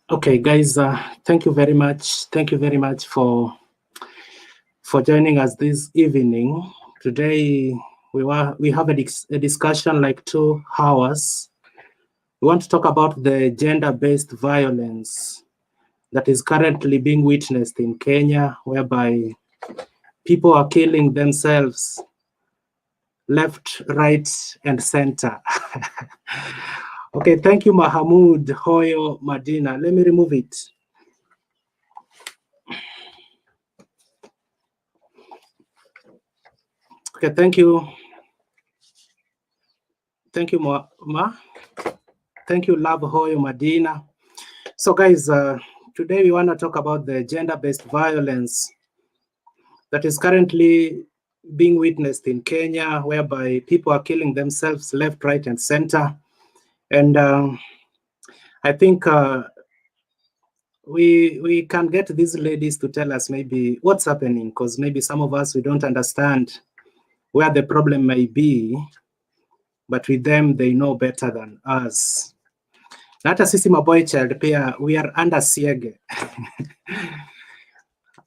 Okay, guys, thank you very much. Thank you very much for joining us this evening. Today, we have a discussion like 2 hours. We want to talk about the gender-based violence that is currently being witnessed in Kenya, whereby people are killing themselves left, right, and center. Okay, thank you, Mahamud Hoyo Madina. Let me remove it. Okay, thank you. Thank you, Ma. Thank you, Love Hoyo Madina. So guys, today we want to talk about the gender-based violence that is currently being witnessed in Kenya, whereby people are killing themselves left, right, and center. And I think we can get these ladies to tell us maybe what's happening, because maybe some of us, we don't understand where the problem may be, but with them, they know better than us. Na hata sisi maboy child pia, we are under siege.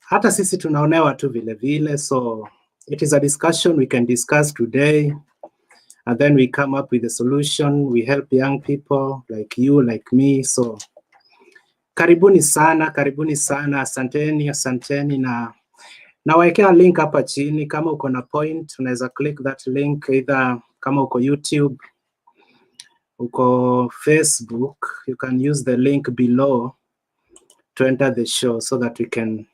Hata sisi tunaonewa tu vile vile, so it is a discussion we can discuss today, and then we come up with a solution. We help young people like you, like me. So karibuni sana, asanteni na nawekea link hapa chini. Kama uko na point, unaweza click that link, either kama uko YouTube, uko Facebook, you can use the link below to enter the show so that we can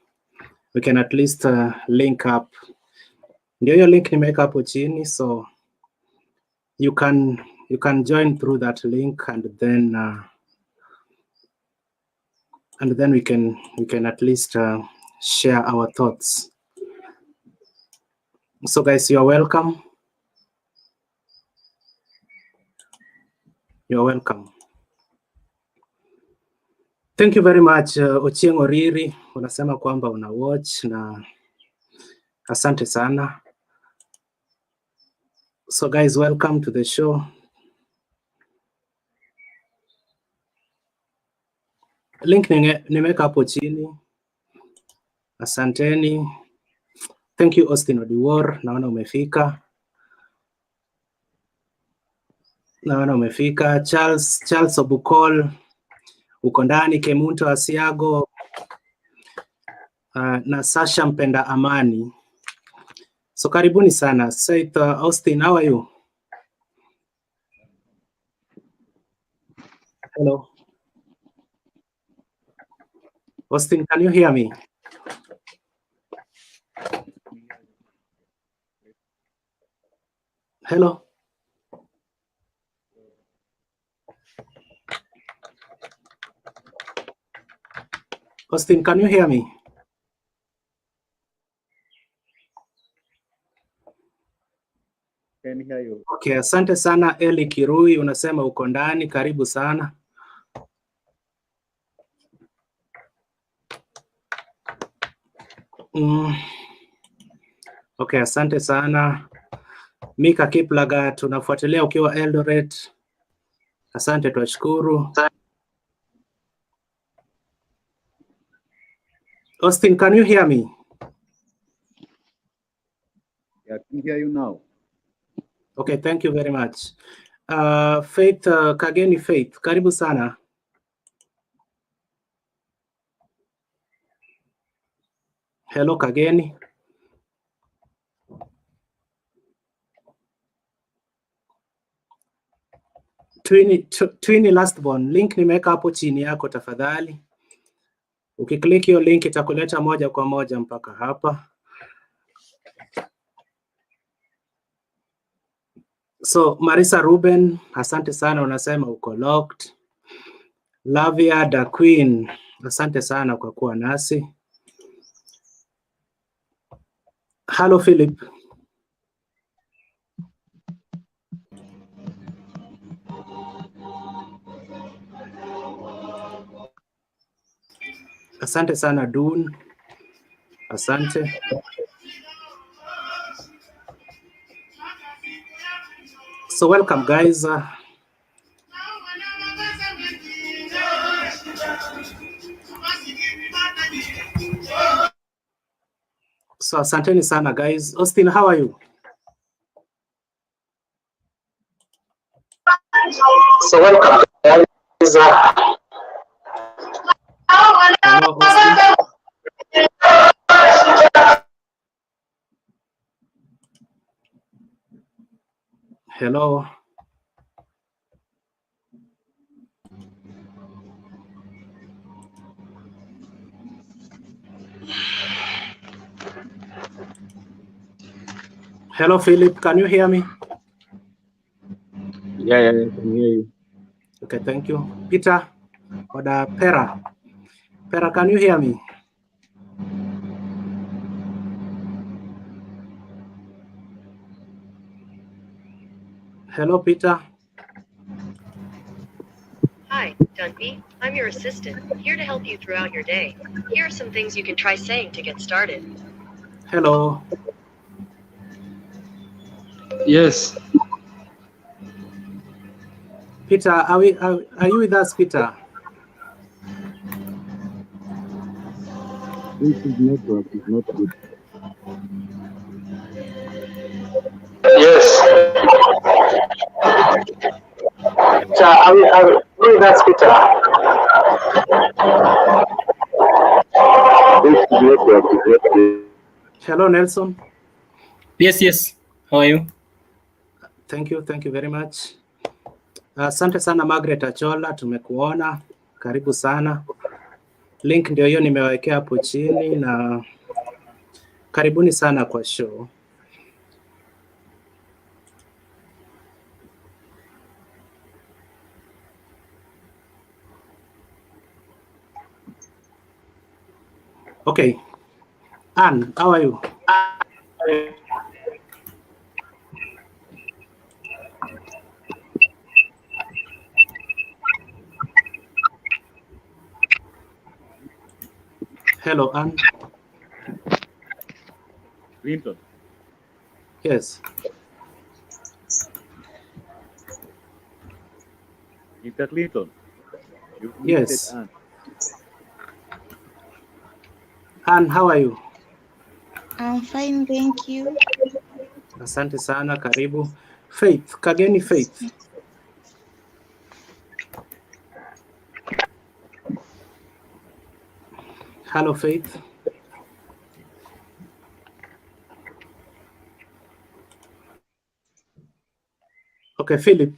at least link up. Ndio hiyo link nimeweka hapo chini, so you can join through that link, and then we can at least share our thoughts. So guys, you are welcome. You are welcome. Thank you very much, Ochieng Oriri. Unasema kwamba una watch, na asante sana. So guys, welcome to the show. Link nimeweka hapo chini. Asanteni. Thank you, Austin Odiwar. Naona umefika. Charles Obukol uko ndani. Kemunto Asiago na Sasha Mpenda Amani. So karibuni sana. Said Austin, how are you? Hello. Austin, can you hear me? Hello. Austin, can you hear me? Can hear you. Okay, asante sana Eli Kirui, unasema uko ndani, karibu sana. Okay, asante sana. Mika Kiplaga, tunafuatilia ukiwa Eldoret. Asante, twashukuru. Austin, can you hear me? Yeah, I can hear you now. Okay, thank you very much. Faith, Kageni Faith, karibu sana. Hello Kageni. Twini Lastborn, link nimeweka hapo chini yako tafadhali. Ukiklik hiyo link itakuleta moja kwa moja mpaka hapa. So Marisa Ruben, asante sana, unasema uko locked. Lavia da Queen, asante sana kwa kuwa nasi. Hello Philip. Asante sana Dun. Asante. So welcome guys. So asanteni sana guys. Austin, how are you? So welcome guys. Hello, Austin. Hello. Hello, Philip. Can you hear me? Yeah, I can hear you. Okay, thank you. Peter or the Pera. Pera, can you hear me? Hello, Peter. Hi, Dunby. I'm your assistant, here to help you throughout your day. Here are some things you can try saying to get started. Hello. Yes. Peter, are you with us, Peter? This network is not good. Yes. Are we with us, Peter? This network is not good. Hello, Nelson. Yes. How are you? Thank you very much. Asante sana Margaret Achola, tumekuona. Karibu sana. Link ndio hiyo nimewekea hapo chini na karibuni sana kwa show. Okay. Anne, how are you? Hello, Anne. Clinton. Yes. Mr. Clinton. You Yes. Anne. Anne, how are you? I'm fine, thank you. Asante sana, karibu. Faith, kageni Faith. Hello, Faith. Okay, Philip.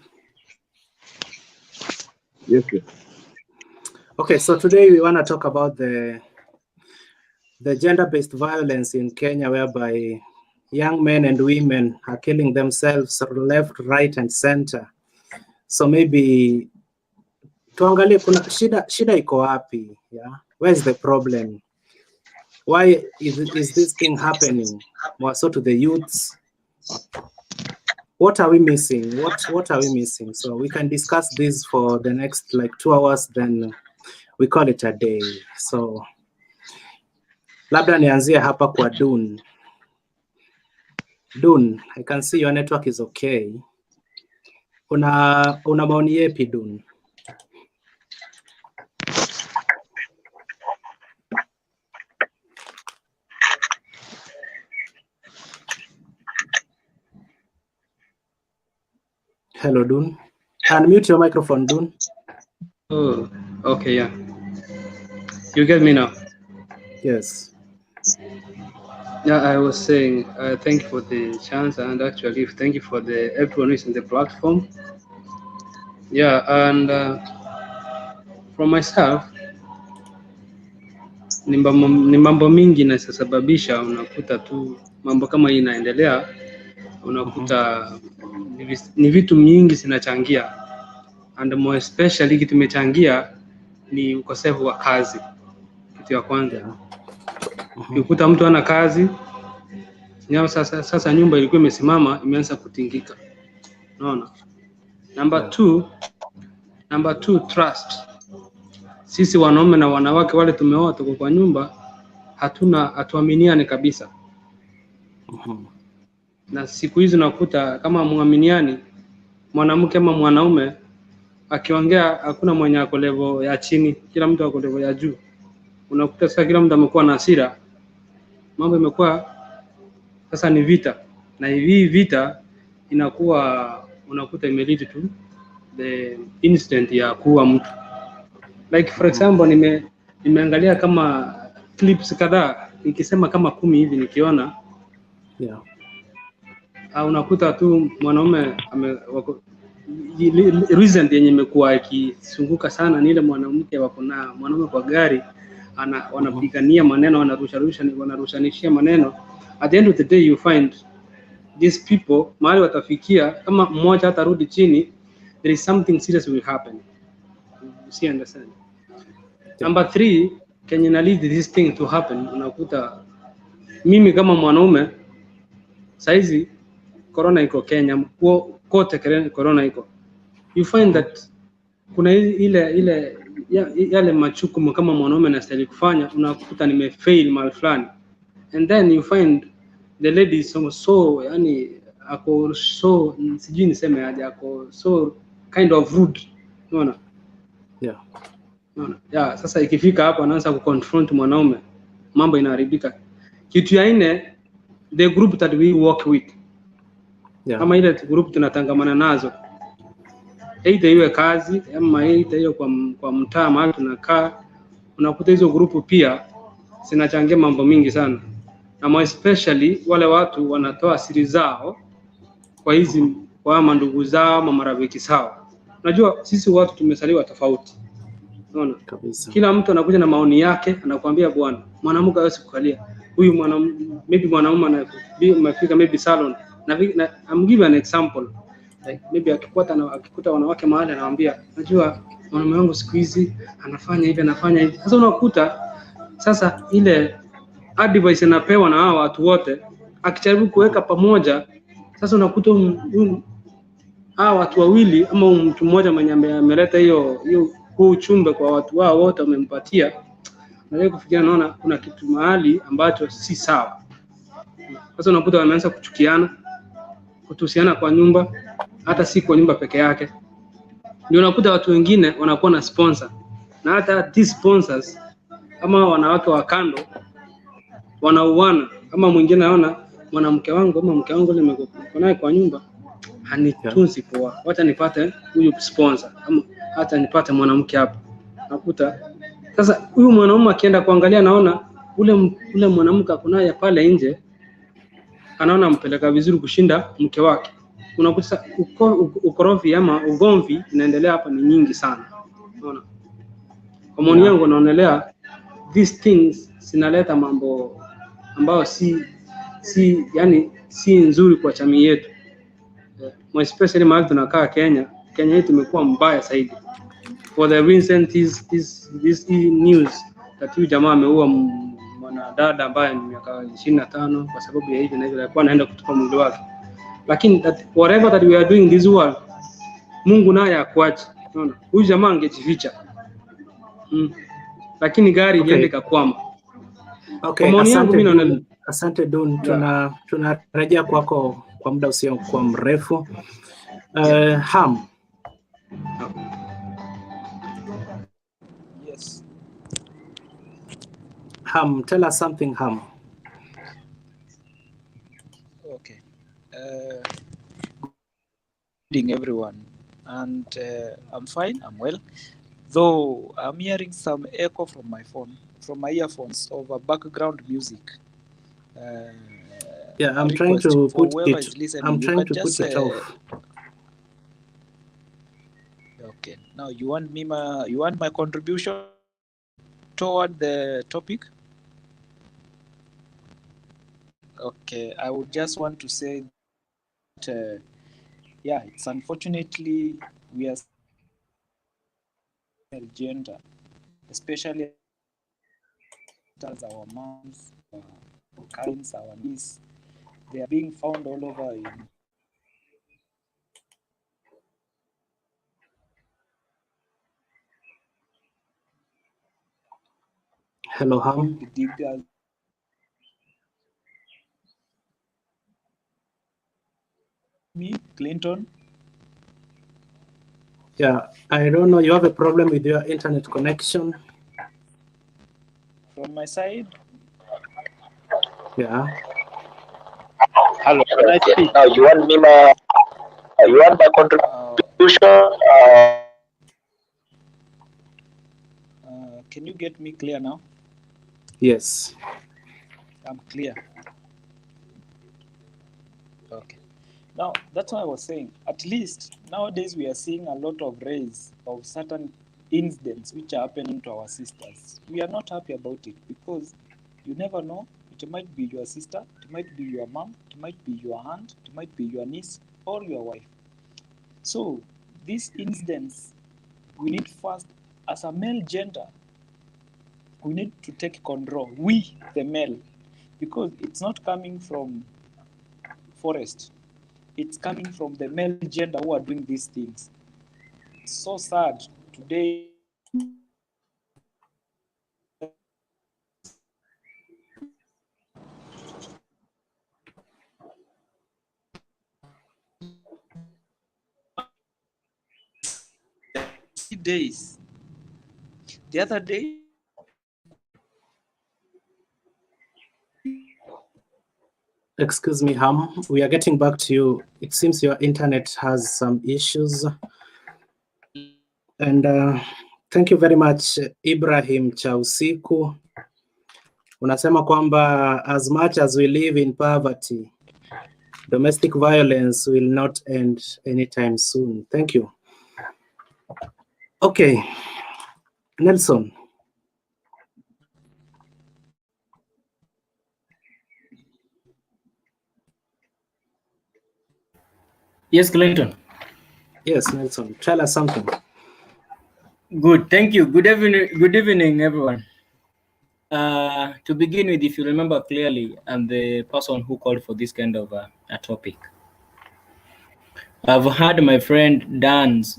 Yes, sir. Okay, so today we want to talk about the gender-based violence in Kenya, whereby young men and women are killing themselves left, right, and center. So maybe tuangalie kuna shida iko wapi, yeah? Where's the problem? Why is this thing happening more so to the youths? What are we missing? What are we missing? So we can discuss this for the next like 2 hours, then we call it a day. So labda nianzie hapa kwa Dun. Dun, I can see your network is okay. Una maoni yepi Dun? Hello Dun. Unmute your microphone, Dun. Oh, okay, yeah. You get me now? Yes. Yeah, I was saying thank you for the chance, and actually thank you for everyone who's in the platform. Yeah, and from myself, ni mambo mingi inasababisha unakuta tu mambo kama hii inaendelea, unakuta ni vitu mingi zinachangia, and more especially kitu imechangia ni ukosefu wa kazi. Kitu ya kwanza, Yeah. ukikuta mtu ana kazi, sasa nyumba ilikuwa imesimama imeanza kutingika. Unaona? Number two, trust. Sisi wanaume na wanawake wale tumeoa tuko kwa nyumba, hatuaminiani kabisa. Na siku hizi nakuta kama muaminiani, mwanamke ama mwanaume akiongea hakuna mwenye ako level ya chini, kila mtu ako level ya juu. Unakuta sasa kila mtu amekuwa na hasira, mambo imekuwa Sasa ni vita, na hii vita inakuwa unakuta imelead to the incident ya kuwa mtu. Like for example, nimeangalia kama clips kadhaa, nikisema kama 10 hivi nikiona. Yeah. Unakuta tu mwanaume recent yenye imekuwa ikizunguka sana ni ile mwanamke wako na mwanaume kwa gari wanapigania maneno, wanarushanishia maneno. At the end of the day you find these people mahali watafikia, kama mmoja hatarudi chini, there is something serious will happen. You see, understand? Number 3, can you lead this thing to happen? Unakuta mimi kama mwanaume saizi corona iko Kenya, kote corona iko. You find that kuna ile yale machukumu kama mwanaume anastahili kufanya, unakuta nimefail mahali fulani. And then you find the lady so yani ako so sijui niseme aje, ako so kind of rude. Unaona? Yeah. Unaona? Yeah, sasa ikifika hapo anaanza kuconfront mwanaume, mambo inaharibika. Kitu ya nne, the group that we work with. Yeah. Kama ile group tunatangamana nazo, aidha iwe kazi ama aidha hiyo kwa mtaa mahali tunakaa, unakuta hizo group pia zinachangia mambo mingi sana. Na especially wale watu wanatoa siri zao kwa mandugu zao ama marafiki zao. Unajua sisi watu tumesaliwa tofauti. Unaona? Kabisa. Kila mtu anakuja na maoni yake, anakuambia bwana, mwanamke hawezi kukalia. Huyu mwanaume anafika maybe salon. I'm give an example. Like maybe akikuta wanawake mahali anawaambia, unajua mwanaume wangu siku hizi anafanya hivi. Sasa unakuta ile advice anapewa na hao watu wote, akijaribu kuweka pamoja, sasa unakuta hao watu wawili ama mtu mmoja mwenye ameleta hiyo uchumbe kwa watu wao wote wamempatia, na kufikiria naona kuna kitu mahali ambacho si sawa. Sasa unakuta wameanza kuchukiana, kutusiana kwa nyumba, hata si kwa nyumba peke yake. Ndio unakuta watu wengine wanakuwa na sponsor, na hata these sponsors ama wanawake wa kando wanauana, kama mwingine anaona mwanamke wangu ama mke wangu nimekuwa naye kwa nyumba hanitunzi poa, wacha nipate huyu sponsor ama hata nipate mwanamke hapa. Nakuta sasa huyu mwanaume akienda kuangalia, naona ule mwanamke akunaye pale nje, anaona mpeleka vizuri kushinda mke wake. Unakuta ukorofi ama ugomvi inaendelea hapa ni nyingi sana. Unaona? Kwa maoni yangu naonelea these things zinaleta mambo ambayo si nzuri kwa jamii yetu. Especially mahali tunakaa Kenya yetu imekuwa mbaya zaidi. For the recent this news that huyu jamaa ameua mwanadada ambaye ni miaka 25 kwa sababu ya hivi na hivi, alikuwa anaenda kutupa mwili wake. Lakini whatever that we are doing this world, Mungu naye akuache. Unaona? Huyu jamaa angejificha. Lakini gari iende kakwama. Okay, asante Don. Tunarejea kwako kwa muda usio kwa mrefu. Ham. Yes. Ham, tell us something, Ham. Okay. Good evening, everyone. And I'm fine. I'm well. Though I'm hearing some echo from my phone, from my earphones, over background music. Yeah, I'm trying to put it. I'm trying to put it off. Okay. Now you want my contribution toward the topic? Okay. I would just want to say that, yeah, it's unfortunately we are gender, especially as our moms, our cousins, our nieces, they are being found all over in Hello, Ham. Me, Clinton. Yeah, I don't know. You have a problem with your internet connection? From my side? Yeah. Hello, can I speak? Now you want my contribution? Can you get me clear now? Yes. I'm clear. Okay. Now, that's why I was saying, at least nowadays we are seeing a lot of rise of certain incidents which are happening to our sisters. We are not happy about it because you never know. It might be your sister, it might be your mom, it might be your aunt, it might be your niece or your wife. So these incidents, we need first, as a male gender, we need to take control, we, the male, because it's not coming from forest. It's coming from the male gender who are doing these things. It's so sad today. Days. The other day, Excuse me, Ham. We are getting back to you. It seems your internet has some issues. And thank you very much, Ibrahim Chausiku. Unasema kwamba as much as we live in poverty, domestic violence will not end anytime soon. Thank you. Okay, Nelson. Yes, Clinton. Yes, Nelson. Tell us something. Good, thank you. Good evening, everyone. To begin with, if you remember clearly, I'm the person who called for this kind of a topic. I've heard my friend Dan's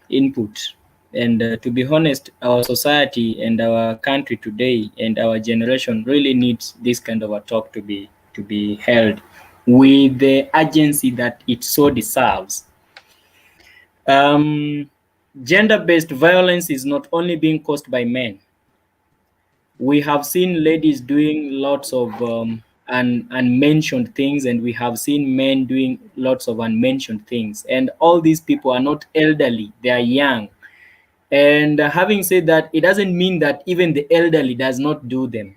input, and to be honest, our society and our country today and our generation really needs this kind of a talk to be held with the urgency that it so deserves. Gender-based violence is not only being caused by men. We have seen ladies doing lots of unmentioned things, and we have seen men doing lots of unmentioned things. And all these people are not elderly, they are young. And having said that, it doesn't mean that even the elderly does not do them.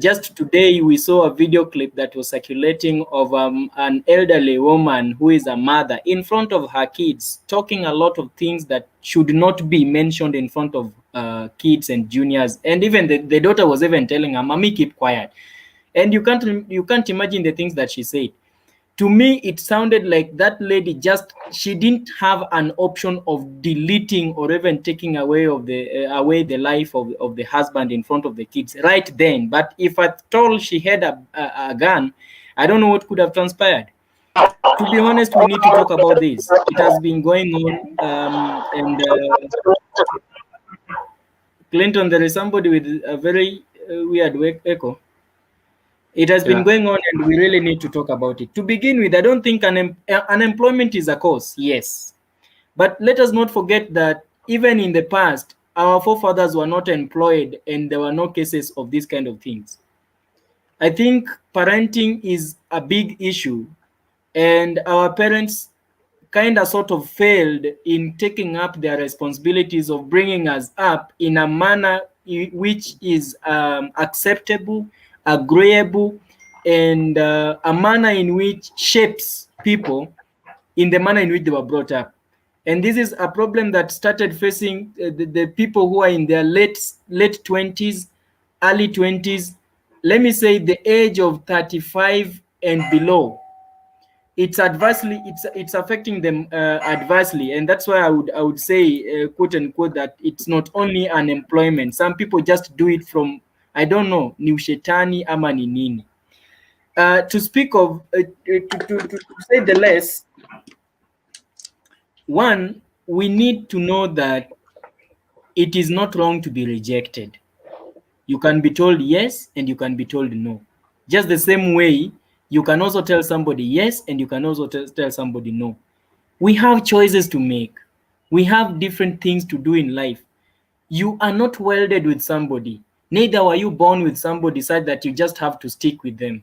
Just today, we saw a video clip that was circulating of an elderly woman who is a mother in front of her kids, talking a lot of things that should not be mentioned in front of kids and juniors. And even the daughter was even telling her, "Mommy, keep quiet." And you can't imagine the things that she said. To me, it sounded like that lady she didn't have an option of deleting or even taking away the life of the husband in front of the kids right then. But if at all she had a gun, I don't know what could have transpired. To be honest, we need to talk about this. It has been going on, Clinton, there is somebody with a very weird echo. It has been going on, and we really need to talk about it. To begin with, I don't think unemployment is a cause, yes. But let us not forget that even in the past, our forefathers were not employed and there were no cases of these kind of things. I think parenting is a big issue, and our parents kind of sort of failed in taking up their responsibilities of bringing us up in a manner which is acceptable, agreeable, and a manner in which shapes people in the manner in which they were brought up. And this is a problem that started facing the people who are in their late 20s, early 20s, let me say the age of 35 and below. It's affecting them adversely, and that's why I would say, quote unquote, that it's not only unemployment. Some people just do it from, I don't know, ni ushetani ama ni nini. To speak of, to say the less, one, we need to know that it is not wrong to be rejected. You can be told yes and you can be told no. Just the same way, you can also tell somebody yes and you can also tell somebody no. We have choices to make. We have different things to do in life. You are not welded with somebody. Neither were you born with somebody such that you just have to stick with them.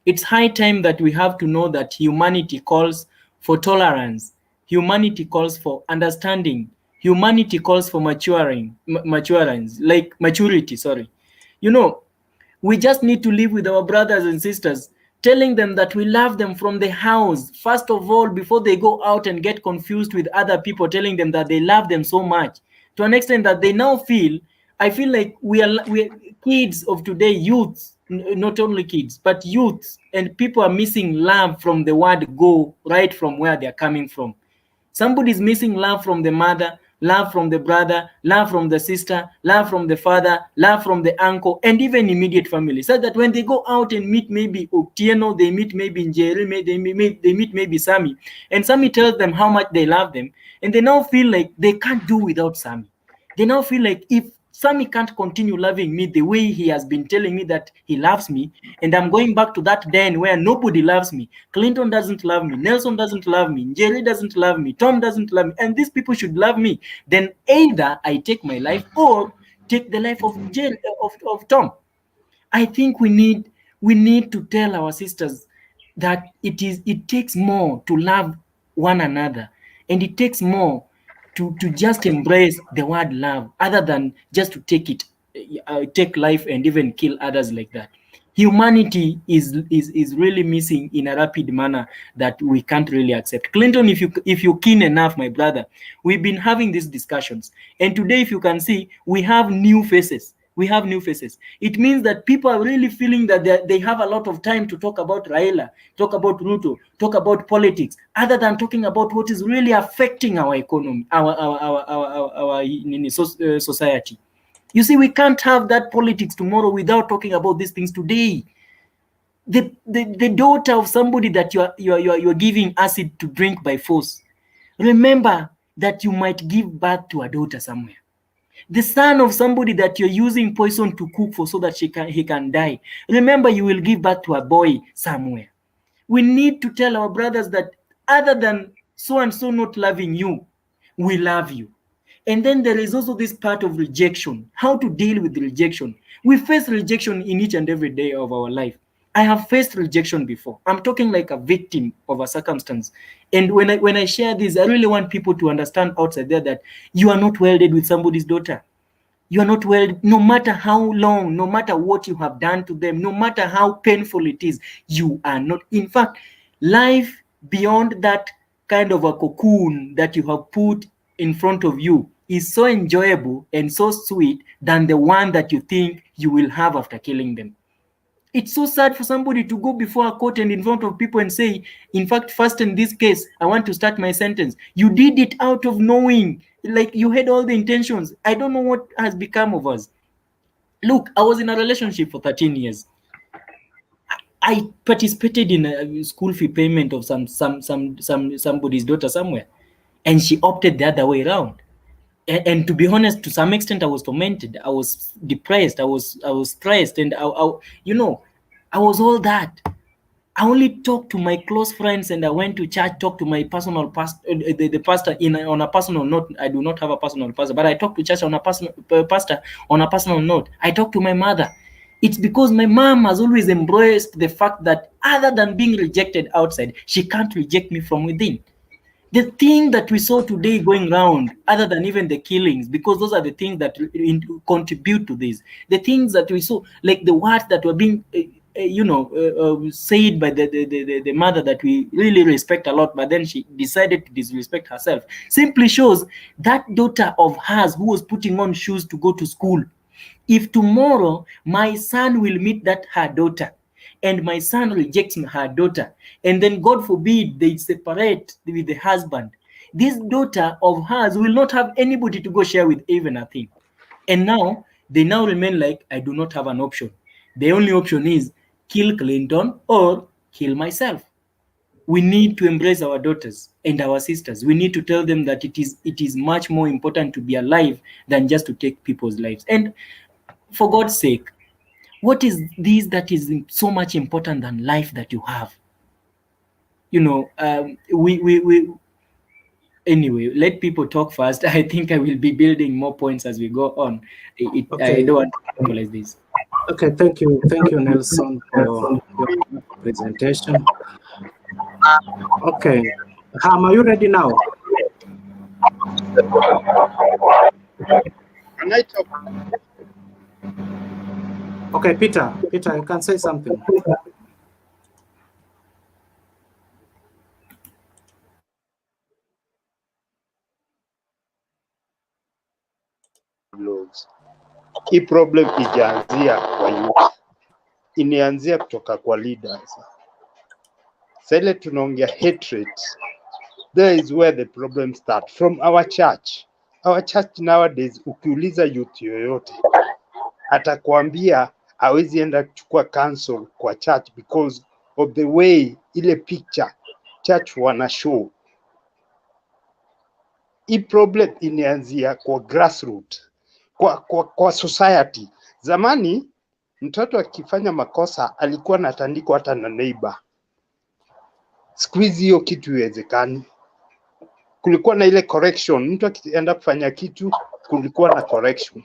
It's high time that we have to know that humanity calls for tolerance. Humanity calls for understanding. Humanity calls for maturity, sorry. You know, we just need to live with our brothers and sisters, telling them that we love them from the house. First of all, before they go out and get confused with other people, telling them that they love them so much, to an extent that they now feel, I feel like we are kids of today, youths, not only kids, but youths, and people are missing love from the word go, right from where they're coming from. Somebody's missing love from the mother, love from the brother, love from the sister, love from the father, love from the uncle, and even immediate family. So that when they go out and meet maybe Otieno, they meet maybe Njeri, they meet maybe Sammy, and Sammy tells them how much they love them, and they now feel like they can't do without Sammy. They now feel like if Sammy can't continue loving me the way he has been telling me that he loves me, and I'm going back to that den where nobody loves me. Clinton doesn't love me, Nelson doesn't love me, Jerry doesn't love me, Tom doesn't love me, and these people should love me. Then either I take my life or take the life of Tom. I think we need to tell our sisters that it takes more to love one another, and it takes more to just embrace the word love, other than just to take life and even kill others like that. Humanity is really missing in a rapid manner that we can't really accept. Clinton, if you're keen enough, my brother, we've been having these discussions, and today, if you can see, we have new faces. It means that people are really feeling that they have a lot of time to talk about Raila, talk about Ruto, talk about politics, other than talking about what is really affecting our economy, our society. You see, we can't have that politics tomorrow without talking about these things today. The daughter of somebody that you're giving acid to drink by force, remember that you might give birth to a daughter somewhere. The son of somebody that you're using poison to cook for so that he can die, remember you will give birth to a boy somewhere. We need to tell our brothers that other than so and so not loving you, we love you. And then there is also this part of rejection, how to deal with rejection. We face rejection in each and every day of our life. I have faced rejection before. I'm talking like a victim of a circumstance. And when I share this, I really want people to understand outside there that you are not welded with somebody's daughter. You are not welded, no matter how long, no matter what you have done to them, no matter how painful it is, you are not. In fact, life beyond that kind of a cocoon that you have put in front of you is so enjoyable and so sweet than the one that you think you will have after killing them. It's so sad for somebody to go before a court and in front of people and say, in fact, first in this case, I want to start my sentence. You did it out of knowing, like you had all the intentions. I don't know what has become of us. Look, I was in a relationship for 13 years. I participated in a school fee payment of somebody's daughter somewhere, and she opted the other way around. And to be honest, to some extent, I was tormented. I was depressed. I was stressed, and I was all that. I only talked to my close friends, and I went to church, talked to my personal pastor, the pastor on a personal note. I do not have a personal pastor, but I talked to church on a personal pastor on a personal note. I talked to my mother. It's because my mom has always embraced the fact that other than being rejected outside, she can't reject me from within. The thing that we saw today going around, other than even the killings, because those are the things that contribute to this. The things that we saw, like the words that were being, said by the mother that we really respect a lot, but then she decided to disrespect herself, simply shows that daughter of hers who was putting on shoes to go to school. If tomorrow my son will meet her daughter, and my son rejects her daughter, and then God forbid they separate with the husband, this daughter of hers will not have anybody to go share with even a thing. And now they remain like, I do not have an option. The only option is kill Clinton or kill myself. We need to embrace our daughters and our sisters. We need to tell them that it is much more important to be alive than just to take people's lives. And for God's sake, what is this that is so much important than life that you have? Anyway, let people talk first. I think I will be building more points as we go on. Okay. I don't want to monopolize this. Okay, thank you, Nelson, for your presentation. Okay. Ham, are you ready now? Can I talk? Okay, Peter, you can say something. Hii problem ijaanzia kwa youth, inaanzia kutoka kwa leaders. Sasa ile tunaongea hatred, there is where the problem start from our church. Our church nowadays, ukiuliza youth yoyote atakwambia hawezi enda kuchukua counsel kwa church because of the way ile picture church wana show. Hii problem inaanzia kwa grassroots, kwa society. Zamani mtoto akifanya makosa alikuwa anatandikwa hata na neighbor. Siku hizi hiyo kitu iwezekani. Kulikuwa na ile correction, mtu akienda kufanya kitu kulikuwa na correction.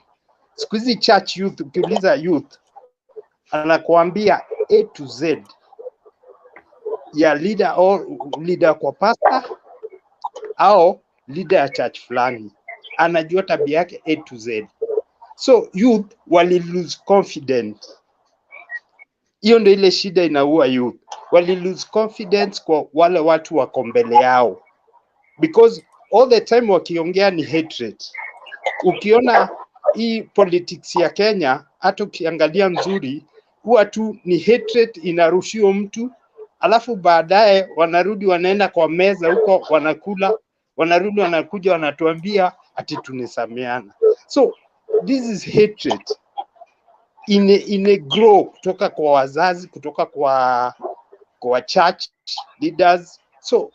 Siku hizi church youth, ukiuliza youth anakuambia A to Z ya leader or leader kwa pastor au leader ya church fulani, anajua tabia yake A to Z. So youth wali lose confidence. Hiyo ndio ile shida inaua youth. Wali lose confidence kwa wale watu wako mbele yao, because all the time wakiongea ni hatred. Ukiona hii politics ya Kenya, hata ukiangalia mzuri, huwa tu ni hatred inarushiwa mtu, alafu baadaye wanarudi wanaenda kwa meza huko wanakula, wanarudi wanakuja wanatuambia ati tunesameana. So this is hatred ine grow kutoka kwa wazazi, kutoka kwa church leaders. So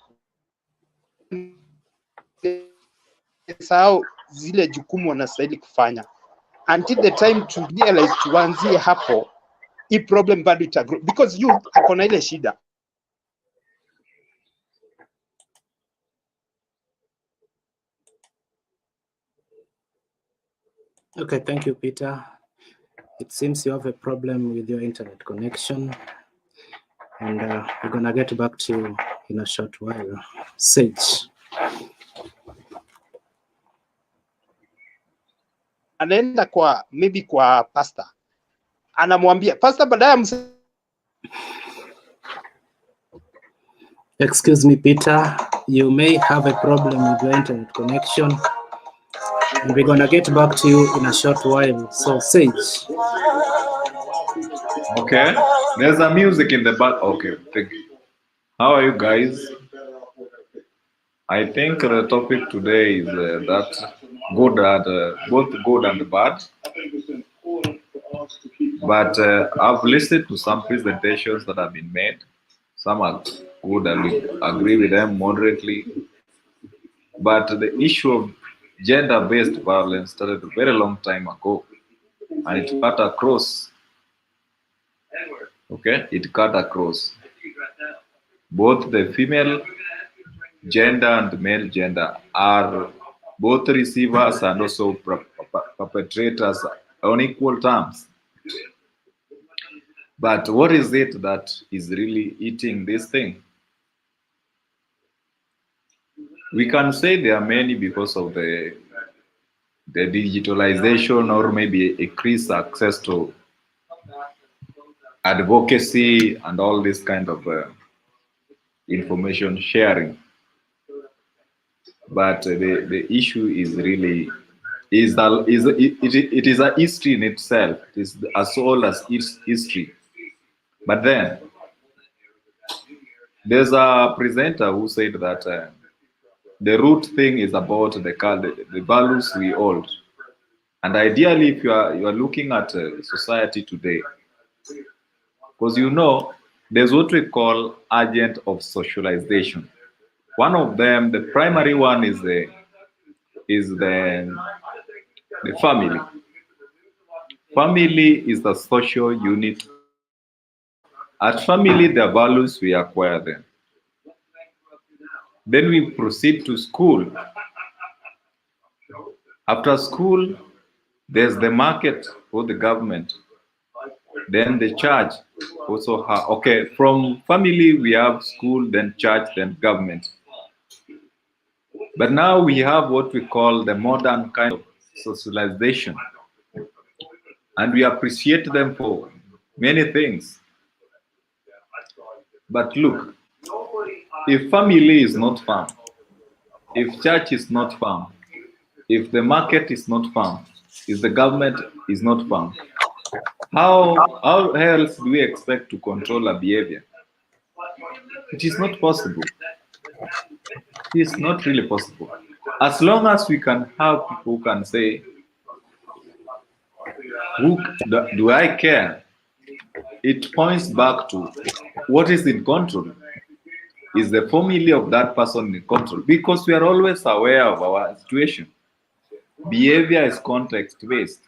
sao zile jukumu wanastahili kufanya. Until the time to realize tuanzie hapo, hii problem bado itagrow because youth akona ile shida. Okay, thank you, Peter. It seems you have a problem with your internet connection, and we're gonna get back to you in a short while. Sage. Anaenda kwa maybe kwa pastor, anamwambia pastor baadaye. Excuse me, Peter, you may have a problem with your internet connection, and we're gonna get back to you in a short while. So, Sage. Okay, there's a music in the back. Okay, thank you. How are you guys? I think the topic today is that good and both good and bad. But I've listened to some presentations that have been made. Some are good and we agree with them moderately. But the issue of gender-based violence started a very long time ago, and it cut across. Okay, it cut across both the female gender and the male gender are both receivers and also perpetrators on equal terms. But what is it that is really eating this thing? We can say there are many because of the digitalization or maybe increased access to advocacy and all this kind of information sharing. But the issue is really it is a history in itself. It is as old as history. But then there's a presenter who said that the root thing is about the values we hold. And ideally, if you are looking at society today, because you know there's what we call agent of socialization. One of them, the primary one, is the family. Family is the social unit. At family, the values we acquire them. Then we proceed to school. After school, there's the market or the government. Then the church also have, okay, from family we have school, then church, then government. But now we have what we call the modern kind of socialization. And we appreciate them for many things. But look, if family is not firm, if church is not firm, if the market is not firm, if the government is not firm, how else do we expect to control a behavior? It is not possible. It is not really possible. As long as we can have people who can say, who do I care? It points back to what is in control. Is the family of that person in control? Because we are always aware of our situation. Behavior is context-based.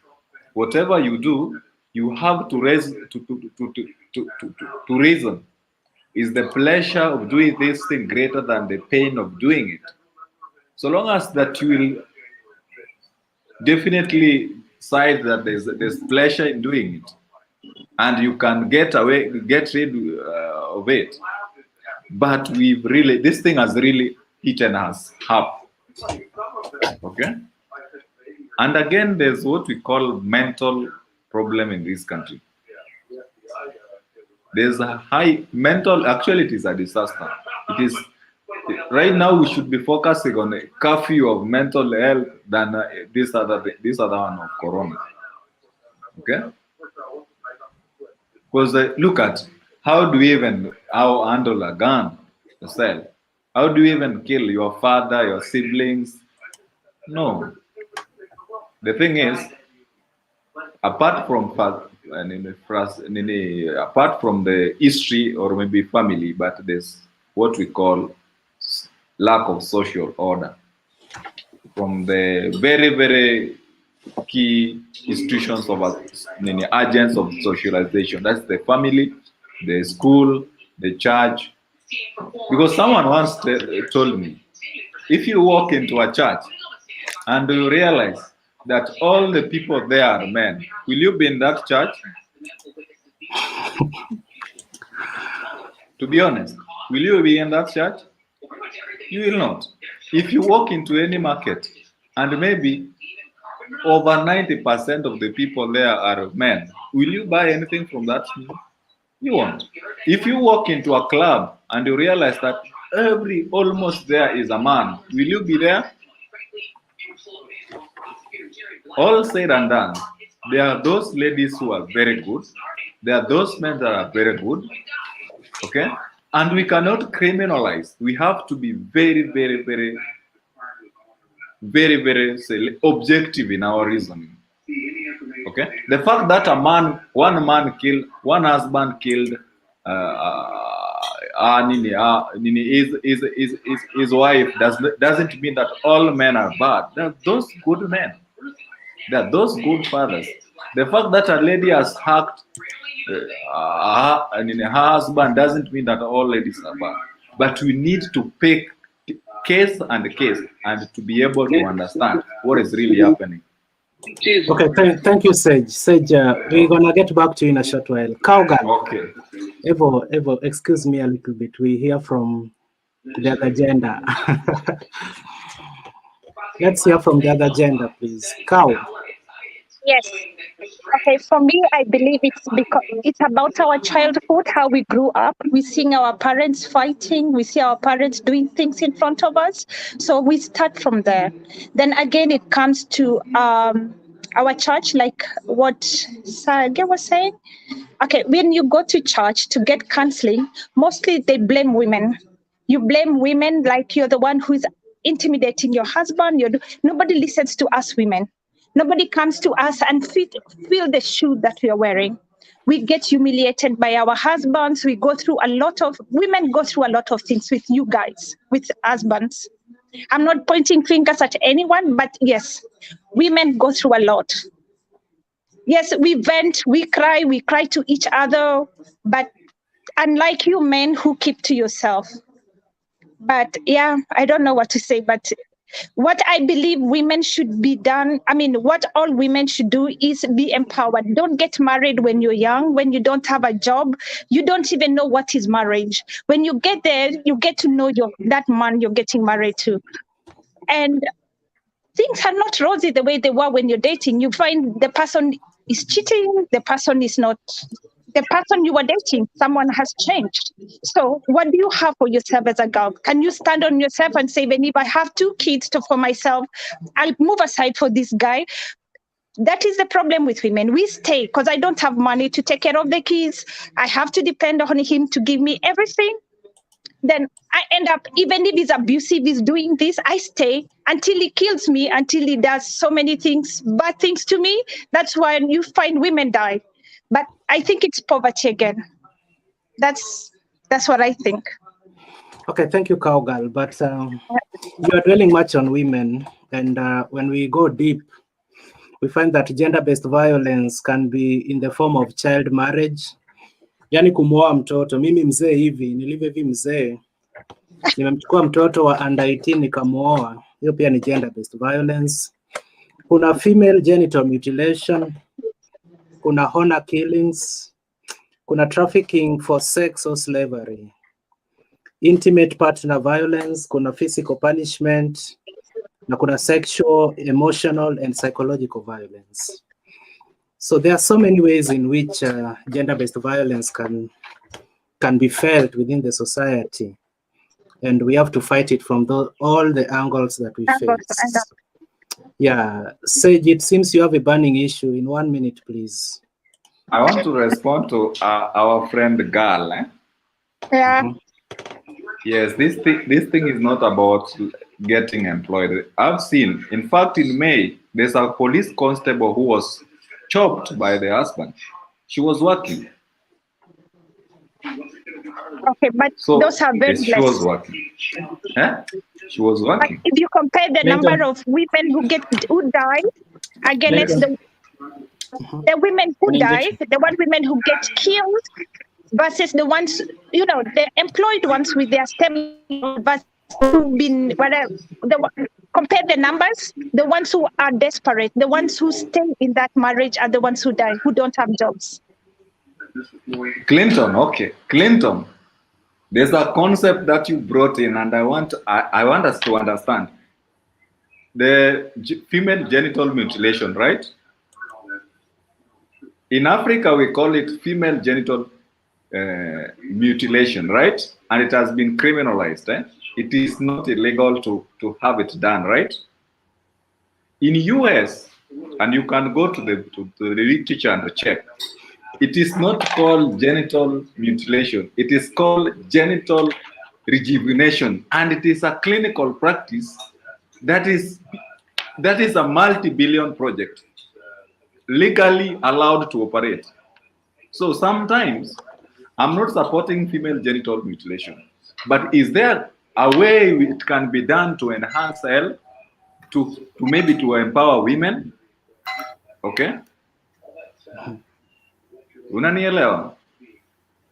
Whatever you do, you have to reason. Is the pleasure of doing this thing greater than the pain of doing it? So long as that you will definitely side that there's pleasure in doing it, and you can get rid of it. But this thing has really eaten us up. Okay? And again, there's what we call mental problem in this country. There's a high mental, actually it is a disaster. It is, right now we should be focusing on a curfew of mental health than this other one of corona. Okay? Because look at, how do we even handle a gun yourself? How do you even kill your father, your siblings? No. The thing is, apart from the history or maybe family, but there's what we call lack of social order. From the very, very key institutions of agents of socialization. That's the family, the school, the church. Because someone once told me, if you walk into a church and you realize that all the people there are men, will you be in that church? To be honest, will you be in that church? You will not. If you walk into any market and maybe over 90% of the people there are men, will you buy anything from that? You won't. If you walk into a club and you realize that almost there is a man, will you be there? All said and done, there are those ladies who are very good. There are those men that are very good. Okay? And we cannot criminalize. We have to be very, very, very, very, very objective in our reasoning. Okay? The fact that one husband killed his wife doesn't mean that all men are bad. There are those good men. There are those good fathers. The fact that a lady has hacked her husband doesn't mean that all ladies are bad. But we need to pick case and to be able to understand what is really happening. Okay, thank you, Sage. Sage, we're gonna get back to you in a short while. Cowgirl. Okay. Evo, excuse me a little bit. We hear from the other gender. Let's hear from the other gender, please. Cow. Yes. Okay, for me, I believe it's about our childhood, how we grew up. We see our parents fighting. We see our parents doing things in front of us. So we start from there. Then again, it comes to our church, like what Sage was saying. Okay, when you go to church to get counseling, mostly they blame women. You blame women like you're the one who's intimidating your husband. Nobody listens to us women. Nobody comes to us and feel the shoe that we are wearing. We get humiliated by our husbands. Women go through a lot of things with you guys, with husbands. I'm not pointing fingers at anyone, but yes, women go through a lot. Yes, we vent, we cry to each other, but unlike you men who keep to yourself. But yeah, I don't know what to say, but What I believe women should be done, what all women should do is be empowered. Don't get married when you're young, when you don't have a job. You don't even know what is marriage. When you get there, you get to know that man you're getting married to. And things are not rosy the way they were when you're dating. You find the person is cheating, the person is not the person you were dating. Someone has changed. So what do you have for yourself as a girl? Can you stand on yourself and say, even if I have 2 kids for myself, I'll move aside for this guy? That is the problem with women. We stay because I don't have money to take care of the kids. I have to depend on him to give me everything. Then I end up, even if he's abusive, he's doing this, I stay until he kills me, until he does so many things, bad things to me. That's why you find women die. But I think it's poverty again. That's what I think. Okay, thank you, Cowgirl. But you are dwelling much on women, and when we go deep, we find that gender-based violence can be in the form of child marriage. Yani kumuoa mtoto. Mimi mzee hivi, nilivyo hivi mzee, nimemchukua mtoto wa under 18 nikamuoa. Hiyo pia ni gender-based violence. Kuna female genital mutilation, kuna honor killings, kuna trafficking for sex or slavery, intimate partner violence, kuna physical punishment, na kuna sexual, emotional, and psychological violence. So there are so many ways in which gender-based violence can be felt within the society, and we have to fight it from all the angles that we face. Yeah, Sage, it seems you have a burning issue. In 1 minute, please. I want to respond to our friend Gal. Yeah. Mm-hmm. Yes, this thing is not about getting employed. I've seen, in fact, in May, there's a police constable who was chopped by the husband. She was working. Okay, but So, those are very yes, she was working. She was working. But if you compare the number of women who die against the women who die, the women who get killed versus the ones, the employed ones with their STEM versus who've been whatever. Compare the numbers. The ones who are desperate, the ones who stay in that marriage, are the ones who die, who don't have jobs. Clinton, okay, Clinton. There's a concept that you brought in, and I want us to understand the female genital mutilation, right? In Africa, we call it female genital mutilation, right? And it has been criminalized. It is not illegal to have it done, right? In US, and you can go to the literature and check, it is not called genital mutilation. It is called genital rejuvenation, and it is a clinical practice that is a multi-billion project, legally allowed to operate. So sometimes I'm not supporting female genital mutilation, but is there a way it can be done to enhance health, to maybe to empower women? Okay. Unanielewa?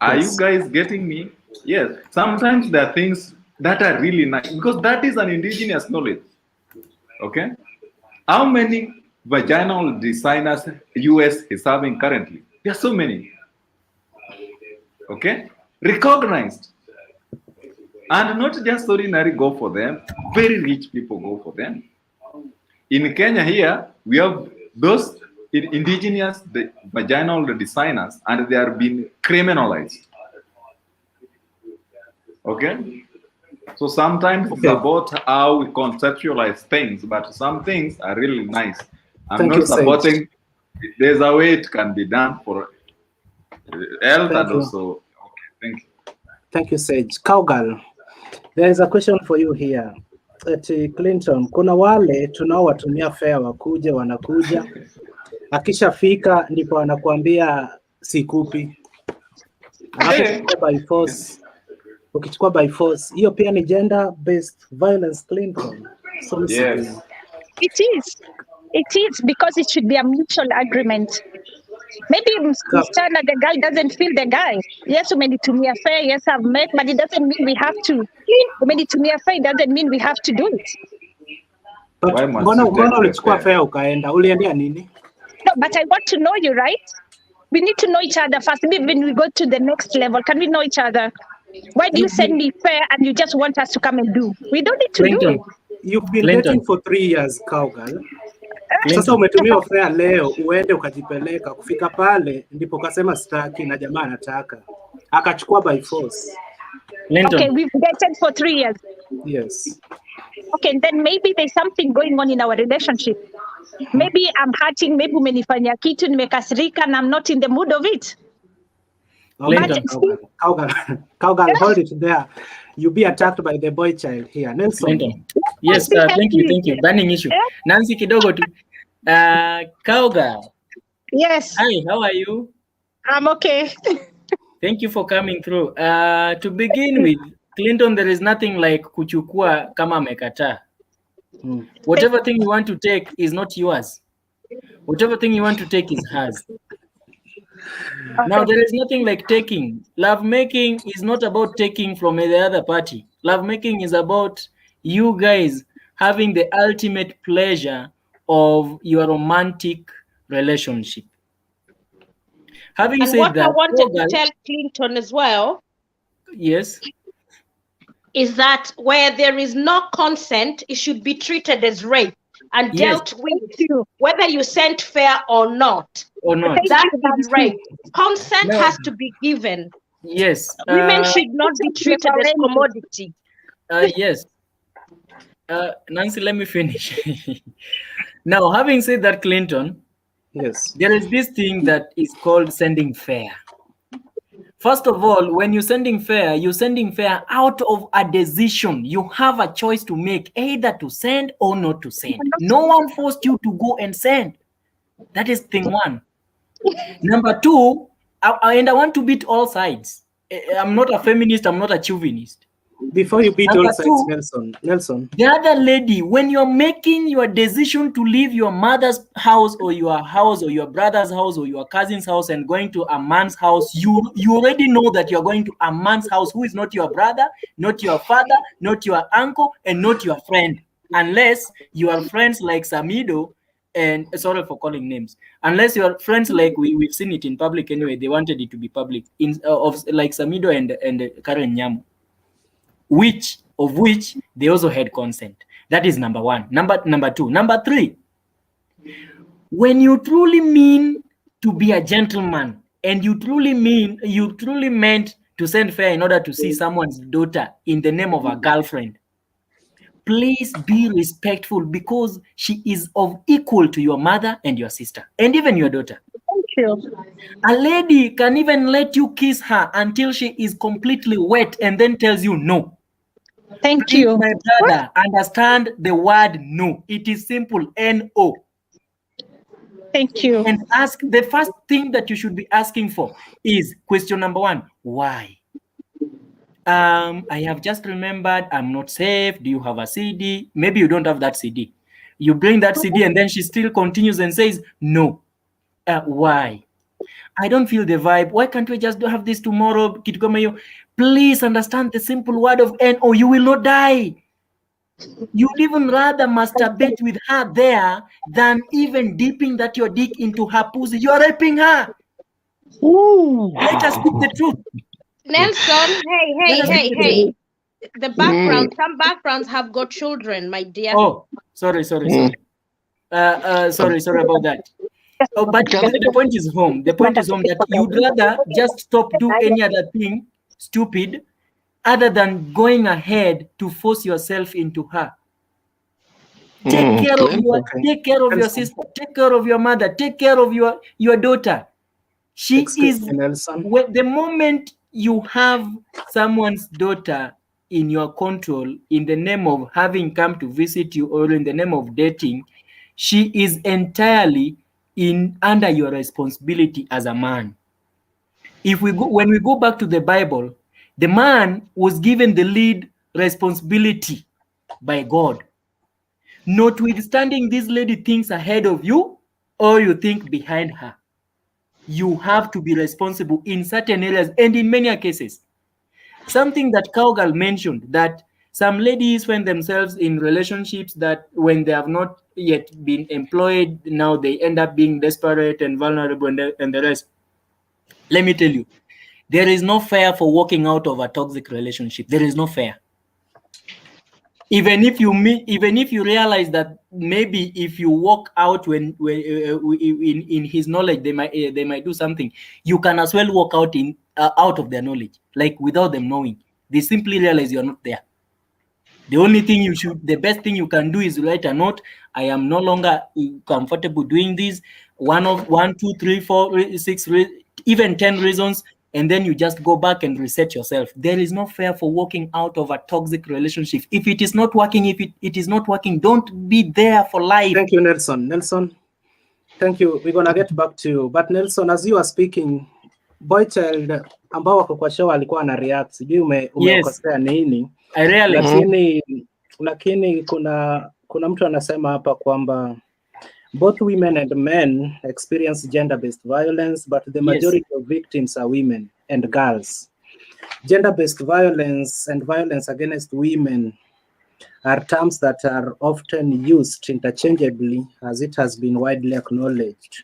Are you guys getting me? Yes. Sometimes there are things that are really nice, because that is an indigenous knowledge. Okay. How many vaginal designers US is having currently? There are so many. Okay. Recognized. And not just ordinary go for them, very rich people go for them. In Kenya here, we have those indigenous vaginal designers, and they are being criminalized. Okay? So sometimes it's about how we conceptualize things, but some things are really nice. I'm not supporting, there's a way it can be done for health and also, thank you. Thank you, Sage. Cowgirl, there is a question for you here. At Clinton, kuna wale tunaowatumia fare wakuje, wanakuja. Akishafika ndipo anakuambia sikupi. Anapochukua by force. Ukichukua by force, hiyo pia ni gender based violence, Clinton. So yes. It is because it should be a mutual agreement. Maybe msichana, the girl doesn't feel the guy. Yes, umenitumia fare, yes, I've met, but it doesn't mean we have to. Umenitumia fare doesn't mean we have to do it. But Why must mbona you take the ulichukua fare? fare ukaenda? Uliendea nini? No, but I want to know you, right? We need to know each other first. Maybe when we go to the next level, can we know each other? Why do you send me fare and you just want us to come and do? We don't need to Clinton. do. You've been Clinton. dating for 3 years, cowgirl. Sasa Clinton. umetumia fare leo uende ukajipeleka, kufika pale ndipo ukasema sitaki na jamaa anataka. Akachukua by force. Clinton. Okay, we've dated for 3 years. Yes. Okay, then maybe there's something going on in our relationship. Maybe I'm hurting, maybe umenifanyia kitu, nimekasirika, and I'm not in the mood of it. Okay, cowgirl, hold it there. You be attacked by the boy child here. Nelson. Clinton. Yes, thank you. Burning issue. Nancy kidogo tu. Cowgirl. Yes. Hi, how are you? I'm okay. Thank you for coming through. To begin with, Clinton, there is nothing like kuchukua kama amekataa. Whatever thing you want to take is not yours. Whatever thing you want to take is hers. Now, there is nothing like taking. Love making is not about taking from the other party. Love making is about you guys having the ultimate pleasure of your romantic relationship. Having And said what that, I wanted to tell Clinton as well, yes, is that where there is no consent, it should be treated as rape and dealt with, whether you sent fare or not. That is rape. Consent has to be given. Yes. Women should not be treated as commodity. Yes. Nancy, let me finish. Now, having said that, Clinton, yes, there is this thing that is called sending fare. First of all, when you're sending fare out of a decision. You have a choice to make, either to send or not to send. No one forced you to go and send. That is thing one. Number two, and I want to beat all sides. I'm not a feminist, I'm not a chauvinist. Before you beat Number all sides, Nelson. The other lady, when you're making your decision to leave your mother's house or your brother's house or your cousin's house and going to a man's house, you already know that you're going to a man's house who is not your brother, not your father, not your uncle, and not your friend. Unless you are friends like Samido, and sorry for calling names, unless you are friends like we've seen it in public anyway, they wanted it to be public, of like Samido and Karen Nyamu. Which they also had consent. That is number one. Number two. Number three, when you truly mean to be a gentleman and you truly meant to send fare in order to see someone's daughter in the name of a girlfriend, please be respectful, because she is of equal to your mother and your sister and even your daughter. Thank you. A lady can even let you kiss her until she is completely wet and then tells you no. Thank you. My brother, understand the word no. It is simple, N-O. Thank you. And ask, the first thing that you should be asking for is question number one, why? I have just remembered I'm not safe. Do you have a CD? Maybe you don't have that CD. You bring that CD and then she still continues and says, no. Why? I don't feel the vibe. Why can't we just do have this tomorrow? Please understand the simple word of N-O. You will not die. You'd even rather masturbate with her there than even dipping that your dick into her pussy. You're raping her. Ooh. Let us speak the truth. Nelson, hey. The background, some backgrounds have got children, my dear. Oh, sorry. Sorry about that. Oh, but the point is home. The point is home that you'd rather just stop doing any other thing stupid other than going ahead to force yourself into her. Take care of your sister, take care of your mother, take care of your daughter. She is the moment you have someone's daughter in your control in the name of having come to visit you or in the name of dating, she is entirely under your responsibility as a man. When we go back to the Bible, the man was given the lead responsibility by God. Notwithstanding, this lady thinks ahead of you or you think behind her. You have to be responsible in certain areas and in many cases. Something that Cowgirl mentioned, that Some ladies find themselves in relationships that when they have not yet been employed, now they end up being desperate and vulnerable and the rest. Let me tell you, there is no fair for walking out of a toxic relationship. There is no fair. Even if you realize that maybe if you walk out when in his knowledge they might do something, you can as well walk out out of their knowledge, like without them knowing. They simply realize you're not there. The best thing you can do is write a note. I am no longer comfortable doing this. 1, 2, 3, 4, 6, even 10 reasons, and then you just go back and reset yourself. There is no fair for walking out of a toxic relationship. If it is not working, if it is not working, don't be there for life. Thank you, Nelson. Nelson, thank you. We're gonna get back to you. But Nelson, as you are speaking, boy child ambao wako kwa show alikuwa ana react. Sijui umekosea nini? I realize. Lakini kuna mtu anasema hapa kwamba both women and men experience gender-based violence, but the majority of victims are women and girls. Gender-based violence and violence against women are terms that are often used interchangeably, as it has been widely acknowledged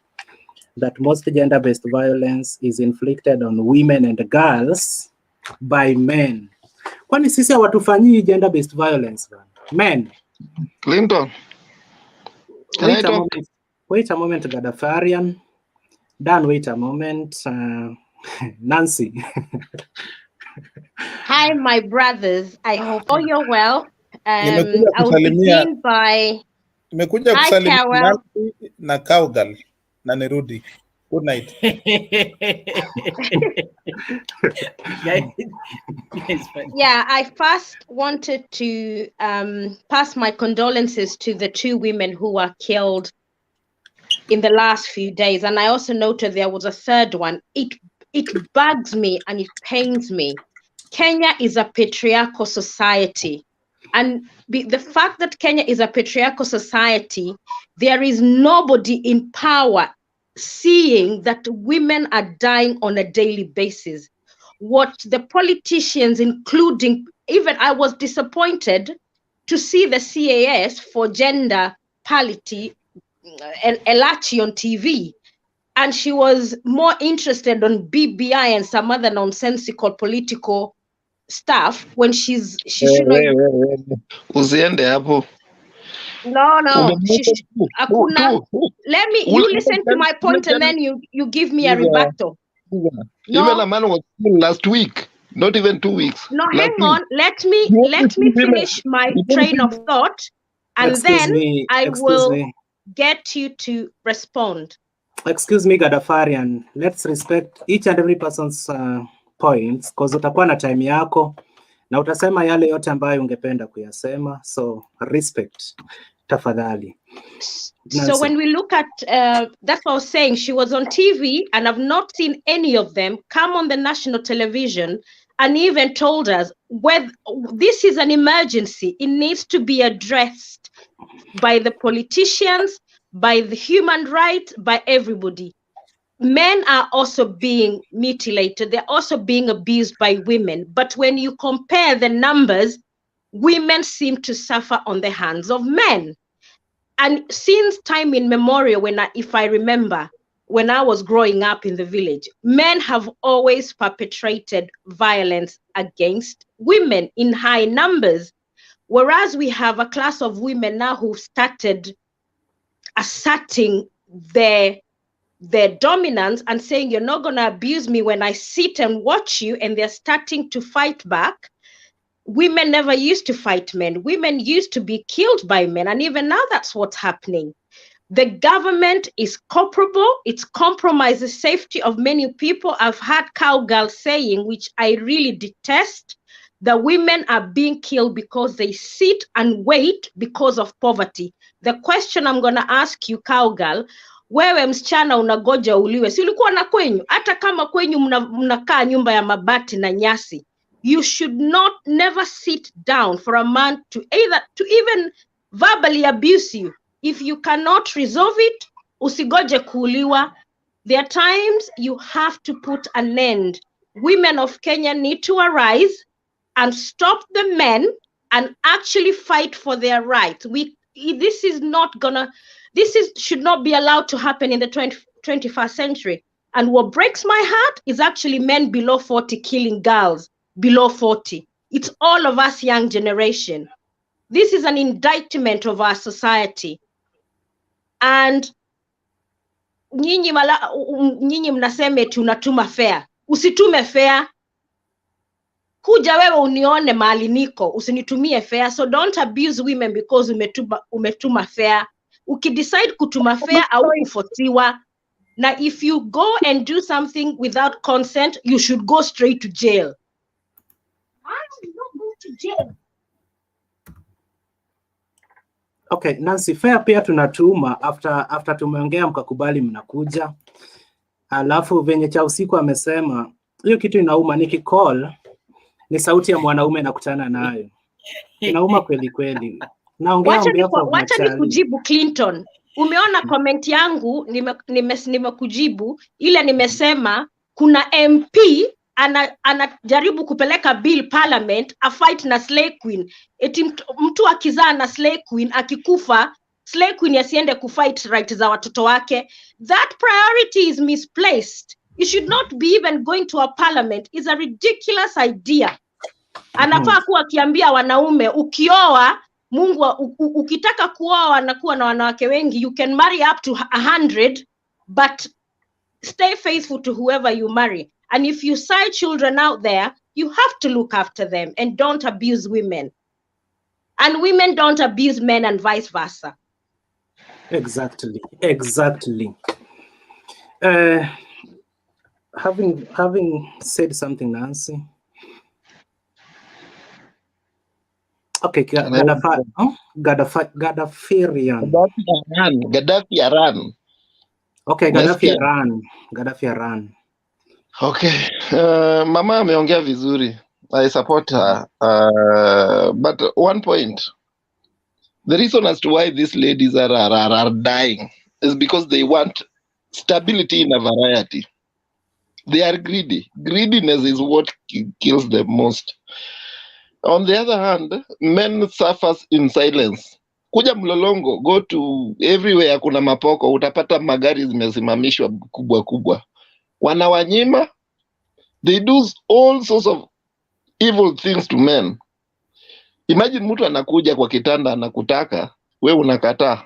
that most gender-based violence is inflicted on women and girls by men. Kwani sisi hawatufanyii gender-based violence, men? Clinton, Wait a moment, Gadafarian. Dan, wait a moment. Nancy. Hi, my brothers. I hope all you're well. I'll begin by... Hi, Carol. Na Cowgirl na nirudi. Good night. Yeah, I first wanted to pass my condolences to the 2 women who were killed in the last few days. And I also noted there was a third one. It bugs me and it pains me. Kenya is a patriarchal society. And the fact that Kenya is a patriarchal society, there is nobody in power seeing that women are dying on a daily basis. What the politicians, including, even I was disappointed to see the CAS for gender parity Elachi on TV, and she was more interested on BBI and some other nonsensical political stuff when she should not. Usiende hapo. No. Let me, you listen to my point and then you give me a rebuttal. Even a man was killed last week, not even 2 weeks. No, hang on. Let me finish my train of thought, and then I will get you to respond. Excuse me, Gadafarian. Let's respect each and every person's points, because utakuwa na time yako na utasema yale yote ambayo ungependa kuyasema, so respect. Tafadhali. So when we look at, that's what I was saying, she was on TV and I've not seen any of them come on the national television and even told us whether this is an emergency. It needs to be addressed by the politicians, by the human rights, by everybody. Men are also being mutilated. They're also being abused by women. But when you compare the numbers, women seem to suffer on the hands of men. And since time immemorial, if I remember, when I was growing up in the village, men have always perpetrated violence against women in high numbers. Whereas we have a class of women now who started asserting their dominance and saying, you're not going to abuse me when I sit and watch you, and they're starting to fight back. Women never used to fight men. Women used to be killed by men. And even now, that's what's happening. The government is culpable. It's compromised the safety of many people. I've had Cowgirl saying, which I really detest, that women are being killed because they sit and wait because of poverty. The question I'm going to ask you, Cowgirl, wewe msichana unagoja uliwe, si ulikuwa na kwenyu? Hata kama kwenyu mnakaa nyumba ya mabati na nyasi, you should never sit down for a man to even verbally abuse you. If you cannot resolve it, usigoje kuuliwa. There are times you have to put an end. Women of Kenya need to arise and stop the men and actually fight for their rights. Should not be allowed to happen in the 21st century. And what breaks my heart is actually men below 40 killing girls below 40. It's all of us young generation. This is an indictment of our society. And nyinyi mnaseme tunatuma fair. Usitume fair. Kuja wewe unione mahali niko, usinitumie fair. So don't abuse women because umetuma fair. Ukidecide kutuma fair au kufotiwa. Now, if you go and do something without consent, you should go straight to jail. I will not go to jail. Okay, Nancy, fair pia tunatuma after tumeongea mkakubali mnakuja. Alafu venye cha usiku amesema, hiyo kitu inauma, nikicall ni sauti ya mwanaume nakutana nayo. Inauma kweli kweli. Naongea wacha nikujibu Clinton. Umeona comment yangu nimekujibu ile nimesema kuna MP anajaribu kupeleka bill parliament a fight na slay queen. Eti mtu akizaa na slay queen akikufa slay queen asiende kufight right za watoto wake. That priority is misplaced. It should not be even going to a parliament. It's a ridiculous idea. Anafaa kuwa akiambia wanaume ukioa Mungu ukitaka kuoa na kuwa na wanawake wengi, you can marry up to 100, but stay faithful to whoever you marry. And if you see children out there, you have to look after them and don't abuse women. And women don't abuse men and vice versa. Exactly. Having said something, Nancy. Okay, Gaddafi Iran. Okay, Gaddafi Iran. Okay, mama ameongea vizuri. I support her. But one point, the reason as to why these ladies are dying is because they want stability in a variety. They are greedy. Greediness is what kills them most. On the other hand, men suffers in silence. Kuja Mlolongo, go to everywhere kuna mapoko, utapata magari zimesimamishwa kubwa kubwa. Wanawanyima, they do all sorts of evil things to men. Imagine mtu anakuja kwa kitanda anakutaka, we unakataa.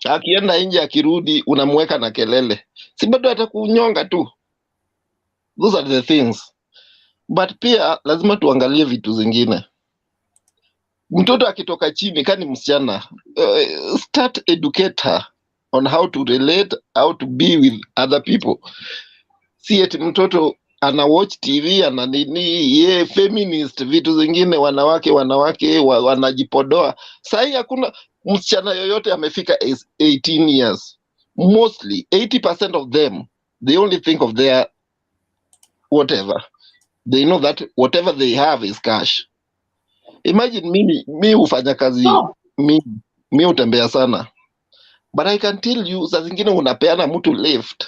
Akienda nje akirudi unamweka na kelele. Si bado atakunyonga tu. Those are the things. But pia lazima tuangalie vitu zingine. Mtoto akitoka chini kani msichana, start educate her on how to relate, how to be with other people. Si eti mtoto ana watch TV ana nini, feminist vitu zingine, wanawake wanajipodoa. Sahi hakuna msichana yoyote amefika 18 years. Mostly 80% of them, they only think of their whatever. They know that whatever they have is cash. Imagine mi hufanya kazi, mi hutembea sana. But I can tell you, saa zingine unapeana mtu lift.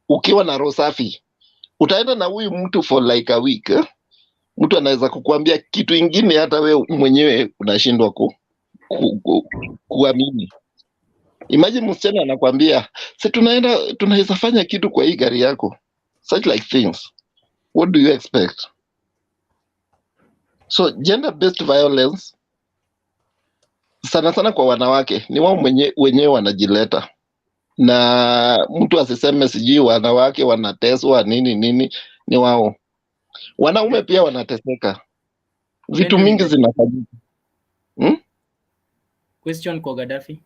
Ukiwa na roho safi, utaenda na huyu mtu for like a week. Mtu anaweza kukuambia kitu ingine hata we mwenyewe unashindwa kuamini. Imagine msichana anakuambia, "Si tunaweza fanya kitu kwa hii gari yako." Such like things. What do you expect? So gender-based violence sana sana kwa wanawake ni wao wenyewe wanajileta, na mtu asiseme sijui wanawake wanateswa nini, ni wao. Wanaume pia wanateseka, vitu mingi zinafanyika. Question kwa Gaddafi.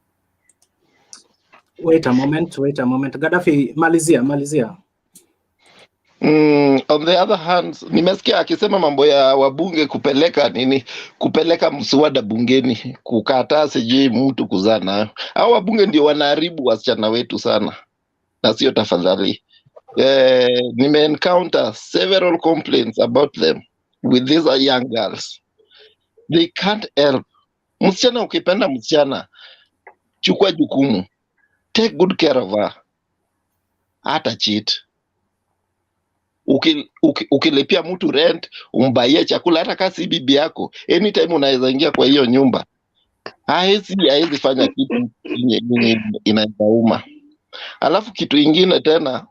Wait a moment. Gaddafi, malizia. On the other hand, nimesikia akisema mambo ya wabunge kupeleka mswada bungeni, kukataa sijui mtu kuzaa nayo. Hao wabunge ndio wanaharibu wasichana wetu sana, na sio tafadhali. Nime-encounter several complaints about them with these young girls. They can't help. Msichana ukipenda msichana, chukua jukumu. Take good care of her. Hata cheat. ukilipia mtu rent, umbaie chakula, hata kama si bibi yako, anytime unaweza ingia kwa hiyo nyumba. Haezi fanya kitu inauma. Alafu kitu ingine tena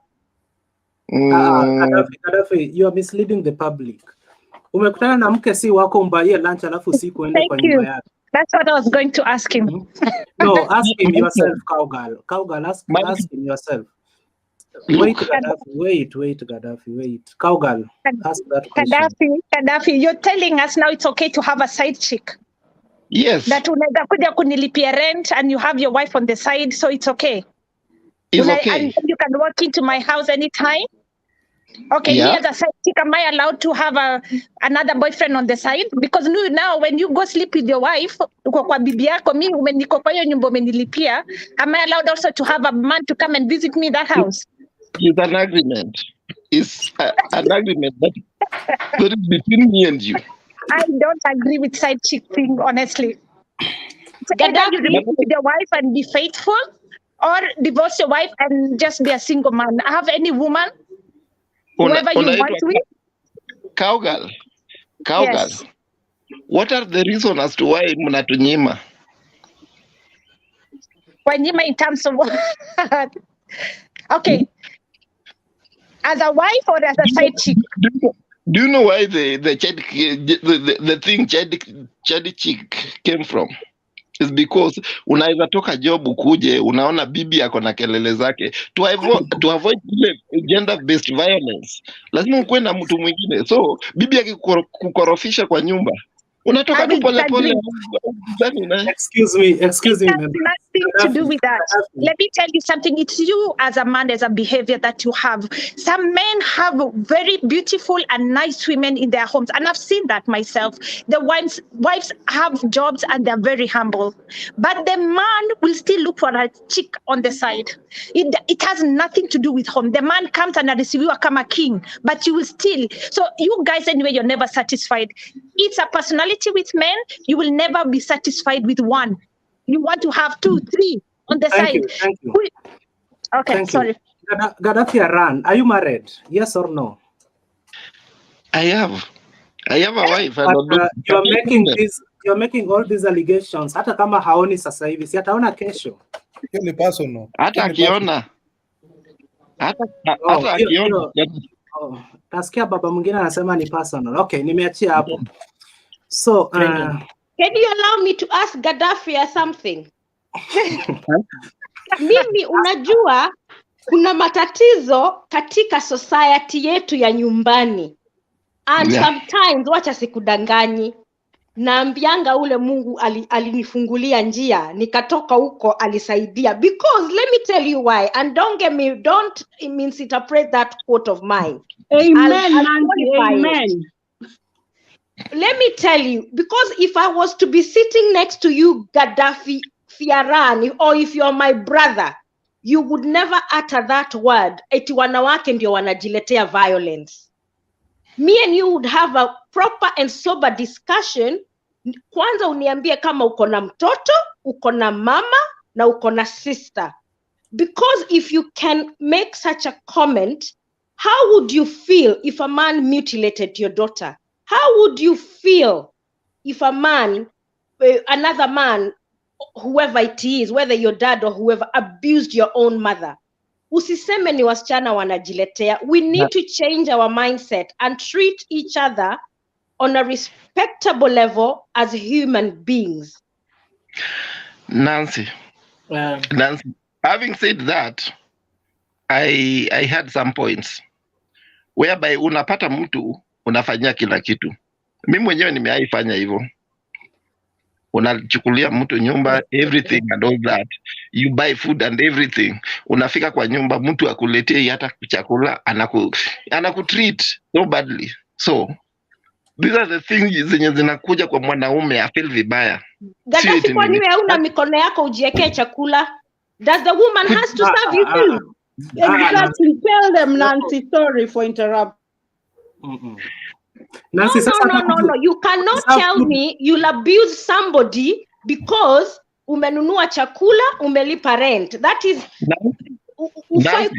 Gaddafi, you are misleading the public. Umekutana na mke si wako, umbaie lunch alafu usiku ende kwa nyumba yake. That's what I was going to ask him. No, ask him yourself, Cowgirl. Cowgirl, ask him yourself. Wait, Gaddafi, wait. Cowgirl, ask that question. Gaddafi, you're telling us now it's okay to have a side chick. Yes. That unaweza kuja kunilipia rent and you have your wife on the side, so it's okay. It's okay. And you can walk into my house anytime. Okay, Yeah. me as a side chick, am I allowed to have another boyfriend on the side? Because now when you go sleep with your wife, uko kwa bibi yako, mimi niko kwa hiyo nyumba umenilipia, am I allowed also to have a man to come and visit me in that house? It's an agreement. It's an agreement that is between me and you. I don't agree with side chick thing, honestly. So either you live with your wife and be faithful, or divorce your wife and just be a single man. Have any woman, whoever you want with. Cowgirl. Yes. What are the reasons as to why mnatunyima? Wanyima in terms of okay. As a wife or as a side chick? Do you know why the thing child chick came from? It's because unaweza toka job ukuje unaona bibi yako na kelele zake. To avoid gender based violence, lazima ukuwe na mtu mwingine. So bibi akikukorofisha kwa nyumba, unatoka tu pole pole. Excuse me. It has nothing to do with that. Let me tell you something. It's you as a man, as a behavior that you have. Some men have very beautiful and nice women in their homes, and I've seen that myself. The wives have jobs and they're very humble, but the man will still look for a chick on the side. It has nothing to do with home. The man comes and receives you come a king, but you will still. So you guys, anyway, you're never satisfied. It's a personality with men. You will never be satisfied with one. You want to have 2, 3 on the side. Thank you. Okay, sorry. Gaddafi Aran, are you married? Yes or no? I have a wife. But, you're making all these allegations. Hata kama haoni sasa hivi, si ataona kesho. Hiyo ni personal. Hata akiona. Hata akiona. Nasikia baba mwingine anasema ni personal. Okay, nimeachia hapo. So, can you allow me to ask Gaddafi something? Mimi unajua kuna matatizo katika society yetu ya nyumbani. And sometimes wacha sikudanganyi. Naambianga ule Mungu alinifungulia njia, nikatoka huko alisaidia. Because let me tell you why, and don't misinterpret that quote of mine. Amen, amen. Let me tell you, because if I was to be sitting next to you, Gaddafi Fiarani, or if you're my brother, you would never utter that word. Eti wanawake ndio wanajiletea violence. Me and you would have a proper and sober discussion. Kwanza uniambie kama uko na mtoto, uko na mama, na uko na sister. Because if you can make such a comment, how would you feel if a man mutilated your daughter? How would you feel if a man, another man, whoever it is, whether your dad or whoever, abused your own mother? Usiseme ni wasichana wanajiletea. We need to change our mindset and treat each other on a respectable level as human beings. Nancy, having said that, I had some points whereby unapata mtu unafanyia kila kitu. Mimi mwenyewe nimeaifanya hivyo. Unachukulia mtu nyumba, everything and all that. You buy food and everything. Unafika kwa nyumba, mtu akuletee hata chakula, anakutreat so badly. So these are the things zenye zinakuja kwa mwanaume afeel vibaya. Gaddafi, kwa nini hauna mikono yako ujiwekee chakula? Does the woman has to serve you too? Exactly. Tell them, Nancy, sorry for interrupting. Nancy, no. You cannot tell me you'll abuse somebody because umenunua chakula, umelipa rent. That is, unafaa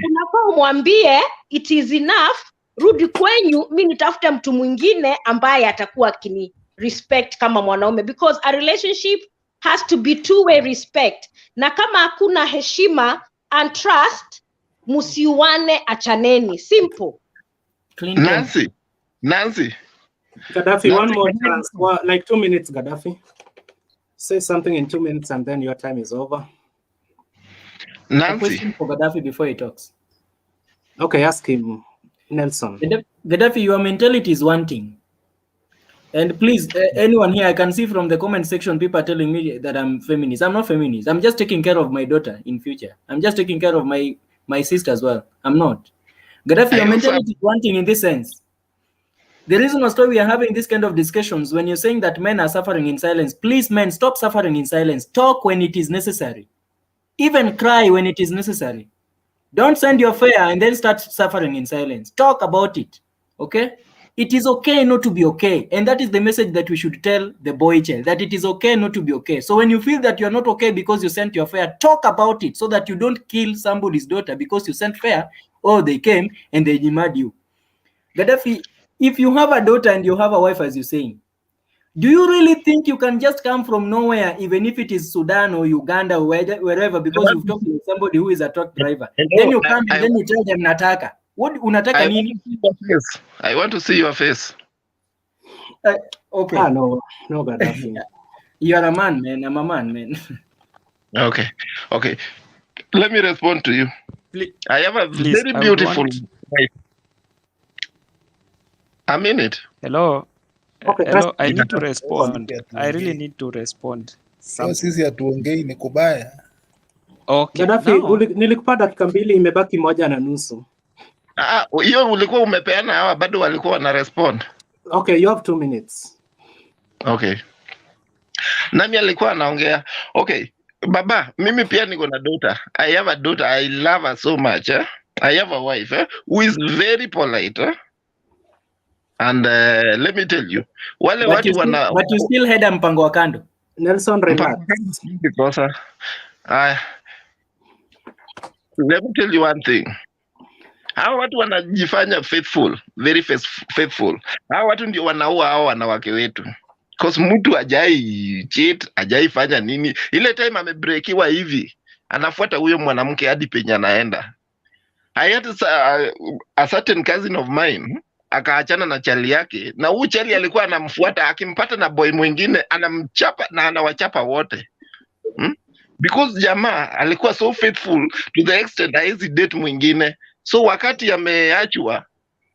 umwambie it is enough rudi kwenyu, mimi nitafuta mtu mwingine ambaye atakuwa akini respect kama mwanaume, because a relationship has to be two-way respect. Na kama hakuna heshima and trust, musiuane, achaneni. Simple. Nancy. Gaddafi, one more chance. Well, like 2 minutes, Gaddafi. Say something in 2 minutes and then your time is over. A question for Gaddafi before he talks. Okay, ask him, Nelson. Gaddafi, your mentality is one thing. And please, anyone here, I can see from the comment section, people are telling me that I'm feminist. I'm not feminist. I'm just taking care of my daughter in future. I'm just taking care of my sister as well. I'm not. Gaddafi, your mentality is one thing in this sense. The reason why we are having this kind of discussions, when you're saying that men are suffering in silence, please, men, stop suffering in silence. Talk when it is necessary. Even cry when it is necessary. Don't send your fare and then start suffering in silence. Talk about it, okay? It is okay not to be okay. And that is the message that we should tell the boy child, that it is okay not to be okay. So when you feel that you're not okay because you sent your fare, talk about it so that you don't kill somebody's daughter because you sent fare, or they came and they demand you. Gaddafi, if you have a daughter and you have a wife, as you're saying, do you really think you can just come from nowhere, even if it is Sudan or Uganda or wherever, because you've talked to somebody who is a truck driver? Then you come and then you tell them nataka. What unataka nini? I want to see your face. Okay. No, Gaddafi. You are a man, man. I'm a man, man. Okay. Let me respond to you. Please, I have a very beautiful wife. A minute. Hello. Okay, Hello, I need to respond. I really need to respond. Sisi hatuongei ni kubaya. Okay. Gaddafi, nilikupa dakika 2, imebaki 1:30. Hiyo ulikuwa umepeana, hawa bado walikuwa wana respond. Okay, you have 2 minutes. Okay. Nami alikuwa anaongea. Okay. Baba, mimi pia niko na daughter. I have a daughter. I love her so much. I have a wife who is very polite. And let me tell you, wale watu wana... But you still had a mpango wa kando. Nelson, relax. Let me tell you one thing. Hawa watu wanajifanya faithful, very faithful. Hawa watu ndio wanaua hao wanawake wetu. Cause mtu ajai cheat, ajai fanya nini. Ile time amebreakiwa hivi, anafuata huyo mwanamke hadi penye anaenda. I had a certain cousin of mine, akaachana na chali yake, na huyu chali alikuwa anamfuata, akimpata na boy mwingine anamchapa na anawachapa wote. Because jamaa alikuwa so faithful to the extent haizi date mwingine. So wakati ameachwa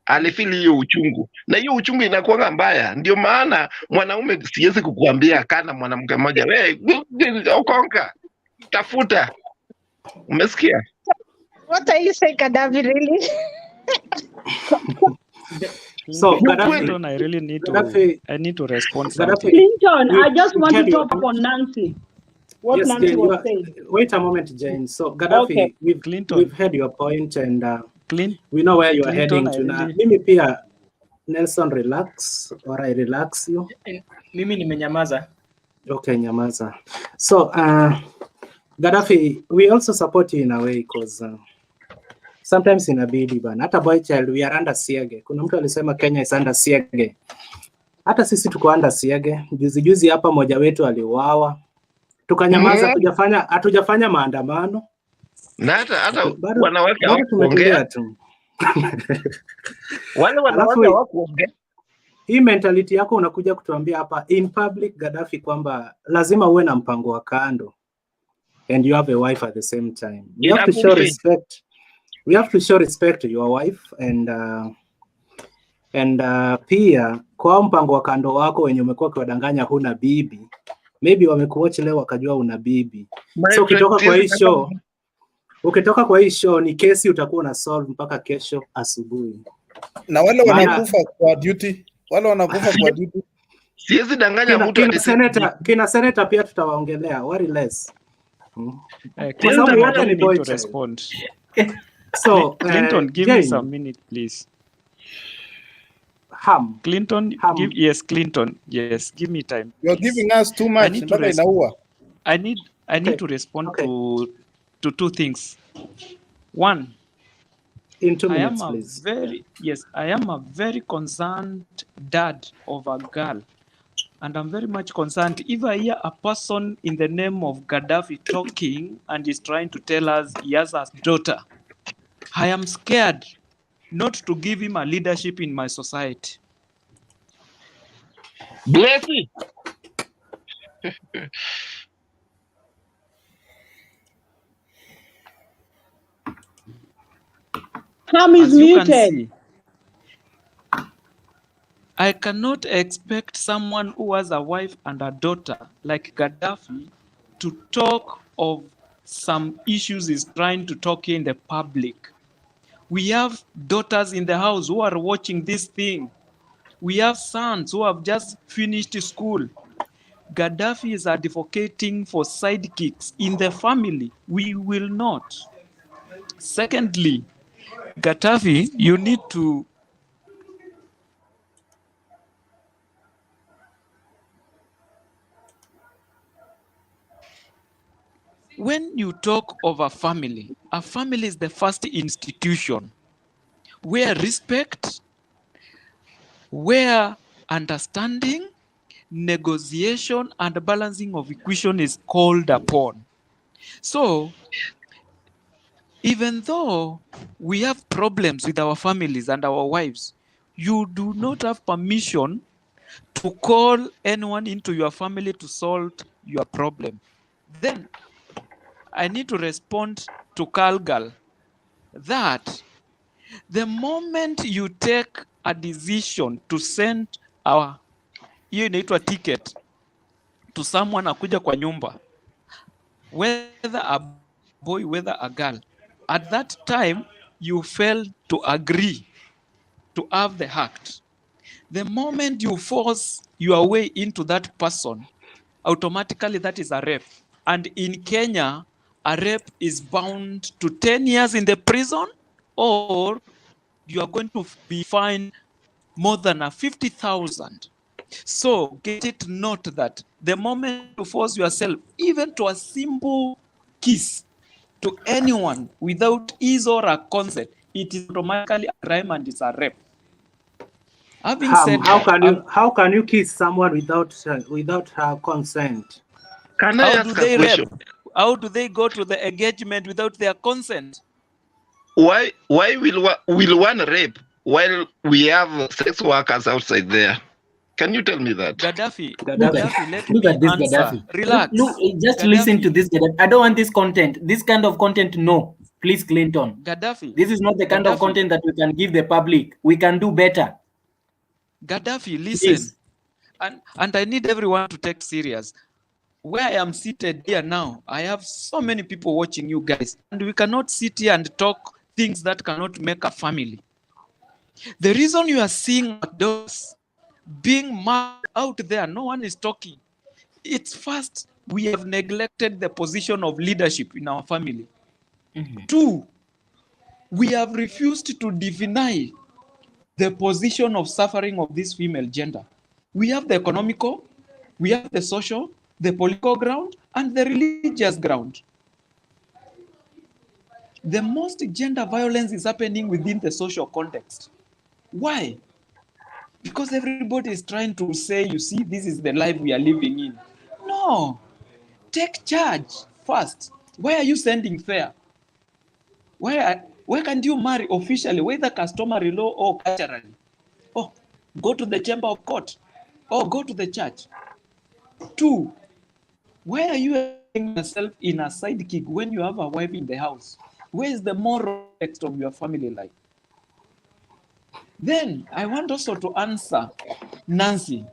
alifili hiyo uchungu, na hiyo uchungu inakuwa mbaya. Ndio maana mwanaume siwezi kukuambia kana mwanamke mmoja wewe ukonka tafuta. Umesikia? What are you saying, Gaddafi, really? So, Clinton, I really need to respond something. Clinton, I just want to talk on Nancy. What yes, Nancy Jane, was saying. Wait a moment, Jane. So, Gaddafi, Okay. we've heard your point and we know where you are heading to now. Mimi pia, Nelson, relax, or I relax you. Mimi nimenyamaza. Okay, nyamaza. So, Gaddafi, we also support you in a way because sometimes inabidi bana. Hata boy child, we are under siege. Kuna mtu alisema Kenya is under siege. Hata sisi tuko under siege. Juzi hapa moja wetu aliuawa. Tukanyamaza, hatujafanya maandamano. Na hata wanawake hawakuongea tu. Wale wanawake hawakuongea. Hii mentality yako unakuja kutuambia hapa in public, Gaddafi, kwamba lazima uwe na mpango wa kando and you have a wife at the same time. We have to show respect. We have to show respect to your wife and pia kwa mpango wa kando wako wenye umekuwa ukiwadanganya huna bibi. Maybe wamekuwatch leo wakajua una bibi. So ukitoka kwa hii show ni kesi utakuwa na solve mpaka kesho asubuhi. Na wale wanakufa kwa duty, siwezi danganya mtu kina senator pia tutawaongelea, worry less. Clinton, I need to respond. So, Clinton, give me some minute, please. Clinton, Clinton, yes, give me time. You're giving us too much. I need to respond to two things. One, In 2 I minutes, am a please. I am a very concerned dad of a girl. And I'm very much concerned if I hear a person in the name of Gaddafi talking and is trying to tell us he has a daughter. I am scared not to give him a leadership in my society. Bless me. Ham is As you can muted. see, I cannot expect someone who has a wife and a daughter like Gaddafi to talk of some issues he's trying to talk in the public. We have daughters in the house who are watching this thing. We have sons who have just finished school. Gaddafi is advocating for sidekicks in the family. We will not. Secondly, Gaddafi, you need to when you talk of a family is the first institution where respect, where understanding, negotiation, and balancing of equation is called upon. So, even though we have problems with our families and our wives, you do not have permission to call anyone into your family to solve your problem. Then I need to respond to Kalgal that the moment you take a decision to send hiyo inaitwa ticket to someone akuja kwa nyumba, whether a boy, whether a girl, at that time you fail to agree to have the act. The moment you force your way into that person, automatically that is a rape. And in Kenya, a rape is bound to 10 years in the prison, or you are going to be fined more than 50,000. So get it note that the moment you force yourself, even to a simple kiss to anyone without his or her consent, it is automatically a crime and it's a rape. Having said How can you kiss someone without her consent? Can I ask a question? How do they go to the engagement without their consent? Why will one rape while we have sex workers outside there? Can you tell me that? Gaddafi, Look at this answer. Gaddafi. Relax. Look, just Gaddafi. listen to this Gaddafi. I don't want this content. This kind of content, no. Please, Clinton. Gaddafi. This is not the kind of content that we can give the public. We can do better. Gaddafi, listen. And I need everyone to take serious. Where I am seated here now, I have so many people watching you guys. And we cannot sit here and talk things that cannot make a family. The reason you are seeing those being mad out there, no one is talking. It's first, we have neglected the position of leadership in our family. Two, we have refused to deny the position of suffering of this female gender. We have the economical, we have the social, the political ground, and the religious ground. The most gender violence is happening within the social context. Why? Because everybody is trying to say, you see, this is the life we are living in. No. Take charge first. Why are you sending fare? Where can you marry officially, whether customary law or culturally? Oh, go to the chamber of court. Or go to the church. Two, why are you putting yourself in a sidekick when you have a wife in the house? Where is the moral text of your family life? Then I want also to answer Nancy.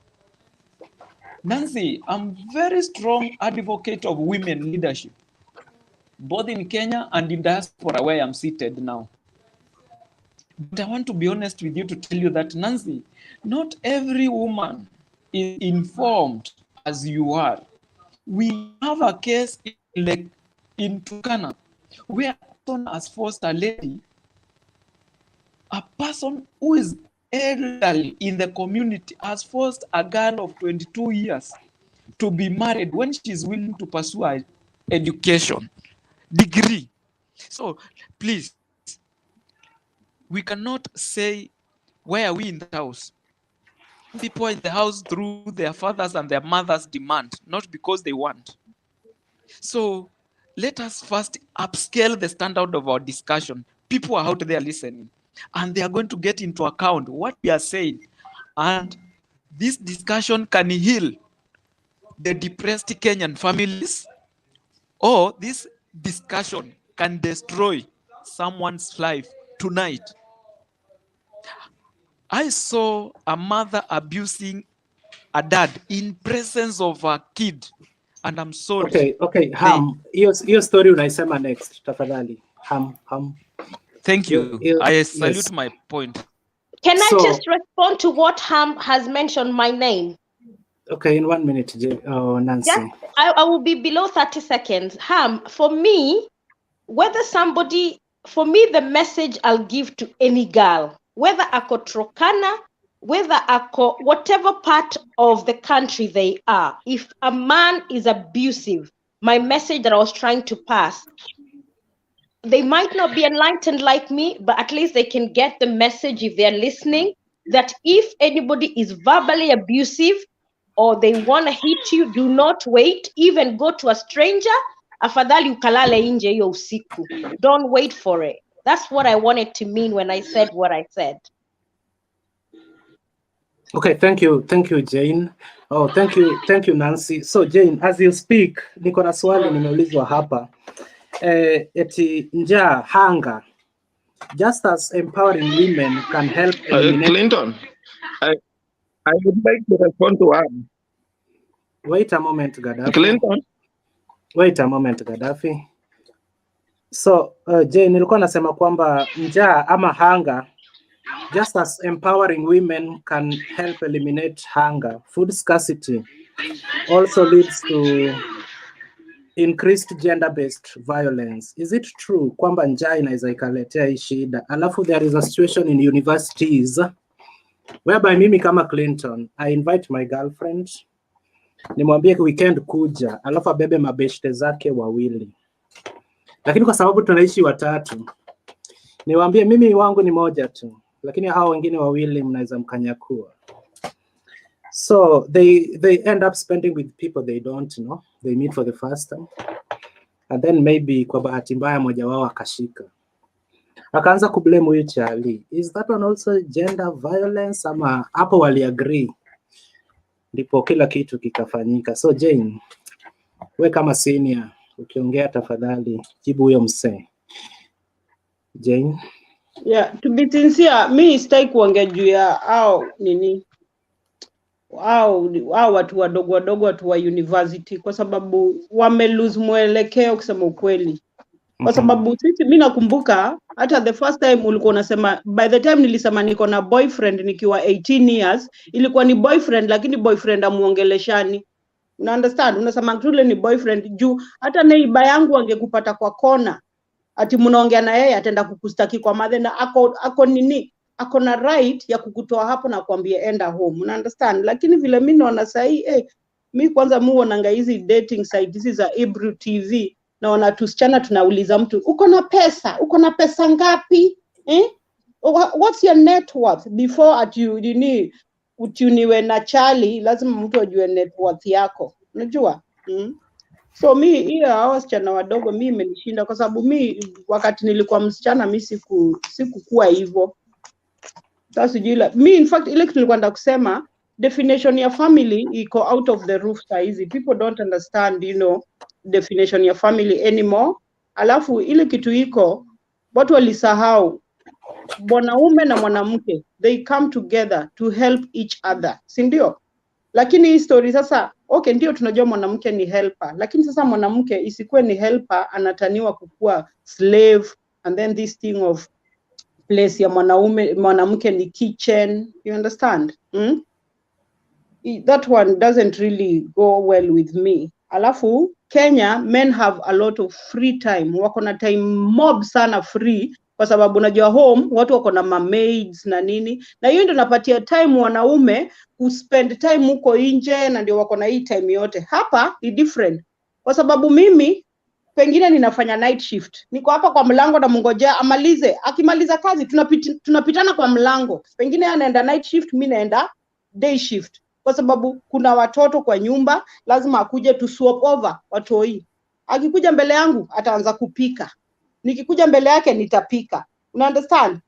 Nancy, I'm very strong advocate of women leadership, both in Kenya and in diaspora where I'm seated now. But I want to be honest with you to tell you that, Nancy, not every woman is informed as you are. We have a case in Turkana where a person has forced a lady, a person who is elderly in the community has forced a girl of 22 years to be married when she is willing to pursue her education degree. So please, We cannot say, why are we in the house? People are in the house through their fathers and their mothers' demand, not because they want. So let us first upscale the standard of our discussion. People are out there listening, and they are going to get into account what we are saying. And this discussion can heal the depressed Kenyan families, or this discussion can destroy someone's life tonight. I saw a mother abusing a dad in presence of a kid, and I'm sorry. Okay, Ham, your story unaisema next, tafadhali. Ham. Thank you. I salute my point. Can I just respond to what Ham has mentioned my name? Okay, in 1 minute, Nancy. I will be below 30 seconds. Ham, for me, for me, the message I'll give to any girl, whether ako Trokana, whether ako whatever part of the country they are, if a man is abusive, my message that I was trying to pass, they might not be enlightened like me, but at least they can get the message if they're listening, that if anybody is verbally abusive or they want to hit you, do not wait, even go to a stranger. Afadhali ukalale nje hiyo usiku. Don't wait for it. That's what I wanted to mean when I said what I said. Okay, thank you, Jane. Oh, thank you, Nancy. So Jane, as you speak, niko na swali nimeulizwa hapa. Eti njaa, hunger, just as empowering women can help eliminate... Clinton, I would like to respond to Am. Wait a moment, Gaddafi. Clinton. Wait a moment, Gaddafi. So, Jane, nilikuwa nasema kwamba njaa ama hunger, just as empowering women can help eliminate hunger, food scarcity also leads to increased gender-based violence. Is it true kwamba njaa inaweza ikaletea hii shida? Alafu there is a situation in universities whereby mimi kama Clinton, I invite my girlfriend, nimwambie weekend kuja, alafu abebe mabeshte zake wawili. Lakini kwa sababu tunaishi watatu, niwaambie mimi wangu ni moja tu, lakini hao wengine wawili mnaweza mkanyakua. So they end up spending with people they don't know. They meet for the first time. And then maybe kwa bahati mbaya moja wao akashika. Akaanza kublame huyu Charlie. Is that one also gender violence? Ama hapo wali agree. Ndipo kila kitu kikafanyika. So Jane, we kama senior, ukiongea tafadhali jibu huyo msee. Jane? Yeah, to be sincere, mi sitaki kuongea juu ya au nini? Watu wadogo watu wa university, kwa sababu lose mwelekeo kusema ukweli. Kwa sababu sisi, mimi nakumbuka hata the first time ulikuwa unasema, by the time nilisema niko na boyfriend nikiwa 18 years, ilikuwa ni boyfriend lakini boyfriend amuongeleshani. Una understand? Unasema tule ni boyfriend juu hata neighbor yangu angekupata kwa kona, ati mnaongea na yeye atenda kukustaki kwa madhe na ako nini? Ako na right ya kukutoa hapo na kuambia enda home. Una understand? Lakini vile mimi naona sahi mimi kwanza muonanga hizi dating sites hizi za Hebrew TV, naona tusichana tunauliza mtu, uko na pesa ngapi? What's your net worth? Before at you nini utuniwe na Charlie, lazima mtu ajue net worth yako. Unajua? So hiyo hao wasichana wadogo mimi imenishinda, kwa sababu mimi wakati nilikuwa msichana mimi sikukuwa hivyo. Sasa mimi in fact ile kitu nilikuwa nataka kusema, definition ya family iko out of the roof saizi. People don't understand, definition ya family anymore. Alafu ile kitu iko watu walisahau, wanaume na mwanamke they come together to help each other, si ndio? Lakini hii story sasa, okay, ndio tunajua mwanamke ni helper, lakini sasa mwanamke isikuwe ni helper anataniwa kukua slave, and then this thing of place ya mwanamke ni kitchen. You understand? That one doesn't really go well with me. Alafu Kenya, men have a lot of free time. Wako na time mob sana free, kwa sababu unajua home watu wako na maids na nini, na hiyo ndio napatia time wanaume kuspend time huko nje, na ndio wako na hii time yote. Hapa ni different, kwa sababu mimi pengine ninafanya night shift, niko hapa kwa mlango na mngojea amalize, akimaliza kazi tunapitana kwa mlango, pengine anaenda night shift, mimi naenda day shift, kwa sababu kuna watoto kwa nyumba, lazima akuje tu swap over watoi. Akikuja mbele yangu ataanza kupika, nikikuja mbele yake nitapika, una understand?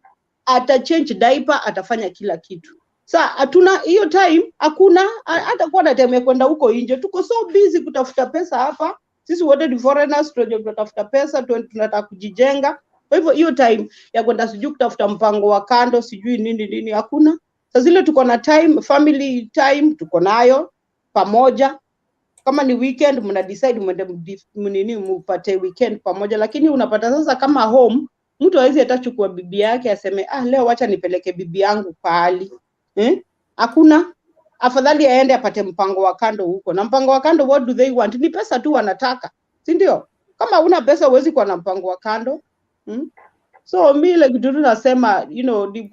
Ata change diaper, atafanya kila kitu. Sasa hatuna hiyo time, hakuna hata kuwa na time ya kwenda huko nje, tuko so busy kutafuta pesa hapa. Sisi wote ni foreigners, tunatafuta pesa, tunataka kujijenga. Kwa hivyo hiyo time ya kwenda sijui kutafuta mpango wa kando, sijui nini hakuna. Sasa zile tuko na time, family time tuko nayo pamoja. Kama ni weekend mna decide mwende mpate weekend pamoja, lakini unapata sasa kama home mtu hawezi atachukua bibi yake aseme leo wacha nipeleke bibi yangu pahali. Hakuna. Afadhali aende apate mpango wa kando huko. Na mpango wa kando, what do they want? Ni pesa tu wanataka, si ndio? Kama una pesa huwezi kuwa na mpango wa kando. So mimi like kitu nasema,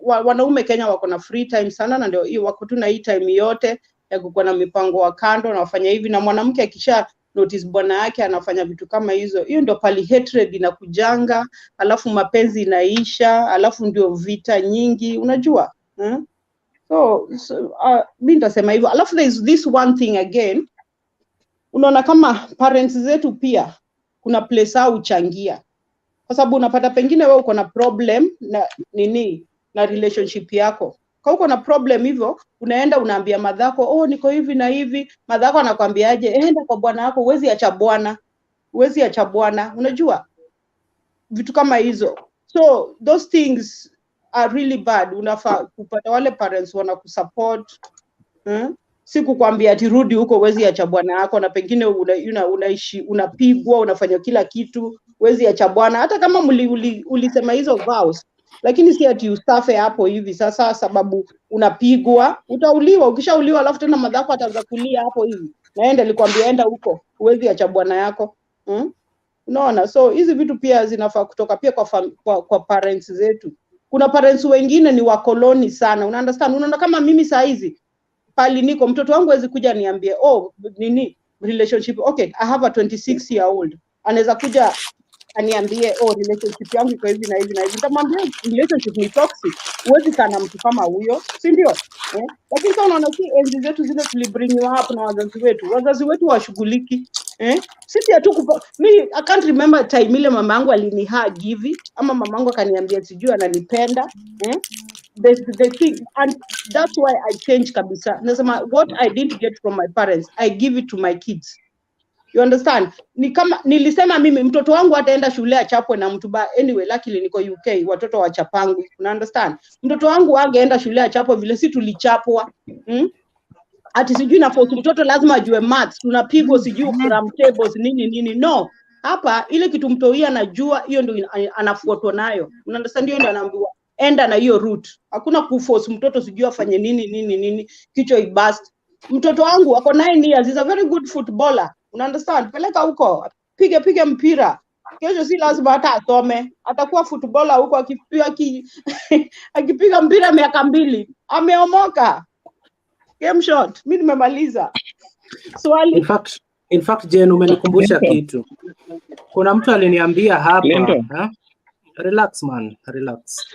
wanaume Kenya wako na free time sana, na ndio hiyo wako tu na hii time yote ya kuwa na mipango wa kando na wafanya hivi. Na mwanamke akisha notice bwana yake anafanya vitu kama hizo, hiyo ndio pali hatred inakujanga, alafu mapenzi inaisha, alafu ndio vita nyingi, unajua? So mimi nitasema hivyo. Alafu there is this one thing again, unaona kama parents zetu pia kuna place au uchangia, kwa sababu unapata pengine wewe uko na problem na na relationship yako. Kwa uko na problem hivyo, unaenda unaambia madhako, niko hivi na hivi, madhako anakuambiaje, enda kwa bwana wako, huwezi acha bwana, unajua vitu kama hizo. So those things are really bad. Unafaa kupata wale parents wana kusupport, si kukwambia ati rudi huko, huwezi acha bwana yako, na pengine unaishi unapigwa, unafanya kila kitu, huwezi acha bwana, hata kama ulisema hizo vows, lakini si ati ustafe hapo hivi sasa sababu unapigwa, utauliwa. Ukishauliwa alafu tena madhako ataanza kulia hapo hivi, naenda nilikwambia enda huko, huwezi acha bwana yako. Unaona? So hizi vitu pia zinafaa kutoka pia kwa parents zetu. Kuna parents wengine ni wakoloni sana, una understand? Unaona kama mimi saa hizi pali niko, mtoto wangu hawezi kuja niambie relationship, okay, I have a 26 year old, anaweza kuja aniambie relationship yangu iko hivi na hivi na hivi, nitamwambia relationship ni toxic, huwezi kana mtu kama huyo, si ndio? Lakini kama unaona si enzi zetu zile tulibring you up na wazazi wetu washughuliki. Sisi I can't remember time ile mama yangu alinihug hivi, ama mama yangu akaniambia sijui ananipenda. The thing, and that's why I changed kabisa. Nasema what I didn't get from my parents, I give it to my kids. You understand? Ni kama nilisema mimi mtoto wangu ataenda shule achapwe na mtu anyway, luckily niko UK, watoto wachapangu, una understand? Mtoto wangu angeenda shule achapwe vile si tulichapwa. Ati sijui na force mtoto lazima ajue maths, tunapigwa sijui gram tables nini. No. Hapa ile kitu mtoia anajua, hiyo ndio anafuatwa nayo. Una understand? Hiyo ndio anaambiwa enda na hiyo route. Hakuna kuforce mtoto sijui afanye nini kichwa ibust. Mtoto wangu ako 9 years, is a very good footballer. Una understand? Peleka huko, piga mpira. Kesho si lazima hata asome, atakuwa footballer huko akipiga mpira miaka 2. Ameomoka. Game shot. Mimi nimemaliza. Swali. In fact Jen, umenikumbusha kitu. Kuna mtu aliniambia hapa, relax man, relax.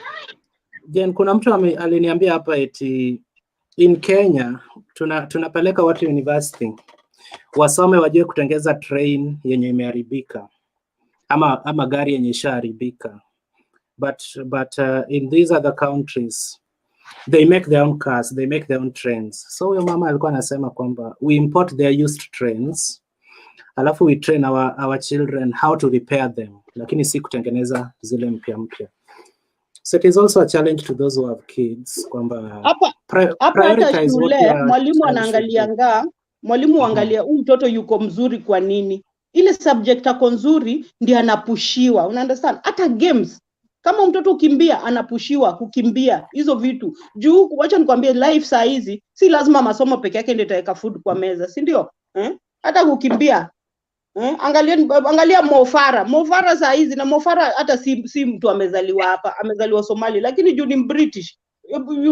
Jen, kuna mtu aliniambia hapa eti in Kenya tunapeleka watu university wasome wajue kutengeza train yenye imeharibika ama gari yenye ishaharibika, but in these other countries they make their own cars, they make their own trains. So huyo mama alikuwa anasema kwamba we import their used trains, alafu we train our children how to repair them, lakini si kutengeneza zile mpya. So it is also a challenge to those who have kids kwamba hata shule mwalimu anaangalianga, mwalimu angalia huyu mtoto yuko mzuri kwa nini, ile subject yako nzuri ndio anapushiwa, una understand? Hata games kama mtoto ukimbia anapushiwa kukimbia, hizo vitu juu. Wacha nikwambie life saa hizi si lazima masomo peke yake ndio itaweka food kwa meza, si ndio? Hata kukimbia. Angalia Mofara saa hizi, na Mofara hata si mtu amezaliwa hapa, amezaliwa Somali, lakini juu ni British,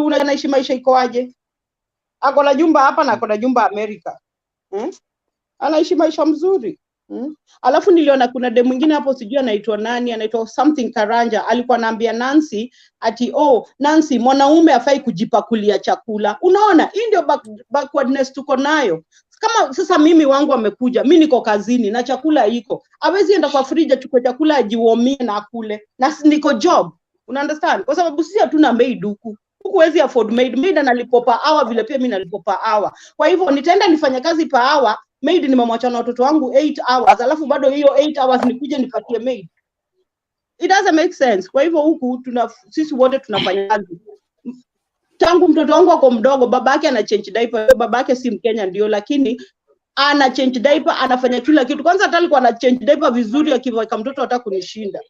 unaishi maisha iko aje? Ako na jumba hapa na ako na jumba Amerika. Anaishi maisha mzuri. Alafu niliona kuna demu mwingine hapo sijui anaitwa nani, anaitwa something Karanja, alikuwa anaambia Nancy ati Nancy, mwanaume afai kujipakulia chakula. Unaona, hii ndio backwardness tuko nayo. Kama sasa mimi wangu amekuja, mimi niko kazini na chakula iko, hawezi enda kwa fridge achukue chakula ajiwomie na akule, na niko job. Una understand? Kwa sababu sisi hatuna maid huku. Huwezi afford maid analipo per hour vile pia mimi nalipo per hour. Kwa hivyo nitaenda nifanye kazi per hour, maid nimemwacha na watoto wangu 8 hours, alafu bado hiyo 8 hours nikuje nipatie maid. It doesn't make sense. Kwa hivyo huku sisi wote tunafanya kazi. Tangu mtoto wangu ako mdogo, babake ana change diaper, babake si Mkenya ndio, lakini ana change diaper, anafanya kila kitu. Kwanza hata alikuwa ana change diaper vizuri, akiweka mtoto hata kunishinda.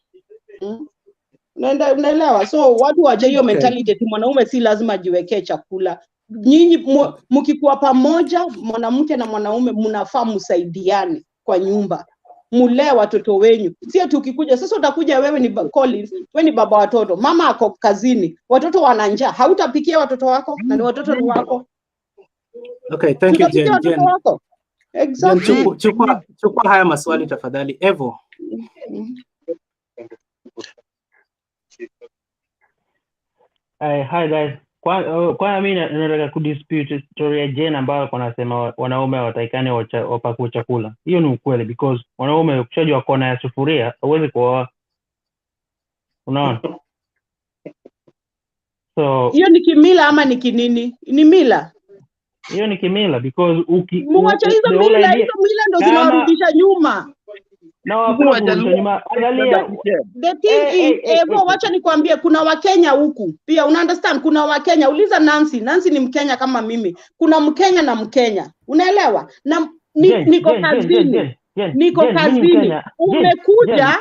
Unaelewa? So watu waje hiyo mentality eti mwanaume si lazima ajiwekee chakula. Nyinyi mkikuwa pamoja, mwanamke na mwanaume mnafaa msaidiane kwa nyumba. Mulee watoto wenyu. Si ati ukikuja sasa utakuja wewe ni Collins, wewe ni baba watoto, mama ako kazini, watoto wana njaa, hautapikia watoto wako na ni watoto ni wako. Okay, thank you Jen. Exactly. Chukua haya maswali tafadhali. Evo. Hi guys. Kwa mimi nataka kudispute story ya Jen ambayo wanasema wanaume wataikane wapakue chakula. Hiyo ni ukweli because wanaume ukishajua kona ya sufuria hauwezi kuoa. Unaona? So hiyo ni kimila ama ni kinini? Ni mila. Hiyo ni kimila because muacha hizo mila ndio zinarudisha nyuma. The thing is, wacha nikwambie kuna Wakenya huku. Pia una understand kuna Wakenya, uliza Nancy ni Mkenya kama mimi. Kuna Mkenya na Mkenya. Unaelewa? Na niko kazini. Niko kazini. Umekuja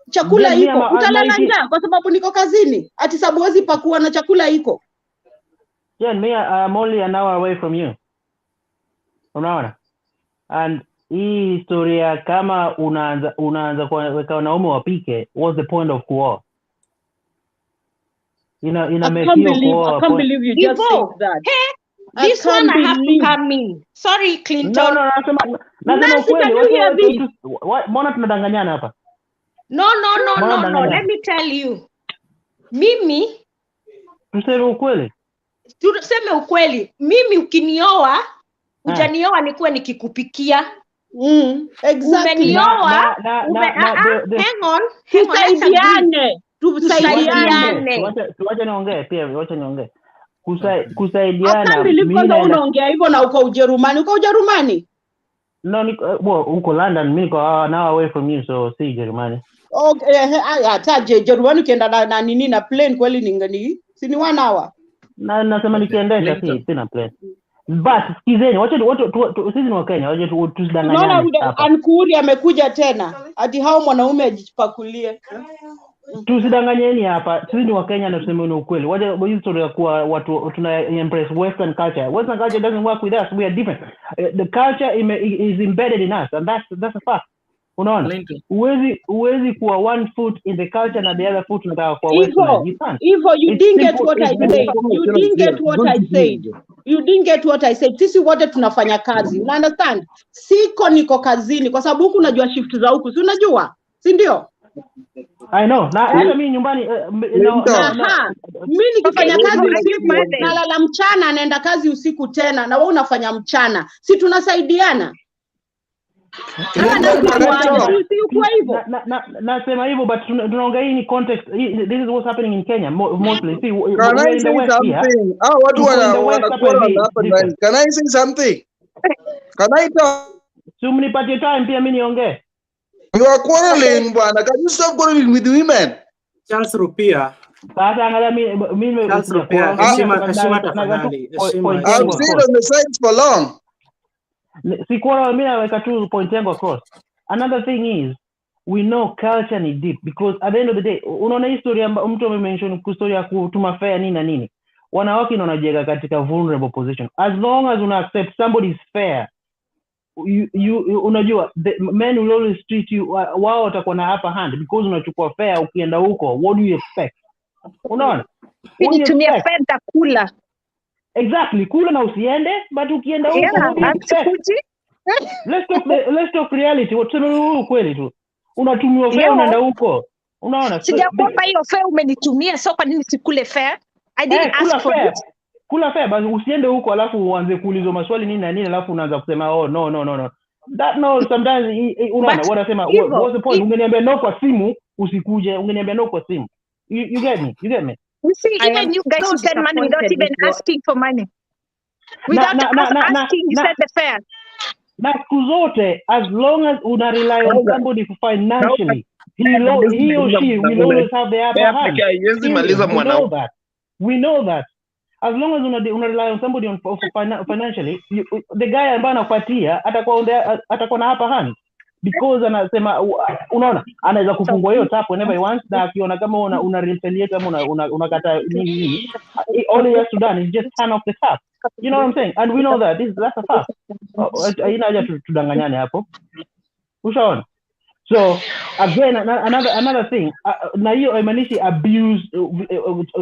chakula iko. Utalala njaa kwa sababu niko kazini. Ati sababu huwezi pakua na chakula iko. I'm only an hour away from you. Unaona? And hii historia kama unaanza kuweka wanaume wapike, what's the point of kuoa? I can't believe you just said that. Hey, this one I have to come in. Sorry, Clinton. No, nasema ukweli. Mbona tunadanganyana hapa? No. Let me tell you. Mimi tuseme ukweli. Mimi ukinioa, ujanioa nikuwe nikikupikia. Exactly. Umenioa. Hang on. Tusaidiane. Tuache niongee. Kusaidiana. Mimi kwanza unaongea hivyo na uko Ujerumani. Uko Ujerumani? No, uko London, mimi niko an hour away from you, so si Ujerumani. Okay, hata Ujerumani ukienda na nini na plane kweli ni si ni 1 hour. Nasema nikiendesha sina plane. But sikizeni, wacha sisi ni Wakenya, wacha tusidanganyane. Unaona Ankuri amekuja tena. Ati hao mwanaume ajipakulie. Tusidanganyeni hapa. Sisi ni Wakenya na tuseme ukweli. Wacha history ya kuwa watu tuna embrace western culture. Western culture doesn't work with us. We are different. The culture is embedded in us, and that's a fact. Unaona? Uwezi kuwa one foot in the culture na the other foot unataka kuwa western. You didn't get what I said. You didn't get what I said. Sisi wote tunafanya kazi. You understand? Niko kazini kwa sababu huku unajua shift za huku. Si unajua? Si ndio? I know. Na hata mimi nyumbani mimi nikifanya kazi usiku nalala mchana, naenda kazi usiku tena, na wewe unafanya mchana. Si tunasaidiana? Nasema hivyo, but tunaongea hii ni context. This is what's happening in Kenya mostly. See, can I say something? Can I say something? Can I talk? Nipatie time pia mimi niongee. You are quarreling, bwana. Can you stop quarreling with women? Charles Rupia. Sasa angalia mimi Charles Rupia. Heshima tafadhali. I've stayed on the sides for long. Sikuwa mimi naweka tu point yangu across. Another thing is, we know culture ni deep because at the end of the day, unaona historia mtu amemention story ya kutuma fair nini na nini. Wanawake ndio wanajiweka katika vulnerable position. As long as una accept somebody is fair, unajua the men will always treat you, wao watakuwa na upper hand because unachukua fair. Ukienda huko, what do you expect? Unaona? Nitumie fair takula. Exactly, kula na usiende, but ukienda huko let's talk reality. Tuseme ukweli tu. Unatumiwa fare unaenda huko. Unaona? Sijakupa hiyo fare umenitumia, so kwa nini sikule fare? I didn't ask for it. Kula fare basi usiende huko alafu uanze kuulizwa maswali nini na nini alafu unaanza kusema oh no. Sometimes unaona wanasema what's the point? Ungeniambia no kwa simu usikuje, ungeniambia no kwa simu. You get me? You see, even you guys who send money without even asking for money. Without asking, you send the fare. Na siku zote, as long as una rely on somebody financially, he or she will always have the upper hand. We know that. As long as una rely on somebody financially, the guy ambaye anakupatia atakuwa na upper hand. Because anasema unaona anaweza kufungua hiyo tap whenever he wants, na akiona kama una retaliate ama unakata nini, all he has to do is just turn off the tap. You know what I'm saying? And we know that that's a fact. Haina haja tudanganyane hapo. Ushaona? So again another thing, na hiyo haimaanishi abuse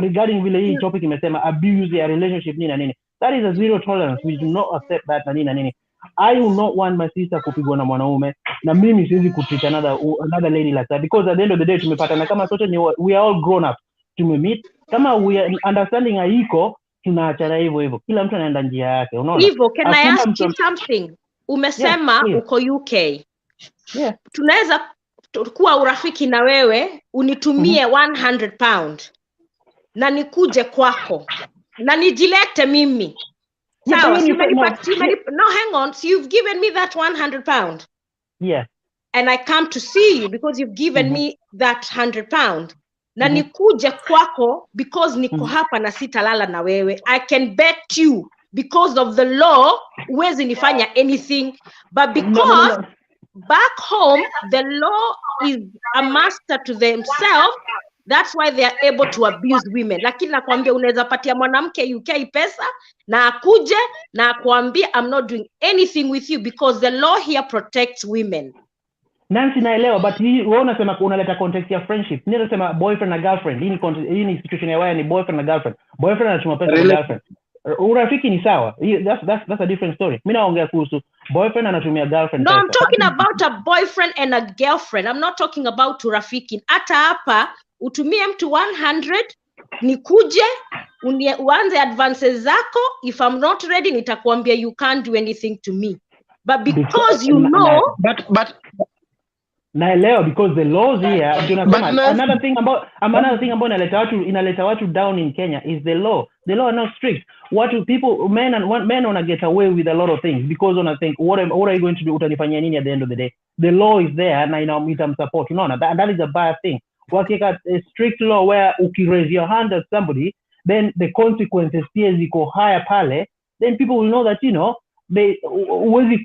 regarding vile hii topic imesema abuse ya relationship nini na nini. That is a zero tolerance. We do not accept that na nini na nini. I will not want my sister kupigwa na mwanaume, na mimi siwezi kutreat another lady like that, because at the end of the day tumepatana kama sote ni we are all grown up, tumemeet, kama we are understanding haiko tunaachana hivyo kila mtu anaenda njia yake, unaona hivyo. Can I ask you something? Umesema uko UK. Tunaweza kuwa urafiki na wewe unitumie 100 pound na nikuje kwako na nijilete mimi. So, no, hang on. So you've given me that 100 pound. Yeah. And I come to see you because you've given me that 100 pound. Na nikuje kwako because niko hapa na sitalala na wewe. I can bet you because of the law huwezi nifanya anything. But because back home the law is a master to themselves, that's why they are able to abuse women. Lakini nakwambia unaweza patia mwanamke UK pesa na akuje na akwambia I'm not doing anything with you because the law here protects women. Nancy naelewa, but wewe unasema unaleta context ya friendship. Mimi nasema boyfriend na girlfriend. Hii ni situation ya ni boyfriend na girlfriend. Boyfriend anatuma pesa kwa girlfriend. Urafiki ni sawa. That's a different story. Mimi naongea kuhusu boyfriend anatumia girlfriend pesa. No, I'm talking about a boyfriend and a girlfriend. I'm not talking about urafiki. Hata hapa utumie mtu 100 nikuje uanze advances zako. If I'm not ready nitakwambia you can't do anything to me. But because you know but naelewa because the laws here another thing about inaleta watu down in Kenya is the law are not strict. Men wanna get away with a lot of things because wanna think what are you going to do, utanifanyia nini at the end of the day. The law is there na inamita support, unaona, that is a bad thing. Wakika a strict law where ukiraise your hand at somebody then the consequences pia ziko higher pale, then people will know that they uwezi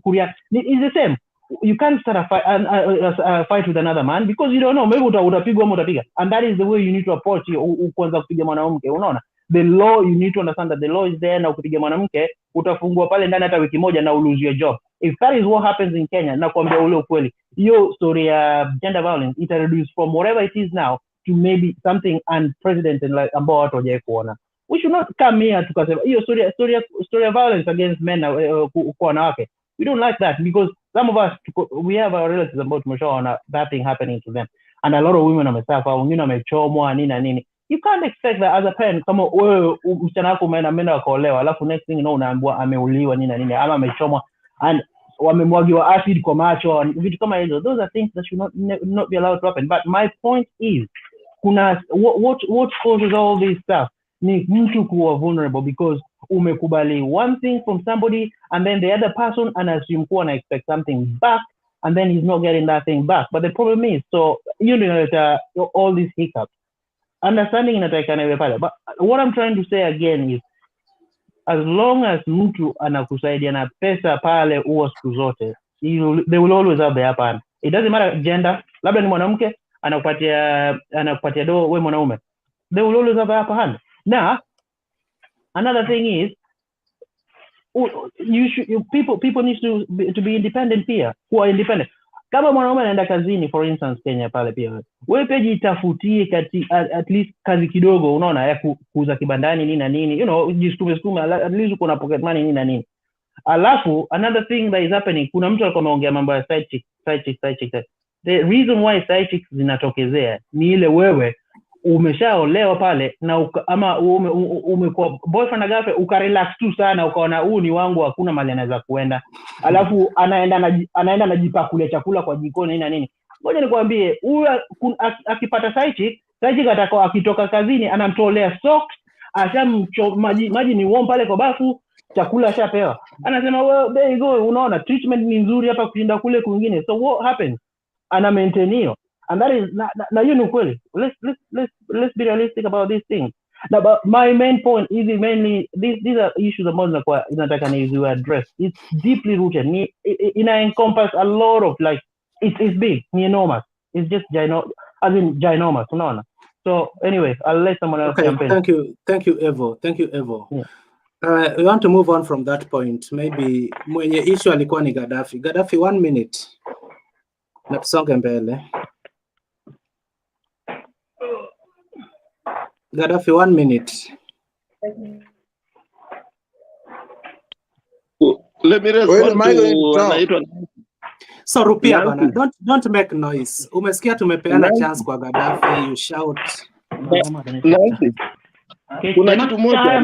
kureact. It's the same. You can't start a fight with another man because you don't know, maybe utapigwa ama utapiga, and that is the way you need to approach kwanza kupiga mwanamke, unaona. The law, you need to understand that the law is there, na ukipiga mwanamke utafungwa pale ndani hata wiki moja na lose your job. If that is what happens in Kenya, na kuambia ule ukweli, hiyo story ya gender violence it reduce from whatever it is now to maybe something unprecedented like ambao watu hawajawahi kuona. We should not come here tukasema hiyo story of violence against men kwa wanawake. We don't like that because some of us, we have our relatives about tumeshaona that thing happening to them, and a lot of women wamesafa, wengine wamechomwa nini na nini. You can't expect that as a parent, kama wewe msichana wako ameenda kuolewa alafu next thing unaambiwa ameuliwa nini na nini ama amechomwa and wamemwagiwa acid kwa macho, vitu kama hizo. Those are things that should not be allowed to happen. But my point is, what causes all this stuff ni mtu kuwa vulnerable because umekubali one thing from somebody and then the other person and assume kuwa na expect something back and then he's not getting that thing back. But the problem is, so all these hiccups, understanding inatakikana iwe pale. But what I'm trying to say again is, as long as mtu anakusaidia na pesa pale uwa siku zote, they will always have the upper hand. It doesn't matter gender, labda ni mwanamke anakupatia do we mwanaume, they will always have the upper hand. Now another thing is, people need to be independent pia, kuwa independent. Kama mwanaume anaenda kazini for instance Kenya pale pia, wewe pia jitafutie at least kazi kidogo, unaona, ya kuuza kibandani nini na nini, jisukume at least uko na pocket money nini na nini. Alafu another thing that is happening, kuna mtu alikuwa ameongea mambo ya side chick. The reason why side chicks zinatokezea ni ile wewe umeshaolewa pale na ama umekuwa boyfriend na girlfriend ukarelax tu sana, ukaona huu ni wangu, hakuna mahali anaweza kuenda. Alafu anaenda anajipakulia chakula kwa jikoni na nini. Ngoja nikwambie, huyu akipata side chick atakao akitoka kazini anamtolea socks, maji ni warm pale kwa bafu, chakula ashapewa. Anasema well there you go, unaona treatment ni nzuri hapa kushinda kule kwingine. So what happens? Ana maintain hiyo. And that is na you know kweli. Let's be realistic about these things. Now, but my main point is mainly these are issues ambazo inataka ni address. It's deeply rooted. It encompass a lot of like it's big, enormous. It's just ginormous, unaona. So anyway, I'll let someone else jump in. Thank you, Evo. Yeah. We want to move on from that point. Maybe mwenye issue alikuwa ni Gaddafi. Gaddafi, 1 minute. Na tusonge mbele. Gaddafi, 1 minute. Let me respond to So Rupia bana, don't make noise. Umesikia tumepeana chance kwa Gaddafi, you shout. Kuna kitu moja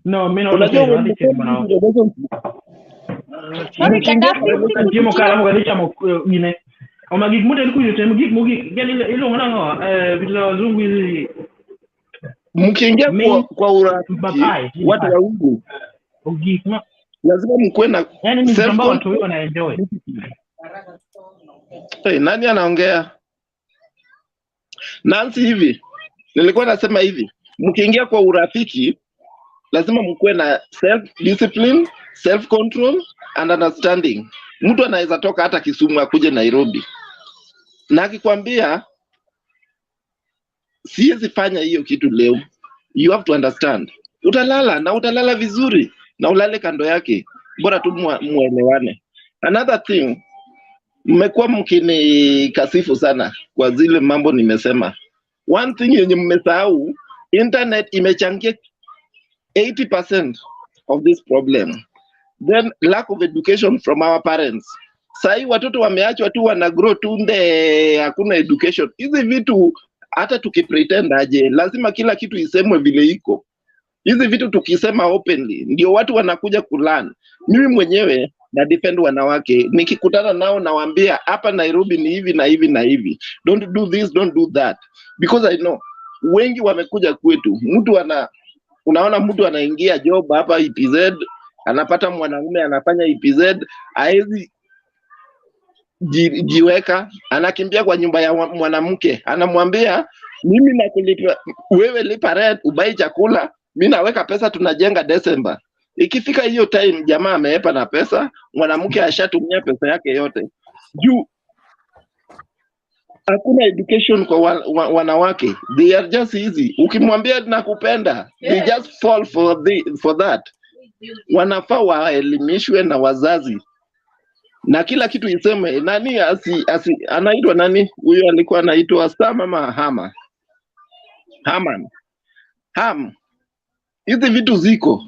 no, mimi naona sorry Gaddafi ndimo kala mgalisha mwingine omagik muda nikuyo temgik mugik gani ile ngana vitu za wazungu hizi mkiingia kwa urafiki watu wa huko ogik lazima mkwe na yani ni kwamba watu wao wana enjoy. Nani anaongea? Nancy hivi. Nilikuwa nasema hivi, mkiingia kwa urafiki lazima mkwe na self discipline, self control and understanding. Mtu anaweza toka hata Kisumu akuje Nairobi. Na akikwambia siwezi fanya hiyo kitu leo, you have to understand. Utalala vizuri na ulale kando yake. Bora tu muelewane. Another thing, mmekuwa mkinikasifu sana kwa zile mambo nimesema. One thing yenye mmesahau, internet imechangia 80% of this problem. Then lack of education from our parents. Sai watoto wameachwa tu wana grow tunde, hakuna education. Hizi vitu hata tukipretend aje, lazima kila kitu isemwe vile iko. Hizi vitu tukisema openly ndio watu wanakuja kulearn. Mimi mwenyewe na defend wanawake, nikikutana nao nawaambia hapa Nairobi ni hivi na hivi na hivi. Don't do this, don't do that. Because I know wengi wamekuja kwetu. Unaona mtu anaingia job hapa EPZ, anapata mwanaume anafanya EPZ, haezi jiweka, anakimbia kwa nyumba ya mwanamke, anamwambia mimi nakulipa wewe, lipa rent, ubai chakula, mimi naweka pesa, tunajenga December. Ikifika hiyo time jamaa ameepa na pesa, mwanamke ashatumia pesa yake yote. Juu hakuna education kwa wanawake. They are just easy. Ukimwambia nakupenda, they just fall for that. Wanafaa waelimishwe na wazazi. Na kila kitu iseme nani anaitwa nani? Huyo alikuwa anaitwa Sam ama Ham. Hizi vitu ziko.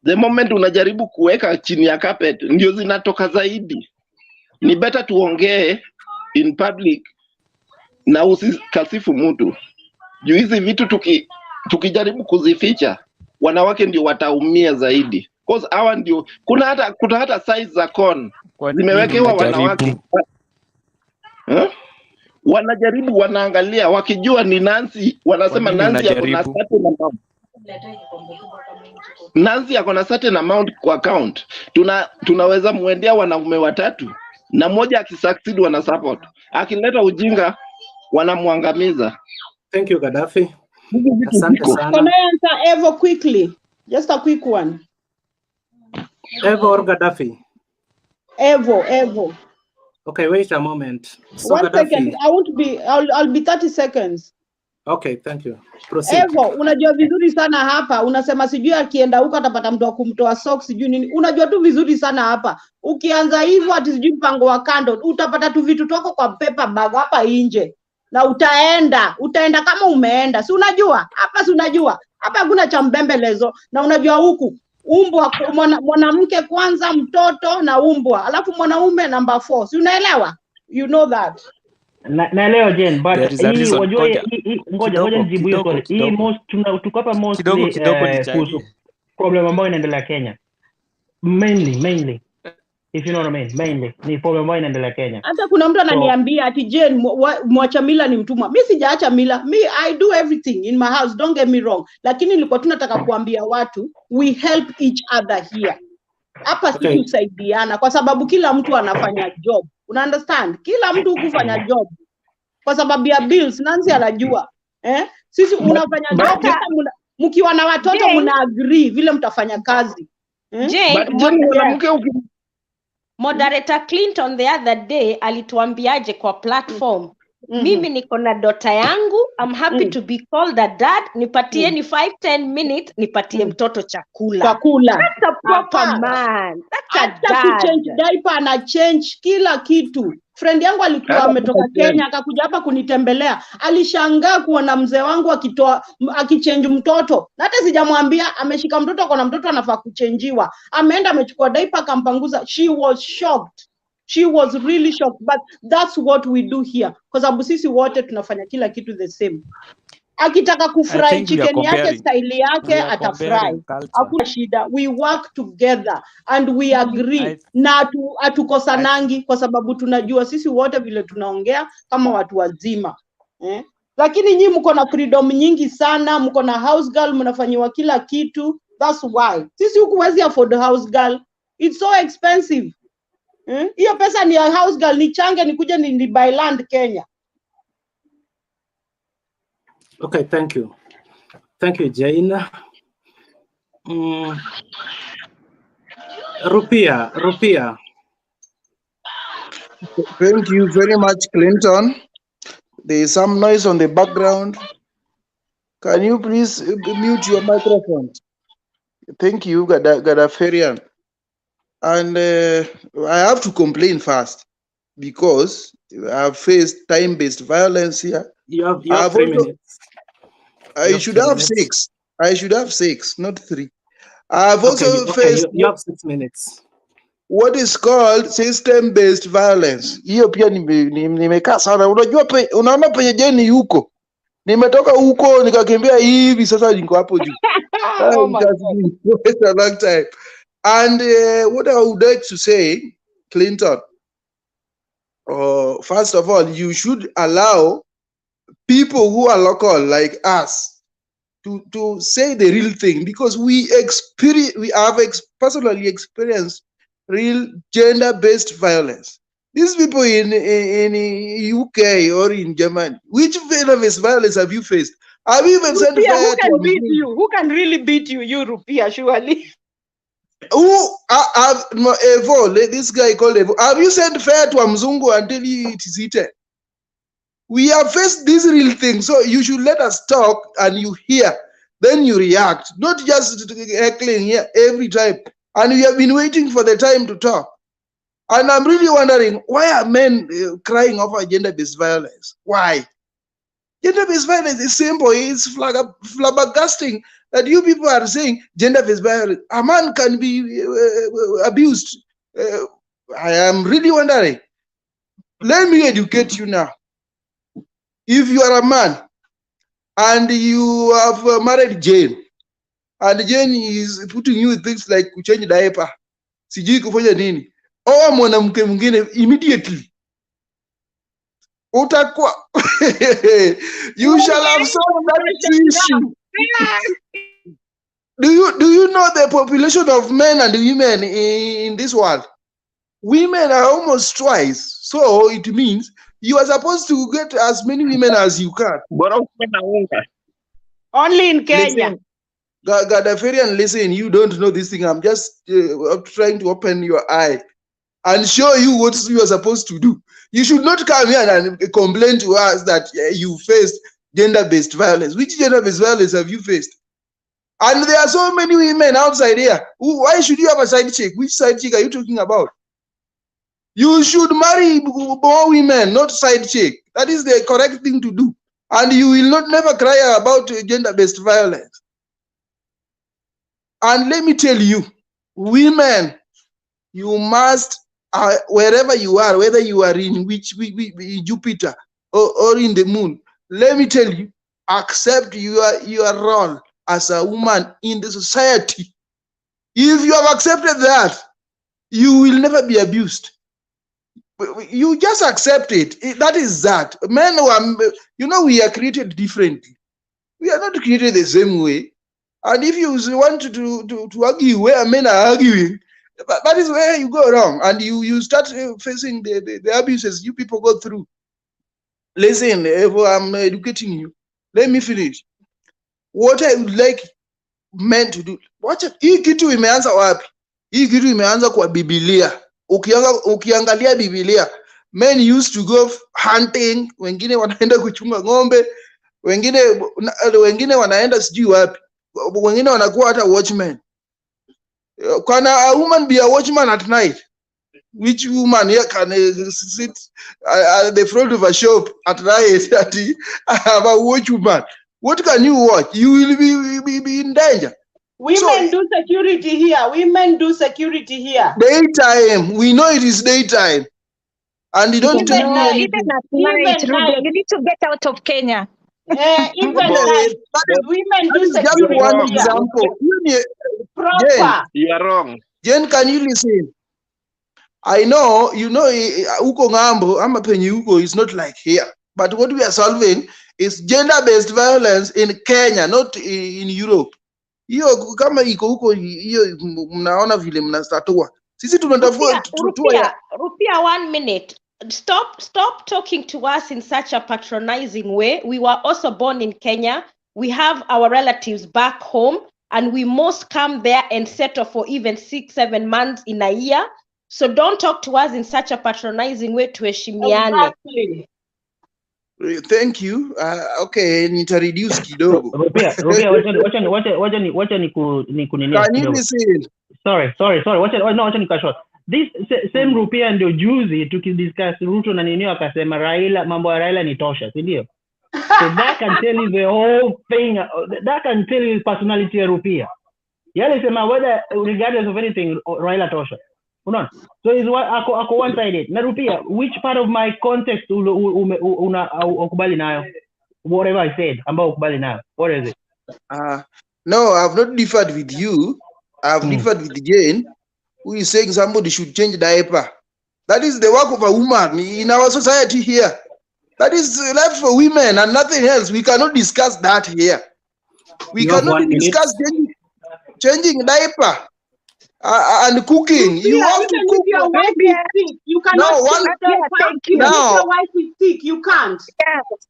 The moment unajaribu kuweka chini ya carpet ndio zinatoka zaidi. Ni better tuongee in public na usikasifu mtu. Juu hizi vitu tukijaribu kuzificha, wanawake ndio wataumia zaidi. Because hawa ndio kuna hata size za corn zimewekewa wanawake. Wanajaribu, wanaangalia, wakijua ni Nancy, wanasema Nancy akona certain amount. Nancy akona certain amount kwa account. Tunaweza muendea wanaume 3 na mmoja akisucceed wana support. Akileta ujinga wanamwangamiza. Thank you Gaddafi. Asante sana. Can I answer Evo quickly? Just a quick one. Evo or Gaddafi? Evo. Okay, wait a moment. So 1 second. I'll be 30 seconds. Okay, thank you. Proceed. Evo, unajua vizuri sana hapa. Unasema sijui akienda huko atapata mtu wa kumtoa socks sijui nini. Unajua tu vizuri sana hapa. Ukianza hivyo ati sijui mpango wa kando, utapata tu vitu toko kwa paper bag hapa nje. Na utaenda kama umeenda. Si unajua? Hapa si unajua. Hapa hakuna cha mbembelezo. Na unajua huku umbwa, mwanamke kwanza, mtoto na umbwa, alafu mwanaume number 4. Si unaelewa? You know that. Naelewa Jane, but There is a hii reason. wajua ngoja nijibu hiyo swali. Hii most tuko hapa mostly kuhusu problem ambayo inaendelea Kenya. Mainly. If you know what I mean, mainly ni problem ambayo inaendelea Kenya. Hata kuna mtu ananiambia ati Jane mwacha mila ni mtumwa. Mimi sijaacha mila. I do everything in my house, don't get me wrong. Lakini nilikuwa tunataka kuambia watu we help each other here. Hapa sisi tusaidiana kwa sababu kila mtu anafanya job. Una understand? Kila mtu kufanya job. Kwa sababu ya bills, Nancy anajua. Sisi unafanya job mkiwa na watoto mna agree vile mtafanya kazi. Moderator Clinton the other day alituambiaje kwa platform, mimi niko na daughter yangu, I'm happy to be called a dad, nipatieni 5-10 minutes nipatie mtoto chakula. That's a proper man. That's a dad. Change diaper ana change kila kitu. Friend yangu alikuwa ametoka Kenya akakuja hapa kunitembelea. Alishangaa kuona mzee wangu akichange mtoto. Na hata sijamwambia ameshika mtoto, kuna mtoto anafaa kuchangiwa. Ameenda amechukua diaper akampanguza. She was shocked. She was really shocked, but that's what we do here. Kwa sababu sisi wote tunafanya kila kitu the same. Akitaka kufry chicken yake style yake atafry. Hakuna shida. We work together and we agree. Na atukosanangi kwa sababu tunajua sisi wote vile tunaongea kama watu wazima. Lakini nyinyi mko na freedom nyingi sana, mko na house girl, mnafanyiwa kila kitu. That's why. Sisi huku huwezi afford house girl. It's so expensive. Hiyo pesa ni ya house girl, ni change nikuje ni buy land Kenya. Okay, thank you. Thank you, Jane. Rupia. Thank you very much, Clinton. There is some noise on the background. Can you please mute your microphone? Thank you, Gadaferian. And I have to complain first because I have faced time-based violence here. You have 3 minutes. I should have 6. I should have 6, not 3. I've also faced. You have 6 minutes. What is called system-based violence. Hiyo pia nimekaa sana. Unajua unaona penye Jeni yuko. Nimetoka huko nikakimbia hivi sasa niko hapo juu. It's a long time. And what I would like to say, Clinton, first of all, you should allow people who are local like us to say the real thing, because we have personally experienced real gender-based violence. These people in UK or in Germany, which violence have you faced? Have you even sent fire? Who can beat you? Who can really beat you? You, Rupia, surely. Evo, this guy called Evo. Have you sent fire to a Mzungu until it is eaten? We have faced this real thing, so you should let us talk and you hear, then you react, not just heckling here every time. And we have been waiting for the time to talk. And I'm really wondering, why are men crying over gender-based violence? Why? Gender-based violence is simple. It's flabbergasting that you people are saying gender-based violence. A man can be abused. I am really wondering. Let me educate you now. If you are a man and you have married Jane, and Jane is putting you with things like kuchange diaper, sijui kufanya nini, oa mwanamke mwingine immediately, utakuwa you shall have solved that issue. Do you know the population of men and women in this world? Women are almost twice, so it means you are supposed to get as many women as you can. Only in Kenya. Gadaferian, listen, you don't know this thing. I'm just trying to open your eye and show you what you are supposed to do. You should not come here and complain to us that you faced gender-based violence. Which gender-based violence have you faced? And there are so many women outside here. Why should you have a side chick? Which side chick are you talking about? You should marry more women, not side chick. That is the correct thing to do. And you will never cry about gender-based violence. And let me tell you, women, you must, wherever you are, whether you are in Jupiter or in the moon, let me tell you, accept your role as a woman in the society. If you have accepted that, you will never be abused. You just accept it. That is that. Men, we are created differently. We are not created the same way. And if you want to argue where men are arguing, that is where you go wrong. And you start facing the abuses you people go through. Listen, if I'm educating you, let me finish. What I would like men to do. Hii kitu imeanza wapi? Hii kitu imeanza kwa Biblia. Ukiangalia Biblia, men used to go hunting, wengine wanaenda kuchunga ng'ombe, wengine wanaenda sijui wapi, wengine wanakuwa hata watchmen. Can a woman be a watchman at night? Which woman here can sit at the front of a shop at night and have a watchman? What can you watch? You will be in danger. Women do security here. Women do security here. Daytime. We know it is daytime. And you don't tell me even at night, Ruby, you need to get out of Kenya. Even night. Women do just security one here. example. Proper. You are wrong. Jen, can you listen? I know, uko ngambo, ama penye uko is not like here. But what we are solving is gender-based violence in Kenya, not in Europe. Hiyo kama iko huko, hiyo mnaona vile mnastatua. Sisi tunatafuta Rupia, 1 minute. Stop talking to us in such a patronizing way. We were also born in Kenya. We have our relatives back home, and we must come there and settle for even 6-7 months in a year. So don't talk to us in such a patronizing way. Tuheshimiane. Exactly. Thank you. Okay, nitareduce kidogo. Rupia, wacha nikuninia. Can you listen? Sorry. Wacha nikashort. This same Rupia ndio juzi tukidiscuss Ruto na nini akasema Raila, mambo ya Raila ni tosha, si ndio? So that can tell you the whole thing. That can tell you personality ya Rupia. Yale sema whether regardless of anything Raila tosha. Unaona? So is what ako one sided. Na Rupia, which part of my context ukubali nayo? Whatever I said, ambao ukubali nayo. What is it? No, I've not differed with you. I've differed with Jane, who is saying somebody should change diaper. That is the work of a woman in our society here. That is left for women and nothing else. We cannot discuss that here. We cannot discuss changing diaper and cooking. You have to cook. Your wife is sick. You cannot if your wife is sick, you can't.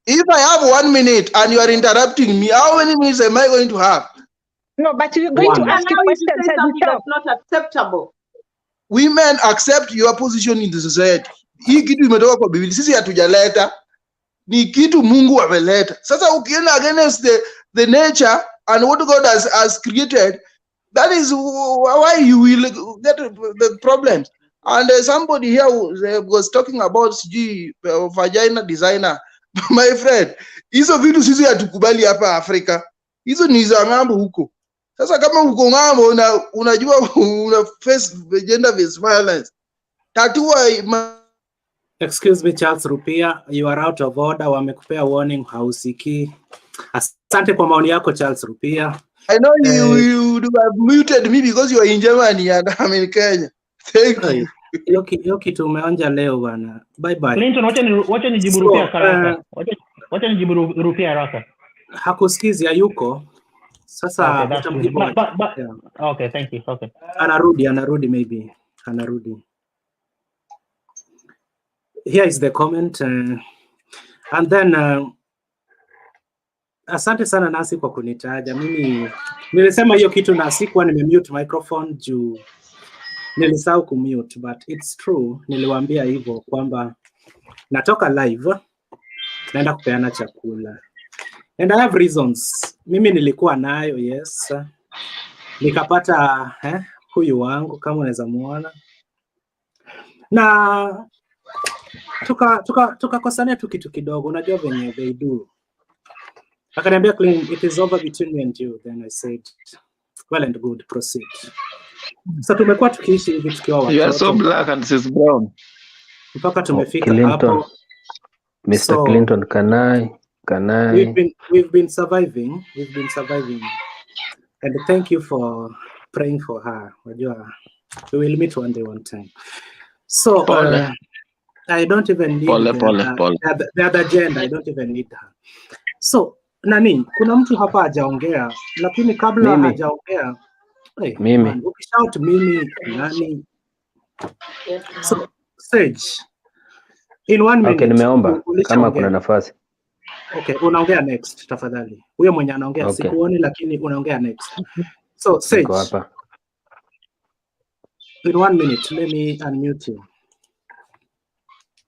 If I have 1 minute and you are interrupting me, how many minutes am I going to have? No, but you're going to ask a question that's not acceptable. Women accept your position in the society. Hii kitu imetoka kwa Biblia. Sisi hatujaleta. Ni kitu Mungu ameleta. Sasa ukienda against the nature and what God has created, that is why you will get the problems. And somebody here was talking about vagina designer. My friend, hizo vitu sisi hatukubali hapa Afrika. Hizo ni za ng'ambo huko. Sasa kama uko ng'ambo unajua una face gender based violence. Excuse me, Charles Rupia, you are out of order. Wamekupea warning, hausiki. Asante kwa maoni yako, Charles Rupia. I know you have muted me because you are in Germany and I'm in Kenya. Thank you. Hiyo kitu umeonja leo bwana. Bye bye. Clinton, wacha nijibu Rupia haraka. Wacha nijibu Rupia haraka. Hakusikizi, hayuko. Sasa utamjibu. Okay, thank you. Okay. Anarudi maybe. Anarudi. Here is the comment and then asante sana Nasi kwa kunitaja. Mimi nilisema hiyo kitu na sikuwa nimemute microphone juu nilisahau kumute, but it's true. Niliwaambia hivyo kwamba natoka live naenda kupeana chakula and I have reasons. Mimi nilikuwa nayo, yes, nikapata huyu wangu kama unaweza muona, na tukakosania tu kitu kidogo, unajua venye they do. Akaniambia Clean, it is over between me and you. Then I said, Well and good, proceed. So tumekuwa tukiishi hivi tukiwa You are so watoto black and she's brown. mpaka tumefika Clinton, hapo. Mr. So Clinton, can I? we've been surviving, and thank you for praying for her. Wajua, we will meet one day, one time. So I don't even need the other gender. I don't even need her. So nani, kuna mtu hapa hajaongea, lakini kabla Mimi. hajaongea, Mimi. man, ukishout mimi nani. So Sage, in 1 minute. Okay, nimeomba ulishaongea. kama kuna nafasi. Okay, unaongea next tafadhali. Huyo mwenye anaongea Okay. sikuoni, lakini unaongea next. So Sage, Niko hapa. in 1 minute, let me unmute you.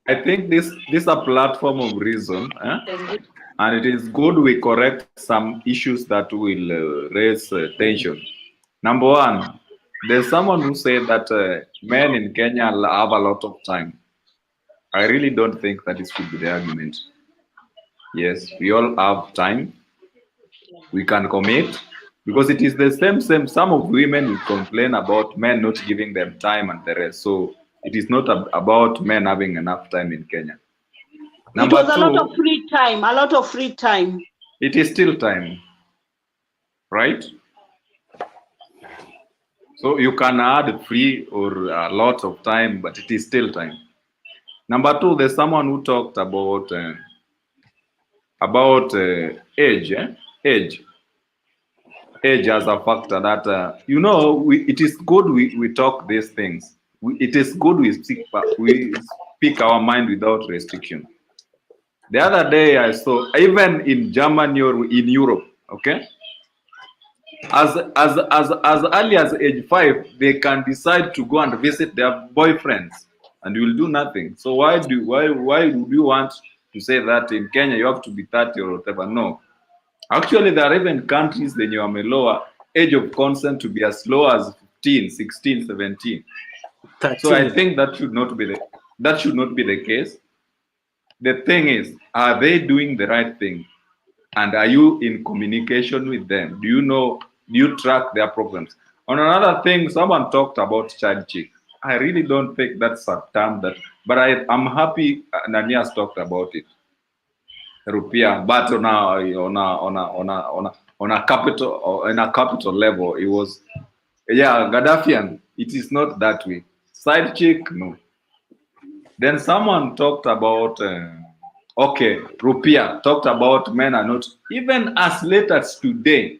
I think this is a platform of reason, and it is good we correct some issues that will raise tension. Number one, there's someone who said that men in Kenya have a lot of time. I really don't think that this could be the argument. Yes, we all have time. We can commit, because it is the same. Some of women will complain about men not giving them time and the rest. So it is not about men having enough time in Kenya. Number it was two, a lot of free time. it is still time, right? So you can add free or a lot of time, but it is still time. Number two, there's someone who talked about age. Age as a factor that it is good we talk these things. It is good we speak our mind without restriction. The other day I saw, even in Germany or in Europe, okay, as early as age 5, they can decide to go and visit their boyfriends and will do nothing. So why would you want to say that in Kenya you have to be 30 or whatever? No. Actually, there are even countries that you have a lower age of consent to be as low as 15, 16, 17. 13. So I think that should not be the case. The thing is, are they doing the right thing? And are you in communication with them? Do you track their programs? On another thing, someone talked about child check. I really don't think that's a term but I'm happy Nanias talked about it. Rupiah, but on a capital level, it was, Gaddafian. It is not that way. Side chick, no. Then someone talked about Rupiah talked about men are not, even as late as today.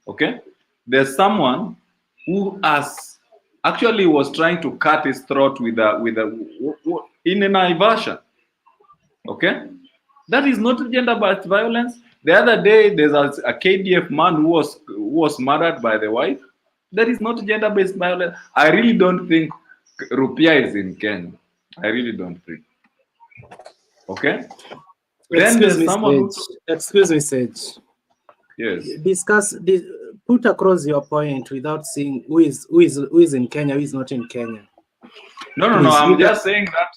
Okay, there's someone who was trying to cut his throat with in an inversion. Okay, that is not gender-based violence. The other day, there's a KDF man who was murdered by the wife. That is not gender-based violence. I really don't think Rupiah is in Kenya. I really don't think. Okay. Excuse me, Sage. Yes. Put across your point without seeing who is in Kenya, who is not in Kenya. No. I'm just saying that.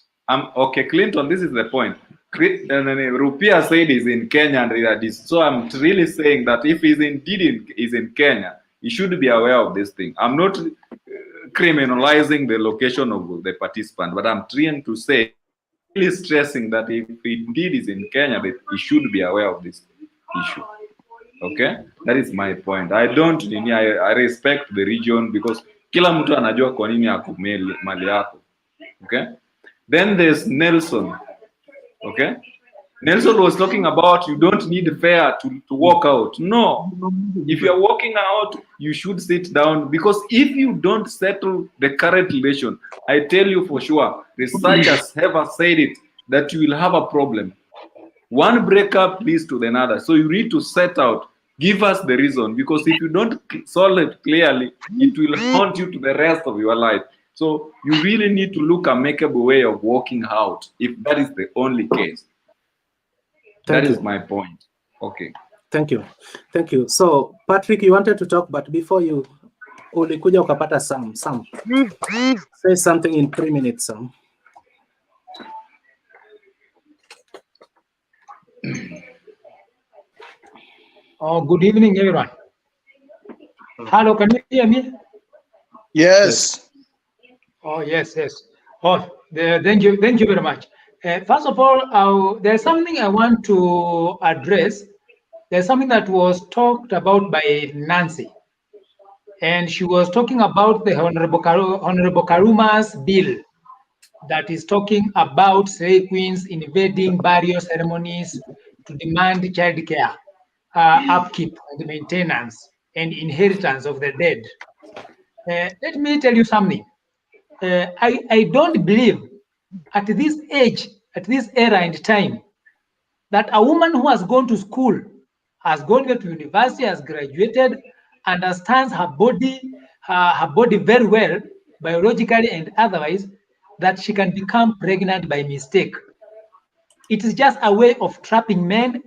Okay, Clinton. This is the point. Rupiah said he's in Kenya and so I'm really saying that if he's indeed in Kenya, he should be aware of this thing. I'm not criminalizing the location of the participant, but I'm trying to say, really stressing that if indeed is in Kenya, that he should be aware of this issue. Okay, that is my point. I respect the region because kila mtu anajua kwa nini ako mali yako. Okay, then there's Nelson. Okay, Nelson was talking about you don't need fare to walk out. No, if you're walking out, you should sit down, because if you don't settle the current relation, I tell you for sure, researchers have said it, that you will have a problem. One breakup leads to another. So you need to set out, give us the reason, because if you don't solve it clearly, it will haunt you to the rest of your life. So you really need to look a makeable way of walking out, if that is the only case. That is my point. Okay. Thank you. So Patrick, you wanted to talk, but before you, ulikuja ukapata Sam. Say something in 3 minutes, Sam. Good evening, everyone. Hello, can you hear me? Yes. Oh, yes. Oh, thank you very much. First of all, there's something I want to address. There's something that was talked about by Nancy, and she was talking about the Honorable Karuma's bill that is talking about slave queens invading burial ceremonies to demand child care, upkeep and maintenance, and inheritance of the dead. Let me tell you something. I don't believe at this age, at this era and time, that a woman who has gone to school, has gone to university, has graduated, understands her body very well, biologically and otherwise, that she can become pregnant by mistake. It is just a way of trapping men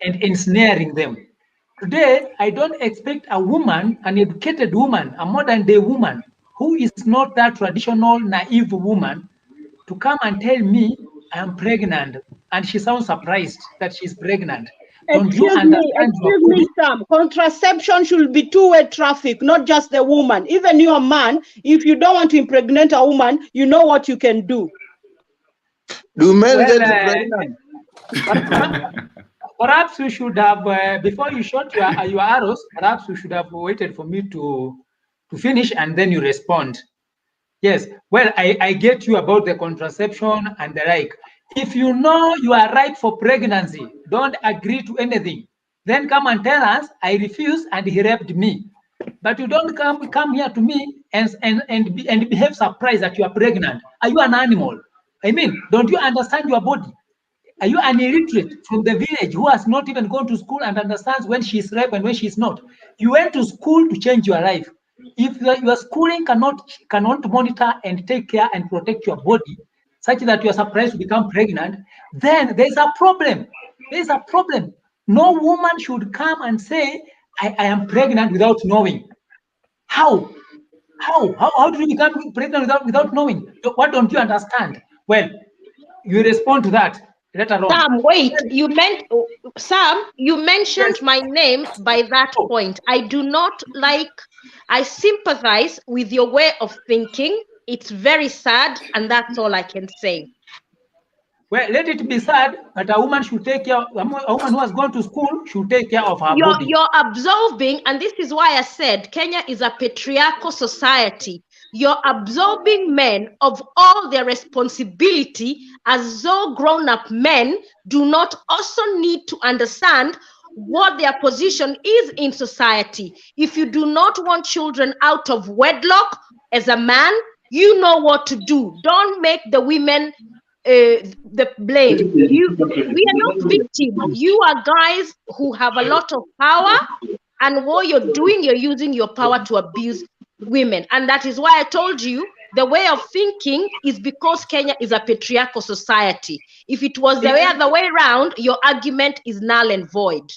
and ensnaring them. Today, I don't expect a woman, an educated woman, a modern day woman, who is not that traditional, naive woman, to come and tell me I am pregnant, and she sounds surprised that she's pregnant. Don't you understand? Excuse me, Sam. Contraception should be two-way traffic, not just the woman. Even you, a man, if you don't want to impregnate a woman, you know what you can do. Do men get pregnant? Perhaps we should have, before you shot your arrows, perhaps we should have waited for me to finish and then you respond. Yes, well, I get you about the contraception and the like. If you know you are ripe for pregnancy, don't agree to anything. Then come and tell us, I refuse and he raped me. But you don't come here to me and behave surprised that you are pregnant. Are you an animal? I mean, don't you understand your body? Are you an illiterate from the village who has not even gone to school and understands when she is ripe and when she is not? You went to school to change your life. If your schooling cannot monitor and take care and protect your body, such that you are surprised to become pregnant, then there's a problem. There's a problem. No woman should come and say, I am pregnant without knowing. How do you become pregnant without knowing? What don't you understand? Well, you respond to that later on. Sam, wait, Sam, you mentioned my name by that point. I do not I sympathize with your way of thinking. It's very sad, and that's all I can say. Well, let it be sad, but a woman should take care, a woman who has gone to school should take care of her body. You're absorbing, and this is why I said Kenya is a patriarchal society. You're absorbing men of all their responsibility as though grown-up men do not also need to understand what their position is in society. If you do not want children out of wedlock as a man, you know what to do. Don't make the women the blame. We are not victims. You are guys who have a lot of power, and what you're doing, you're using your power to abuse women. And that is why I told you the way of thinking is because Kenya is a patriarchal society. If it was the other way around, your argument is null and void.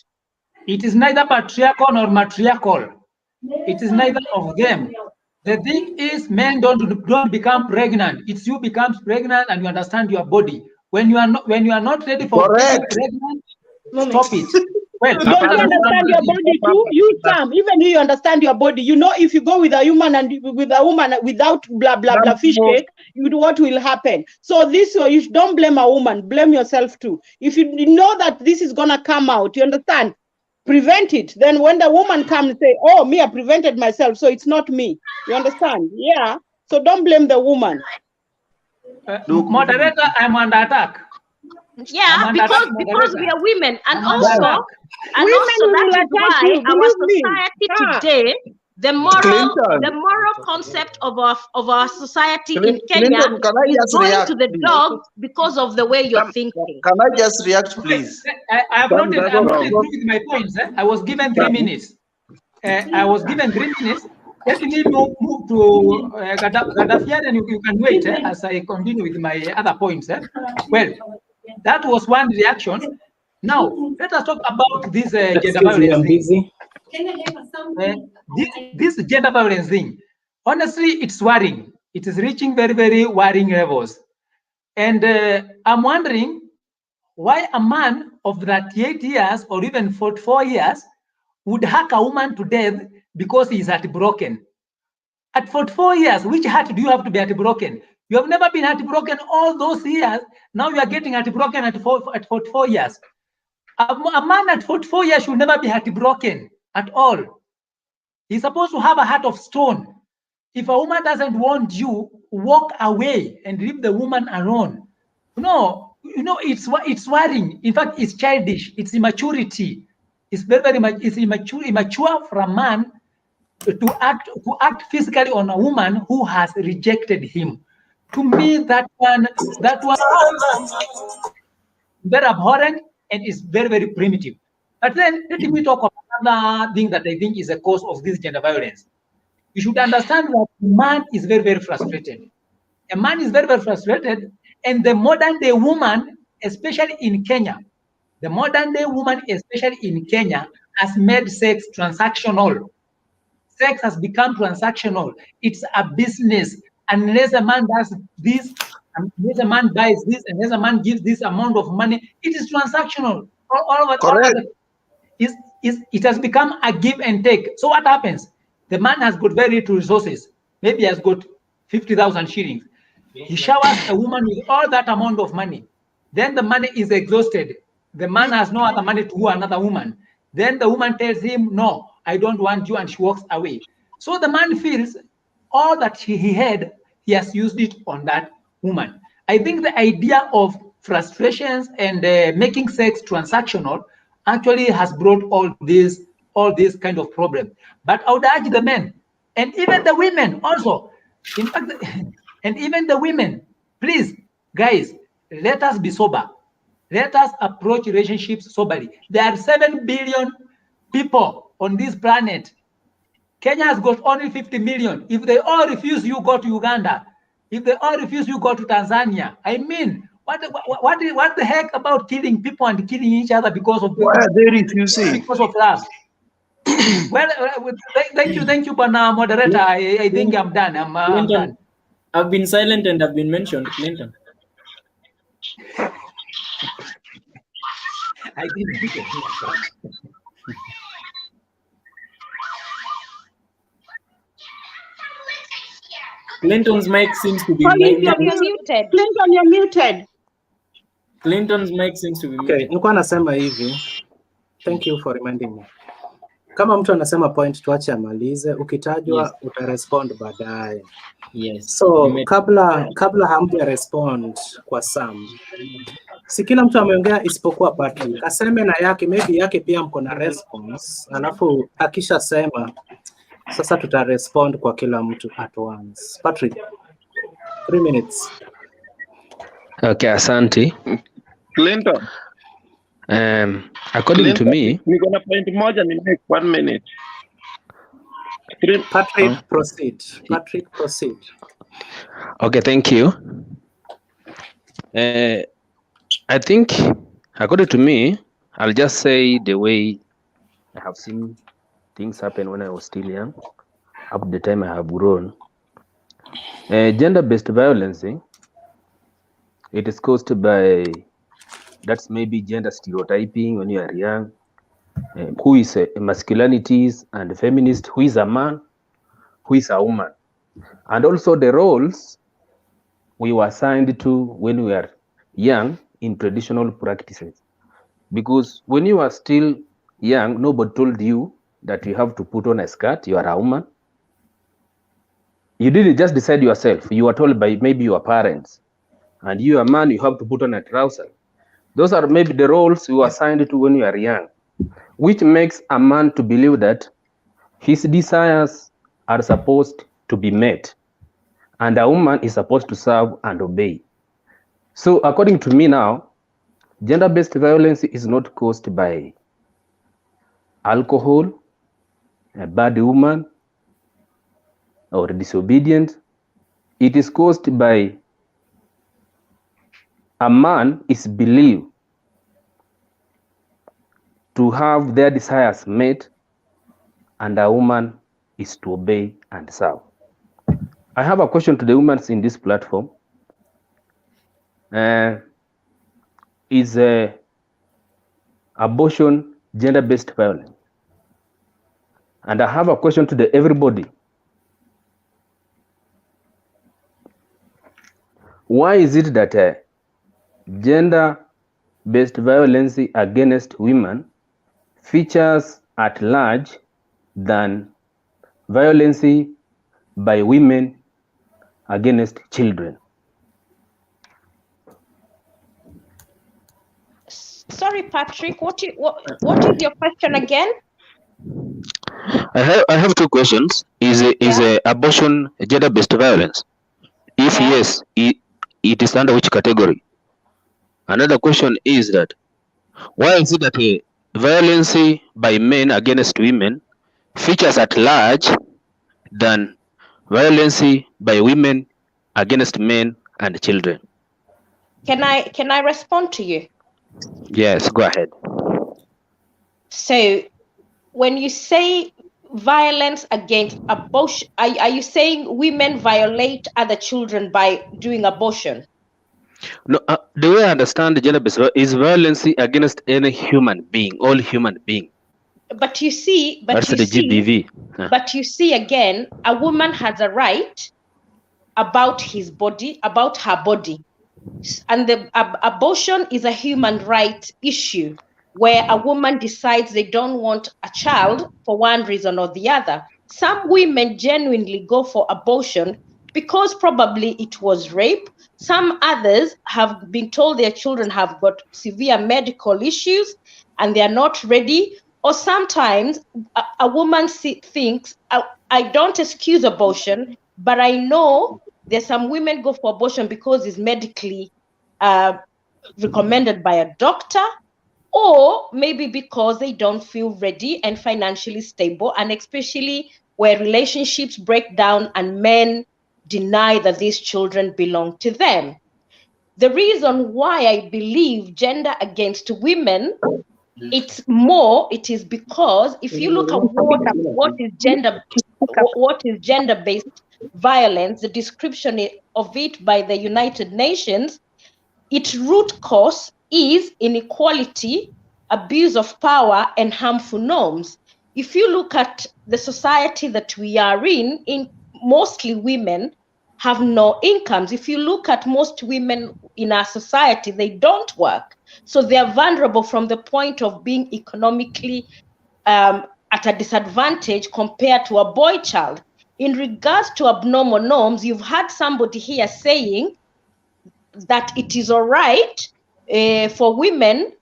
It is neither patriarchal nor matriarchal. It is neither of them. The thing is, men don't become pregnant. It's you becomes pregnant and you understand your body. When you are not ready for being pregnant, stop it. Well, don't you understand your body too? You, Sam, even you understand your body. You know, if you go with a human and with a woman without blah blah blah fish cake, what will happen? So this way, you don't blame a woman, blame yourself too. If you know that this is gonna come out, you understand? Prevent it. Then when the woman comes and say, oh, me, I prevented myself, so it's not me. You understand? Yeah. So don't blame the woman. Moderator, I'm under attack. Yeah, because we are women, and also that is why our society today, the moral concept of our society in Kenya is going to the dogs because of the way you're thinking. Can I just react, please? I have not agreed with my points. I was given 3 minutes. I was given 3 minutes. Let me move to Gaddafi, and you can wait as I continue with my other points. Well, that was one reaction. Now, let us talk about this gender violence thing. This gender violence thing, honestly, it's worrying. It is reaching very, very worrying levels. And I'm wondering why a man of 38 years or even 44 years would hack a woman to death because he's heartbroken. At 44 years, which heart do you have to be heartbroken? You have never been heartbroken all those years. Now you are getting heartbroken at 44 years. A man at 44 years should never be heartbroken at all. He's supposed to have a heart of stone. If a woman doesn't want you, walk away and leave the woman alone. No, it's worrying. In fact, it's childish. It's immaturity. It's very much. It's immature for a man to act physically on a woman who has rejected him. To me, that one very abhorrent and is very primitive. But then let me talk about another thing that I think is a cause of this gender violence. You should understand that a man is very frustrated. A man is very frustrated, and the modern day woman, especially in Kenya, the modern day woman, especially in Kenya, has made sex transactional. Sex has become transactional. It's a business. Unless a man does this, unless a man buys this, unless a man gives this amount of money, it is transactional. It has become a give and take. So what happens? The man has got very little resources. Maybe he has got 50,000 shillings. He showers a woman with all that amount of money. Then the money is exhausted. The man has no other money to woo another woman. Then the woman tells him, no, I don't want you, and she walks away. So the man feels all that he had, he has used it on that woman. I think the idea of frustrations and making sex transactional actually has brought all these kind of problems. But I would urge the men and even the women also. In fact, and even the women, please, guys, let us be sober. Let us approach relationships soberly. There are 7 billion people on this planet. Kenya has got only 50 million. If they all refuse, you go to Uganda. If they all refuse, you go to Tanzania. I mean, what the heck about killing people and killing each other because of Why are they refusing? Because of love. Well, thank you, Bana moderator. I think I'm done. I'm done. I've been silent and I've been mentioned, Clinton. I didn't. Clinton's mic seems to be You're muted. Clinton, you're muted. Clinton's mic seems to be Okay, muted. nilikuwa nasema hivi. Thank you for reminding me. Kama mtu anasema point tuache amalize, ukitajwa utarespond baadaye. Yes. So kabla hamja respond kwa Sam, si kila mtu ameongea isipokuwa Patrick. Aseme na yake, maybe yake pia mko na response, alafu akisha sema sasa tutarespond kwa kila mtu at once. Patrick, 3 minutes. Okay, asante. Clinton. According to me, niko na point moja ni make 1 minute. Patrick, proceed. Patrick, proceed. Okay, thank you. I think, according to me, I'll just say the way I have seen things happen when I was still young, up to the time I have grown. Gender-based violence, it is caused by, that's maybe gender stereotyping when you are young. Who is masculinities and feminist, who is a man, who is a woman. And also the roles we were assigned to when we are young in traditional practices. Because when you are still young, nobody told you that you have to put on a skirt, you are a woman. You didn't just decide yourself. You were told by maybe your parents. And you are a man, you have to put on a trouser. Those are maybe the roles you were assigned to when you are young, which makes a man to believe that his desires are supposed to be met. And a woman is supposed to serve and obey. So according to me now, gender-based violence is not caused by alcohol, a bad woman, or disobedient. It is caused by a man is believed to have their desires met, and a woman is to obey and serve. I have a question to the women in this platform. Is abortion gender-based violence? And I have a question to everybody. Why is it that gender-based violence against women features at large than violence by women against children? Sorry, Patrick, what is your question again? I have two questions. Is abortion gender-based violence? If yes, it is under which category? Another question is that why is it that violence by men against women features at large than violence by women against men and children? Can I respond to you? Yes, go ahead. So when you say violence against abortion, are you saying women violate other children by doing abortion? No, the way I understand the gender-based is violence against any human being, all human being. But you see, That's the GBV. But you see again, a woman has a right about his body, about her body. And the abortion is a human rights issue where a woman decides they don't want a child for one reason or the other. Some women genuinely go for abortion because probably it was rape. Some others have been told their children have got severe medical issues and they are not ready. Or sometimes a woman thinks, I don't excuse abortion, but I know there's some women go for abortion because it's medically recommended by a doctor, or maybe because they don't feel ready and financially stable, and especially where relationships break down and men deny that these children belong to them. The reason why I believe gender against women, it is because if you look at what is gender-based violence, the description of it by the United Nations, its root cause is inequality, abuse of power, and harmful norms. If you look at the society that we are in mostly women have no incomes. If you look at most women in our society, they don't work. So they are vulnerable from the point of being economically at a disadvantage compared to a boy child. In regards to abnormal norms, you've had somebody here saying that it is all right for women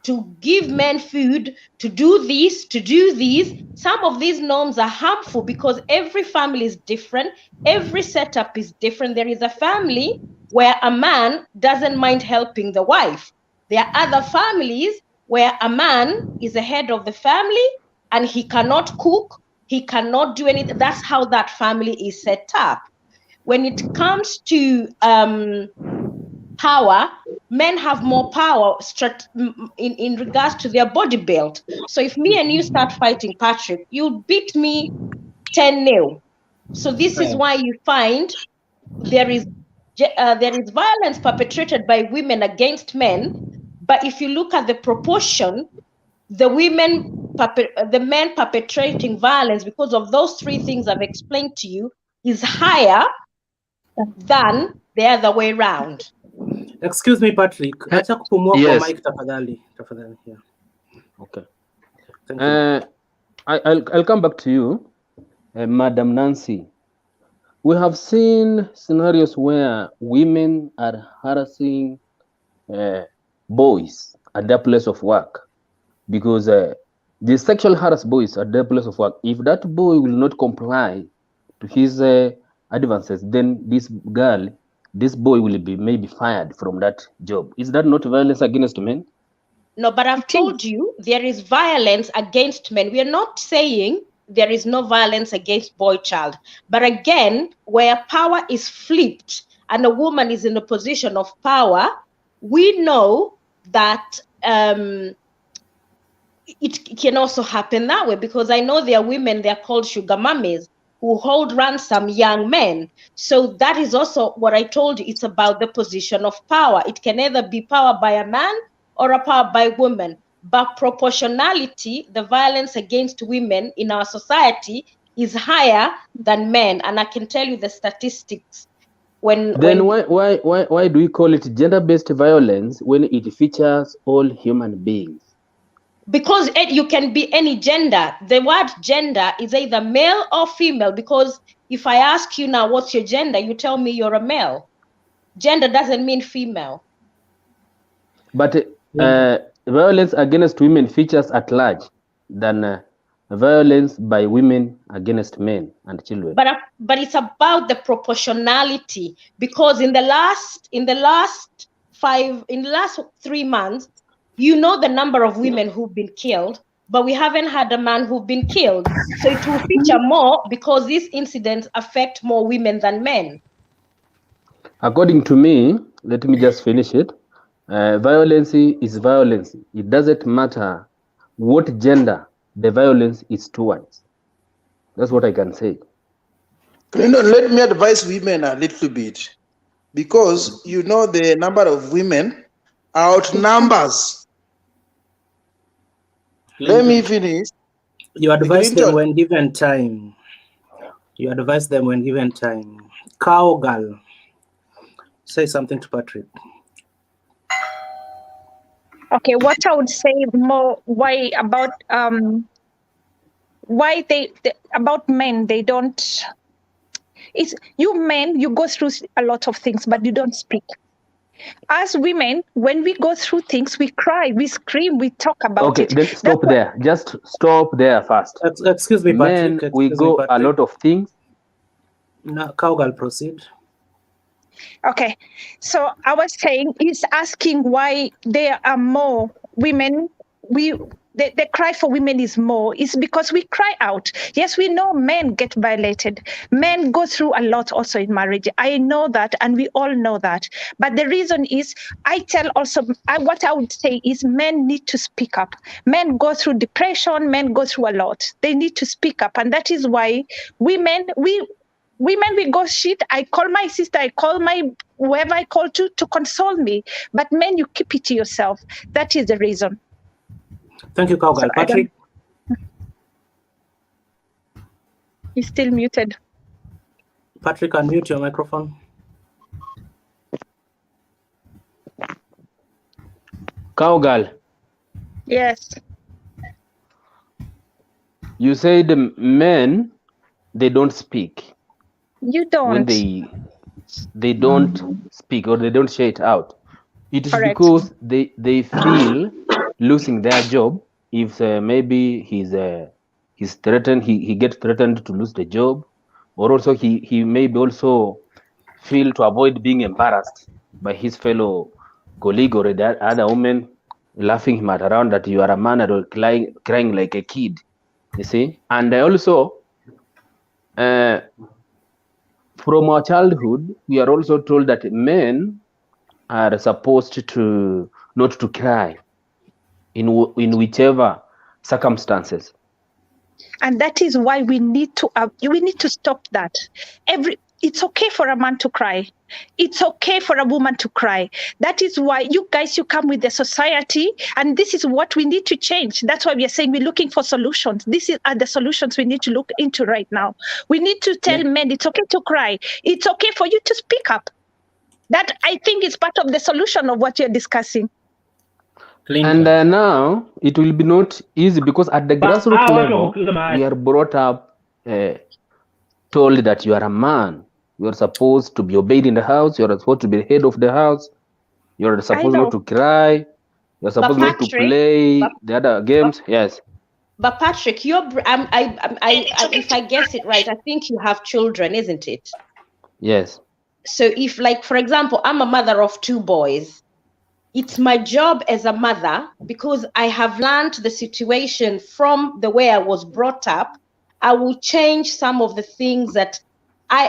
to give men food, to do this, to do these. Some of these norms are harmful because every family is different. Every setup is different. There is a family where a man doesn't mind helping the wife. There are other families where a man is the head of the family and he cannot cook, he cannot do anything. That's how that family is set up. When it comes to power, men have more power in regards to their body build. So if me and you start fighting, Patrick, you'll beat me 10-0. So this is why you find there is violence perpetrated by women against men. But if you look at the proportion, the men perpetrating violence because of those three things I've explained to you is higher than the other way around. Excuse me, Patrick. Acha kupumua Yes. kwa mic tafadhali. Tafadhali. Yeah. Okay. Thank you. I'll come back to you, Madam Nancy. We have seen scenarios where women are harassing boys at their place of work because the sexual harass boys at their place of work. If that boy will not comply to his advances, then this boy will be maybe fired from that job. Is that not violence against men? No, but I've told you there is violence against men. We are not saying there is no violence against boy child. But again, where power is flipped and a woman is in a position of power, we know that it can also happen that way, because I know there are women, they're called sugar mummies, who hold ransom young men. So that is also what I told you. It's about the position of power. It can either be power by a man or a power by woman. but proportionality, the violence against women in our society is higher than men. And I can tell you the statistics. Why do we call it gender-based violence when it features all human beings? Because you can be any gender. The word gender is either male or female, because if I ask you now, what's your gender? You tell me you're a male. Gender doesn't mean female. But violence against women features at large than violence by women against men and children. But it's about the proportionality, because in the last 3 months, you know the number of women who've been killed, but we haven't had a man who've been killed. So it will feature more because these incidents affect more women than men. According to me, let me just finish it. Violence is violence. It doesn't matter what gender the violence is towards. That's what I can say. Clinton, let me advise women a little bit, because you know the number of women outnumbers. Let me finish. You advise them when given time. You advise them when given time. Cowgirl, say something to Patrick. Okay, what I would say more about men, they don't. It's you men, you go through a lot of things, but you don't speak. As women, when we go through things, we cry, we scream, we talk about it. Okay, then stop there. Just stop there first. Excuse me, Patrick. Men, we go a lot of things. No, Cowgirl, proceed. Okay, so I was saying, is asking why there are more women. The cry for women is more. It's because we cry out. Yes, we know men get violated. Men go through a lot also in marriage. I know that, and we all know that. But the reason is, what I would say is men need to speak up. Men go through depression. Men go through a lot. They need to speak up, and that is why women, we go shit. I call my sister, I call my whoever I call to console me. But men, you keep it to yourself. That is the reason. Thank you, Cowgirl. Patrick? He's still muted. Patrick, unmute your microphone. Cowgirl. Yes. You said men, they don't speak. You don't. When they don't speak or they don't share it out. It is Correct. because they feel losing their job. If maybe he's threatened, he gets threatened to lose the job, or also he maybe also feel to avoid being embarrassed by his fellow colleague or the other woman laughing him around that you are a man or crying like a kid. You see, and also from our childhood, we are also told that men are supposed to not to cry in whichever circumstances. And that is why we need to stop that. It's okay for a man to cry. It's okay for a woman to cry. That is why you come with the society, and this is what we need to change. That's why we are saying we're looking for solutions. These are the solutions we need to look into right now. We need to tell men it's okay to cry. It's okay for you to speak up. That, I think, is part of the solution of what you're discussing. And now it will be not easy because at the grassroots level, we are brought up told that you are a man. You are supposed to be obeyed in the house. You are supposed to be the head of the house. You are supposed not to cry. You are supposed not to play the other games. Yes. But Patrick, if I guess it right, I think you have children, isn't it? Yes. So if, like, for example, I'm a mother of 2 boys, it's my job as a mother, because I have learned the situation from the way I was brought up. I will change some of the things that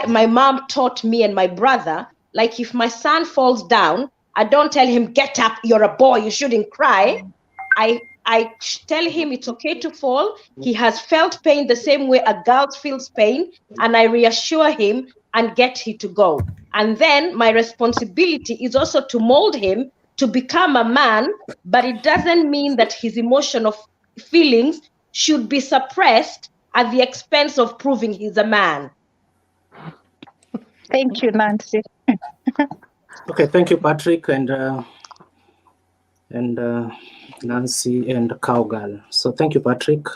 my mom taught me and my brother. Like, if my son falls down, I don't tell him, get up, you're a boy, you shouldn't cry. I tell him it's okay to fall. He has felt pain the same way a girl feels pain, and I reassure him and get him to go. And then my responsibility is also to mold him to become a man, but it doesn't mean that his emotional feelings should be suppressed at the expense of proving he's a man. Thank you, Nancy. Okay, thank you, Patrick, and Nancy and Cowgirl. So thank you, Patrick.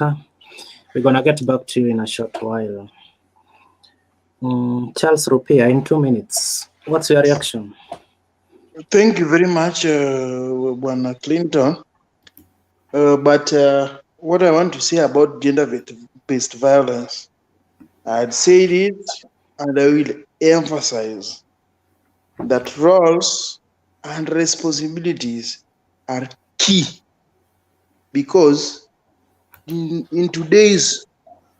We're gonna get back to you in a short while. Charles Rupia, in 2 minutes. What's your reaction? Thank you very much, Bwana Clinton. But what I want to say about gender-based violence, I'd said it, and I will emphasize that roles and responsibilities are key, because in today's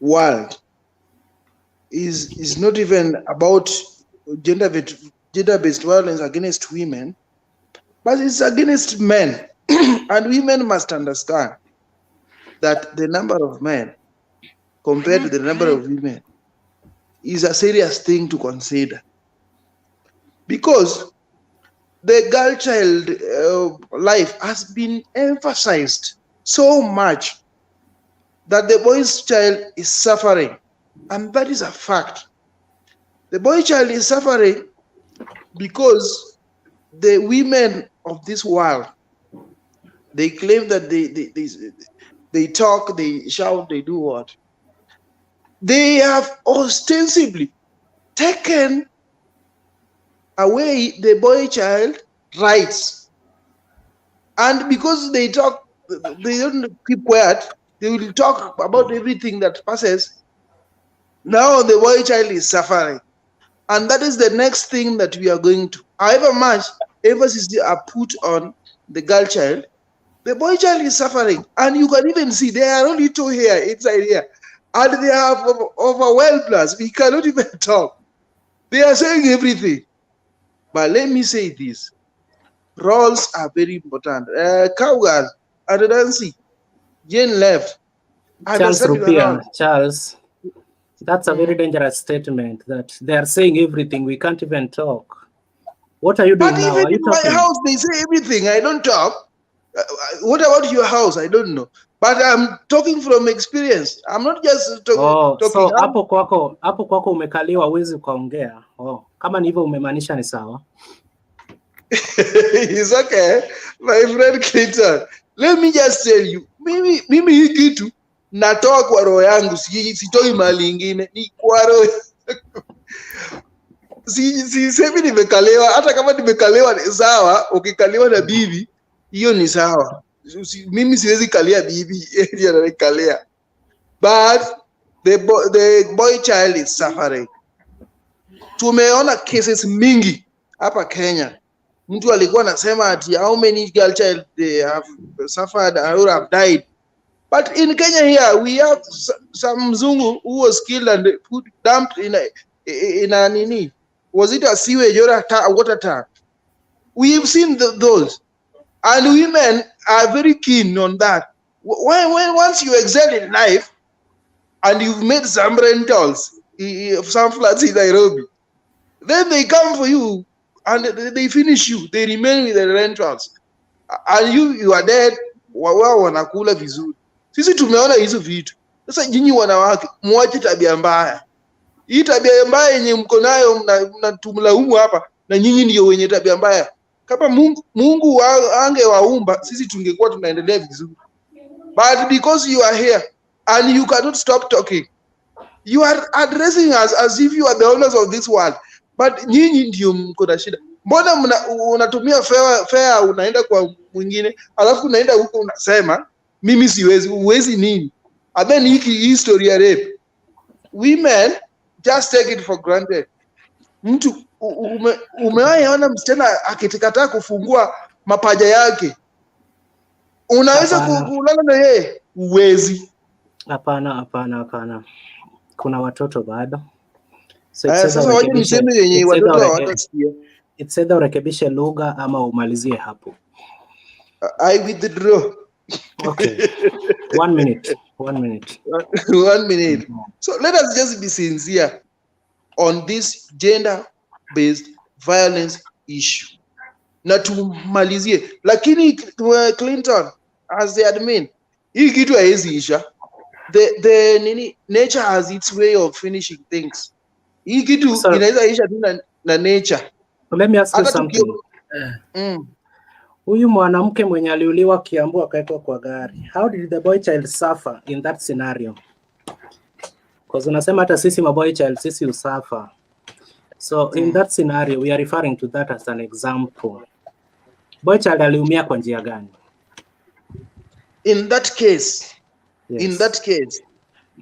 world is not even about gender-based violence against women, but it's against men. And women must understand that the number of men compared to the number of women is a serious thing to consider, because the girl child life has been emphasized so much that the boy's child is suffering, and that is a fact. The boy child is suffering because the women of this world, they claim that they talk, they shout, they do what? They have ostensibly taken away the boy child rights. And because they talk, they don't keep quiet, they will talk about everything that passes. Now the boy child is suffering. And that is the next thing that we are going to. However much emphasis are put on the girl child, the boy child is suffering. And you can even see there are only two here, inside here. And they have overwhelmed us. We cannot even talk. They are saying everything. But let me say this. Roles are very important. Cowgirl, and Nancy, Jane left. Charles Rupia, Charles, that's a very dangerous statement that they are saying everything. We can't even talk. What are you doing but now? Even Are you in my talking? house, they say everything. I don't talk. What about your house? I don't know. But I'm talking from experience. I'm not just talking. So hapo kwako umekaliwa, huwezi ukaongea. Kama ni hivyo umemaanisha ni sawa. It's okay, my friend Clinton. Let me just tell you, mimi hii kitu natoa kwa roho yangu, sitoi mali ingine, ni kwa roho. Sisemi nimekalewa, hata kama nimekalewa ni sawa. Ukikaliwa na bibi, hiyo ni sawa. Mimi siwezi kalia bibi, yeye ananikalea. But the boy child is suffering. Tumeona cases mingi hapa Kenya. Mtu alikuwa anasema ati how many girl child they have suffered or have died. But in Kenya here, we have some mzungu who was killed and dumped in a nini. Was it a sewage or a water tank? We've seen those. And women are very keen on that. When once you excel in life and you've made some rentals, some flats in Nairobi, then they come for you and they finish you. They remain with the rentals. And you are dead, wao wanakula vizuri. Sisi tumeona hizo vitu. Sasa nyinyi wanawake, mwache tabia mbaya. Hii tabia mbaya yenye mko nayo mnatumlaumu hapa, na nyinyi ndio wenye tabia mbaya. Kama Mungu angewaumba, sisi tungekuwa tunaendelea vizuri. But because you are here and you cannot stop talking, you are addressing us as if you are the owners of this world. But nyinyi ndio mko na shida. Mbona unatumia fare unaenda kwa mwingine, alafu unaenda huko unasema mimi siwezi, uwezi nini? And then hiki history ya rape. Women just take it for granted. Mtu umewahi msichana akitikataa kufungua mapaja yake, unaweza kulala na yeye? Uwezi. Hapana. Kuna watoto bado. Sasa waje niseme yenye watoto hawatasikia. It's either urekebishe lugha ama umalizie hapo. I withdraw. Okay. 1 minute. 1 minute. So let us just be sincere on this gender-based violence issue. na tumalizie, lakini Clinton as the admin, hii kitu haiwezi isha. The nini, nature has its way of finishing things. Hii kitu inaweza isha tu na nature. Let me ask you something. Huyu mwanamke mwenye aliuliwa Kiambu akaekwa kwa gari, how did the boy child suffer in that scenario? Because unasema hata sisi maboy child sisi usuffer. So in that scenario we are referring to that as an example. Boy child aliumia kwa njia gani? In that case,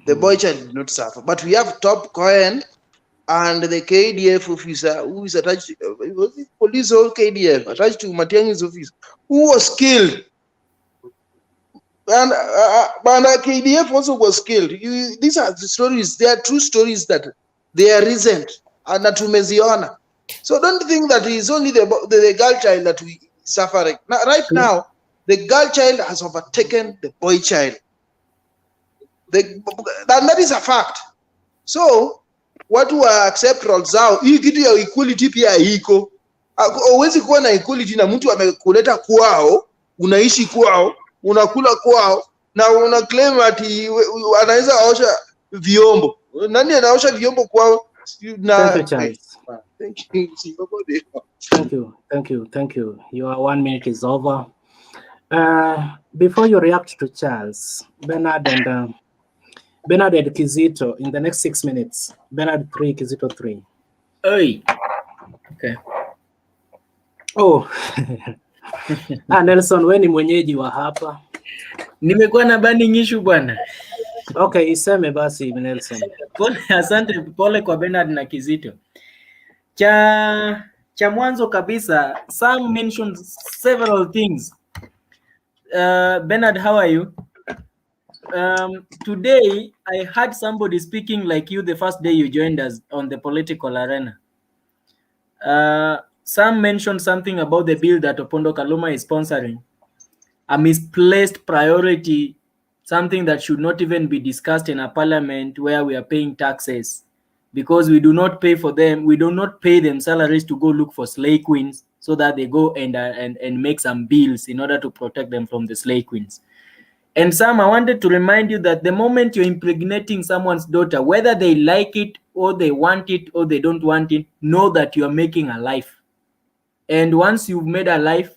the boy child did not suffer, but we have Top Cohen and the KDF officer who is attached, was it police or KDF, attached to Matiang'i's office, who was killed. And KDF also was killed. These are the stories, they are true stories that they are recent and that tumeziona. So don't think that it's only the girl child that we suffering. Now, right now, the girl child has overtaken the boy child. And that is a fact. So, watu wa accept roles zao, hii kitu ya equality pia iko. Huwezi kuwa na equality na mtu amekuleta kwao, unaishi kwao, unakula kwao, na una claim ati anaweza osha vyombo. Nani anaosha vyombo kwao? Thank you. Your 1 minute is over. Before you react to Charles, Bernard and Kizito, in the next 6 minutes. Bernard 3, Kizito 3. Oi. Okay. Oh. Nelson, wewe ni mwenyeji wa hapa. Nimekuwa na burning issue bwana. Okay, iseme basi Nelson. Asante, pole kwa Bernard na Kizito. Cha mwanzo kabisa, Sam mentioned several things. Bernard, how are you? Today, I heard somebody speaking like you the first day you joined us on the political arena. Sam mentioned something about the bill that Opondo Kaluma is sponsoring. A misplaced priority, something that should not even be discussed in a parliament where we are paying taxes, because we do not pay for them. We do not pay them salaries to go look for slay queens so that they go and make some bills in order to protect them from the slay queens. And Sam, I wanted to remind you that the moment you're impregnating someone's daughter, whether they like it or they want it or they don't want it, know that you're making a life. And once you've made a life,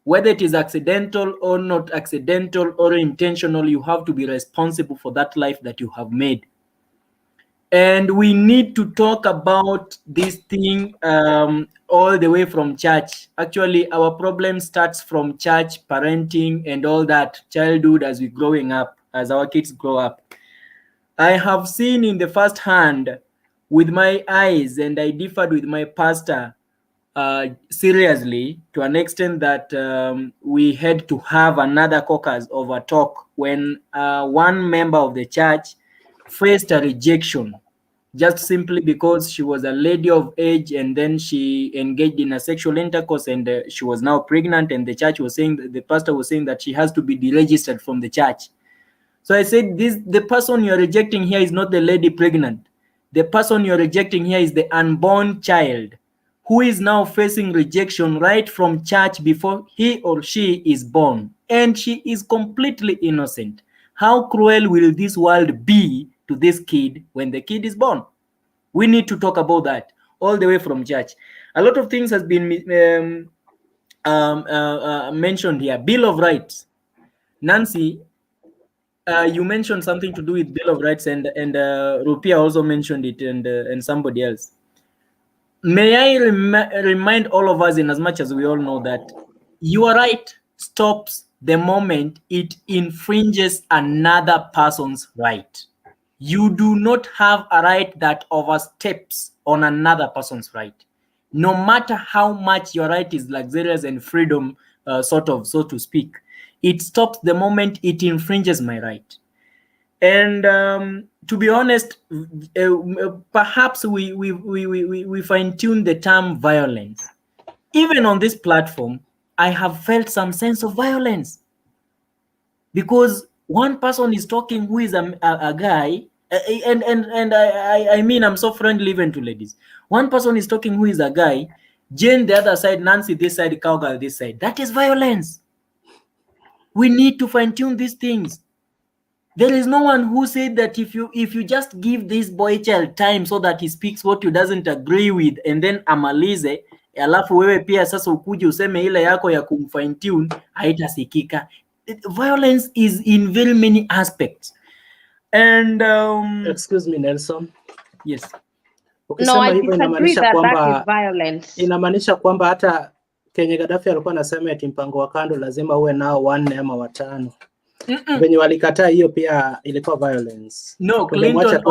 whether it is accidental or not accidental or intentional, you have to be responsible for that life that you have made. And we need to talk about this thing all the way from church. Actually, our problem starts from church, parenting, and all that, childhood as we're growing up, as our kids grow up. I have seen in the first hand with my eyes, and I differed with my pastor seriously, to an extent that we had to have another caucus of a talk when one member of the church faced a rejection just simply because she was a lady of age, and then she engaged in a sexual intercourse, and she was now pregnant, and the church was saying, the pastor was saying that she has to be deregistered from the church. So I said, the person you're rejecting here is not the lady pregnant. The person you're rejecting here is the unborn child who is now facing rejection right from church before he or she is born. And she is completely innocent. How cruel will this world be to this kid when the kid is born? We need to talk about that all the way from church. A lot of things has been mentioned here. Bill of Rights. Nancy, you mentioned something to do with Bill of Rights, and Rupia also mentioned it, and somebody else. May I remind all of us, in as much as we all know, that your right stops the moment it infringes another person's right. You do not have a right that oversteps on another person's right. No matter how much your right is luxurious and freedom, so to speak, it stops the moment it infringes my right. And to be honest, perhaps we fine-tune the term violence. Even on this platform, I have felt some sense of violence, because one person is talking who is a guy, and I mean, I'm so friendly even to ladies. One person is talking who is a guy, Jane the other side, Nancy this side, Cowgirl this side. That is violence. We need to fine-tune these things. There is no one who said that if you just give this boy child time so that he speaks what you doesn't agree with and then amalize, alafu wewe pia sasa ukuje useme ile yako ya kumfine-tune haitasikika. Violence is in very many aspects. And excuse me, Nelson. Yes. No, I hivyo disagree that is violence. Inamaanisha kwamba hata Kenya Gaddafi alikuwa anasema eti mpango wa kando lazima uwe nao 4 ama 5. Venye walikataa hiyo pia ilikuwa violence. No, Clinton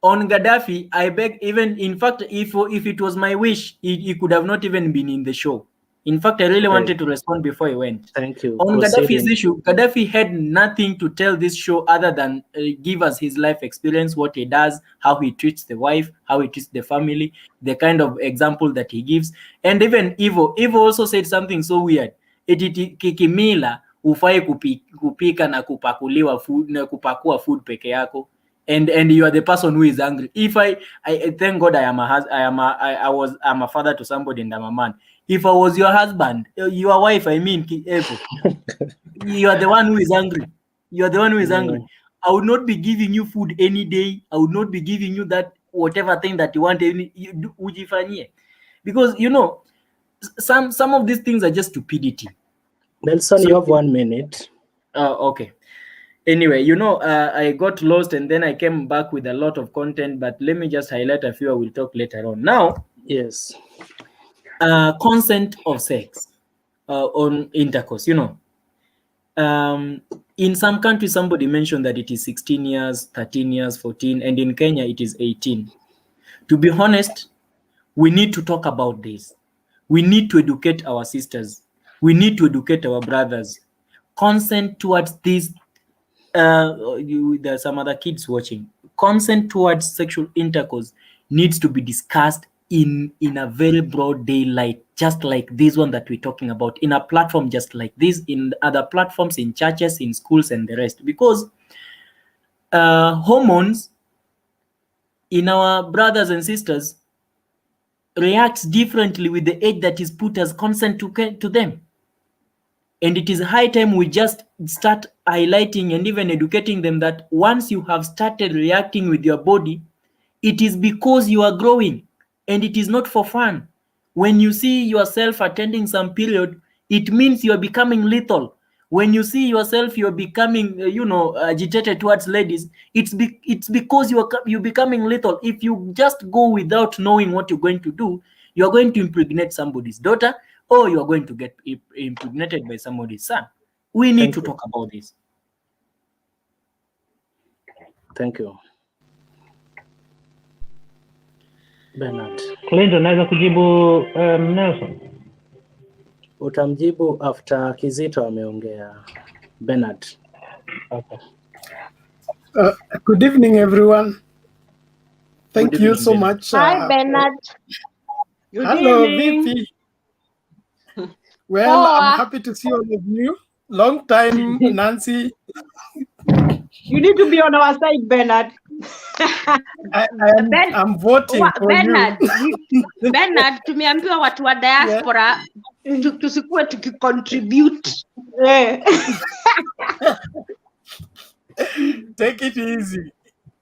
on Gaddafi, I beg, even in fact, if it was my wish, he could have not even been in the show. In fact, I really wanted to respond before he went. Thank you. On Gaddafi's issue, Gaddafi had nothing to tell this show other than give us his life experience, what he does, how he treats the wife, how he treats the family, the kind of example that he gives. And even Ivo also said something so weird. Kikimila ufai kupika na kupakuliwa food na kupakua food peke yako. And you are the person who is angry. If I thank God I'm a father to somebody and I'm a man. If I was your husband, your wife, I mean, you are the one who is angry. You are the one who is angry. I would not be giving you food any day. I would not be giving you that whatever thing that you want. Because some of these things are just stupidity. Nelson, you have 1 minute. Okay. Anyway, I got lost and then I came back with a lot of content, but let me just highlight a few. I will talk later on. Now, yes. Consent of sex on intercourse. In some countries, somebody mentioned that it is 16 years, 13 years, 14, and in Kenya, it is 18. To be honest, we need to talk about this. We need to educate our sisters. We need to educate our brothers. Consent towards this, there's some other kids watching. Consent towards sexual intercourse needs to be discussed in a very broad daylight, just like this one that we're talking about, in a platform just like this, in other platforms, in churches, in schools, and the rest. Because hormones in our brothers and sisters reacts differently with the age that is put as consent to them. And it is high time we just start highlighting and even educating them that once you have started reacting with your body, it is because you are growing and it is not for fun. When you see yourself attending some period, it means you are becoming lethal. When you see yourself, you're becoming, agitated towards ladies, it's because you're becoming lethal. If you just go without knowing what you're going to do, you're going to impregnate somebody's daughter, or you're going to get impregnated by somebody's son. We need to talk about this. Thank you. Bernard. Clinton, naweza kujibu Nelson? Utamjibu after Kizito ameongea. Bernard. Okay. Good evening, everyone. Thank you so much. Hi, Bernard. Good hello, VP. Well, I'm happy to see all of you. Long time, Nancy. You need to be on our side, Bernard. I'm voting for Bernard, you. Bernard, tumeambiwa watu wa diaspora tusikuwe tukicontribute. Take it easy.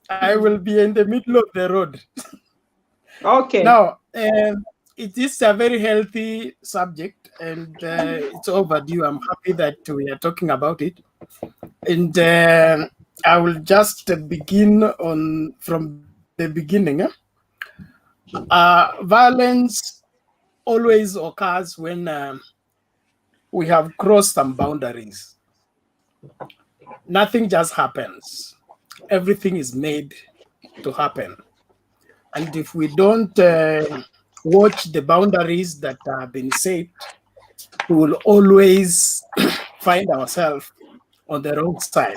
I will be in the middle of the road. Okay. Now, it is a very healthy subject and it's overdue. I'm happy that we are talking about it. And I will just begin from the beginning. Violence always occurs when we have crossed some boundaries. Nothing just happens. Everything is made to happen. And if we don't watch the boundaries that have been set, we will always find ourselves on the wrong side.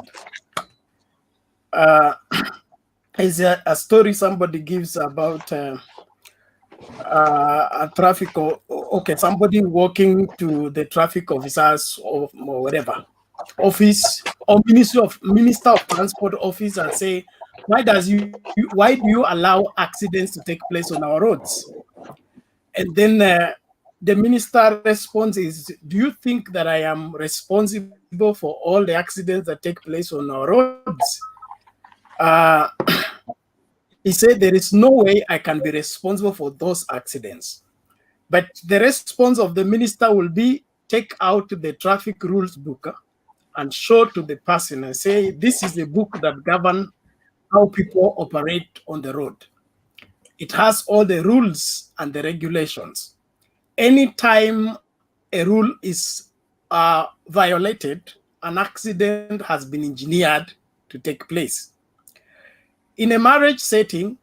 Is a story somebody gives about a traffic, somebody walking to the traffic officers or whatever office or minister of transport office and say, why do you allow accidents to take place on our roads? And then the minister response is, do you think that I am responsible for all the accidents that take place on our roads? He said, there is no way I can be responsible for those accidents. But the response of the minister will be, take out the traffic rules book and show to the person and say, this is the book that governs how people operate on the road. It has all the rules and the regulations. Anytime a rule is violated, an accident has been engineered to take place. In a marriage setting,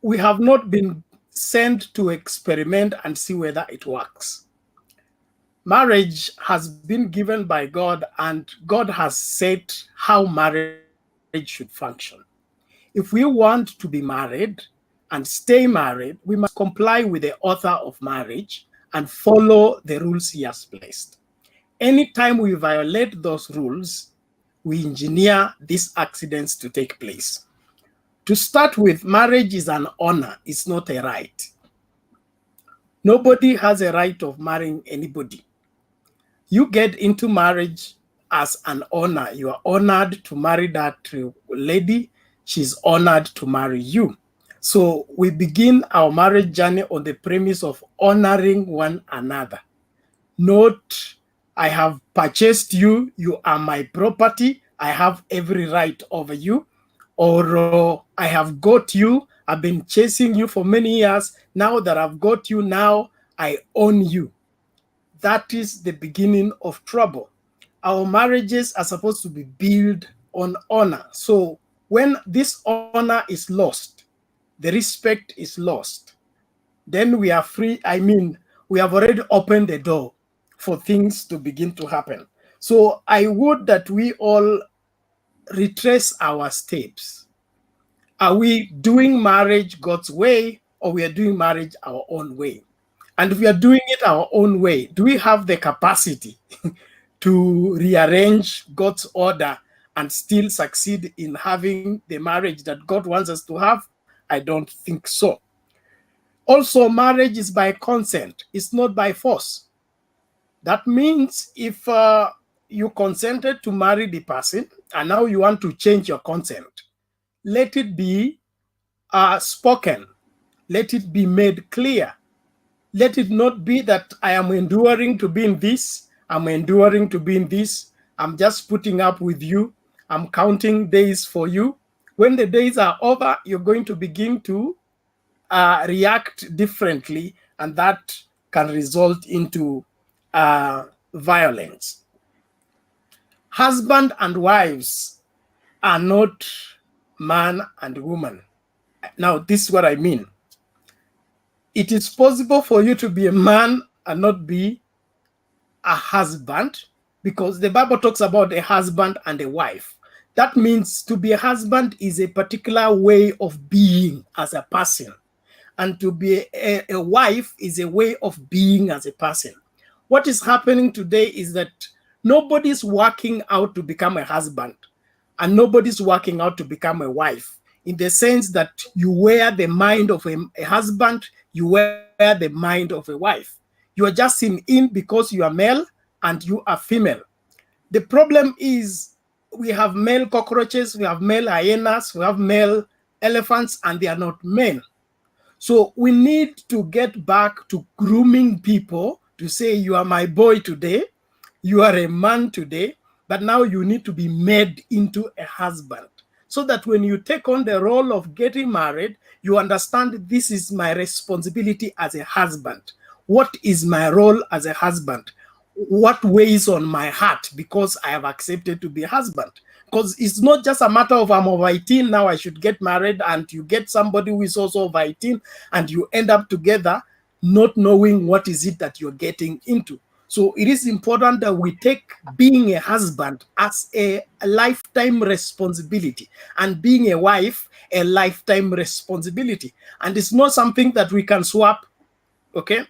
we have not been sent to experiment and see whether it works. Marriage has been given by God, and God has said how marriage should function. If we want to be married and stay married, we must comply with the author of marriage and follow the rules he has placed. Anytime we violate those rules, we engineer these accidents to take place. To start with, marriage is an honor, it's not a right. Nobody has a right of marrying anybody. You get into marriage as an honor. You are honored to marry that lady. She's honored to marry you. So we begin our marriage journey on the premise of honoring one another. Not, I have purchased you, you are my property, I have every right over you. Or I have got you, I've been chasing you for many years. Now that I've got you, now I own you. That is the beginning of trouble. Our marriages are supposed to be built on honor. So when this honor is lost, the respect is lost, then we are free. I mean, we have already opened the door for things to begin to happen. So I would that we all retrace our steps. Are we doing marriage God's way, or we are doing marriage our own way? And if we are doing it our own way, do we have the capacity to rearrange God's order and still succeed in having the marriage that God wants us to have? I don't think so. Also, marriage is by consent. It's not by force. That means if you consented to marry the person and now you want to change your consent, let it be spoken. Let it be made clear. Let it not be that I am enduring to be in this, I'm enduring to be in this, I'm just putting up with you, I'm counting days for you. When the days are over, you're going to begin to react differently, and that can result into violence. Husband and wives are not man and woman. Now, this is what I mean. It is possible for you to be a man and not be a husband, because the Bible talks about a husband and a wife. That means to be a husband is a particular way of being as a person, and to be a wife is a way of being as a person. What is happening today is that nobody's working out to become a husband, and nobody's working out to become a wife, in the sense that you wear the mind of a husband, you wear the mind of a wife. You are just in because you are male and you are female. The problem is we have male cockroaches, we have male hyenas, we have male elephants, and they are not men. So we need to get back to grooming people to say, you are my boy today, you are a man today, but now you need to be made into a husband, so that when you take on the role of getting married, you understand this is my responsibility as a husband. What is my role as a husband? What weighs on my heart because I have accepted to be a husband? Because it's not just a matter of I'm over 18, now I should get married, and you get somebody who is also over 18, and you end up together not knowing what is it that you're getting into. So it is important that we take being a husband as a lifetime responsibility, and being a wife a lifetime responsibility. And it's not something that we can swap, okay?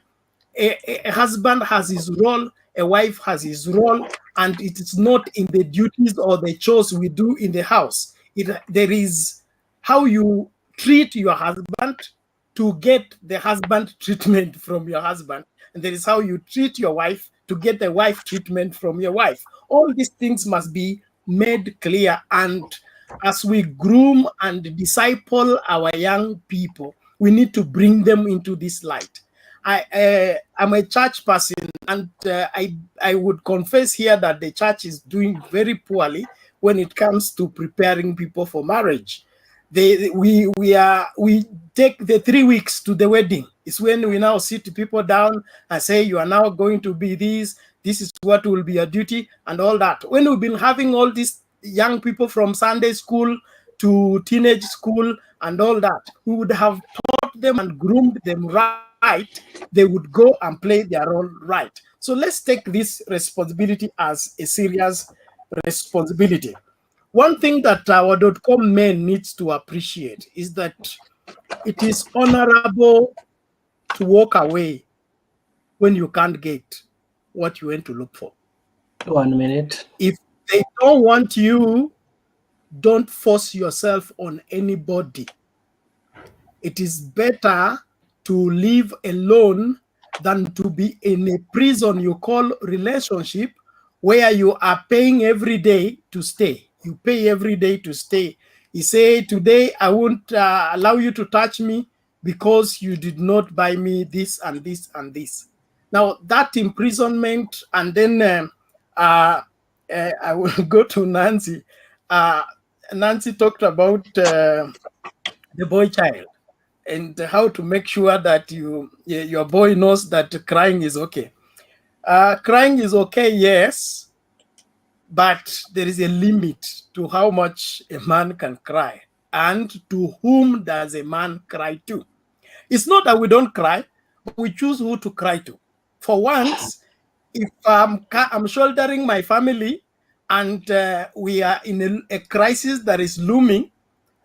A husband has his role, a wife has his role, and it is not in the duties or the chores we do in the house. There is how you treat your husband, and how you treat your wife. And to get the husband treatment from your husband, and there is how you treat your wife to get the wife treatment from your wife. All these things must be made clear, and as we groom and disciple our young people, we need to bring them into this light. I'm a church person, and I would confess here that the church is doing very poorly when it comes to preparing people for marriage. We take the 3 weeks to the wedding. It's when we now sit people down and say, you are now going to be this is what will be your duty, and all that. When we've been having all these young people from Sunday school to teenage school and all that, we would have taught them and groomed them right, they would go and play their role right. So let's take this responsibility as a serious responsibility. One thing that our .com men needs to appreciate is that it is honorable to walk away when you can't get what you went to look for. 1 minute. If they don't want you, don't force yourself on anybody. It is better to live alone than to be in a prison you call relationship, where you are paying every day to stay. You pay every day to stay. You say, today I won't allow you to touch me because you did not buy me this and this and this. Now that imprisonment, and then I will go to Nancy. Nancy talked about the boy child and how to make sure that your boy knows that crying is okay. Crying is okay, yes, but there is a limit to how much a man can cry, and to whom does a man cry to. It's not that we don't cry, but we choose who to cry to. For once, if I'm shouldering my family and we are in a crisis that is looming,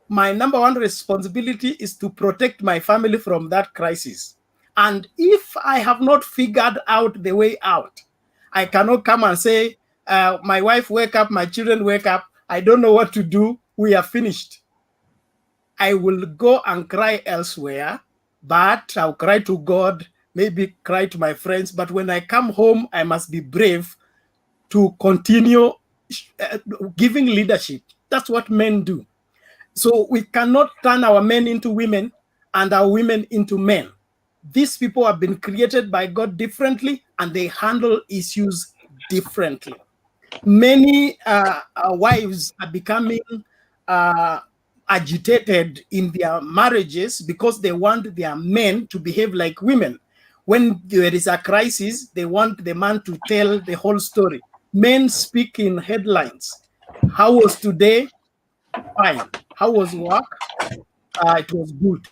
my number one responsibility is to protect my family from that crisis. And if I have not figured out the way out, I cannot come and say, my wife wake up, my children wake up, I don't know what to do, we are finished. I will go and cry elsewhere, but I'll cry to God, maybe cry to my friends. But when I come home, I must be brave to continue giving leadership. That's what men do. So we cannot turn our men into women and our women into men. These people have been created by God differently, and they handle issues differently. Many wives are becoming agitated in their marriages because they want their men to behave like women. When there is a crisis, they want the man to tell the whole story. Men speak in headlines. How was today? Fine. How was work? It was good.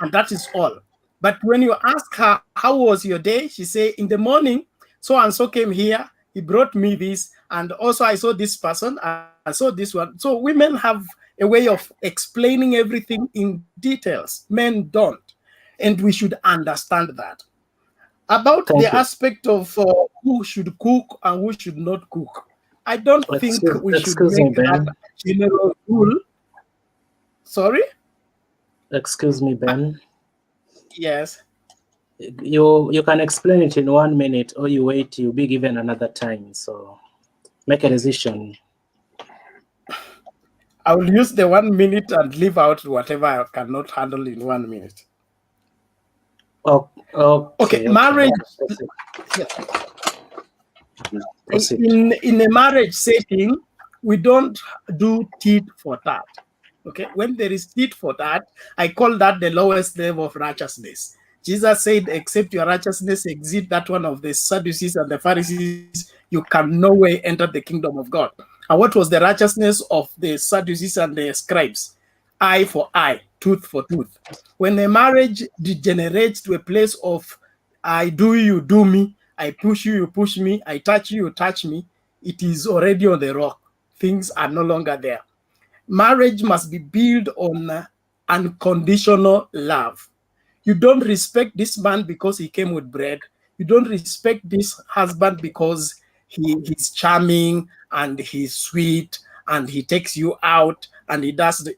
And that is all. But when you ask her, how was your day? She say, in the morning, so-and-so came here. He brought me this. And also I saw this person. I saw this one. So women have a way of explaining everything in details. Men don't. And we should understand that. About the aspect of who should cook and who should not cook, I don't think we should make that general rule. Sorry? Excuse me, Ben. Yes. You can explain it in 1 minute, or you wait, you'll be given another time. So make a decision. I will use the 1 minute and leave out whatever I cannot handle in 1 minute. Okay, marriage. In a marriage setting, we don't do tit for tat. Okay, when there is tit for tat, I call that the lowest level of righteousness. Jesus said, except your righteousness exceed that one of the Sadducees and the Pharisees, you can no way enter the kingdom of God. And what was the righteousness of the Sadducees and the scribes? Eye for eye, tooth for tooth. When a marriage degenerates to a place of I do you do me, I push you, you push me, I touch you, you touch me, it is already on the rock. Things are no longer there. Marriage must be built on unconditional love. You don't respect this man because he came with bread. You don't respect this husband because he's charming and he's sweet and he takes you out and he does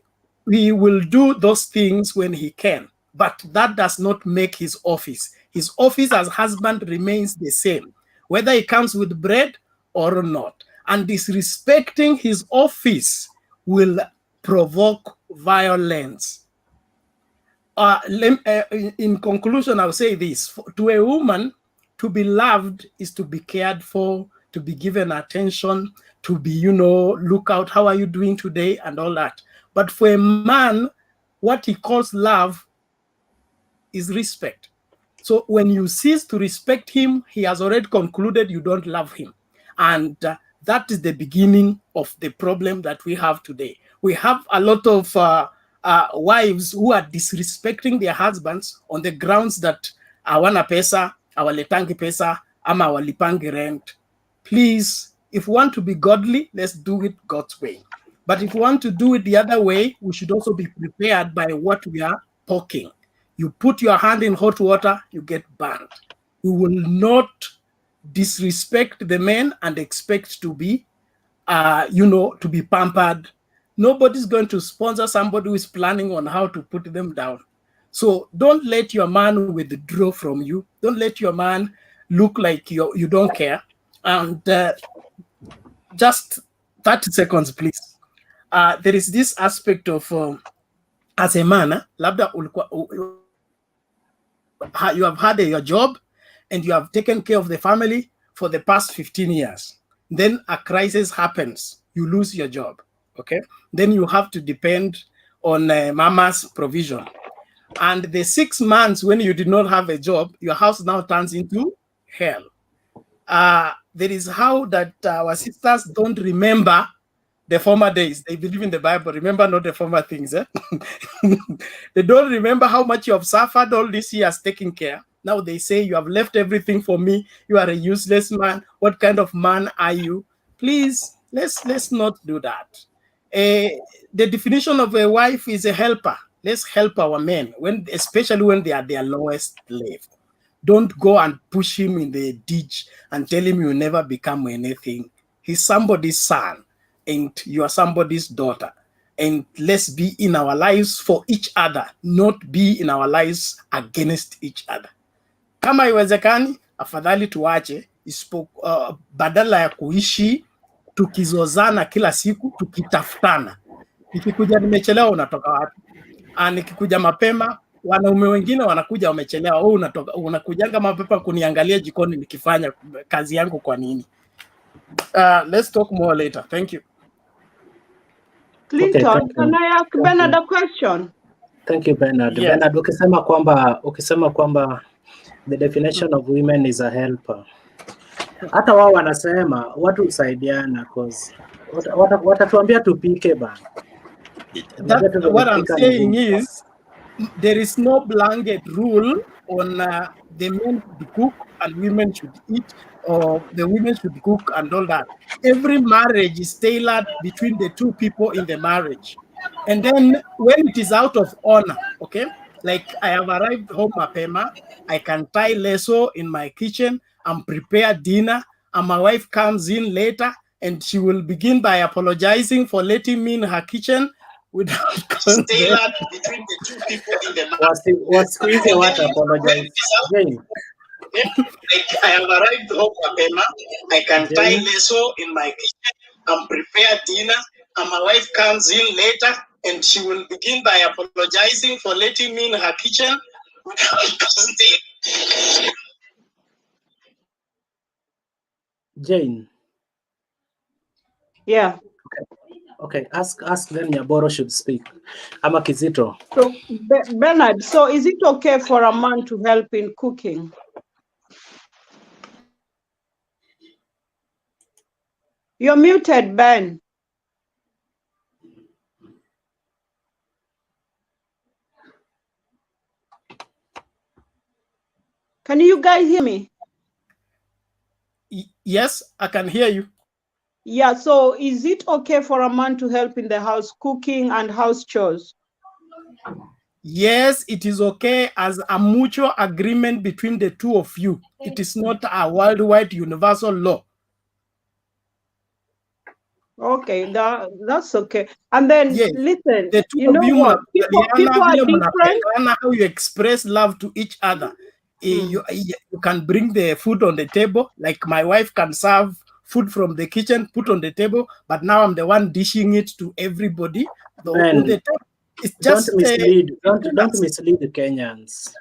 he will do those things when he can. but that does not make his office. His office as husband remains the same, whether he comes with bread or not. And disrespecting his office will provoke violence. In conclusion, I'll say this. To a woman, to be loved is to be cared for, to be given attention, to be, look out, how are you doing today, and all that. But for a man, what he calls love is respect. So when you cease to respect him, he has already concluded you don't love him. And that is the beginning of the problem that we have today. We have a lot of wives who are disrespecting their husbands on the grounds that awana pesa, awaletangi pesa, ama awalipangi rent. Please, if we want to be godly, let's do it God's way. But if we want to do it the other way, we should also be prepared by what we are talking. You put your hand in hot water, you get burned. We will not disrespect the men and expect to be, to be pampered. Nobody's going to sponsor somebody who is planning on how to put them down. So don't let your man withdraw from you. Don't let your man look like you don't care. And just 30 seconds, please. There is this aspect of, as a man, you have had your job and you have taken care of the family for the past 15 years. Then a crisis happens. You lose your job. Okay, then you have to depend on mama's provision. And the 6 months when you did not have a job, your house now turns into hell. There is how that our sisters don't remember the former days. They believe in the Bible. Remember not the former things. They don't remember how much you have suffered all these years taking care. Now they say you have left everything for me. You are a useless man. What kind of man are you? Please, let's not do that. The definition of a wife is a helper. Let's help our men, especially when they are their lowest level. Don't go and push him in the ditch and tell him you never become anything. He's somebody's son and you are somebody's daughter. And let's be in our lives for each other, not be in our lives against each other. Kama iwezekani, afadhali tuache, badala ya kuishi tukizozana kila siku, tukitafutana. Nikikuja nimechelewa unatoka wapi? Nikikuja mapema, wanaume wengine wanakuja wamechelewa. Unakujanga mapema kuniangalia jikoni nikifanya kazi yangu kwa nini? Let's talk more later. Thank you. Clinton, Okay, can I ask Bernard a question? Thank you, Bernard. Yes. Bernard, ukisema kwamba the definition of women is a helper. Hata wao wanasema watu usaidiana cause watatuambia tupike bana. What I'm saying is there is no blanket rule on the men should cook and women should eat, or the women should cook and all that. Every marriage is tailored between the two people in the marriage. And then when it is out of honor, okay, like I have arrived home mapema, I can tie lasso in my kitchen and prepare dinner, and my wife comes in later and she will begin by apologizing for letting me in her kitchen without consent. Tailored between the two people in the marriage. What's crazy? What apologize? Like I have arrived home mapema, I can tie lasso in my kitchen and prepare dinner, and my wife comes in later and she will begin by apologizing for letting me in her kitchen without consent. Jane. Yeah. Okay. Ask then Nyaboro should speak. Ama Kizito. So Bernard, so is it okay for a man to help in cooking? You're muted, Ben. Can you guys hear me? Yes, I can hear you. Yeah, so is it okay for a man to help in the house cooking and house chores? Yes, it is okay as a mutual agreement between the two of you. It is not a worldwide universal law. Okay, that's okay. And then Yes, listen, the two you of know you what? People are vile different. mnapendana, how you express love to each other. You can bring the food on the table, like my wife can serve food from the kitchen, put on the table, but now I'm the one dishing it to everybody. Ben, It's don't just mislead between us. the Kenyans.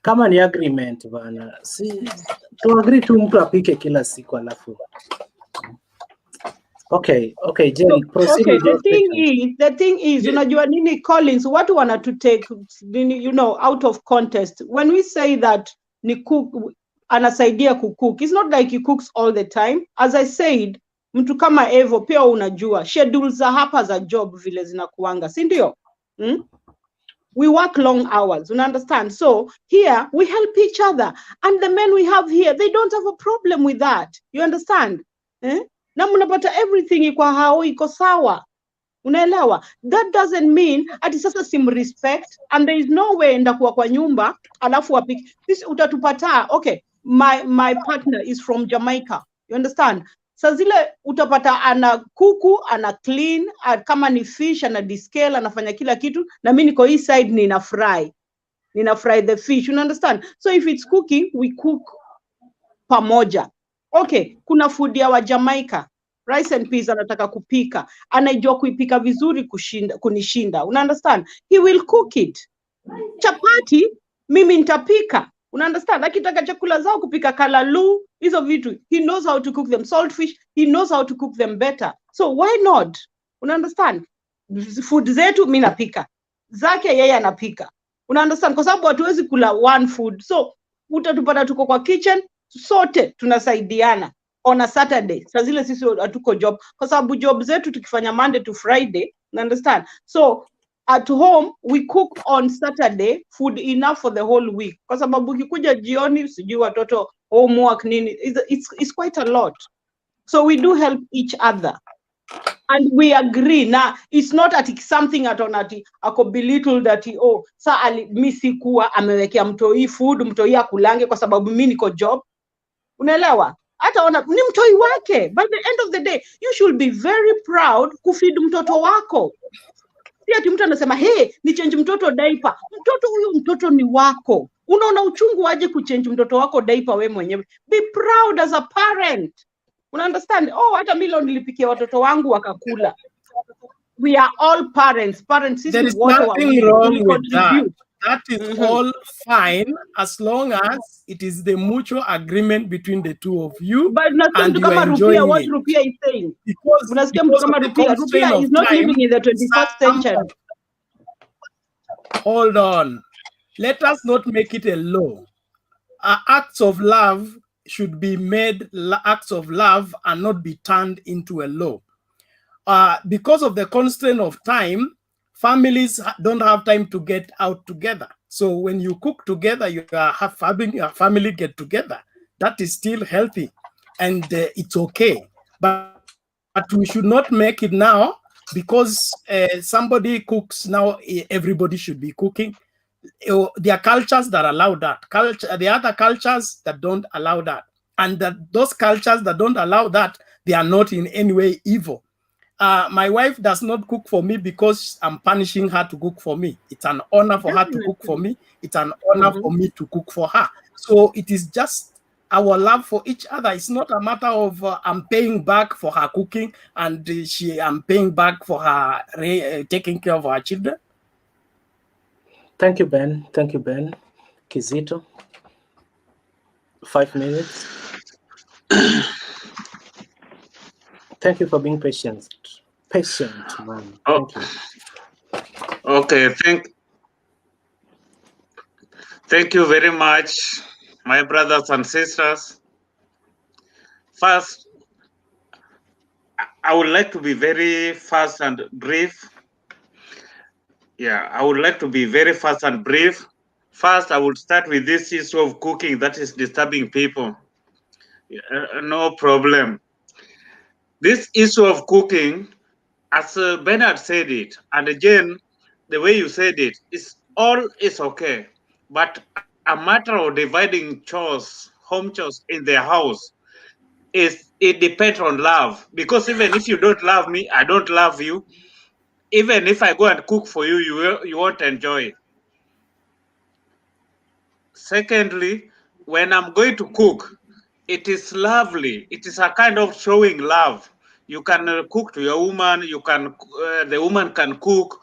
Kama ni agreement bana, si tu agree tu mtu apike kila siku alafu. Okay, Jen, proceed Okay, with your question. the thing is, unajua nini Collins, watu wana to take, you know, out of context. When we say that ni cook, anasaidia kucook, it's not like he cooks all the time. As I said, mtu kama Evo, pia unajua, schedules za hapa za job vile zinakuanga, si ndio? We work long hours, you understand? So here we help each other. And the men we have here, they don't have a problem with that. You understand? Na mnapata everything iko hao iko sawa. Unaelewa? That doesn't mean ati sasa simrespect and there is no way ndakuwa kwa nyumba alafu wapiki. This utatupata. Okay, my partner is from Jamaica. You understand? Sa zile utapata ana kuku, ana clean, kama ni fish, ana descale, anafanya kila kitu, na mimi niko hii side nina fry the fish. You understand? So if it's cooking, we cook pamoja. Okay, kuna food ya wa Jamaica, rice and peas, anataka kupika, anajua kuipika vizuri kunishinda. Una understand? He will cook it. Chapati mimi nitapika. Una understand? Akitaka chakula zao kupika kalalu, hizo vitu, he knows how to cook them. Saltfish, he knows how to cook them better. So why not? Una understand? Food zetu mimi napika, zake yeye anapika. Una understand? Kwa sababu hatuwezi kula one food. So utatupata tuko kwa kitchen, sote tunasaidiana on a Saturday. Saa zile sisi hatuko job, kwa sababu job zetu tukifanya Monday to Friday, you understand? So at home we cook on Saturday food enough for the whole week, kwa sababu ukikuja jioni sijui watoto homework nini, it's quite a lot. So we do help each other and we agree. Now it's not at something atonati ako belittle that oh sa mimi sikuwa amewekea mtoi food, mtoi akulange kwa sababu mimi niko job. Unaelewa? Hata ona ni mtoi wake. By the end of the day, you should be very proud kufeed mtoto wako. Si ati mtu anasema hey, ni change mtoto diaper. Mtoto huyo mtoto ni wako. Unaona uchungu aje kuchange mtoto wako diaper wewe mwenyewe. Be proud as a parent. Una understand? Oh, hata mimi nilipikia watoto wangu wakakula. We are all parents. There is nothing wrong with that. That is all fine as long as it is the mutual agreement between the two of you. But and you are enjoying what it. Rupia is saying. Because of the constraint Rupia is not living in the 21st century. Hold on. Let us not make it a law. Acts of love should be made acts of love and not be turned into a law. Because of the constraint of time, families don't have time to get out together. So when you cook together, you are having a family get together. That is still healthy and it's okay. But we should not make it now because somebody cooks now, everybody should be cooking. There are cultures that allow that. The other cultures that don't allow that. And those cultures that don't allow that, they are not in any way evil. My wife does not cook for me because I'm punishing her to cook for me. It's an honor for her to cook for me. It's an honor for me to cook for her. So it is just our love for each other. It's not a matter of I'm paying back for her cooking and I'm paying back for her taking care of our children. Thank you, Ben. Thank you, Ben. Kizito, 5 minutes. Thank you for being patient, man. Oh. Thank you. Okay, thank you very much, my brothers and sisters. First, I would like to be very fast and brief. Yeah, I would like to be very fast and brief. First, I would start with this issue of cooking that is disturbing people. No problem. This issue of cooking, as Bernard said it, and again, the way you said it, all is okay. But a matter of dividing chores, home chores in their house, it depends on love, because even if you don't love me, I don't love you. Even if I go and cook for you, you won't enjoy it. Secondly, when I'm going to cook, it is lovely. It is a kind of showing love. You can cook to your woman. You can the woman can cook.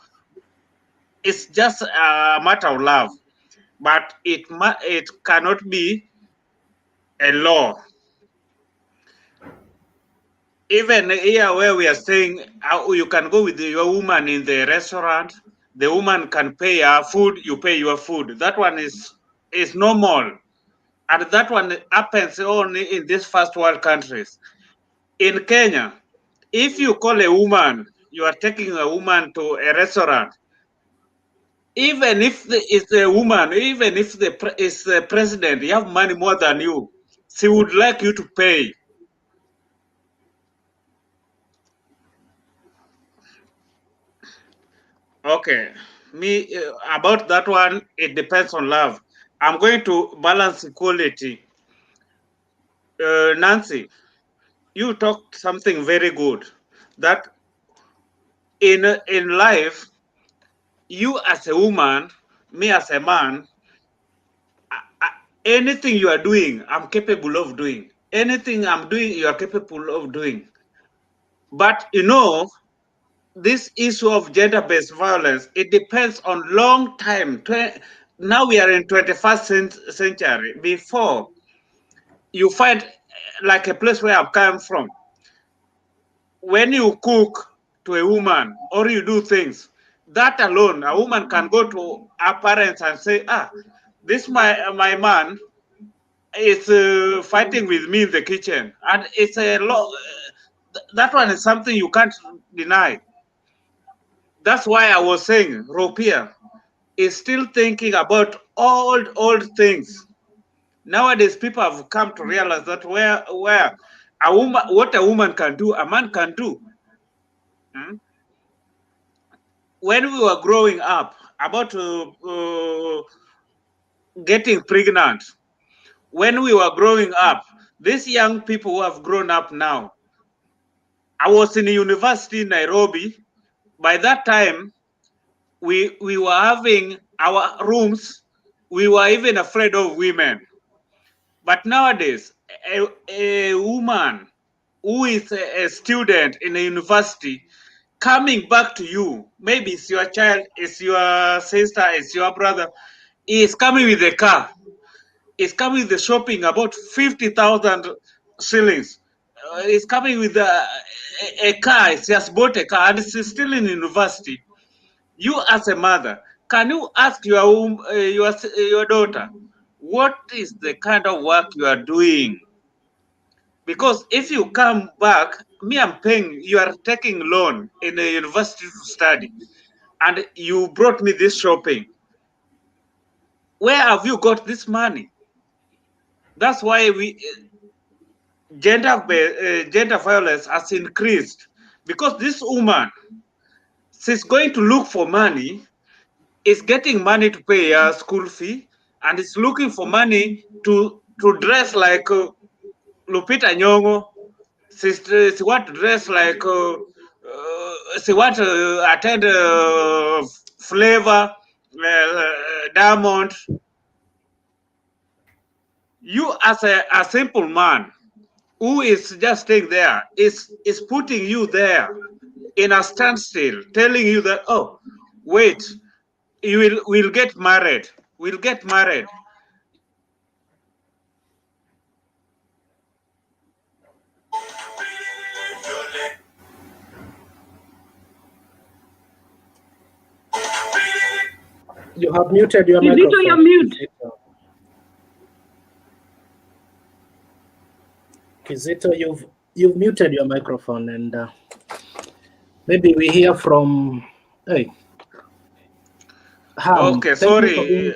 It's just a matter of love, but it cannot be a law. Even here where we are saying you can go with your woman in the restaurant, the woman can pay her food, you pay your food. That one is normal. And that one happens only in these first world countries. In Kenya, if you call a woman, you are taking a woman to a restaurant, even if it's a woman, even if it's the president, you have money more than you, she would like you to pay. Okay, me about that one, it depends on love. I'm going to balance equality. Nancy, you talked something very good, that in life, you as a woman, me as a man, anything you are doing, I'm capable of doing. Anything I'm doing, you are capable of doing. But you know, this issue of gender-based violence, it depends on long time. Now we are in 21st century. Before, you find like a place where I've come from, when you cook to a woman or you do things, that alone, a woman can go to her parents and say, this my man is fighting with me in the kitchen. And it's a law. That one is something you can't deny. That's why I was saying Ropia is still thinking about old things. Nowadays, people have come to realize that where a woman, what a woman can do, a man can do. When we were growing up, about getting pregnant, when we were growing up, these young people who have grown up now, I was in a university in Nairobi. By that time, we were having our rooms. We were even afraid of women. But nowadays, a woman who is a student in a university coming back to you, maybe it's your child, it's your sister, it's your brother, is coming with a car, is coming with the shopping about 50,000 shillings. Is coming with a car, she has bought a car and she's still in university. You as a mother, can you ask your daughter, what is the kind of work you are doing? Because if you come back, me, I'm paying, you are taking loan in a university to study, and you brought me this shopping. Where have you got this money? That's why gender violence has increased, because this woman, she's going to look for money, is getting money to pay her school fee, and is looking for money to dress like Lupita Nyong'o. She want to dress like she want to attend Flavor, Diamond. You as a simple man who is just staying there is putting you there in a standstill, telling you that, oh, wait, we'll get married. We'll get married. You have muted your Kizito, microphone. you're mute. Kizito, you've muted your microphone, and maybe we hear from Okay, sorry.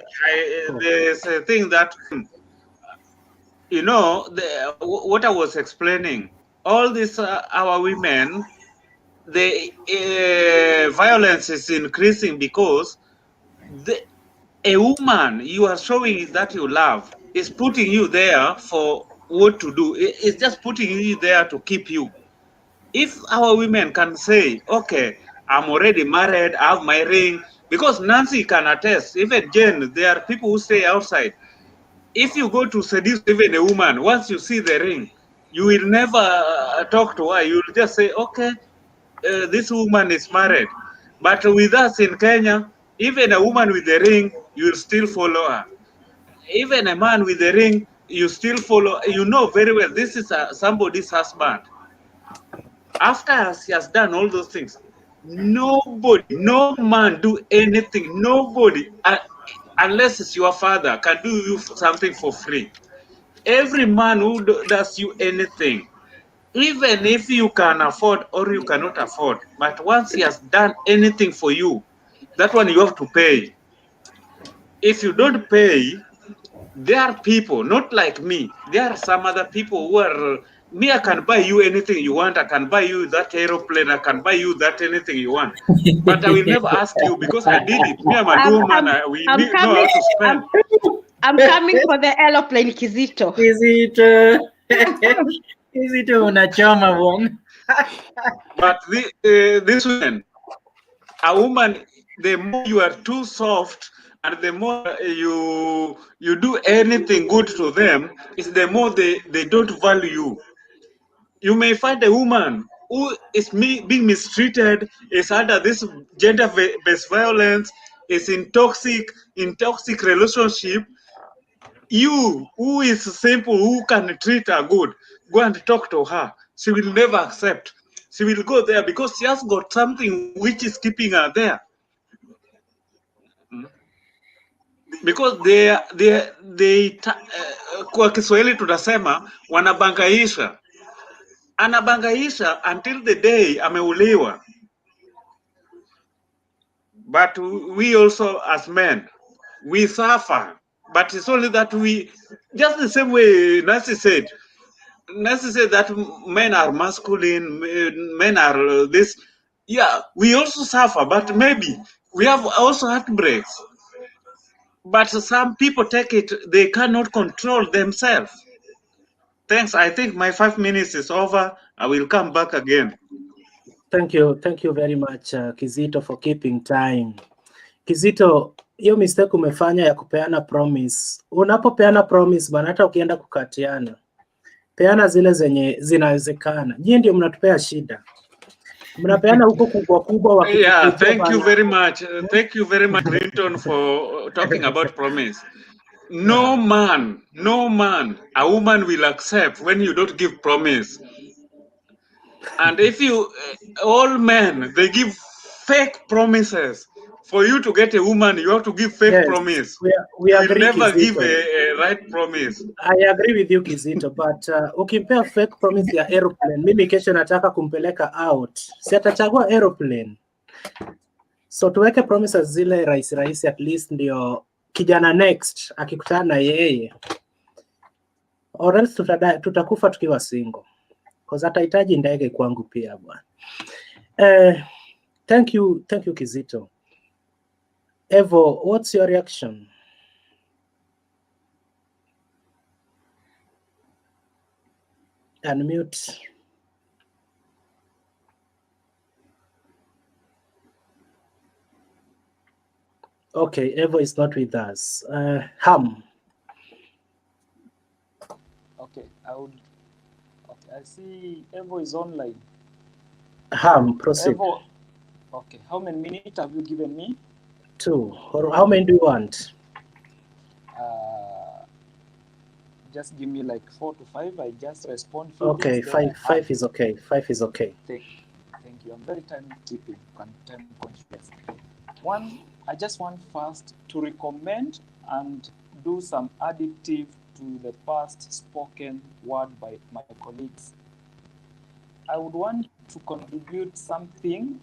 There's a thing that, you know, what I was explaining. All these our women, the violence is increasing because a woman you are showing that you love is putting you there for what to do. It's just putting you there to keep you. If our women can say, okay, I'm already married, I have my ring, because Nancy can attest, even Jane, there are people who stay outside. If you go to seduce even a woman, once you see the ring, you will never talk to her. You will just say, okay, this woman is married. But with us in Kenya, even a woman with a ring, you will still follow her. Even a man with a ring, you still follow. You know very well this is somebody's husband. After he has done all those things, nobody, no man do anything. Nobody, unless it's your father, can do you something for free. Every man who does you anything, even if you can afford or you cannot afford, but once he has done anything for you, that one you have to pay. If you don't pay, there are people, not like me, there are some other people who are, me, I can buy you anything you want, I can buy you that aeroplane, I can buy you that anything you want, but I will never ask you because I did it. Me, I'm a dual man, we know how to spend. I'm coming for the aeroplane, Kizito. Kizito unachoma bwana. But this woman, a woman, the more you are too soft and the more you do anything good to them, is the more they don't value you. You may find a woman who is being mistreated, is under this gender-based violence, is in toxic relationship. You, who is simple, who can treat her good, go and talk to her. She will never accept. She will go there because she has got something which is keeping her there. Because kwa Kiswahili tunasema wanabangaisha, anabangaisha until the day ameuliwa. But we also as men, we suffer, but it's only that we, just the same way Nancy said that men are masculine, men are this. Yeah, we also suffer, but maybe we have also heartbreaks. But some people take it, they cannot control themselves. Thanks. I think my 5 minutes is over. I will come back again. Thank you very much Kizito for keeping time. Kizito, hiyo mistake umefanya ya kupeana promise. Unapopeana promise bana, hata ukienda kukatiana, peana zile zenye zinawezekana. Nyinyi ndio mnatupea shida. Mnapeana huko kubwa wa Yeah, thank you very much. Thank you very much, Clinton, for talking about promise. No man, a woman will accept when you don't give promise. And if you, all men, they give fake promises. For you to get a woman, you have to give fake promise. We you agree, will never give Kizito. a right promise. I agree with you Kizito, but ukimpea fake promise ya aeroplane, mimi kesho nataka kumpeleka out, si atachagua aeroplane. So tuweke promises zile rahisi, at least ndio kijana next akikutana na yeye, or else tutakufa tukiwa single, because atahitaji ndege kwangu pia bwana. Thank you Kizito. Evo, what's your reaction? Unmute. Okay, Evo is not with us. Ham. Okay, I see Evo is online. Ham, proceed. Evo, okay, how many minutes have you given me? 2. Or how many do you want? Just give me like 4 to 5. I just respond. Okay, 5 is okay. 5 is okay. Thank you. I'm very time-keeping, time-conscious. One, I just want first to recommend and do some additive to the past spoken word by my colleagues. I would want to contribute something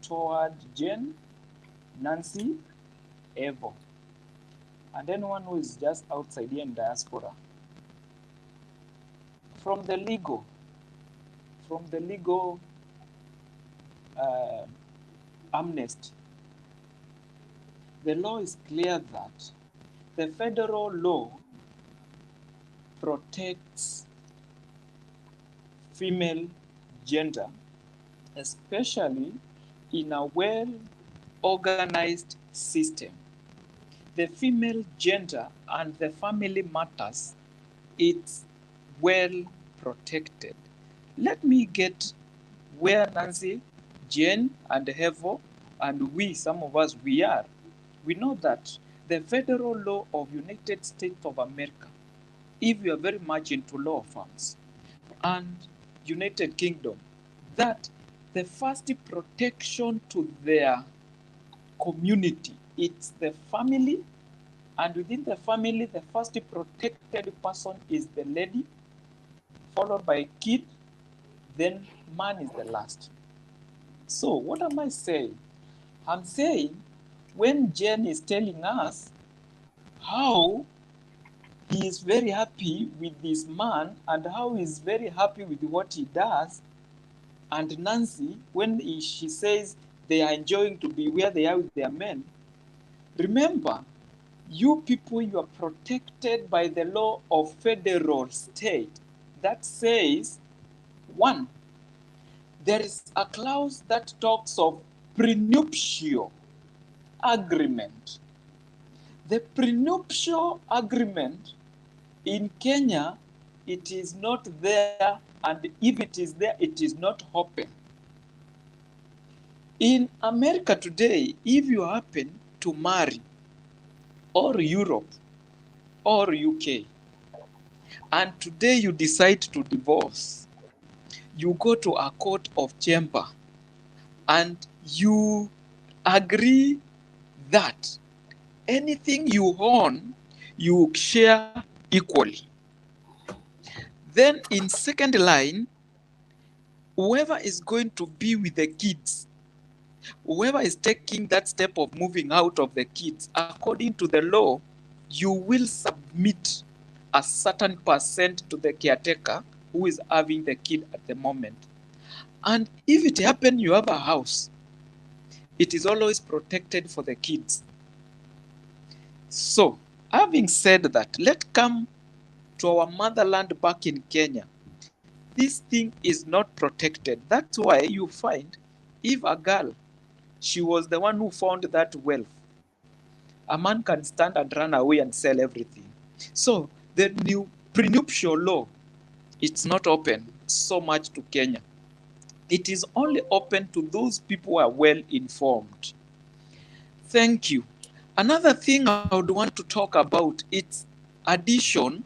toward Jen, Nancy, Evo, and anyone who is just outside here in diaspora. From the legal amnesty, the law is clear that the federal law protects female gender, especially in a well-organized system. The female gender and the family matters, it's well protected. Let me get where Nancy, Jane, and Hevo, and we, some of us, we are. We know that the federal law of United States of America, if you are very much into law firms, and United Kingdom, that the first protection to their community, it's the family, and within the family, the first protected person is the lady, followed by kid, then man is the last. So what am I saying? I'm saying when Jen is telling us how he is very happy with this man and how he's very happy with what he does, and Nancy, when she says they are enjoying to be where they are with their men, remember, you people, you are protected by the law of federal state that says, one, there is a clause that talks of prenuptial agreement. The prenuptial agreement in Kenya, it is not there, and if it is there, it is not open. In America today, if you happen to marry, or Europe, or UK, and today you decide to divorce, you go to a court of chamber, and you agree that anything you own, you share equally. Then in second line, whoever is going to be with the kids, whoever is taking that step of moving out of the kids, according to the law, you will submit a certain percent to the caretaker who is having the kid at the moment. And if it happens you have a house, it is always protected for the kids. So, having said that, let's come to our motherland back in Kenya. This thing is not protected. That's why you find if a girl, she was the one who found that wealth, a man can stand and run away and sell everything. So the new prenuptial law, it's not open so much to Kenya. It is only open to those people who are well informed. Thank you. Another thing I would want to talk about, it's addition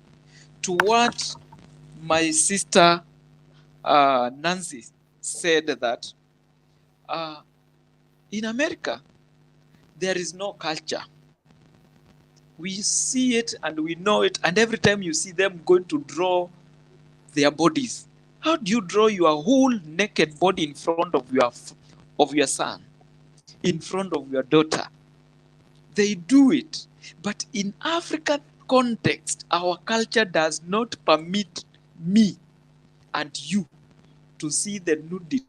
to what my sister Nancy said, that in America, there is no culture. We see it and we know it, and every time you see them going to draw their bodies, how do you draw your whole naked body in front of your son, in front of your daughter? They do it. But in African context, our culture does not permit me and you to see the nudity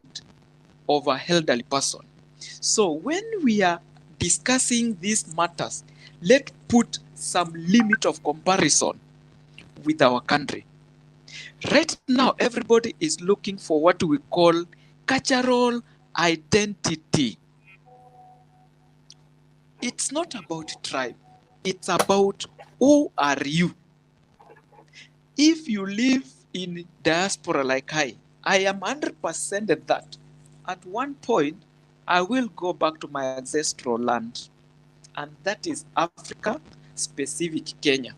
of an elderly person. So when we are discussing these matters, let's put some limit of comparison with our country. Right now, everybody is looking for what we call cultural identity. It's not about tribe. It's about who are you. If you live in diaspora like I am 100% that at one point I will go back to my ancestral land, and that is Africa, specific Kenya.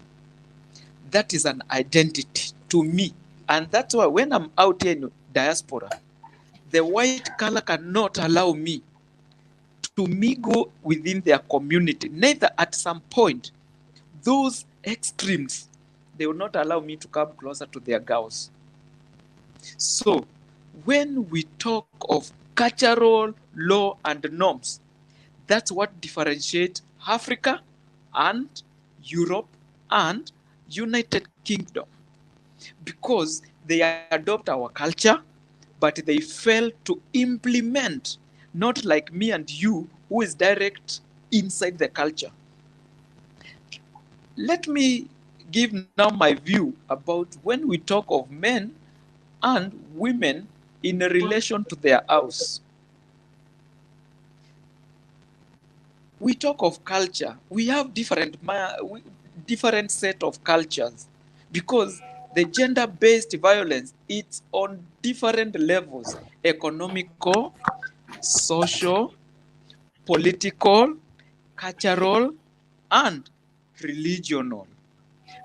That is an identity to me, and that's why when I'm out here in diaspora, the white color cannot allow me to mingle within their community. Neither at some point, those extremes, they will not allow me to come closer to their girls. So when we talk of cultural law and norms, that's what differentiates Africa and Europe and United Kingdom, because they adopt our culture, but they fail to implement, not like me and you, who is direct inside the culture. Let me give now my view about when we talk of men and women in relation to their house. We talk of culture. We have different set of cultures, because the gender-based violence, it's on different levels: economical, social, political, cultural, and religional.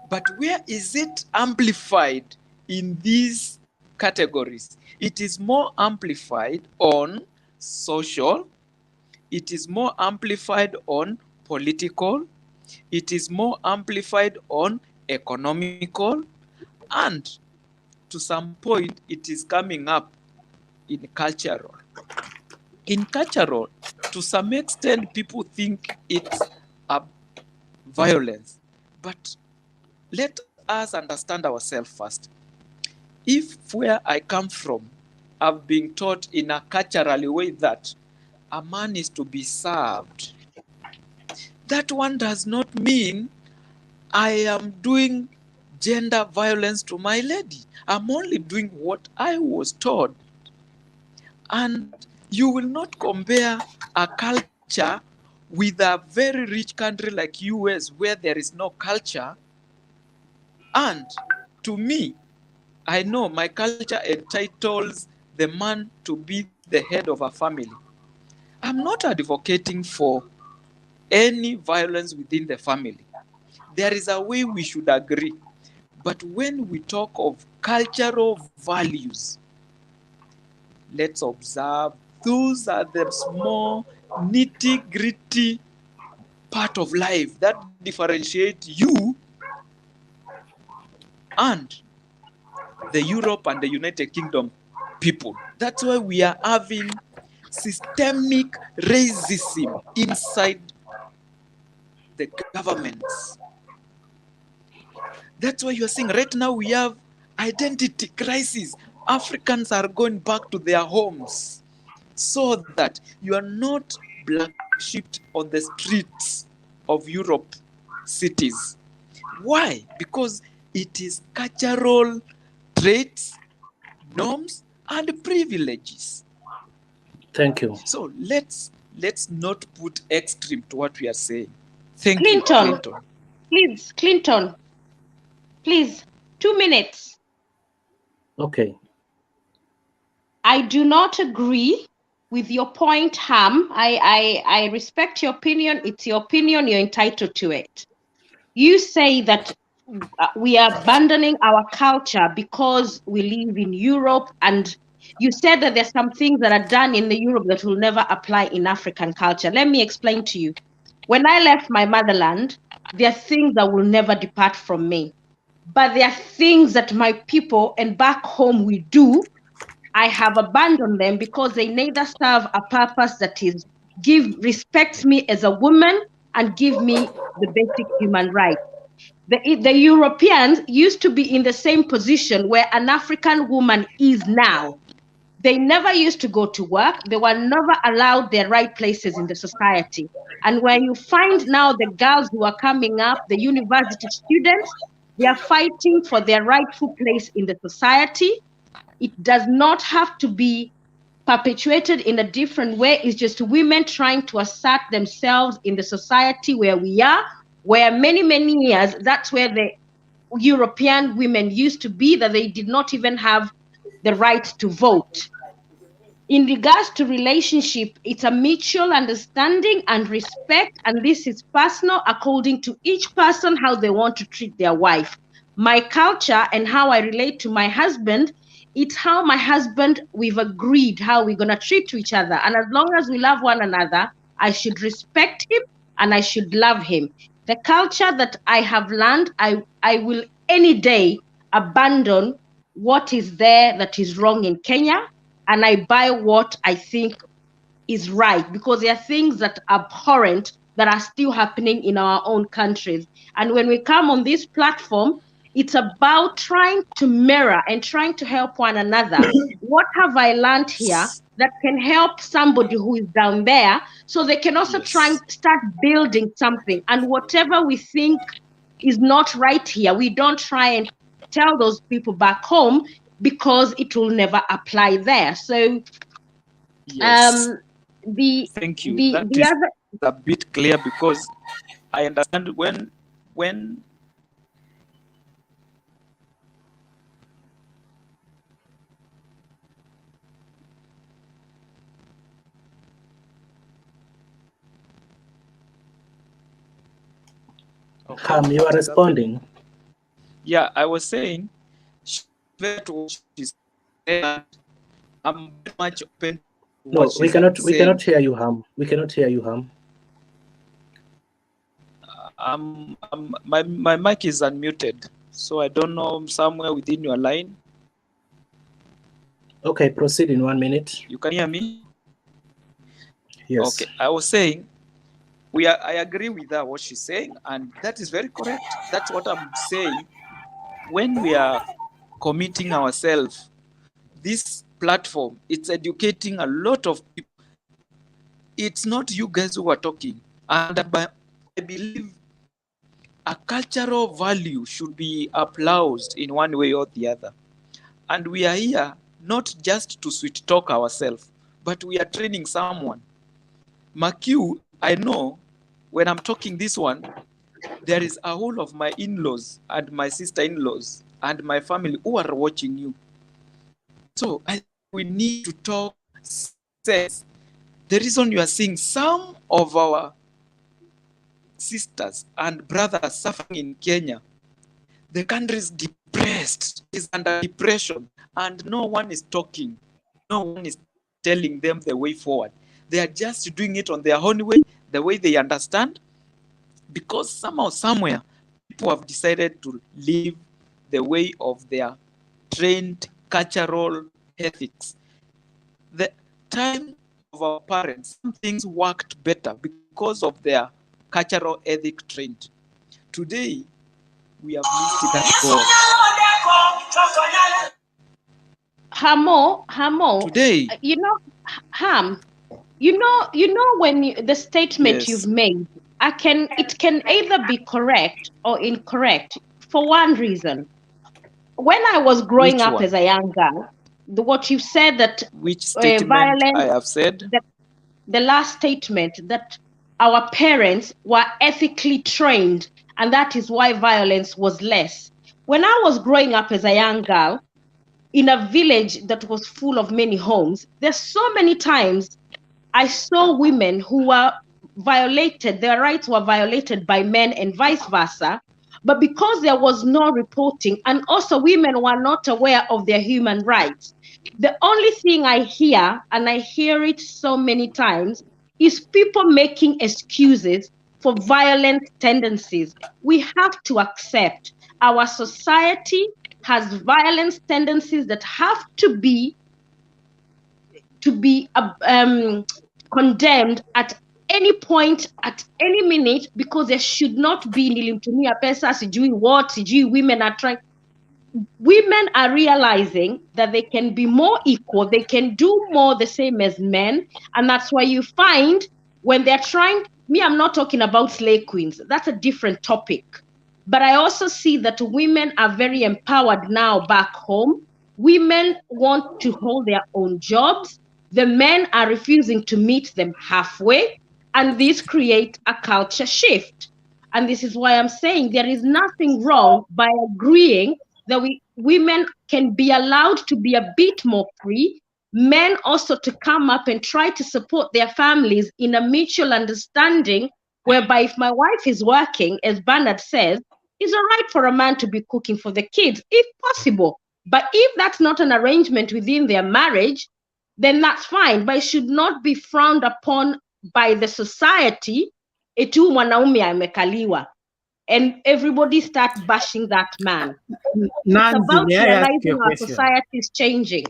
But where is it amplified in these categories? It is more amplified on social, it is more amplified on political, it is more amplified on economical, and to some point it is coming up in cultural. In cultural, to some extent, people think it's a violence, but let us understand ourselves first. If where I come from, I've been taught in a cultural way that a man is to be served, that one does not mean I am doing gender violence to my lady. I'm only doing what I was taught. And you will not compare a culture with a very rich country like US where there is no culture. And to me, I know my culture entitles the man to be the head of a family. I'm not advocating for any violence within the family. There is a way we should agree. But when we talk of cultural values, let's observe those are the small nitty-gritty part of life that differentiate you and the Europe and the United Kingdom people. That's why we are having systemic racism inside the governments. That's why you're seeing right now we have identity crisis. Africans are going back to their homes so that you are not black sheep on the streets of Europe cities. Why? Because it is cultural traits, norms, and privileges. Thank you. So let's not put extreme to what we are saying. Thank Clinton, you, Clinton. Please, Clinton, please, 2 minutes. Okay. I do not agree with your point, Ham. I respect your opinion. It's your opinion. You're entitled to it. You say that we are abandoning our culture because we live in Europe, and you said that there's some things that are done in the Europe that will never apply in African culture. Let me explain to you. When I left my motherland, there are things that will never depart from me. But there are things that my people and back home we do. I have abandoned them because they neither serve a purpose that is respects me as a woman and give me the basic human rights. The Europeans used to be in the same position where an African woman is now. They never used to go to work. They were never allowed their right places in the society. And when you find now the girls who are coming up, the university students, they are fighting for their rightful place in the society. It does not have to be perpetuated in a different way. It's just women trying to assert themselves in the society where we are, where many, many years, that's where the European women used to be, that they did not even have the right to vote. In regards to relationship, it's a mutual understanding and respect, and this is personal according to each person, how they want to treat their wife. My culture and how I relate to my husband, it's how my husband, we've agreed how we're going to treat to each other. And as long as we love one another, I should respect him and I should love him. The culture that I have learned, I will any day abandon what is there that is wrong in Kenya, and I buy what I think is right, because there are things that are abhorrent that are still happening in our own countries. And when we come on this platform, it's about trying to mirror and trying to help one another. What have I learned here that can help somebody who is down there, so they can also try and start building something? And whatever we think is not right here. We don't try and tell those people back home because it will never apply there. So Yes. the Thank you. the That the is other a bit clear because I understand when You are responding. Yeah, I was saying, that what she's saying, I'm very much open to No, what we she's cannot saying. hear you, Ham. We cannot hear you, Ham. My mic is unmuted, so I don't know, somewhere within your line. Okay, proceed in 1 minute. You can hear me? Yes. Okay, I was saying, I agree with her, what she's saying, and that is very correct. That's what I'm saying. When we are committing ourselves, this platform, it's educating a lot of people. It's not you guys who are talking. And I believe a cultural value should be applauded in one way or the other. And we are here not just to sweet talk ourselves, but we are training someone. McHugh, I know when I'm talking this one, there is a whole of my in-laws and my sister-in-laws and my family who are watching you. So we need to talk sense. The reason you are seeing some of our sisters and brothers suffering in Kenya, the country is depressed, is under depression, and no one is talking. No one is telling them the way forward. They are just doing it on their own way, the way they understand, because somehow, somewhere, people have decided to live the way of their trained cultural ethics. The time of our parents, some things worked better because of their cultural ethic trained. Today, we have missed that goal. Hamo, today, you know, Ham, you know when the statement Yes. you've made, it can either be correct or incorrect for one reason. When I was growing Which up one? as a young girl, what you said that Which statement violence, I have said? the last statement that our parents were ethically trained, and that is why violence was less. When I was growing up as a young girl in a village that was full of many homes, there's so many times I saw women who were violated, their rights were violated by men and vice versa. But because there was no reporting, and also women were not aware of their human rights, the only thing I hear, and I hear it so many times, is people making excuses for violent tendencies. We have to accept our society has violence tendencies that have to be condemned at any point, at any minute, because there should not be nilimtumia pesa sijui what sijui women are trying. Women are realizing that they can be more equal, they can do more the same as men, and that's why you find when they're trying, I'm not talking about slave queens, that's a different topic, but I also see that women are very empowered now back home. Women want to hold their own jobs. The men are refusing to meet them halfway, and this creates a culture shift. And this is why I'm saying there is nothing wrong by agreeing that women can be allowed to be a bit more free, men also to come up and try to support their families in a mutual understanding, whereby if my wife is working, as Bernard says, it's all right for a man to be cooking for the kids, if possible. But if that's not an arrangement within their marriage, then that's fine, but it should not be frowned upon by the society. Etu mwanaume amekaliwa, and everybody start bashing that man. Nancy, it's about may I ask you realizing a our question? society is changing.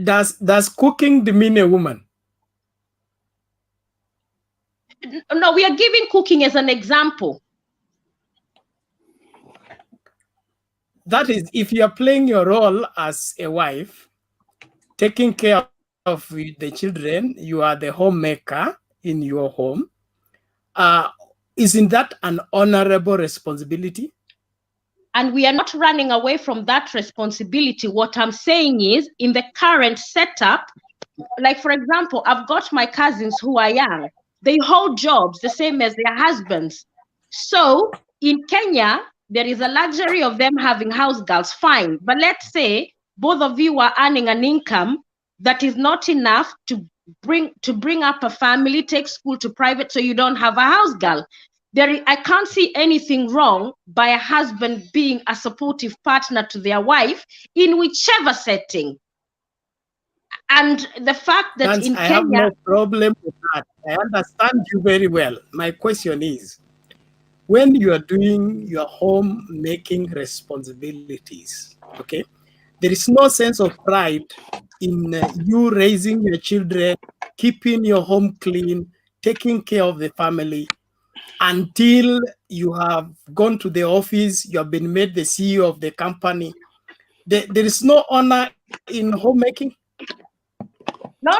Does cooking demean a woman? No, we are giving cooking as an example. That is, if you are playing your role as a wife, taking care of the children, you are the homemaker, in your home, isn't that an honorable responsibility? And we are not running away from that responsibility. What I'm saying is, in the current setup, like for example, I've got my cousins who are young. They hold jobs the same as their husbands. So in Kenya, there is a luxury of them having house girls, fine. But let's say both of you are earning an income that is not enough to bring up a family, take school to private, so you don't have a house girl. I can't see anything wrong by a husband being a supportive partner to their wife in whichever setting. And the fact that Nancy, in I Kenya, have no problem with that. I understand you very well. My question is, when you are doing your homemaking responsibilities, okay, there is no sense of pride in you raising your children, keeping your home clean, taking care of the family, until you have gone to the office, you have been made the CEO of the company. There is no honor in homemaking. No.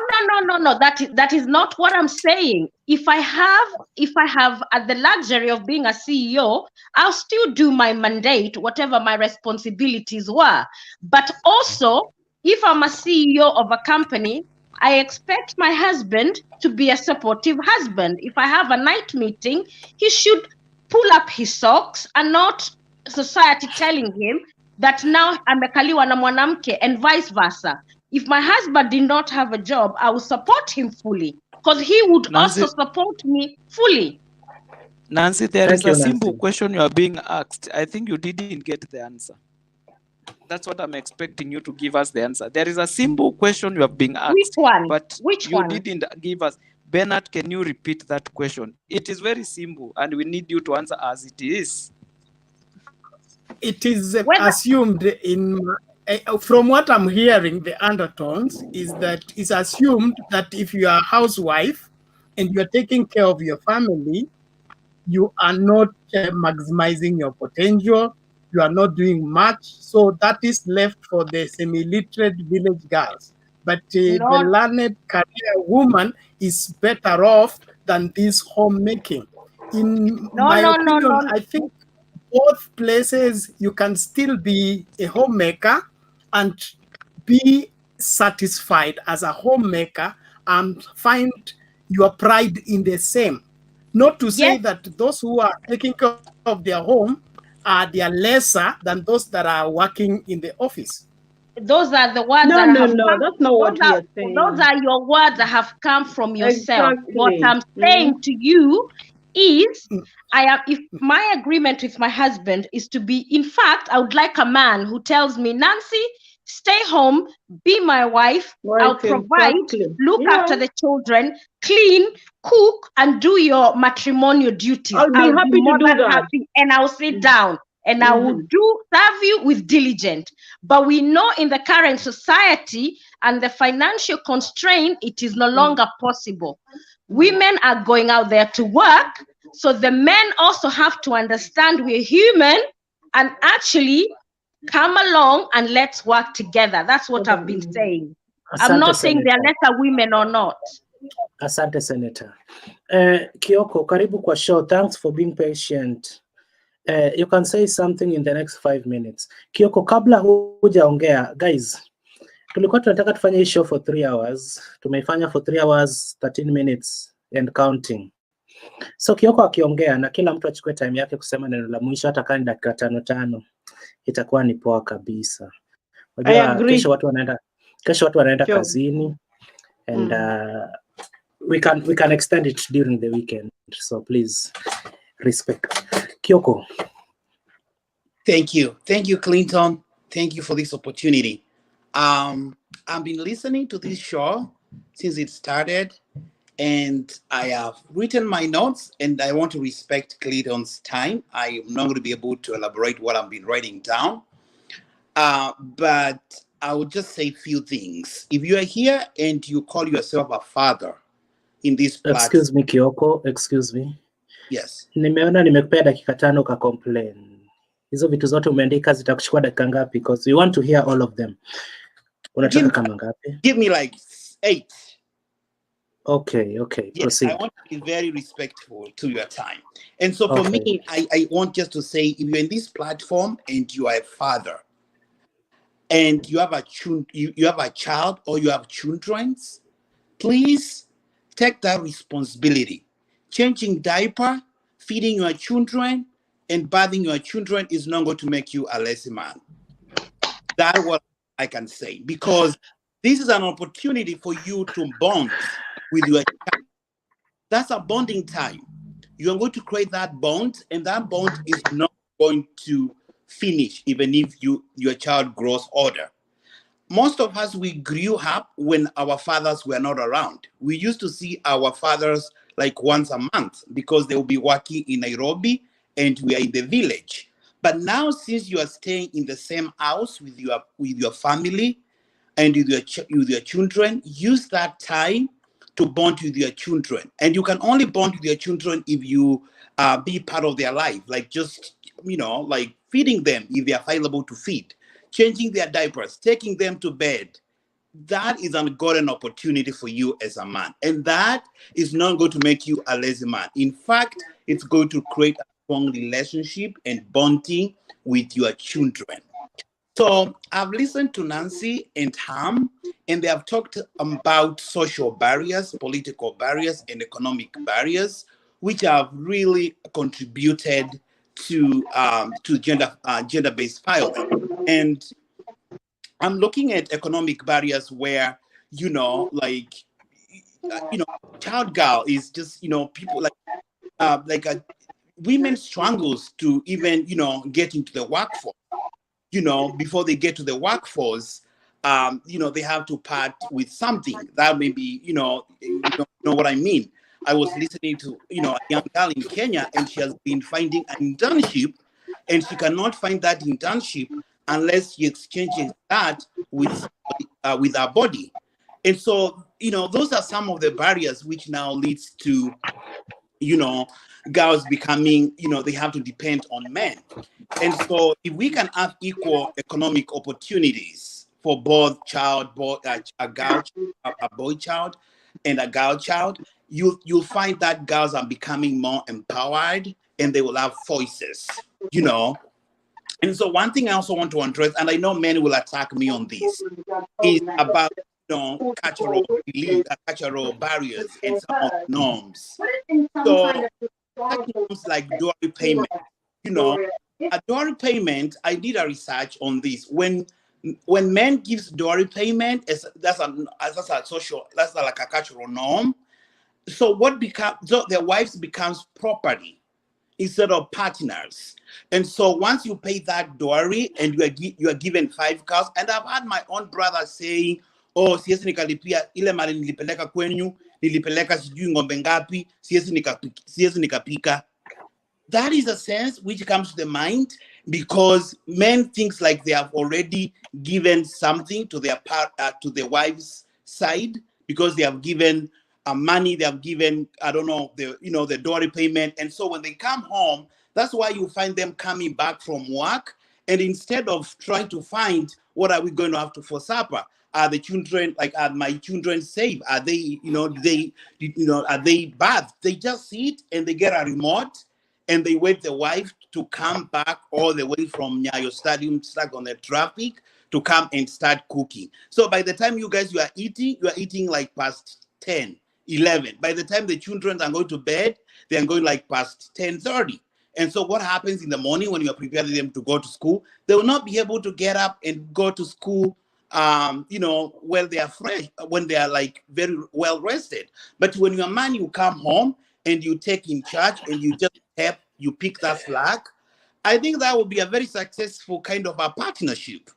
That is not what I'm saying. If I have the luxury of being a CEO, I'll still do my mandate, whatever my responsibilities were. But also, if I'm a CEO of a company, I expect my husband to be a supportive husband. If I have a night meeting, he should pull up his socks and not society telling him that now amekaliwa na mwanamke and vice versa. If my husband did not have a job, I would support him fully because he would Nancy, also support me fully. Nancy, there Thank is you, a simple Nancy. question you are being asked. I think you didn't get the answer. That's what I'm expecting you to give us the answer. There is a simple question you have been asked. Which one? But Which you one? didn't give us. Bernard, can you repeat that question? It is very simple, and we need you to answer as it is. It is assumed from what I'm hearing, the undertones is that it's assumed that if you are a housewife and you're taking care of your family, you are not maximizing your potential, you are not doing much, so that is left for the semi-literate village girls. But the learned career woman is better off than this homemaking. In my opinion, I think both places you can still be a homemaker and be satisfied as a homemaker and find your pride in the same. Not to say that those who are taking care of their home they are lesser than those that are working in the office. Those are the words that have come. That's not what we are saying. Those are your words that have come from yourself. Exactly. What I'm saying to you is, if my agreement with my husband is to be, in fact, I would like a man who tells me, Nancy, stay home, be my wife, I'll provide, look after the children, clean, cook, and do your matrimonial duties. I'll be happy more to do than that. happy, and I'll sit down and I will serve you with diligence. But we know in the current society and the financial constraint, it is no longer possible. Women are going out there to work, so the men also have to understand we're human and actually come along and let's work together. That's what I've been saying. I'm not saying they're lesser women or not. Asante, Senator. Kioko, karibu kwa show. Thanks for being patient. You can say something in the next 5 minutes. Kioko, kabla hujaongea, guys, tulikuwa tunataka tufanye hii show for 3 hours. Tumeifanya for 3 hours, 13 minutes and counting. So Kioko akiongea na kila mtu achukue time yake kusema neno la mwisho, hata kama ni dakika 5 itakuwa ni poa kabisa. Unajua kesho watu wanaenda kazini and we can extend it during the weekend. So please respect. Kioko. Thank you, Clinton. Thank you for this opportunity. I've been listening to this show since it started, and I have written my notes, and I want to respect Clinton's time. I am not going to be able to elaborate what I've been writing down, but I will just say a few things. If you are here and you call yourself a father in this platform. Excuse me, Kioko, excuse me. Yes. Nimeona nimekupea dakika 5 ka complain. Hizo vitu zote umeandika zitakuchukua dakika ngapi? Because we want to hear all of them. Unataka kama ngapi? Give me like 8. Okay, Yes, proceed. I want to be very respectful to your time. And so for Okay. me, I want just to say, if you're in this platform and you are a father and you have you have a child or you have children, please take that responsibility. Changing diaper, feeding your children, and bathing your children is not going to make you a lazy man. That's what I can say, because this is an opportunity for you to bond with your child. That's a bonding time. You're going to create that bond, and that bond is not going to finish even if your child grows older. Most of us, we grew up when our fathers were not around. We used to see our fathers like once a month because they will be working in Nairobi and we are in the village. But now, since you are staying in the same house with your family and with your children, use that time to bond with your children. And you can only bond with your children if you be part of their life, like just, like feeding them if they are available to feed, changing their diapers, taking them to bed. That is a golden opportunity for you as a man. And that is not going to make you a lazy man. In fact, it's going to create a strong relationship and bonding with your children. So I've listened to Nancy and Ham, and they have talked about social barriers, political barriers, and economic barriers, which have really contributed to gender-based violence. And I'm looking at economic barriers where, child girl is just, people women struggles to even, get into the workforce. Before they get to the workforce, they have to part with something that may be, you know what I mean. I was listening to, a young girl in Kenya, and she has been finding an internship, and she cannot find that internship unless she exchanges that with her body. And so, those are some of the barriers which now leads to, girls becoming, they have to depend on men. And so if we can have equal economic opportunities for both a boy child and a girl child, you'll find that girls are becoming more empowered and they will have voices, And so one thing I also want to address, and I know men will attack me on this, is about cultural belief, cultural barriers and some of the norms. So such norms like dowry payment, a dowry payment, I did a research on this. When men gives dowry payment, that's like a cultural norm. So their wives becomes property instead of partners. And so once you pay that dowry and you are given 5 cars, and I've had my own brother saying, oh, siwezi nikalipia ile mali nilipeleka kwenyu, nilipeleka sijui ng'ombe ngapi, siwezi nikapika. That is a sense which comes to the mind because men think like they have already given something to their to their wife's side because they have given money, they have given, I don't know, the dowry payment. And so when they come home, that's why you find them coming back from work. And instead of trying to find what are we going to have for supper, are the children, are my children safe? Are they, are they bathed? They just sit and they get a remote and they wait the wife to come back all the way from Nyayo Stadium, stuck on the traffic, to come and start cooking. So by the time you are eating like past 10, 11. By the time the children are going to bed, they are going like past 10:30. And so what happens in the morning when you are preparing them to go to school, they will not be able to get up and go to school, when they are fresh, when they are like very well rested. But when you're a man, you come home and you take in charge and you just you pick that slack. I think that will be a very successful kind of a partnership.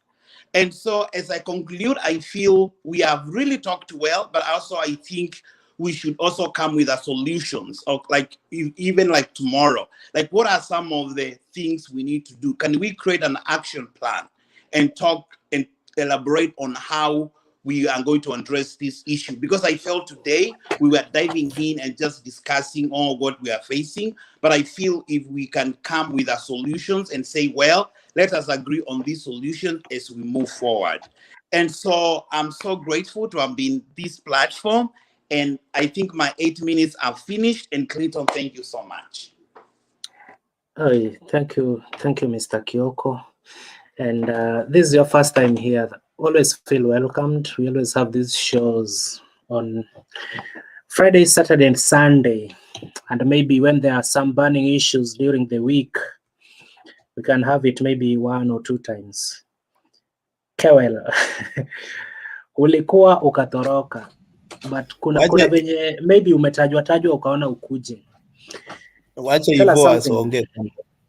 And so as I conclude, I feel we have really talked well, but also I think we should also come with a solutions of even like tomorrow. Like what are some of the things we need to do? Can we create an action plan and talk and elaborate on how we are going to address this issue? Because I felt today we were diving in and just discussing all what we are facing. But I feel if we can come with our solutions and say, well, let us agree on these solutions as we move forward. And so I'm so grateful to have been this platform. And I think my 8 minutes are finished. And Clinton, thank you so much. Oh, thank you, Mr. Kioko. And this is your first time here. Always feel welcomed. We always have these shows on Friday, Saturday, and Sunday. And maybe when there are some burning issues during the week, we can have it maybe 1 or 2 times. Kewel, ulikuwa ukatoroka, but kuna venye maybe umetajwa ukaona ukuje. Wacha Tell us hivyo something. asonge.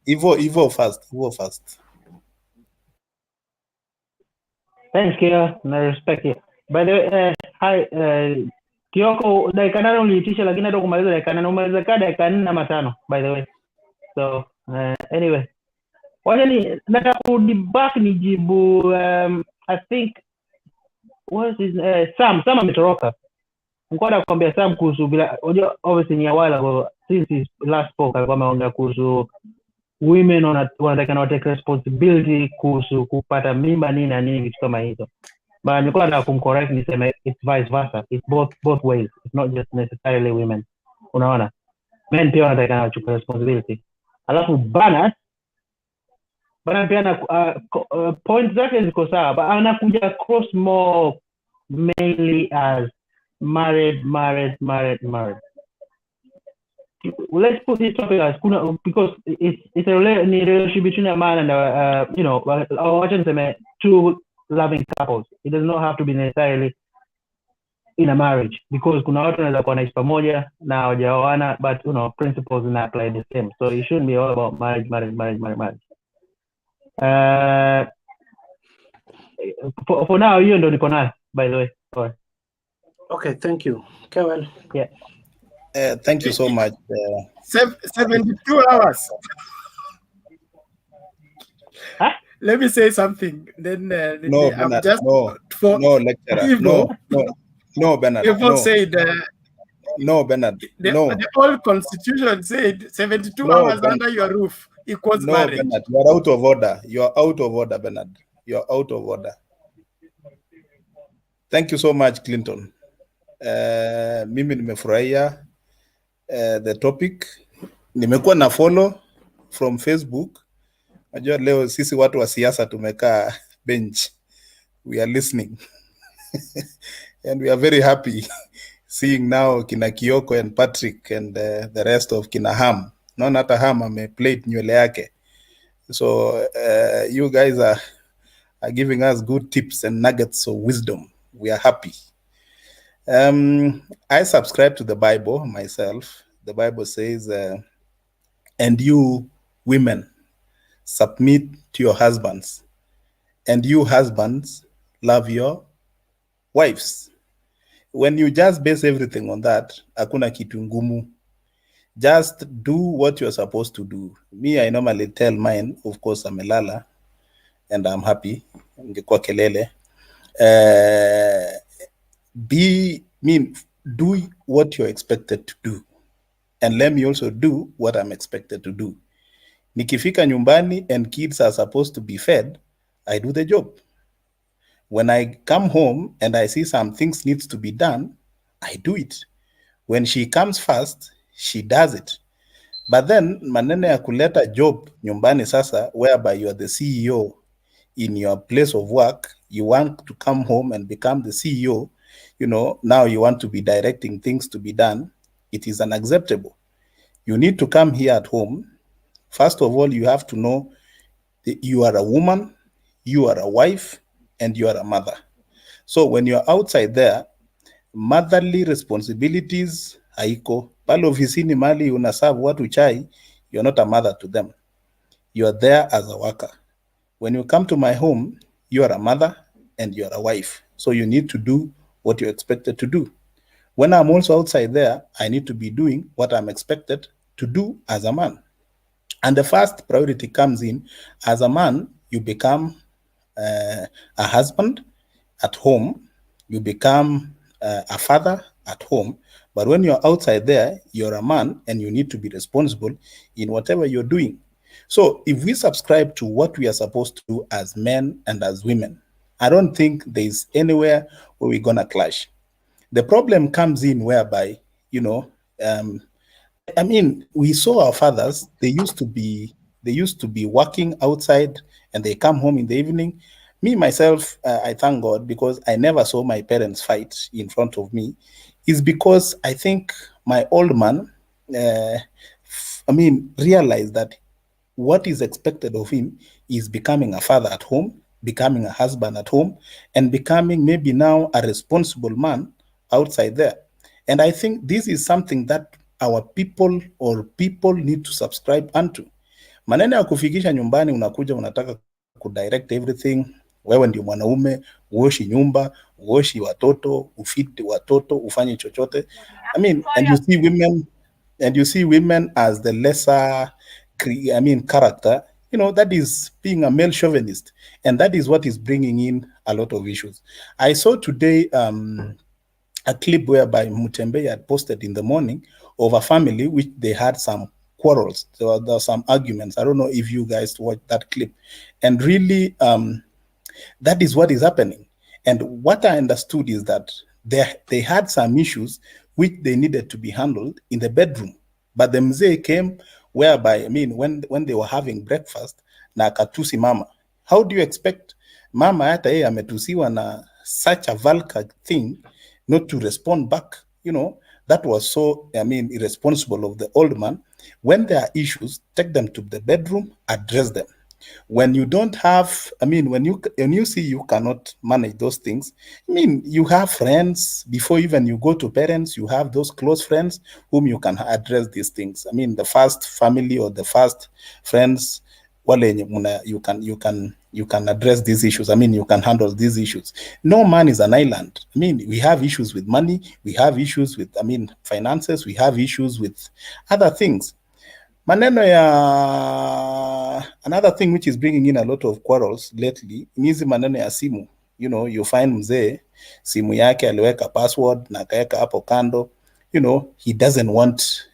Hivyo first. Thanks, Kia. I respect you. By the way, hi, Kioko, dakika 8 uliitisha, lakini hata kumaliza dakika 8 umaliza dakika 4 ama 5, by the way. So, anyway. Wacha nataka kurudi nijibu, I think, what is Sam ametoroka. Nilikuwa nakwambia Sam kuhusu bila, obviously ni a while ago, since he last spoke, alikuwa ameongea kuhusu women wanataka take responsibility kuhusu kupata mimba nini na nini vitu kama hizo. But nilikuwa nataka kumcorrect niseme it's vice versa. It's both ways. It's not just necessarily women. Unaona? Men pia wanataka wachukue responsibility. Alafu Bana pia na point zake ziko sawa, but anakuja cross more mainly as married. Let's put this topic as because it's a relationship between a man and two loving couples. It does not have to be necessarily in a marriage, because kuna watu wanaweza kuwa naishi pamoja na hawajaoana, but principles not apply the same. So it shouldn't be all about marriage. For now, hiyo ndo niko nayo, by the way. Sorry. Okay, thank you. Kewel. Yeah. Thank you so much. 72 hours. Huh? Let me say something. Then No, I'm Bernard, just for no, lecturer. Evo. No, Bernard. Evo No. said No, Bernard. the old constitution said 72 hours Bernard. under your roof equals No, marriage. Bernard, you are out of order. You are out of order, Bernard. You are out of order. Thank you so much, Clinton. Mimi nimefurahia the topic. Nimekuwa na follow from Facebook. Najua leo sisi watu wa siasa tumekaa bench. We are listening. And we are very happy seeing now kina Kioko and Patrick and the rest of kina Ham. Naona hata Ham ameplayed nywele yake. So you guys are giving us good tips and nuggets of wisdom. We are happy. I subscribe to the Bible myself. The Bible says, and you women, submit to your husbands, and you husbands, love your wives. When you just base everything on that, hakuna kitu ngumu. Just do what you're supposed to do. Me, I normally tell mine, of course, I'm a lala, and I'm happy. Ngekuwa kelele. Do what you're expected to do. And let me also do what I'm expected to do. Nikifika nyumbani and kids are supposed to be fed, I do the job. When I come home and I see some things needs to be done, I do it. When she comes first, she does it. But then maneno ya kuleta job nyumbani sasa, whereby you are the CEO in your place of work, you want to come home and become the CEO, now you want to be directing things to be done. It is unacceptable. You need to come here at home. First of all, you have to know that you are a woman, you are a wife, and you are a mother. So when you're outside there, motherly responsibilities haiko. Pale ofisini mali unaserve watu chai, you're not a mother to them. You are there as a worker. When you come to my home, you are a mother and you are a wife. So you need to do what you're expected to do. When I'm also outside there, I need to be doing what I'm expected to do as a man. And the first priority comes in, as a man, you become a husband at home, you become a father at home. But when you're outside there, you're a man and you need to be responsible in whatever you're doing. So if we subscribe to what we are supposed to do as men and as women, I don't think there's anywhere where we're gonna clash. The problem comes in whereby, you know, I mean, we saw our fathers, they used to be working outside and they come home in the evening. Me, myself, I thank God because I never saw my parents fight in front of me. Is because I think my old man, realized that what is expected of him is becoming a father at home, becoming a husband at home, and becoming maybe now a responsible man outside there. And I think this is something that our people need to subscribe unto. Maneno ya kufikisha nyumbani, unakuja unataka kudirect everything. Wewe ndio mwanaume, uoshi nyumba, uoshi watoto, ufiti watoto, ufanye chochote. I mean, and you see women as the lesser character. You know, that is being a male chauvinist, and that is what is bringing in a lot of issues. I saw today a clip whereby Mutembe had posted in the morning of a family which they had some quarrels. There were some arguments. I don't know if you guys watched that clip. And really, that is what is happening. And what I understood is that they had some issues which they needed to be handled in the bedroom. But the mzee came whereby, I mean, when they were having breakfast, na akatusi mama. How do you expect mama hata yeye ametusiwa na such a vulgar thing not to respond back? You know, that was so, irresponsible of the old man. When there are issues, take them to the bedroom, address them. When you don't have, when you see you cannot manage those things, you have friends. Before even you go to parents, you have those close friends whom you can address these things. The first family or the first friends, you can address these issues. You can handle these issues. No man is an island. We have issues with money. We have issues with, finances. We have issues with other things. Maneno ya another thing which is bringing in a lot of quarrels lately ni hizi maneno ya simu. You know, you find mzee simu yake aliweka password na akaweka hapo kando. You know, he doesn't want,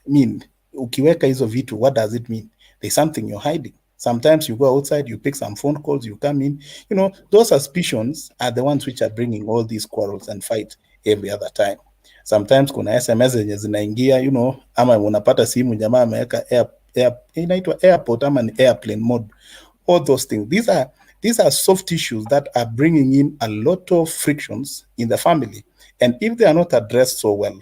ukiweka hizo vitu, what does it mean? There's something you're hiding. Sometimes you go outside, you pick some phone calls, you come in. You know, those suspicions are the ones which are bringing all these quarrels and fight every other time. Sometimes kuna SMS zenye zinaingia, you know, ama unapata simu jamaa ameweka inaitwa airport ama ni airplane mode. All those things. These are soft issues that are bringing in a lot of frictions in the family. And if they are not addressed so well,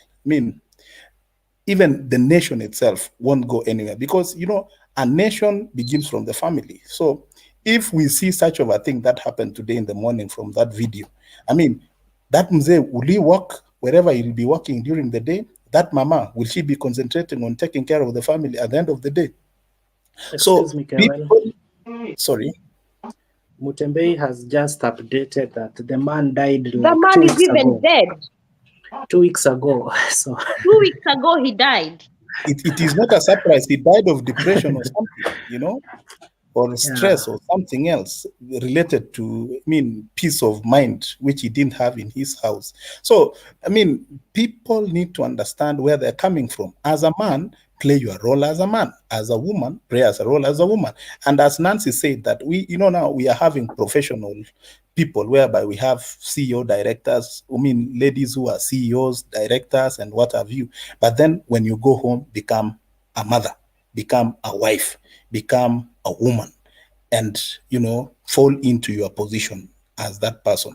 even the nation itself won't go anywhere, because, you know, a nation begins from the family. So if we see such of a thing that happened today in the morning from that video, that mzee, will he work wherever he'll be working during the day? That mama, will she be concentrating on taking care of the family at the end of the day? Excuse me, Karen. Sorry. Mutembe has just updated that the man died. The man is even dead. 2 weeks ago. So 2 weeks ago he died. It is not a surprise. He died of depression or something, you know, or stress or something else related to, peace of mind, which he didn't have in his house. So, people need to understand where they're coming from. As a man, play your role as a man. As a woman, play as a role as a woman. And as Nancy said, that now we are having professional people whereby we have CEO directors, ladies who are CEOs, directors, and what have you. But then when you go home, become a mother, become a wife, become a woman, and, you know, fall into your position as that person.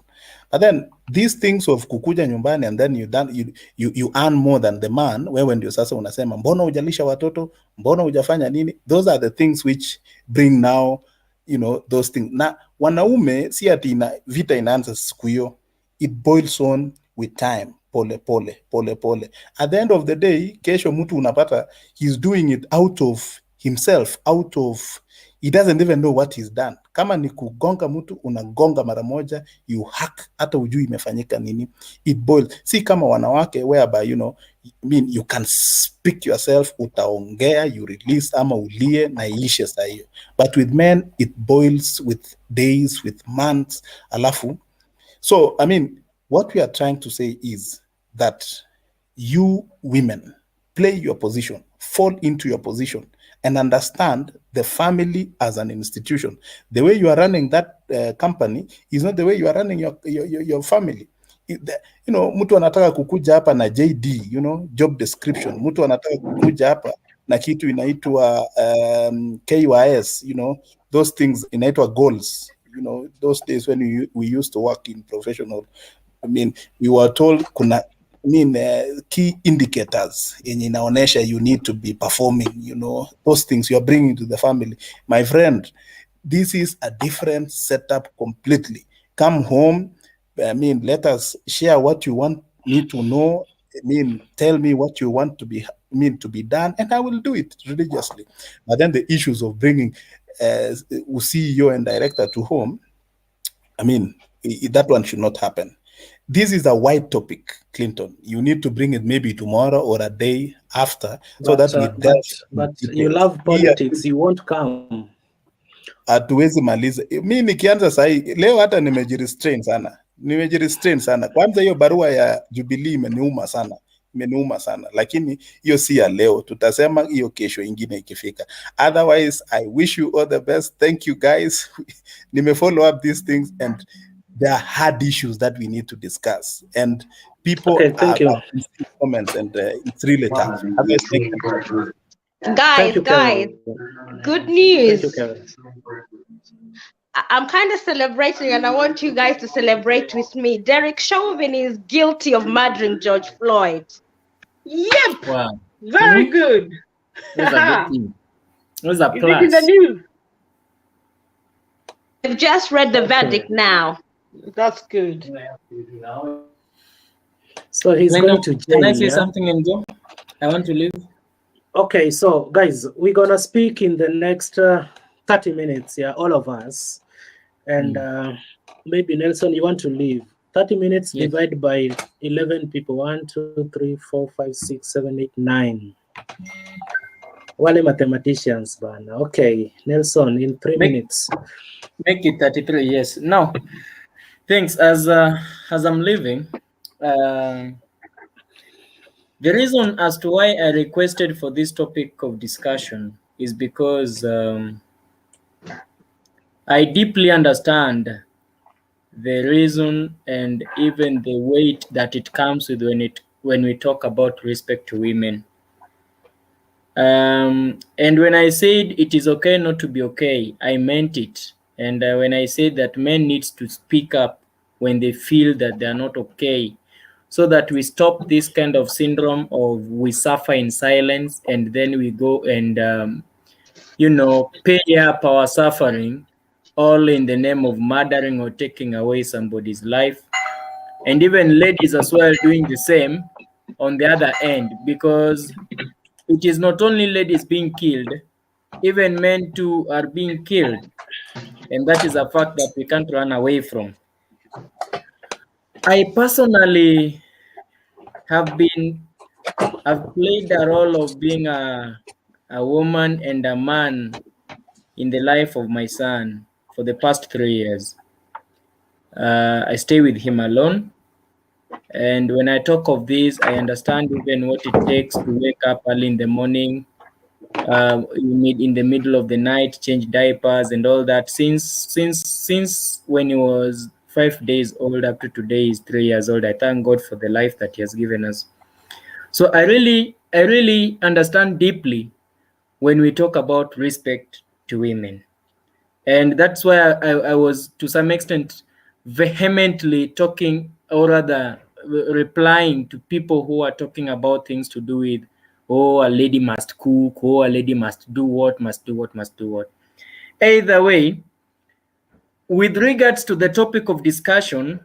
But then these things of kukuja nyumbani and then you earn more than the man, wewe ndio sasa unasema mbona hujalisha watoto, mbona hujafanya nini? Those are the things which bring now, you know, those things. Na wanaume si ati vita inaanza siku hiyo. It boils on with time, pole pole. At the end of the day, kesho mtu unapata he's doing it out of himself, he doesn't even know what he's done. Kama ni kugonga mtu, unagonga mara moja, you hack, hata ujui imefanyika nini. It boils. Si kama wanawake whereby, you know, you can speak yourself, utaongea, you release ama ulie na iishe saa hiyo. But with men, it boils with days, with months, alafu. So, what we are trying to say is that you women, play your position, fall into your position, and understand the family as an institution. The way you are running that company is not the way you are running your family. mtu anataka kukuja hapa na JD, job description. Mtu anataka kukuja hapa na kitu inaitwa KYS, those things inaitwa goals. Those days when we used to work in professional, we were told kuna key indicators yenye inaonesha you need to be performing, those things you are bringing to the family. My friend, this is a different setup completely. Come home, let us share what you want me to know. Tell me what you want to be done, and I will do it religiously. But then the issues of bringing CEO and director to home, that one should not happen. This is a wide topic, Clinton. You need to bring it maybe tomorrow or a day after, so that we delve. But you love politics, you won't come. Hatuwezi maliza. Mi nikianza sahi leo hata nimejirestrain sana. Kwanza hiyo barua ya Jubilee imeniuma sana, lakini hiyo si ya leo, tutasema hiyo kesho ingine ikifika. Otherwise, I wish you all the best. Thank you guys. Follow up these things, and there are hard issues that we need to discuss, and people thank you. Comments, and it's really tough. Guys, good news. I'm kind of celebrating, and I want you guys to celebrate with me. Derek Chauvin is guilty of murdering George Floyd. Yep. Wow. Very good. That's a good thing. What's a Is plus? it in the news? We've just read the verdict now. That's good. So he's Linda, going to jail. can I say something and go? I want to leave. Okay, so guys, we're gonna speak in the next 30 minutes, all of us. And maybe Nelson, you want to leave. 30 minutes divided by 11 people. 1, 2, 3, 4, 5, 6, 7, 8, 9. Wale mathematicians, bana. Okay, Nelson, in 3 minutes. Make it 33, yes. Now, thanks. As I'm leaving, the reason as to why I requested for this topic of discussion is because I deeply understand the reason and even the weight that it comes with when we talk about respect to women. And when I said it is okay not to be okay, I meant it. And when I said that men need to speak up when they feel that they are not okay, so that we stop this kind of syndrome of we suffer in silence and then we go and, pay up our suffering, all in the name of murdering or taking away somebody's life. And even ladies as well doing the same on the other end, because it is not only ladies being killed, even men too are being killed. And that is a fact that we can't run away from. I personally have played a role of being a woman and a man in the life of my son for the past 3 years. I stay with him alone. And when I talk of this, I understand even what it takes to wake up early in the morning, in the middle of the night, change diapers and all that. Since when he was 5 days old up to today, he's 3 years old. I thank God for the life that he has given us. So I really understand deeply when we talk about respect to women. And that's why I was, to some extent, vehemently talking, or rather replying to people who are talking about things to do with, a lady must cook, a lady must do what. Either way, with regards to the topic of discussion,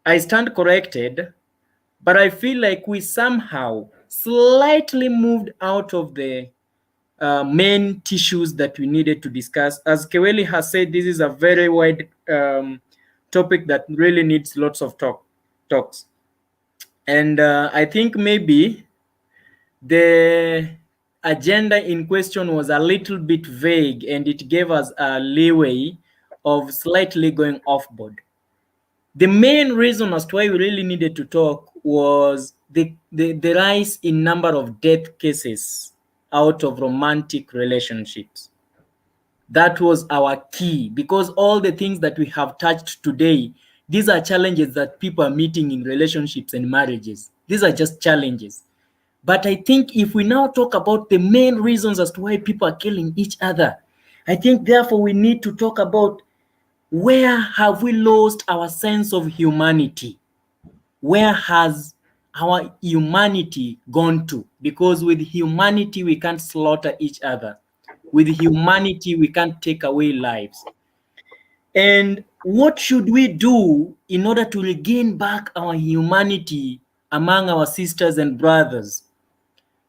I stand corrected, but I feel like we somehow slightly moved out of the main tissues that we needed to discuss. As Keweli has said, this is a very wide topic that really needs lots of talks. And I think maybe the agenda in question was a little bit vague, and it gave us a leeway of slightly going off board. The main reason as to why we really needed to talk was the rise in number of death cases out of romantic relationships. That was our key, because all the things that we have touched today These are challenges that people are meeting in relationships and marriages. These are just challenges. But I think if we now talk about the main reasons as to why people are killing each other, I think therefore we need to talk about where have we lost our sense of humanity? Where has our humanity gone to? Because with humanity, we can't slaughter each other. With humanity, we can't take away lives. And what should we do in order to regain back our humanity among our sisters and brothers?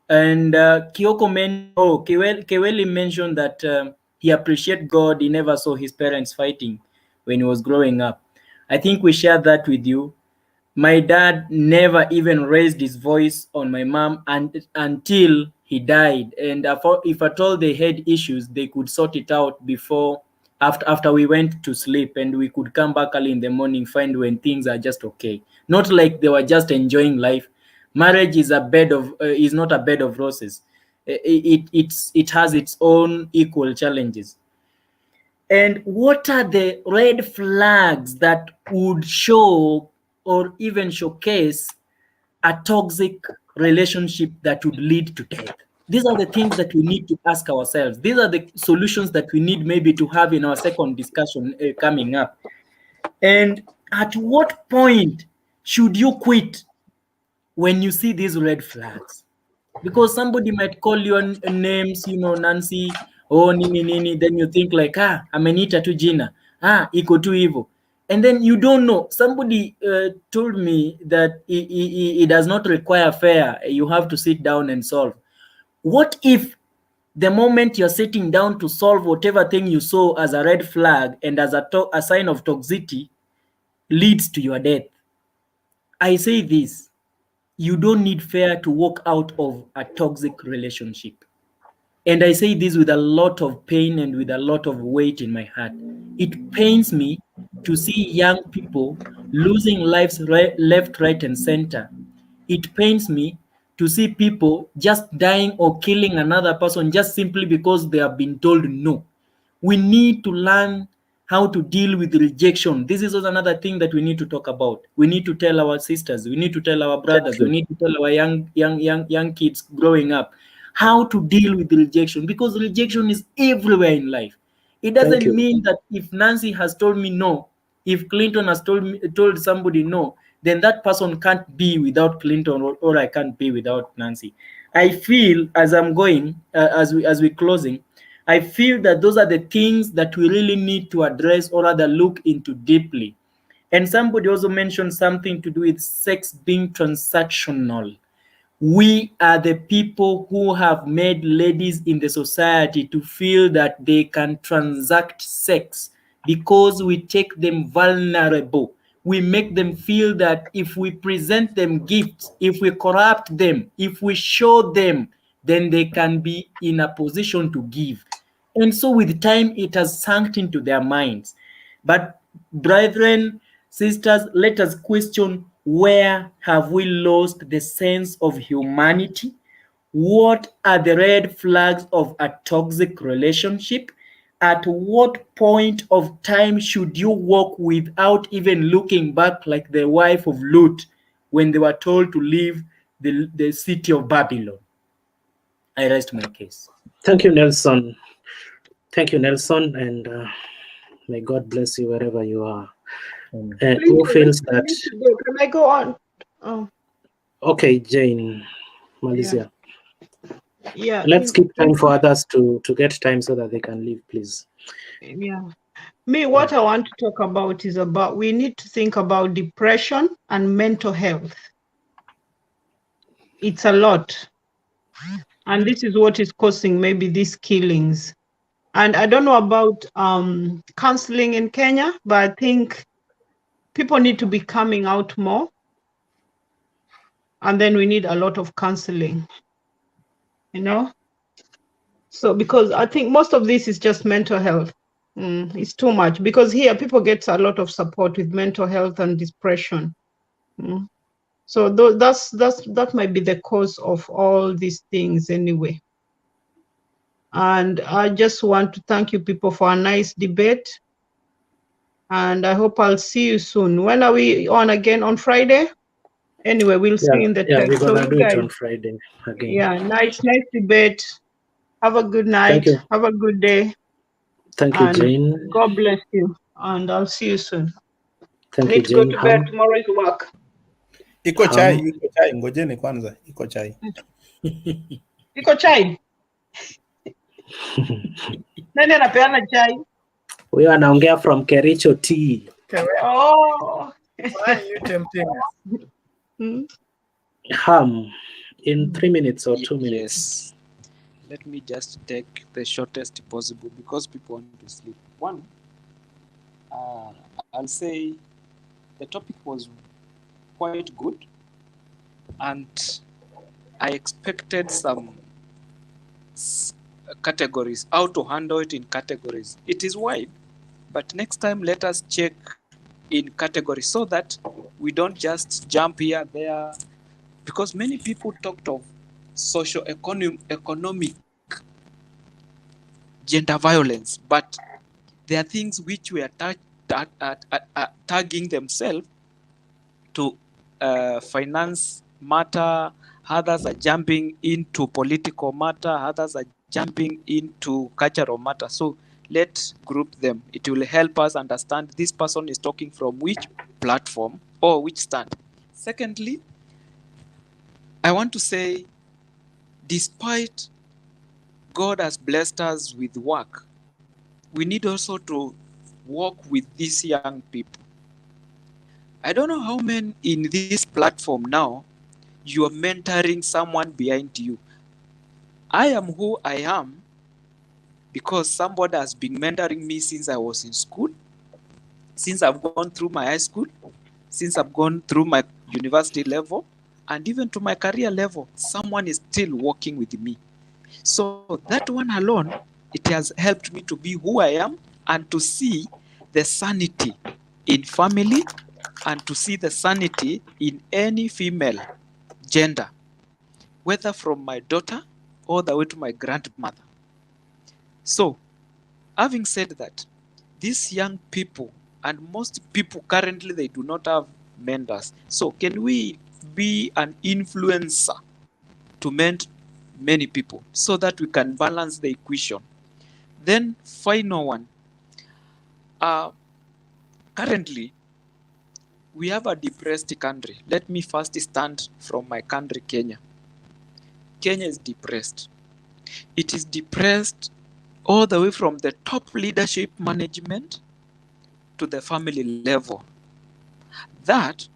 And Keweli mentioned that he appreciated God. He never saw his parents fighting when he was growing up. I think we share that with you. My dad never even raised his voice on my mom until he died. And if at all they had issues, they could sort it out after we went to sleep, and we could come back early in the morning, find when things are just okay. Not like they were just enjoying life. Marriage is is not a bed of roses. It has its own equal challenges. And what are the red flags that would show or even showcase a toxic relationship that would lead to death? These are the things that we need to ask ourselves. These are the solutions that we need maybe to have in our second discussion coming up. And at what point should you quit when you see these red flags? Because somebody might call you names, Nancy, oh, nini, then you think like, ameniita tu jina, iko tu hivo. And then you don't know. Somebody told me that it does not require fair. You have to sit down and solve. What if the moment you're sitting down to solve whatever thing you saw as a red flag and as a sign of toxicity leads to your death? I say this. You don't need fear to walk out of a toxic relationship. And I say this with a lot of pain and with a lot of weight in my heart. It pains me to see young people losing lives left, right, and center. It pains me to see people just dying or killing another person just simply because they have been told no. We need to learn how to deal with rejection. This is also another thing that we need to talk about. We need to tell our sisters, we need to tell our brothers, we need to tell our young kids growing up how to deal with rejection, because rejection is everywhere in life. It doesn't mean that if Nancy has told me no, if Clinton has told somebody no, then that person can't be without Clinton, or I can't be without Nancy. I feel as I'm going, as we closing, I feel that those are the things that we really need to address or rather look into deeply. And somebody also mentioned something to do with sex being transactional. We are the people who have made ladies in the society to feel that they can transact sex because we take them vulnerable. We make them feel that if we present them gifts, if we corrupt them, if we show them, then they can be in a position to give. And so with time, it has sunk into their minds. But brethren, sisters, let us question, where have we lost the sense of humanity? What are the red flags of a toxic relationship? At what point of time should you walk without even looking back, like the wife of Lot when they were told to leave the city of Babylon? I rest my case. Thank you, Nelson. Thank you, Nelson, and may God bless you wherever you are. Who feels that? Can I go on? Oh. Okay, Jane, Malaysia. Yeah. Let's keep time for others to get time so that they can leave, please. Yeah. What I want to talk about is about, we need to think about depression and mental health. It's a lot. And this is what is causing maybe these killings. And I don't know about counseling in Kenya, but I think people need to be coming out more. And then we need a lot of counseling, So because I think most of this is just mental health. It's too much, because here people get a lot of support with mental health and depression. So that might be the cause of all these things anyway. And I just want to thank you people for a nice debate. And I hope I'll see you soon. When are we on again? On Friday? Anyway, we'll see you in the Yeah, we're text. So gonna you do it guys, on Friday again. yeah, nice debate. Have a good Thank night. you. Have a good day. Thank you, And Jane. God bless you. And I'll see you soon. Thank you, Need to go Jane. to bed. Tomorrow is work. Iko chai, ngojeni kwanza, iko chai. Iko chai? Nani anapeana chai? Huyo anaongea from Kericho Tea. Oh. Why are you tempting us? Ham in 3 minutes or 2 minutes. Yes. Let me just take the shortest possible because people want to sleep. One, I'll say the topic was quite good, and I expected some categories, how to handle it in categories. It is wide, but next time let us check in categories so that we don't just jump here, there, because many people talked of socio-economic gender violence, but there are things which we are tagging themselves to finance matter, others are jumping into political matter, others are jumping into cultural matter. So let's group them. It will help us understand this person is talking from which platform or which stand. Secondly, I want to say, despite God has blessed us with work, we need also to work with these young people. I don't know how many in this platform now you are mentoring someone behind you. I am who I am because somebody has been mentoring me since I was in school, since I've gone through my high school, since I've gone through my university level, and even to my career level. Someone is still working with me. So that one alone, it has helped me to be who I am and to see the sanity in family and to see the sanity in any female gender, whether from my daughter all the way to my grandmother. So, having said that, these young people and most people currently, they do not have mentors. So can we be an influencer to mentor many people so that we can balance the equation? Then final one, currently we have a depressed country. Let me first stand from my country, Kenya. Kenya is depressed. It is depressed all the way from the top leadership management to the family level. That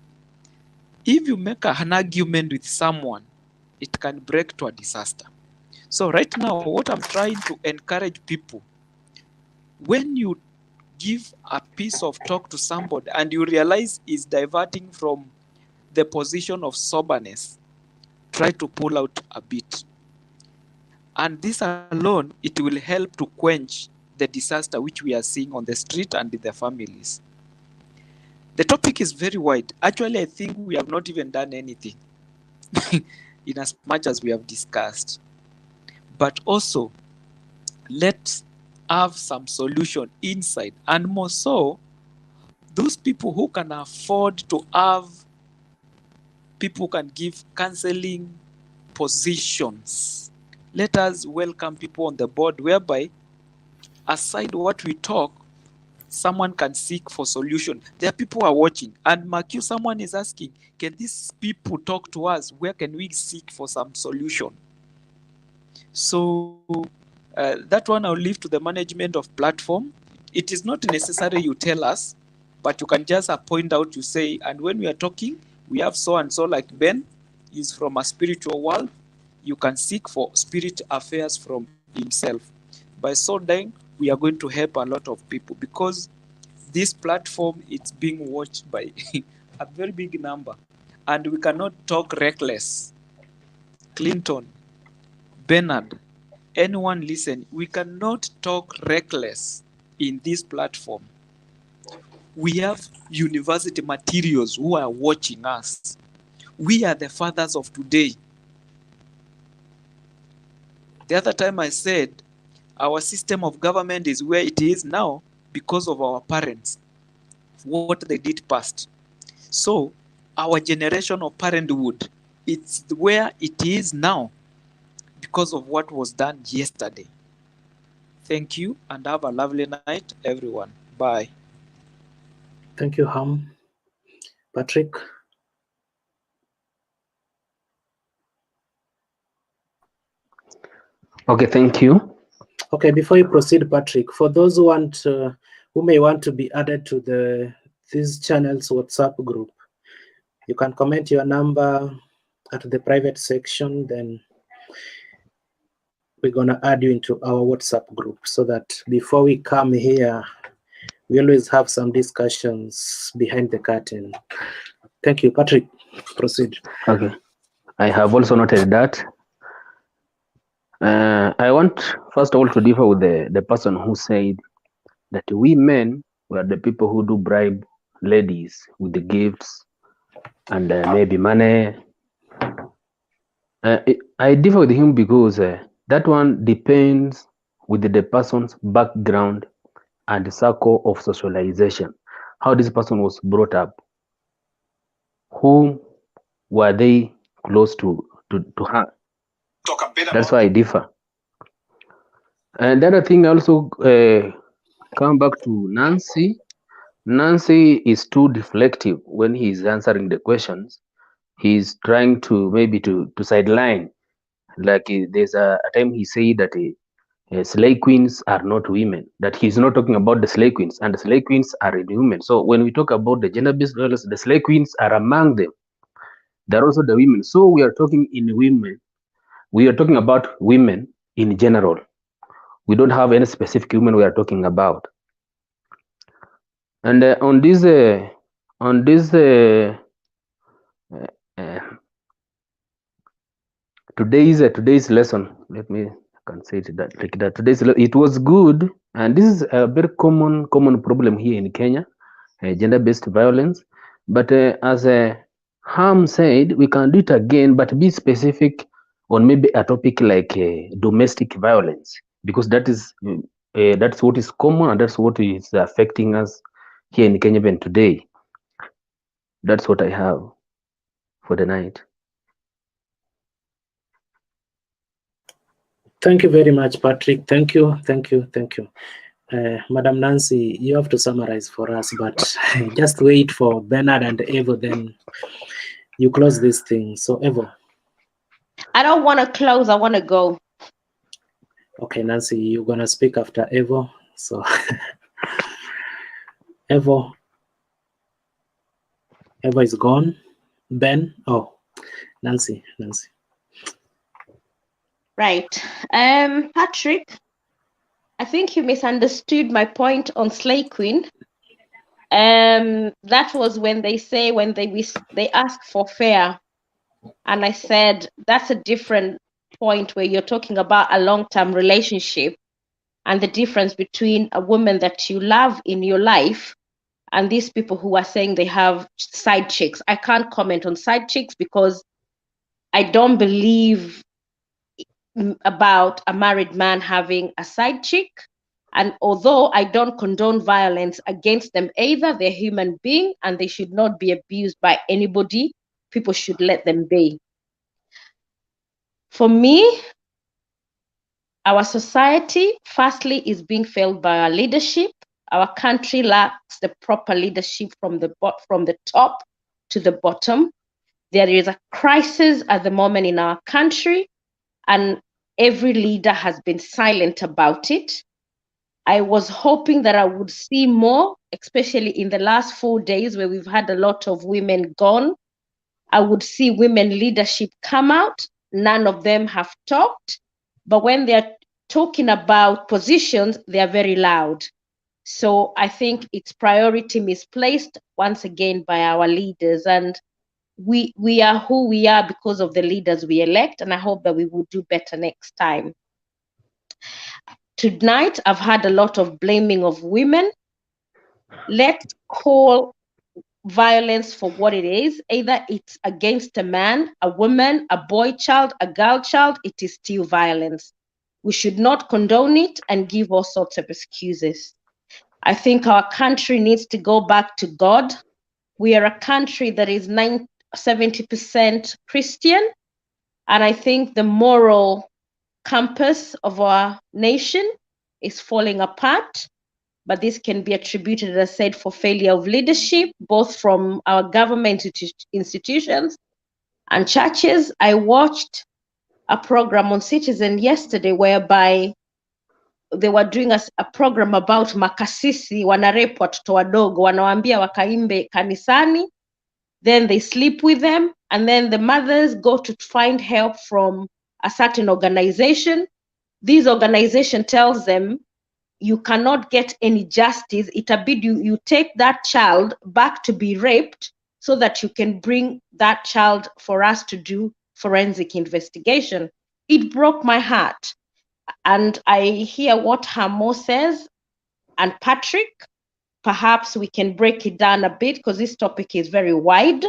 if you make an argument with someone, it can break to a disaster. So right now, what I'm trying to encourage people, when you give a piece of talk to somebody and you realize is diverting from the position of soberness, try to pull out a bit. And this alone, it will help to quench the disaster which we are seeing on the street and in the families. The topic is very wide. Actually, I think we have not even done anything in as much as we have discussed. But also, let's have some solution inside. And more so, those people who can afford to have people who can give counseling positions. Let us welcome people on the board whereby, aside what we talk, someone can seek for solution. There are people who are watching, and mark you, someone is asking, can these people talk to us? Where can we seek for some solution? So that one I'll leave to the management of platform. It is not necessary you tell us, but you can just point out, you say, and when we are talking, we have so and so, like Ben is from a spiritual world. You can seek for spirit affairs from himself. By so doing, we are going to help a lot of people because this platform is being watched by a very big number, and we cannot talk reckless. Clinton, Bernard, anyone listen, we cannot talk reckless in this platform. We have university materials who are watching us. We are the fathers of today. The other time I said our system of government is where it is now because of our parents. what they did past. So our generation of parenthood, it's where it is now because of what was done yesterday. Thank you and have a lovely night, everyone. Bye. Thank you, Ham. Patrick? Okay, thank you. Okay, before you proceed, Patrick, for those who want, who may want to be added to this channel's WhatsApp group, you can comment your number at the private section, then we're gonna add you into our WhatsApp group so that before we come here, we always have some discussions behind the curtain. Thank you, Patrick. Proceed. Okay, I have also noted that. I want first of all to differ with the person who said that we men were the people who do bribe ladies with the gifts and maybe money. I differ with him because that one depends with the person's background and the circle of socialization, how this person was brought up, whom were they close to her. That's why I differ. And the other thing also come back to Nancy. Nancy is too deflective when he's answering the questions. He's trying to maybe to sideline. Like there's a time he said that slay queens are not women, that he's not talking about the slay queens, and the slay queens are in women. So when we talk about the gender-based violence, the slay queens are among them. They're also the women. So we are talking in women. We are talking about women in general. We don't have any specific women we are talking about. And on this today's lesson, let me can say it that like that. It was good, and this is a very common problem here in Kenya, gender-based violence. But as Ham said, we can do it again, but be specific on maybe a topic like domestic violence, because that's what is common and that's what is affecting us here in Kenya even today. That's what I have for the night. Thank you very much, Patrick. Thank you. Madam Nancy, you have to summarize for us, but just wait for Bernard and Evo, then you close this thing. So Evo. I don't want to close, I want to go. Okay, Nancy, you're going to speak after Evo. So Evo is gone. Ben, Nancy. Right. Patrick, I think you misunderstood my point on Slay Queen. That was when they ask for fair. And I said, that's a different point where you're talking about a long-term relationship and the difference between a woman that you love in your life and these people who are saying they have side chicks. I can't comment on side chicks because I don't believe about a married man having a side chick. And although I don't condone violence against them either, they're human beings and they should not be abused by anybody. People should let them be. For me, our society, firstly, is being failed by our leadership. Our country lacks the proper leadership from the top to the bottom. There is a crisis at the moment in our country, and every leader has been silent about it. I was hoping that I would see more, especially in the last 4 days where we've had a lot of women gone. I would see women leadership come out. None of them have talked, but when they're talking about positions, they're very loud. So I think it's priority misplaced once again by our leaders, and we are who we are because of the leaders we elect, and I hope that we will do better next time. Tonight, I've had a lot of blaming of women. Let's call violence for what it is. Either it's against a man, a woman, a boy child, a girl child, it is still violence. We should not condone it and give all sorts of excuses. I think our country needs to go back to God. We are a country that is 70% Christian, and I think the moral compass of our nation is falling apart. But this can be attributed, as I said, for failure of leadership, both from our government institutions and churches. I watched a program on Citizen yesterday whereby they were doing a program about makasisi wanarepu watoto wadogo, wanawaambia wakaimbe kanisani, then they sleep with them, and then the mothers go to find help from a certain organization. This organization tells them, you cannot get any justice. Itabidi you take that child back to be raped so that you can bring that child for us to do forensic investigation. It broke my heart. And I hear what Hamo says, and Patrick, perhaps we can break it down a bit because this topic is very wide,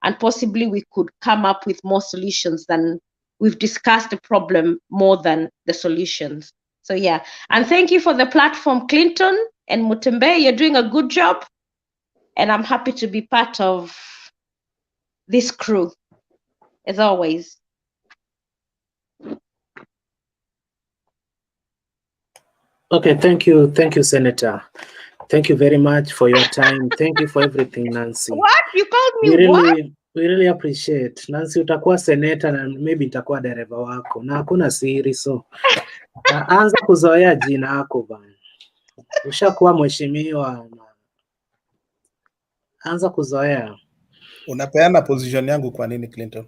and possibly we could come up with more solutions than we've discussed the problem more than the solutions. So yeah, and thank you for the platform, Clinton and Mutembe. You're doing a good job, and I'm happy to be part of this crew, as always. Okay, thank you, Senator. Thank you very much for your time. Thank you for everything, Nancy. What? You called me what? We really appreciate. Nancy, utakuwa senator na maybe nitakuwa dereva wako. Na hakuna siri, so anza kuzoea jina yako bana. Ushakuwa mheshimiwa. Anza kuzoea. Unapeana position yangu kwa nini, Clinton?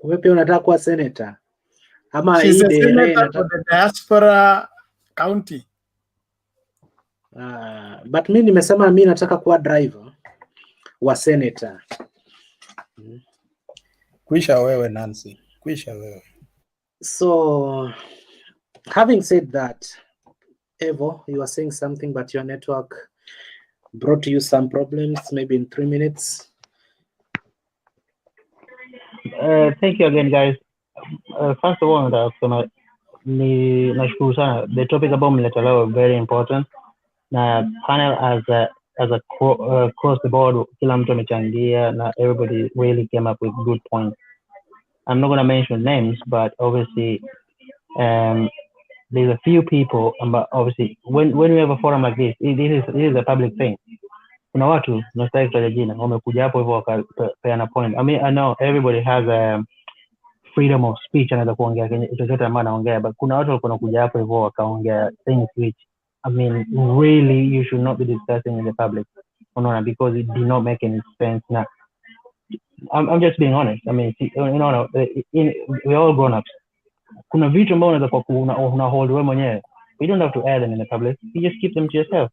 Wewe pia unataka kuwa senator? Ama She's a senator for the diaspora county. But mi nimesema mi nataka kuwa driver wa senator. Kuisha wewe, Nancy. Kuisha wewe. So, having said that, Evo, you are saying something, but your network brought you some problems, maybe in 3 minutes. Thank you again, guys. First of all, nashukuru sana. The topic about mleta leo is very important. Na panel as a across the board, kila mtu amechangia, na everybody really came up with good points. I'm not going to mention names, but obviously there's a few people, but obviously when we have a forum like this is a public thing. Kuna watu nastahili kutaja jina wamekuja hapo hivyo wakapeana point. I mean, I know everybody has a freedom of speech, anaweza kuongea chochote ambacho anaongea, but kuna watu walikuwa wanakuja hapo hivyo wakaongea things which, I mean, really you should not be discussing in the public, because it did not make any sense. Now, I'm just being honest. I mean, we're all grown ups. Kuna vitu ambavyo unaweza kuwa una hold wewe mwenyewe. You don't have to air them in the public. You just keep them to yourself.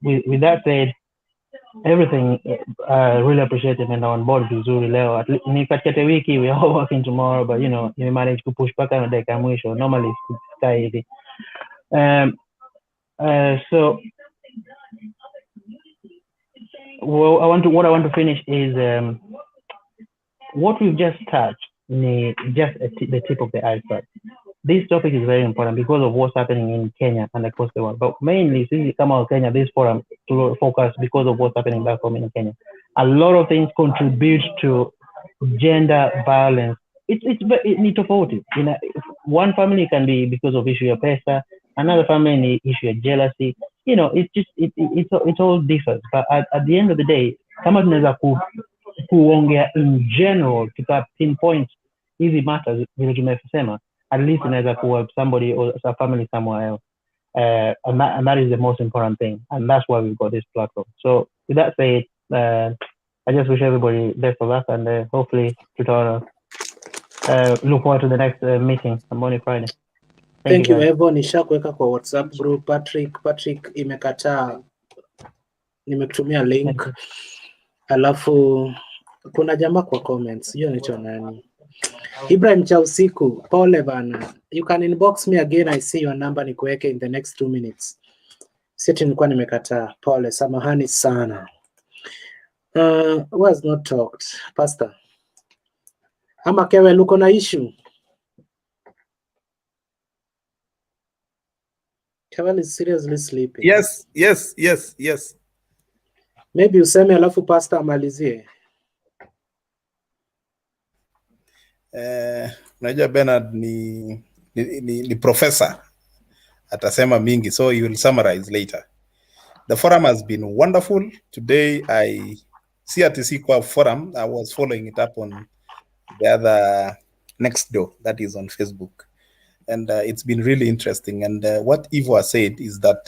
With that said, everything really appreciated and on board vizuri leo. Ni katikati ya wiki, we are all working tomorrow, but you manage to push paka na dakika mwisho. Normally sky hivi. So what I want to finish is what we've just touched, just the tip of the iceberg. This topic is very important because of what's happening in Kenya and across the world. But mainly, since we come out of Kenya, this forum to focus because of what's happening back home in Kenya. A lot of things contribute to gender violence. It's tofauti. One family can be because of issue of pesa, another family issue of jealousy. It's all differs. But at the end of the day, kama tunaweza kuongea in general, to pinpoint easy matters vile tumesema, at least inaweza kuwa somebody or a family somewhere else. And that is the most important thing. And that's why we've got this platform. So with that said, I just wish everybody best of luck, and hopefully to look forward to the next meeting on Monday, Friday. Thank you, Evo. Nishakuweka kwa WhatsApp group. Patrick imekataa. Nimekutumia link. Alafu kuna jamaa kwa comments. Hiyo nicho nani? Ibrahim cha usiku, pole bana. You can inbox me again, I see your number nikuweke in the next 2 minutes. Sisi nilikuwa nimekataa. Pole, samahani sana. Who has not talked? Pastor. Ama kewe luko na issue? Kevin is seriously sleeping. Yes, yes, yes, yes. Maybe useme alafu pastor amalizie. Unajua Bernard ni professor. Atasema mingi, so he will summarize later. The forum has been wonderful. Today I CRTC Core forum, I was following it up on the other next door that is on Facebook. And it's been really interesting. And what Ivo has said is that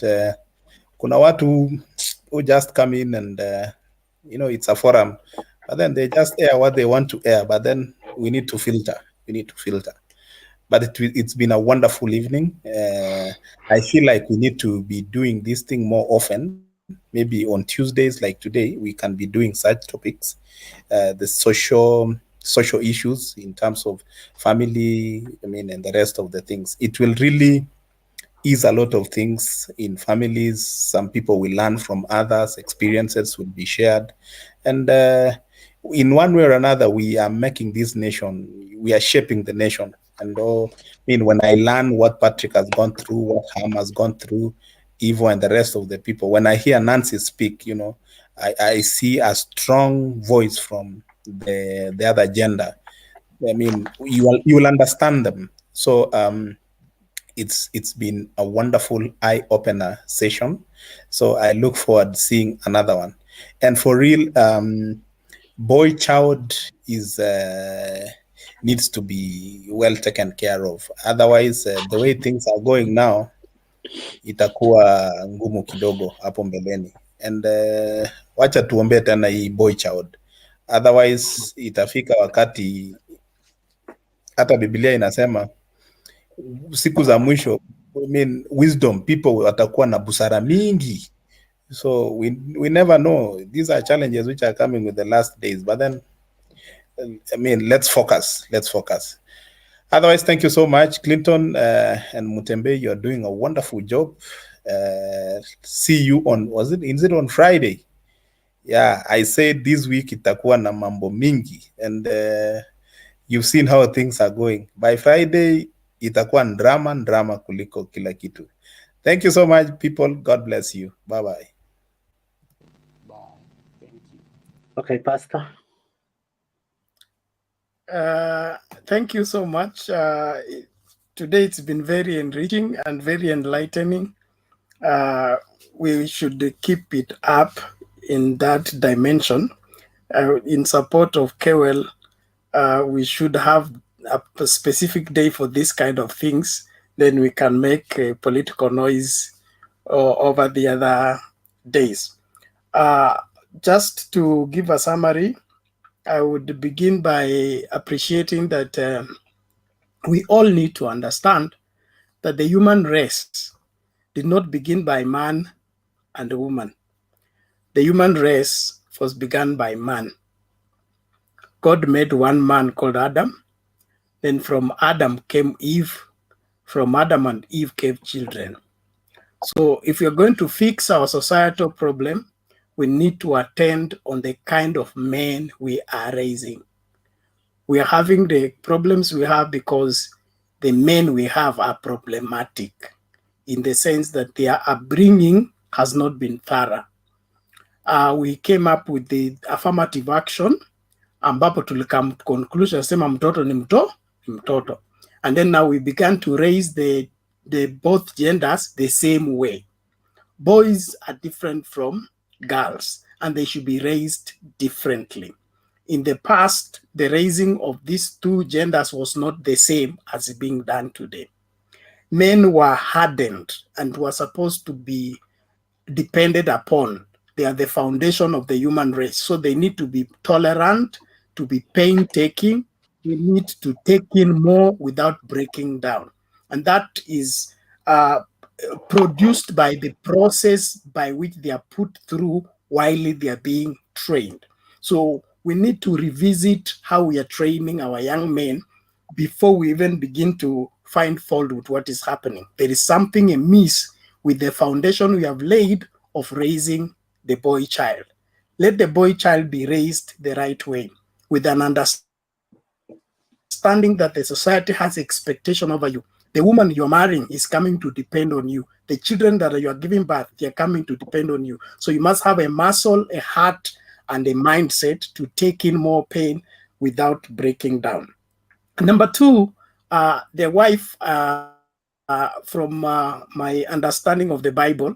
kuna watu who just come in and, it's a forum, but then they just air what they want to air, but then we need to filter. But it's been a wonderful evening. I feel like we need to be doing this thing more often. Maybe on Tuesdays like today, we can be doing such topics, the social issues in terms of family, and the rest of the things. It will really ease a lot of things in families. Some people will learn from others, experiences will be shared. And in one way or another, we are making this nation, we are shaping the nation. And when I learn what Patrick has gone through, what Ham has gone through, Ivo and the rest of the people, when I hear Nancy speak, I see a strong voice from the other gender. You will understand them. So it's been a wonderful eye-opener session. So I look forward to seeing another one. And for real, boy child is needs to be well taken care of. Otherwise, the way things are going now, itakuwa ngumu kidogo hapo mbeleni. And wacha tuombe tena hii boy child. Otherwise, itafika wakati hata Biblia inasema siku za mwisho, wisdom, people watakuwa na busara mingi. So we never know. These are challenges which are coming with the last days. But then, let's focus. Otherwise, thank you so much, Clinton and Mutembe. You are doing a wonderful job. See you on, is it on Friday? Yeah, I said this week itakuwa na mambo mingi. And you've seen how things are going. By Friday, itakuwa drama kuliko kila kitu. Thank you so much, people. God bless you. Bye-bye. Okay, Pastor. Thank you so much. Today it's been very enriching and very enlightening. We should keep it up in that dimension. In support of Kewell, we should have a specific day for this kind of things. Then we can make a political noise over the other days. Just to give a summary, I would begin by appreciating that we all need to understand that the human race did not begin by man and woman. The human race was begun by man. God made one man called Adam. Then from Adam came Eve. From Adam and Eve came children. So if we're going to fix our societal problem, we need to attend on the kind of men we are raising. We are having the problems we have because the men we have are problematic in the sense that their upbringing has not been thorough. We came up with the affirmative action, ambapo tulikam conclusion sema mtoto ni mtoto. And then now we began to raise the both genders the same way. Boys are different from girls, and they should be raised differently. In the past, the raising of these two genders was not the same as being done today. Men were hardened and were supposed to be depended upon. They are the foundation of the human race. So they need to be tolerant, to be painstaking. We need to take in more without breaking down. And that is produced by the process by which they are put through while they are being trained. So we need to revisit how we are training our young men before we even begin to find fault with what is happening. There is something amiss with the foundation we have laid of raising the boy child. Let the boy child be raised the right way, with an understanding that the society has expectation over you. The woman you're marrying is coming to depend on you. The children that you are giving birth, they're coming to depend on you. So you must have a muscle, a heart, and a mindset to take in more pain without breaking down. Number two, the wife, from my understanding of the Bible,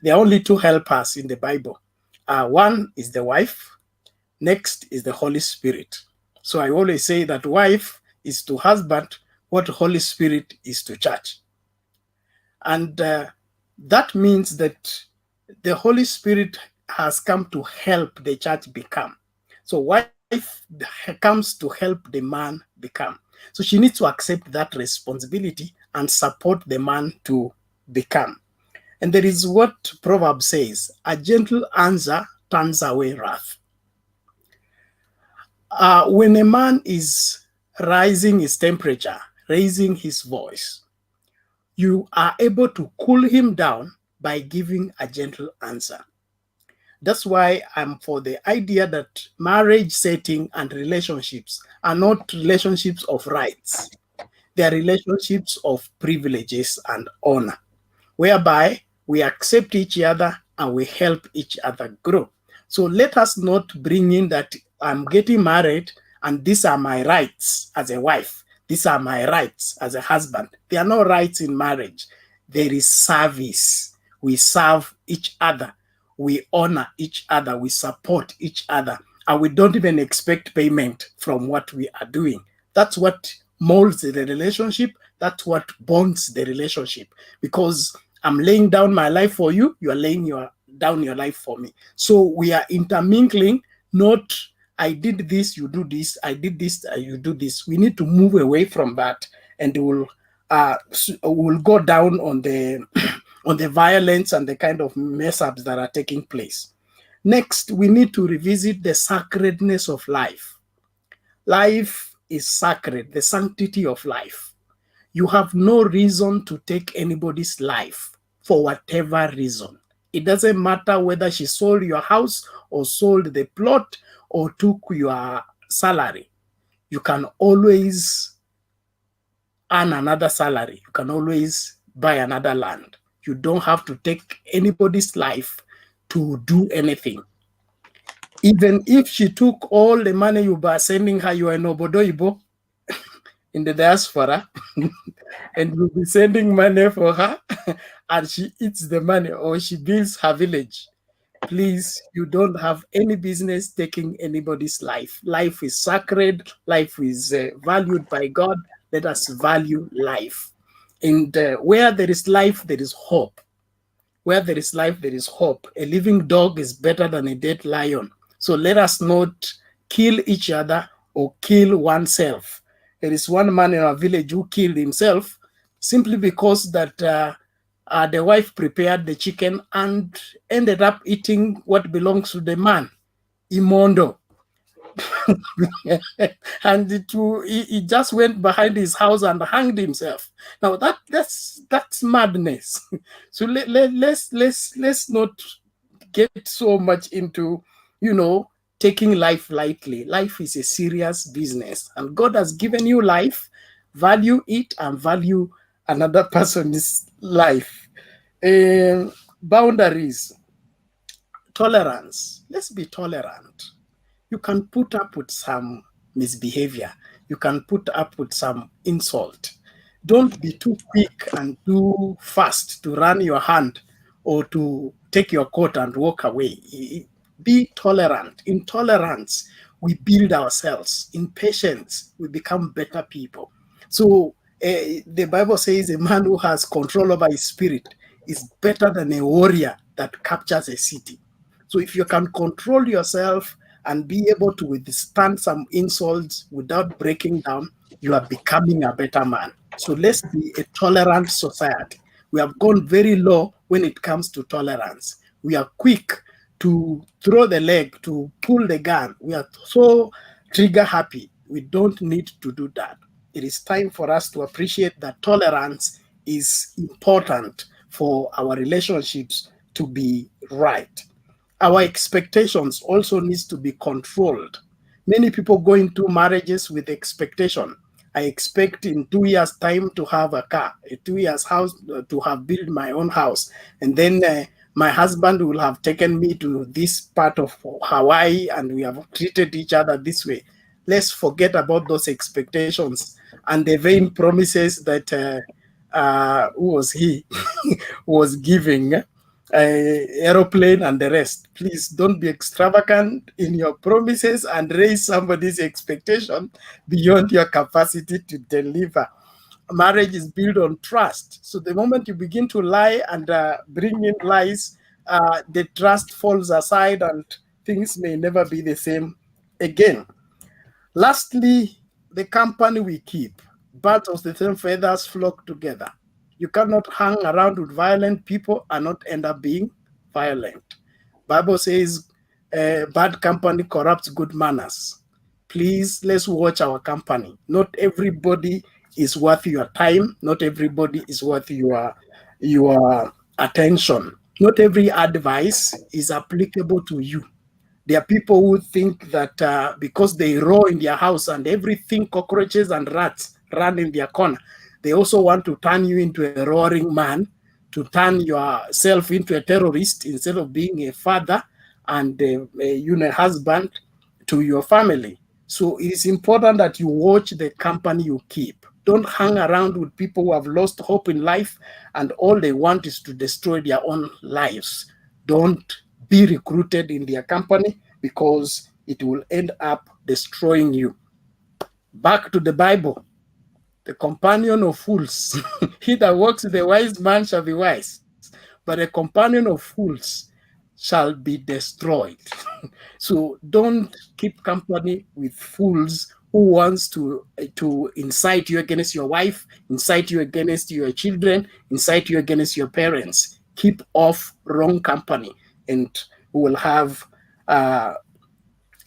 there are only two helpers in the Bible. One is the wife, next is the Holy Spirit. So I always say that wife is to husband what Holy Spirit is to church. And that means that the Holy Spirit has come to help the church become. So wife comes to help the man become. So she needs to accept that responsibility and support the man to become. And there is what Proverbs says, a gentle answer turns away wrath. When a man is rising his temperature, raising his voice, you are able to cool him down by giving a gentle answer. That's why I'm for the idea that marriage setting and relationships are not relationships of rights. They are relationships of privileges and honor, whereby we accept each other and we help each other grow. So let us not bring in that I'm getting married and these are my rights as a wife. These are my rights as a husband. There are no rights in marriage. There is service. We serve each other. We honor each other. We support each other. And we don't even expect payment from what we are doing. That's what molds the relationship. That's what bonds the relationship. Because I'm laying down my life for you. You are laying down your life for me. So we are intermingling, not I did this, you do this, I did this, you do this. We need to move away from that, and we'll go down on the on the violence and the kind of mess ups that are taking place. Next, we need to revisit the sacredness of life. Life is sacred, the sanctity of life. You have no reason to take anybody's life for whatever reason. It doesn't matter whether she sold your house or sold the plot or took your salary. You can always earn another salary. You can always buy another land. You don't have to take anybody's life to do anything. Even if she took all the money you were sending her, you are in Obodoibo in the diaspora, and you'll be sending money for her, and she eats the money or she builds her village. Please, you don't have any business taking anybody's life. Life is sacred. Life is valued by God. Let us value life. And where there is life, there is hope. Where there is life, there is hope. A living dog is better than a dead lion. So let us not kill each other or kill oneself. There is one man in our village who killed himself simply because that the wife prepared the chicken and ended up eating what belongs to the man, imondo. And he just went behind his house and hanged himself. Now that's madness. So let's not get so much into, taking life lightly. Life is a serious business, and God has given you life. Value it and value another person's life. Boundaries, tolerance. Let's be tolerant. You can put up with some misbehavior. You can put up with some insult. Don't be too quick and too fast to run your hand or to take your coat and walk away. Be tolerant. In tolerance, we build ourselves. In patience, we become better people. So the Bible says a man who has control over his spirit is better than a warrior that captures a city. So if you can control yourself and be able to withstand some insults without breaking down, you are becoming a better man. So let's be a tolerant society. We have gone very low when it comes to tolerance. We are quick to throw the leg, to pull the gun. We are so trigger happy. We don't need to do that. It is time for us to appreciate that tolerance is important for our relationships to be right. Our expectations also needs to be controlled. Many people go into marriages with expectation, I expect in 2 years' time to have a car, a 2 years house, to have built my own house. And then my husband will have taken me to this part of Hawaii and we have treated each other this way. Let's forget about those expectations and the vain promises that who was he was giving, aeroplane and the rest. Please don't be extravagant in your promises and raise somebody's expectation beyond your capacity to deliver. Marriage is built on trust. So the moment you begin to lie and bring in lies, the trust falls aside and things may never be the same again. Lastly, the company we keep. Birds of the same feathers flock together. You cannot hang around with violent people and not end up being violent. Bible says bad company corrupts good manners. Please, let's watch our company. Not everybody is worth your time. Not everybody is worth your attention. Not every advice is applicable to you. There are people who think that because they roar in their house and everything, cockroaches and rats run in their corner, they also want to turn you into a roaring man, to turn yourself into a terrorist instead of being a father and a husband to your family. So it is important that you watch the company you keep. Don't hang around with people who have lost hope in life and all they want is to destroy their own lives. Don't be recruited in their company because it will end up destroying you. Back to the Bible. The companion of fools. He that walks with a wise man shall be wise, but a companion of fools shall be destroyed. So don't keep company with fools who wants to incite you against your wife, incite you against your children, incite you against your parents. Keep off wrong company, and we will have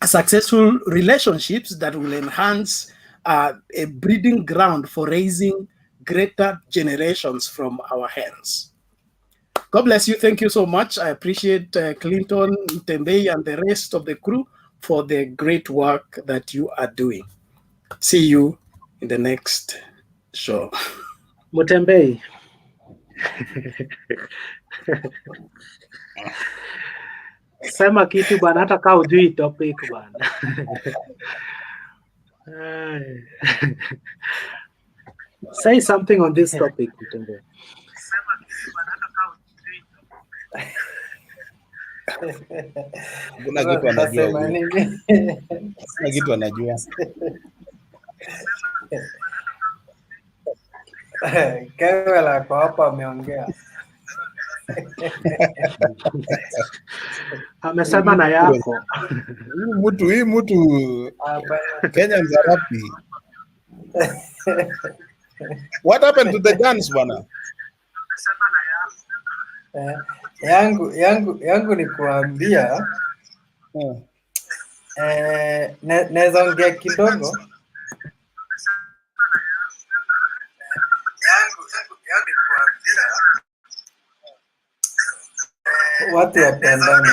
successful relationships that will enhance a breeding ground for raising greater generations from our hands. God bless you. Thank you so much. I appreciate Clinton, Tembei, and the rest of the crew for the great work that you are doing. See you in the next show. Mutembei. Sema kitu bana, hata kaa ujui topic bana. Say something on this topic, Mutembei. Kuna kitu anajua huyo. Kuna kitu anajua. Kevela kwa hapa ameongea. Amesema na yako. Hii mtu Kenya mzarapi. What happened to the guns bwana? Yangu ni kuambia naweza ongea kidogo. Watu wapendane.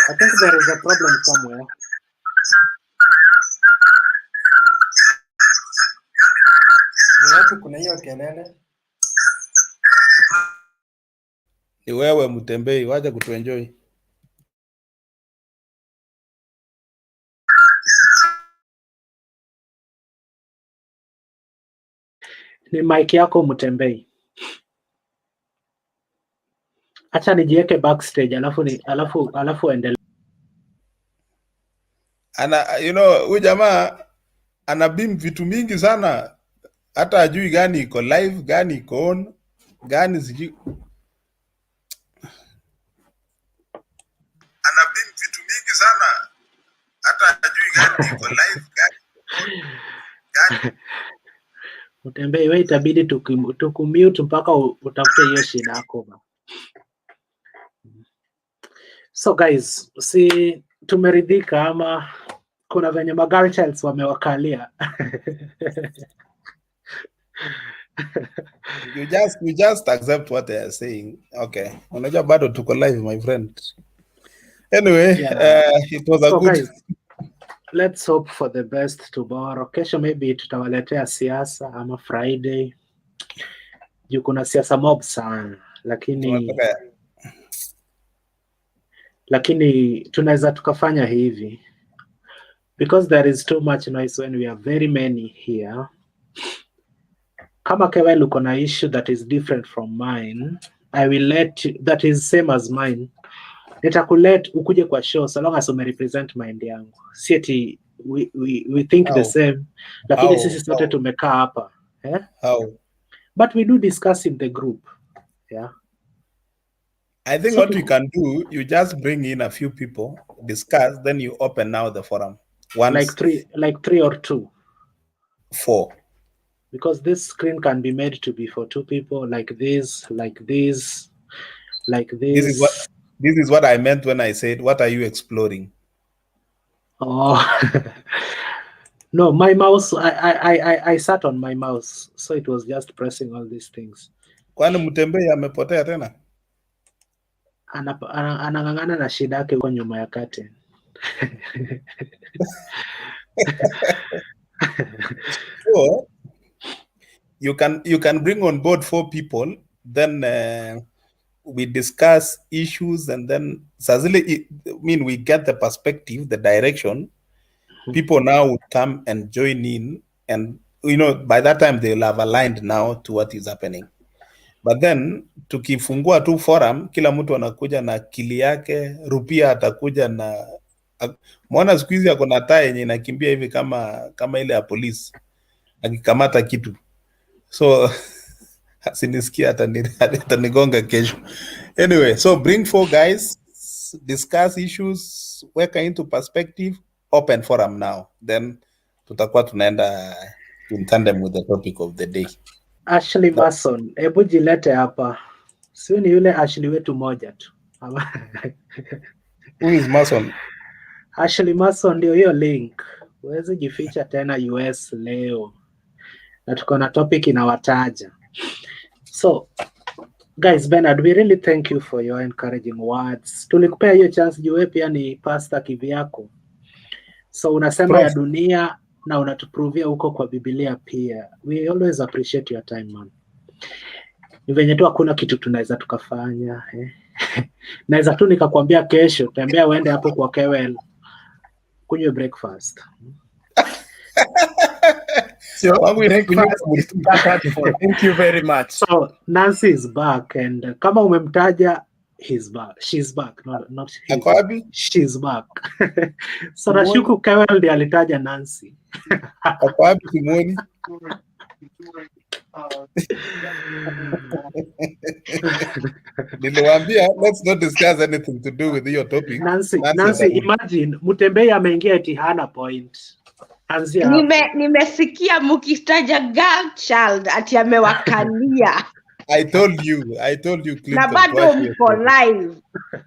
I think there is a problem somewhere. Watu kuna hiyo kelele. Ni wewe Mutembei, waje kutuenjoy. Ni mic yako Mutembei. Acha nijiweke backstage alafu endelee. Huyu jamaa ana beam vitu mingi sana, hata ajui gani iko live, gani iko on, gani siji. Ana beam vitu mingi sana, hata ajui gani iko live, gani. Mutembei, wewe itabidi tukumute mpaka utafute hiyo shida yako. So guys, si tumeridhika ama kuna venye magirl childs wamewakalia? You just accept what they are saying. Okay. Unajua bado tuko live, my friend. Anyway, it was So a good. guys, let's hope for the best tomorrow. Kesho maybe tutawaletea siasa ama Friday. Juu kuna siasa mob sana, lakini tunaweza tukafanya hivi, because there is too much noise when we are very many here. Kama Kewel uko na issue that is different from mine, I will let you, that is same as mine. Nitakulet ukuje kwa show so long as ume represent mind yangu. Si eti we think the same, lakini sisi sote tumekaa hapa. But we do discuss in the group. Yeah. I think what we can do, you just bring in a few people, discuss, then you open now the forum. Like three or two. 4. Because this screen can be made to be for 2 people, like this, like this, like this. This is what I meant when I said, what are you exploring? Oh, no, my mouse, I sat on my mouse, so it was just pressing all these things. Kwani Mutembei amepotea tena? Anang'ang'ana na shida yake huko nyuma ya curtain. So, you can bring on board 4 people, then we discuss issues, and then we get the perspective, the direction. People now would come and join in, and by that time they'll have aligned now to what is happening. But then tukifungua tu forum, kila mtu anakuja na akili yake. Rupia atakuja na mwana siku hizi ako na taa yenye inakimbia hivi kama ile ya polisi akikamata kitu. So asinisikia atanigonga kesho. Anyway, so bring 4 guys, discuss issues, weka into perspective, open forum now. Then tutakuwa tunaenda in tandem with the topic of the day. Ashley Mason, hebu jilete hapa. Sio ni yule Ashley wetu moja tu. Who is Mason? Ashley Mason ndio hiyo link. Huwezi jificha tena US leo. Na tuko na topic inawataja. So, guys, Bernard, we really thank you for your encouraging words. Tulikupea hiyo chance juu wewe pia ni pastor kivyako. So unasema ya dunia na unatuprovia huko kwa Biblia pia. We always appreciate your time, man. Ni venye tu hakuna kitu tunaweza tukafanya. Naweza tu nikakwambia kesho tembea uende hapo kwa Kewel kunywe breakfast. So thank you very much. So Nancy is back, and kama umemtaja, he's back. She's back, not he. She's back. So nashuku Kewel ndiye alitaja Nancy. Ako wapi Kimoni? Niliwaambia let's not discuss anything to do with your topic. Nancy, imagine Mutembei ameingia eti hana point. Nimesikia mukitaja girl child ati amewakalia. I told you Clinton. Na bado mko live.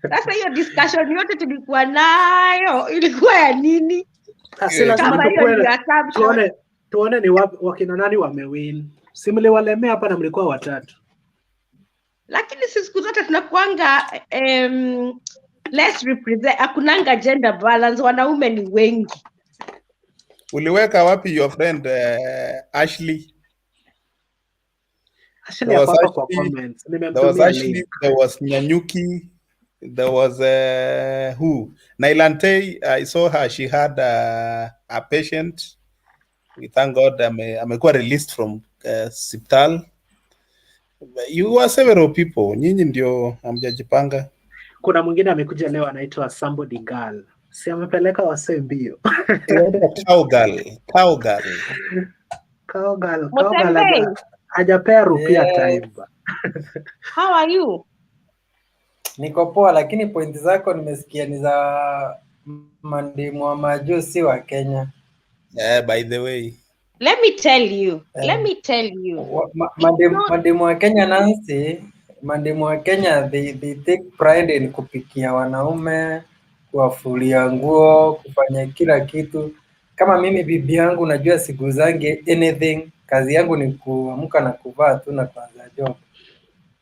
Sasa hiyo discussion yote tulikuwa nayo ilikuwa ya nini? Kama hiyo ni assumption. Tuone ni wakina nani wamewin. Simle walemea hapa na mlikuwa watatu. Lakini sisi siku zote tunakuanga let's represent, akunanga gender balance, wanaume ni wengi. Uliweka wapi your friend Ashley? There was Ashley, there was Nyanyuki, there was who? Nailante, I saw her, she had a patient. We thank God amekuwa released from hospital. You were several people. Nyinyi ndio hamjajipanga. Kuna mwingine amekuja leo anaitwa somebody girl. Si amepeleka wasee mbio. Cowgirl. Hajapea rupia time. How are you? Niko poa, lakini pointi zako nimesikia ni za mandimu wa majusi wa Kenya. By the way. Let me tell you. Mandimu wa Kenya, Nancy, mandimu wa Kenya, they take pride in kupikia wanaume, kuwafulia nguo, kufanya kila kitu. kama mimi bibi yangu najua siku zangu anything, kazi yangu ni kuamka na kuvaa tu na kuanza job.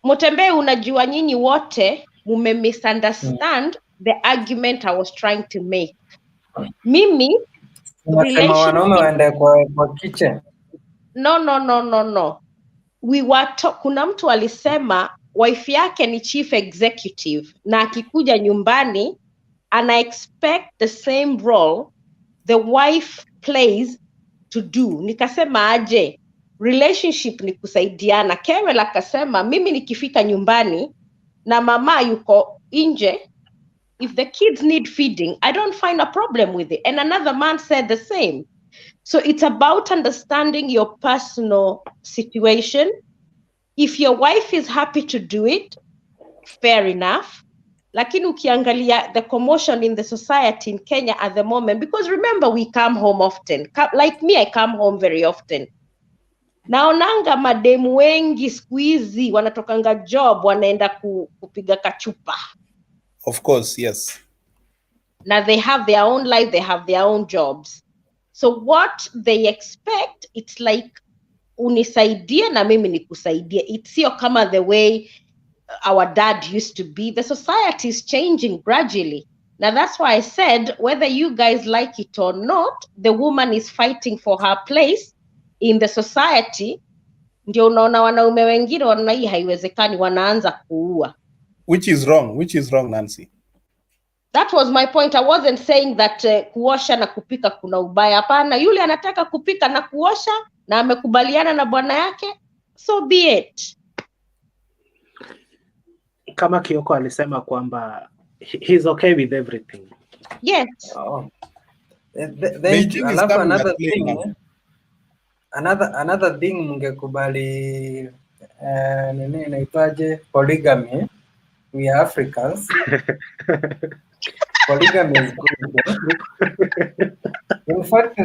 Mutembei, unajua nyinyi wote mume misunderstand the argument I was trying to make. Mimi unasema wanaume waende kwa kitchen. No. Kuna mtu alisema wife yake ni chief executive na akikuja nyumbani ana expect the same role the wife plays to do. Nikasema aje, relationship ni kusaidiana. Kewel akasema mimi nikifika nyumbani na mama yuko nje, if the kids need feeding, I don't find a problem with it. And another man said the same. So it's about understanding your personal situation. If your wife is happy to do it, fair enough. Lakini ukiangalia the commotion in the society in Kenya at the moment, because remember we come home often. Like me, I come home very often. Naonanga mademu wengi siku hizi wanatokanga job wanaenda kupiga kachupa. Of course, yes. Now they have their own life, they have their own jobs. So what they expect, it's like unisaidia na mimi nikusaidia. It's sio kama the way our dad used to be. The society is changing gradually. Now that's why I said, whether you guys like it or not, the woman is fighting for her place in the society. Ndio unaona wanaume wengine wanaona hii haiwezekani, wanaanza kuua. Which is wrong, Nancy. That was my point. I wasn't saying that kuosha na kupika kuna ubaya. Hapana, yule anataka kupika na kuosha na amekubaliana na bwana yake, so be it. Kama Kioko alisema kwamba he's okay with everything. Yes. Oh. Another thing mungekubali nini inaitwaje, polygamy. We are Africans. Polygamy is good. In fact,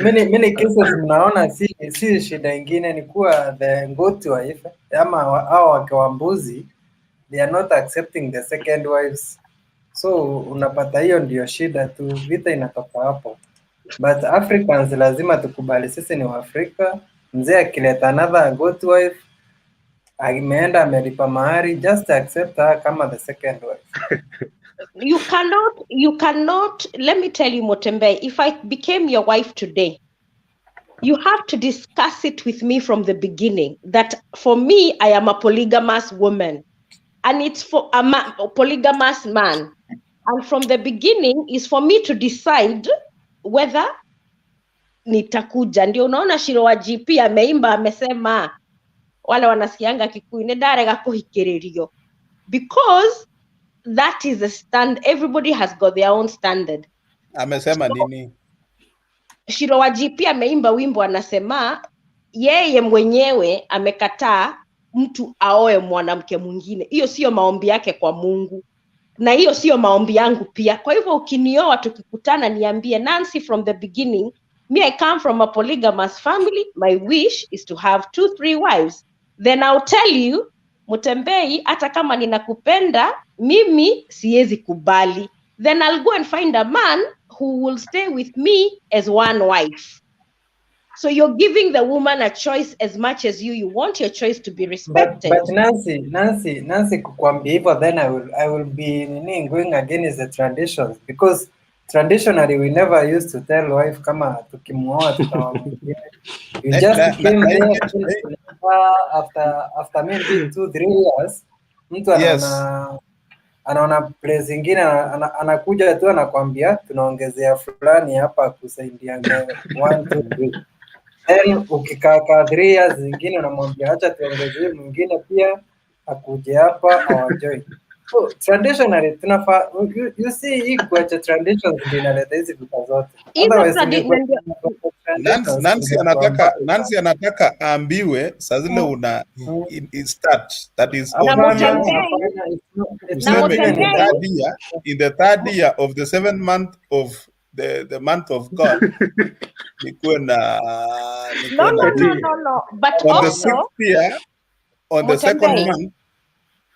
many cases mnaona si shida ingine ni kuwa the goat wife ama hao wake wa mbuzi, they are not accepting the second wives. So unapata hiyo ndio shida tu, vita inatoka hapo. But Africans lazima tukubali sisi ni Waafrika. Mzee akileta another goat wife, ameenda amelipa mahari, just accept her kama the second wife. You cannot, let me tell you Motembe, if I became your wife today, you have to discuss it with me from the beginning, that for me, I am a polygamous woman, and it's for a polygamous man. And from the beginning is for me to decide whether nitakuja. Ndio unaona Shiro wa GP ameimba amesema wale wanasikianga Kikuyu, nedarega kuhikiririo, because that is a stand. Everybody has got their own standard. Amesema nini? Shiro wa GP ameimba wimbo anasema yeye mwenyewe amekataa mtu aoe mwanamke mwingine. Hiyo sio maombi yake kwa Mungu. Na hiyo sio maombi yangu pia. Kwa hivyo ukinioa tukikutana niambie, Nancy, from the beginning, me I come from a polygamous family. My wish is to have 2-3 wives. Then I'll tell you, Mutembei, hata kama ninakupenda, mimi siwezi kubali. Then I'll go and find a man who will stay with me as one wife. So you're giving the woman a choice as much as you want your choice to be respected. But Nancy kukwambia hivyo, then I will be going against the traditions, because traditionally we never used to tell wife kama tukimuoa tutaoa mwingine. You just came there after maybe 2-3 years, mtu anaona place ingine anakuja tu anakwambia tunaongezea fulani hapa kusaidia 1-2-3. Then ukikaa 3 years zingine unamwambia acha tuongezee mwingine pia akuje hapa awajoin. So traditionally tunafaa, you see hii kuacha traditions ndio inaleta hizi vita zote. Nancy anataka aambiwe saa zile una start, that is in the third year of the 7th month of the month of God. No. But on also, the 6th year, on the second month,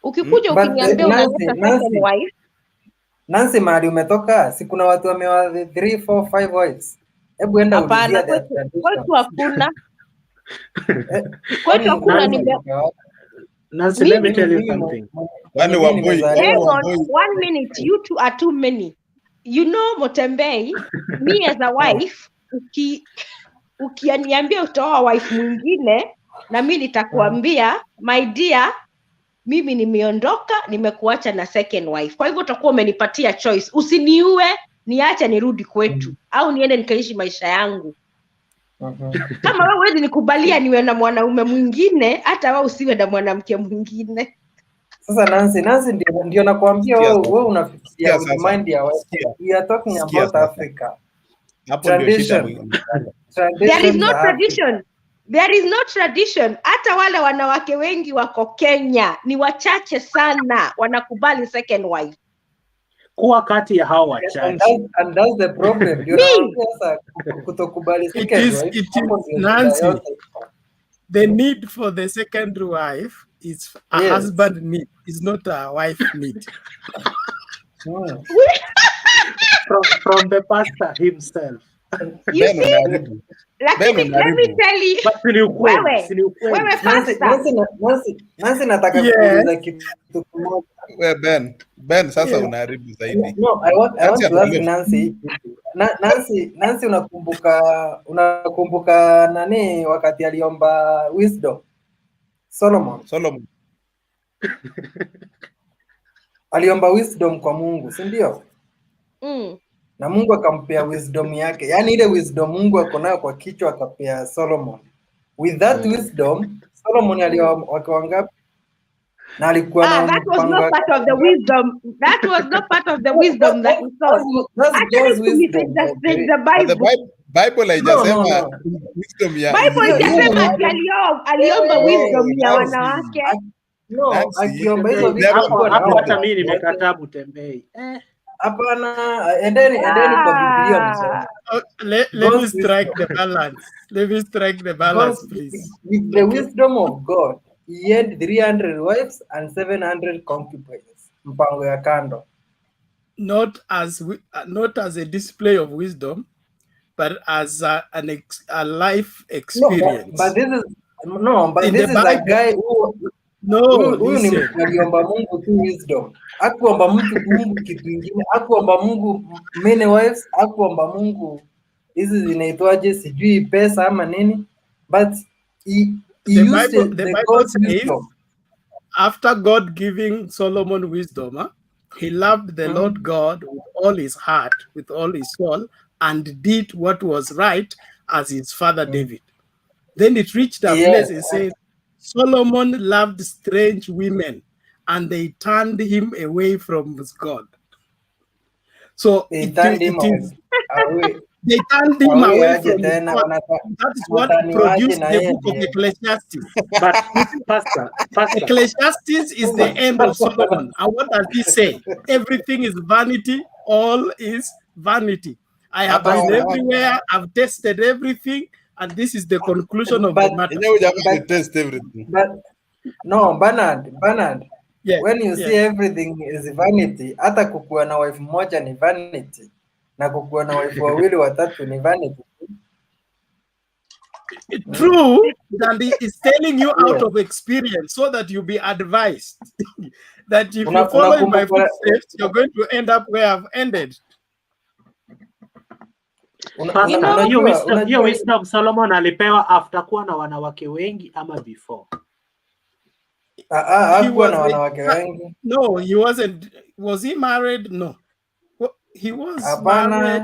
ukikuja ukiniambia unaleta second wife. Nancy, mahali umetoka, si kuna watu wameoa 3, 4, 5 wives. Hebu enda Hapana, ulizia their kwetu hakuna. Kwetu Kwani hakuna mimi ni Nancy, let me tell you something. Wale mimi Wamboi, nimezaliwa hang on 1 minute, you two are too many. You know Motembei, me as a wife, ukiniambia utaoa wife mwingine na mimi nitakuambia my dear, mimi nimeondoka, nimekuacha na second wife. Kwa hivyo utakuwa umenipatia choice. Usiniue, niache nirudi kwetu au niende nikaishi maisha yangu. Kama wewe huwezi nikubalia niwe na mwanaume mwingine, hata wewe usiwe na mwanamke mwingine. Sasa Nancy ndio nakwambia wewe unafikiria with mind ya wewe. We are talking about Africa. Tradition. There is no tradition. There is no tradition. Hata wale wanawake wengi wako Kenya ni wachache sana wanakubali second wife. Kuwa kati ya hao wachache. And that's the problem. Sasa kutokubali second wife. It is Nancy. The need for the second wife is a husband need. It's not a wife need. From the pastor himself. You see? Lakini let me tell you. Wewe Nancy nataka kuuliza kitu kimoja. Wewe Ben sasa unaharibu zaidi. No, I want to ask Nancy. Nancy unakumbuka nani wakati aliomba wisdom? Solomon. Aliomba wisdom kwa Mungu, si ndio? Na Mungu akampea wisdom yake. Yaani ile wisdom Mungu ako nayo kwa kichwa akapea Solomon. With that wisdom, Solomon alioa ngapi? Na alikuwa na that was not part of the wisdom. That was not part of the wisdom that he saw. That's wisdom. The Bible haijasema wisdom ya. Bible haijasema aliomba wisdom ya wanawake. No, akiomba hizo vitu hapo hata mimi nimekataa Mtembei. Hapana, endeni kwa Biblia msema. Let me strike the balance. Let me strike the balance, please. With the wisdom of God, he had 300 wives and 700 concubines. Mpango ya kando. Not as a display of wisdom, but as a life experience. But this is a guy who huyu ni aliomba Mungu tu wisdom. Hakuomba Mungu kitu kingine. Hakuomba Mungu many wives, hakuomba Mungu hizi zinaitwaje sijui pesa ama nini. But he used the Bible says, after God giving Solomon wisdom, he loved the Lord God with all his heart, with all his soul, and did what was right as his father David. Then it reached a place and said, Solomon loved strange women, and they turned him away from God. So they turned him away from God. That is what produced the book of Ecclesiastes. But Pastor, Ecclesiastes is the end of Solomon. And what does he say? Everything is vanity. All is vanity. I have been everywhere. I've tested everything. And this is the conclusion of the matter. Test everything. But no, Bernard, when you see everything is vanity, hata kukuwa na wife moja ni vanity, na kukuwa na wife wawili watatu ni vanity. True, and he is telling you out of experience so that you be advised that if you follow in my footsteps, you're going to end up where I've ended. Hiyo wisdom Solomon alipewa after kuwa na wanawake wengi ama before? Hakuwa na wanawake wengi. No, he wasn't. Was he married? No. He was married.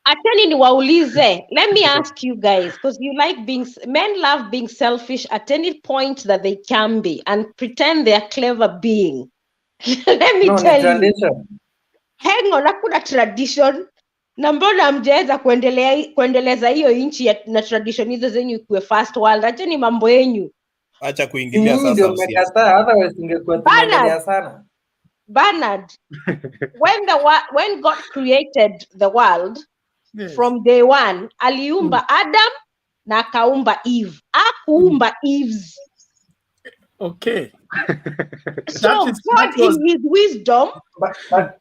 Acheni niwaulize. Let me ask you guys, because you like men love being selfish at any point that they can be and pretend they are clever being. Let me tell you. Hang on, hakuna tradition. Na mbona mjaweza kuendeleza hiyo nchi na tradition hizo zenyu kuwe first world? Acheni mambo yenyu. Acha kuingilia sasa. Ndio mmekataa, hata wasingekuwa tunaendelea sana. Bernard, when God created the world, from day one, aliumba Adam na akaumba Eve. Akuumba Eves. Okay. So God in his wisdom.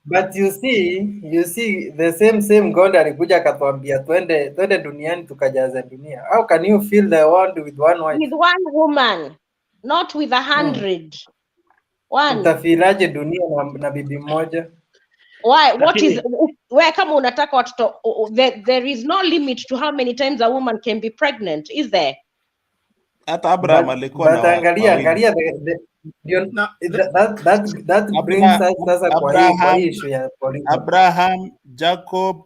But you see the same God alikuja akatuambia twende duniani tukajaze dunia. How can you fill the world with one wife? With one woman, not with 100. One. Utafilaje dunia na bibi moja? Why? What is where kama unataka watoto, there is no limit to how many times a woman can be pregnant, is there? Hata Abraham alikuwa na angalia that brings us sasa kwa issue ya polygamy. Abraham, Jacob,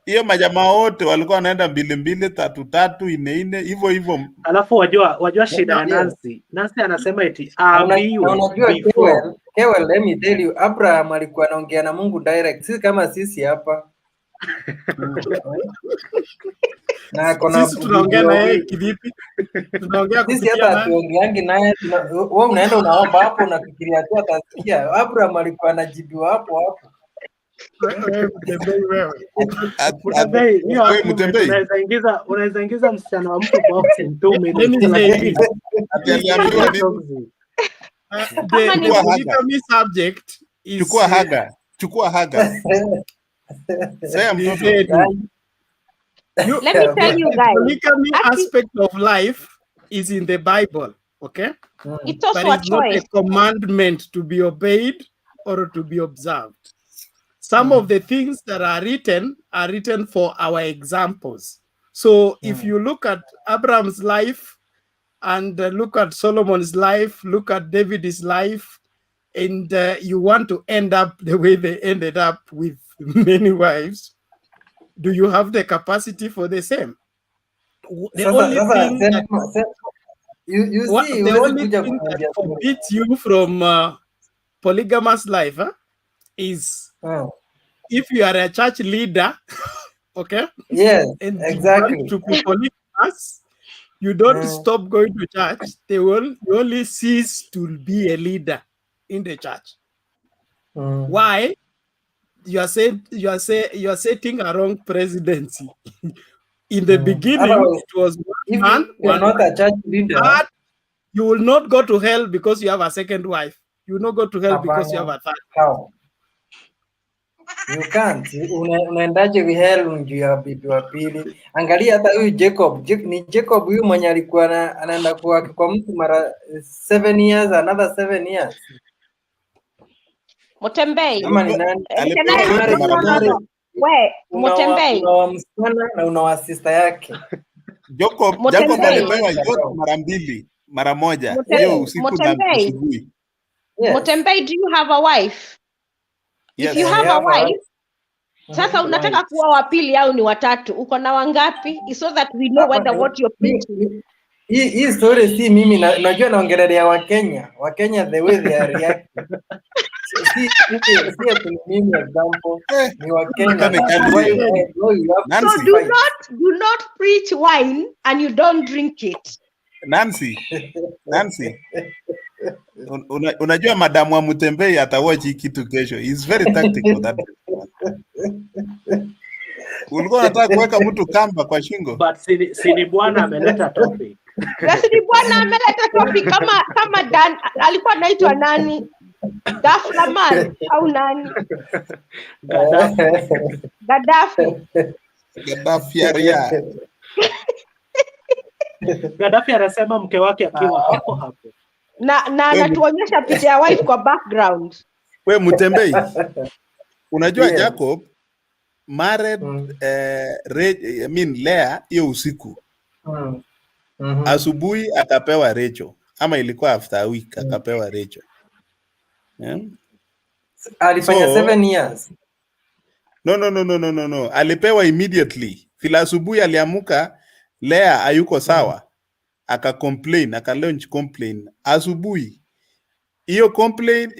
hiyo majamaa wote walikuwa wanaenda 2 3 4 hivyo. Alafu wajua shida ya Nancy. Nancy anasema eti unajua Kewel, let me tell you, Abraham alikuwa anaongea na Mungu direct, si kama sisi hapa. Na sisi tunaongea na yeye kivipi? Tunaongea kupitia sisi hata tuongeangi naye, wewe unaenda unaomba hapo unafikiria tu atasikia. Abraham alikuwa anajibu hapo. Unaweza ingiza msichana wa mtu box in 2 minutes. Chukua haga. Let me tell you guys, the polygamy aspect of life is in the Bible, okay? It's also but it's not a commandment to be obeyed or to be observed. Some of the things that are written for our examples. So if you look at Abraham's life and look at Solomon's life, look at David's life, and you want to end up the way they ended up with many wives, do you have the capacity for the same? The only thing that forbids you from polygamous life is if you are a church leader, okay? Yes, and exactly. You want to be polygamous, you don't stop going to church. You only cease to be a leader in the church. Why? You are setting a wrong presidency. In the beginning, it was one man. You are not a church leader. But you will not go to hell because you have a second wife. You will not go to hell because you have a third. How? You can't. Unaendaje hell juu ya bibi wa pili? Angalia hata huyu Jacob. Ni Jacob huyu mwenye alikuwa anaenda kwa mtu mara 7 years, another 7 years. Motembei. Ama ni nani? Motembei. Una msichana na una sister yake. Jacob alipewa yote mara 2, mara 1. Hiyo usiku na asubuhi. Motembei, do you have a wife? Yes. If you have a wife, sasa unataka kuwa wa pili au ni watatu? Uko na wangapi? So that we know whether what you're preaching. Hii story si mimi najua naongelea Wakenya the way they are reacting. See mimi example ni Wakenya. So do not preach wine and you don't drink it. Nancy. Unajua madamu wa Mutembei atawatch hii kitu kesho. He's very tactical that. Ulikuwa unataka kuweka mtu kamba kwa shingo. But si bwana ameleta topic. Si bwana ameleta topic kama Dan alikuwa anaitwa nani? Daflaman au nani? Gaddafi aria. Gaddafi anasema mke wake akiwa hapo. Na anatuonyesha picha ya wife kwa background. We Mutembei. Unajua Jacob married Lea hiyo usiku. Asubuhi akapewa Rachel. Ama ilikuwa after a week akapewa Rachel. Alifanya 7 years. No. Alipewa immediately. Kila asubuhi aliamuka Lea hayuko sawa. Aka-launch complain. Asubuhi. Hiyo complain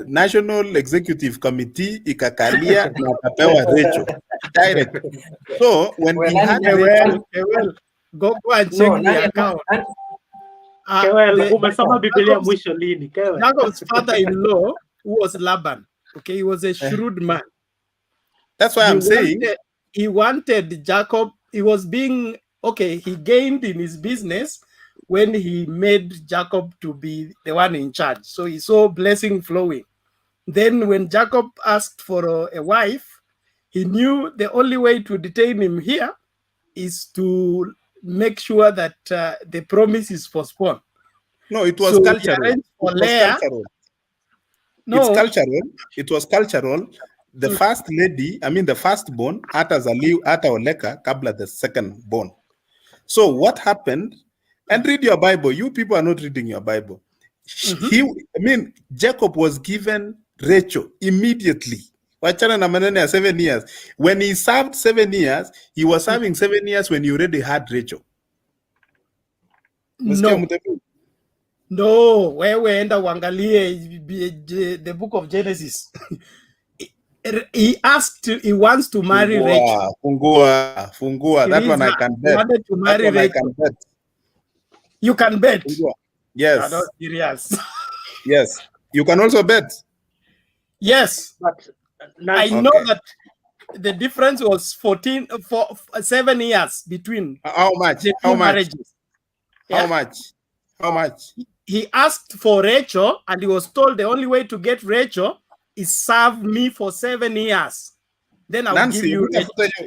National Executive Committee ikakalia na akapewa Rachel. Direct. So when he had go and check the account. Umesoma Biblia mwisho lini? Jacob's father-in-law was Laban. Okay, he was a shrewd man. That's why I'm saying he wanted Jacob. He was being he gained in his business when he made Jacob to be the one in charge. So he saw blessing flowing. Then when Jacob asked for a wife, he knew the only way to detain him here is to make sure that the promise is postponed. No, it was So he cultural. arranged for It was Leah. cultural. No. It's cultural. It was cultural. The first lady, I mean the firstborn, ata oleka kabla the second born. So what happened? And read your Bible. You people are not reading your Bible. Jacob was given Rachel immediately. Wachana na maneno ya 7 years. When he served 7 years, he was serving 7 years when he already had Rachel. No. No, wewe enda uangalie the book of Genesis. He wants to marry Rachel. Fungua. That one I can bet. He wanted to marry Rachel. You can bet. Yes. No, not serious. Yes. You can also bet. Yes. But I know that the difference was 7 years between how much? the two marriages. How much? How much? He asked for Rachel, and he was told the only way to get Rachel is serve me for 7 years. Then I will give you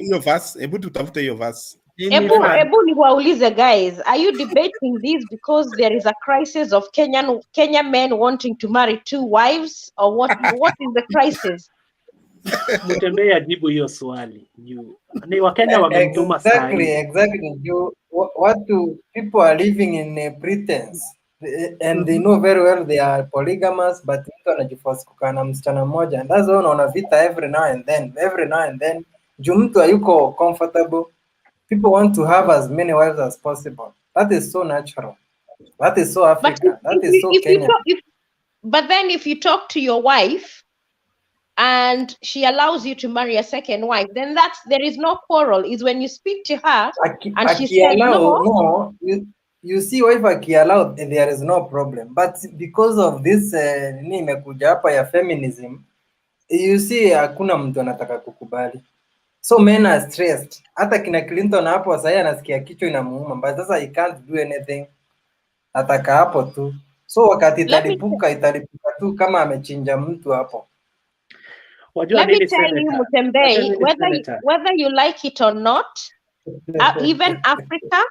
your verse. Your verse. Ebu niwaulize guys, are you debating this because there is a crisis of Kenya men wanting to marry 2 wives, or what is the crisis? Mutembei ajibu hiyo swali. Ni Wakenya wamemtuma saa hii. Exactly. What do people are living in a pretense, and they know very well they are polygamous, but mtu anajiforce kukaa na msichana mmoja, and that's why unaona vita every now and then. Juu mtu hayuko comfortable. People want to have as many wives as possible. That is so natural. That is so African. That is so Kenyan. But then if you talk to your wife and she allows you to marry a second wife, then there is no quarrel. Is when you speak to her and she says no. You see, wife akiallow, there is no problem. But because of this imekuja hapa ya feminism, you see hakuna mtu anataka kukubali. So men are stressed. Hata kina Clinton hapo sasa anasikia kichwa inamuuma, but sasa he can't do anything. Ataka hapo tu. So wakati italipuka tu kama amechinja mtu hapo. Let me tell you, Mutembei, whether you like it or not, even Africa,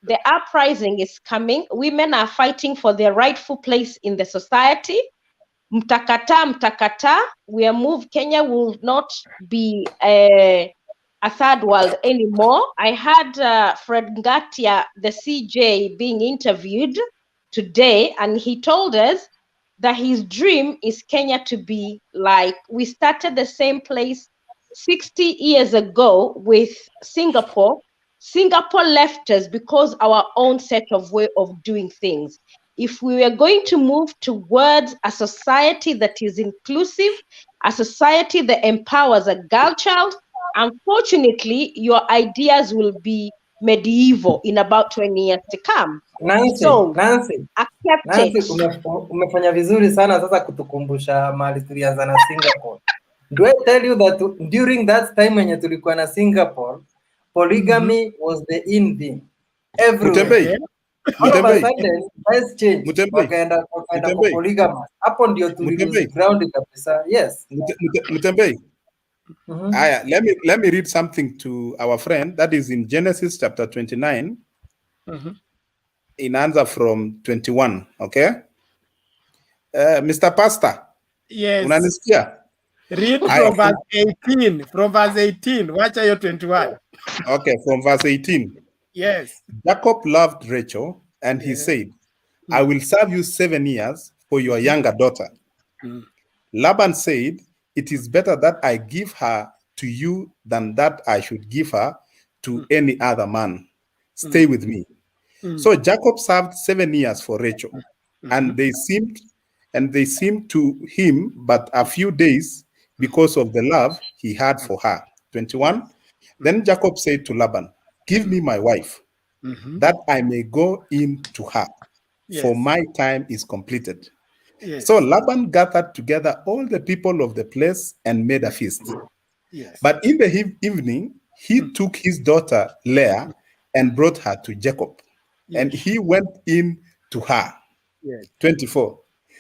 the uprising is coming. Women are fighting for their rightful place in the society. Mtakata, we are moved. Kenya will not be a third world anymore. I had Fred Ngatia, the CJ, being interviewed today, and he told us that his dream is Kenya to be like, we started the same place 60 years ago with Singapore. Singapore left us because our own set of way of doing things. If we were going to move towards a society that is inclusive, a society that empowers a girl child, unfortunately, your ideas will be medieval in about 20 years to come. Nancy, umefanya vizuri sana sasa kutukumbusha mahali tulianza na Singapore. Do I tell you that during that time when tulikuwa na Singapore, polygamy was the in thing everywhere. All of a sudden, let's change. Wakaenda kwa polygamous. Hapo ndio tulilose ground kabisa. Yes. Mutembei. Let me read something to our friend that is in Genesis chapter 29. In answer from 21, okay? Mr. Pastor. Yes. Unanisikia? Read from verse 18. From verse 18. Watch your 21. Okay, from verse 18. Yes. Jacob loved Rachel, and he said, I will serve you 7 years for your younger daughter. Laban said, it is better that I give her to you than that I should give her to any other man. Stay with me. So Jacob served 7 years for Rachel, and they seemed to him but a few days because of the love he had for her. 21. Then Jacob said to Laban, give me my wife, that I may go in to her, for my time is completed. So Laban gathered together all the people of the place and made a feast. But in the evening, he took his daughter Leah and brought her to Jacob. and he went in to her. Yes. 24.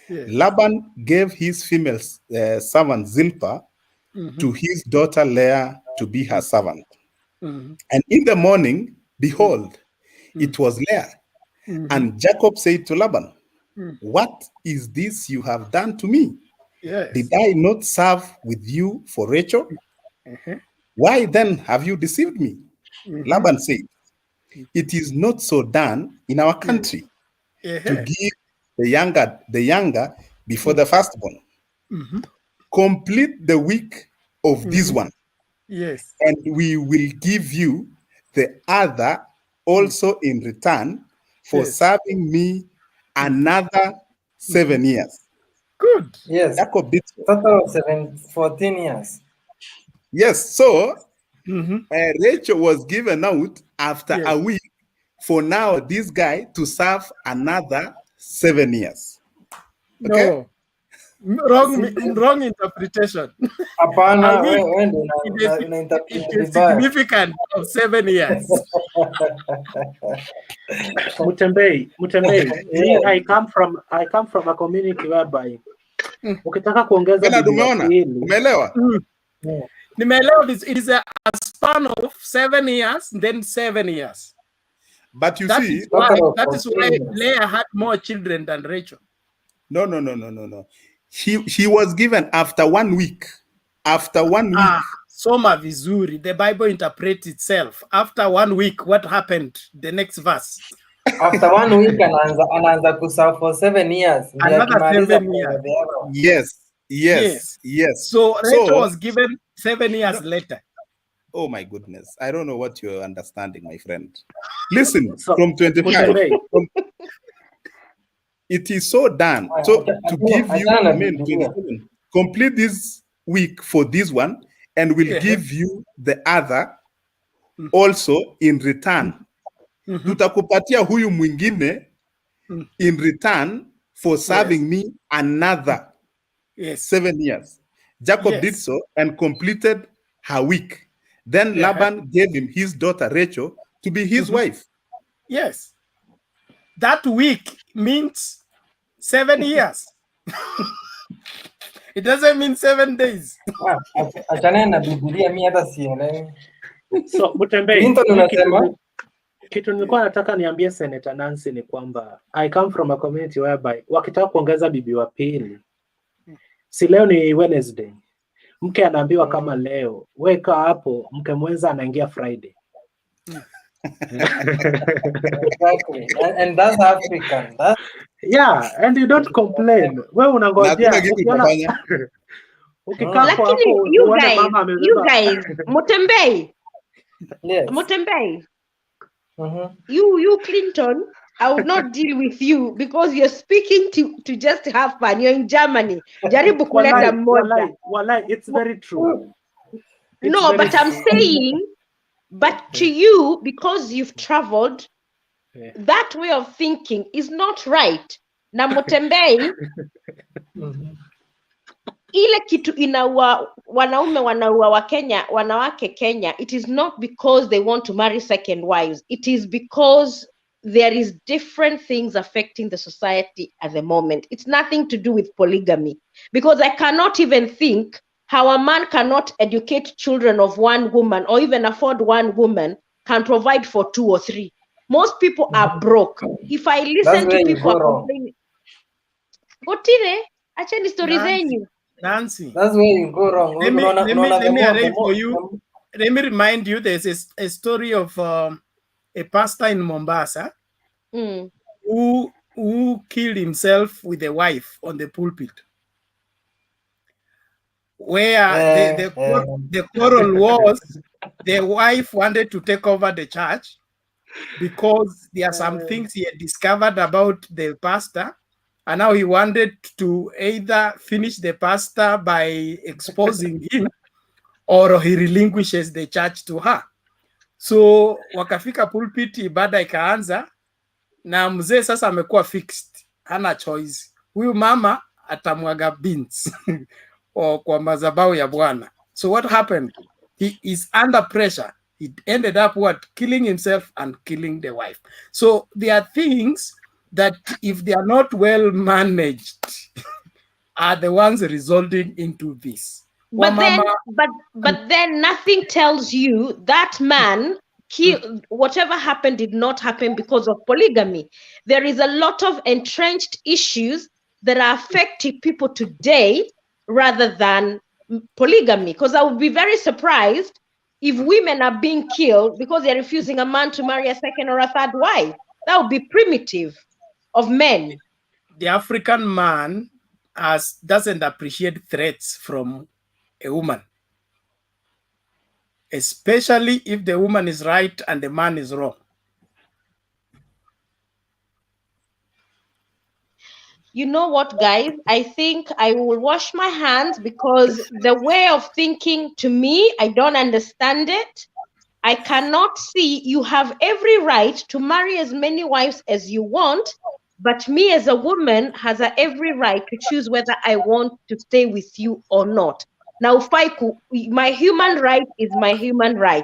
Yes. Laban gave his female servant Zilpah to his daughter Leah to be her servant. And in the morning, behold, it was Leah. And Jacob said to Laban, what is this you have done to me? Yes. Did I not serve with you for Rachel? Why then have you deceived me? Laban said, it is not so done in our country to give the younger before the firstborn. Complete the week of this one, Yes. and we will give you the other also in return for serving me another 7 years. Good. Yes. Jacob did so. Total of 14 years. Yes. So Rachel was given out after a week for now this guy to serve another 7 years. Okay? No. Wrong interpretation. Hapana, it is significant of 7 years. Mutembei, me, I come from a community whereby ukitaka kuongeza bibi wa pili. Umeelewa? Nimeelewa, it is a span of 7 years, then 7 years. But you that see, is why Leah had more children than Rachel. No. He was given after 1 week. After 1 week. Soma vizuri. The Bible interprets itself. After 1 week, what happened? The next verse. After 1 week, anaanza kuserve for 7 years. Another 7 years. Yes. So Rachel was given 7 years later. Oh my goodness. I don't know what you're understanding, my friend. Listen, from 25. It is so done. So to give you, 27, complete this week for this one, and we'll give you the other also in return. Tutakupatia huyu mwingine in return for serving me another 7 years. Jacob did so and completed her week. Then Laban gave him his daughter Rachel to be his wife. Yes. That week means 7 years. It doesn't mean 7 days. So, Mutembei, kitu nilikuwa nataka niambie Senator Nancy ni kwamba I come from a community whereby wakitaka kuongeza bibi wa pili, si leo ni Wednesday, mke anaambiwa kama leo weka hapo, mke mwenza anaingia Friday. Exactly. And that's African. Yeah, and you don't complain. Wewe unangojea lakini you guys Mutembei. Yes. Mutembei. You Clinton, I will not deal with you because you're speaking to just have fun. You're in Germany. Jaribu kuleta mmoja. Walai, it's very true. I'm saying, but to you, because you've traveled, that way of thinking is not right. Na Mutembei, ile kitu inaua wanaume wanaua wa Kenya, wanawake Kenya, it is not because they want to marry second wives. It is because there is different things affecting the society at the moment. It's nothing to do with polygamy. Because I cannot even think how a man cannot educate children of one woman or even afford one woman can provide for 2 or 3. Most people are broke. If I listen to people complaining, Gotire, acheni story zenyu. Nancy, that's where you go wrong. Let me remind you, there's a story of a pastor in Mombasa who killed himself with a wife on the pulpit, where the quarrel was the wife wanted to take over the church because there are some things he had discovered about the pastor. And now he wanted to either finish the pastor by exposing him or he relinquishes the church to her. So wakafika pulpit, ibada ikaanza na mzee sasa amekuwa fixed, hana choice. Huyu mama atamwaga beans kwa madhabahu ya Bwana. So what happened? He is under pressure It ended up what? Killing himself and killing the wife. So there are things that if they are not well managed are the ones resulting into this. But then nothing tells you that man whatever happened did not happen because of polygamy. There is a lot of entrenched issues that are affecting people today rather than polygamy. Because I would be very surprised if women are being killed because they're refusing a man to marry a second or a third wife. That would be primitive of men. The African man doesn't appreciate threats from a woman, especially if the woman is right and the man is wrong. You know what, guys? I think I will wash my hands because the way of thinking, to me, I don't understand it. I cannot see. You have every right to marry as many wives as you want, but me as a woman has every right to choose whether I want to stay with you or not. Now, my human right is my human right.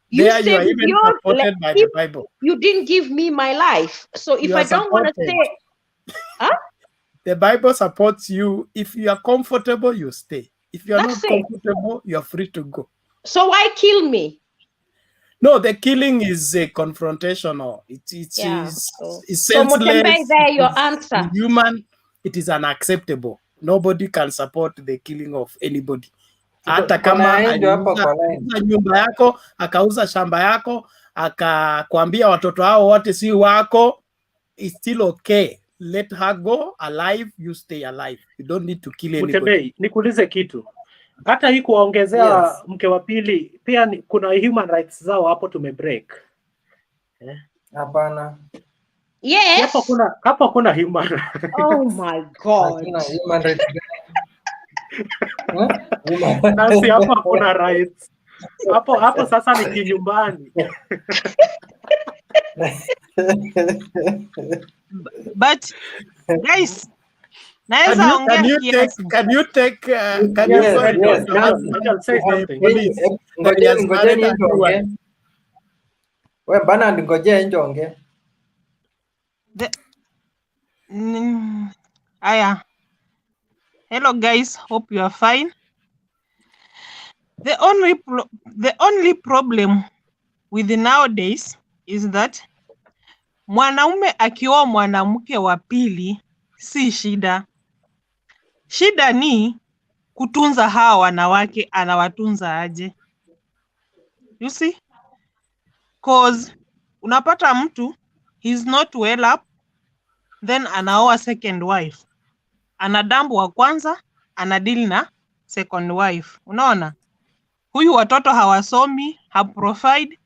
You are even supported by the Bible. You didn't give me my life. So if I don't want to stay... Huh? The Bible supports you. If you are comfortable, you stay. If you are not comfortable, you are free to go. So why kill me? No, the killing is confrontational. It's senseless. So Motembe, there your answer. It's human. It is unacceptable. Nobody can support the killing of anybody. Hata kama aliuza nyumba yako, akauza shamba yako, akakwambia watoto hao wote si wako, it's still okay. Let her go alive, you stay alive. You don't need to kill anybody. Mutembei, nikuulize kitu. Hata hii kuongezea mke wa pili, pia kuna human rights zao hapo tumebreak. Hapana. Yes. Hapo kuna human rights. Oh my God. Human rights. Nasi hapo kuna rights. Hapo sasa ni kinyumbani. But guys, can you say something, please? Mbona ningojea njonge? Hello guys, hope you are fine. The only problem with nowadays is that mwanaume akioa mwanamke wa pili si shida. Shida ni kutunza hawa wanawake, anawatunza aje? You see? Cause unapata mtu he's not well up, then anaoa second wife. Anadambu wa kwanza, anadili na second wife. Unaona? Huyu watoto hawasomi, haprovide,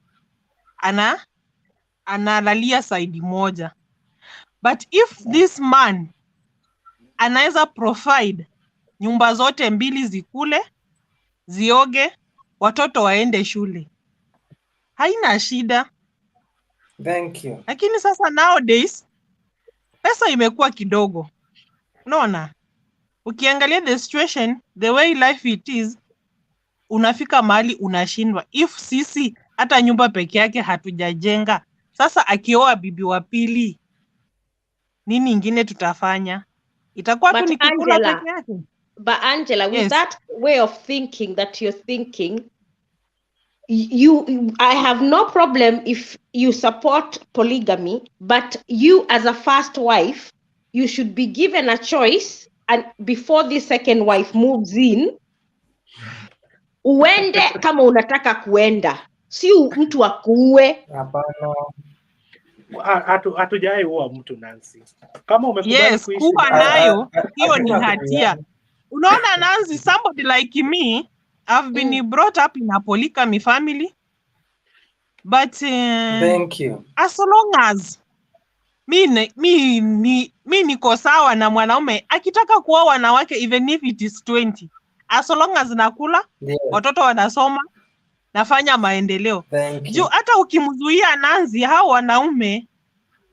analalia side moja. But if this man anaweza provide, nyumba zote mbili zikule, zioge, watoto waende shule, haina shida. Thank you. Lakini sasa nowadays pesa imekuwa kidogo. Unaona? Ukiangalia the situation, the way life it is, unafika mahali unashindwa. If sisi hata nyumba peke yake hatujajenga, sasa akioa bibi wa pili, nini ingine tutafanya? Itakuwa tu ni kukula peke yake. But Angela, with that way of thinking that you're thinking, I have no problem if you support polygamy, but you as a first wife, you should be given a choice, and before the second wife moves in, uende kama unataka kuenda, si mtu akuue. Hapana. Hatujai uwa mtu Nancy. Kama umekubali kuishi. Yes, kuwa nayo, hiyo ni hatia. Unaona Nancy, somebody like me, I've been brought up in a polygamy family, but thank you. As long as mi niko sawa na mwanaume akitaka kuoa wanawake, even if it is 20, as long as nakula, watoto wanasoma, nafanya maendeleo. Juu hata ukimzuia Nancy, hao wanaume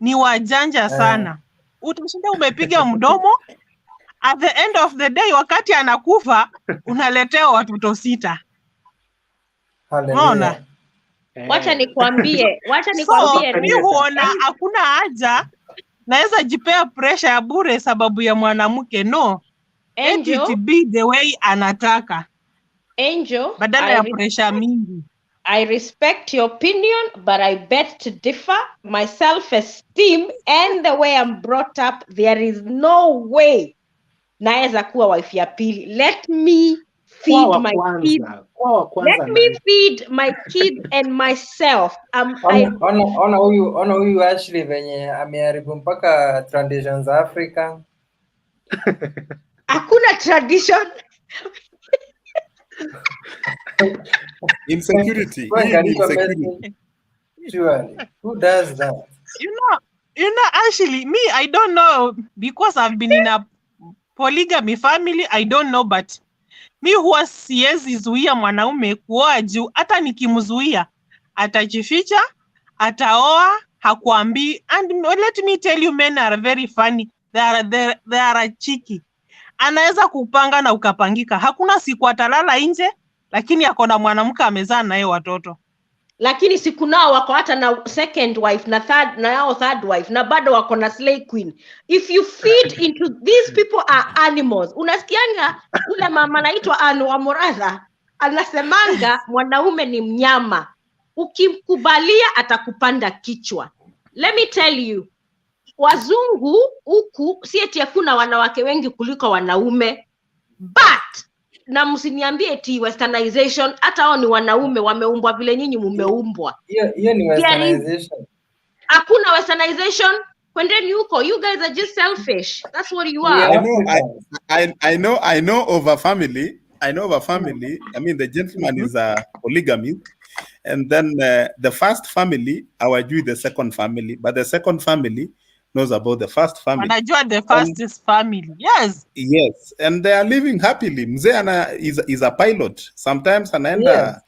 ni wajanja sana. Utashinda umepiga mdomo, at the end of the day wakati anakufa unaletea watoto 6. Hallelujah. Wacha nikwambie So Rich. mi huona hakuna haja naweza jipea pressure ya bure sababu ya mwanamke. No, let it be the way anataka, Angel, badala ya pressure mingi. I respect your opinion, but I bet to differ. My self-esteem and the way I'm brought up, there is no way naweza kuwa wife ya pili. Let me feed my kids. Let me feed my kids and myself. Ona huyu Ashley venye ameharibu mpaka traditions za Africa. Hakuna tradition. Insecurity. Surely. Who does that? You know, actually, me, I don't know, because I've been in a polygamy family, I don't know, but mi huwa siwezi zuia mwanaume kuoa juu hata nikimzuia atajificha, ataoa, hakuambii. And let me tell you, men are very funny. They are cheeky. Anaweza kupanga na ukapangika. Hakuna siku atalala nje, lakini akona mwanamke amezaa naye watoto. Lakini siku nao wako hata na second wife na third wife na bado wako na slay queen. If you feed into these people are animals. Unasikianga ule mama anaitwa Anu wa Moradha anasemanga mwanaume ni mnyama. Ukimkubalia atakupanda kichwa. Let me tell you, wazungu huku si eti hakuna wanawake wengi kuliko wanaume, but na msiniambie eti westernization, hata hao ni wanaume wameumbwa vile nyinyi mumeumbwa. Hiyo ni westernization. Hakuna westernization. Kwendeni huko. You guys are just selfish. That's what you are. I know of a family. I mean, the gentleman is a polygamy, and then the first family, hawajui the second family, but the second family knows about the first family. Wanajua the first is family. Yes. Yes, and they are living happily. Mzee is a pilot. Sometimes anaenda,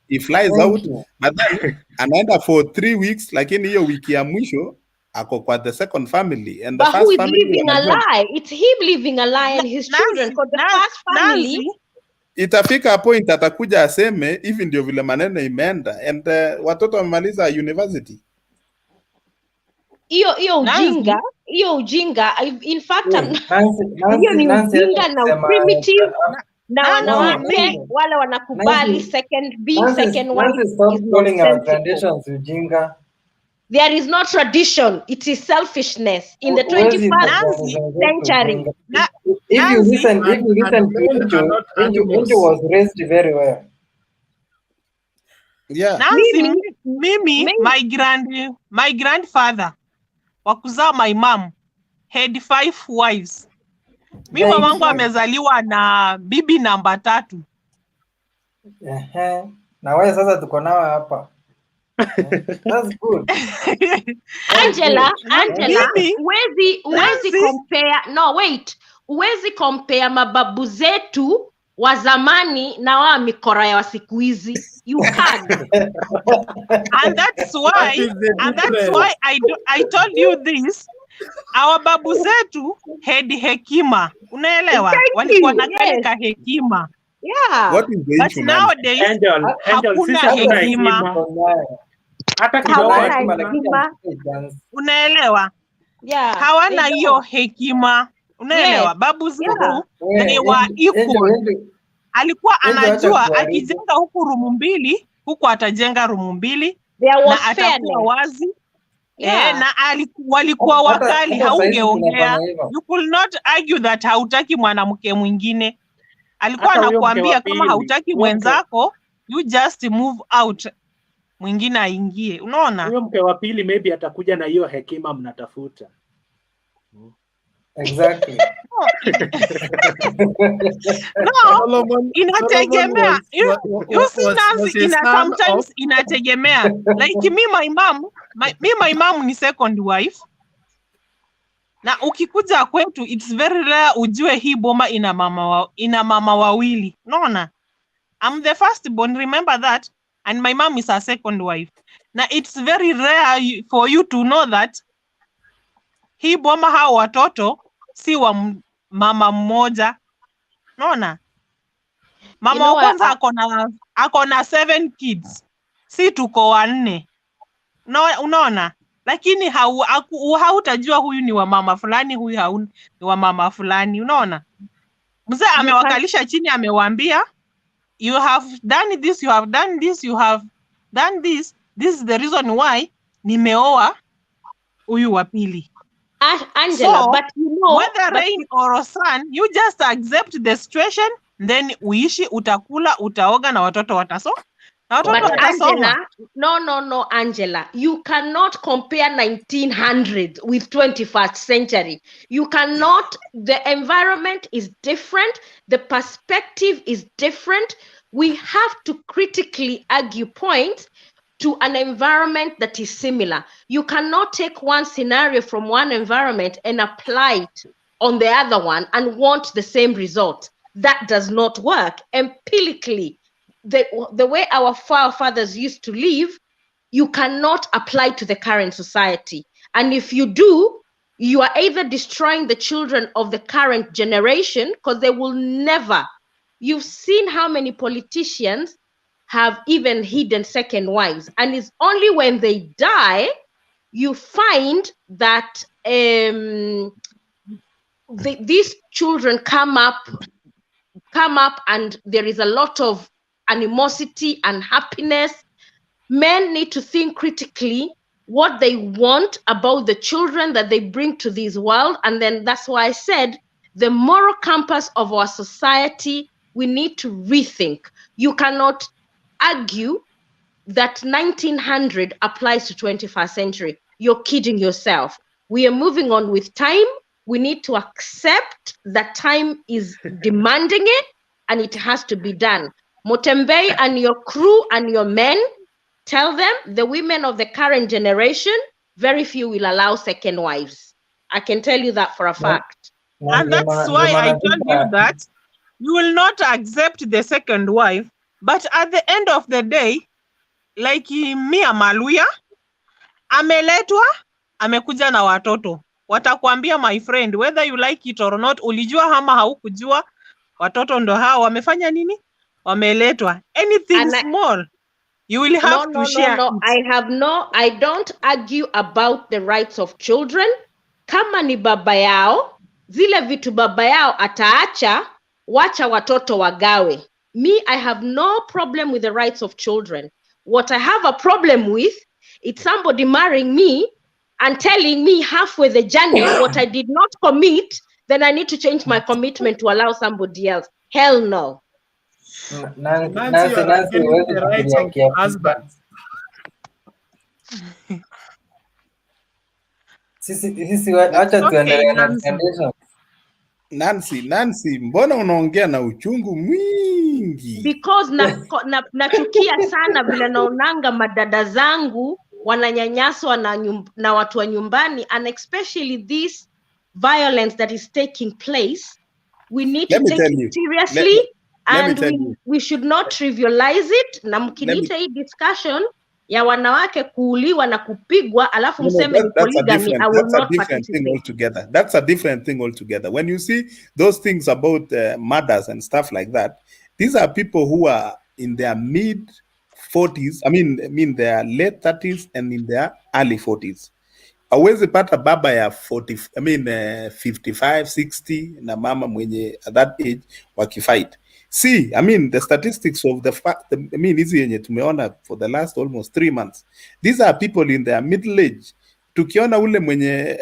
he flies out, but then anaenda for 3 weeks, lakini hiyo wiki ya mwisho ako kwa the second family, and the but first who is family living a lie? It's him living a lie and his children. For the first family, itafika point atakuja aseme hivi ndio vile maneno imeenda, and watoto wamemaliza university. Hiyo ujinga, in fact hiyo ni ujinga na primitive na wanawake wale wanakubali second wife. Stop calling our traditions ujinga. There is no tradition. It is selfishness in the 21st century. If you listen to Angel was raised very well. Yeah. Nancy, mimi my grandfather wakuzaa my mom had 5 wives. Mimi mamangu amezaliwa na bibi namba 3. Na wewe sasa tuko nao hapa. That's good. Angela, huwezi compare. No, wait. Huwezi compare mababu zetu wa zamani na wa mikora ya siku hizi. You can't. And that's why I told you this. Our babu zetu had hekima. Unaelewa? Walikuwa na kalika hekima. Yeah. What is the but issue, nowadays hakuna hekima. Hata kidogo. Unaelewa? Yeah. Hawana hiyo hekima. Unaelewa? Babu zetu they were equal. Alikuwa anajua akijenga huku rumu 2, huku atajenga rumu 2 na atakuwa wazi. Na walikuwa wakali, haungeongea. You could not argue that hautaki mwanamke mwingine. Alikuwa anakuambia kama hautaki mwenzako, you just move out, mwingine aingie. Unaona? Huyo mke wa pili maybe atakuja na hiyo hekima mnatafuta. Exactly. No, inategemea. You see Nancy, sometimes inategemea. Like my mom ni second wife. Na ukikuja kwetu, it's very rare ujue hii boma ina mama wawili. Unaona? I'm the first born, remember that? And my mom is a second wife. Na it's very rare for you to know that hii boma hao watoto si wa mama mmoja. Unaona? Mama wa kwanza ako na 7 kids. si tuko wanne. Unaona? Lakini hautajua huyu ni wa mama fulani, huyu ni wa mama fulani. Unaona? Mzee amewakalisha chini, amewaambia you have done this, you have done this, you have done this. This is the reason why nimeoa huyu wa pili. Angela, so, but you know, whether rain or sun, you just accept the situation, then uishi, utakula, utaoga na watoto watasoma. But Angela, no, Angela, you cannot compare 1900 with 21st century. You cannot. The environment is different. The perspective is different. We have to critically argue points to an environment that is similar. You cannot take one scenario from one environment and apply it on the other one and want the same result. That does not work. Empirically, the way our forefathers used to live, you cannot apply to the current society. And if you do, you are either destroying the children of the current generation, because they will never. You've seen how many politicians have even hidden second wives, and it's only when they die you find that these children come up and there is a lot of animosity and happiness. Men need to think critically what they want about the children that they bring to this world. And then that's why I said the moral compass of our society, we need to rethink. You cannot argue that 1900 applies to 21st century. You're kidding yourself. We are moving on with time. We need to accept that time is demanding it and it has to be done. Motembei and your crew and your men, tell them, the women of the current generation, very few will allow second wives. I can tell you that for a fact. And that's why I told you that you will not accept the second wife, but at the end of the day, like me Amaluya, ameletwa, amekuja na watoto. Watakwambia, my friend, whether you like it or not, ulijua ama haukujua, watoto ndo hao wamefanya nini? Wameletwa. Anything small, you will have to share. No. I don't argue about the rights of children. Kama ni baba yao, zile vitu baba yao ataacha, wacha watoto wagawe. Me, I have no problem with the rights of children. What I have a problem with, it's somebody marrying me and telling me halfway the journey what I did not commit, then I need to change my commitment to allow somebody else. Hell no. Nancy, the rights of husbands. Sisi acha tuendelee na conditions. Nancy, mbona unaongea na uchungu mwingi? Because nachukia sana vile naonanga madada zangu wananyanyaswa na watu wa nyumbani, and especially this violence that is taking place. We need to take it seriously, and we should not trivialize it. Na mkiniita hii discussion ya wanawake kuuliwa na kupigwa alafu mseme ni polygamy, I will not participate. That's a different thing altogether. When you see those things about mothers and stuff like that, these are people who are in their mid 40s, I mean their late 30s and in their early 40s. Hawezi pata baba ya 55, 60 na mama mwenye at that age wakifight. See, I mean, the statistics of hizi yenye tumeona for the last almost 3 months. These are people in their middle age. Tukiona ule mwenye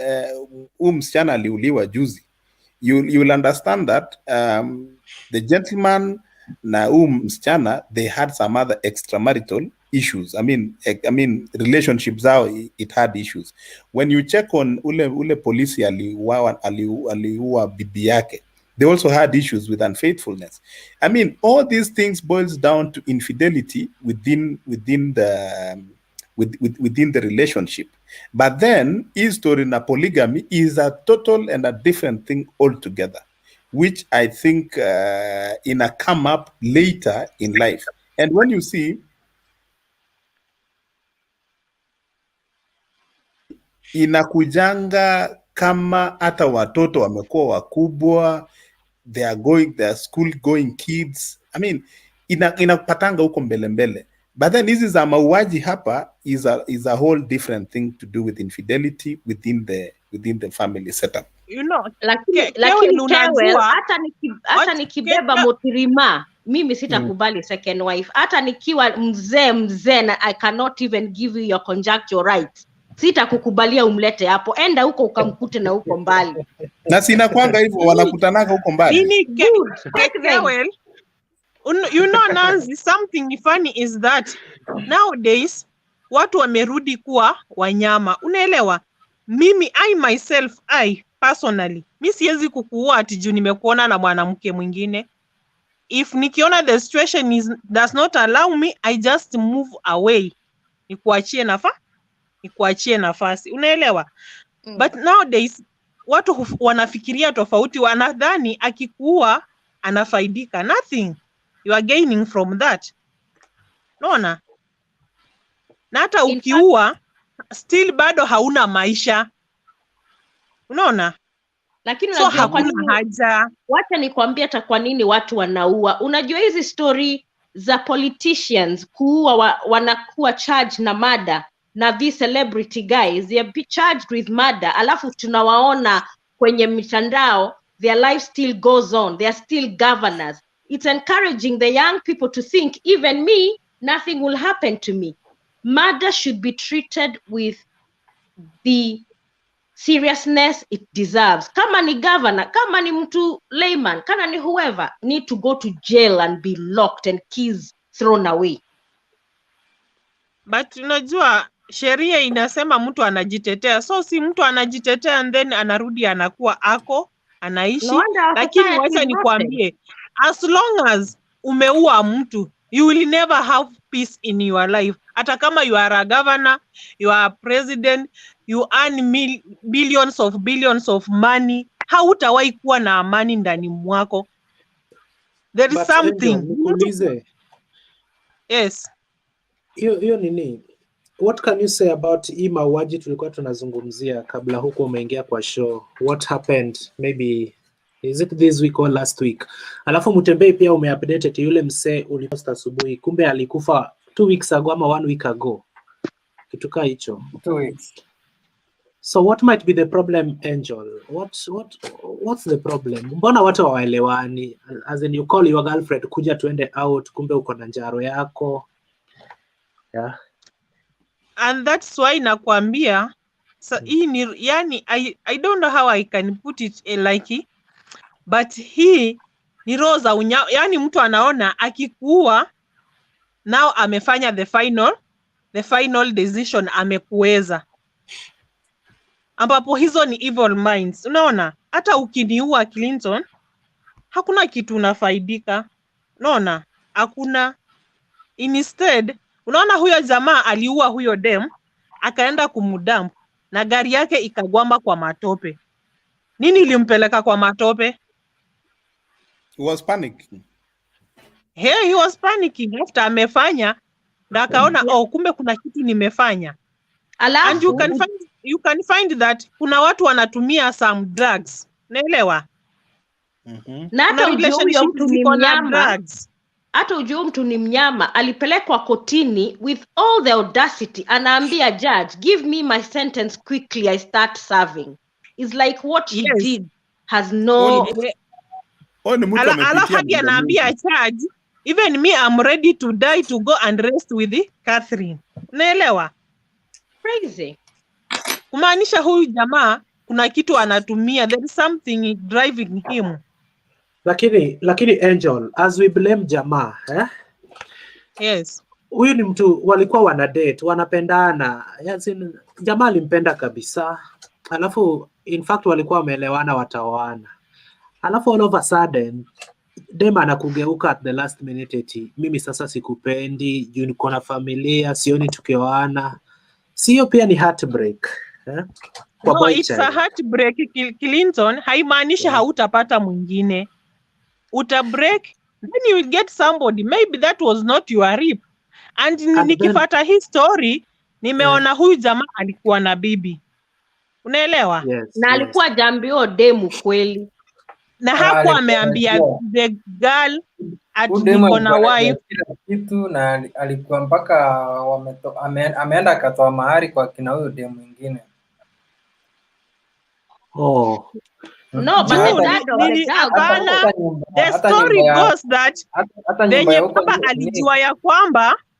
msichana aliuliwa juzi, you'll understand that the gentleman na msichana, they had some other extramarital issues. I mean relationships zao, it had issues. When you check on ule polisi aliua bibi yake, they also had issues with unfaithfulness. I mean, all these things boils down to infidelity within the relationship. But then, history na polygamy is a total and a different thing altogether, which I think come up later in life. And when you see, inakujanga kama hata watoto wamekuwa wakubwa, they are school going kids. I mean, inapatanga huko mbele. But then this is a mauaji hapa is a whole different thing to do with infidelity within the family setup. You know, lakini hata nikibeba motirima mimi sitakubali second wife. Hata nikiwa mzee na I cannot even give you your conjugal rights, sitakukubalia umlete hapo. Enda huko ukamkute na huko mbali. Na sina kwanga hivyo, wanakutanaga huko mbali. You know, Nancy, something funny is that nowadays watu wamerudi kuwa wanyama. Unaelewa? Mimi I personally, mi siwezi kukuua ati juu nimekuona na mwanamke mwingine. If nikiona the situation does not allow me, I just move away. Nikuachie nafasi. Unaelewa? But nowadays watu wanafikiria tofauti, wanadhani akikuua anafaidika. Nothing. You are gaining from that. Unaona? Na hata ukiua still bado hauna maisha. Unaona? Lakini so hakuna haja. Wacha nikwambie hata kwa nini watu wanaua. Unajua hizi story za politicians kuua wanakuwa charged na murder, na these celebrity guys they are charged with murder, alafu tunawaona kwenye mitandao, their life still goes on, they are still governors. It's encouraging the young people to think even me, nothing will happen to me. Murder should be treated with the seriousness it deserves. Kama ni governor, kama ni mtu layman, kama ni whoever, need to go to jail and be locked and keys thrown away. But unajua sheria inasema mtu anajitetea, so si mtu anajitetea and then anarudi anakuwa anaishi. Lakini wacha nikwambie, as long as umeua mtu, you will never have peace in your life. Hata kama you are a governor, you are a president, you earn billions of money, hautawahi kuwa na amani ndani mwako. There is something. Nikuulize. Yes. Hiyo nini? What can you say about hii mauaji tulikuwa tunazungumzia kabla huko umeingia kwa show? What happened? Maybe is it this week or last week? Alafu Mutembei pia umeupdate yule msee uliposta asubuhi, kumbe alikufa 2 weeks ago ama 1 week ago. Kitu kaa hicho. 2 weeks. So what might be the problem, Angel? What's the problem? Mbona watu hawaelewani? As in you call your girlfriend kuja tuende out, kumbe uko na njaro yako. Yeah. And that's why nakwambia hii ni yani I don't know how I can put it like, but hii ni roza yani mtu anaona akikuua now amefanya the final decision, amekuweza, ambapo hizo ni evil minds. Unaona, hata ukiniua Clinton hakuna kitu unafaidika. Unaona, hakuna. Instead unaona huyo jamaa aliua huyo dem, akaenda kumudamp na gari yake ikagwamba kwa matope. Nini ilimpeleka kwa matope? He was panicking. He was panicking after amefanya, na akaona kumbe kuna kitu nimefanya. And you can find that kuna watu wanatumia some drugs. Naelewa? Na hata ujue mtu ni mnyama. Hata ujue mtu ni mnyama, alipelekwa kotini with all the audacity, anaambia judge, give me my sentence quickly, I start serving. It's like what he did has no... Alafu hadi anaambia judge, even me I'm ready to die to go and rest with Catherine. Naelewa? Crazy. Kumaanisha huyu jamaa kuna kitu anatumia, there is something driving him. Lakini Angel, as we blame jamaa, Yes. Huyu ni mtu walikuwa wana date, wanapendana. Jamaa alimpenda kabisa. Alafu in fact walikuwa wameelewana wataoana. Alafu all of a sudden dem anakugeuka at the last minute eti mimi sasa sikupendi, juu niko na familia, sioni tukioana. Sio pia ni heartbreak, No, it's a heartbreak. Clinton, haimaanishi hautapata mwingine. Utabreak, then you will get somebody. Maybe that was not your rip. And nikifata hii story, nimeona huyu jamaa alikuwa na bibi. Unaelewa? Na alikuwa jambio demu kweli. Na hakuwa ameambia the girl at Udema niko na alikuwa wife. kila kitu na alikuwa mpaka ameenda akatoa mahari kwa kina huyo demu mwingine. Oh. No, but the dad of the girl. Hapana, the story goes that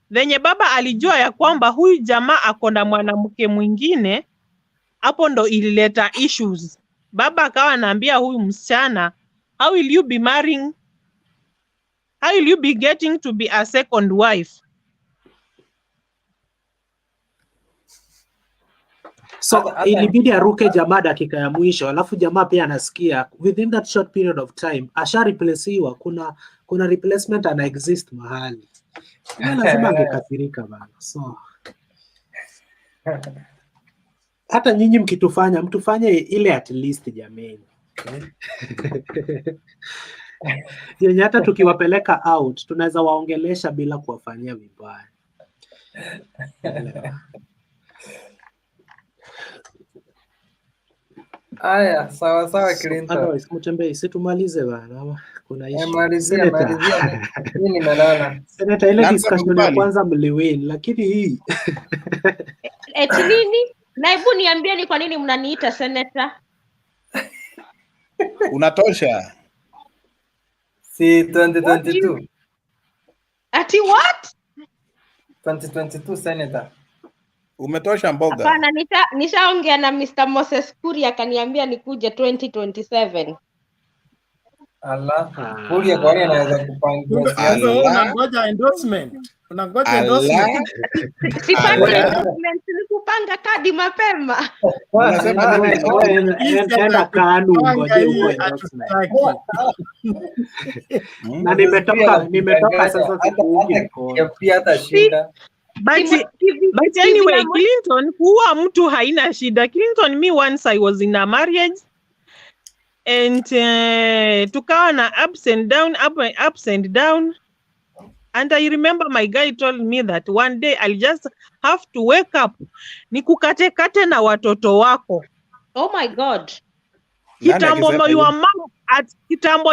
venye baba alijua ya kwamba huyu jamaa ako na mwanamke mwingine, hapo ndo ilileta issues. Baba akawa anaambia huyu msichana, how will you be getting to be a second wife? So ilibidi aruke jamaa dakika ya mwisho, alafu jamaa pia anasikia within that short period of time asha replacewa, kuna replacement ana exist mahali. Lazima angekasirika bana. So hata nyinyi mtufanye ile at least jameni. Yenye hata tukiwapeleka out tunaweza waongelesha bila kuwafanyia vibaya. Aya, sawa Clinton. Otherwise mtembei, si tumalize bana. Kuna issue. Malizia. Mimi nimelala. Senator, ile discussion ya kwanza mliwin, lakini hii eti nini? Na hebu niambie ni kwa nini mnaniita senator? Unatosha. Si 2022. Ati what? 2022 senator. Umetosha mboga. Hapana, nishaongea na Mr. Moses Kuri akaniambia nikuje 2027. Allah, Kuri kwani anaweza kupangia siasa? Unangoja endorsement. Sipati endorsement, nikupanga kadi mapema. Unasema nenda KANU ngoje huko endorsement. Na nimetoka sasa sikuungi pia hata shinda. But anyway, Clinton, huwa mtu haina shida. Clinton, me once I was in a marriage and tukawa na ups and down. And I remember my guy told me that one day I'll just have to wake up. Nikukate na watoto wako. Oh my God. Kitambo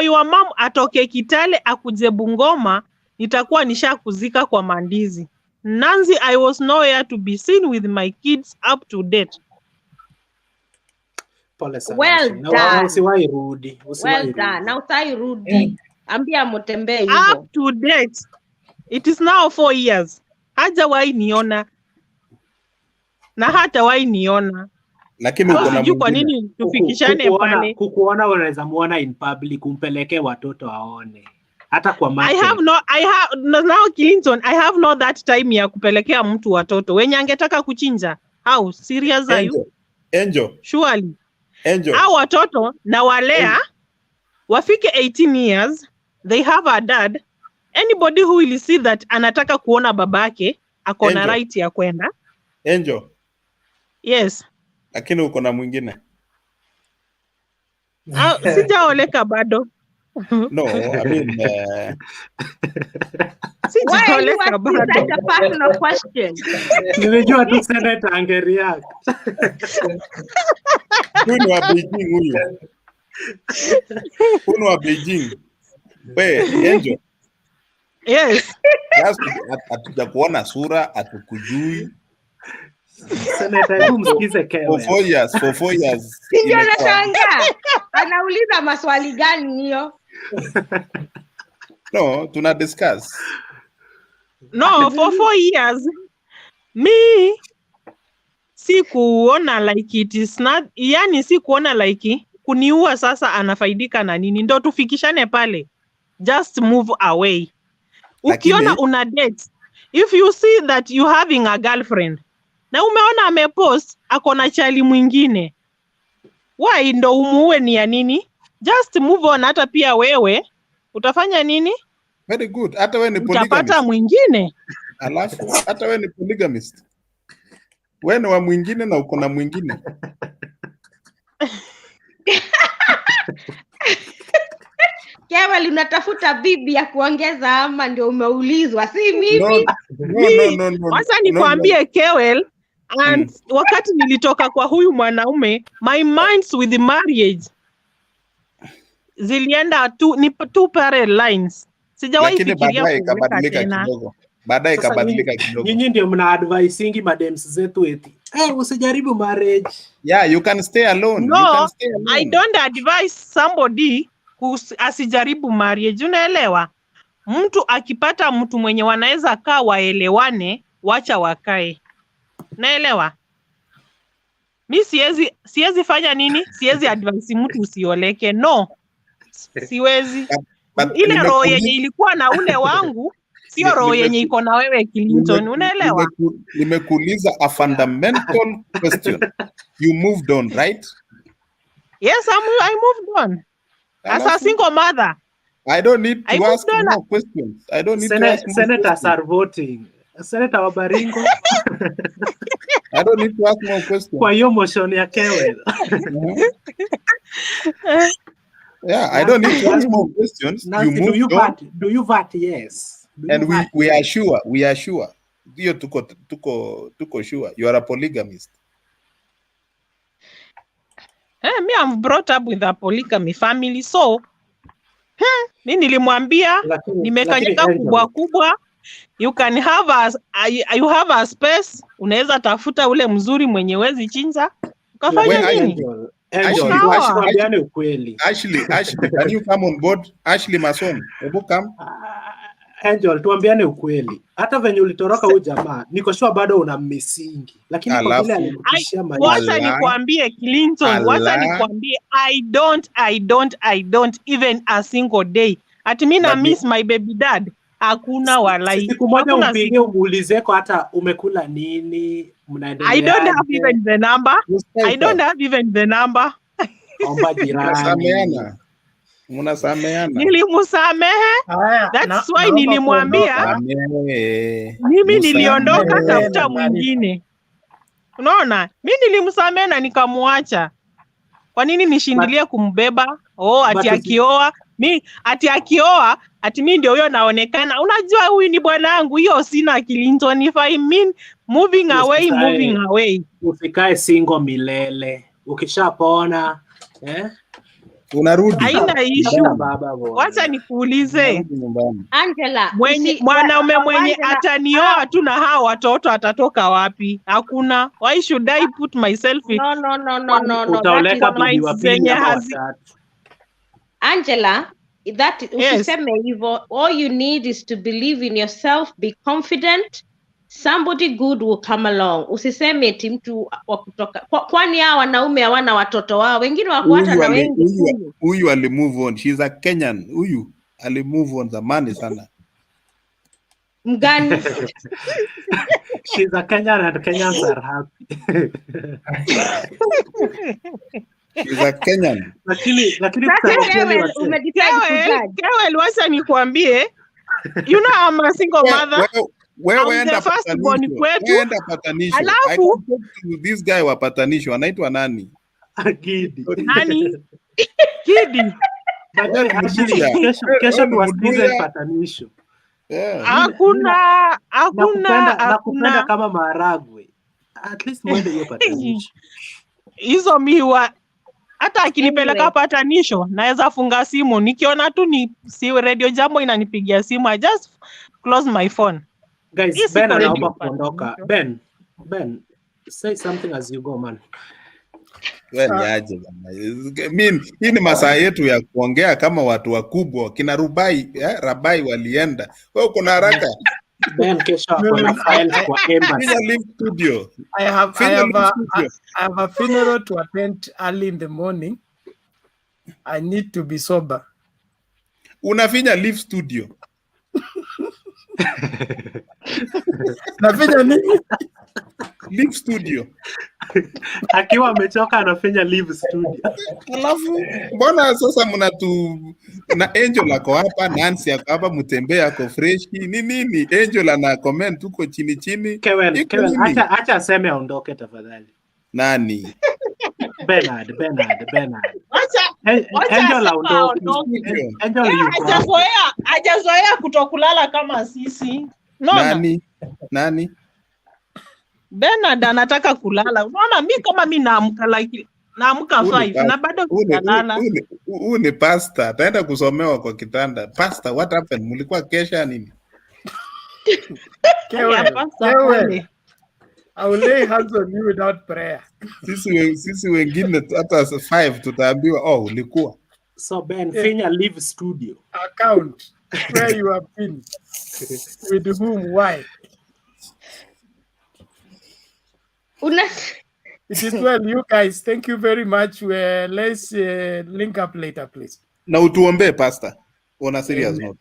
your mom atoke Kitale akuje Bungoma, nitakuwa nishakuzika kwa mandizi. Nancy, I was nowhere to be seen with my kids up to date. Well done. Usiwahi rudi. Well done. Na utai rudi. Ambia mtembee hivyo. Up to date. It is now 4 years. Hajawahi niona. Na hatawahi niona. Lakini uko na kwa nini tufikishane pale? Kukuona unaweza muona in public, kumpeleke watoto aone. Hata kwa market. Now Clinton, I have no that time ya kupelekea mtu watoto. Wenye angetaka kuchinja. How serious are you? Angel. Surely. Angel. Hao watoto na walea wafike 18 years, they have a dad. Anybody who will see that anataka kuona babake ako na right ya kwenda. Angel. Yes. Lakini uko na mwingine. Sijaoleka bado. No, I mean, why are you asking such a personal question? Nilijua tu Senator angereact. Huyu wa Beijing huyu. Huyu wa Beijing. Wewe, Angel. Yes. Hatuja kuona sura, hatukujui. Senator, msikize kewe. For 4 years. Ndio nashangaa. Anauliza maswali gani hiyo? No, tuna discuss. No, for 4 years. Me si kuona like it is not, yani si kuona like kuniua sasa anafaidika na nini, ndo tufikishane pale. Just move away. Ukiona una date, if you see that you having a girlfriend na umeona amepost ako na chali mwingine, why ndo umuue ni ya nini? Just move on. Hata pia wewe utafanya nini? Very good. Hata wewe ni polygamist. Utapata mwingine. Alafu hata wewe ni polygamist. Wewe ni wa mwingine na uko na mwingine. Kewel, unatafuta bibi ya kuongeza ama ndio umeulizwa? Si mimi. No. Sasa nikwambie Kewel, and wakati nilitoka kwa huyu mwanaume, my minds with the marriage zilienda two parallel lines. Sijawahi Lakini fikiria baadaye kuweka ikabadilika tena. kidogo. Baadaye Sasa ikabadilika kidogo. nyinyi ndio mna advisingi madems zetu eti usijaribu marriage. Yeah, you can stay alone. You No, can stay alone. I don't advise somebody asijaribu marriage. Unaelewa? Mtu akipata mtu mwenye wanaweza kaa waelewane, wacha wakae. Naelewa? Mi siwezi fanya nini? Siwezi advise mtu usioleke. No. Siwezi. Ile roho yenye ilikuwa na ule wangu sio roho yenye iko na wewe Clinton. Unaelewa? Nimekuuliza a fundamental question. You moved on, right? Yes, I moved on. As a single mother. I don't need to ask more questions. I don't need to ask more Senators questions. are voting. Senator Wabaringo. I don't need to ask more questions. Kwa hiyo motion ya Kewel. Yeah, I don't need to ask more questions. Nancy, You moved on. Do you vote yes? And we are sure. Hiyo tuko sure. You are a polygamist. Me, I'm brought up with a polygamy family, so mi nilimwambia nimekanyika kubwa. You can have you have a space, unaweza tafuta ule mzuri mwenye wezi chinja. Ukafanya nini? Ashley, can you come on board? Ashley Mason, hebu come. Angel, tuambiane ukweli. Hata venye ulitoroka huyu jamaa, niko sure bado una misingi. Lakini kwa vile alikutishia maisha. Wacha nikwambie Clinton, wacha nikwambie I don't even a single day. Ati mimi na miss my baby dad. Hakuna walai. Siku moja umpige umuulize kwa hata umekula nini, mnaendelea. I don't have even the number. Omba jirani. Munasameana. Nilimusamehe. That's why nilimwambia mimi niliondoka tafuta mwingine. Unaona? Mimi nilimsamehe na nikamwacha. Kwa nini nishindilie kumbeba? Ati akioa, ati mimi ndio huyo naonekana. Unajua huyu ni bwanangu, hiyo sina Clinton. If I mean moving away. Usikae single milele. Ukishapona, unarudi. Haina issue. Wacha nikuulize. Angela, mwanaume mwenye atanioa tu na hao watoto atatoka wapi? Hakuna. Why should I put myself in? No. Utaoleka bibi wa pili Angela, usiseme hivyo. All you need is to believe in yourself, be confident. Somebody good will come along. Usiseme eti mtu wa kutoka. Kwani hao wanaume hawana watoto wao? Wengine wako hata na wengi. Huyu ali move on. She's a Kenyan. Huyu ali move on zamani sana. Mgani? She's a Kenyan and Kenyans are happy. She's a Kenyan. Lakini Kewel, wacha nikwambie. You know I'm a single mother. Wewe enda patanisho. Alafu this guy wa patanisho anaitwa nani? Gidi. Nani? Gidi. Kesho tuwasikize patanisho. Hakuna. Nakupenda kama maharagwe. At least mwende hiyo patanisho. Hizo miwa hata akinipeleka patanisho naweza funga simu. Nikiona tu si radio jambo inanipigia simu, I just close my phone. Guys, Ben anaomba kuondoka. Ben, say something as you go, man. Hii ni masaa yetu ya kuongea kama watu wakubwa. Kina Rabai walienda. Wewe uko na haraka. Ben, kesho kuna file kwa embassy. Studio. I have a funeral to attend early in the morning. I need to be sober. Unafinya live studio. Nafinya nini? Live studio. Akiwa amechoka anafanya live studio. Alafu mbona sasa na Angel ako hapa, Nancy ako hapa, Mutembee ako fresh. Nini? Angel ana comment tuko chini. Kewel, acha aseme aondoke tafadhali. Nani? Bernard. Angel hajazoea kutokulala kama sisi. Nani? Bernard anataka kulala. Unaona mimi kama mimi naamka like naamka 5 na bado sijalala. Huu ni pastor, ataenda kusomewa kwa kitanda. Pastor, what happened? Mlikuwa kesha nini? Kewel, I will lay hands on you without prayer. Sisi wengine hata 5 tutaambiwa ulikuwa. So Ben, Finya leave studio. Account where you have been. With whom, why? It is well, you guys. Thank you very much. Let's link up later, please. Na utuombe pastor. On a serious note.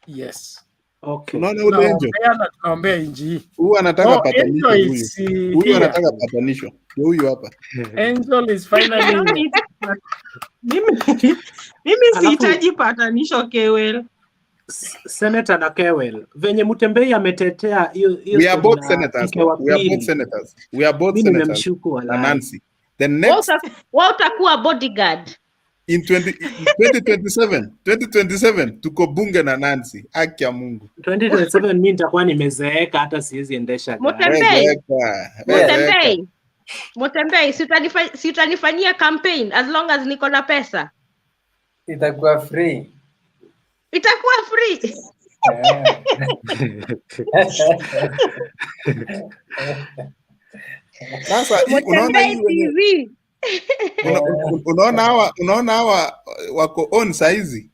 Yes. Okay. Tunaombea inji. Huyu anataka patanisho huyu. Huyu anataka patanisho. Huyu hapa. Angel is finally Mimi sihitaji patanisho Kewel. Senator na Kewel. Venye Mutembei ametetea hiyo. We are both senators. We are both senators. Na Nancy. The next watakuwa bodyguard. In 2027 tuko bunge na Nancy. Haki ya Mungu. 2027 mimi nitakuwa nimezeeka hata siwezi endesha gari. Mutembei, si utanifanyia campaign as long as niko na pesa. Itakuwa free. Sasa unaona hawa wako on saizi.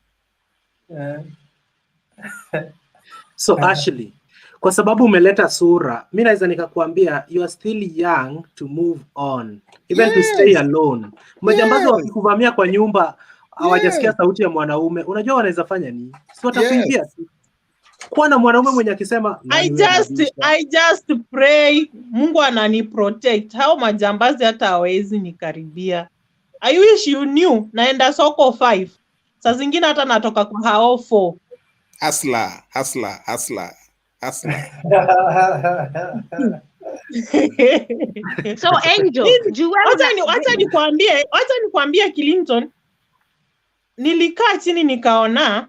So Ashley, kwa sababu umeleta sura, mimi naweza nikakwambia you are still young to move on, even to stay alone. Majambazi wakikuvamia kwa nyumba hawajasikia sauti ya mwanaume, unajua wanaweza fanya nini? Si watakuibia tu. Kwa na mwanaume mwenye akisema I just pray Mungu anani protect. Hao majambazi hata hawezi nikaribia. I wish you knew naenda soko 5. Saa zingine hata natoka kwa hao 4. Hustler. So Angel, wacha nikwambie Clinton, nilikaa chini nikaona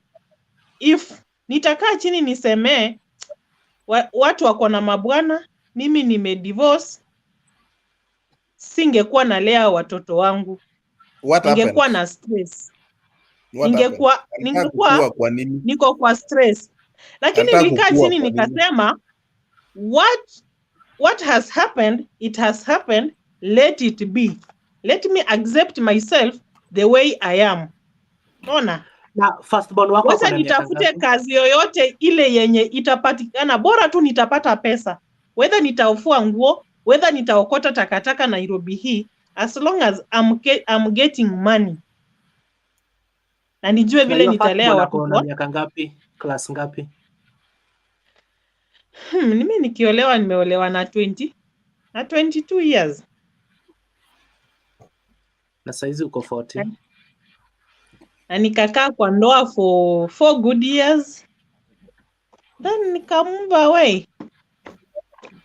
if nitakaa chini nisemee watu wako na mabwana, mimi nimedivorce, singekuwa nalea watoto wangu. Ningekuwa na stress. Ningekuwa niko kwa stress. Lakini nilikaa chini nikasema what has happened, it has happened, let it be. Let me accept myself the way I am. Ona? Na firstborn wako wacha nitafute kazi yoyote ile yenye itapatikana, bora tu nitapata pesa. Whether nitaofua nguo, whether nitaokota takataka Nairobi hii, as long as I'm getting money. Na nijue vile nitalea watoto. Na miaka ngapi? Class ngapi? Mimi nimeolewa na 22 years. Na saizi uko 40. Na nikakaa kwa ndoa for 4 good years. Then nikamove away.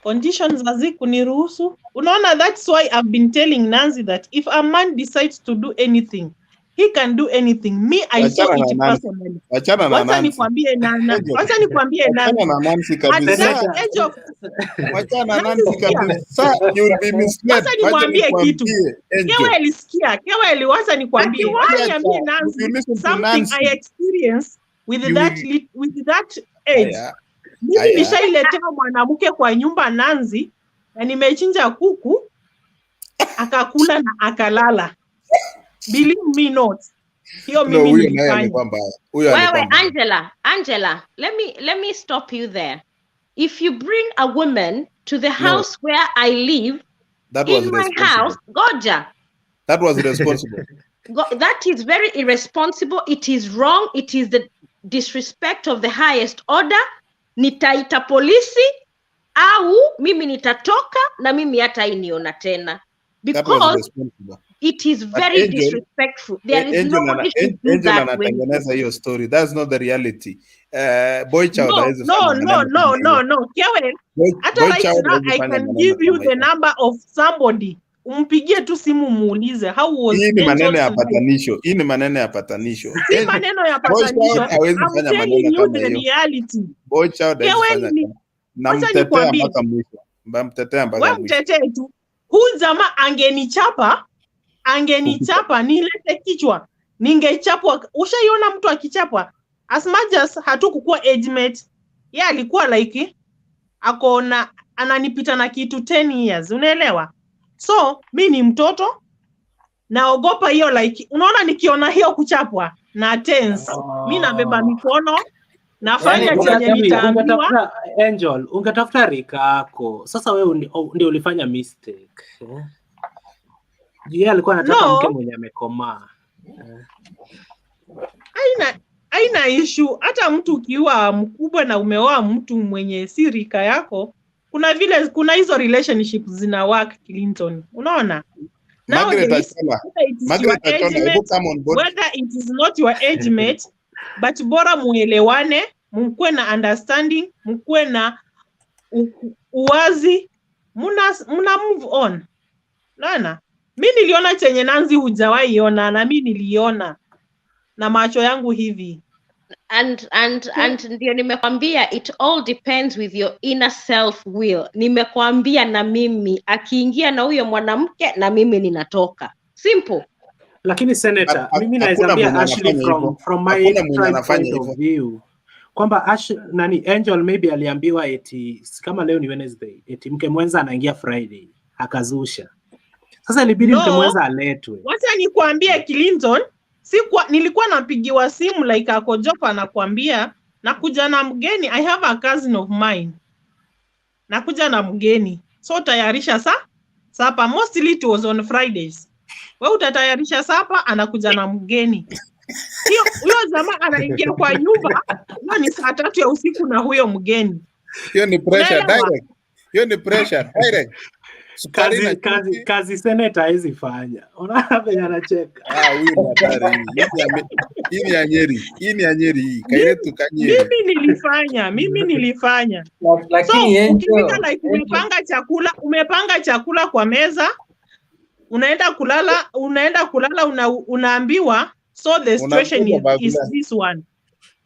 Conditions hazikuniruhusu. Unaona, that's why I've been telling Nancy that if a man decides to do anything, he can do anything. Me, I saw it personally. Wacha nikwambie Nana. At that age of Wachana Nancy kabisa, you will be misled. Wacha nikwambie kitu. Kewa wacha nikwambie. Niambie Nancy something I experienced with that age. Mimi nishailetea mwanamke kwa nyumba Nancy, na nimechinja kuku akakula na akalala. Believe me not. Hiyo mimi nilifanya. Wewe Angela, let me stop you there. If you bring a woman to the house where I live, in my house, Goja. That was irresponsible. That is very irresponsible. It is wrong. It is the disrespect of the highest order. Nitaita polisi au mimi nitatoka na mimi hata iniona tena. Because it is very disrespectful. There is no way to do that. Anatengeneza hiyo story. That's not the reality. Boy child no. Hata right now I can give you the number of somebody. Umpigie tu simu muulize how was. Hii ni maneno ya patanisho. Si maneno ya patanisho. I'm telling you the reality. Boy child namtetea mpaka mwisho. Wewe mtetee tu. Huyu jamaa angenichapa angenichapa nilete kichwa, ningechapwa. Ushaiona mtu akichapwa? As much as hatukukuwa age mate, yeye alikuwa like akona ananipita na kitu 10 years, unaelewa? So mi ni mtoto, naogopa hiyo, like unaona, nikiona hiyo kuchapwa na tense, mi nabeba mikono, nafanya chenye nitaambiwa. Angel, ungetafuta rika yako. Sasa wewe ndio ulifanya mistake. Yeye alikuwa anataka mke mwenye amekomaa. Haina issue. Hata mtu ukiwa mkubwa na umeoa mtu mwenye si rika yako, kuna hizo relationships zina work, Clinton. Unaona? Whether it is not your age mate, but bora muelewane, mkue na understanding, mkue na uwazi, muna move on. Unaona? Mi niliona chenye Nanzi hujawahi ona, na mi niliona na macho yangu hivi. And ndio nimekwambia, it all depends with your inner self will. Nimekwambia na mimi akiingia na huyo mwanamke na mimi ninatoka. Simple. Lakini senator, mimi naizambia Ashley from my point of view kwamba Angel maybe aliambiwa eti kama leo ni Wednesday, eti mke mwenza anaingia Friday, akazusha. Sasa ilibidi mke mwenza aletwe. Wacha nikwambie Clinton, nilikuwa napigiwa simu like ako Jopa, anakuambia nakuja na mgeni, I have a cousin of mine, nakuja na mgeni, so tayarisha sapa. Mostly it was on Fridays. Wewe utatayarisha sapa, anakuja na mgeni. Huyo jamaa anaingia kwa nyumba, hiyo ni saa 3 ya usiku na huyo mgeni. Hiyo ni pressure direct. Hiyo ni pressure direct. Kazi senator haizi fanya. Unaona venye anacheka. Huyu hatari. Hii ni Anyeri. Kairetu Kanyeri. Mimi nilifanya. Lakini so ukifika like umepanga chakula kwa meza, unaenda kulala unaambiwa, so the situation is this one.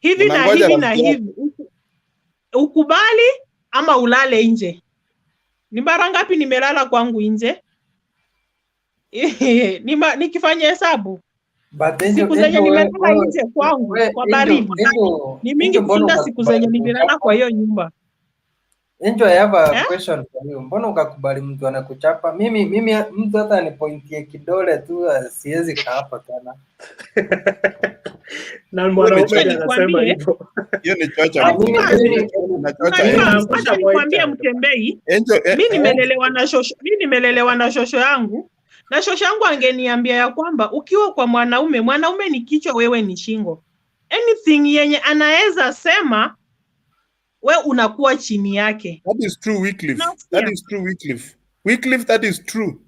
Hivi na hivi na hivi. Ukubali ama ulale nje. Ni mara ngapi nimelala kwangu nje? Nikifanya hesabu. Siku zenye nimelala nje kwangu kwa baridi ni mingi kushinda siku zenye nimelala kwa hiyo nyumba. Angel, I have a question for you. Mbona ukakubali mtu anakuchapa? Mimi mtu hata anipointie kidole tu siwezi kaa hapa tena. Na mwanaume anasema hivyo. Hiyo ni chocha. Acha nikwambie Mtembei. Mimi nimelelewa na shosho yangu. Na shosho yangu angeniambia ya kwamba ukiwa kwa mwanaume ni kichwa, wewe ni shingo. Anything yenye anaweza sema, we unakuwa chini yake. That is true, Wycliffe. That is true, Wycliffe. Wycliffe, that is true.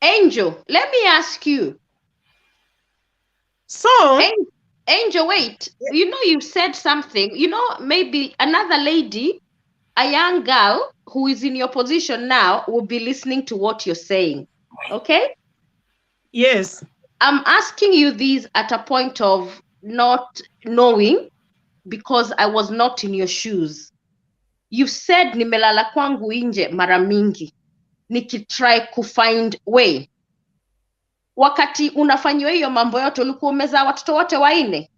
Angel, let me ask you. So, Angel, wait. You know, you said something. You know, maybe another lady, a young girl who is in your position now will be listening to what you're saying. Okay? Yes. I'm asking you this at a point of not knowing, because I was not in your shoes. You said nimelala kwangu nje mara mingi, nikitry kufind way. Wakati unafanywa hiyo mambo yote ulikuwa umezaa watoto wote 4?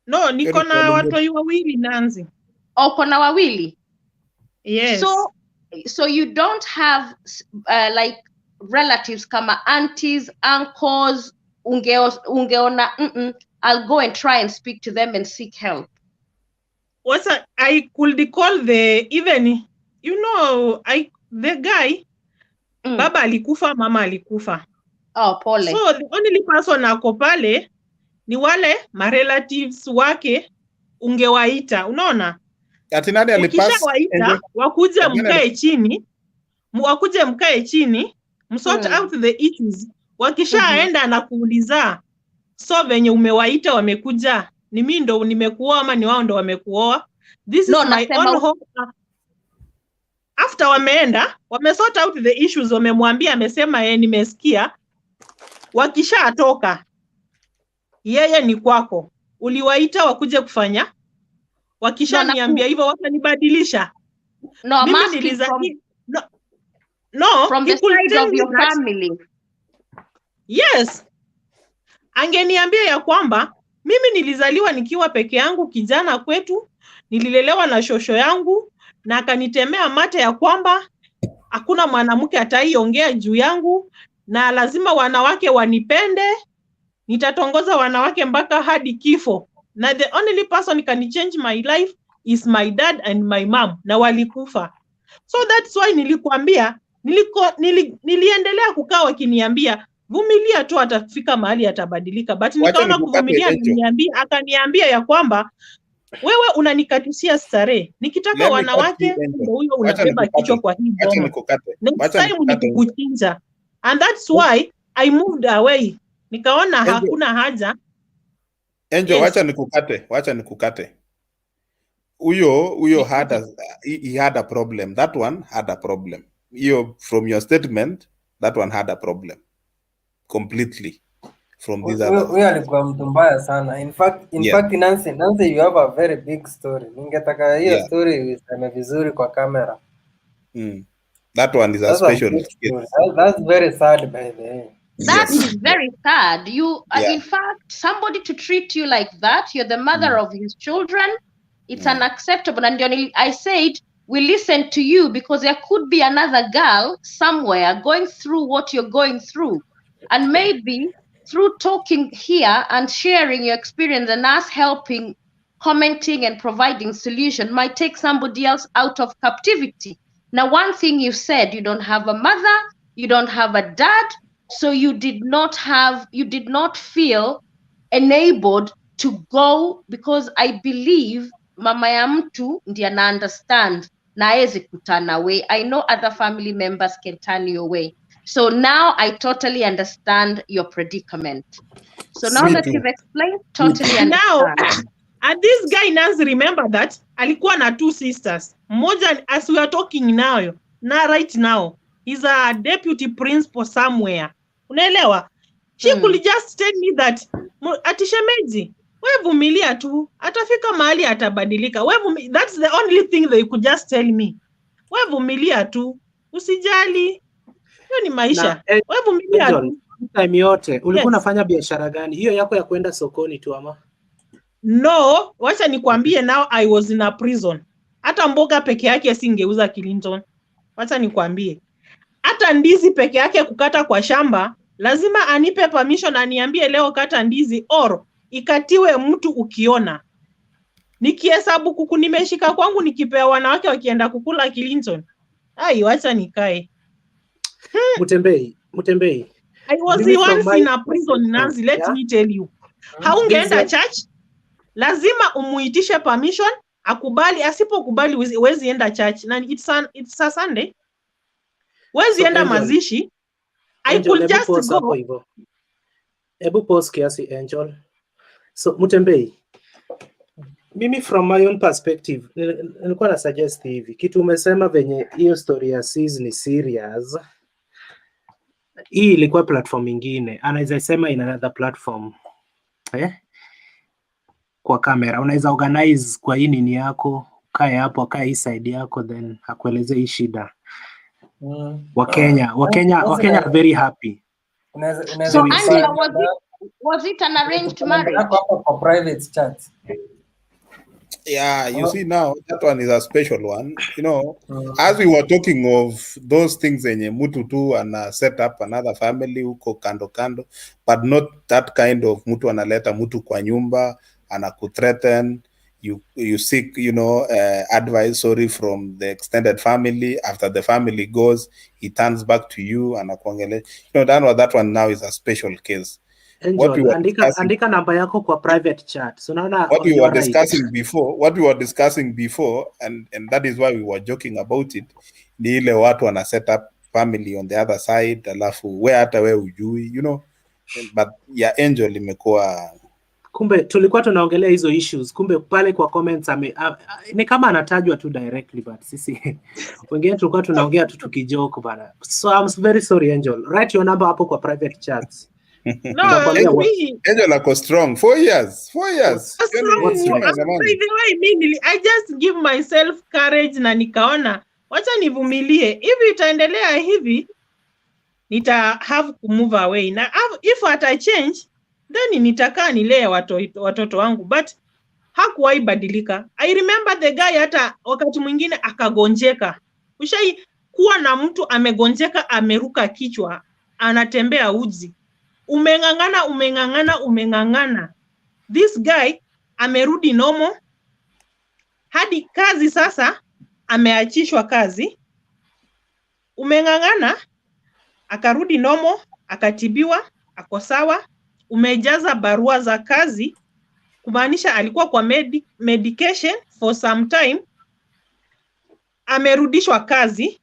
No, niko na watu wawili Nanzi. Uko na wawili? Yes. So you don't have like relatives kama aunties, uncles, ungeona I'll go and try and speak to them and seek help. I could call the guy. Baba alikufa, mama alikufa. Oh, pole. So the only person ako pale ni wale ma relatives wake, ungewaita, unaona? Ati nani alipass? Ukishawaita wakuje mkae chini, msort out the issues. Wakishaenda na kuuliza, so venye umewaita wamekuja, ni mimi ndo nimekuoa ama ni wao ndo wamekuoa? This is my own home. After wameenda, wamesort out the issues, wamemwambia, amesema nimesikia. Wakishatoka, yeye ni kwako. Uliwaita wakuje kufanya? Wakishaniambia hivyo watanibadilisha. No, mimi No, from he the could side tell of me your that, family. yes, angeniambia ya kwamba mimi nilizaliwa nikiwa peke yangu kijana kwetu, nililelewa na shosho yangu na akanitemea mate ya kwamba hakuna mwanamke ataiongea juu yangu na lazima wanawake wanipende, nitatongoza wanawake mpaka hadi kifo, na the only person can change my life is my dad and my mom, na walikufa. So that's why nilikuambia, niliendelea kukaa wakiniambia vumilia tu, atafika mahali atabadilika, but nikaona kuvumilia, akaniambia ya kwamba wewe unanikatishia starehe, nikitaka wanawake huyo unabeba kichwa kwa hii boma, next time ni kukuchinja. And that's why I moved away, nikaona hakuna haja. Angel, wacha nikukate. Huyo he had a problem. That one had a problem. From your statement, that one had a problem completely. From these other. Huyo alikuwa mtu mbaya sana. In fact, Nancy, you have a very big story. Ningetaka hiyo story useme vizuri kwa kamera. That one is a special case. That's very sad, by the way. That is very sad. You, in fact, somebody to treat you like that, you're the mother of his children, it's unacceptable. And I said, we listen to you because there could be another girl somewhere going through what you're going through. And maybe through talking here and sharing your experience and us helping, commenting and providing solution might take somebody else out of captivity. Now, one thing you said, you don't have a mother, you don't have a dad, so you did not feel enabled to go, because I believe mama ya mtu ndiye ana understand na hawezi kutana away. I know other family members can turn you away. So now I totally understand your predicament. So now that you've explained, totally understand. Now, and this guy Nancy, remember that alikuwa na 2 sisters. Moja, as we are talking now, right now, he's a deputy principal somewhere. Unaelewa? She could just tell me that, ati shemeji, wewe vumilia tu, atafika mahali atabadilika. That's the only thing they could just tell me. Wewe vumilia tu, usijali. Hiyo ni maisha. Wewe vumilia tu. Time yote ulikuwa unafanya biashara gani? Hiyo yako ya kwenda sokoni tu ama? No, wacha nikwambie, now I was in a prison. Hata mboga peke yake singeuza Clinton. Wacha nikwambie. Hata ndizi peke yake kukata kwa shamba, lazima anipe permission, aniambie leo kata ndizi or ikatiwe mtu ukiona. Nikihesabu kuku nimeshika kwangu nikipea wanawake wakienda kukula Clinton. Wacha nikae. Mutembei. I was once in a prison, Nancy, let me tell you. Haungeenda church, lazima umuitishe permission, akubali, asipokubali huwezi enda church. Na it's a Sunday. Huwezi enda mazishi. I could just go. Ebu pause kiasi, Angel. So Mutembei, mimi from my own perspective, nilikuwa na suggest hivi. Kitu umesema venye hiyo story ya Sis ni serious. Hii ilikuwa platform ingine. Anaweza sema in another platform. Kwa kamera. Unaweza organize kwa hii nini yako, kae hapo, kae hii side yako, then akueleze hii shida. Wakenya are very happy. So Angela, was it an arranged marriage? For private chat. Yeah, you see now, that one is a special one. You know, as we were talking of those things in Mutu tu and set up another family huko kando, but not that kind of Mutu analeta Mutu kwa nyumba, anakuthreaten, you seek, advice, from the extended family. After the family goes, he turns back to you, anakuangele. That one now is a special case. Angel, andika namba yako kwa private chat. So now what we were discussing before, and that is why we were joking about it, ni ile watu wana set up family on the other side, alafu we hata we ujui, but ya Angel imekuwa, kumbe tulikuwa tunaongelea hizo issues, kumbe pale kwa comments ni kama anatajwa tu directly, but sisi wengine tulikuwa tunaongea tu tukijoke bana. So I'm very sorry, Angel. Write your number hapo kwa private chats. No, Angel ako strong. 4 years. By the way, I just give myself courage na nikaona wacha nivumilie. Hivi itaendelea hivi, nita have to move away. Na if ata change, then nitakaa nilee watoto wangu. But hakuwahi badilika. I remember the guy hata wakati mwingine akagonjeka. Ushai kuwa na mtu amegonjeka, ameruka kichwa, anatembea uzi. Umengangana. This guy amerudi normal. Hadi kazi sasa ameachishwa kazi. Umengangana, akarudi normal, akatibiwa, ako sawa. Umejaza barua za kazi, kumaanisha alikuwa kwa medication for some time. Amerudishwa kazi.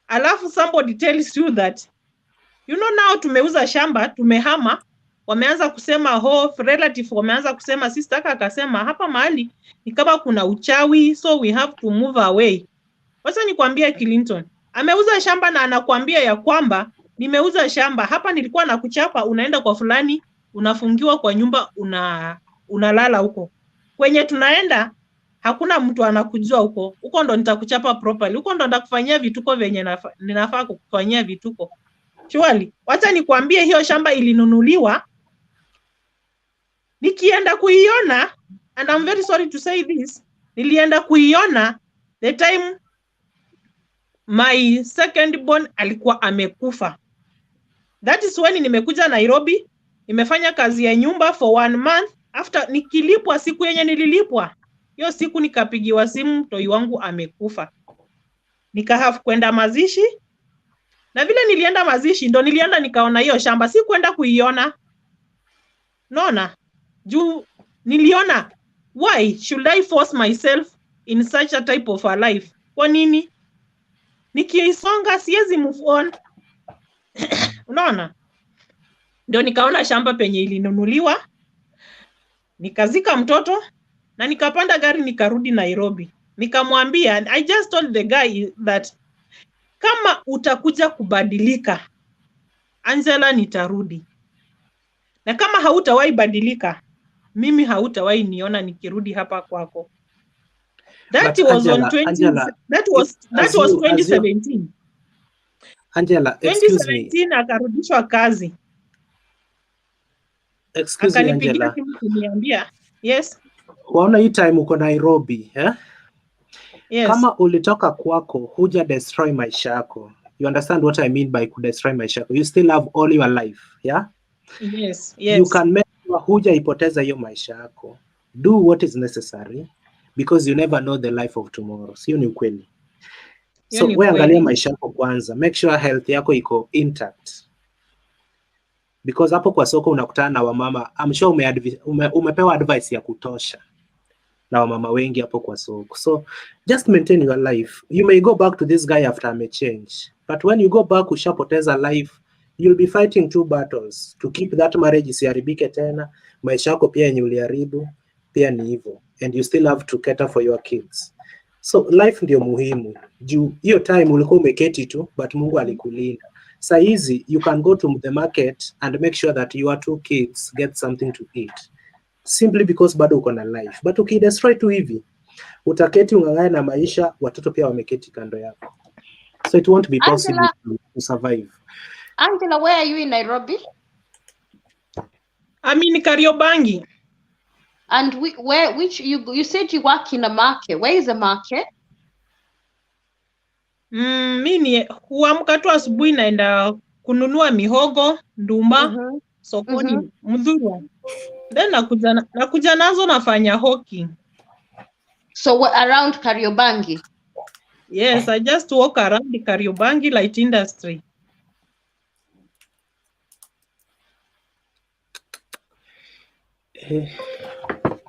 Alafu somebody tells you that, you know, now tumeuza shamba, tumehama. Wameanza kusema relative wameanza kusema, sister akasema hapa mahali ni kama kuna uchawi, so we have to move away. Wacha nikwambia Clinton, ameuza shamba na anakuambia ya kwamba nimeuza shamba, hapa nilikuwa nakuchapa, unaenda kwa fulani, unafungiwa kwa nyumba, unalala huko. Kwenye tunaenda hakuna mtu anakujua huko. Huko ndo nitakuchapa properly. Huko ndo ndakufanyia vituko venye ninafaa kukufanyia vituko. Surely, wacha nikwambie hiyo shamba ilinunuliwa. Nikienda kuiona, and I'm very sorry to say this, nilienda kuiona the time my second born alikuwa amekufa. That is when nimekuja Nairobi, nimefanya kazi ya nyumba for 1 month. After nikilipwa, siku yenye nililipwa, hiyo siku nikapigiwa simu, mtoi wangu amekufa. Nikahave kwenda mazishi. Na vile nilienda mazishi, ndo nilienda nikaona hiyo shamba, si kwenda kuiona. Naona juu niliona, why should I force myself in such a type of a life? Kwa nini? Nikiisonga siwezi move on. Unaona? Ndio nikaona shamba penye ilinunuliwa. Nikazika mtoto na nikapanda gari nikarudi Nairobi. Nikamwambia, I just told the guy that kama utakuja kubadilika, Angela, nitarudi. Na kama hautawahi badilika, mimi hautawahi niona nikirudi hapa kwako. That was on 2017. Angela, excuse me. 2017 akarudishwa kazi. Excuse me, Angela. Kuniambia, yes. Waona hii time uko Nairobi, eh? Yes. Kama ulitoka kwako, huja destroy maisha yako. You understand what I mean by destroy maisha yako? You still have all your life, yeah? Yes, yes. You can make huja ipoteza hiyo maisha yako. Do what is necessary because you never know the life of tomorrow. Sio ni ukweli. So wewe angalia maisha yako kwanza. Make sure health yako iko intact. Because hapo kwa soko unakutana na wamama. I'm sure umepewa advice ya kutosha na wamama wengi hapo kwa soko. So just maintain your life. You may go back to this guy after a change. But when you go back ushapoteza life, you'll be fighting 2 battles to keep that marriage isiharibike tena. Maisha yako pia yenye uliharibu pia ni hivyo. And you still have to cater for your kids. So life ndio muhimu. Juu hiyo time ulikuwa umeketi tu, but Mungu alikulinda. Saa hizi you can go to the market and make sure that your 2 kids get something to eat. Simply because bado uko na life. But ukidestroy tu hivi, utaketi ungangane na maisha, watoto pia wameketi kando yako. So it won't be possible to survive. Angela, where are you in Nairobi? I'm in Kariobangi. And you said you work in a market. Where is the market? Mimi huamka tu asubuhi naenda kununua mihogo, nduma, sokoni, Mudhurwa. Then nakuja nazo nafanya hawking. So around Kariobangi? Yes, I just walk around the Kariobangi light industry.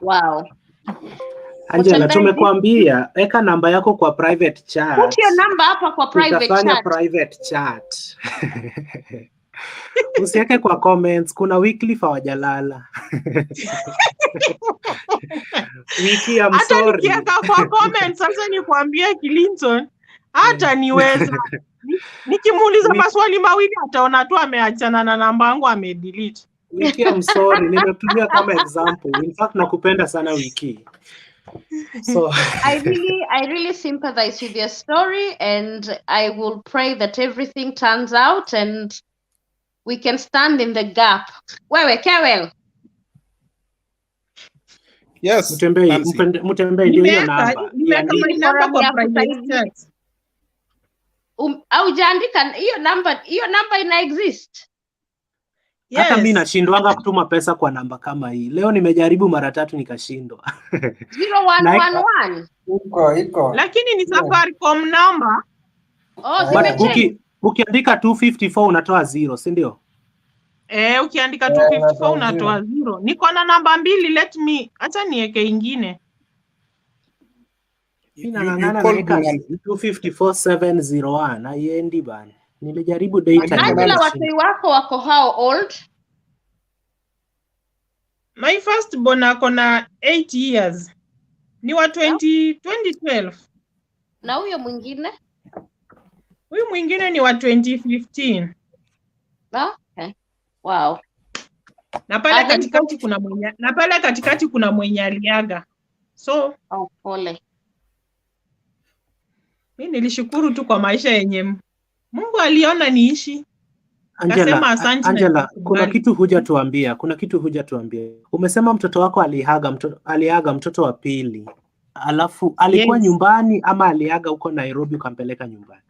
Wow. Angela, tumekuambia eka namba yako kwa private chat. Put your number hapa kwa private chat. Private chat. Usiweke kwa comments, kuna weekly hawajalala. Wiki, I'm sorry. Hata nikiweka kwa comments sasa nikwambie Clinton, hata niweza. Nikimuuliza maswali mawili ataona tu ameachana na namba yangu amedelete. Wiki, I'm sorry. Nimetumia kama example. In fact nakupenda sana Wiki. So I really sympathize with your story, and I will pray that everything turns out and we can stand in the gap. Wewe Kewel. Yes, Mutembei ndio hiyo namba. Nimeweka my number kwa private chat. Haujaandika hiyo namba ina exist. Hata mimi nashindwanga kutuma pesa kwa namba kama hii. Leo nimejaribu mara 3 nikashindwa. 0111. Iko. Lakini ni Safaricom number. Ukiandika 254 unatoa 0, si ndio? Ukiandika 254 unatoa 0. Niko na namba 2, let me acha niweke ingine. Inang'ang'ana naweka 254701 haiendi bana. Nilijaribu data. Angela, watu wako wako how old? My first born ako na 8 years. Ni wa 2012. Na huyo mwingine? Huyu mwingine ni wa 2015. Okay. Wow. Na pale katikati kuna mwenye aliaga. So, pole. Mimi nilishukuru tu kwa maisha yenye Mungu aliona niishi. Angela, kuna kitu huja tuambia. Umesema mtoto wako aliaga mtoto wa pili. Alafu alikuwa nyumbani ama aliaga huko Nairobi ukampeleka nyumbani?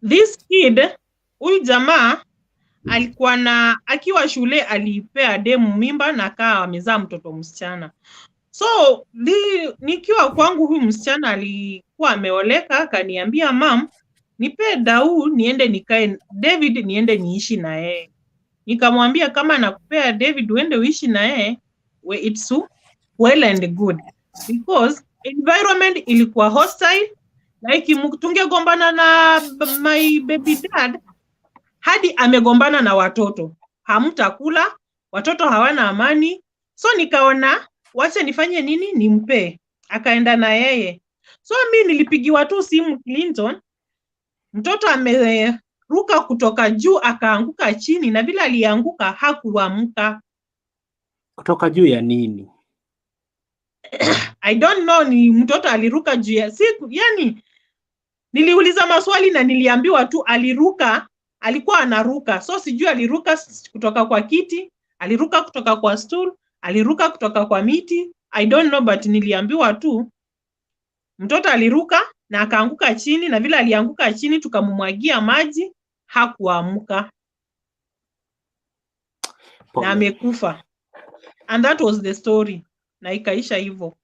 This kid, huyu jamaa alikuwa akiwa shule alipea demu mimba na kaa amezaa mtoto msichana. So, nikiwa kwangu huyu msichana alikuwa ameoleka, akaniambia mam, nipe dau niende nikae David niende niishi na yeye. Nikamwambia kama nakupea David uende uishi na yeye, it's well and good. Because environment ilikuwa hostile, like tungegombana na my baby dad, hadi amegombana na watoto. Hamtakula, watoto hawana amani. So nikaona, wacha nifanye nini? Nimpe. Akaenda na yeye. So mimi nilipigiwa tu simu Clinton, mtoto ameruka kutoka juu akaanguka chini, na vile alianguka hakuamka. Kutoka juu ya nini? I don't know, ni mtoto aliruka juu ya yani niliuliza maswali na niliambiwa tu aliruka, alikuwa anaruka. So sijui aliruka kutoka kwa kiti, aliruka kutoka kwa stool, aliruka kutoka kwa miti. I don't know, but niliambiwa tu mtoto aliruka na akaanguka chini, na vile alianguka chini tukamumwagia maji, hakuamka. Na amekufa. And that was the story. Na ikaisha hivyo.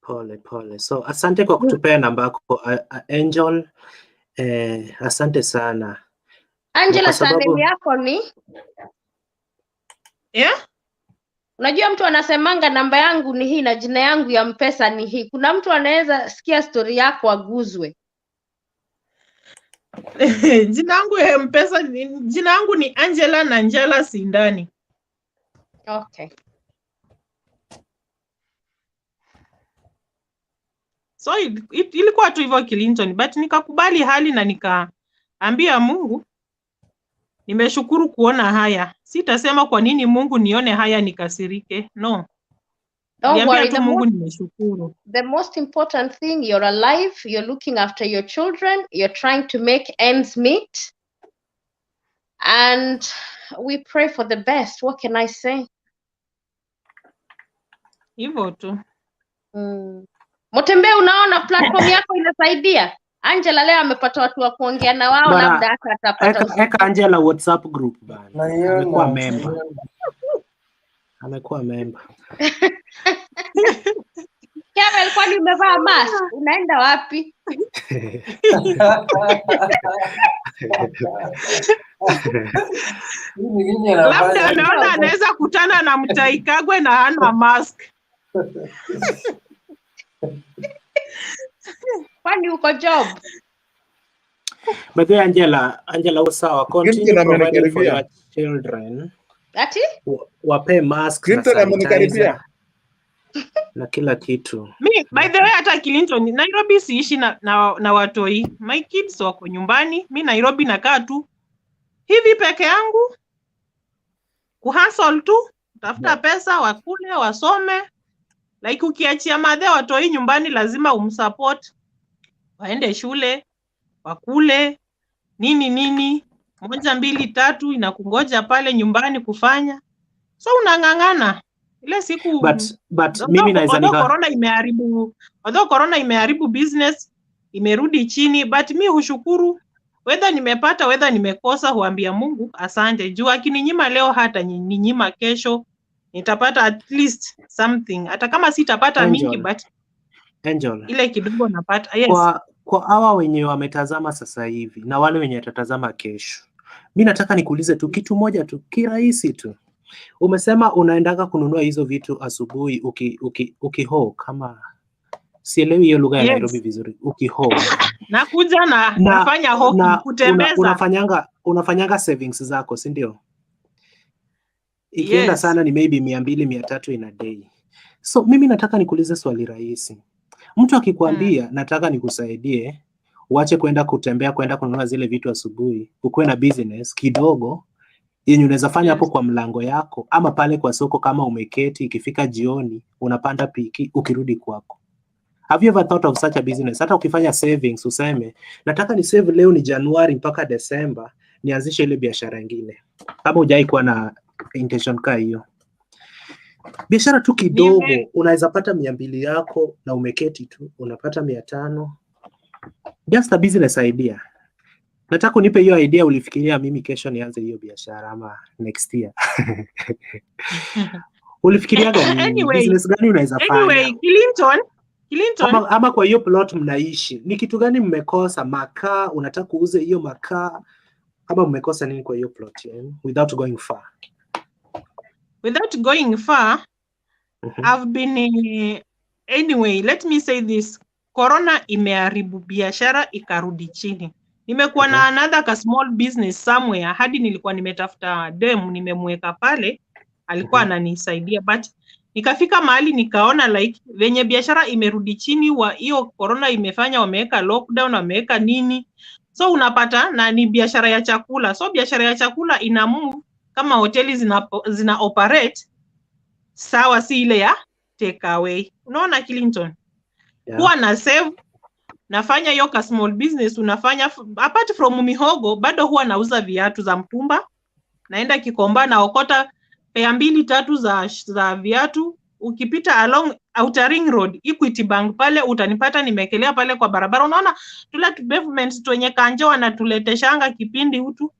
Pole. So asante kwa kutupea namba yako Angel. Asante sana. Angela, surname yako ni? Unajua mtu anasemanga namba yangu ni hii na jina yangu ya Mpesa ni hii. Kuna mtu anaweza sikia story yako aguzwe. Jina yangu ya Mpesa, jina yangu ni Angela na Njala Sindani. Okay. So ilikuwa tu hivyo Clinton, but nikakubali hali na nikaambia Mungu, nimeshukuru kuona haya. Sitasema kwa nini Mungu nione haya nikasirike. No. Don't worry, Mungu nimeshukuru. The most important thing, you're alive, you're looking after your children, you're trying to make ends meet. And we pray for the best. What can I say? Hivyo tu. Mutembea, unaona platform yako inasaidia. Angela leo amepata watu wa kuongea na wao, labda hata atapata. Eka Angela WhatsApp group bana. Amekuwa member. Kevin, kwani umevaa mask? Unaenda wapi? Labda naona anaweza kutana na Mutahi Kagwe na hana mask. Kwani uko job? But Angela usawa, continue providing for your children. Ati? Wape mask na sanitizer na kila kitu. By the way, hata Clinton, Nairobi siishi na watoi. My kids wako nyumbani. Mi Nairobi nakaa tu hivi peke yangu, kuhustle tu, tafuta pesa, wakule, wasome. Like ukiachia madhe watoi nyumbani lazima umsupport. Waende shule, wakule, nini, 1 2 3 inakungoja pale nyumbani kufanya. So unang'ang'ana. Ile siku but mimi naweza corona imeharibu business, imerudi chini, but mi hushukuru whether nimepata whether nimekosa, huambia Mungu asante. Juu akininyima leo hata ninyima kesho nitapata at least something. Hata kama sitapata mingi but ile kidogo napata. Yes. Kwa hawa wenye wametazama sasa hivi na wale wenye watatazama kesho, mi nataka nikuulize tu kitu moja tu kirahisi tu. Umesema unaendaka kununua hizo vitu asubuhi ukiho kama sielewi hiyo lugha ya Nairobi vizuri. Ukiho nakuja nafanya hoki kutembeza. Unafanyanga savings zako, si ndio? Ikienda sana ni maybe 200 300 in a day. So mimi nataka nikuulize swali rahisi. Mtu akikwambia nataka nikusaidie uache kwenda kutembea, kwenda kununua zile vitu asubuhi, ukuwe na business kidogo yenye unaweza fanya hapo kwa mlango yako ama pale kwa soko, kama umeketi, ikifika jioni unapanda piki ukirudi kwako. Have you ever thought of such a business? Hata ukifanya savings useme nataka ni save leo ni Januari mpaka December nianzishe ile biashara nyingine. Kama hujai kuwa na intention kaa hiyo, biashara tu kidogo unaweza pata 200 yako na umeketi tu unapata 500. Just a business idea. Nataka unipe hiyo idea. Ulifikiria mimi kesho nianze hiyo biashara ama next year? Ulifikiria gani? Business gani unaweza fanya? Anyway, Clinton. Ama kwa hiyo plot mnaishi, ni kitu gani mmekosa? Makaa, unataka kuuze hiyo makaa ama mmekosa nini kwa hiyo plot yenu? Without going far. I've been anyway, let me say this. Corona imeharibu biashara ikarudi chini. Nimekuwa na another small business somewhere, hadi nilikuwa nimetafuta dem nimemweka pale, alikuwa ananisaidia, but nikafika mahali nikaona like venye biashara imerudi chini, wa hiyo corona imefanya wameweka lockdown, wameweka nini, so unapata na ni biashara ya chakula. So biashara ya chakula ina move kama hoteli zina operate sawa, si ile ya take away. Unaona Clinton? Huwa na save, nafanya hiyo ka small business, unafanya apart from mihogo, bado huwa nauza viatu za mtumba. Naenda Kikomba na okota pea 2 3 za viatu. Ukipita along Outer Ring Road, Equity Bank pale utanipata nimekelea pale kwa barabara. Unaona tule pavements twenye kanjo wanatuleteshanga kipindi utu,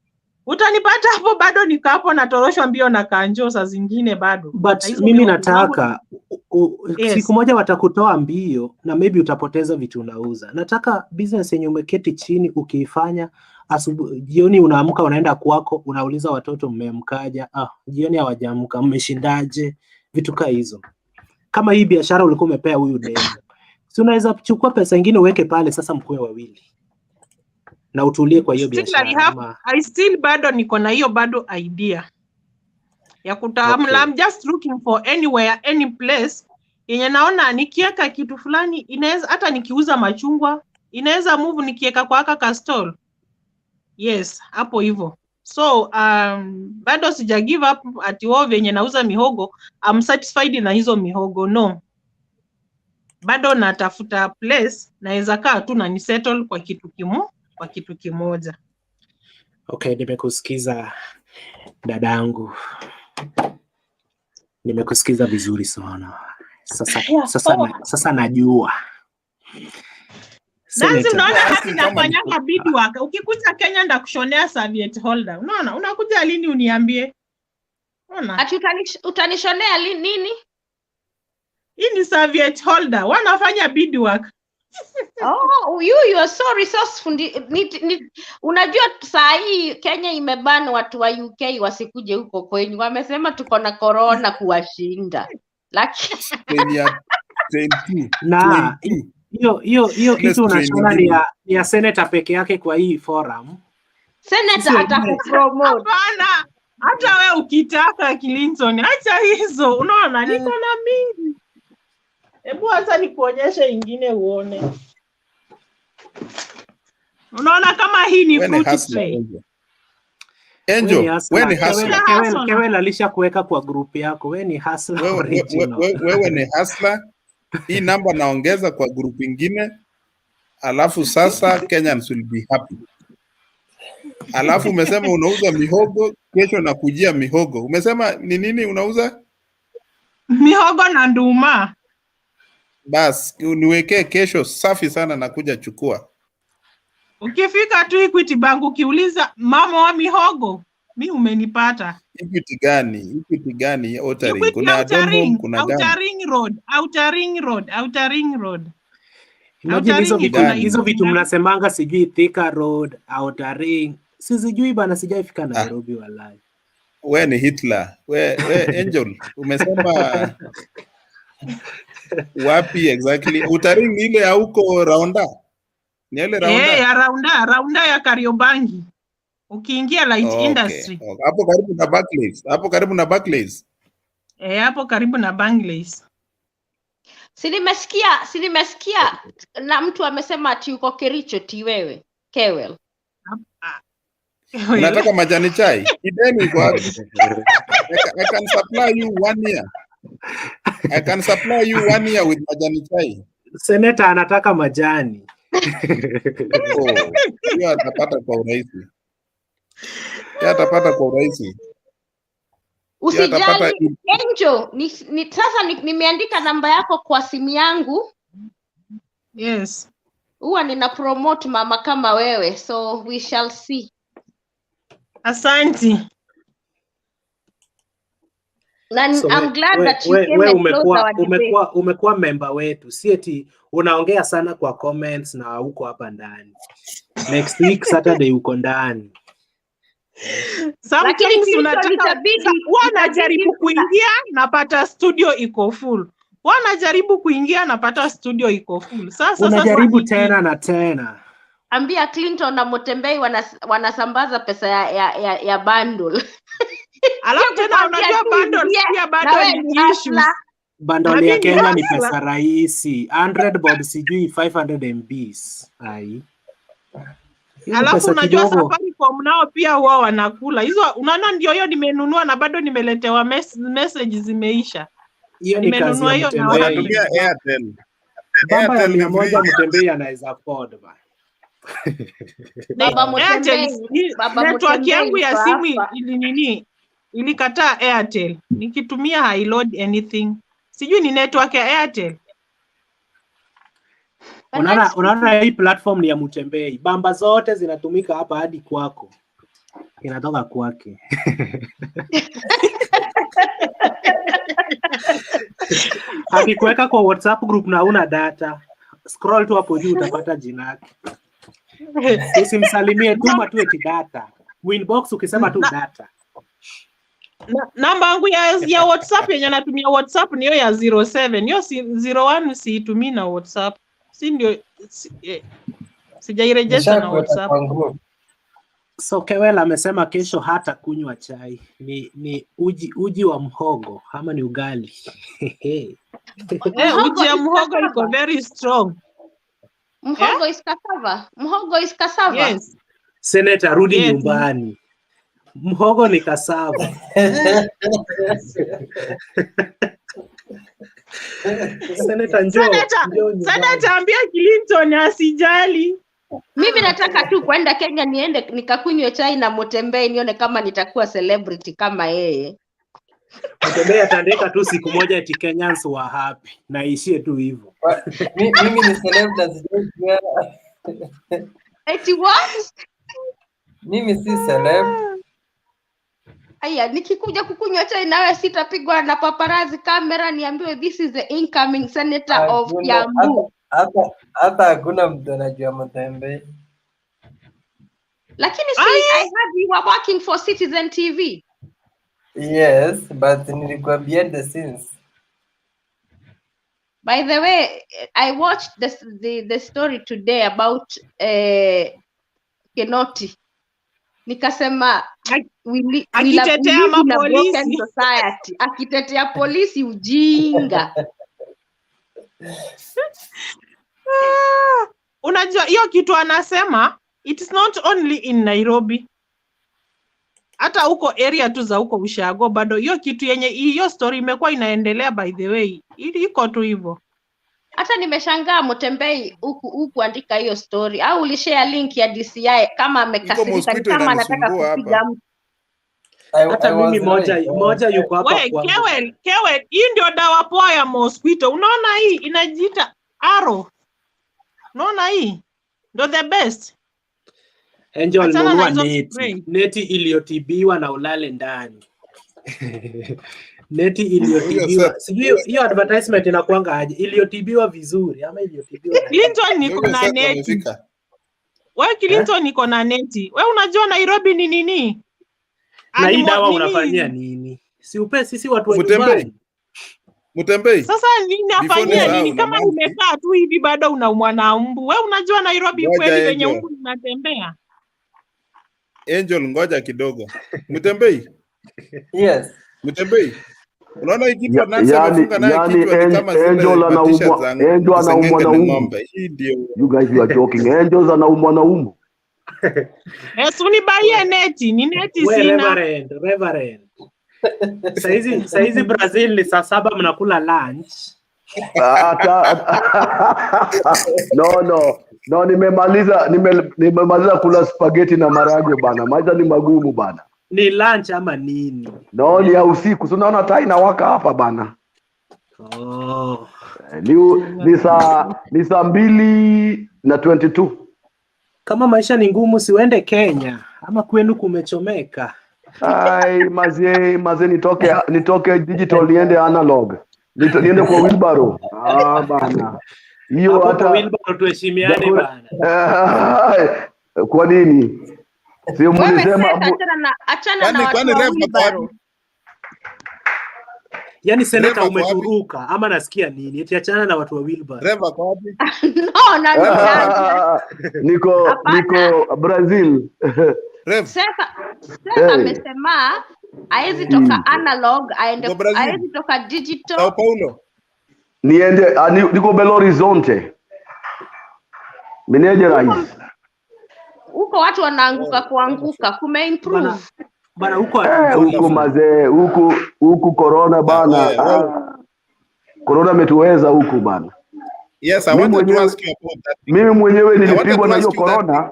utanipata hapo, bado niko hapo natoroshwa mbio na kanjo saa zingine bado. But mimi nataka siku moja watakutoa mbio na maybe utapoteza vitu unauza. Nataka business yenye umeketi chini ukiifanya, asubuhi jioni unaamka unaenda kwako unauliza watoto mmeamkaja, jioni hawajaamka, mmeshindaje, vitu kama hizo. Kama hii biashara ulikuwa umepea huyu demu, si unaweza kuchukua pesa nyingine uweke pale, sasa mkue wawili na utulie kwa hiyo biashara. I still bado niko na hiyo bado idea ya kutamla. I'm just looking for anywhere, any place yenye naona nikiweka kitu fulani inaweza, hata nikiuza machungwa inaweza move nikiweka kwa aka stall. Yes, hapo hivyo. So bado sija give up ati wao venye nauza mihogo I'm satisfied na hizo mihogo, no. Bado natafuta place naweza kaa tu na ni settle kwa kitu kimoja. Okay, nimekusikiza dadangu. Nimekusikiza vizuri sana. Sasa najua. Nanzi, unaona hati nafanyanga bidi waka. Ukikuja Kenya ndakushonea serviette holder. Unaona? Unakuja lini uniambie? Unaona? Ati utanishonea nini? Hii ni serviette holder. Wanafanya bidi waka. Oh, you are so resourceful. Unajua saa hii Kenya imeban watu wa UK wasikuje huko kwenyu. Wamesema tuko na corona kuwashinda. Lakini na hiyo kitu unashona ni ya senator peke yake kwa hii forum. Senator atakupromote. Hapana. Hata wewe ukitaka Clinton, acha hizo. Unaona niko na mingi. Hebu hata nikuonyeshe ingine uone. Unaona kama hii ni fruit tray. Angel, wewe ni hustler. Kewel alisha kuweka kwa group yako. Wewe ni hustler original. Wewe ni hustler. Hii namba naongeza kwa group ingine. Alafu sasa Kenyans will be happy. Alafu umesema unauza mihogo, kesho nakujia mihogo. Umesema ni nini unauza? Mihogo na nduma. Bas, uniwekee kesho safi sana nakuja chukua. Ukifika tu Equity Bank ukiuliza mama wa mihogo, mi umenipata. Equity gani? Outering. Kuna Donholm, kuna gani? Outer Ring Road. Imagine hizo vitu mnasemanga sijui Thika Road, Outer Ring. Sijui bana, sijaifika Nairobi wallahi. Wewe ni Hitler. We Angel, umesema wapi exactly? Outer Ring ile ya huko Raunda. Ni ile Raunda? Ya Raunda ya Kariobangi. Ukiingia Light Industry. Hapo karibu na Barclays. Hapo karibu na Barclays. Si nimesikia na mtu amesema ati uko Kericho ti wewe. Kewel. Unataka majani chai? Ideni iko wapi? I can supply you 1 year. I can supply you 1 year with majani chai. Senator anataka majani. Hiyo atapata kwa urahisi. Usijali Angel, sasa nimeandika namba yako kwa simu yangu. Yes. Huwa nina promote mama kama wewe, so we shall see. Asante. I'm glad that you came and closed our debate. Umekuwa member wetu. Si eti unaongea sana kwa comments na huko hapa ndani. Next week Saturday uko ndani. Sometimes wanajaribu kuingia napata studio iko full. Sasa unajaribu tena na tena. Ambia Clinton na Motembei wanasambaza pesa ya bundle. Alafu tena unajua bundle pia bado ni issues. Bundle ya Kenya ni pesa rahisi. 100 bob sijui 500 MBs. Ai. Alafu unajua Safaricom nao pia wao wanakula. Hizo unaona ndio hiyo nimenunua na bado nimeletewa message zimeisha. Hiyo ni kazi ya Mtembei. Airtel. Baba ya 100 Mtembei anaweza afford ba. Baba Mtembei. Network yangu ya simu ilikataa Airtel. Nikitumia high load anything. Sijui ni network ya Airtel. Unaona hii platform ni ya Mtembei. Bamba zote zinatumika hapa hadi kwako. Inatoka kwake. Akikuweka kwa WhatsApp group na una data, scroll tu hapo juu utapata jina lake. Usimsalimie, tuma tu eti data. Winbox ukisema tu data. Namba yangu ya WhatsApp yenye natumia WhatsApp ni hiyo ya 07. Hiyo 01 siitumii na WhatsApp. Si ndio sijairegister na WhatsApp. So Kewel amesema kesho hata kunywa chai. Ni uji wa mhogo ama ni ugali? Uji ya mhogo iko very strong. Mhogo is cassava. Yes. Senator, rudi nyumbani. Mhogo ni cassava. Senator ambia Clinton asijali. Mimi nataka tu kwenda Kenya niende nikakunywe chai na Motembei nione kama nitakuwa celebrity kama yeye. Motembei ataandika tu siku moja eti Kenyans were happy. Na ishie tu hivyo. Mimi ni celebrity. Eti what? Mimi si celeb. Aya, nikikuja kukunywa chai nawe sitapigwa na paparazi kamera niambiwe this is the incoming senator of Kiambu. Hata hakuna mtu anajua Motembei. Lakini I heard you were working for Citizen TV. Yes, but nilikuwa behind the scenes. By the way, I watched the story today about Kenoti. Nikasema akitetea mapolisi society, akitetea polisi ujinga. Unajua hiyo kitu anasema it's not only in Nairobi. hata huko area tu za huko Ushago bado hiyo kitu yenye hiyo story imekuwa inaendelea, by the way, iko tu hivyo. Hata nimeshangaa Mutembei huku andika hiyo story, au ulishare link ya DCI kama amekasirika, ni kama anataka kupiga mtu. Hata mimi moja yuko hapa kwangu. Kewel, hii ndio dawa poa ya mosquito. Unaona hii inajiita Arrow. Unaona hii ndio the best. Angel, nunua neti iliyotibiwa na ulale ndani. Neti iliyotibiwa. Sijui hiyo advertisement inakuanga aje, iliyotibiwa vizuri ama iliyotibiwa. Clinton niko na neti. Wewe Clinton niko na neti. Wewe unajua Nairobi ni nini? Na hii dawa unafanyia nini? Si upe sisi watu wa nyumbani. Mutembei. Sasa nini afanyia nini kama umekaa tu hivi bado unaumwa na mbu? Wewe unajua Nairobi kweli wenye mbu inatembea? Angel, ngoja kidogo. Mutembei. Yes. Mutembei. Unaona hii kitu Nancy amefunga nayo kichwa ni kama Angel anaumwa na ng'ombe. Hii ndio. You guys you are joking. Angel anaumwa na umbu. Unibaie neti, ni neti sina. Reverend. Saizi Brazil ni saa 7 mnakula lunch. No, nimemaliza kula spaghetti na maragwe bana. Maisha ni magumu bana. Ni lunch ama nini? No, ni ya usiku. So naona taa inawaka hapa bana. Oh. Ni saa 2:22. Kama maisha ni ngumu siwende Kenya ama kwenu kumechomeka. Ai maze nitoke digital niende analog. Niende kwa wheelbarrow. Bana. Hiyo hata wheelbarrow tuheshimiane bana. Kwa nini? Sio mlisema achana na watu wa wheelbarrow. Yaani seneta umeturuka ama nasikia nini? Eti achana na watu wa wheelbarrow. Reva kwa wapi? Niko Brazil. Sasa amesema haezi toka analog haezi toka digital. Sao Paulo. Niende niko Belo Horizonte. Meneja rais. Huko watu wanaanguka kuanguka, kumeimprove. Bana huko mazee, huku corona bana. Corona metuweza huku bana. Yes, I want to ask you about that. Mimi mwenyewe nilipigwa na hiyo corona.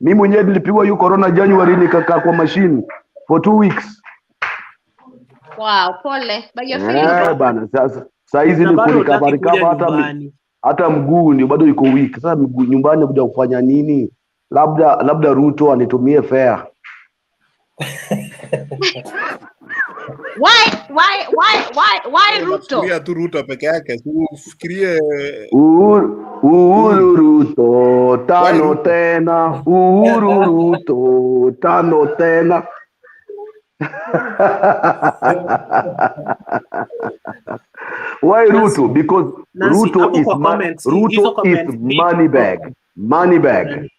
Mimi mwenyewe nilipigwa hiyo corona January nikakaa kwa mashine for 2 weeks. Wow, pole. But you're feeling bana sasa hizi ni kulikaba hata mguu ndio bado iko weak. Sasa mguu nyumbani kuja kufanya nini? Labda Ruto anitumie fare. Why Ruto? Fikiria tu Ruto peke yake. Ufikirie Uhuru Ruto tano tena. Uhuru Ruto tano tena. Why Ruto? Because Nancy, Ruto is money bag. Money bag.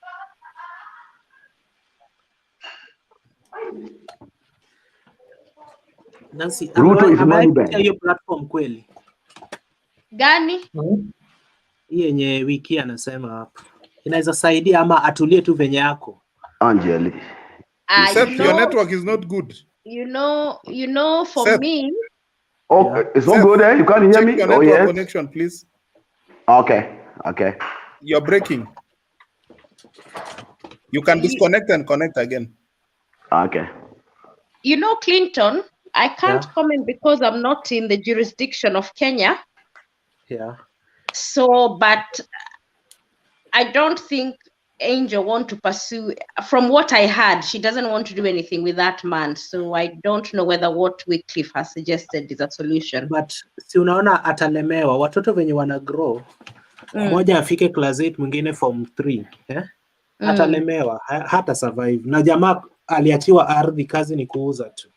Nancy, Ruto is money bag. Hiyo platform kweli gani? Hii yenye wiki anasema hapa inaweza saidia ama atulie tu venye yako Angeli. Except your network is not good. You know for Seth. me. Oh, it's all good, eh? You can't hear me? Your network connection, please. Okay. You're breaking. You can disconnect and connect again. Okay. You know, Clinton, I can't comment because I'm not in the jurisdiction of Kenya. Yeah. So, but I don't think Angel want to pursue. From what I heard, she doesn't want to do anything with that man. So I don't know whether what Wycliffe has suggested is a solution. But si unaona atalemewa watoto venye wana grow. Mmoja afike class 8 mwingine form 3, atalemewa, hata survive. Na jamaa aliachiwa ardhi, kazi ni kuuza tu.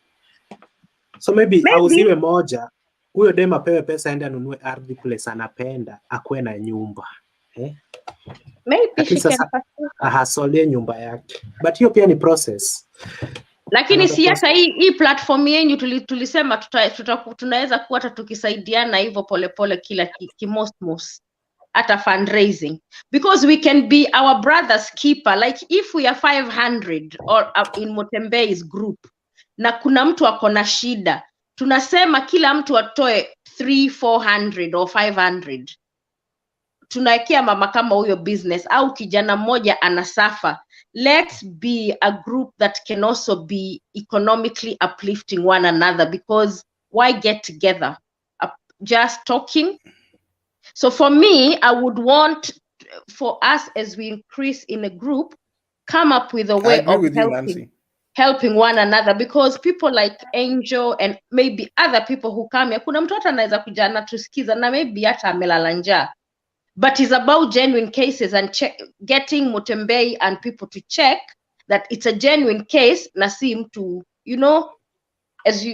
So maybe auziwe moja, huyo dema pewe pesa aende anunue ardhi place anapenda, akwe na nyumba. Maybe she can ahasolie nyumba yake. But hiyo pia ni process. Lakini si hata hii platform yenyu tulisema tunaweza kuwa hata tukisaidiana hivyo polepole kila kimosmos. at a fundraising, because we can be our brother's keeper. Like if we are 500 or in Motembei's group na kuna mtu akona shida, tunasema kila mtu atoe 300-400 or 500, tunaekea mama kama huyo business, au kijana mmoja anasafa. Let's be a group that can also be economically uplifting one another, because why get together just talking? So for me, I would want for us, as we increase in a group, come up with a way of helping one another, because people like Angel and maybe other people who come here, kuna mtu hata anaweza kuja na tusikiza na maybe hata amelala njaa, but it's about genuine cases and getting Mutembei and people to check that it's a genuine case na si mtu, you know, as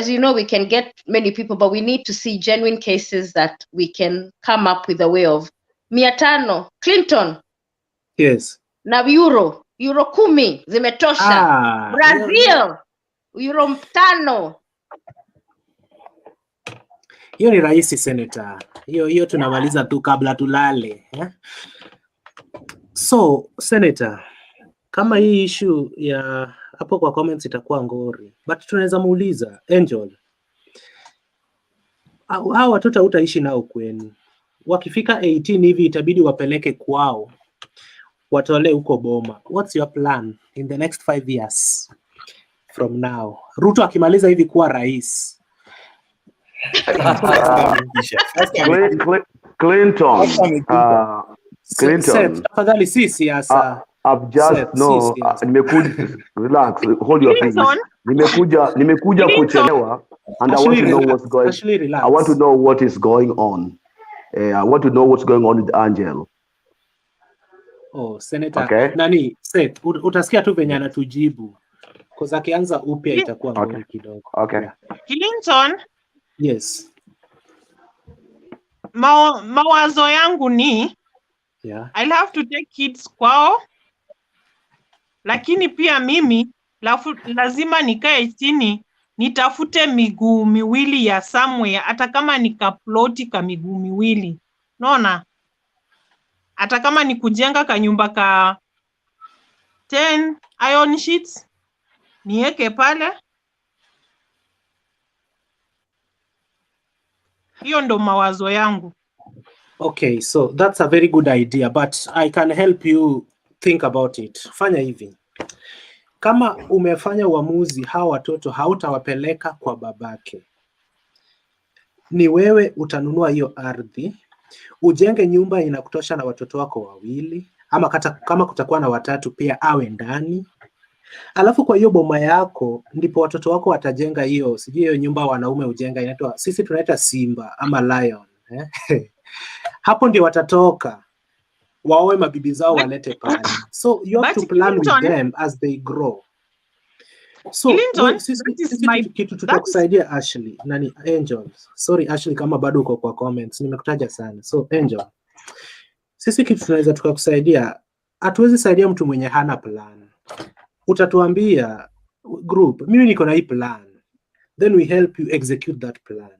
you know, we can get many people, but we need to see genuine cases that we can come up with a way of 500 Clinton. Yes. Na euro 10 zimetosha. Brazil euro 5. Hiyo ni rahisi senator. Hiyo tunamaliza tu kabla tulale. So senator, kama hii issue ya hapo kwa comments itakuwa ngori, but tunaweza muuliza Angel, hao watoto utaishi nao kwenu, wakifika 18 hivi itabidi wapeleke kwao, watole huko boma. What's your plan in the next 5 years from now? Ruto akimaliza hivi kuwa rais. Clinton. Tafadhali si siasa. I've just no, relax, hold your peace. Nimekuja kuchelewa, and I want to know what's going. I want to know what is going on. I want to know what's going on with Angel. Oh, Senator. Okay. Nani, Seth, utasikia tu venye anatujibu. Kwa akianza upya itakuwa ngori kidogo. Okay. Yeah. Clinton. Yes. Mawazo yangu ni I'll have to take kids kwao, lakini pia mimi lazima nikae chini nitafute miguu miwili ya somewhere, hata kama nikaploti ka miguu miwili. Unaona? Hata kama ni kujenga ka nyumba ka 10 iron sheets niweke pale. Hiyo ndo mawazo yangu. Okay, so that's a very good idea, but I can help you think about it. Fanya hivi. Kama umefanya uamuzi hawa watoto hautawapeleka kwa babake, ni wewe utanunua hiyo ardhi, ujenge nyumba inakutosha na watoto wako wawili, ama kama kutakuwa na watatu pia awe ndani. Alafu kwa hiyo boma yako ndipo watoto wako watajenga hiyo, sijui hiyo nyumba wanaume ujenga inaitwa, sisi tunaita simba ama lion. Hapo ndio watatoka waoe mabibi zao walete pale. So you have to plan with them as they grow. So kitu tutakusaidia Ashley, nani Angel. Sorry Ashley kama bado uko kwa comments, nimekutaja sana. So Angel, sisi kitu tunaweza tukakusaidia, hatuwezi saidia mtu mwenye hana plan. Utatuambia group, mimi niko na hii plan, then we help you execute that plan.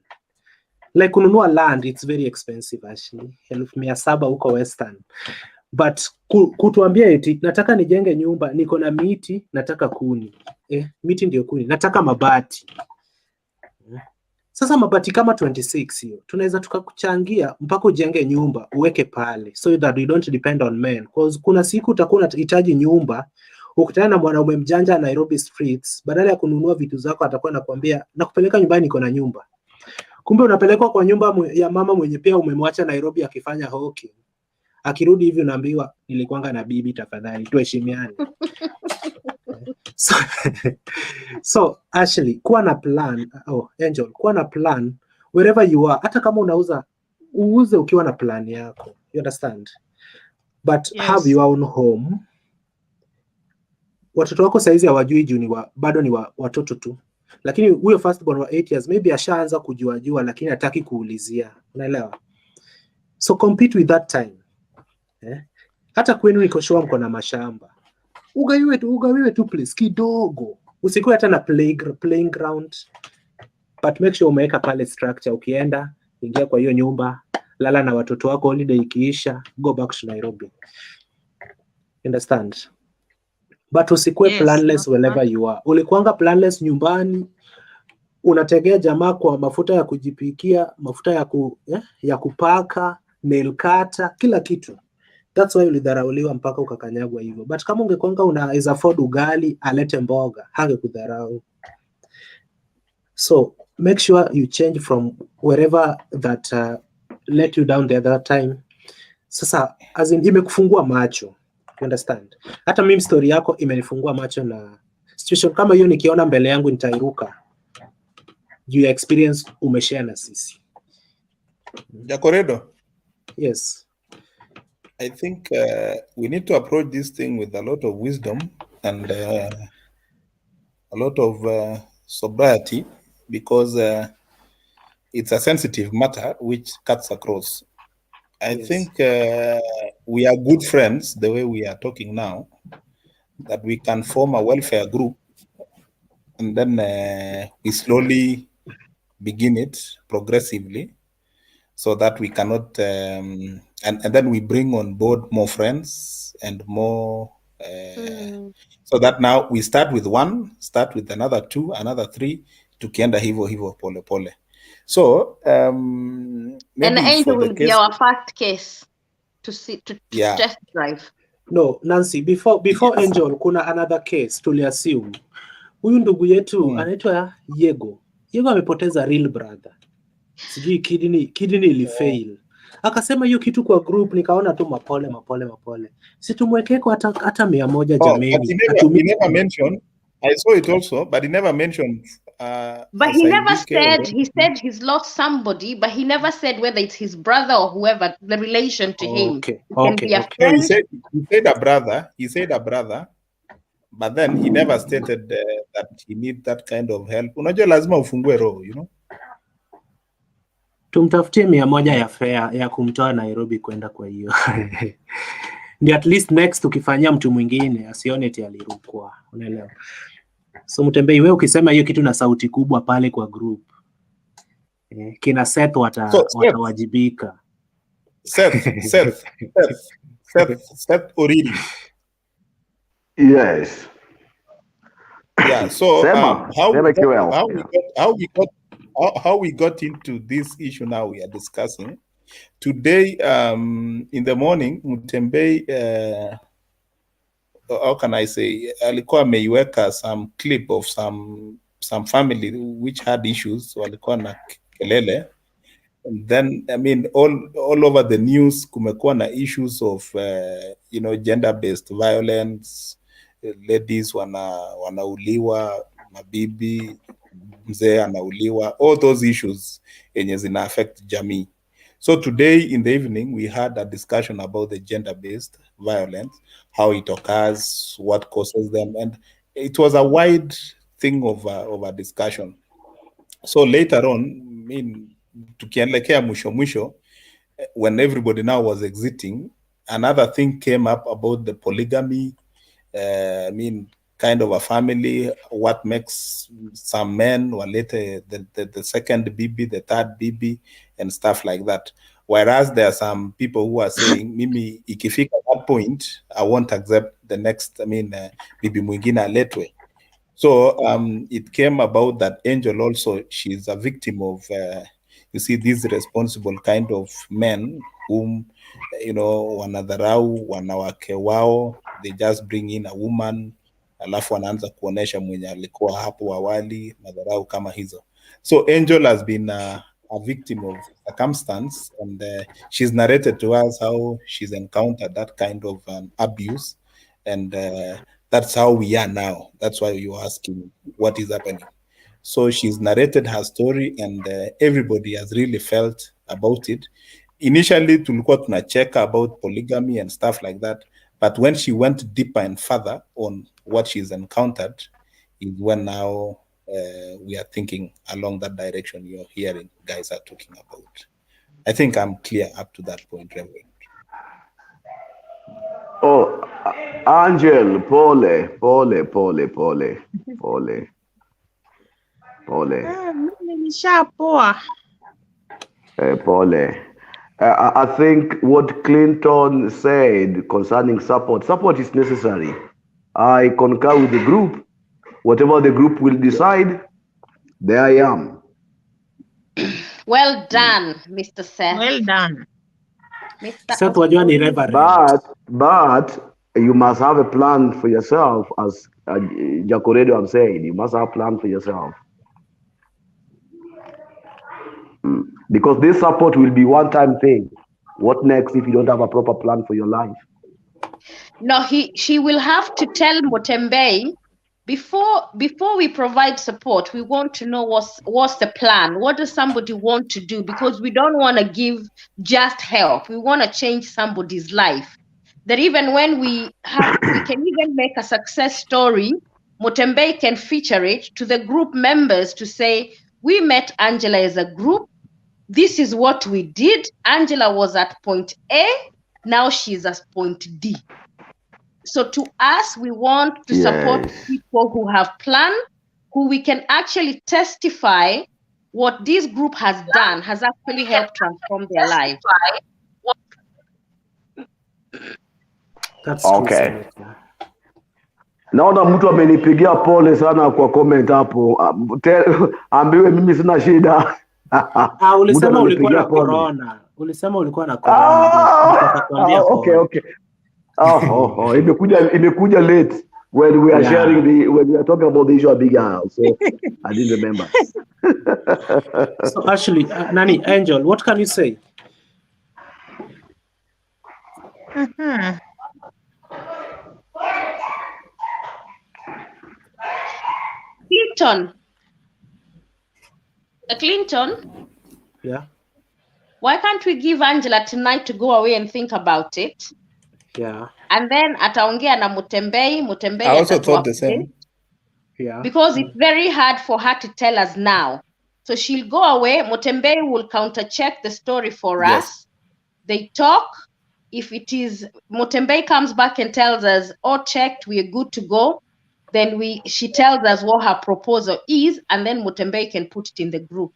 Like kununua land, it's very expensive actually, 1700 huko Western. But kutuambia eti nataka nijenge nyumba, niko na miti, nataka kuni. Miti ndio kuni, nataka mabati. Sasa mabati kama 26 hiyo, tunaweza tukakuchangia mpaka ujenge nyumba, uweke pale, so that we don't depend on men. Because kuna siku utakuwa unahitaji nyumba, ukutana na mwanaume mjanja Nairobi streets, badala ya kununua vitu zako atakuwa anakuambia nakupeleka nyumbani, niko na nyumba. Kumbe unapelekwa kwa nyumba ya mama mwenye pia umemwacha Nairobi akifanya hoki. Akirudi hivi unaambiwa nilikuanga na bibi, tafadhali tuheshimiane. So Ashley, kuwa na plan. Angel, kuwa na plan wherever you are. Hata kama unauza, uuze ukiwa na plan yako. You understand? But have your own home. Watoto wako saizi hawajui juu bado ni watoto tu. Lakini huyo firstborn wa 8 years maybe ashaanza kujua lakini hataki kuulizia. Unaelewa? So compete with that time. Hata kwenu niko sure mko na mashamba. Ugawiwe tu please kidogo. Usikuwe hata na playing ground. But make sure umeweka pale structure, ukienda ingia kwa hiyo nyumba. lala na watoto wako, holiday ikiisha, go back to Nairobi. Understand? But usikue planless wherever you are. Ulikuanga planless nyumbani, unategea jamaa kwa mafuta ya kujipikia, mafuta ya kupaka, nail cutter, kila kitu. That's why ulidharauliwa mpaka ukakanyagwa hivyo. But kama ungekuanga unaweza afford ugali, alete mboga, hangekudharau. So make sure you change from wherever that let you down the other time. Sasa as in, imekufungua macho. You understand? Hata mimi story yako imenifungua macho, na situation kama hiyo nikiona mbele yangu nitairuka. You experience umeshare na sisi. Jacoredo. Yes. I think we need to approach this thing with a lot of wisdom and a lot of sobriety, because it's a sensitive matter which cuts across. I think we are good friends the way we are talking now, that we can form a welfare group, and then we slowly begin it progressively, so that we cannot, and then we bring on board more friends and more, so that now we start with one, start with another two, another three, tukienda hivyo pole pole. So maybe and Angel will be our first case to test drive. No, Nancy, before Angel, kuna another case tuliassume. Huyu ndugu yetu anaitwa Yego. Yego amepoteza real brother. Sijui kidney ilifail. Akasema hiyo kitu kwa group, nikaona tu mapole. Si tumwekee kwa hata 100 jameni. But he never mentioned, I saw it also, but he never mentioned but he never said, he said he's lost somebody, but he never said whether it's his brother or whoever, the relation to him. Okay. He said a brother, but then he never stated that he need that kind of help. Unajua lazima ufungue roho, you know. Tumtafutie 100 ya fare ya kumtoa Nairobi kwenda kwa hiyo. Ndio at least next ukifanyia mtu mwingine asione eti alirukwa. Unaelewa? So Mtembei, wewe ukisema hiyo kitu na sauti kubwa pale kwa group, kina Seth watawajibika. Seth Oriri. Yes. Yeah. So how we got into this issue now we are discussing today. In the morning, Mtembei, how can I say, alikuwa ameiweka some clip of some family which had issues, walikuwa na kelele, and then I mean all over the news kumekuwa na issues of gender-based violence, ladies wanauliwa, mabibi, mzee anauliwa, all those issues yenye zina affect jamii. So today in the evening, we had a discussion about the gender-based violence, how it occurs, what causes them, and it was a wide thing of a discussion. So later on, I mean, tukielekea mwisho, when everybody now was exiting, another thing came up about the polygamy, I mean, kind of a family, what makes some men walete the second bibi, the third bibi, and stuff like that. Whereas there are some people who are saying, mimi ikifika that point, I won't accept the next, I mean, bibi mwingine aletwe. So it came about that Angel also, she's a victim of, you see, these responsible kind of men whom, wanadharau wanawake wao, they just bring in a woman, alafu wanaanza kuonesha mwenye alikuwa hapo awali, madharau kama hizo. So Angel has been a victim of circumstance, and she's narrated to us how she's encountered that kind of abuse, and that's how we are now. That's why you're asking what is happening. So she's narrated her story, and everybody has really felt about it. Initially, tulikuwa tunacheka about polygamy and stuff like that, but when she went deeper and further on what she's encountered, is when now we are thinking along that direction you're hearing guys are talking about. I think I'm clear up to that point, Reverend. Oh, Angel, pole. Mimi nishapoa. Pole. I think what Clinton said concerning support is necessary. I concur with the group. Whatever the group will decide, there I am. Well done, Mr. Seth. Well done. Mr. But you must have a plan for yourself, as Jacoredo have said. You must have a plan for yourself. Because this support will be one-time thing. What next if you don't have a proper plan for your life? No, she will have to tell Mutembei before we provide support. We want to know what's the plan. What does somebody want to do? Because we don't want to give just help. We want to change somebody's life. That even when we can even make a success story, Mutembei can feature it to the group members to say, we met Angela as a group. This is what we did. Angela was at point A. Now she's at point D. So to us, we want to support people who have planned, who we can actually testify what this group has done has actually helped transform their lives. That's okay. Naona mtu amenipigia pole sana kwa comment hapo. Ambiwe mimi sina shida. Ulisema ulikuwa na corona. Ulisema ulikuwa na corona. Okay. Imekuja late when we are sharing when we are talking about the issue of Big Isle, so I didn't remember. So actually, Nani, Angel, what can you say? Clinton? Yeah? Why can't we give Angela tonight to go away and think about it? Yeah. And then ataongea na Mutembei I also thought the same. Yeah. Because it's very hard for her to tell us now. So she'll go away. Mutembei will counter check the story for us. They talk. If it is Mutembei comes back and tells us, oh, checked, we are good to go. Then she tells us what her proposal is, and then Mutembei can put it in the group.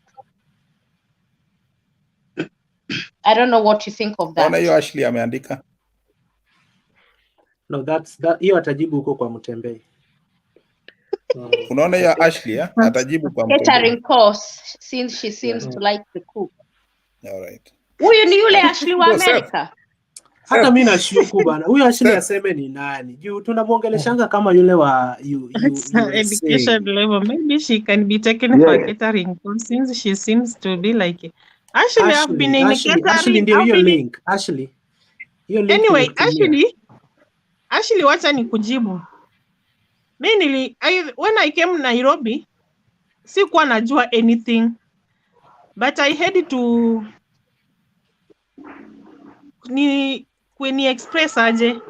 I don't know what you think of that. Ona hiyo Ashley ameandika. No, hiyo atajibu huko kwa Mutembei. Unaona hiyo Ashley atajibu kwa Mutembei. Catering course, since she seems to like the cook. All right. Huyu ni yule Ashley wa America. Hata mimi nashuku bana. Huyu Ashley aseme ni nani? Juu tunamwongeleshanga kama yule wa education level. Maybe she can be taken for catering course since she seems to be like Ashley, I've been in catering. Ashley ndio hiyo link. Ashley. Hiyo link. Anyway, Ashley wacha nikujibu. Mimi when I came Nairobi, sikuwa najua anything. But I had to ni express aje.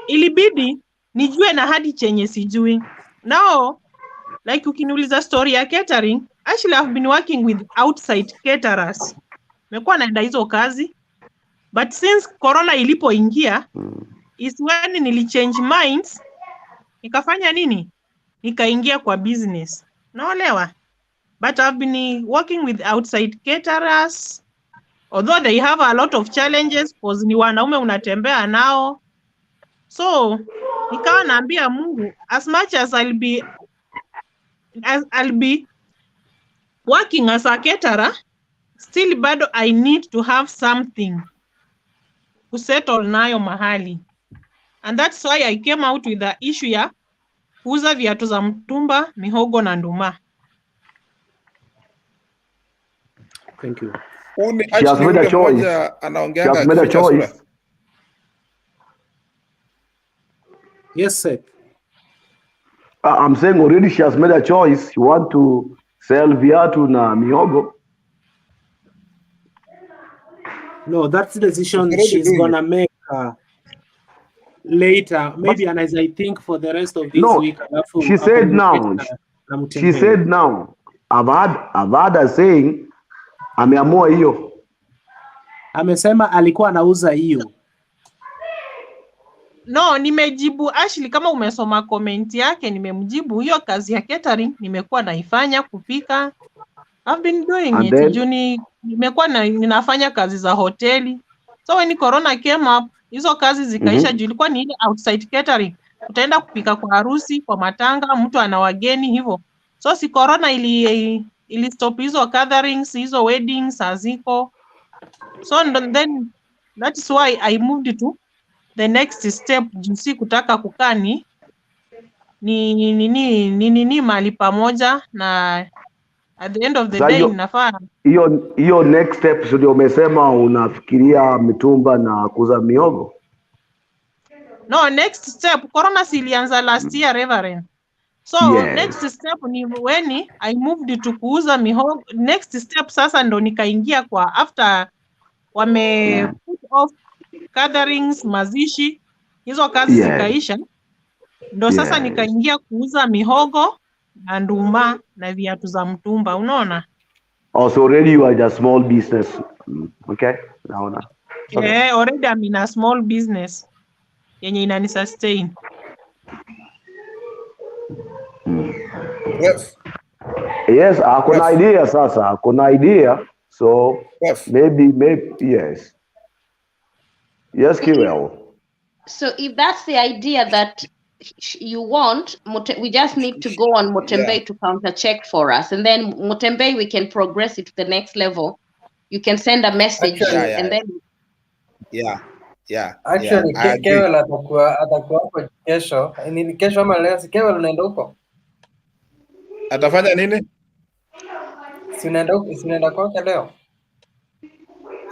Ilibidi nijue na hadi chenye sijui. Now, like ukiniuliza story ya catering, actually I've been working with outside caterers. Nimekuwa naenda hizo kazi. But since corona ilipoingia, is when nilichange minds. Nikafanya nini? Nikaingia kwa business. Naelewa. But I've been working with outside caterers. Although they have a lot of challenges because ni wanaume unatembea nao. So, nikawa naambia Mungu, as much as I'll be working as a caterer, still bado I need to have something to settle nayo mahali. And that's why I came out with the issue ya kuuza viatu za mtumba, mihogo na nduma. Thank you. She has made a choice. She has made a choice. Yes, sir. I'm saying already she has made a choice. She want to sell viatu na mihogo. No, that's the decision she's gonna make later. Maybe, and as I think for the rest of this week. She said now. She said now. I've had her saying, ameamua hiyo. Amesema alikuwa anauza hiyo. No, nimejibu Ashley, kama umesoma comment yake, nimemjibu hiyo kazi ya catering nimekuwa naifanya kupika. I've been doing it. Juni nimekuwa ninafanya kazi za hoteli. So when corona came up, hizo kazi zikaisha juu ilikuwa ni ile outside catering. Utaenda kupika kwa harusi, kwa matanga, mtu ana wageni hivyo. So si corona ili stop hizo gatherings, hizo weddings haziko. So then that is why I moved to the next step, jinsi kutaka kukani ni mahali pamoja, na at the end of the day nafaa hiyo next step ndio umesema unafikiria mitumba na kuuza miogo. No, next step corona ilianza last year, Reverend. So next step ni when I moved to kuuza mihogo. Next step sasa ndo nikaingia kwa after wame put off gatherings, mazishi, hizo kazi zikaisha, ndo sasa nikaingia kuuza mihogo na nduma na viatu za mtumba, unaona? Also already you are a small business. Okay? Naona. Okay. Yeah, already I'm in a small business yenye inani sustain. Yes, kuna idea sasa, kuna idea. So maybe yes. Yes, Kiwel. So if that's the idea that you want, we just need to go on Motembe to counter check for us, and then Motembe we can progress it to the next level. You can send a message and then Actually, Kewel atakuwa hapo kesho. Ni kesho ama leo? Si Kewel unaenda huko? Atafanya nini? Si unaenda kwake leo?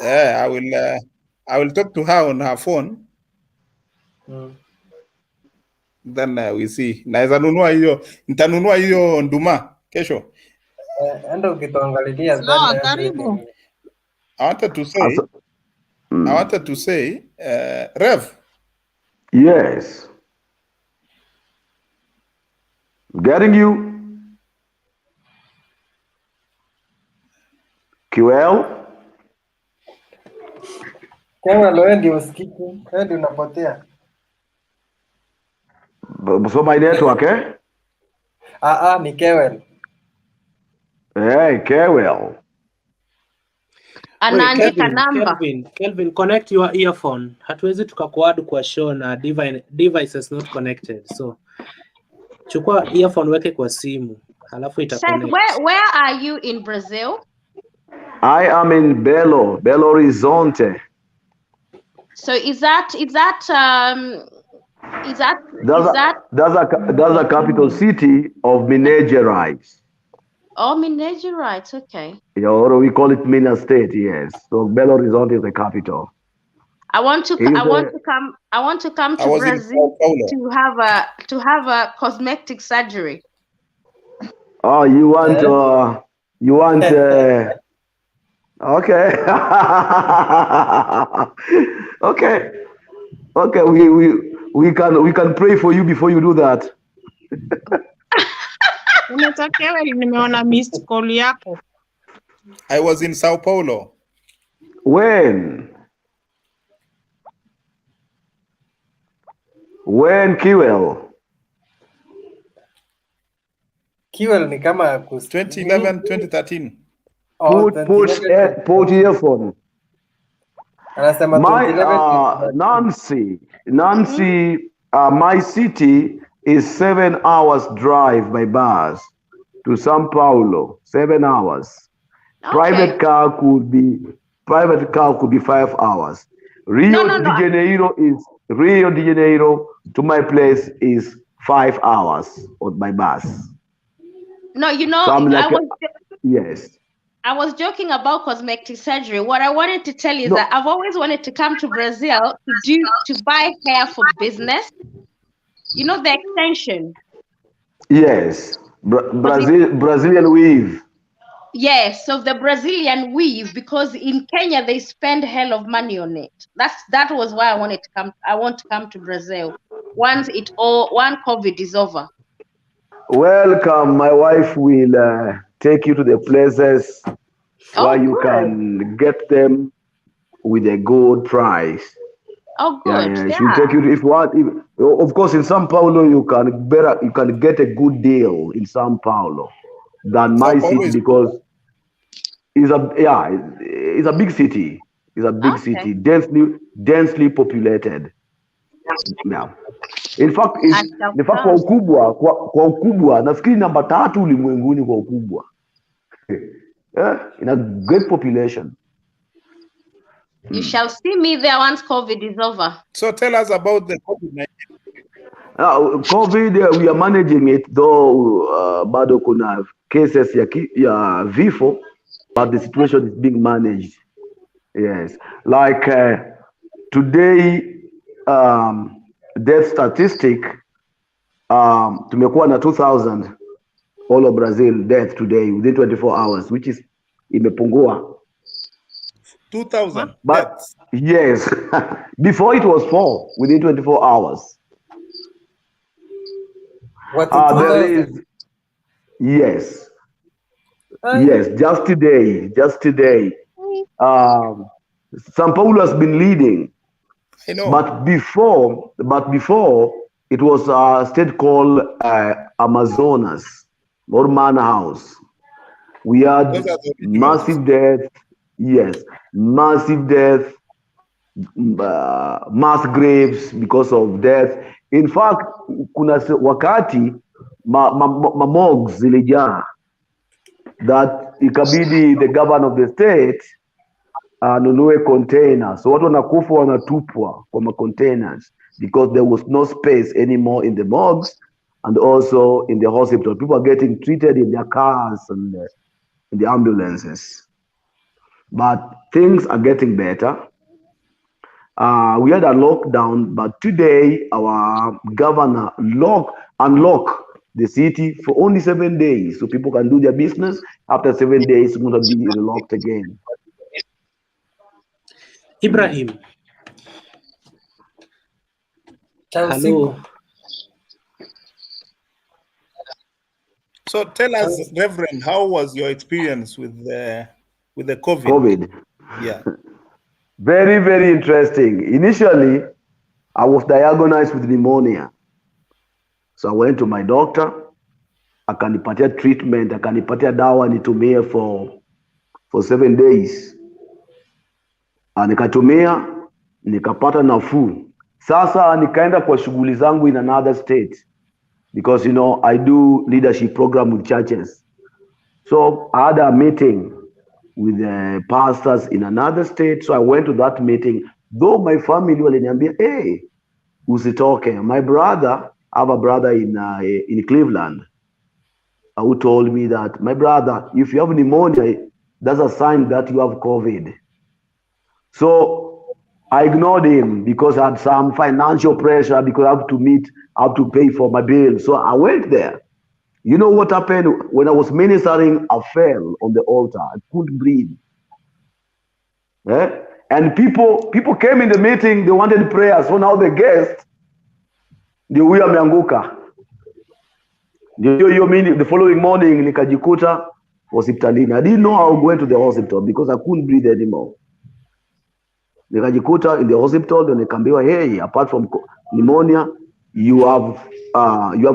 Yeah, I will talk to her on her phone. Then we see. Nitanunua hiyo nduma kesho. Enda ukituangalilia then karibu. I wanted to say, Rev. Yes. Getting you. Kiwel. Kewel wewe ndio usikiki. Wewe ndio unapotea. So my network, eh? Ni Kewel. Hey, Kewel. Anaandika namba. Kelvin, connect your earphone. Hatuwezi tukakuad kwa show na device is not connected. So chukua earphone weke kwa simu. Halafu ita connect. Where are you in Brazil? I am in Belo Horizonte. So is that That's a capital city of Minas Gerais. Oh, Minas Gerais, okay. Yeah, or we call it Minas State, yes. So Belo Horizonte is the capital. I want to come to Brazil to have a cosmetic surgery. Oh, you want okay. Okay, we can pray for you before you do that. Nimeona missed call yako. I was in Sao Paulo. When, Kiwel? Kiwel ni kama 2011, 2013. Put earphone. Anasema Nancy, my city is 7 hours drive by bus to São Paulo. 7 hours. Okay. Private car could be 5 hours. Rio de Janeiro to my place is 5 hours by bus. No, you know, So yes. I was joking about cosmetic surgery. What I wanted to tell you is that I've always wanted to come to Brazil to buy hair for business. You know, the extension. Yes, Brazilian weave. Yes, so the Brazilian weave, because in Kenya they spend hell of money on it. That was why I wanted to come. I want to come to Brazil once COVID is over. Welcome. My wife will take you to the places where you can get them with a good price. Oh, good. Yeah. She'll take you if you want. Of course, in São Paulo, you can get a good deal in São Paulo than my city because It's a big city. It's a big city, densely populated. Yeah. In fact, kwa ukubwa nafikiri namba 3 ulimwenguni kwa ukubwa. In a great population. You shall see me there once COVID is over. So tell us about the COVID-19. COVID, we are managing it, though bado kuna cases ya vifo, but the situation is being managed. Yes, like today, death statistic, tumekuwa na 2,000 all of Brazil death today within 24 hours, which is imepungua. 2,000 but yes, before it was 4 within 24 hours. There is, yes, just today. São Paulo has been leading. I know. But before it was a state called Amazonas or Manaus. We had massive death. Yes, massive death, mass graves because of death. In fact, kuna wakati morgues zilijaa that ikabidi the governor of the state anunue containers. So watu wanakufa wanatupwa kwa containers because there was no space anymore in the morgues and also in the hospital. People are getting treated in their cars and in the ambulances. But things are getting better. We had a lockdown, but today our governor unlocked the city for only 7 days, so people can do their business. After 7 days, it's going to be locked again. Ibrahim. Hello. So tell us, Reverend, how was your experience with the COVID? COVID. Yeah. Very, very interesting. Initially, I was diagnosed with pneumonia. So I went to my doctor, akanipatia treatment, akanipatia dawa nitumie for 7 days. Nikatumia, nikapata nafuu. Sasa nikaenda kwa shughuli zangu in another state because I do leadership program with churches. So I had a meeting with the pastors in another state. So I went to that meeting. Though my family waliniambia, hey, usitoke. My brother, I have a brother in Cleveland who told me that, my brother, if you have pneumonia, that's a sign that you have COVID. So I ignored him because I had some financial pressure because I have to pay for my bill. So I went there. You know what happened? When I was ministering, I fell on the altar. I couldn't breathe. And people came in the meeting, they wanted prayer. So now the guest, huyu ameanguka. The following morning, nikajikuta hospitalini. I didn't know I was going to the hospital because I couldn't breathe anymore. Nikajikuta in the hospital, then nikaambiwa, hey, apart from pneumonia, you have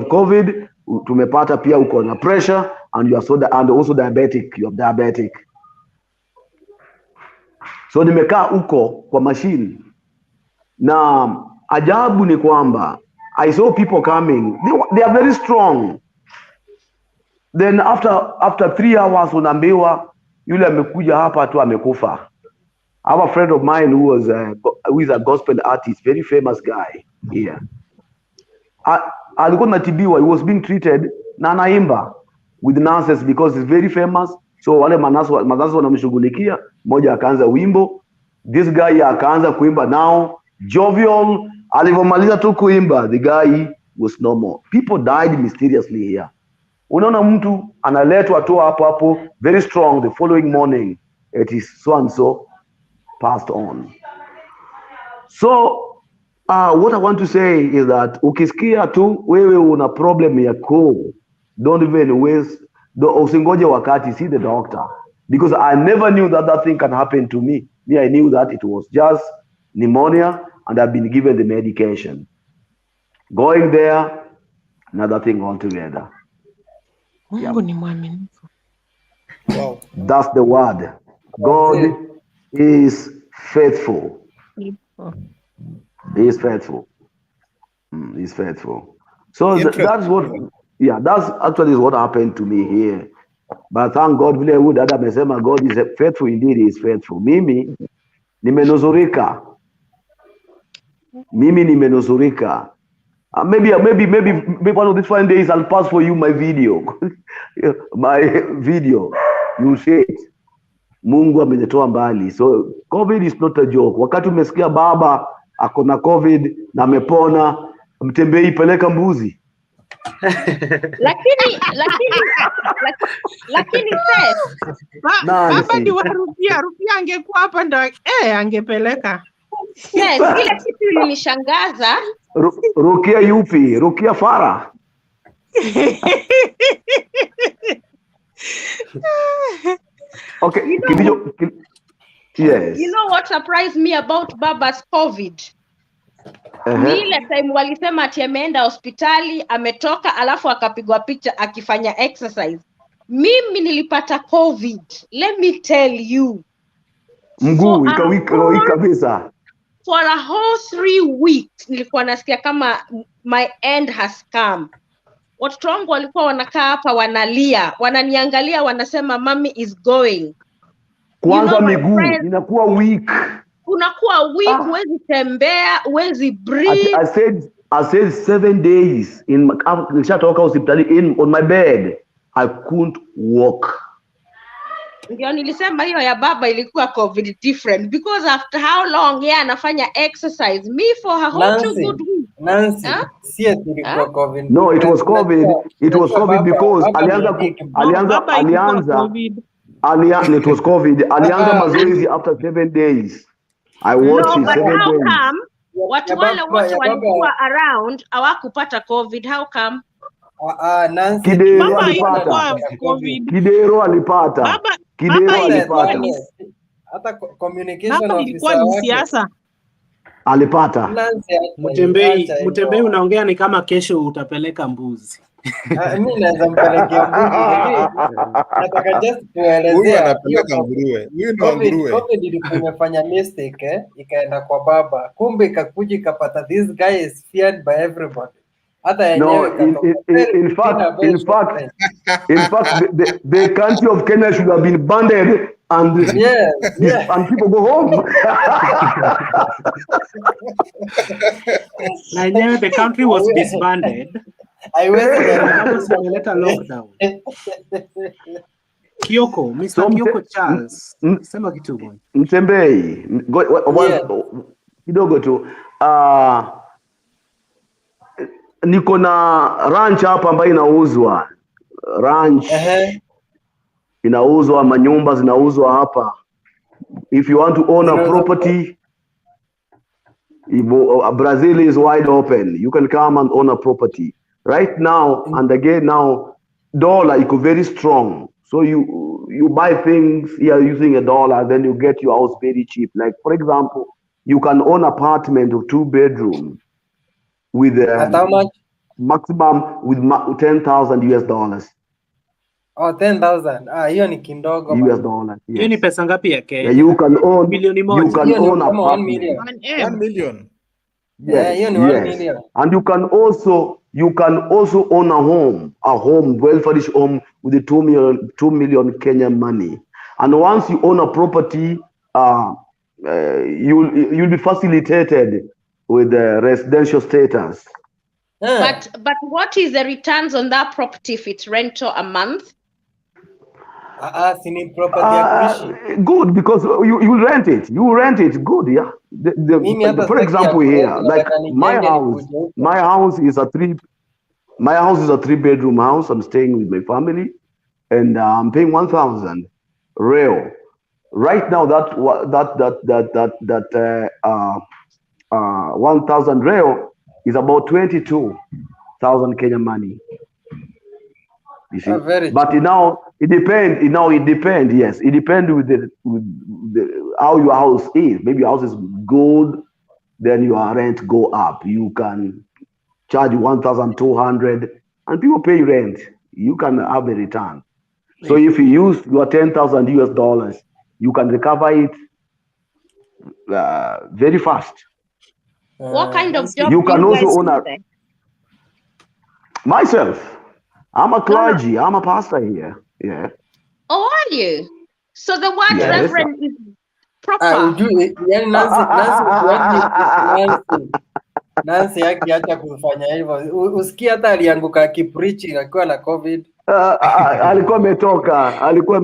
COVID. Tumepata pia uko na pressure and you are and also diabetic. You have diabetic. So nimekaa uko kwa machine. Na ajabu ni kwamba I saw people coming. They are very strong. Then after 3 hours unaambiwa yule amekuja hapa tu amekufa. I have a friend of mine who is a gospel artist, very famous guy here. Alikuwa natibiwa, he was being treated na anaimba with nurses because he's very famous. So wale manasi wanamshughulikia, mmoja akaanza wimbo. This guy akaanza kuimba now, jovial. Alivyomaliza tu kuimba, the guy was no more. People died mysteriously here. Unaona mtu analetwa tu hapo, very strong. The following morning, it is so and so passed on. So what I want to say is that ukisikia tu wewe una problem ya koo, don't even waste, usingoje wakati, see the doctor. Because I never knew that thing can happen to me. I knew that it was just pneumonia and I've been given the medication. Going there, another thing altogether. Mungu ni mwaminifu. Wow. That's the word. God is faithful. He is faithful. He's faithful. So that's what, that's actually what happened to me here. But thank God, vile huyu dada amesema God is faithful indeed, he is faithful. Mimi nimenuzurika. Maybe one of these fine days I'll pass for you my video. My video. You see it. Mungu amenitoa mbali. So COVID is not a joke. Wakati umesikia baba akona COVID na amepona, mtembei peleka mbuzi. lakini Seth, baba ni warupia angekuwa hapa ndo angepeleka. Seth, ile kitu ilinishangaza. Rukia yupi? Rukia Fara. Okay, yes. You know what surprised me about Baba's COVID? Ni ile time walisema ati ameenda hospitali, ametoka alafu akapigwa picha akifanya exercise. Mimi nilipata COVID. Let me tell you. Mguu ikawika kabisa. For a whole 3 weeks nilikuwa nasikia kama my end has come. Watoto wangu walikuwa wanakaa hapa wanalia, wananiangalia wanasema mommy is going. Kwanza miguu inakuwa weak. Unakuwa weak, huwezi tembea, huwezi breathe. I said 7 days nishatoka hospitali on my bed. I couldn't walk. Ndio nilisema hiyo ya baba ilikuwa COVID different because after how long yeye anafanya exercise, me for a whole 2 good weeks. Nancy, ilikuwa COVID. No, it was COVID. It was COVID because alianza it was COVID. Alianza mazoezi after 7 days. I watched it 7 days. Watu wale wote walikuwa around hawakupata COVID. How come? Nancy, Kidero alipata. Hata communication officer ni siasa. Alipata. Mtembei unaongea ni kama kesho utapeleka mbuzi. Mimi naweza mpelekea mbuzi. Nataka just kuelezea. Huyu anapeleka nguruwe. Huyu ndo nguruwe. COVID ilikuwa imefanya mistake ikaenda kwa baba. Kumbe ikakuja ikapata this guy is feared by everybody. No, in fact, the country of Kenya should have been banded and and people go home. Nigeria, the country was disbanded. I was a lockdown. Kioko, Mr. Kioko Charles. Sema kitu bwana. Mtembei. Kidogo tu. Niko na ranch hapa ambayo inauzwa. Ranch. Inauzwa, manyumba zinauzwa hapa. If you want to own a property, Brazil is wide open. You can come and own a property. Right now, and again now, dollar is very strong. So you buy things here using a dollar, then you get your house very cheap. Like for example, you can own an apartment of 2 bedrooms with how much? Maximum with $10,000 US. Oh, 10,000. Hiyo ni kidogo. US dollars. Yes. Hiyo ni pesa ngapi ya Kenya? You can own milioni moja. You can own a 1 million. 1 million. Yes, hiyo ni 1 million. And you can also own a home, well-furnished home with the 2 million Kenyan money. And once you own a property, you'll be facilitated with the residential status. But what is the returns on that property if it's rental a month? Good, because you rent it. You rent it. Good, yeah. For example, here, like my house is a 3-bedroom house. I'm staying with my family, and I'm paying 1,000 real. Right now, that 1,000 real is about 22,000 Kenyan money. You see, but now it depends. Yes, it depends with the how your house is. Maybe your house is good, then your rent go up. You can charge 1,200, and people pay rent. You can have a return. So if you use your 10,000 US dollars, you can recover it very fast. What kind of job You do can you also guys own do a there? myself. I'm a No, no. clergy. I'm a pastor here. Yeah. Oh, are you? So the word Yes. reverend is proper. Ujui, yani Nancy akiacha kufanya hivyo. Usikia hata alianguka akipreach akiwa na COVID. Alikuwa ametoka. Alikuwa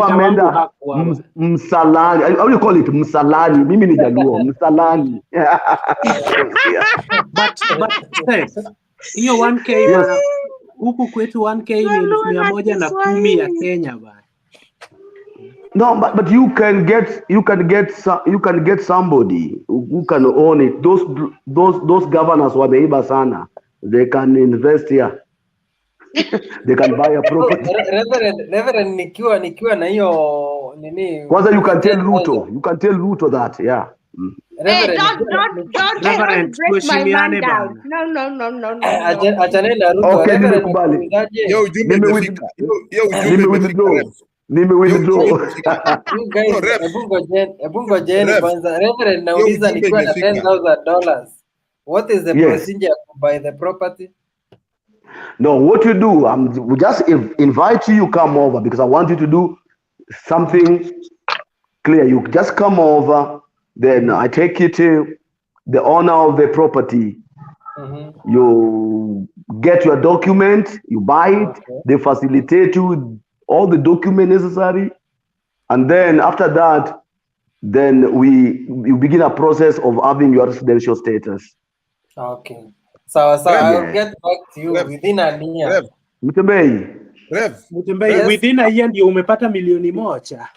ameenda msalani. How do you call it? Msalani. Mimi ni Jaluo. Msalani. But hiyo 1K bana, huku kwetu 1K ni 110 ya Kenya bana. No, but you can get somebody who can own it. Those governors wameiba sana. They can invest here. They can buy a property. Reverend nikiwa na hiyo nini. Kwanza you can tell Ruto that, yeah. Hey, don't break my man down. No. Achane na Ruto. Okay, nimekubali. Nimewithdraw. You guys, hebu ngojeni kwanza. Reverend nauliza nikiwa na $10,000. What is the procedure to buy the property? No, what you do, we just invite you come over because I want you to do something clear. You just come over, then I take you to the owner of the property. You get your document, you buy it, they facilitate you all the document necessary, and then after that, then you begin a process of having your residential status. Okay. So I'll get back to you within a year. Mutembei, within a year ndio umepata milioni moja.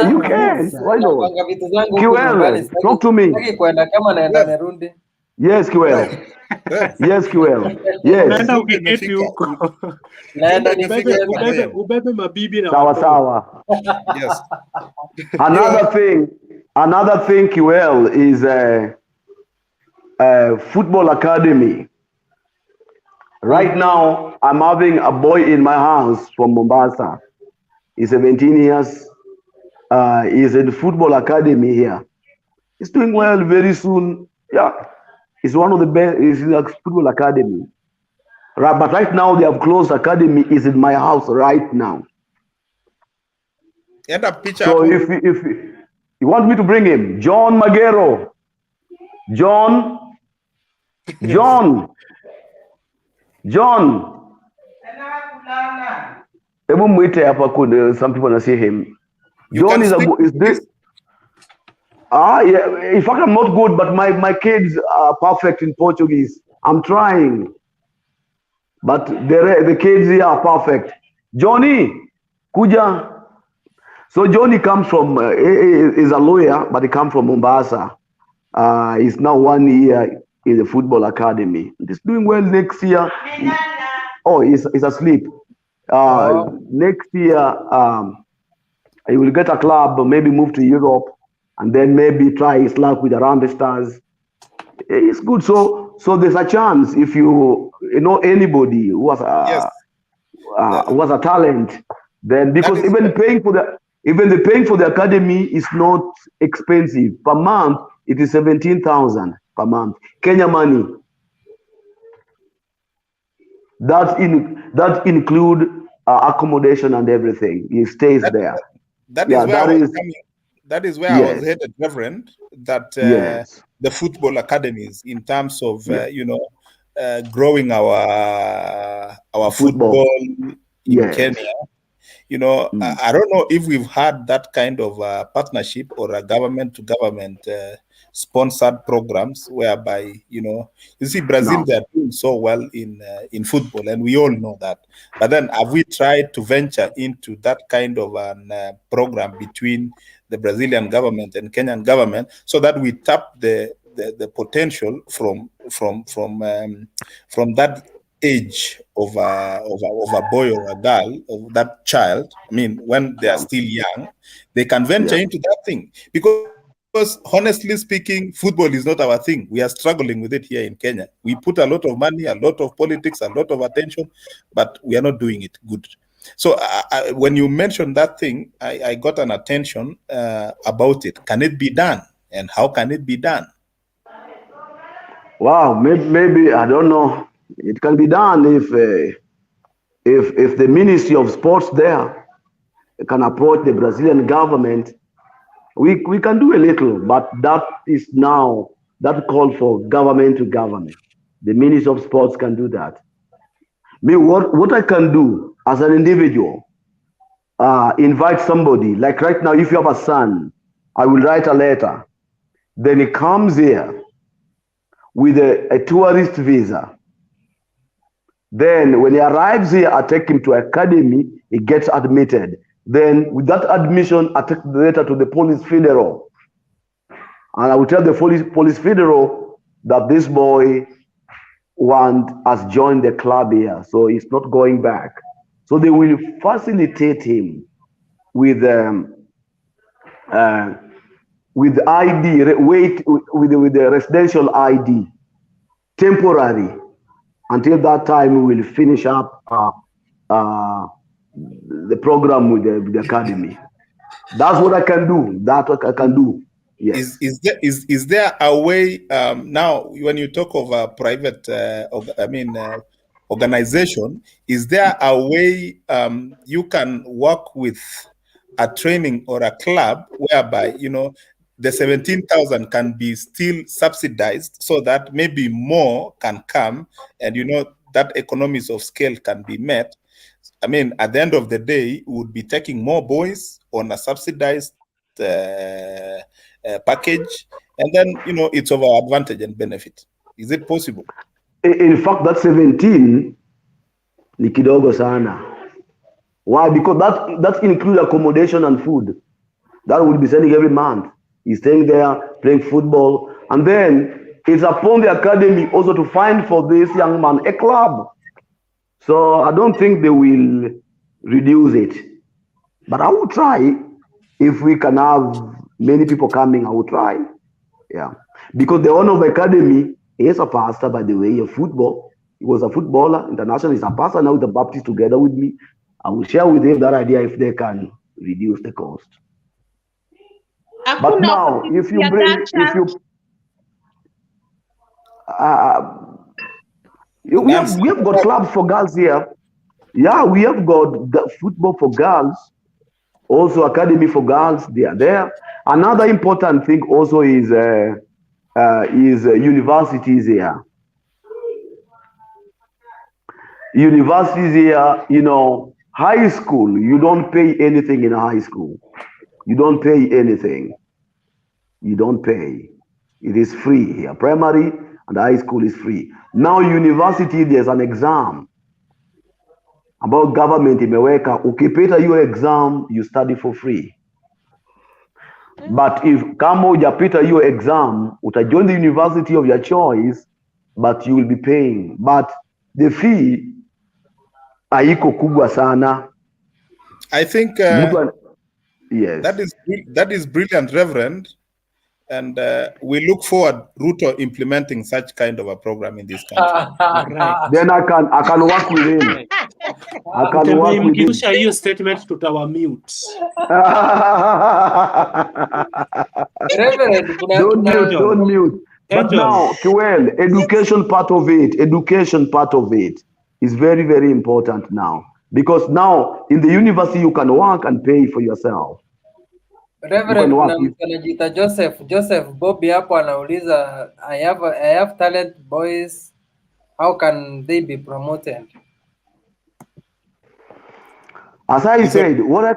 You can. Why not? Kiwel, talk to me. Kwenda kama naenda Merundi. Yes, Kiwel. Yes. Naenda ukiketi huko. Naenda ubebe mabibi na sawa. Yes. Another thing, Kiwel, is a football academy. Right now, I'm having a boy in my house from Mombasa. He's 17 years. He's in football academy here. He's doing well very soon. Yeah. He's one of the best. He's in a football academy. Right, but right now they have closed academy. Is in my house right now. So if you want me to bring him, John Magero. John. Some people see him. John is this. Yeah. In fact, I'm not good, but my kids are perfect in Portuguese. I'm trying, but the kids here are perfect. Johnny, kuja. So Johnny comes from is a lawyer, but he comes from Mombasa. He's now 1 year in the football academy. He's doing well next year. Oh, he's asleep. Next year, he will get a club, maybe move to Europe, and then maybe try his luck with the Rambe Stars. It's good. So there's a chance if you know anybody who has a talent, then because even the paying for the academy is not expensive. Per month, it is 17,000 per month. Kenya money. That include accommodation and everything. He stays there. That is where I was headed, Reverend. That the football academies, in terms of growing our football in Kenya. I don't know if we've had that kind of partnership or a government-to-government sponsored programs whereby you see Brazil, they're doing so well in football, and we all know that. But then have we tried to venture into that kind of an program between the Brazilian government and Kenyan government so that we tap the potential from that age of a boy or a girl, of that child? I mean, when they are still young, they can venture into that thing, because Because honestly speaking, football is not our thing. We are struggling with it here in Kenya. We put a lot of money, a lot of politics, a lot of attention, but we are not doing it good. So when you mentioned that thing, I got an attention about it. Can it be done? And how can it be done? Wow, maybe I don't know. It can be done if the Ministry of Sports there can approach the Brazilian government. We can do a little, but that is now that call for government to government. The Ministry of Sports can do that. Me, what I can do as an individual, invite somebody. Like right now, if you have a son, I will write a letter. Then he comes here with a tourist visa. Then when he arrives here, I take him to academy, he gets admitted. Then with that admission, I take the letter to the police federal. And I will tell the police federal that this boy has joined the club here, so he's not going back. So they will facilitate him with ID, with the residential ID, temporary. Until that time, we will finish up the program with the academy. That's what I can do. That's what I can do. Yes. Is there a way now when you talk of a private, organization? Is there a way you can work with a training or a club whereby the 17,000 can be still subsidized so that maybe more can come and that economies of scale can be met? I mean, at the end of the day, we would be taking more boys on a subsidized package, and then it's of our advantage and benefit. Is it possible? In fact, that 17 ni kidogo sana. Why? Because that includes accommodation and food. That will be sending every month. He's staying there, playing football, and then it's upon the academy also to find for this young man a club. So I don't think they will reduce it, but I will try. If we can have many people coming, I will try. Yeah, because the owner of the academy is a pastor, by the way, of football. He was a footballer, international. He's a pastor now with the Baptist together with me. I will share with him that idea if they can reduce the cost. But now, if you we have got clubs for girls here. Yeah, we have got football for girls, also academy for girls. They are there. Another important thing also is universities here. Universities here, high school. You don't pay anything in high school. You don't pay anything. You don't pay. It is free here. Primary and high school is free. Now university, there's an exam. About government imeweka, ukipita your exam, you study for free. But if kama hujapita your exam, utajoin the university of your choice, but you will be paying. But the fee haiko kubwa sana. I think yes, that is brilliant, Reverend. And we look forward Ruto implementing such kind of a program in this country. Right. Then I can work with him. I can work with him. Share your statement to our mute. Don't mute. But now, Kiwel, education part of it is very, very important now. Because now in the university you can work and pay for yourself. Reverend, kuna mtu anajiita Joseph Bobby hapo anauliza, I have talent boys, how can they be promoted? As I said, what I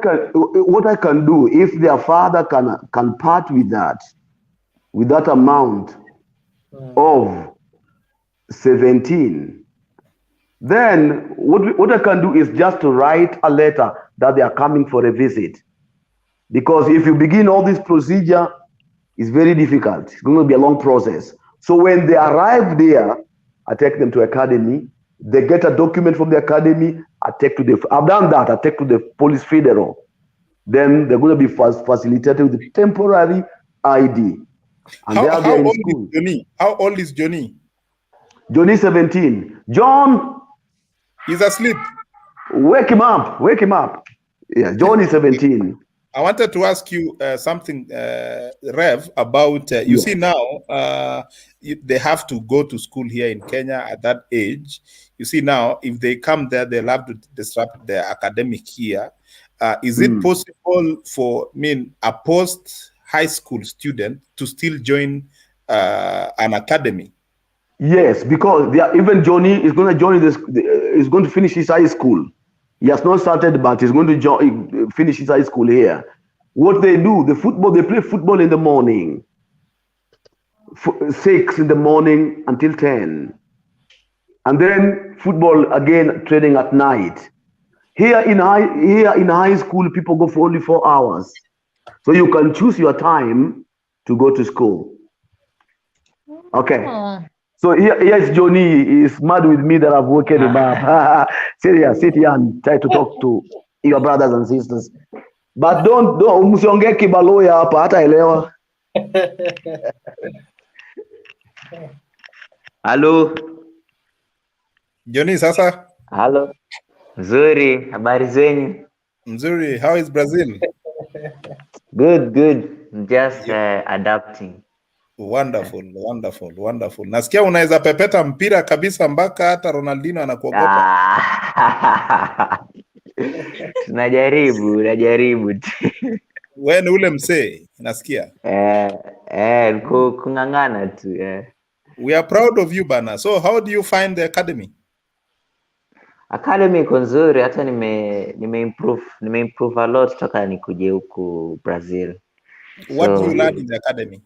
can do, if their father can part with that amount of 17, then what I can do is just to write a letter that they are coming for a visit. Because if you begin all this procedure, it's very difficult. It's going to be a long process. So when they arrive there, I take them to academy. They get a document from the academy. I've done that. I take to the police federal. Then they're going to be facilitated with temporary ID. And How in old school. is Johnny? How old is Johnny? Johnny 17. John, he's asleep. Wake him up. Wake him up. Yeah, John is 17. I wanted to ask you something, Rev, about, you see now, they have to go to school here in Kenya at that age. You see now, if they come there, they'll have to disrupt their academic here. Is it possible for, a post-high school student to still join an academy? Yes, because even Johnny is going to join this, is going to finish his high school. He has not started, but he's going to finish his high school here. What they do, they play football in the morning, 6 in the morning until 10. And then football again, training at night. Here in high school, people go for only 4 hours. So you can choose your time to go to school. Okay. So here's Johnny. He's mad with me that I've woken him up. Sit here and try to talk to your brothers and sisters. But don't msiongee kibaloya hapa hata elewa. Halo. Johnny sasa? Halo. Nzuri, habari zenyu? Nzuri, how is Brazil? Good. Just adapting. Wonderful. Nasikia unaweza pepeta mpira kabisa mpaka hata Ronaldinho anakuogopa. Najaribu. Wewe ni ule msee, nasikia. Kung'ang'ana tu. We are proud of you bana. So how do you find the academy? Academy iko nzuri, hata nimeimprove a lot toka nikuje huku Brazil. What do you learn in the academy?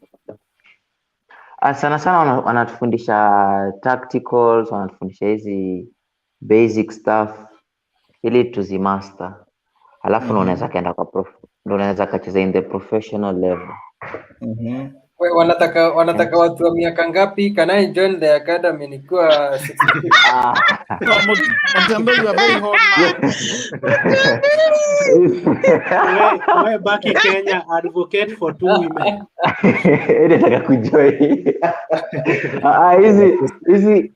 Sana wanatufundisha tacticals, wanatufundisha hizi basic stuff ili tuzimaster. Alafu unaweza kacheza in the professional level. Wewe wanataka watu wa miaka ngapi? Can I join the academy nikiwa 60? Wewe baki Kenya, advocate for 2 women. Nataka kujoin.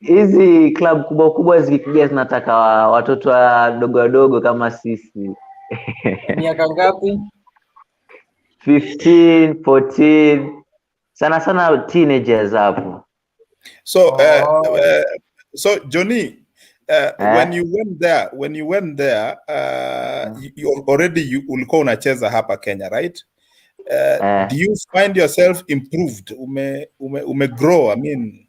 Hizi club kubwa zikikuja zinataka watoto wadogo kama sisi. Miaka ngapi? 15, 14. Sana teenagers hapo. So so Johnny, when you went there, you ulikuwa unacheza hapa Kenya, right? Do you find yourself improved? Ume grow, I mean.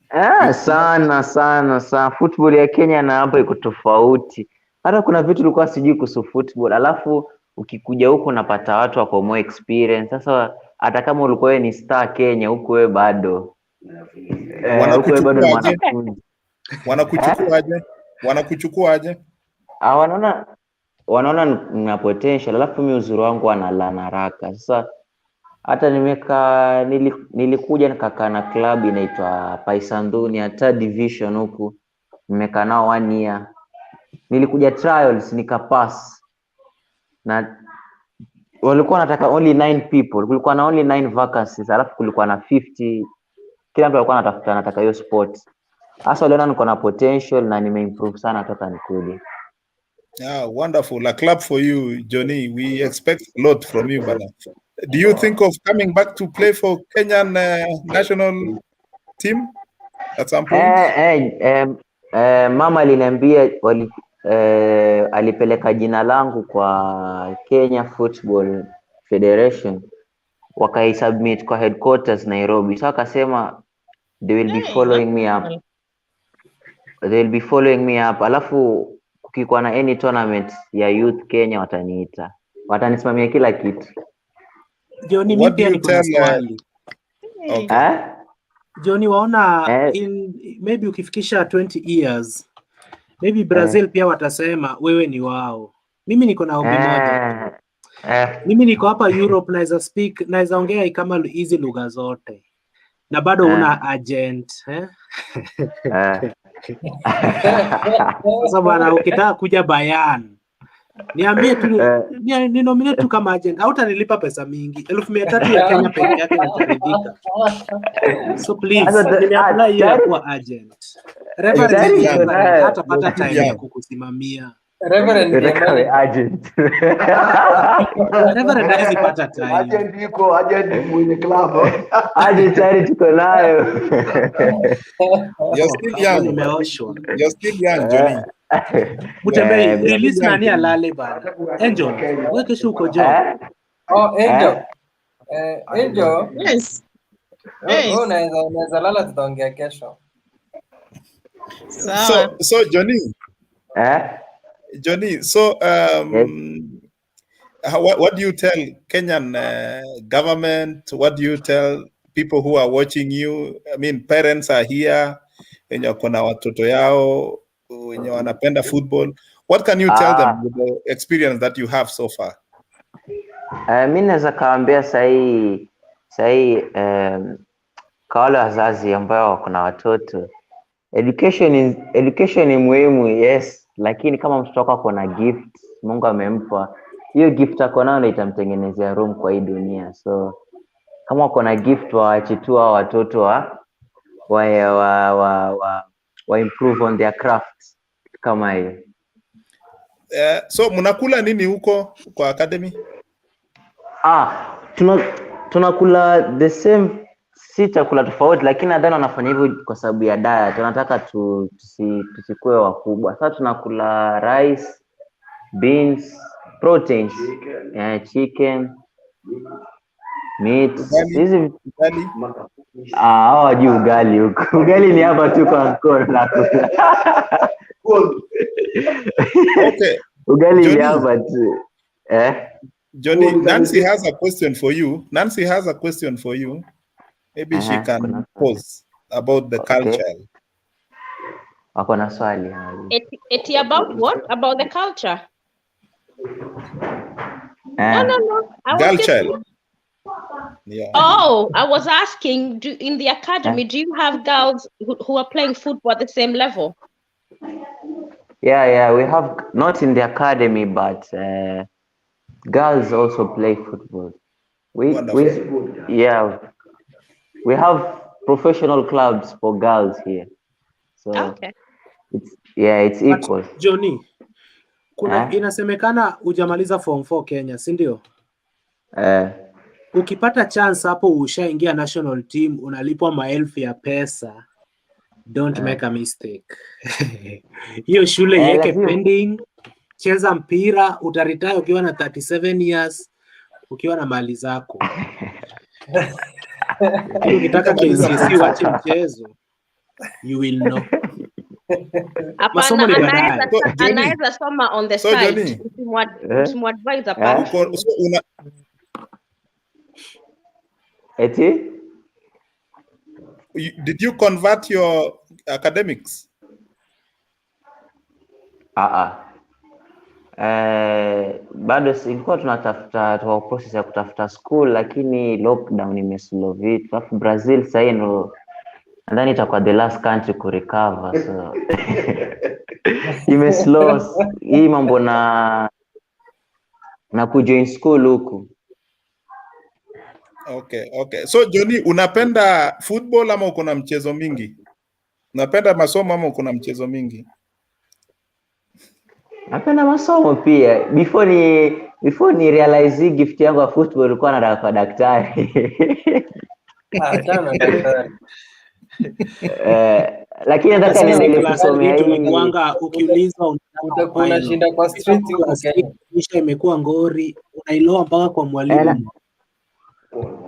Sana. Football ya Kenya na hapa iko tofauti. Hata kuna vitu ulikuwa sijui kuhusu football. Alafu ukikuja huko unapata watu wako more experience. Sasa hata kama ulikuwa wewe ni star Kenya, huko wewe bado Wanakuchukuaje? Wanaona na potential, alafu mimi uzuri wangu analana haraka. Sasa hata nilikuja nikakaa na club inaitwa Paisanduni ya 3rd division huku. Nimekaa nao 1 year. Nilikuja trials nikapass. Na walikuwa wanataka only 9 people. Kulikuwa na only 9 vacancies, alafu kulikuwa na 50. Kila mtu alikuwa anataka hiyo spot. Sasa waliona niko na potential na nimeimprove sana toka nikuje. Wonderful. A club for you, Johnny. We expect a lot from you, brother. Do you think of coming back to play for Kenyan national team at some point? Mama aliniambia alipeleka jina langu kwa Kenya Football Federation, wakaisubmit kwa headquarters Nairobi. So akasema they will be following me up. Alafu ukikuwa na any tournament ya youth Kenya wataniita. Watanisimamia kila kitu. Johnny, mimi pia niko na swali. Johnny, waona maybe ukifikisha 20 years maybe Brazil pia watasema wewe ni wao. Mimi niko na ombi moja. Mimi niko hapa Europe, naweza ongea kama hizi lugha zote na bado una agent sasa bwana, ukitaka kuja Bayan Niambie tu ni nominate tu kama agent. Hautanilipa pesa mingi. 1,300 ya Kenya peke yake nitaridhika. So please, nimeapply hiyo ya kuwa agent. Reverend hatapata time ya kukusimamia. Reverend agent. Reverend hawezi pata time. Agent yuko, agent mwenye club. Agent tayari tuko nayo. You're still young. Nimeoshwa. You're still young, Johnny. Mutembei, release nani alale bana. Angel, wewe kesho uko job. Angel. Angel. Yes. Unaweza lala, tutaongea kesho. So Johnny. Johnny, so what do you tell Kenyan government? What do you tell people who are watching you? I mean, parents are here, wenye wako na watoto yao, wenye wanapenda football. What can you tell them with the experience that you have so far? Mimi naweza kaambia sahi kwa wale wazazi ambao wako na watoto, education ni muhimu, yes, lakini kama mtoto wako ako na gift Mungu amempa, hiyo gift ako nayo ndio itamtengenezea room kwa hii dunia. So kama uko na gift, waache tu watoto wa improve on their craft kama hiyo. So mnakula nini huko kwa academy? Tunakula the same, si chakula tofauti, lakini nadhani wanafanya hivyo kwa sababu ya diet. Tunataka tusikue wakubwa. Sasa tunakula rice, beans, proteins, chicken, meat. Hizi hawajui ugali huko. Ugali ni hapa tu kwa mkono na kula. Okay. Ugali ni hapa tu. Johnny, Nancy has a question for you. Maybe she can pose about the culture. Wako na swali. Eti about what? About the culture? No. Girl child. Yeah. Oh, I was asking, in the academy, do you have girls who are playing football at the same level? Yeah, we have, not in the academy, but girls also play football. We have professional clubs for girls here. So okay. It's equal. But Johnny, inasemekana hujamaliza form 4 Kenya, si ndio? Ukipata chance hapo ushaingia national team, unalipwa maelfu ya pesa. Don't make a mistake. Hiyo shule yeke pending, cheza mpira, utaretire ukiwa na 37 years, ukiwa na mali zako. Ukitaka KCC wache mchezo, you will know. Masomo ni baadaye. Anaweza soma on the side. Usimwadvise hapa. Eti? Did you convert your academics? Bado ilikuwa tunatafuta process ya kutafuta school, lakini lockdown imeslow vitu. Alafu Brazil sasa ndo nadhani itakuwa the last country ku recover, so imeslow hii mambo na kujoin school huku. Okay. So Johnny, unapenda football ama uko na mchezo mingi? Unapenda masomo ama uko na mchezo mingi? Napenda masomo pia. Before ni realize gift yangu ya football ilikuwa nataka kwa daktari. Lakini nataka niendelee kusomea hii. Ukiulizwa utakuwa unashinda kwa street huko Kenya. Kisha imekuwa ngori, unailoa mpaka kwa mwalimu.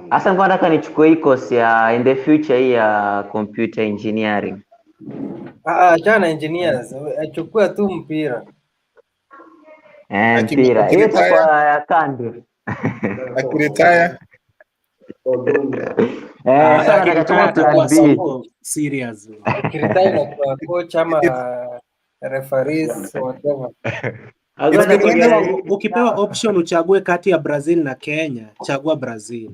Asa nilikuwa nataka nichukue hii course ya in the future hii ya computer engineering. Jana engineers, achukua tu mpira. Mpira. Hiyo itakuwa ya kando. Akiretire. Sasa nataka plan B. Serious. Akiretire na kwa coach ama referees whatever. Ukipewa option uchague kati ya Brazil na Kenya, chagua Brazil.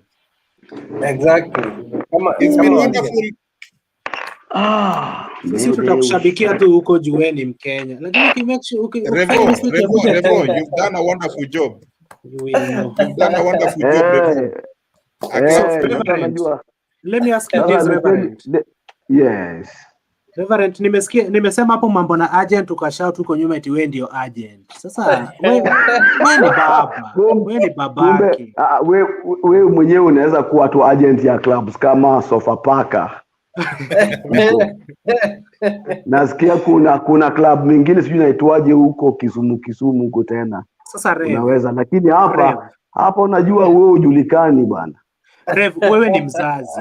Exactly. It's been wonderful. Sisi tutakushabikia tu huko jueni Mkenya. Lakini Revo, you've done a wonderful job. You've done a wonderful job, Revo. Let me ask you this, Reverend. Yes. Reverend, nimesema hapo mambo na agent ukashout huko nyuma eti wewe ndio agent. Sasa wewe ni baba. Wewe ni babake. Wewe mwenyewe unaweza kuwa tu agent ya clubs kama Sofapaka. Nasikia kuna club mingine sijui inaitwaje huko Kisumu huko tena. Sasa Rev, unaweza lakini hapa unajua wewe hujulikani bwana. Rev,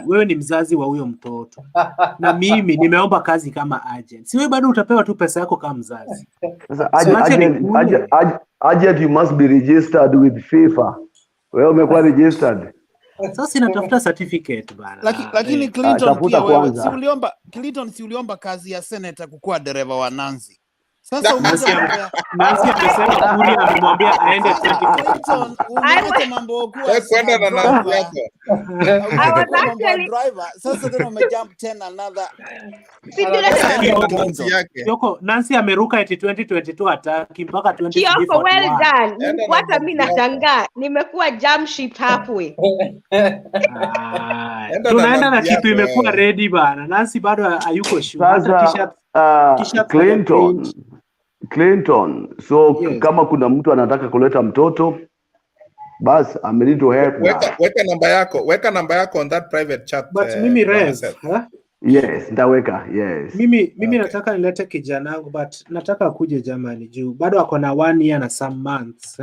wewe ni mzazi wa huyo mtoto. Na mimi nimeomba kazi kama agent. Si wewe bado utapewa tu pesa yako kama mzazi. Sasa agent you must be registered with FIFA. Wewe umekuwa registered. Sasa ninatafuta certificate bana. Lakini Clinton pia wewe si uliomba kazi ya senator kukuwa dereva wa Nancy. Sasa Nancy amesema Kuria amemwambia aende 20. Umeacha mambo kuwa kwenda na Nancy yako. I was actually driver. Sasa tena umejump tena another. Yoko Nancy ameruka eti 2022 ataki mpaka 2024. Kioko, well done. What mimi nashangaa nimekuwa jump ship halfway. Tunaenda na kitu imekuwa ready bana. Nancy bado hayuko sure. Sasa Clinton, so yes. Kama kuna mtu anataka kuleta mtoto bas I'm ready to help. Weka namba yako on that private chat. But mimi Rev, yes, nitaweka. Yes. Mimi nataka nilete kijana wangu but nataka akuje jamani juu bado ako na 1 year na some months,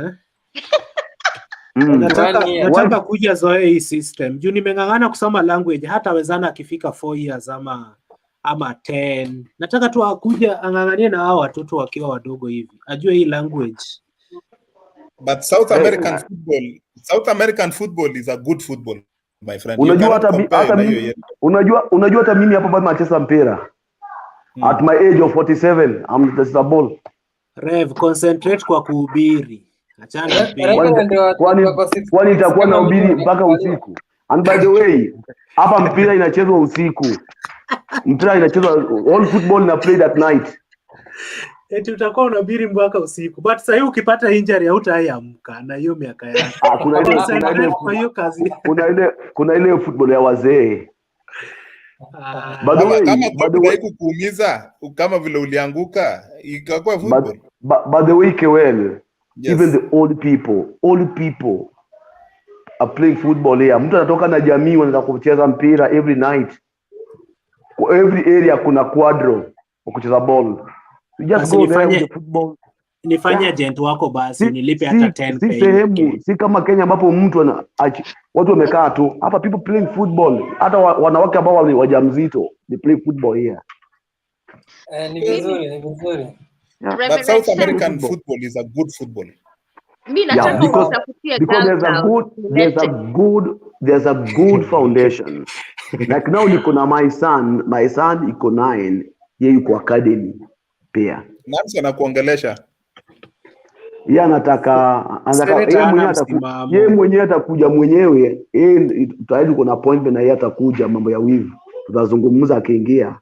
Nataka kuja zoe hii system. Juu nimeng'ang'ana kusoma language hata wezana akifika 4 years ama 10. Nataka tu akuja ang'ang'anie na hao watoto wakiwa wadogo hivi. Ajue hii language. But South American football is a good football, my friend. Unajua hata mimi hapa bado nacheza mpira. At my age of 47, I'm the ball. Rev, concentrate kwa kuhubiri. Achana kwani itakuwa na ubiri mpaka usiku. And by the way, hapa mpira inachezwa usiku. Mpira inachezwa, all football na played at night. Eti utakuwa unabiri mpaka usiku. But sasa ukipata injury hautaamka na hiyo miaka yako. Kuna ile football ya wazee. By the way, kama kukuumiza kama vile ulianguka ikakuwa football. By the way, Kewel, yes. Even the old people are playing football here. Mtu anatoka na jamii wanaenda kucheza mpira every night. Every area kuna quadro kucheza ball. You just go there with the football. Nifanye agent wako basi nilipe hata 10k. Si kama Kenya ambapo watu wamekaa tu. Hapa people playing football. Hata wanawake ambao wajamzito they play football here. Ni vizuri. Yeah. But South American football is a good football. Because there's a good foundation. Like now niko na my son iko 9, yeye yuko academy pia. Nancy anakuongelesha. Yeye anataka yeye mwenyewe atakuja mwenyewe. Tayari kuna appointment na yeye atakuja, mambo ya wivu. Tutazungumza akiingia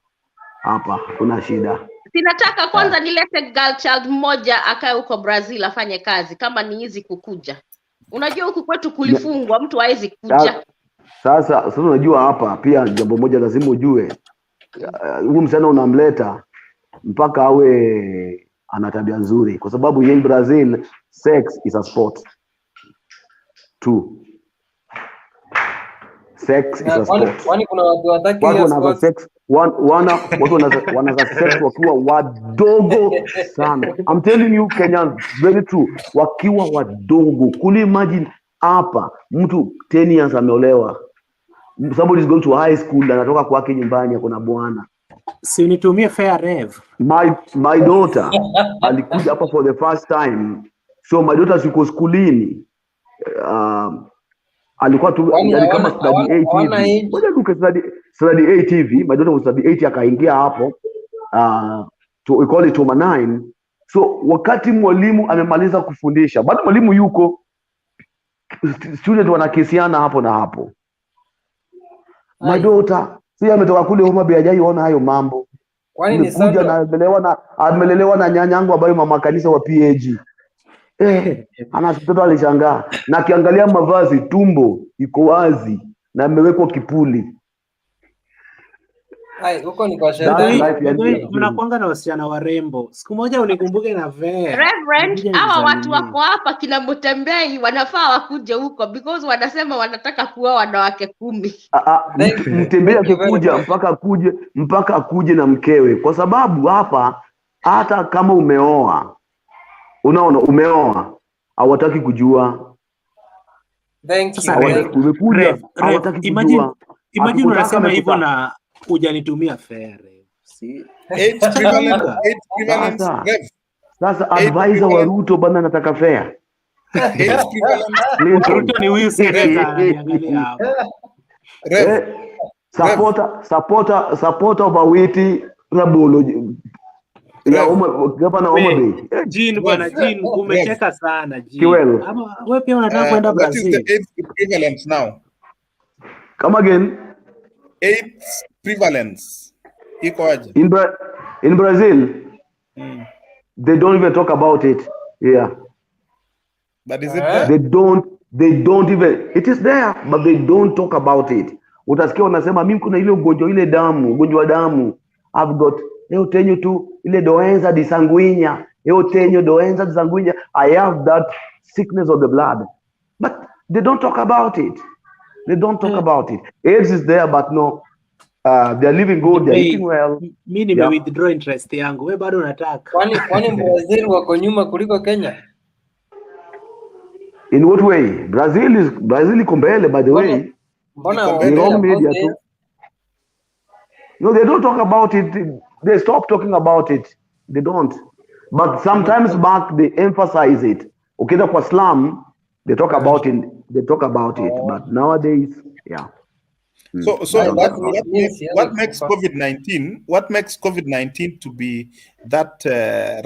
hapa, kuna shida. Sinataka kwanza nilete girl child mmoja akae huko Brazil afanye kazi kama ni hizi kukuja. Unajua huku kwetu kulifungwa, mtu hawezi kuja. Sasa unajua hapa pia jambo moja lazima ujue. Huyu msana unamleta mpaka awe ana tabia nzuri, kwa sababu in Brazil sex is a sport too. Sex is a sport. Kwani kuna watu wataki sex watu wanaza sex wakiwa wadogo sana. I'm telling you Kenyan, very true. Wakiwa wadogo. Kuli imagine hapa mtu 10 years ameolewa. Somebody is going to high school, anatoka kwake nyumbani akona bwana. Si unitumie fair Rev. My daughter alikuja hapa for the first time. So my daughter yuko schoolini. Alikuwa tu kama study 8 hivi. Ngoja duke study 8 hivi. My daughter was study 8 akaingia hapo. We call it 9. So wakati mwalimu amemaliza kufundisha, bado mwalimu yuko, student wanakisiana hapo na hapo. My daughter Si ametoka kule Homa Bay, hajaiona hayo mambo. Kwani ni Nimekuja Sondo? na amelelewa na nyanyangu ambayo mama kanisa wa PAG. Ana mtoto alishangaa. Na akiangalia mavazi, tumbo iko wazi na amewekwa kipuli. Ai, huko ni kwa shetani. Mnakuanga na wasichana warembo. Siku moja unikumbuke na Vea. Reverend, hawa watu wako hapa kina Mutembei wanafaa wakuje huko because wanasema wanataka kuoa wanawake 10. Mtembei akikuja mpaka akuje na mkewe, kwa sababu hapa hata kama umeoa, unaona umeoa, hawataki kujua. Umekuja, hawataki kujua. Imagine unasema hivyo na hujanitumia fare. Sasa advisor wa Ruto bana nataka fare. Ruto ni huyu seneta ananiangalia hapa. Supporter of Awiti Rabolo. Gavana Homa Bay. Jean bwana Jean, umecheka sana Jean. Kiwel. Ama wewe pia unataka kwenda Brazil? What is the AIDS prevalence now? Come again. AIDS prevalence. Iko aje? In Brazil, they don't even talk about it. Yeah. But is it there? They don't even, it is there, but they don't talk about it. Utasikia wanasema mimi kuna ile ugonjwa wa damu. I've got tenyo tu ile doenza di sanguínea. Doenza di sanguínea. I have that sickness of the blood. But they don't talk about it. They don't talk about it. AIDS is there, but no. They're living good, they're eating well. Mimi nime withdraw interest yangu. Wewe bado unataka. Kwani Brazil wako nyuma kuliko Kenya? In what way? Brazil iko mbele, by the way. Mbona media too. No, they don't talk about it. They stop talking about it. They don't. But sometimes back they emphasize it. Ukienda kwa slum, they talk about it. But nowadays, yeah. So what makes COVID-19? What makes COVID-19 to be that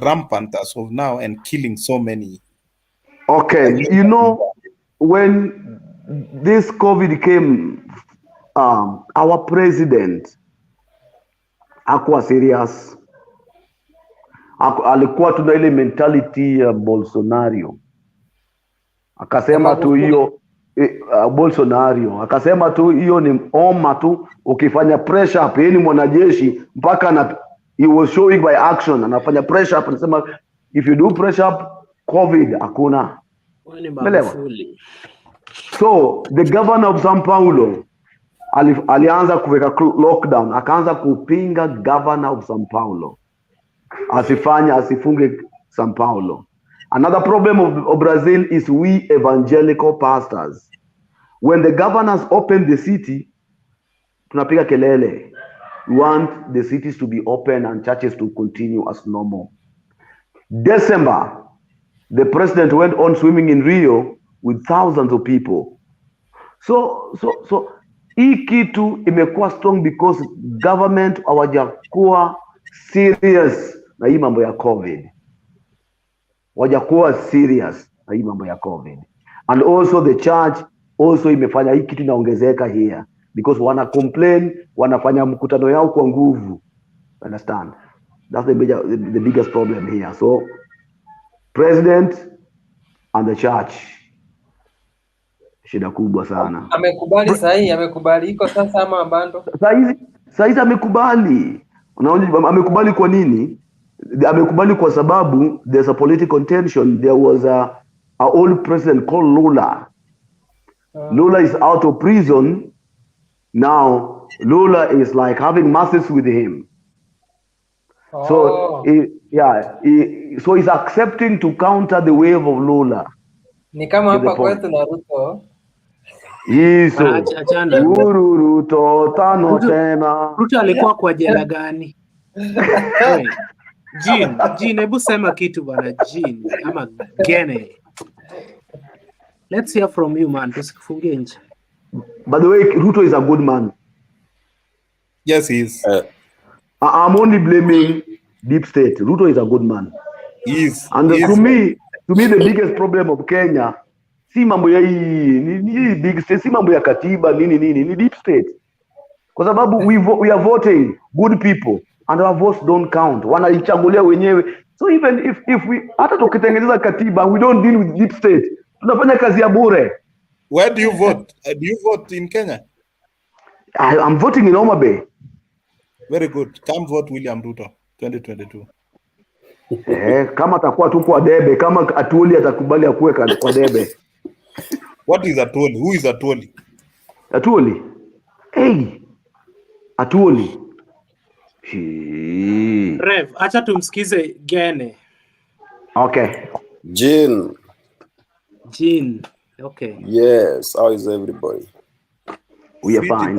rampant as of now and killing so many? Okay, you know, when this COVID came, our president hakuwa serious. Alikuwa tuna ile mentality ya Bolsonaro. Akasema tu hiyo Bolsonaro akasema tu hiyo ni homa tu, ukifanya pressure up, yeye ni mwanajeshi mpaka he was showing by action, anafanya pressure up, anasema if you do pressure up COVID hakuna. So the governor of São Paulo alianza kuweka lockdown, akaanza kupinga governor of São Paulo asifunge São Paulo. Another problem of Brazil is we evangelical pastors. When the governors open the city, tunapiga kelele. We want the cities to be open and churches to continue as normal. December, the president went on swimming in Rio with thousands of people. So hii kitu imekuwa strong because government hawajakuwa serious na hii mambo ya COVID. Wajakuwa serious na hii mambo ya COVID. And also the church also imefanya hii kitu inaongezeka here because wana complain, wanafanya mkutano yao kwa nguvu. Understand? That's the biggest problem here. So president and the church shida kubwa sana. Amekubali sahihi, amekubali iko sasa ama bando? Sahihi amekubali. Unaona amekubali kwa nini? Amekubali kwa sababu there's a political tension. There was a old president called Lula. Lula is out of prison now. Lula is like having masses with him. So so he's accepting to counter the wave of Lula. Ni kama hapa kwetu na Ruto. Hizo. Ruto tano tena. Ruto alikuwa kwa jela gani? Jean, hebu sema kitu bwana Jean ama Gene. Let's hear from you man, tusikufungie nje. By the way, Ruto is a good man. Yes, he is. I'm only blaming deep state. Ruto is a good man. He is. And to me the biggest problem of Kenya si mambo ya hii big state, si mambo ya katiba nini ni deep state. kwa sababu we are voting good people and our votes don't count. Wanaichagulia wenyewe. So even if we hata tukitengeneza katiba, we don't deal with deep state. Tunafanya kazi ya bure. Where do you vote? Do you vote in Kenya? I'm voting in Homa Bay. Very good. Come vote William Ruto 2022. Kama atakuwa tu kwa debe, kama Atwoli atakubali akuwe kwa debe. What is Atwoli? Who is Atwoli? Atwoli. Hey. Atwoli. Rev, acha tumsikize Gene. Okay. Jean. Okay. Yes. How is everybody? We are fine.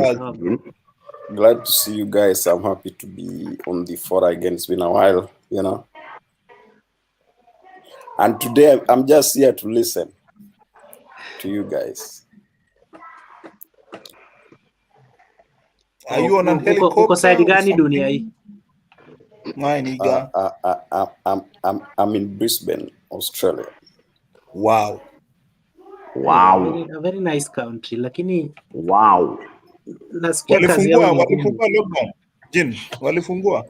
Glad to see you guys. I'm happy to be on the fora again. It's been a while, And today I'm just here to listen to you guys. Are you on a helicopter? Uko side gani dunia hii? I'm in Brisbane, Australia. Wow. A very nice country, lakini nasikia kazi yao walifungua lockdown. Jin, walifungua?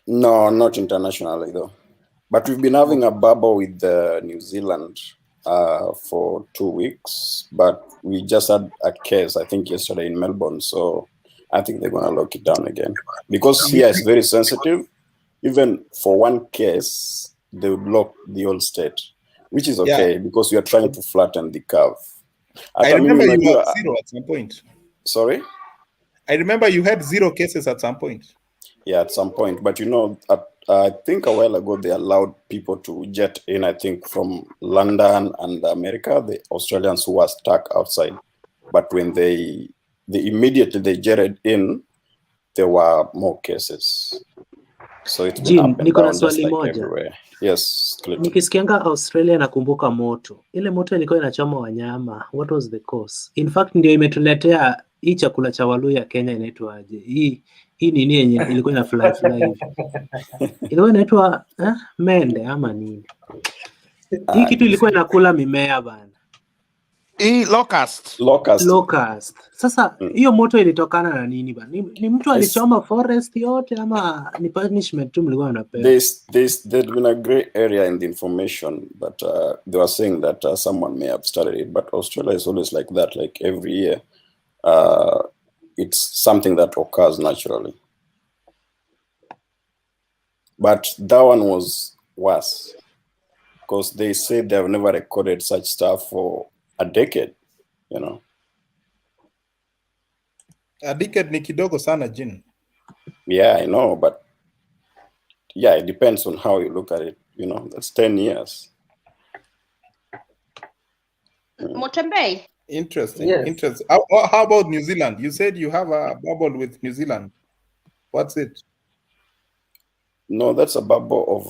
No, not internationally though. But we've been having a bubble with New Zealand for 2 weeks, but we just had a case, I think yesterday in Melbourne, so I think they're going to lock it down again. Because here it's very sensitive, even for one case, they would lock the whole state, which is okay because we are trying to flatten the curve. I remember you had 0 at some point. Sorry? I remember you had 0 cases at some point. Yeah, at some point. But I think a while ago they allowed people to jet in, I think, from London and America, the Australians who were stuck outside. But when they immediately jetted in, there were more cases. So it's been up and down just like everywhere. Yes, Clinton. Nikisikianga Australia nakumbuka moto. Ile moto ilikuwa inachoma wanyama. What was the cause? In fact ndio imetuletea hii chakula cha Waluya Kenya inaitwa aje? Hii nini yenye ilikuwa ina fly hivi. Ilikuwa inaitwa mende ama nini? Hii kitu ilikuwa inakula mimea bana. Locust. Sasa hiyo moto ilitokana na nini bana? Ni mtu alichoma forest yote ama ni punishment tu mlikuwa mnapewa? There's been a gray area in the information, but they were saying that someone may have started it. But Australia is always like that. Like every year, it's something that occurs naturally. But that one was worse because they said they have never recorded such stuff for a decade, A decade ni kidogo sana, Jin. Yeah, I know, but it depends on how you look at it. That's 10 years. Motembe. Interesting. Yes. Interesting. How about New Zealand? You said you have a bubble with New Zealand. What's it? No, that's a bubble of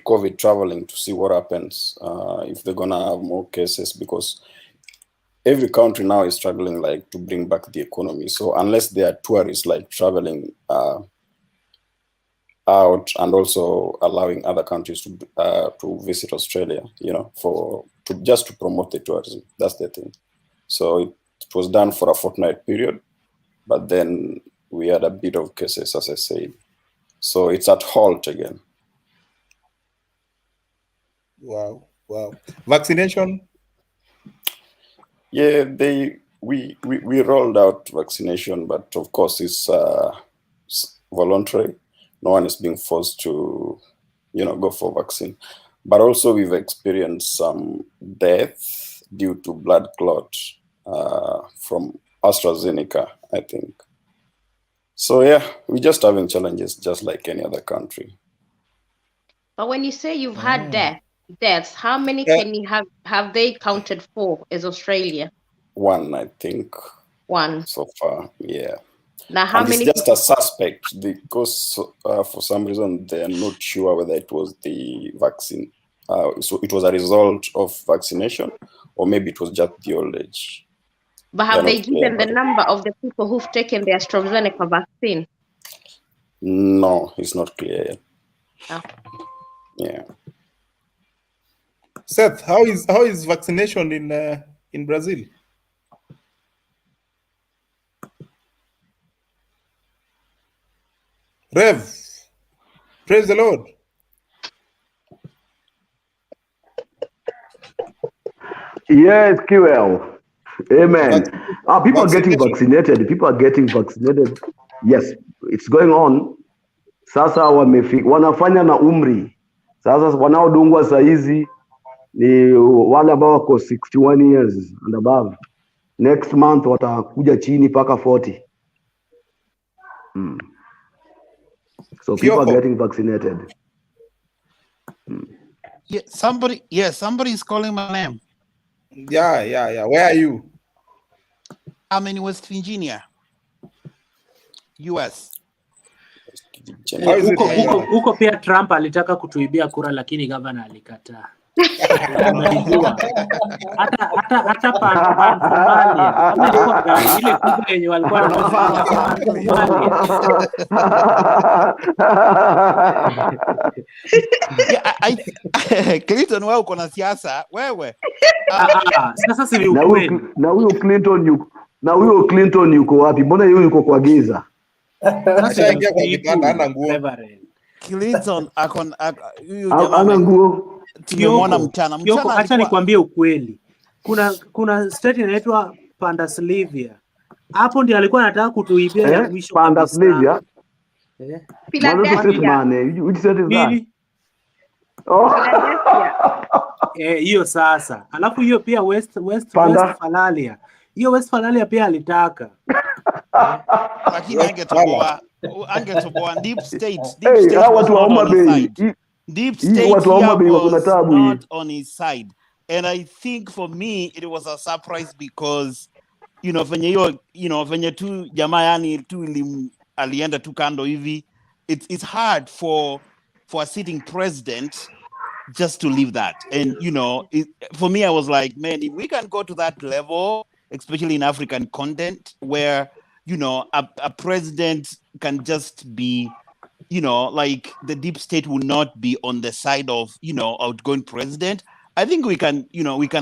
COVID traveling to see what happens if they're going to have more cases, because every country now is struggling to bring back the economy. So unless there are tourists traveling out and also allowing other countries to visit Australia, just to promote the tourism, that's the thing. So it was done for a fortnight period, but then we had a bit of cases, as I said. So it's at halt again. Wow. Vaccination? Yeah, we rolled out vaccination, but of course it's voluntary. No one is being forced to, go for vaccine. But also we've experienced some death due to blood clot from AstraZeneca, I think. So yeah, we're just having challenges just like any other country. But when you say you've had deaths, how many can you have they counted for as Australia? 1, I think. 1 so far, yeah. Now, how and many? It's just a suspect because for some reason they're not sure whether it was the vaccine. So it was a result of vaccination, or maybe it was just the old age. But have they given the number of the people who've taken the AstraZeneca vaccine? No, it's not clear yet. Oh. Yeah. Seth, how is vaccination in Brazil? Rev, praise the Lord. Yes, QL. Amen. People are getting vaccinated. People are getting vaccinated. Yes, it's going on. Sasa wanafanya na umri. Sasa wanaodungwa saizi ni wale ambao wako 61 years and above. Next month watakuja chini paka 40. So people are getting vaccinated. Yeah, somebody is calling my name. Yeah. Where are you? I'm in West Virginia, US. Huko pia Trump alitaka kutuibia kura lakini governor alikataa. Unajua hata Pennsylvania kama ilikuwa gani ile kubwa yenye walikuwa Clinton, wewe uko na siasa wewe. Sasa si ukweli. Na huyo Clinton yuko wapi? Mbona yeye yuko kwa giza? Ashaingia kwa kitanda ana nguo. Clinton ana nguo. Tumemwona mchana. Acha nikwambie ukweli. Kuna state inaitwa Pennsylvania. Hapo ndio alikuwa anataka kutuibia ya mwisho. Pennsylvania. Philadelphia. Which state is that? Hiyo sasa. Alafu hiyo pia West Philadelphia. Hiyo West Philadelphia pia alitaka. Lakini angetoboa deep state. Watu wa Mabibi. Deep state was not on his side. And I think for me it was a surprise because venye tu jamaa yani tu alienda tu kando hivi, it's hard for a sitting president just to leave that. And for me I was like, man, if we can go to that level, especially in African content where a president can just be like the deep state will not be on the side of outgoing president, I think we can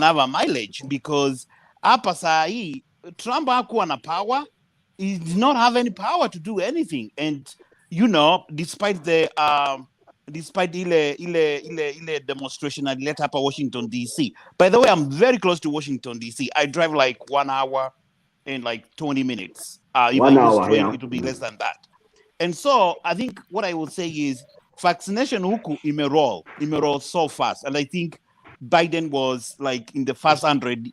have a mileage, because hapa saa hii Trump hakuwa na power. He did not have any power to do anything. And despite ile demonstration alileta hapa Washington DC. By the way, I'm very close to Washington DC. I drive like 1 hour and like 20 minutes. If 1 I use hour, train, yeah. it will be less than that. And so I think what I will say is vaccination huku imeroll so fast. And I think Biden was like in the first 100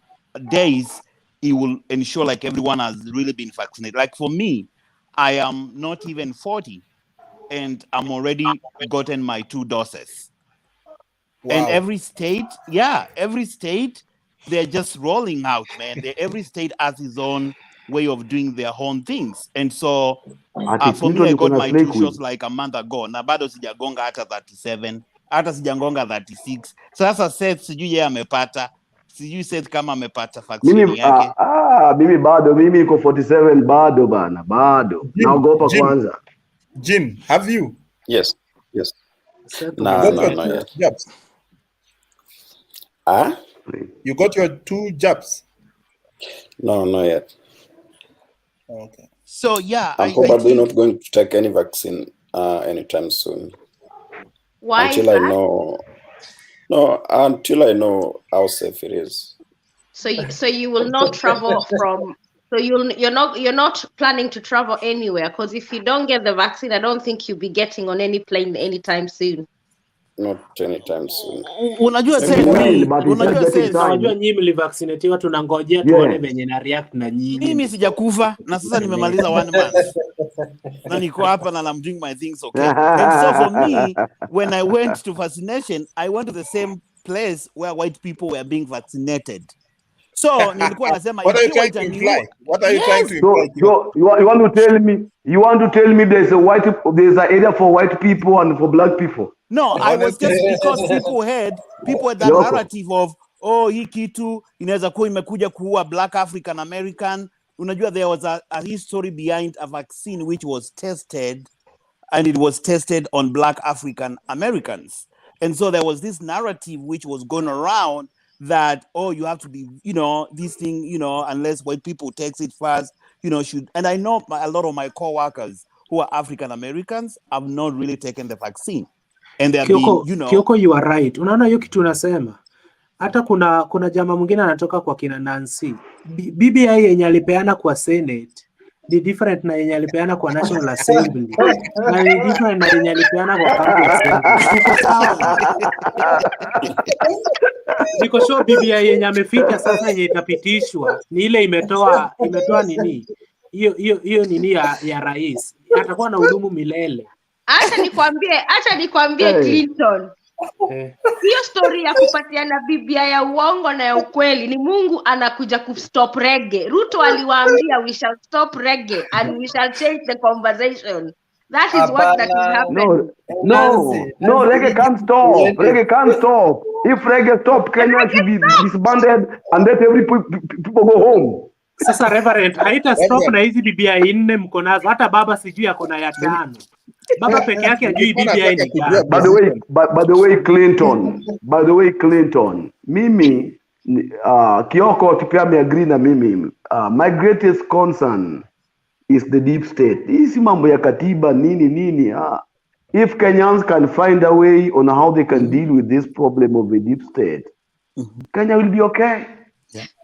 days, he will ensure like everyone has really been vaccinated. Like for me, I am not even 40 and I'm already gotten my 2 doses. Wow. And every state, they're just rolling out, man. Every state has its own way of doing their own things. And so for me, I got my 2 shots like a month ago. Na bado sijagonga hata 37, hata sijagonga 36. Sasa Seth sijui yeye amepata. Sijui Seth kama amepata vaccine yake. Mimi iko 47 bado. Naogopa kwanza. Jim, have you? Yes. No, not yet. You got your 2 jabs? No, not yet. Okay. So yeah, I'm probably not going to take any vaccine anytime soon. Why? Until I know how safe it is. So you will not travel from. So you're not planning to travel anywhere, because if you don't get the vaccine, I don't think you'll be getting on any plane anytime soon. Not anytime soon. Unajua nyinyi mlivaccinatiwa, tunangojea tuone venye na react na nyinyi. Mimi sijakufa na sasa nimemaliza 1 month. Na niko hapa na I'm doing my things, okay? And so for me, when I went to vaccination, I went to the same place where white people were being vaccinated. So nilikuwa nasema what are you trying to imply? What are you trying to imply? You want to tell me there's an area for white people and for black people? No, I was just because people had that narrative of hii kitu inaweza kuwa imekuja kuua black African American. Unajua there was a history behind a vaccine which was tested, and it was tested on black African Americans. And so there was this narrative which was going around that, you have to be, this thing, unless white people takes it first, should. And I know a lot of my co-workers who are African Americans have not really taken the vaccine, and they have Kioko, been, you know. Kioko, you are right. Unaona hiyo kitu unasema. Hata kuna jamaa mwingine anatoka kwa kina Nancy. BBI yenye alipeana kwa Senate ni different na yenye alipeana kwa National Assembly. Na ni different na yenye alipeana kwa County Assembly. Tuko sawa. Niko sure BBI yenye ameficha sasa yenye itapitishwa ni ile imetoa nini? Hiyo nini ya rais. Atakuwa na hudumu milele. Acha nikwambie Clinton. Hiyo story ya kupatiana Biblia ya uongo na ya ukweli ni Mungu anakuja kustop reggae. Ruto aliwaambia we shall stop reggae and we shall change the conversation. That is what that is happening. No, reggae can't stop. Reggae can't stop. If reggae stop, Kenya should be disbanded and let every people go home. Sasa Reverend, haita stop na hizi Biblia 4 mko nazo. Hata baba sijui akona ya 5. Baba peke yake ajui Biblia ni gani. By the way, Clinton, mimi Kioko pia ameagree na mimi. My greatest concern is the deep state. Hii mambo ya katiba nini. If Kenyans can find a way on how they can deal with this problem of the deep state, Kenya will be okay.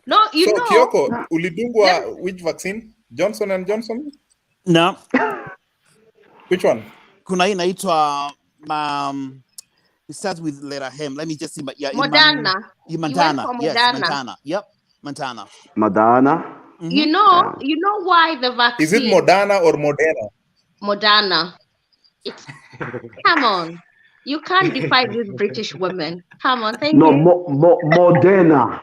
No, you know. Kioko, ulidungwa which vaccine? Johnson and Johnson? No. Which one? Kuna hii inaitwa it starts with letter M. Let me just see. Yeah, Moderna. Montana. Yes, Montana. Yep, Montana. Madonna. You know why the vaccine? Is it Moderna or Moderna? Moderna. It's come on. You can't defy these British women. Come on, thank you. Moderna.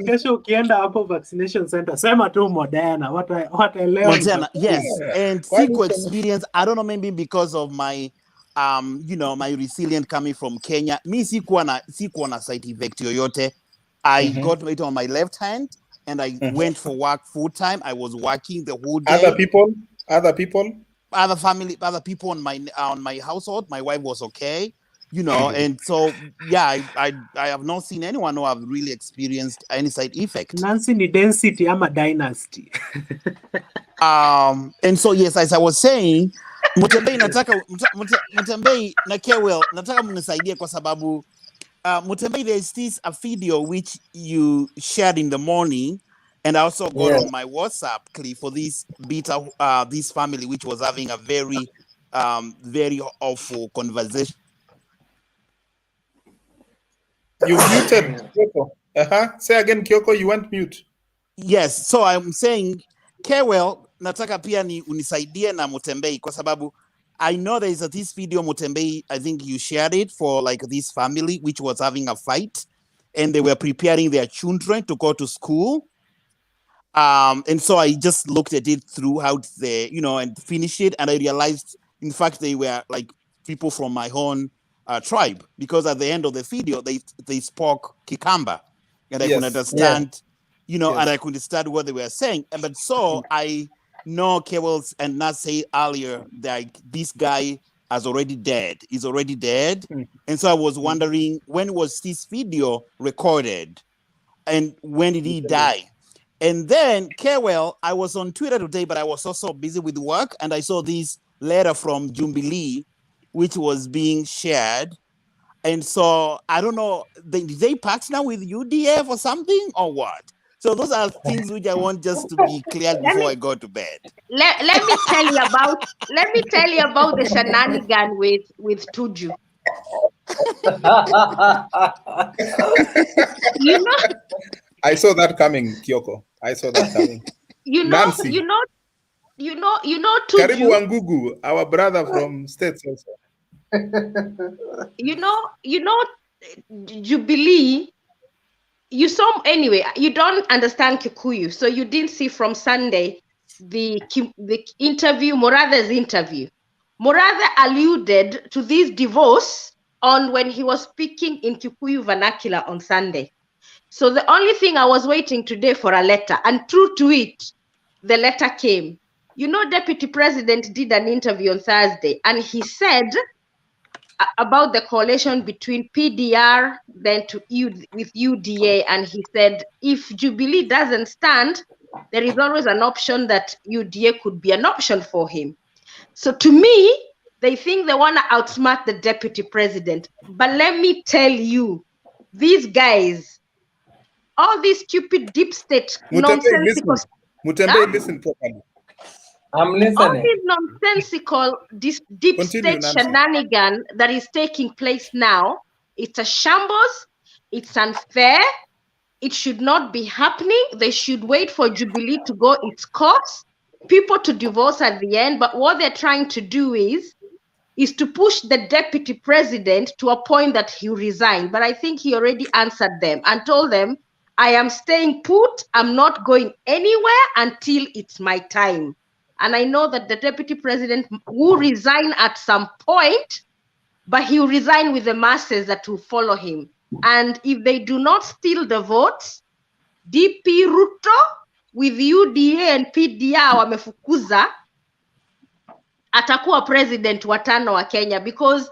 Kesho ukienda hapo vaccination center sema tu Moderna. Moderna, yes. And Siko experience, I don't know, maybe because of my my resilient coming from Kenya. Me sikuwa na side effect yoyote. I got it on my left hand and I went for work full time. I was working the whole day. Other people? Other people on my household. My wife was okay. And so I have not seen anyone who have really experienced any side effect. Nancy ni density ama dynasty. And so yes, as I was saying, Mutembei na Kewell nataka mnisaidie kwa sababu Mutembei, there's this a video which you shared in the morning, and I also got on my WhatsApp clip for this this family which was having a very very awful conversation. You muted, Kyoko. Say again, Kyoko, you went mute. Yes, so I'm saying, Kewell, nataka pia ni unisaidie na Mutembei kwa sababu I know there is this video, Mutembei, I think you shared it for like this family which was having a fight and they were preparing their children to go to school. And so I just looked at it throughout and finished it, and I realized, in fact, they were like people from my own tribe, because at the end of the video they spoke Kikamba, and I could understand, and I could understand what they were saying. But so I know Kewell's and Nat said earlier that this guy is already dead. And so I was wondering, when was this video recorded, and when did he die? And then Kewell, I was on Twitter today, but I was also busy with work, and I saw this letter from Jubilee, which was being shared. And so I don't know, did they partner with UDF or something or what? So those are things which I want just to be clear before I go to bed. Let me tell you about the shenanigan with Tuju. I saw that coming, Kyoko. I saw that coming. Nancy. You know Tuju. Karibu Wangugu, our brother from States also. You know Jubilee. You saw anyway. You don't understand Kikuyu, so you didn't see from Sunday the interview, Moratha's interview. Moratha alluded to this divorce on when he was speaking in Kikuyu vernacular on Sunday. So the only thing I was waiting today for a letter, and true to it, the letter came. Deputy President did an interview on Thursday, and he said about the coalition between PDR then with UDA, and he said if Jubilee doesn't stand, there is always an option that UDA could be an option for him. So to me, they think they want to outsmart the deputy president. But let me tell you, these guys, all these stupid deep state nonsensical. Mutembe, listen properly. I'm listening. All these nonsensical, this deep Continue, state Nancy. shenanigan that is taking place now, it's a shambles, it's unfair, it should not be happening. They should wait for Jubilee to go its course, people to divorce at the end. But what they're trying to do is to push the deputy president to a point that he resign. But I think he already answered them and told them, I am staying put, I'm not going anywhere until it's my time. And I know that the deputy president will resign at some point, but he will resign with the masses that will follow him. And if they do not steal the votes, DP Ruto with UDA and PDA wamefukuza, atakuwa president wa tano wa Kenya, because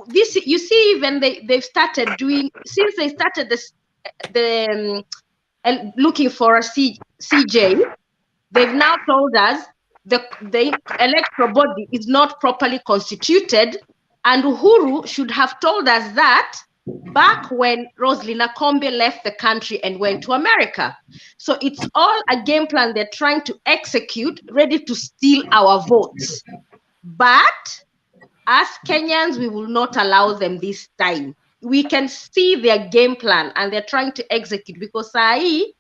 this, you see, even they've started doing, since they started looking for a CJ, they've now told us the electoral body is not properly constituted, and Uhuru should have told us that back when Rosalina Kombe left the country and went to America. So it's all a game plan they're trying to execute, ready to steal our votes. But as Kenyans, we will not allow them this time. We can see their game plan and they're trying to execute, because saa hii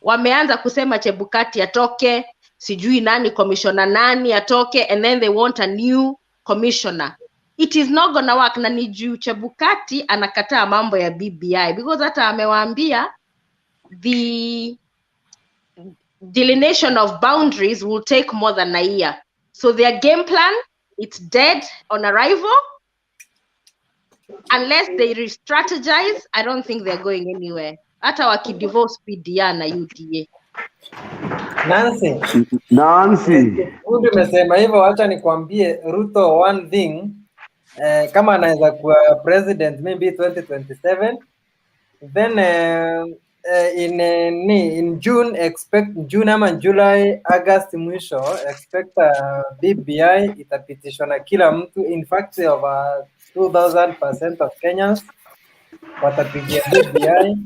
wameanza kusema Chebukati atoke, sijui nani commissioner nani atoke, and then they want a new commissioner. It is not gonna work, na ni juu Chebukati anakataa mambo ya BBI, because hata amewaambia the delineation of boundaries will take more than a year. So their game plan, it's dead on arrival. Unless they re-strategize, I don't think they're going anywhere. Hata wakidivorce PDA na UDA. Nancy. Huyu umesema hivyo, acha nikwambie Ruto one thing, kama anaweza kuwa president maybe 2027, then in June expect June ama July, August mwisho expect BBI itapitishwa na kila mtu. In fact over 2000% of Kenyans watapigia BBI.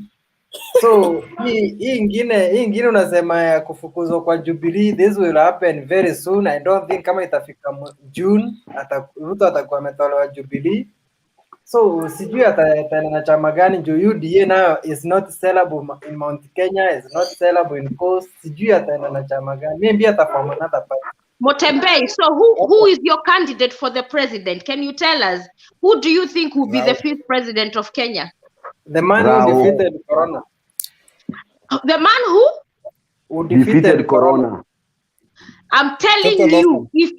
So hii ingine unasema ya kufukuzwa kwa Jubilee, this will happen very soon. I don't think kama itafika June Ruto atakuwa ametolewa Jubilee. So sijui ataenda na chama gani, juu UDA nayo is not sellable in Mount Kenya, is not sellable in Coast. Sijui ataenda na chama gani, maybe ataform another party. Motembe, so who is your candidate for the president? Can you tell us? Who do you think will be the fifth president of Kenya? The man who defeated Corona. The man who defeated Corona. I'm telling you, yes,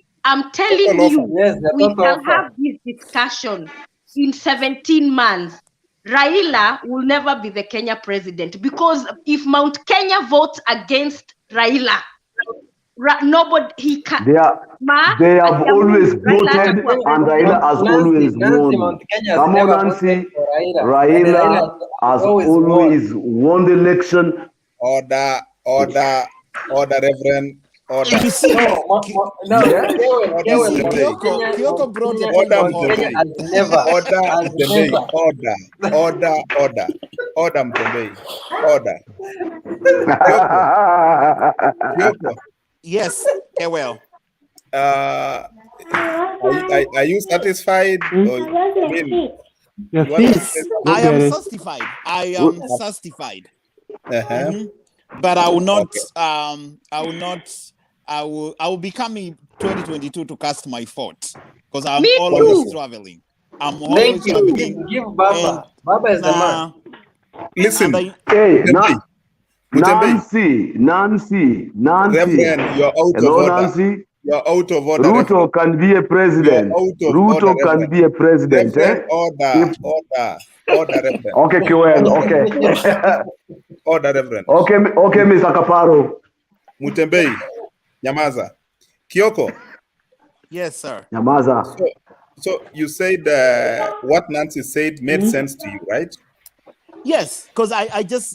we can have this discussion in 17 months. Raila will never be the Kenya president, because if Mount Kenya votes against Raila, nobody, he can. They have always voted, and Raila has always won. Come on, Nancy. Raila has always won the election. Order, Reverend. Order. You see, Kyoko brought the Order, Mtembei. Order. Kyoko. Yes, well. Are you satisfied? I am satisfied. I am satisfied. But I will not. I will be coming 2022 to cast my vote, because I'm always traveling. I'm always traveling. Give Baba. Baba is the man. Listen. Hey, Nancy. Reverend, you're out Hello, of order. Nancy. You're out of order. Ruto can be a president. Ruto can be a president. Order, Reverend. Okay, Kiwen. Okay. Order, Reverend. Okay, Mr. Kaparo. Mutembei, Nyamaza. Kyoko. Yes, sir. Nyamaza. So you said what Nancy said made sense to you, right? Yes, because I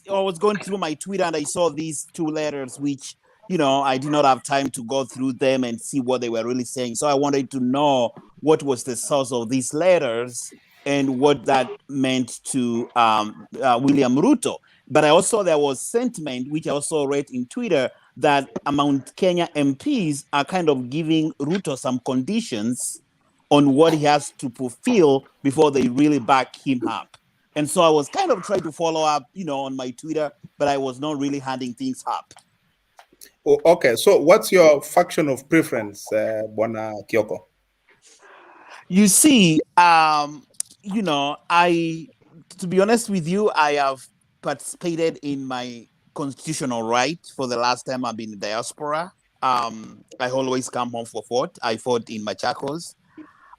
was going through my Twitter and I saw these 2 letters, which, I did not have time to go through them and see what they were really saying. So I wanted to know what was the source of these letters and what that meant to William Ruto. But there was sentiment, which I also read in Twitter, that Mount Kenya MPs are kind of giving Ruto some conditions on what he has to fulfill before they really back him up. And so I was kind of trying to follow up, on my Twitter, but I was not really handing things up. Oh, okay, so what's your faction of preference, Bwana Kioko? You see, to be honest with you, I have participated in my constitutional right for the last time I've been in diaspora. I always come home for fort. I fought in Machakos.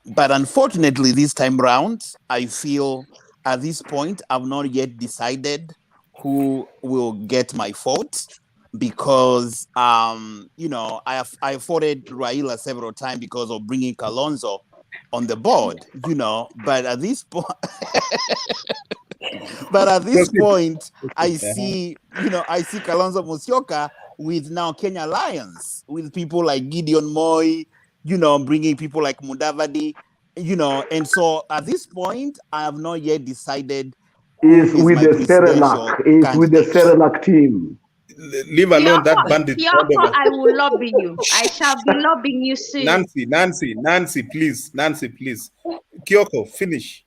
But unfortunately, this time round, I feel at this point, I've not yet decided who will get my vote because, I voted Raila several times because of bringing Kalonzo on the board, but at this point, I see Kalonzo Musyoka with now Kenya Alliance, with people like Gideon Moi, bringing people like Mudavadi, and so at this point, I have not yet decided is with the Cerelac team. Leave alone that bandit. Kioko, I will lobby you. I shall be lobbying you soon. Nancy, please. Kioko, finish.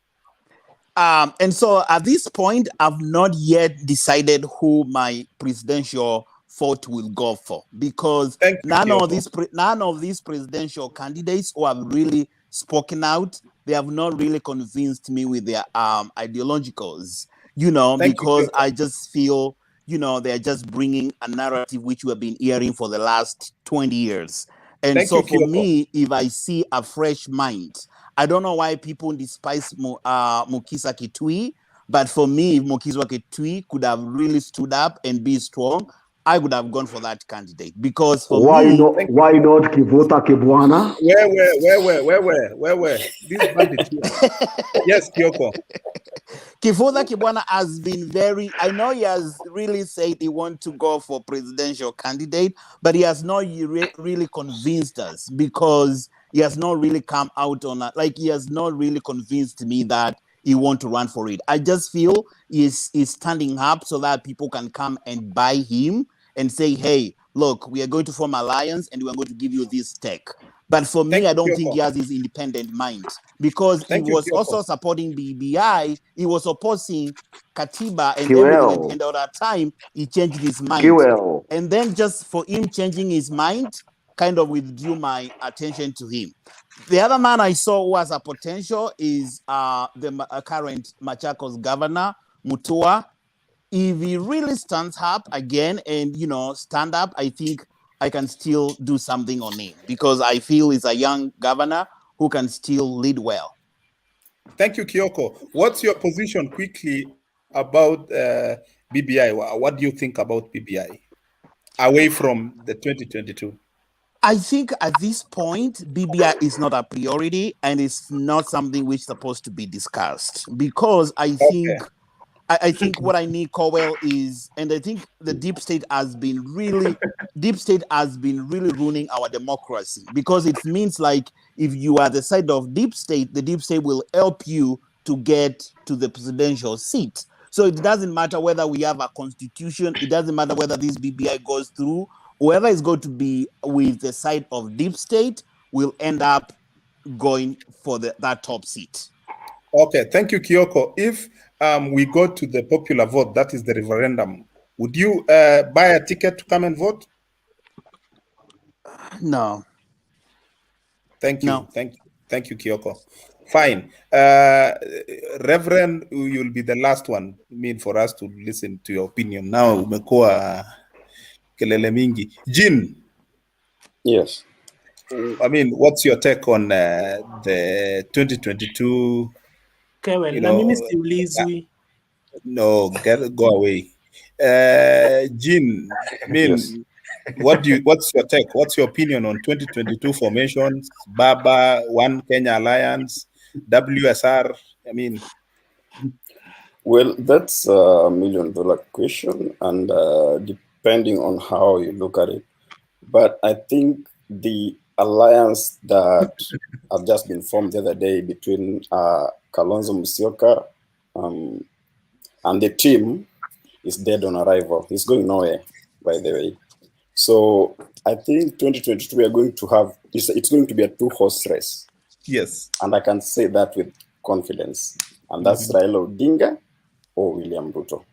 And so at this point, I've not yet decided who my presidential vote will go for, because none of these presidential candidates who have really spoken out, they have not really convinced me with their ideologicals, because I just feel, they're just bringing a narrative which we have been hearing for the last 20 years. And so for me, if I see a fresh mind, I don't know why people despise Mukisa Kitui, but for me, if Mukisa Kitui could have really stood up and be strong, I would have gone for that candidate, because for why me, why not Kivota Kibwana? Where this bandit here. Yes, Kioko. Kivota Kibwana has been I know he has really said he wants to go for presidential candidate, but he has not really convinced us, because he has not really come out on he has not really convinced me that he wants to run for it. I just feel he's standing up so that people can come and buy him and say, hey, look, we are going to form alliance and we are going to give you this tech. But for me, I don't think he has his independent mind, because he was also supporting BBI. He was opposing Katiba and everything. And at that time, he changed his mind. And then just for him changing his mind, kind of withdrew my attention to him. The other man I saw who has a potential is the current Machakos governor, Mutua. If he really stands up again and, stand up, I think I can still do something on him, because I feel he's a young governor who can still lead well. Thank you, Kioko. What's your position quickly about BBI? What do you think about BBI away from the 2022? I think at this point, BBI is not a priority, and it's not something which is supposed to be discussed, because I think what I need, Cowell, is, and I think the deep state has been really ruining our democracy, because it means like if you are the side of deep state, the deep state will help you to get to the presidential seat. So it doesn't matter whether we have a constitution, it doesn't matter whether this BBI goes through, whoever is going to be with the side of deep state will end up going for that top seat. Okay, thank you, Kioko. If we go to the popular vote, that is the referendum, would you buy a ticket to come and vote? No. Thank you. Thank you, Kioko. Fine. Reverend, you'll be the last one, for us to listen to your opinion. Now, umekuwa kelele mingi. Jean. Yes. What's your take on the 2022? Okay, well, na mimi siulizwi. No, go away. Jean, yes. What's your take? What's your opinion on 2022 formations? Baba, One Kenya Alliance, WSR? Well, that's a $1 million question, and depending on how you look at it. But I think the alliance that has just been formed the other day between Kalonzo Musyoka and the team is dead on arrival. It's going nowhere, by the way. So I think 2022 we are going to have, it's going to be a 2-horse race. Yes. And I can say that with confidence. And that's Raila Odinga or William Ruto.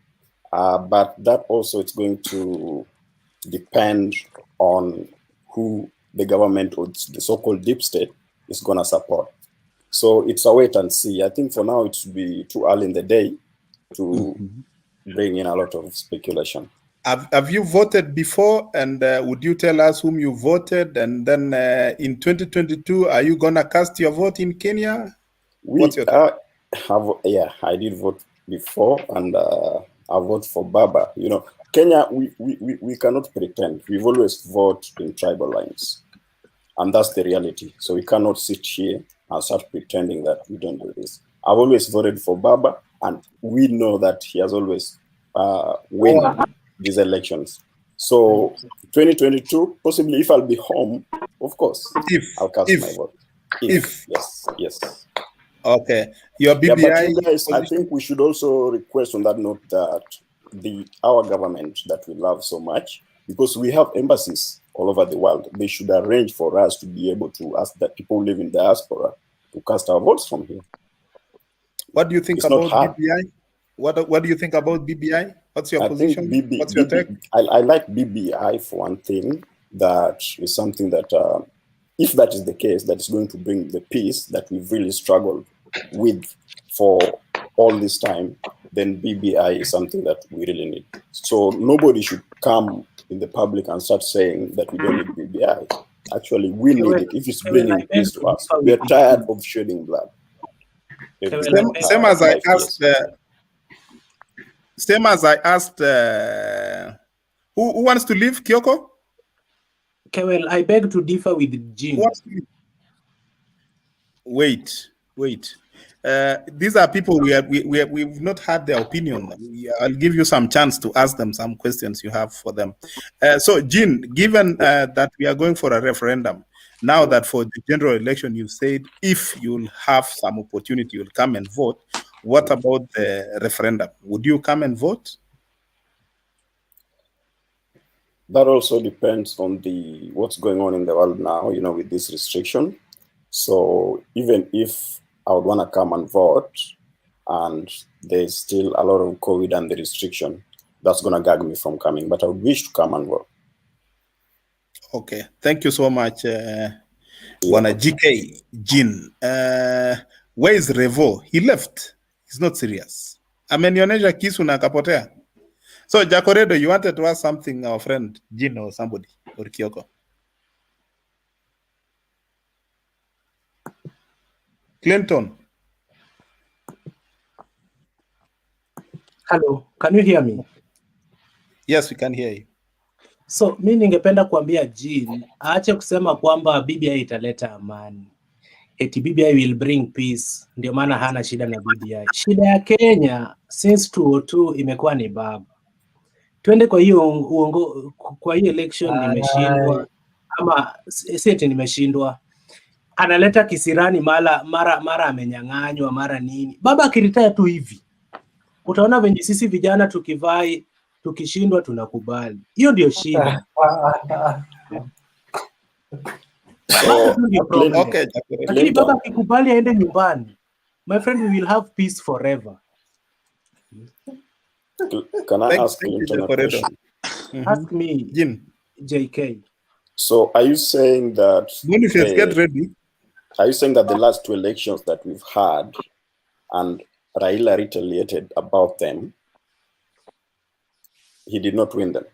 But that also it's going to depend on who the government or the so-called deep state is going to support. So it's a wait and see. I think for now it should be too early in the day to bring in a lot of speculation. Have you voted before, and would you tell us whom you voted? And then in 2022, are you going to cast your vote in Kenya? What's your I did vote before, and I vote for Baba. You know, Kenya, we cannot pretend. We've always voted in tribal lines, and that's the reality. So we cannot sit here and start pretending that we don't do this. I've always voted for Baba, and we know that he has always won these elections. So 2022, possibly if I'll be home, of course, I'll cast my vote. If yes. Okay. Your BBI. Yeah, but you guys, I think we should also request on that note that our government that we love so much, because we have embassies all over the world, they should arrange for us to be able to ask that people who live in diaspora to cast our votes from here. What do you think about BBI? What do you think about BBI? What's your position? What's your take? I like BBI for one thing. That is something that, if that is the case, that is going to bring the peace that we've really struggled with for all this time, then BBI is something that we really need. So nobody should come in the public and start saying that we don't need BBI. Actually, we need it if it's bringing peace to us. We are tired of shedding blood. Same as I asked, who wants to leave, Kyoko? Okay, well, I beg to differ with Jim. Wait. These are people we've not had their opinion. I'll give you some chance to ask them some questions you have for them. So, Jean, given that we are going for a referendum, now that for the general election you said if you'll have some opportunity, you'll come and vote. What about the referendum? Would you come and vote? That also depends on what's going on in the world now, you know, with this restriction. So even if I would want to come and vote and there's still a lot of COVID and the restriction, that's going to gag me from coming, but I would wish to come and vote. Okay, thank you so much, Wana GK, Jean. Where is Revo? He left. He's not serious. Amenionyesha kisu na akapotea. So, Jacoredo, you wanted to ask something, our friend Jean or somebody, or Kyoko? Clinton. Hello, can you hear me? Yes, we can hear you. So, mi ningependa kuambia Jean, aache kusema kwamba BBI italeta amani. Eti BBI will bring peace, ndio maana hana shida na BBI. Shida ya Kenya since 2002 imekuwa ni Baba. Twende kwa hiyo election nimeshindwa, ama seti nimeshindwa. Analeta kisirani mara amenyang'anywa mara nini. Baba akiritaya tu hivi, utaona venye sisi vijana tukivai tukishindwa tunakubali. Hiyo ndio shida. Okay, lakini baba akikubali aende nyumbani, my friend, we will have peace forever. Can I ask Clinton a question? Ask me, Jim. JK. So are you saying that get ready? Are you saying that the last two elections that we've had and Raila retaliated about them, he did not win them?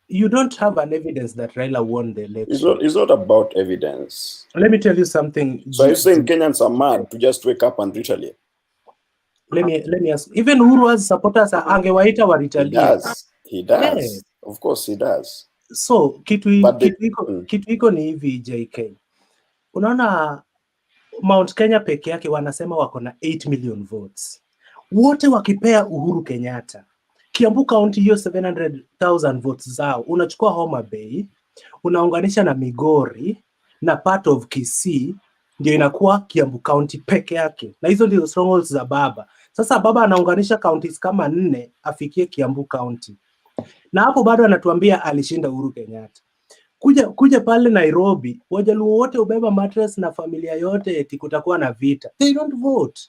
You don't have an evidence that Raila won the election. It's not about evidence. Let me tell you something. So are you saying Kenyans are mad to just wake up and retaliate? Let me ask. Even Uru's supporters angewaita wa retaliate. He does. Yeah. Of course he does. So kitu iko ni hivi, JK. Unaona Mount Kenya peke yake wanasema wako na 8 million votes. wote wakipea Uhuru Kenyatta. Kiambu County hiyo 700,000 votes zao, unachukua Homa Bay, unaunganisha na Migori na part of Kisii, ndio inakuwa Kiambu County peke yake. Na hizo ndio strongholds za baba. Sasa baba anaunganisha counties kama 4 afikie Kiambu County. Na hapo bado anatuambia alishinda Uhuru Kenyatta. Kuja pale Nairobi, Wajaluo wote ubeba mattress na familia yote eti kutakuwa na vita. They don't vote.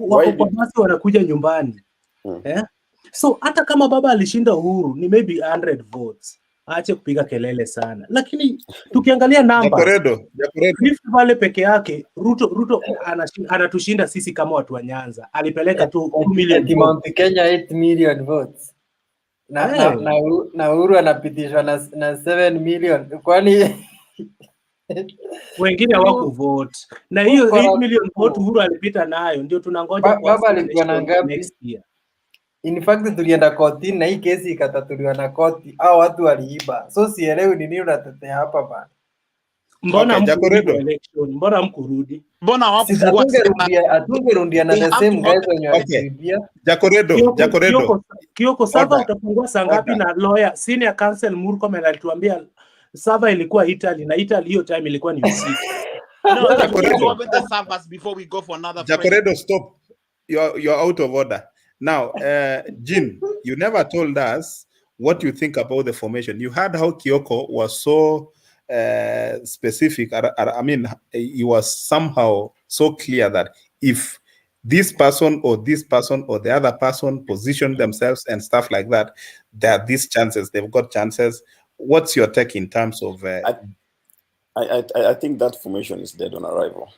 Wako kwa basi wanakuja nyumbani. So hata kama baba alishinda Uhuru ni maybe 100 votes. Aache kupiga kelele sana. Lakini tukiangalia numbers, Rift Valley peke yake, Ruto anatushinda sisi kama watu wa Nyanza. Alipeleka tu 2 million Mount Kenya 8 million votes. Na Uhuru anapitishwa na 7 million. Kwani wengine hawakuvote. Na hiyo 8 million vote Uhuru alipita nayo ndio tunangoja kwa baba alikuwa na ngapi next year. In fact tulienda kotini na hii kesi ikatatuliwa na koti. Hao watu waliiba. So sielewi ni nini unatetea hapa bana. Mbona mkurudi election? Mbona mkurudi? Mbona hawakurudia na the same guys wenye waliibia? Jacoredo. Kioko sava utafungua saa ngapi? Na lawyer senior counsel Murkomen alituambia sava ilikuwa Italy na Italy hiyo time ilikuwa ni usiku. No, the servers before we go for another. Jacoredo, stop. You're out of order. Now, Jean, you never told us what you think about the formation. You heard how Kioko was so specific. I mean, he was somehow so clear that if this person or the other person position themselves and stuff like that, there are these chances. They've got chances. What's your take in terms of? I think that formation is dead on arrival.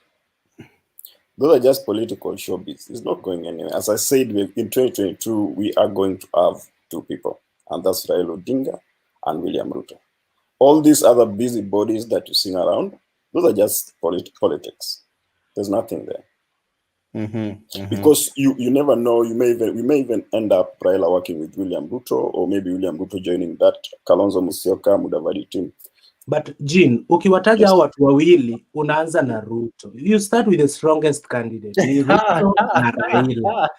Those are just political showbiz. It's not going anywhere. As I said, in 2022, we are going to have 2 people, and that's Raila Odinga and William Ruto. All these other busy bodies that you see around, those are just politics. There's nothing there. Because you never know. We may even end up Raila working with William Ruto, or maybe William Ruto joining that Kalonzo Musyoka Mudavadi team. But Jean, ukiwataja hao watu wawili unaanza na Ruto. You start with the strongest candidate. Ni Ruto na Raila.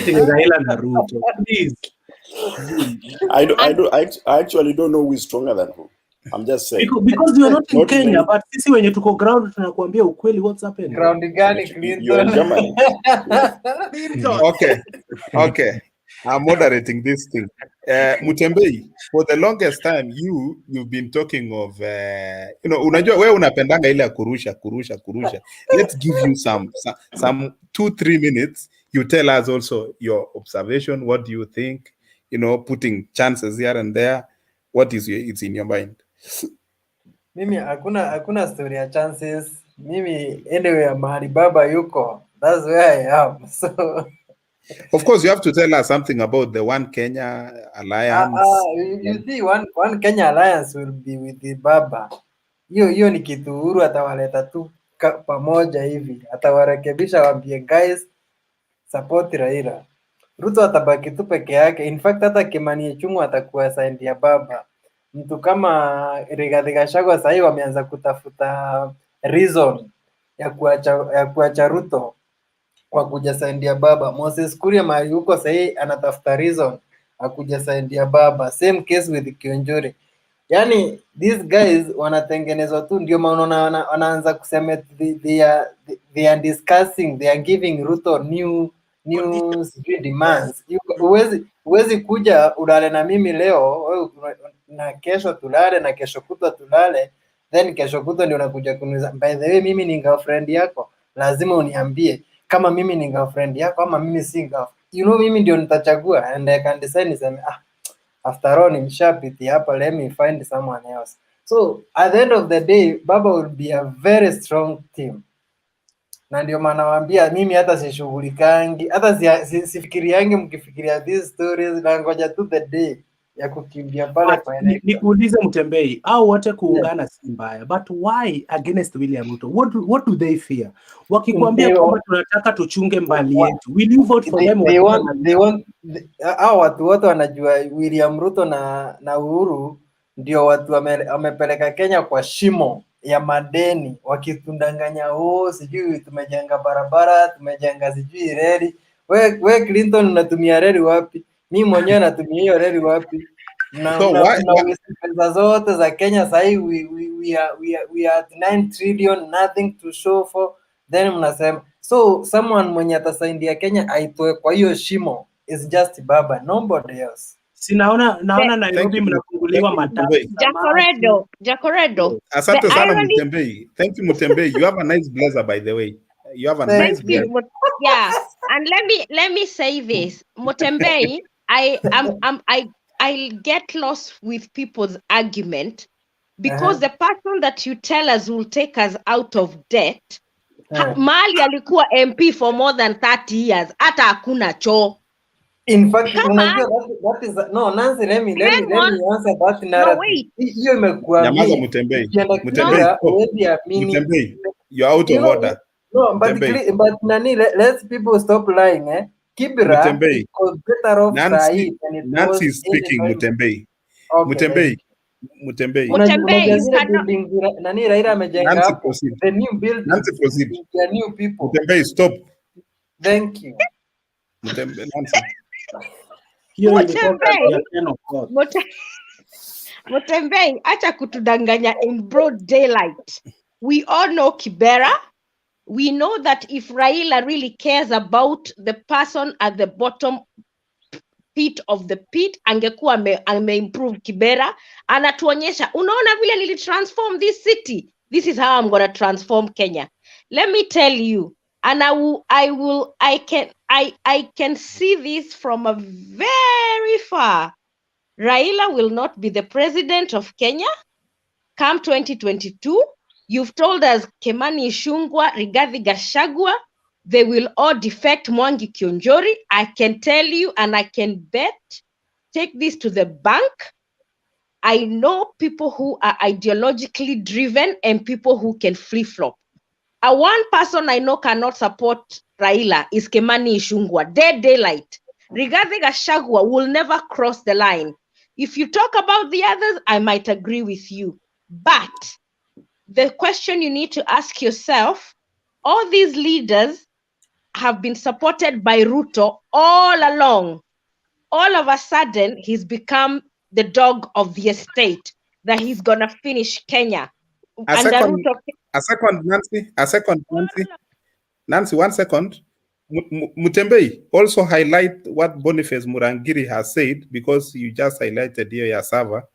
Ni Raila na Ruto. Please. I actually don't know who is stronger than who. I'm just saying. Because you are not in Kenya, but sisi wenye tuko ground tunakuambia ukweli what's happening. Ground gani Clinton? You're in Germany. Okay. I'm moderating this thing. Mutembei, for the longest time you've been talking of unajua wewe unapendanga ile kurusha. Let's give you some 2-3 minutes. You tell us also your observation. What do you think? Putting chances here and there. What is it's in your mind? Mimi hakuna story ya chances. Mimi anyway mahali baba yuko. That's where I am. So of course, you have to tell us something about the One Kenya Alliance. You see, one Kenya Alliance will be with the baba. Hiyo ni kitu Uhuru atawaleta tu pamoja hivi. Atawarekebisha waambie guys, support Raila. Ruto atabaki tu peke yake. In fact, hata Kimani Ichung'wah atakuwa side ya baba. Mtu kama Rigathi Gachagua sasa hivi wameanza kutafuta reason ya kuacha Ruto kwa kuja saidia baba. Moses Kuria mahali huko sahii anatafuta reason akuja saidia baba. Same case with Kionjore. Yani these guys wanatengenezwa tu, ndio maana wanaanza kusema they are discussing, they are giving Ruto new demands. Uwezi kuja ulale na mimi leo na kesho tulale na kesho kutwa tulale, then kesho kutwa ndio unakuja kuniuliza by the way mimi ni girlfriend yako, lazima uniambie kama mimi ni girlfriend yako ama mimi si girlfriend. Mimi ndio nitachagua and I can decide niseme after all nimshapitia hapa, let me find someone else. So at the end of the day baba will be a very strong team. Na ndio maana waambia mimi hata sishughulikangi, hata sifikiriangi mkifikiria these stories, na ngoja tu the day ya kukimbia pale kwa election. Nikuulize Mutembei, au wote kuungana si mbaya, but why against William Ruto? What do they fear? Wakikwambia kwamba tunataka tuchunge mbali yetu, will you vote for them? They want hao watu wote wanajua William Ruto na Uhuru ndio watu wamepeleka Kenya kwa shimo ya madeni wakitundanganya, sijui tumejenga barabara, tumejenga sijui reli. We Clinton unatumia reli wapi? Mi mwenyewe natumia hiyo reli wapi? Una pesa zote za Kenya sahi, we are at 9 trillion, nothing to show for. Then mnasema so someone mwenye atasaidia Kenya aitoe kwa hiyo shimo is just baba, nobody else. Naona Nairobi mnafunguliwa matatu. Jacoredo. Asante sana Mutembei. Thank you Mutembei. You have a nice blazer, by the way. You have a nice blazer. Yeah, and let me say this, Mutembei. I'll get lost with people's argument because the person that you tell us will take us out of debt, Mali alikuwa MP for more than 30 years, hata hakuna choo. In fact, unajua that is no, Nancy, let me answer that narrative. Hiyo imekuwa Nyamaza Mutembei. Mutembei, you're out of order. No, but Nani, let people stop lying, eh? Kibra Mutembei. was better off Nancy is speaking, Mutembei. Okay, Mutembei. Nani Raila amejenga hapo, the new building. Nancy, proceed. The new people. Mutembei, stop. Thank you. Mutembei, Nancy. Mutembei, acha kutudanganya in broad daylight. We all know Kibera. We know that if Raila really cares about the person at the bottom pit of the pit, angekuwa ame-improve Kibera. Anatuonyesha, unaona vile nili transform this city. This is how I'm going to transform Kenya. Let me tell you, and I can see this from a very far. Raila will not be the president of Kenya come 2022. You've told us Kimani Ichung'wah, Rigathi Gachagua, they will all defect Mwangi Kionjori. I can tell you, and I can bet, take this to the bank. I know people who are ideologically driven and people who can flip-flop. One person I know cannot support Raila is Kimani Ichung'wah. Dead daylight. Rigathi Gachagua will never cross the line. If you talk about the others, I might agree with you. But the question you need to ask yourself, all these leaders have been supported by Ruto all along. All of a sudden, he's become the dog of the estate, that he's going to finish Kenya. A second, Nancy. Nancy, 1 second. Mutembei, also highlight what Boniface Murangiri has said, because you just highlighted here your server.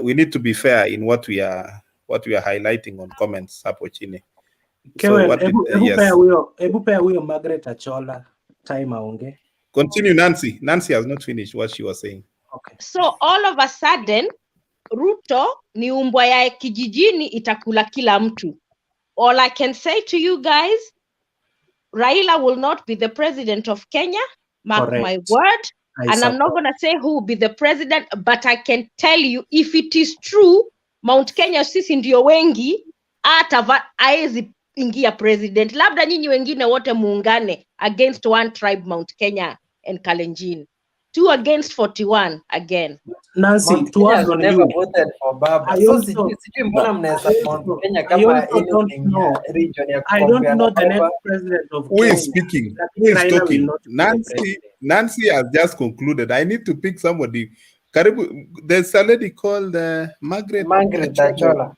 We need to be fair in what we are highlighting on comments hapo chini. Ebu pea huyo Margaret Achola time aonge. Continue, Nancy. Nancy has not finished what she was saying. Okay. So all of a sudden, Ruto ni umbwa ya kijijini itakula kila mtu. All I can say to you guys, Raila will not be the president of Kenya. Mark my word. I'm not going to say who will be the president, but I can tell you, if it is true, Mount Kenya sisi ndio wengi, hata haezi ingia president. Labda nyinyi wengine wote muungane against one tribe, Mount Kenya and Kalenjin. 2 against 41 again. Nancy, to us on never you. voted for Baba. I don't know the next president of Kenya. Who is speaking? Who is talking? Nancy has just concluded. I need to pick somebody. There's a lady called Margaret Achola.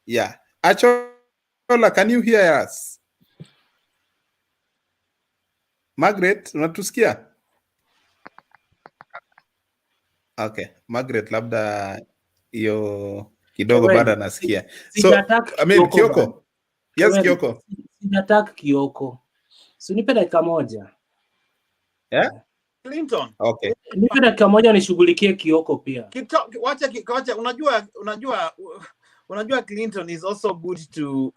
Yeah. Achola, can you hear us? Margaret, unatusikia? Okay, Margaret, labda hiyo kidogo bado nasikia. So, I mean, Kioko. Yes, Kioko. Sijataka Kioko. So nipe dakika moja. Yeah? Clinton. Okay. Nipe dakika moja nishughulikie Kioko pia. Wacha, unajua Clinton is also good to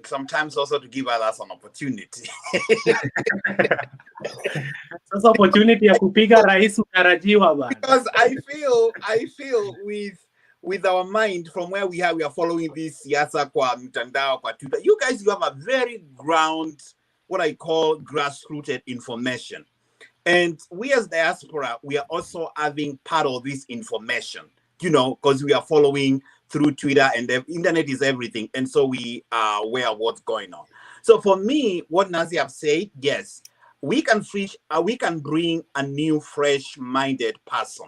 sometimes also to give others an opportunity. Sasa opportunity ya kupiga rais utarajiwa bana. Because I feel with our mind from where we are following this siasa kwa mtandao kwa Twitter. You guys, you have a very what I call grassrooted information. And we as diaspora, we are also having part of this information, you know, because we are following through Twitter, and the internet is everything. And so we are aware of what's going on. So for me, what Nazi have said, yes, we can bring a new, fresh-minded person.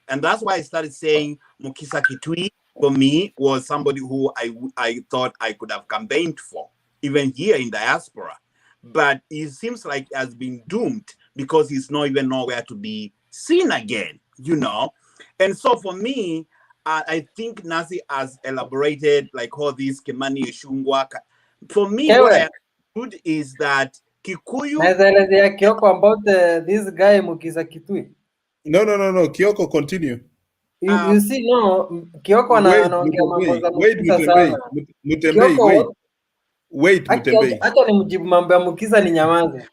And that's why I started saying Mukisa Kitui, for me, was somebody who I thought I could have campaigned for, even here in diaspora. But it seems like he has been doomed because he's not even nowhere to be seen again, you know? And so for me, I think Nazi has elaborated like all these Kimani Ichung'wah. For me, what I understood is that Kikuyu... Kioko about this guy Mukisa Kitui. No. Kioko, continue. You see, no, Kioko anaongea mambo za Mukisa sana. Mutembei, wait, Mutembei. Acha nimjibu mambo ya Mukisa ni nyamaze.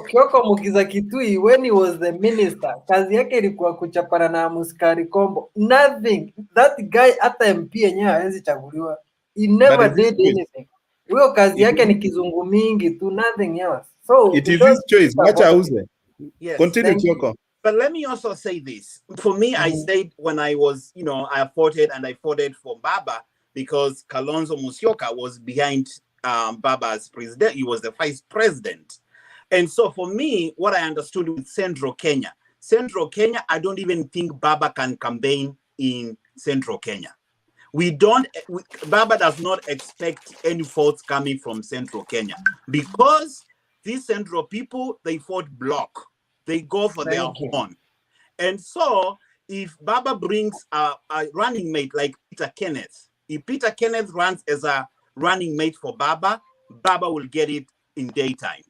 Kioko Mukisa Kitui, when he was the minister, kazi yake ilikuwa kuchapana na Muskari Kombo. Nothing. That guy hata MP yenyewe hawezi chaguliwa. He never did anything. Huyo kazi yake ni kizungu mingi tu, nothing else. So it is his choice. Wacha auze. Yes, continue, Kioko. But let me also say this. For me, I said when I was, I voted for Baba because Kalonzo Musyoka was behind Baba's president. He was the vice president. And so for me, what I understood with Central Kenya, I don't even think Baba can campaign in Central Kenya. Baba does not expect any votes coming from Central Kenya because these Central people, they vote block. They go for their own. And so if Baba brings a running mate like Peter Kenneth, if Peter Kenneth runs as a running mate for Baba, Baba will get it in daytime.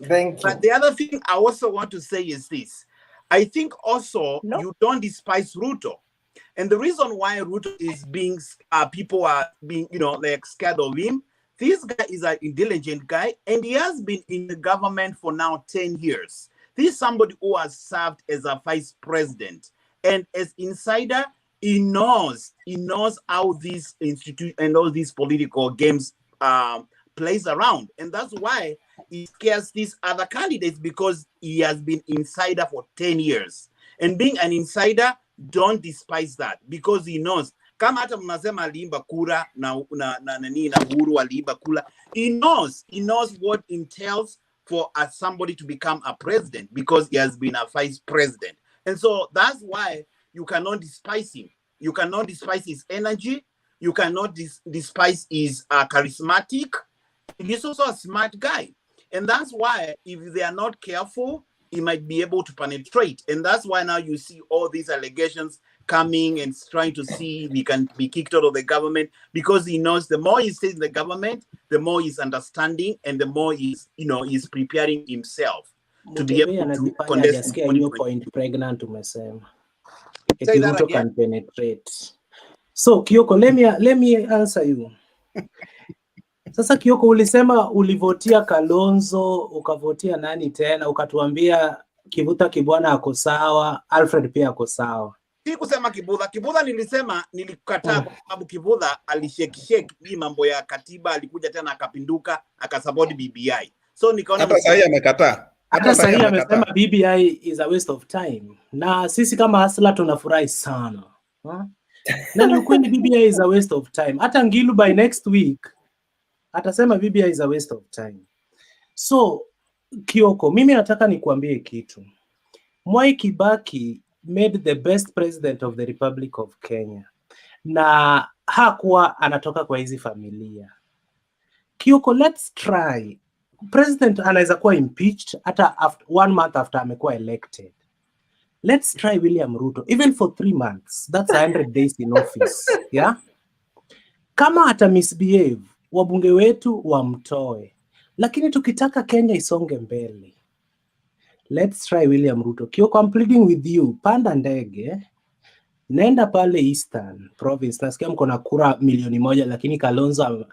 Thank you. But the other thing I also want to say is this. I think also you don't despise Ruto. And the reason why Ruto is being, people are being, like scared of him, this guy is an intelligent guy and he has been in the government for now 10 years. This is somebody who has served as a vice president, and as insider, he knows how these institutions and all these political games plays around, and that's why he scares these other candidates because he has been insider for 10 years. And being an insider, don't despise that because he knows. Kama hata mnasema aliimba kura na Uhuru aliimba kura, he knows what entails for somebody to become a president because he has been a vice president. And so that's why you cannot despise him. You cannot despise his energy. You cannot despise his charismatic. He's also a smart guy. And that's why if they are not careful, he might be able to penetrate. And that's why now you see all these allegations coming and trying to see if he can be kicked out of the government because he knows the more he stays in the government, the more he's understanding and the more he's preparing himself to be able to contest. Point pregnant umesema. Ruto can penetrate. So Kioko, let me answer you. Sasa Kioko, ulisema ulivotia Kalonzo, ukavotia nani tena, ukatuambia Kivuta Kibwana ako sawa, Alfred pia ako sawa. Si kusema Kibudha nilikataa kwa sababu Kibudha alishake hii mambo ya katiba, alikuja tena akapinduka akasupport BBI. So nikaona hata sasa amekataa. Hata sasa amesema BBI is a waste of time. Na sisi kama Hasla tunafurahi sana. Na ni ukweli BBI is a waste of time. Hata Ngilu by next week atasema BBI is a waste of time. So Kioko, mimi nataka nikuambie kitu. Mwai Kibaki made the best president of the Republic of Kenya. Na hakuwa anatoka kwa hizi familia. Kioko, let's try. President anaweza kuwa impeached hata 1 month after amekuwa elected. Let's try William Ruto, even for 3 months. That's 100 days in office. Yeah? Kama ata misbehave, wabunge wetu wamtoe. Lakini tukitaka Kenya isonge mbele. Let's try William Ruto. Kioko, I'm pleading with you. Panda ndege. Nenda pale Eastern Province. Nasikia mko na kura 1,000,000 lakini Kalonzo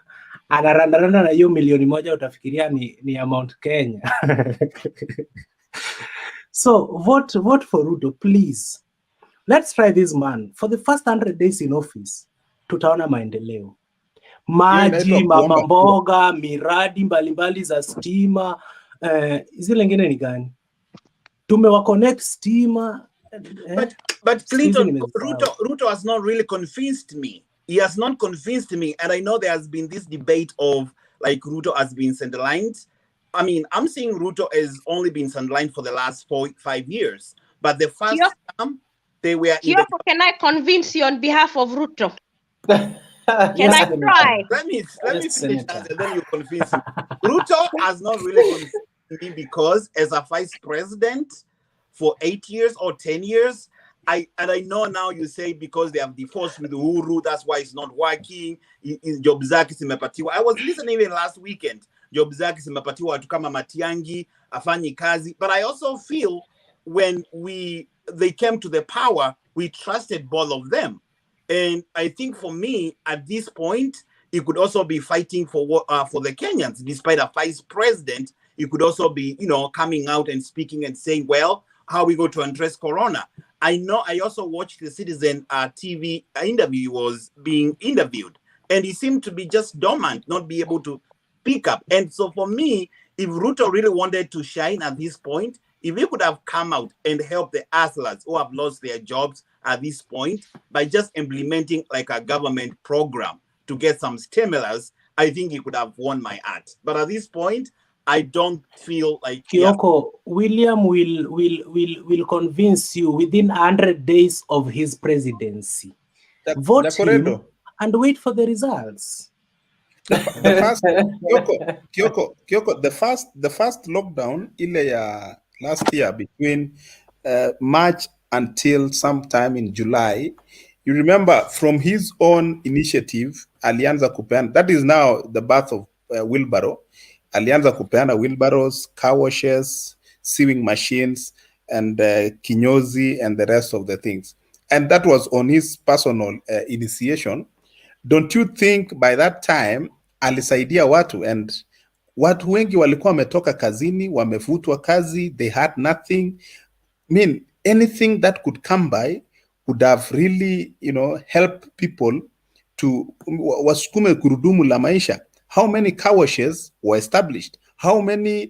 anarandaranda na hiyo 1,000,000 utafikiria ni amount Kenya. So vote for Ruto, please. Let's try this man. For the first 100 days in office, tutaona maendeleo. Maji, mama mboga, miradi mbalimbali za stima. Zile ngine ni gani? Tumewa connect stima. But Clinton, Ruto has not really convinced me. He has not convinced me. And I know there has been this debate of like Ruto has been centerlined. I mean, I'm seeing Ruto has only been centerlined for the last 4-5 years. But the first time they were in the... Can I convince you on behalf of Ruto? Can I try? Let me finish and then you convince me. Ruto has not really convinced me because as a vice president for 8 years or 10 years, I know now you say because they have divorced with Uhuru, that's why it's not working. Job zake zimepatiwa. I was listening even last weekend. Job zake zimepatiwa watu kama Matiangi, afanyi kazi. But I also feel when they came to the power, we trusted both of them. And I think for me, at this point, he could also be fighting for the Kenyans. Despite a vice president, he could also be, coming out and speaking and saying, well, how are we going to address Corona? I know I also watched the Citizen TV interview. He was being interviewed, and he seemed to be just dormant, not be able to pick up. And so for me, if Ruto really wanted to shine at this point, if he could have come out and helped the hustlers who have lost their jobs at this point by just implementing like a government program to get some stimulus, I think he could have won my heart. But at this point, I don't feel like Kioko, William will convince you within 100 days of his presidency. Vote him and wait for the results. The first Kioko, the first lockdown ile last year between March until sometime in July, you remember from his own initiative, alianza kupeana, that is now the birth of wheelbarrow. Alianza kupeana wheelbarrows, car washes, sewing machines, and kinyozi and the rest of the things. And that was on his personal initiation. Don't you think by that time alisaidia watu, and watu wengi walikuwa wametoka kazini, wamefutwa kazi, they had nothing. I mean, anything that could come by would have really, helped people to wasukume kurudumu la maisha. How many car washes were established? How many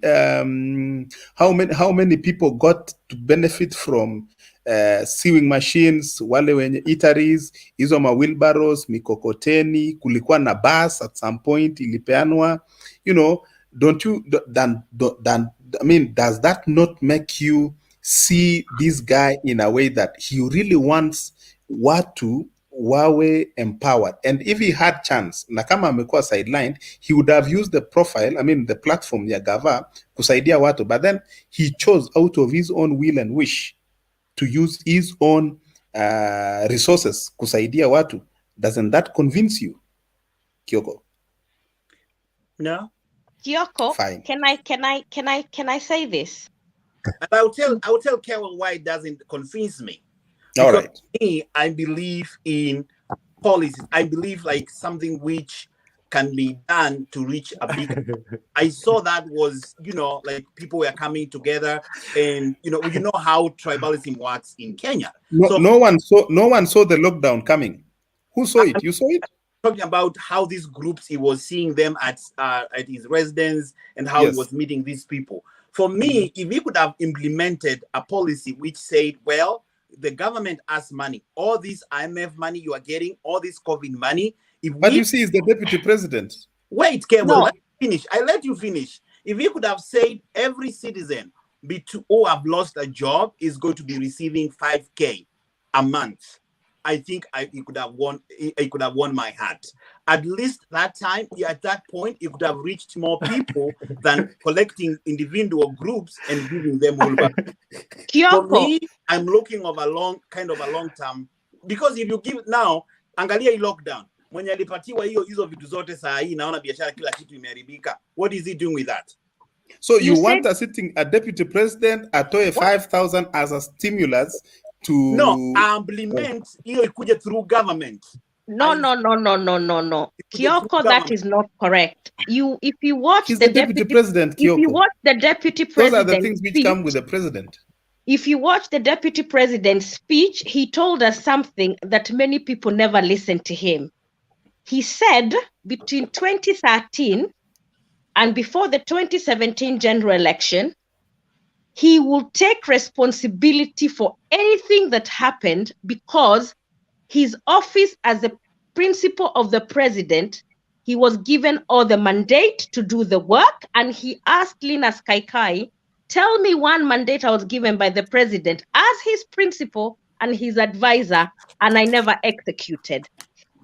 people got to benefit from sewing machines, wale wenye eateries, hizo ma wheelbarrows, mikokoteni, kulikuwa na bus at some point ilipeanwa, don't you, does that not make you see this guy in a way that he really wants watu wawe empowered? And if he had chance, na kama amekuwa sidelined, he would have used the profile, the platform ya Gava kusaidia watu, but then he chose out of his own will and wish to use his own resources kusaidia watu. Doesn't that convince you, Kioko? No. Kioko, fine. Can I say this? And I'll tell Carol why it doesn't convince me. All right. Me, I believe in policies. I believe like something which can be done to reach a big. I saw that was, like people were coming together, and you know how tribalism works in Kenya. No one saw the lockdown coming. Who saw it? You saw it? Talking about how these groups, he was seeing them at his residence and how he was meeting these people. For me, if he could have implemented a policy which said, well, the government has money, all this IMF money you are getting, all this COVID money. But you see, is the deputy president. Wait, Kevin, let me finish. I let you finish. If he could have said every citizen who have lost a job is going to be receiving 5K a month, I think he could have won. He could have won my heart. At least that time, at that point, he could have reached more people than collecting individual groups and giving them all back. For me, I'm looking of a long term, because if you give now, angalia hii lockdown, mwenye alipatiwa hizo vitu zote saa hii, naona biashara kila kitu imeharibika. What is he doing with that? So you want a deputy president atoe 5,000 as a stimulus to implement hiyo ikuje through government. No. Kioko, that is not correct. If you watch the deputy president, Kioko. If you watch the deputy president, those are the things which come with the president. If you watch the deputy president's speech, he told us something that many people never listened to him. He said between 2013 and before the 2017 general election, he will take responsibility for anything that happened because his office as the principal of the president, he was given all the mandate to do the work. And he asked Linus Kaikai, tell me one mandate I was given by the president as his principal and his advisor, and I never executed.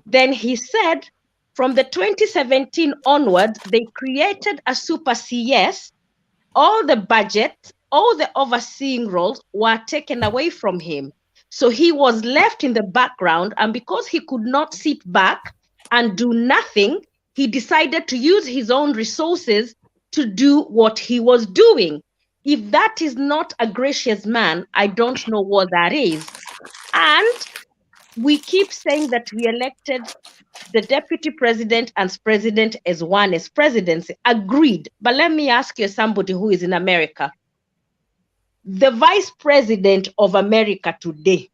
Then he said, from the 2017 onwards, they created a super CS. All the budgets, all the overseeing roles were taken away from him. So he was left in the background, and because he could not sit back and do nothing, he decided to use his own resources to do what he was doing. If that is not a gracious man, I don't know what that is. And we keep saying that we elected the deputy president and president as one as presidency. Agreed. But let me ask you, somebody who is in America. The vice president of America today,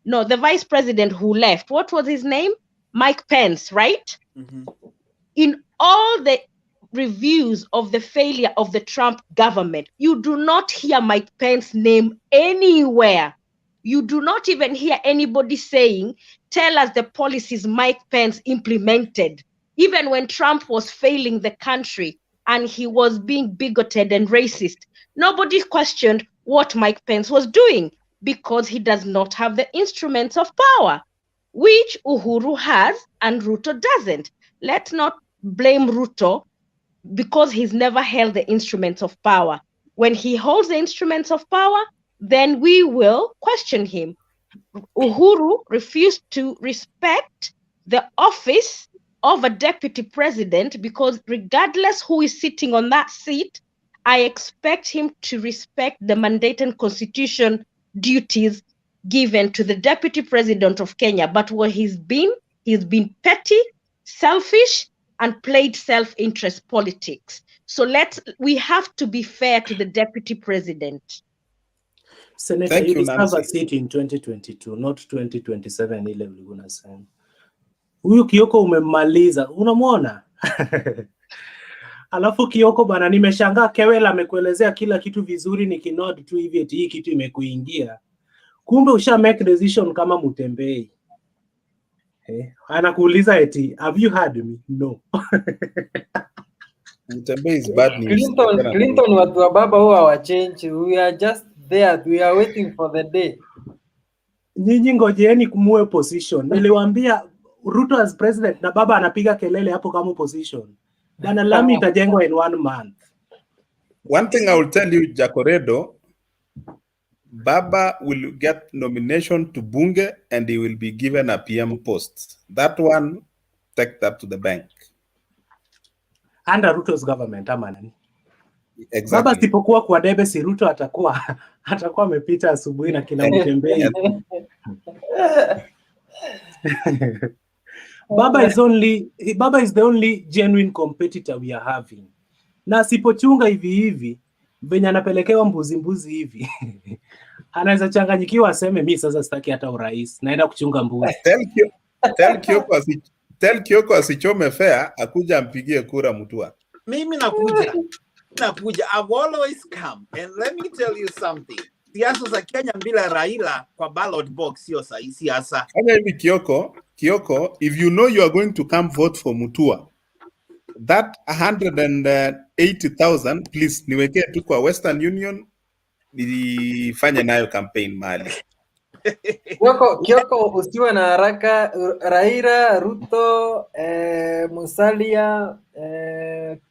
no, the vice president who left, what was his name? Mike Pence, right? Mm-hmm. In all the reviews of the failure of the Trump government, you do not hear Mike Pence's name anywhere. You do not even hear anybody saying, tell us the policies Mike Pence implemented, even when Trump was failing the country and he was being bigoted and racist. Nobody questioned what Mike Pence was doing because he does not have the instruments of power, which Uhuru has and Ruto doesn't. Let's not blame Ruto because he's never held the instruments of power. When he holds the instruments of power, then we will question him. Uhuru refused to respect the office of a deputy president because regardless who is sitting on that seat, I expect him to respect the mandate and constitution duties given to the deputy president of Kenya. But what he's been petty, selfish, and played self-interest politics. So we have to be fair to the deputy president. Senator, you deserve a seat in 2022, not 2027 ile ulikuwa unasema. Huyu Kioko umemmaliza, unamwona? Alafu Kioko bana, nimeshangaa Kewela amekuelezea kila kitu vizuri, nikinod tu hivi eti hii kitu imekuingia. Kumbe usha make decision kama Mutembei. Anakuuliza eti, have you heard me? No. Mutembei is bad news. Clinton watu wa baba huwa wa change. We are just there. We are waiting for the day. Nyinyi ngojeeni kumue position. Niliwaambia Ruto as president na baba anapiga kelele hapo kama position. Bana lami itajengwa in 1 month. One thing I will tell you, Jacoredo, Baba will get nomination to Bunge and he will be given a PM post. That one, take that to the bank. Under Ruto's government, ama nani? Exactly. Baba sipokuwa kwa debe si Ruto atakuwa amepita asubuhi na kina Mtembei. Baba is the only genuine competitor we are having. Na sipochunga hivi venye anapelekewa mbuzi hivi. Anaweza changanyikiwa aseme mimi sasa sitaki hata urais, naenda kuchunga mbuzi. Tell Kioko asichome fair akuja ampigie kura Mutua. Mimi nakuja. I've always come, and let me tell you something. Siasa za Kenya bila Raila kwa ballot box sio sahihi siasa. Kama hivi Kioko, if you know you are going to come vote for Mutua, that 180,000 please niwekee tu kwa Western Union nifanye nayo campaign mali. Kioko usiwe na haraka. Raila, Ruto, Musalia,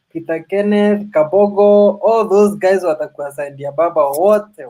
Peter Kenneth, Kabogo, all those guys watakuwasaidia baba wote.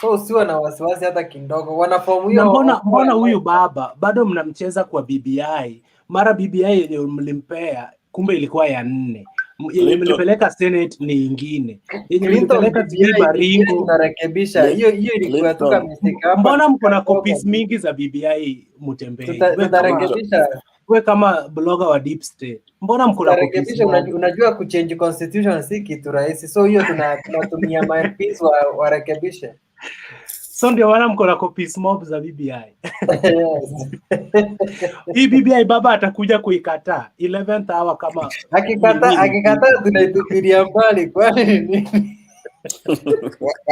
So usiwe na wasiwasi hata kidogo. Wanafomu hiyo. Mbona huyu baba bado mnamcheza kwa BBI? Mara BBI yenye mlimpea kumbe ilikuwa ya 4. Yenye mlipeleka Senate ni ingine. Yenye mlipeleka Baringo tunarekebisha. Hiyo ilikuwa tu kama mistake hapa. Mbona mko na copies mingi za BBI Mutembei? Tutarekebisha. Wewe kama blogger wa Deep State. Mbona mko na copies? Unajua kuchange constitution si kitu rahisi. So hiyo tunatumia MPs warekebishe. So ndio maana mko na copies mob za BBI. Hii BBI baba atakuja kuikataa 11th hour kama akikataa tunaitupilia mbali kwani nini?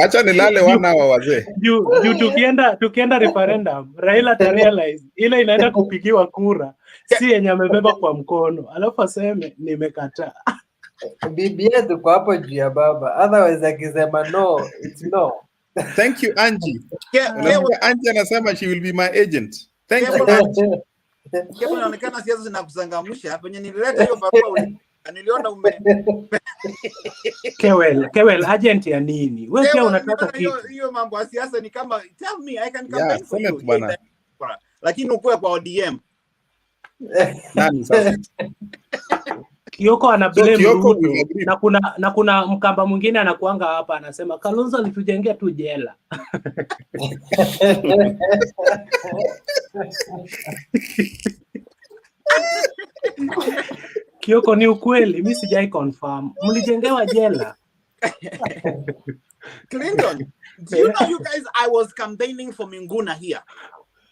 Acha nilale wana wa wazee. Juu tukienda referendum, Raila ta realize ile inaenda kupigiwa kura si yenye amebeba kwa mkono. Alafu aseme nimekataa. Bibi yetu kwa hapo juu ya baba. Otherwise akisema no, it's no. Thank you Angie. Angie anasema she will be my agent. Thank you Angie. Kama inaonekana siasa zinakusangamsha, penye nilileta hiyo barua niliona ume Kewel agent ya nini? Wewe pia unataka kitu. Hiyo mambo ya siasa ni kama tell me I can campaign for you. Bwana. Lakini ukue kwa ODM. Nani sasa? Kioko ana blame Ruto. Na kuna mkamba mwingine anakuanga hapa anasema Kalonzo alitujengea tu jela. Kioko ni ukweli, mimi sijai confirm. Mlijengewa jela. Clinton, do you know you guys I was campaigning for Mbona here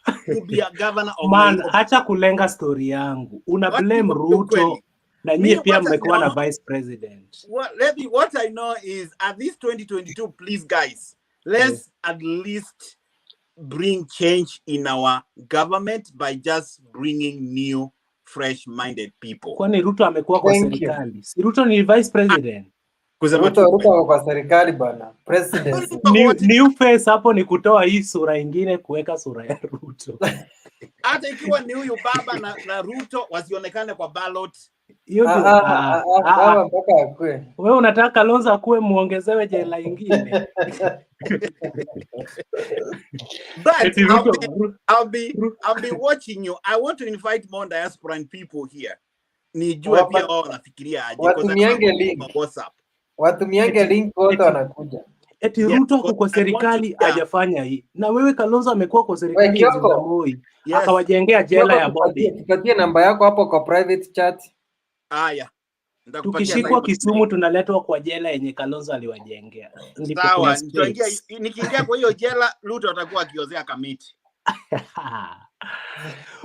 to be a governor of Man, acha kulenga story yangu. Una blame Ruto. Na nyie pia mmekuwa na vice president. What I know is at this 2022, please guys, let's at least bring change in our government by just bringing new fresh-minded people. Kwani Ruto amekuwa kwa serikali? Si Ruto ni vice president. Ruto kwa serikali bana. President. New face hapo ni kutoa hii sura ingine kuweka sura ya Ruto. Hata ikiwa ni huyu baba na Ruto wasionekane kwa ballot. Wewe unataka Kalonzo akuwe muongezewe jela ingine. But I'll be watching you. I want to invite more diasporan people here. Nijue pia wao wanafikiria aje. Watumiange link. Watumiange link wote wanakuja. Eti Ruto kwa serikali hajafanya hii. Na wewe Kalonzo amekuwa kwa serikali ya Moi. Akawajengea jela ya bodi. Tupatie namba yako hapo kwa private chat. Aya. Tukishikwa Kisumu tunaletwa kwa jela yenye Kalonzo aliwajengea. Sawa, nikiingia kwa hiyo jela Ruto atakuwa akiozea kamiti.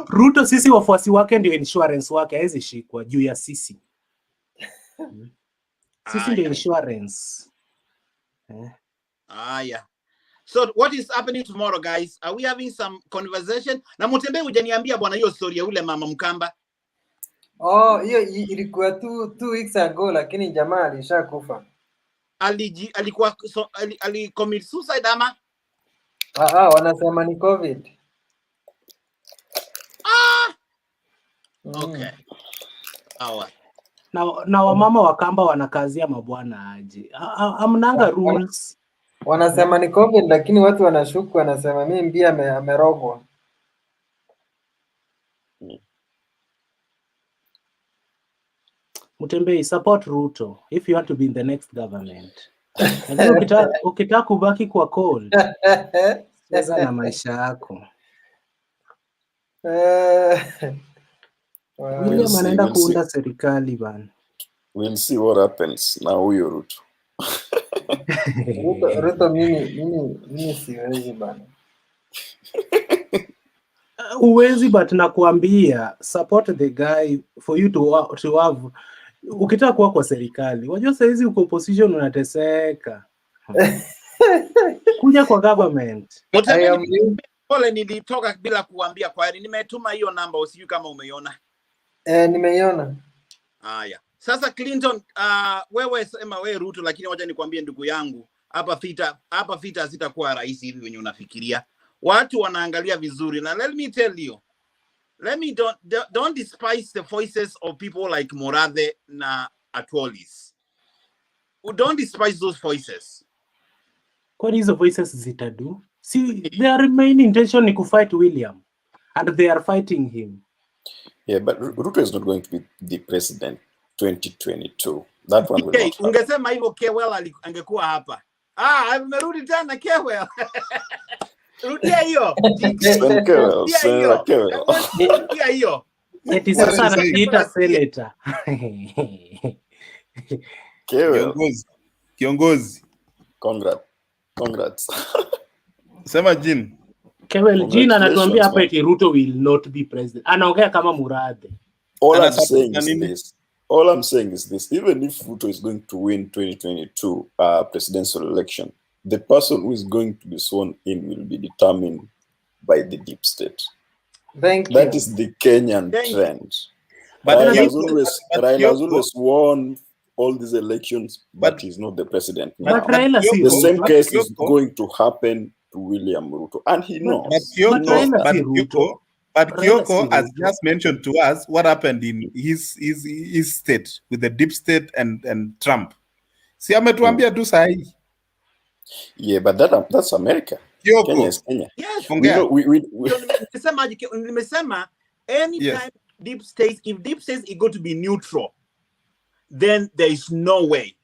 Ruto sisi wafuasi wake ndio insurance wake, hawezi shikwa juu ya sisi. Sisi ndio insurance. Aya. So what is happening tomorrow guys? Are we having some conversation? Na Mutembei hujaniambia bwana hiyo story ya ule mama Mkamba. Oh, hiyo ilikuwa 2 weeks ago lakini jamaa alishakufa. Alikuwa commit suicide ama? Wanasema ni COVID. Okay. Awa. Na wamama wa Kamba wanakazia mabwana aje. Amnanga rules. Wanasema ni COVID lakini watu wanashuku wanasema mimi mbia amerogwa. Mutembei, support Ruto if you want to be in the next government. Ukitaka kubaki kwa cold, sasa na maisha yako. William anaenda kuunda serikali bana. We'll see what happens na huyo Ruto. Ruto mimi siwezi bana. Uwezi, but nakuambia support the guy for you to have. Ukitaka kuwa kwa serikali, wajua saa hizi uko opposition unateseka. Kuja kwa government. Pole nilitoka bila kuambia kwa hiyo nimetuma hiyo namba usijui kama umeiona. Nimeiona. Haya. Sasa Clinton, wewe sema wewe Ruto, lakini wacha nikwambie ndugu yangu, hapa vita zitakuwa rahisi hivi wenye unafikiria. Watu wanaangalia vizuri na let me tell you. Don't despise the voices of people like Morathe na Atwolis. Don't despise those voices. What is the voices zitadu? See, their main intention is to fight William, and they are fighting him. Yeah, but Ruto is not going to be the president 2022. That one will not happen. Ungesema hivyo Kewel angekuwa hapa. Amerudi tena Kewel. Rudia hiyo. Rudia hiyo. Eti sasa anajiita senator. Kiongozi. Congrats. Sema Jean. Kewel, Jean anatuambia hapa eti Ruto will not be president. Anaongea kama Murathe. All I'm saying is this. Even if Ruto is going to win 2022 presidential election, the person who is going to be sworn in will be determined by the deep state. That is the Kenyan trend. But Raila has always won all these elections, but he's not the president now. The same case is going to happen to William Ruto, and he knows. But Kyoko has just mentioned to us what happened in his state with the deep state and Trump. Si ametuambia tu sahi. Yeah, but that's America. Kyoko. Kenya is Kenya. Yes. We anytime deep states, if deep states is going to be neutral, then there is no way,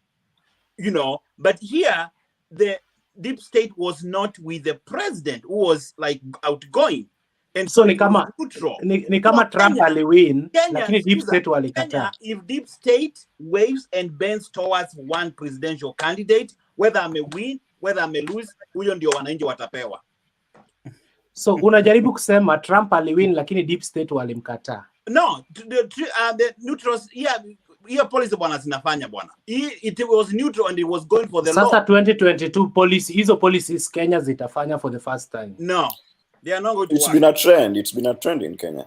But here, the deep state was not with the president who was like outgoing. And so ni kama Trump aliwin, lakini deep state Kenya, walikataa. if deep state waves and bends towards one presidential candidate, whether I may win, whether I may lose, huyo ndio wananchi watapewa. So unajaribu kusema Trump aliwin lakini deep state walimkataa. No, the neutrals, hiyo policy bwana zinafanya bwana. It was neutral and it was going for the law. Sasa 2022 policy, hizo policies Kenya zitafanya for the first time. No, they are not going to It's work. been a trend. It's been a trend in Kenya.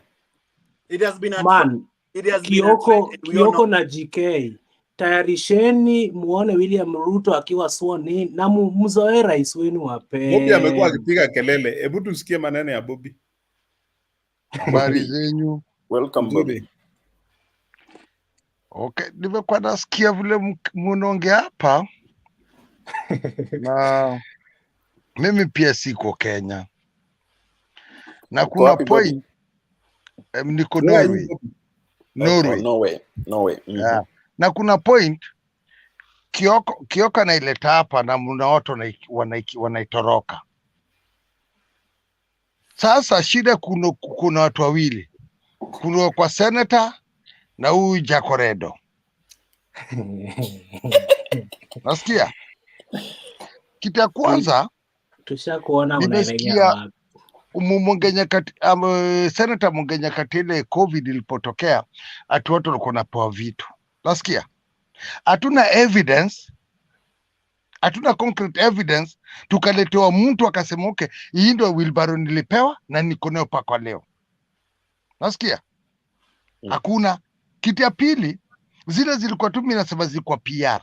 It has been a trend. It has been a trend. Kyoko na GK. Tayarisheni muone William Ruto akiwa sworn in na mzoe rais wenu wape. Bobby amekuwa akipiga kelele. Hebu tusikie maneno ya Bobby. Habari zenyu. Welcome Bobby. Okay, nimekuwa nasikia vile mnaongea hapa. Na mimi pia siko Kenya. Na kuna point niko Norway. Norway. Yeah. Na kuna point Kyoko naileta hapa na mna watu wanaitoroka. Sasa shida kuna watu wawili. Kuna kwa senator na huyu Jacoredo. Nasikia? Kitu ya kwanza tushakuona unaelekea senator Mungenya katile COVID ilipotokea atu watu walikuwa napewa vitu. Nasikia? Hatuna evidence, hatuna concrete evidence, tukaletewa mtu akasema okay, hii ndio wheelbarrow nilipewa na niko nayo paka leo. Nasikia? Hakuna. Kitu ya pili, zile zilikuwa tu mimi nasema zilikuwa PR.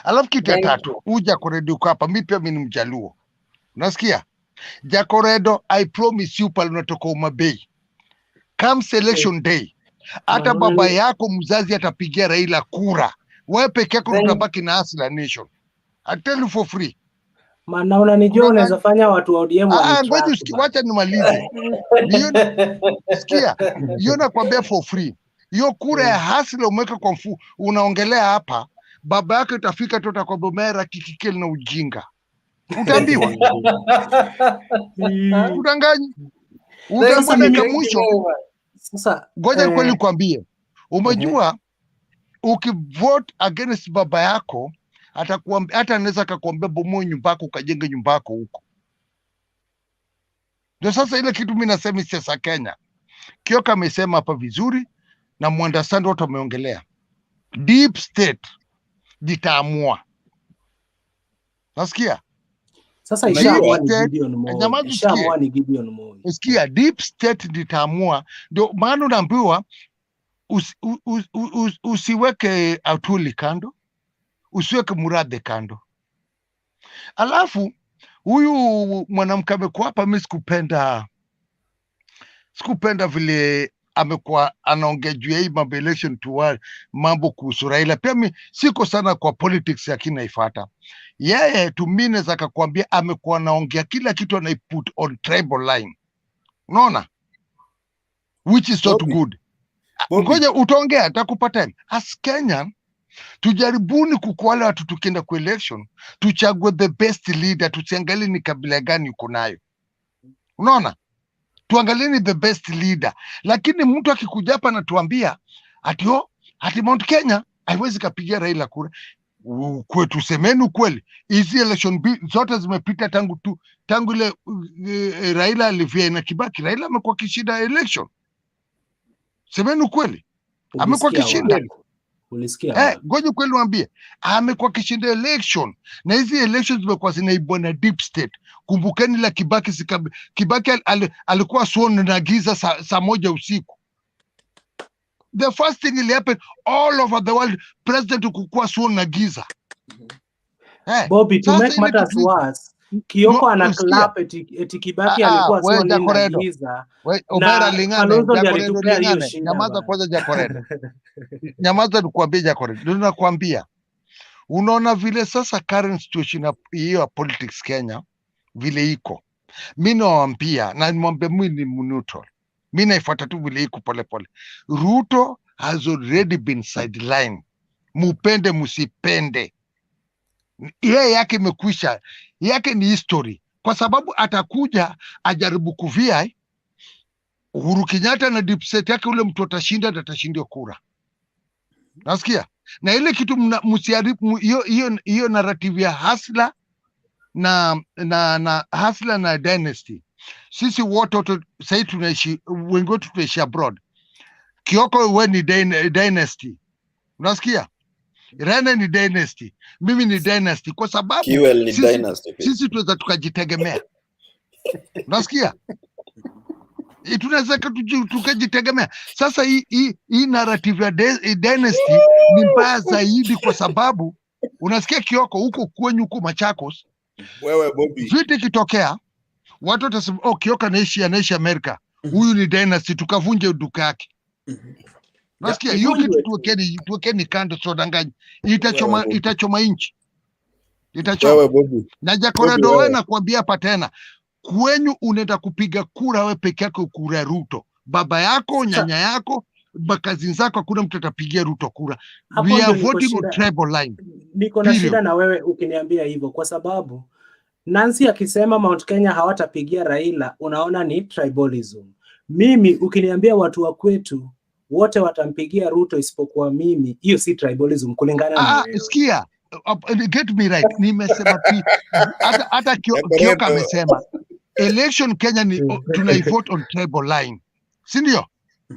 Alafu kitu ya tatu, Jacoredo uko hapa, mimi pia mimi ni Mjaluo. Nasikia? Jacoredo, I promise you pale unatoka Umabay. Come selection day, hata baba yako mzazi atapigia Raila kura. Wewe peke yako utabaki na Hustler Nation. I tell you for free. Maana unanijua unaweza fanya watu wa ODM ngoja wacha nimalize. Sikia, hiyo nakwambia for free. Hiyo kura ya Hustler umeweka kwa mfu, unaongelea hapa, baba yako itafika tu atakwambia mera kikikeli na ujinga. Utaambiwa. Udanganyi. Utaambiwa mwisho. Sasa ngoja kweli kwambie. Umejua ukivote against baba yako atakuambia, hata anaweza akakwambia bomoe nyumba yako ukajenge nyumba yako huko. Ndio sasa ile kitu mimi nasema siasa Kenya. Kioka amesema hapa vizuri na muunderstand watu wameongelea. Deep state ditaamua. Nasikia? Sasa ishaamua ni Gideon Moi. Ishaamua ni Gideon Moi. Sikia, deep state ditaamua. Ndio maana unaambiwa usiweke Atuli kando, usiweke Murathe kando. Alafu huyu mwanamke amekuwa hapa, mimi sikupenda vile amekuwa anaongea juu ya hii mambo election to mambo kuhusu Raila. Pia mimi siko sana kwa politics ya kinaifuata. Yeye tumine zaka kuambia amekuwa anaongea kila kitu anaiput on tribal line. Unaona? Which is not good. Ngoja utaongea atakupa time. As Kenyan tujaribuni kukuwale watu tukienda kwa election, tuchague the best leader, tusiangalie ni kabila gani uko nayo. Unaona? Tuangalie ni the best leader. Lakini mtu akikuja hapa na tuambia ati Mount Kenya haiwezi kapigia Raila kura. kwetu, semeni ukweli, hizi election zote zimepita tangu ile Raila alivia na Kibaki. Raila amekuwa kishinda election, semeni ukweli, amekuwa kishinda. Ulisikia ngoja kweli niambie, amekuwa kishinda election, na hizi elections zimekuwa zinaibwa na deep state. Kumbukeni la Kibaki, Kibaki alikuwa sworn na giza saa moja usiku. The first thing will happen all over the world, president kukua sworn na giza. Bobby, to make matters worse, Kioko ana clap eti Kibaki alikuwa sworn na giza. Obera lingane, nyamaza kwanza Jacoredo. Nyamaza nikuambie Jacoredo. Ndio nakwambia. Unaona vile sasa current situation hiyo ya politics Kenya vile iko. Mimi nawaambia na nimwambie mimi ni neutral. Mimi naifuata tu vile iko pole pole. Ruto has already been sidelined. Mupende musipende. Yeye yake imekwisha. Yake ni history. Kwa sababu atakuja ajaribu kuvia Uhuru Kenyatta na deep state yake, ule mtu atashinda na atashindia kura. Nasikia? Na ile kitu msiaribu hiyo narrative ya hasla na hasla na dynasty. Sisi wote sasa tunaishi, wengi wetu tunaishi abroad. Kioko wewe ni dynasty. Unasikia? Rene ni dynasty. Mimi ni dynasty kwa sababu sisi tunaweza tukajitegemea. Unasikia? Tunaweza tukajitegemea. Sasa hii narrative ya dynasty ni mbaya zaidi kwa sababu unasikia Kioko huko kwenye huko Machakos. Wewe Bobby. Vitu kitokea watu watasema Kioko anaishi Amerika. Huyu ni dynasty, tukavunje duka yake. Nasikia hiyo kitu tuwekeni kando, so danganyi. Itachoma inchi. Itachoma. Na Jacoredo wewe nakwambia hapa tena. Kwenyu unaenda kupiga kura wewe peke yako, kura Ruto. Baba yako, nyanya yako, makazi zako, hakuna mtu atapigia Ruto kura. We are voting on tribal line. Niko na shida na wewe ukiniambia hivyo kwa sababu Nancy akisema Mount Kenya hawatapigia Raila, unaona ni tribalism. Mimi ukiniambia watu wa kwetu wote watampigia Ruto isipokuwa mimi, hiyo si tribalism kulingana na wewe. Sikia, get me right. Nimesema hata Kioko amesema election Kenya ni tunaivote on tribal line. Si ndio?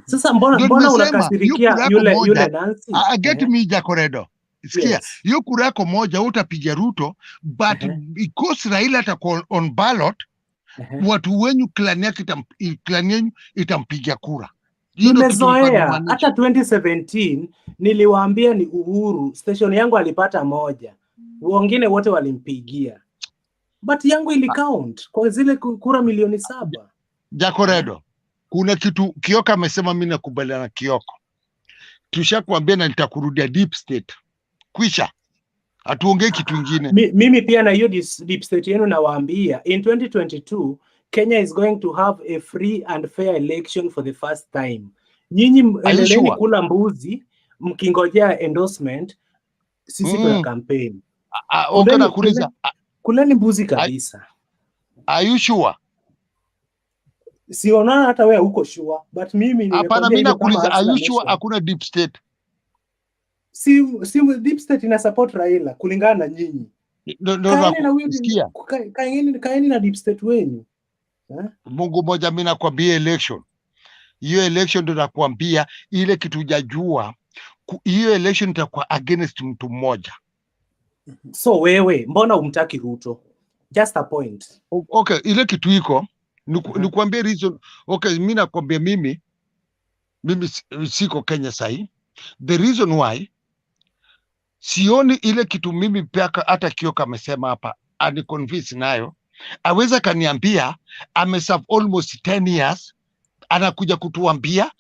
Sasa mbona unakasirikia yule Nancy? Get me Jacoredo. Sikia, hiyo kura yako moja utapigia Ruto, but because Raila atakuwa on ballot, watu wenyu clan yake itampigia kura. Nimezoea hata 2017 niliwaambia ni Uhuru, station yangu alipata moja. Wengine wote walimpigia. But yangu ili count kwa zile kura milioni 7. Jacoredo, kuna kitu Kioko amesema, mimi nakubaliana na Kioko. Tushakwambia na nitakurudia deep state. Kwisha. Hatuongee kitu kingine. Mimi pia na hiyo deep state yenu nawaambia in 2022 Kenya is going to have a free and fair election for the first time. Nyinyi endeleeni kula mbuzi mkingojea endorsement, sisi tuna campaign. Ongea kuuliza. Kuleni mbuzi kabisa. Are you sure? Siona hata wewe uko sure, but mimi hapana, mimi nakuuliza are you sure hakuna deep state? Si deep state ina support Raila kulingana na nyinyi. Sikia. Kaeni na deep state wenu. Mungu moja, mimi nakwambia election. Hiyo election ndio nakwambia ile kitu hujajua. Hiyo election itakuwa against mtu mmoja. So wewe mbona umtaki Ruto? Just a point. Okay, ile kitu iko nikwambia reason. Okay, mimi nakwambia mimi siko Kenya sahi. The reason why sioni ile kitu mimi pia hata Kioko amesema hapa ani convince nayo. Aweza kaniambia ameserve almost 10 years, anakuja kutuambia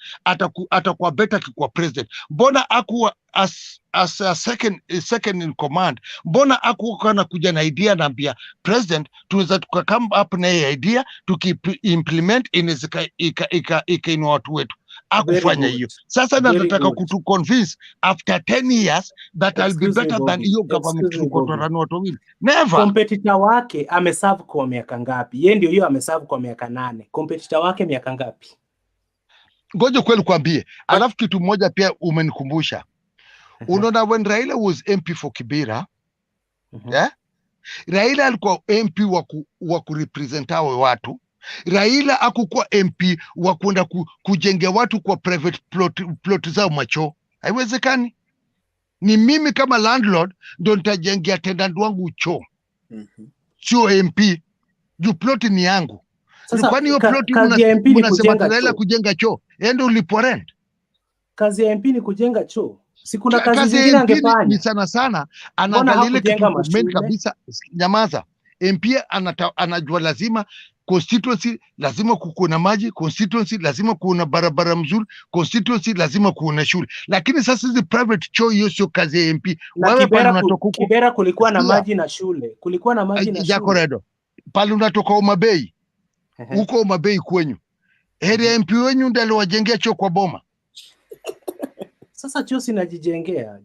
atakuwa better kikuwa president. Mbona akuwa as a second in command? Mbona akuwa kana kuja na idea naambia president tunaweza come up na idea tukiimplement inaweza ikainua watu wetu. Akufanya hiyo. Sasa nataka kutu convince after 10 years that I'll be better than your government tukotorana watu wengine. Never. Competitor wake ameserve kwa miaka ngapi? Yeye ndio hiyo ameserve kwa miaka 8. Competitor wake miaka ngapi? Ngoja kweli kwambie. Alafu kitu moja pia umenikumbusha. Unaona, when Raila was MP for Kibera, yeah? Raila alikuwa MP wa kurepresent hao watu. Raila hakukuwa MP wa kwenda kujengea watu kwa private plot zao macho. Haiwezekani. Ni mimi kama landlord ndo nitajengea tenant wangu choo. Sio MP. Juu plot ni yangu. Sasa Kwani hiyo plot kazi ya MP ni mnasema kujenga Raila choo. kujenga choo. Ende ulipo rent. Kazi ya MP ni kujenga choo. Si kuna kazi Kazi zingine ya MP angefanya. ni sana Mbona anaangalia ile kitu hakujenga main mashule? kabisa. Nyamaza. MP anajua lazima constituency lazima kuwe na maji, constituency lazima kuwe na barabara mzuri, constituency lazima kuwe na shule. Lakini sasa hizi private choo, hiyo sio kazi ya MP. Na Wewe pale unatoka huko Kibera kulikuwa na maji na shule. Kulikuwa na maji na ya shule. corridor. Pale unatoka Omabei. Huko Omabei kwenyu. Area MP wenyu ndio aliwajengea choo kwa boma. Sasa choo sinajijengea.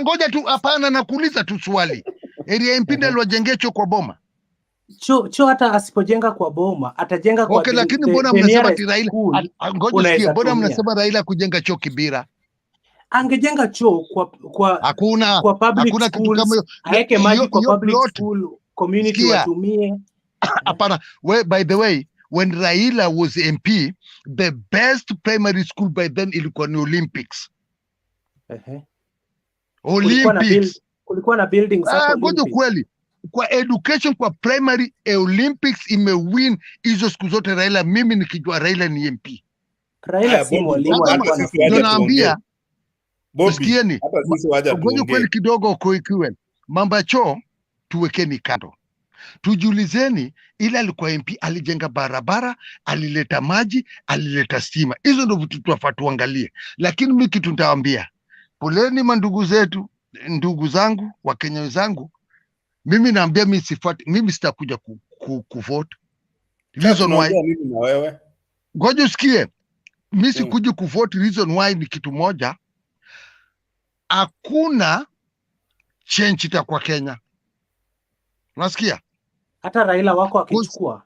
Ngoja tu, hapana, nakuuliza tu swali. Area MP ndio aliwajengea choo kwa boma. Choo hata asipojenga kwa boma, atajenga kwa lakini mbona mnasema ati Raila? Ngoja sikia, mbona mnasema Raila kujenga choo Kibera? Angejenga choo kwa hakuna public kitu kama hiyo. Aweke maji kwa public school, community watumie. Hapana, by the way, when Raila was MP, the best primary school by then ilikuwa ni Olympics. Olympics. Kulikuwa na buildings hapo. Ngoja kweli. Kwa education kwa primary Olympics imewin hizo siku zote Raila. Mimi nikijua Raila ni MP. Raila si mwalimu, naambia sikieni. Ngoja kweli kidogo kwa mambo ya choo tuwekeni kando. Tujulizeni, ile alikuwa MP alijenga barabara, alileta maji, alileta stima. Hizo ndio vitu tunafaa tuangalie. Lakini mimi kitu nitawaambia, poleni mandugu zetu, ndugu zangu, Wakenya wenzangu. Mimi naambia mimi sitakuja kuvote. Reason why? Ngoja usikie. Mimi sikuja kuvote, reason why ni kitu moja. Hakuna change itakuwa Kenya. Unasikia? Hata Raila wako akichukua.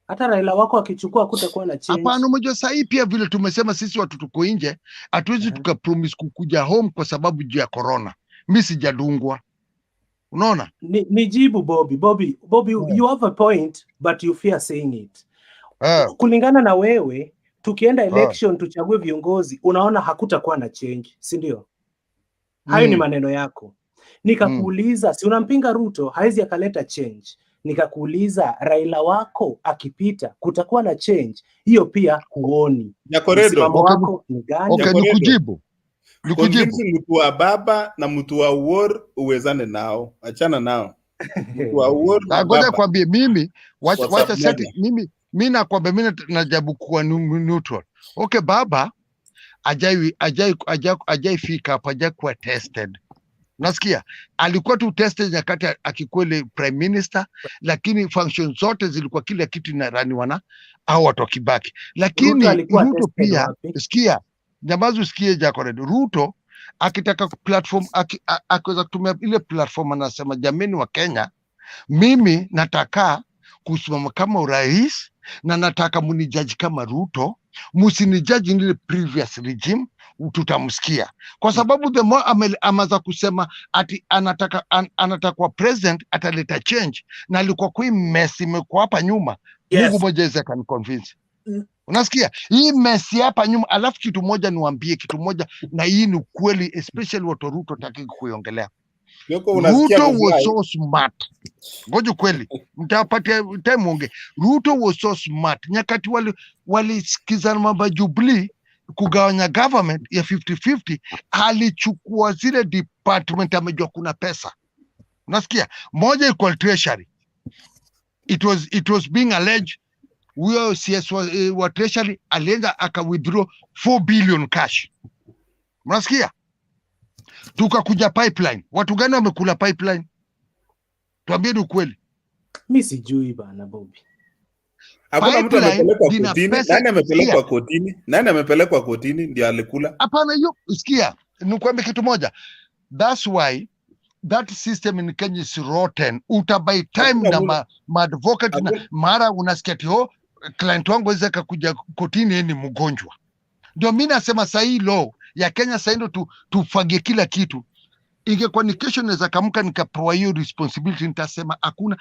Hata Raila wako akichukua kutakuwa na change. Hapana, mmoja sasa pia vile tumesema sisi watu tuko nje, hatuwezi tukapromise kukuja home kwa sababu ya corona. Mimi sijadungwa. Unaona? Nijibu Bobby, you have a point but you fear saying it. Kulingana na wewe, tukienda election tuchague viongozi, unaona hakutakuwa na change, si ndio? Hayo ni maneno yako. Nikakuuliza, si unampinga Ruto, haizi akaleta change. Nikakuuliza, Raila wako akipita kutakuwa na change. Hiyo pia huoni. Msimamo wako ni gani? Nikujibu. Mtu wa baba na mtu wa uor uwezane nao. Achana nao. Mtu wa uor na baba. Ngoja kwambie mimi, wacha seti mimi nakwambia mimi najabu kuwa neutral. Okay, baba ajai fika hapa, ajai kuwa tested. Nasikia alikuwa tu tested nyakati akikwele prime minister, lakini function zote zilikuwa kila kitu inaraniwa na au watu Kibaki. Lakini Ruto pia sikia, nyamazu sikie Jacored. Ruto akitaka platform akiweza kutumia ile platform, anasema jameni wa Kenya, mimi nataka kusimama kama urais na nataka munijaji kama Ruto, musinijaji ile previous regime. Tutamsikia kwa sababu the more amaza kusema ati anataka kwa president ataleta change, na alikuwa kwa mess imekuwa hapa nyuma. Mungu moja iweze kan convince. Unasikia hii mess hapa nyuma. Alafu kitu moja niwaambie kitu moja, na hii ni kweli, especially watu Ruto taki kuiongelea. Ruto was so smart. Ngoja kweli mtapatia time onge. Ruto was so smart. Nyakati walisikizana mambo Jubilee kugawanya government ya 50-50, alichukua zile department, amejua kuna pesa. Unasikia? Moja iko treasury. It was being alleged huyo CS wa treasury alienda aka withdraw 4 billion cash. Unasikia? Tukakuja pipeline. Watu gani wamekula pipeline? Tuambie ukweli. Mimi sijui bana Bobby. Hakuna mtu amepelekwa kotini. Nani amepelekwa kotini? Nani amepelekwa kotini ndio alikula? Hapana, hiyo sikia, nikwambie kitu moja. That's why that system in Kenya is rotten. Utabai time na advocate na mara unasikia tio client wangu waweza kuja kotini ni mgonjwa. Ndio mimi nasema sasa hii law ya Kenya sasa ndio tufagie kila kitu. Ingekuwa ni kesho naweza kamka nikapewa hiyo responsibility, nitasema hakuna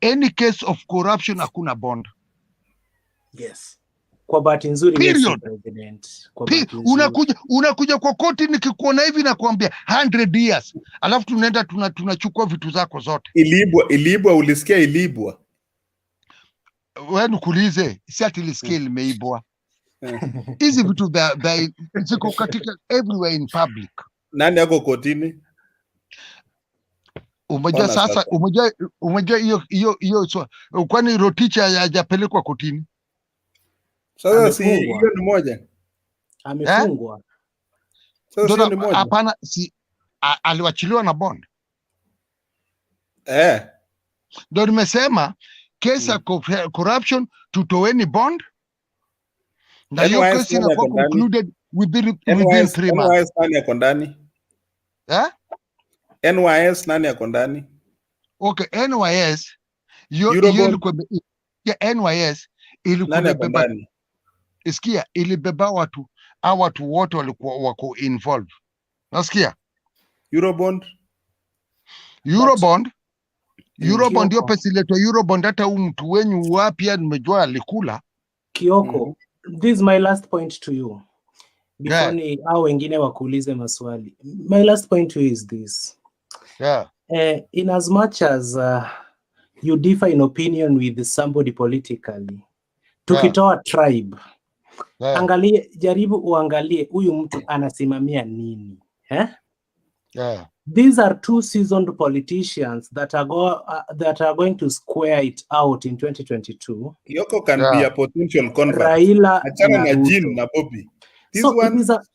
any case of corruption, hakuna bond. Yes. Kwa bahati nzuri, period. President. Kwa bahati nzuri. Unakuja kwa koti, nikikuona hivi nakwambia 100 years, alafu tunaenda tunachukua vitu zako zote. Ilibwa, ulisikia ilibwa? Wewe nikuulize, si ati ilisikia imeibwa. Hizi vitu ziko katika everywhere in public. Nani yako kotini? Umejua sasa, umejua hiyo kwani Rotich hajapelekwa kotini? Sasa si hiyo ni moja. Amefungwa. Sasa ni moja. Hapana, si aliwachiliwa na bond. Ndio nimesema case ya corruption tutoweni bond. Na hiyo kesi inakuwa concluded within 3 months. NYS nani yako ndani? NYS nani yako ndani? Okay, NYS hiyo ilikuwa NYS ilikuwa imebeba, isikia, ilibeba watu wote walikuwa wako involved. Nasikia? Eurobond ndio pesa iletwa Eurobond, hata mtu wenyu wapi nimejua alikula. Kioko, this is my last point to you. Before ni hao wengine wakuulize maswali. My last point to you is this. In as much as you differ in opinion with somebody politically, tukitoa tribe, jaribu uangalie huyu mtu anasimamia nini. These are 2 seasoned politicians that are going to square it out in 2022. Yoko can be a potential convert. Raila na Jean na Bobby.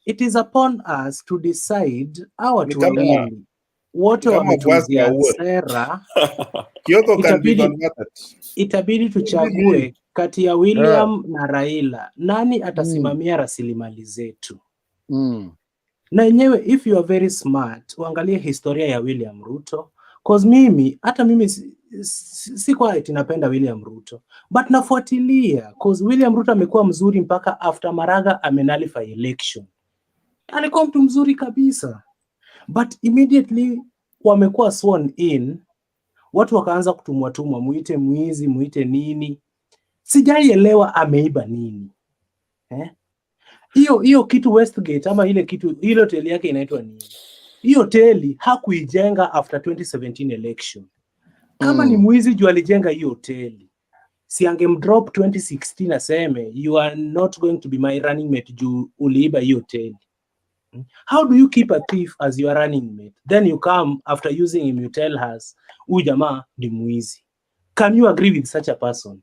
It is upon us to decide our two wawili wote wametuzia sera. Itabidi tuchague kati ya William na Raila, nani atasimamia rasilimali zetu. Na yenyewe, if you are very smart, uangalie historia ya William Ruto, cause hata mimi si kwa eti napenda William Ruto, but nafuatilia cause William Ruto amekuwa mzuri mpaka after Maraga amenalify election. Alikuwa mtu mzuri kabisa, but immediately wamekuwa sworn in, watu wakaanza kutumwa, muite mwizi, muite nini. Sijaielewa ameiba nini. Hiyo kitu Westgate ama ile hoteli yake inaitwa nini? Hiyo hoteli hakuijenga after 2017 election. Kama ni mwizi juu alijenga hiyo hoteli, si angemdrop 2016 aseme you are not going to be my running mate juu uliiba hiyo hoteli. How do you keep a thief as your running mate? Then you come after using him, you tell us huyu jamaa ni mwizi. Can you agree with such a person?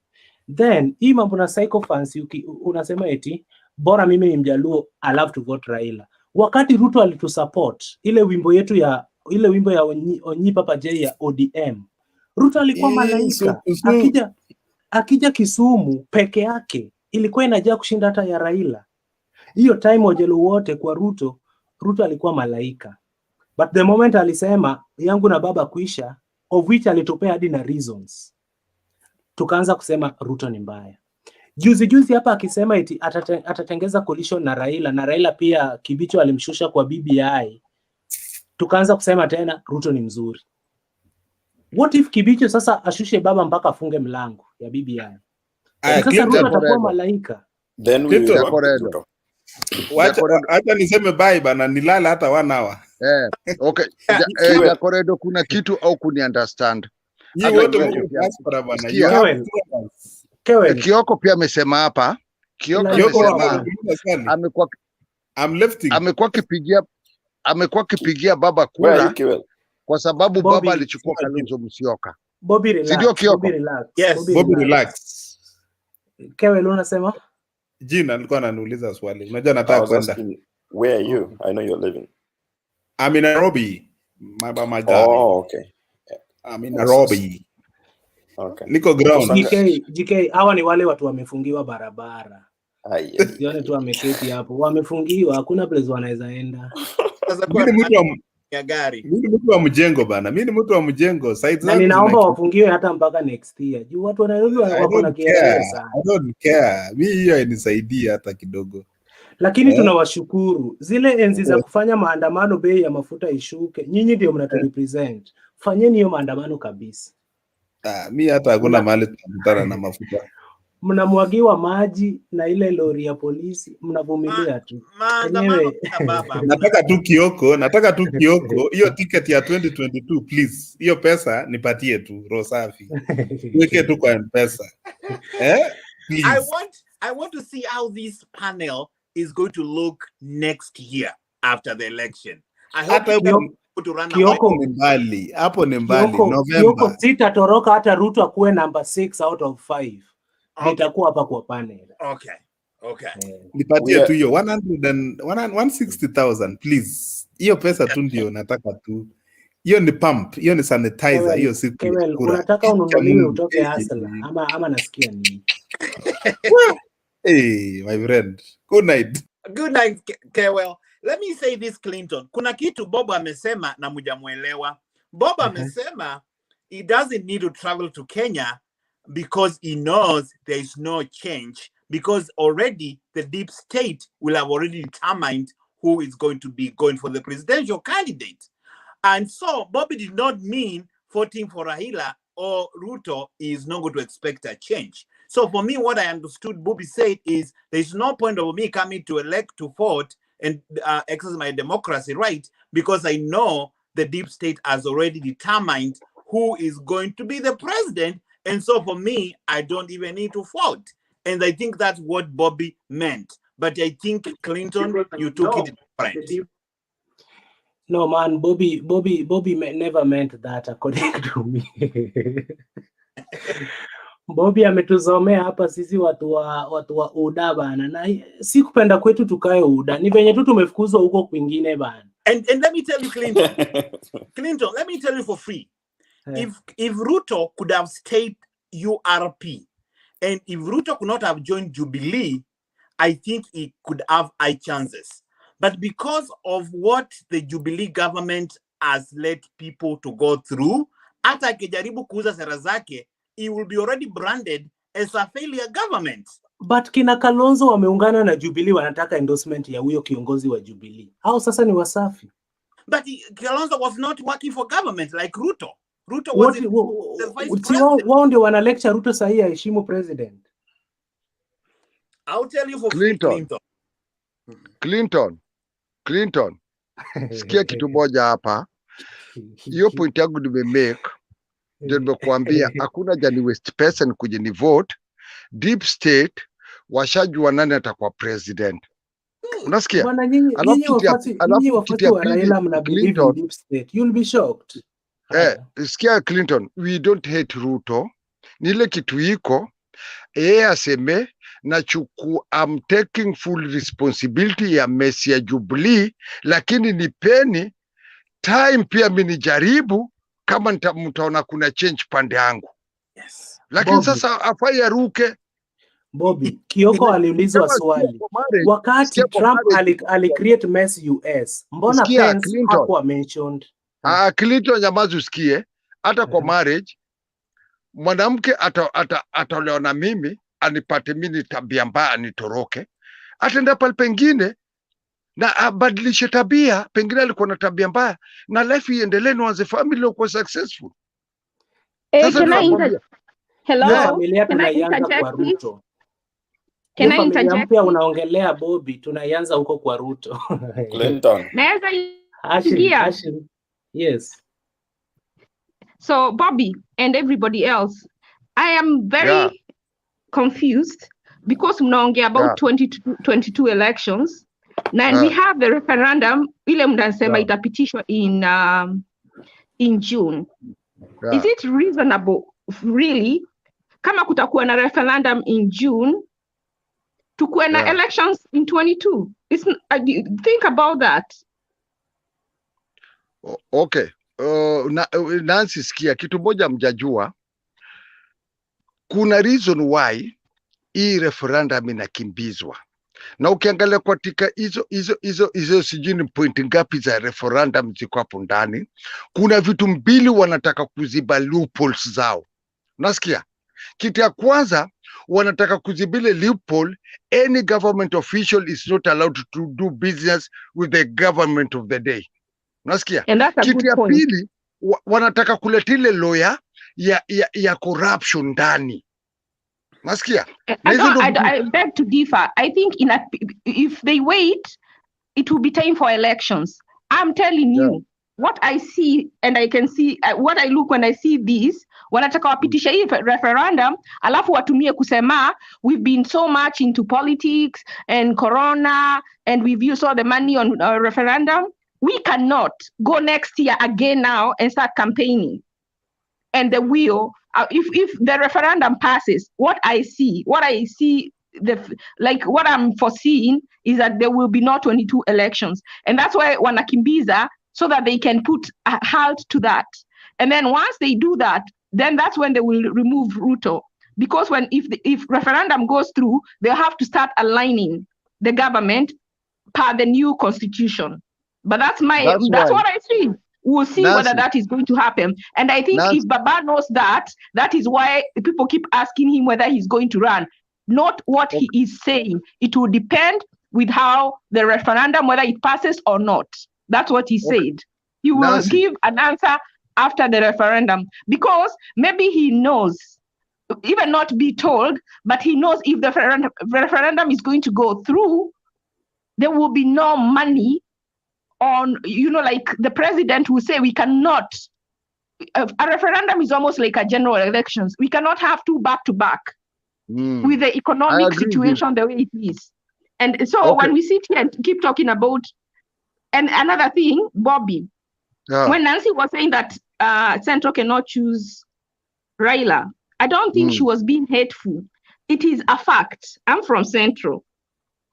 Then hii mambo na psychophants unasema eti bora mimi ni Mjaluo, I love to vote Raila. Wakati Ruto alitusupport ile wimbo ya Onyi Papa J ya ODM, Ruto alikuwa malaika. Akija Kisumu peke yake ilikuwa inajaa kushinda hata ya Raila. Hiyo time Wajaluo wote kwa Ruto alikuwa malaika. But the moment alisema yangu na baba kuisha, of which alitupea hadi na reasons, tukaanza kusema Ruto ni mbaya. Juzi hapa akisema eti atatengeza coalition na Raila pia Kibicho alimshusha kwa BBI. Tukaanza kusema tena Ruto ni mzuri. What if Kibicho sasa ashushe baba mpaka afunge mlango ya BBI? Sasa Ruto atakuwa malaika. Then we will Wacha niseme bye bana, nilala hata 1 hour. Okay. Jacoredo, kuna kitu au kuni understand? Kioko pia amesema hapa. Amekuwa kipigia baba kura kwa sababu baba alichukua Kalonzo Musyoka. Bobby relax. Ndio Kioko. Yes, Bobby relax. Kewe unasema? Jina alikuwa ananiuliza swali. Unajua nataka kwenda. Where are you? I know you're living. I'm in Nairobi. My guy. Oh, okay. I'm in Nairobi. Okay. Niko ground. GK, hawa ni wale watu wamefungiwa barabara. Sione tu wameketi hapo. Wamefungiwa, hakuna place wanaweza enda. Mimi ni mtu wa mjengo bana. Mimi ni mtu wa mjengo. Na ninaomba wafungiwe hata mpaka next year. Juu watu wa Nairobi wako na kiasi sana. I don't care. Mimi hiyo inisaidie hata kidogo. Lakini tunawashukuru zile enzi za kufanya maandamano, bei ya mafuta ishuke, nyinyi ndio mnaturepresent. Fanyeni hiyo maandamano kabisa. Mi hata hakuna mahali tunakutana na mafuta. Mnamwagiwa maji na ile lori ya polisi, mnavumilia tu. Enyewe nataka tu Kioko, hiyo ticket ya 2022 please. Hiyo pesa nipatie tu, roho safi. Weke tu kwa M-Pesa. I want to see how this panel is going to look next year after the election. I hope Kioko ni mbali. Hapo ni mbali. November. Kioko sitatoroka hata Ruto akuwe number 6 out of 5. Nitakuwa hapa kwa panel. Okay. Nipatie tu hiyo 160,000 please. Hiyo pesa tu ndio nataka tu. Hiyo ni pump, hiyo ni sanitizer, hiyo si kura. Unataka ununuliwe utoke Asla ama nasikia nini? Hey, my friend. Good night. Good night, Kewell. Let me say this, Clinton. Kuna kitu Bob amesema na mujamuelewa. Bob amesema he doesn't need to travel to Kenya because he knows there is no change, because already the deep state will have already determined who is going to be going for the presidential candidate. And so Bobby did not mean voting for Raila or Ruto is not going to expect a change. So for me, what I understood Bobby said is there's no point of me coming to elect to vote and exercise my democracy right, because I know the deep state has already determined who is going to be the president. And so for me, I don't even need to vote. And I think that's what Bobby meant. But I think, Clinton, you took it different. No, man, Bobby never meant that, according to me. Bobby ametuzomea hapa sisi watu wa UDA bana, na si kupenda kwetu tukae UDA, ni venye tu tumefukuzwa huko kwingine bana. And let me tell you, Clinton, let me tell you for free. If Ruto could have stayed URP, and if Ruto could not have joined Jubilee, I think he could have high chances. But because of what the Jubilee government has led people to go through, hata akijaribu kuuza sera zake, he will be already branded as a failure government. But kina Kalonzo wameungana na Jubilee, wanataka endorsement ya huyo kiongozi wa Jubilee. Hao sasa ni wasafi. But Kalonzo was not working for government like Ruto. Ruto was the vice president. Wao ndio wana lecture Ruto sahi aheshimu president. I'll tell you for Clinton. Sikia kitu moja hapa. Hiyo point yangu nimemake. Ndio nimekuambia hakuna jani waste person kuje ni vote. Deep state washajua nani atakuwa president. Unasikia? Bwana nyinyi wafati wa Raila mna believe in deep state. You'll be shocked. Sikia Clinton, we don't hate Ruto. Nile kitu iko aseme I'm taking full responsibility ya mesi ya Jubilee, lakini nipeni time pia minijaribu kama mtaona kuna change pande yangu. Yes. Lakini Bobby, sasa afai aruke. Bobby, Kioko aliulizwa swali. Wakati Trump alicreate mess US, mbona Pence hakuwa mentioned? Clinton nyamazi usikie, hata kwa marriage, mwanamke ataolewa na mimi, anipate mimi tabia mbaya nitoroke, atenda pale pengine na abadilishe tabia, pengine alikuwa na tabia mbaya na life iendelee na waze family kwa successful. Familia tunaianza kwa Ruto. Can I interject? Pia unaongelea Bobby, tunaianza huko kwa Ruto. Clinton. Yes. So Bobby and everybody else, I am very confused because mnaongea about 2022 elections. Now we have the referendum ile mnasema itapitishwa in June. Is it reasonable really kama kutakuwa na referendum in June tukuwe na elections in 22? Think about that. Okay. Nancy, sikia kitu moja mjajua, kuna reason why hii referendum inakimbizwa, na ukiangalia katika hizo sijini point ngapi za referendum ziko hapo ndani, kuna vitu mbili wanataka kuziba loopholes zao. Unasikia? Kitu ya kwanza wanataka kuzibile loophole. Any government official is not allowed to do business with the government of the day. Unasikia? And that's a Kitu good ya point. pili, wanataka kuleta ile lawyer ya corruption ndani. Unasikia? I beg to differ. I think if they wait, it will be time for elections. I'm telling you what I see, and I can see what I look when I see this. Wanataka wapitisha hii referendum, alafu watumie kusema we've been so much into politics and corona, and we've used all the money on referendum. We cannot go next year again now and start campaigning. And the wheel, if the referendum passes, what I see, what I'm foreseeing is that there will be not 22 elections. And that's why wanakimbiza, so that they can put a halt to that. And then once they do that, then that's when they will remove Ruto. Because if referendum goes through, they'll have to start aligning the government per the new constitution. But that's what I see. We'll see whether that is going to happen. And I think if Baba knows that is why people keep asking him whether he's going to run. Not what he is saying. It will depend with how the referendum, whether it passes or not. That's what he said. He will give an answer after the referendum, because maybe he knows, even not be told, but he knows if the referendum is going to go through, there will be no money on, like the president will say, we cannot, a referendum is almost like a general elections. We cannot have two back-to-back with the economic situation the way it is. And so when we sit here and keep talking about, and another thing, Bobby, when Nancy was saying that Central cannot choose Raila, I don't think she was being hateful. It is a fact. I'm from Central.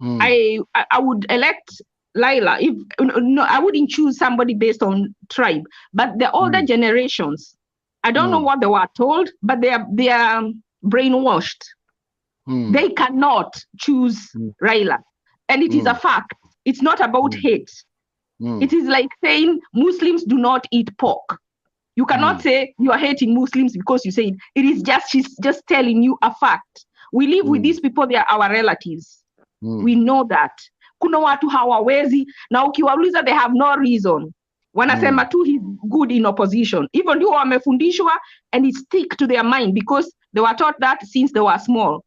I would elect Laila. I wouldn't choose somebody based on tribe. But the older generations, I don't know what they were told, but they are brainwashed. They cannot choose Raila. And it is a fact. It's not about hate. It is like saying Muslims do not eat pork. You cannot say you are hating Muslims because you say it. It is she's just telling you a fact. We live with these people, they are our relatives. We know that. Kuna watu hawawezi, na ukiwauliza they have no reason. Wanasema tu he's good in opposition. Even ndio wamefundishwa, and it stick to their mind because they were taught that since they were small.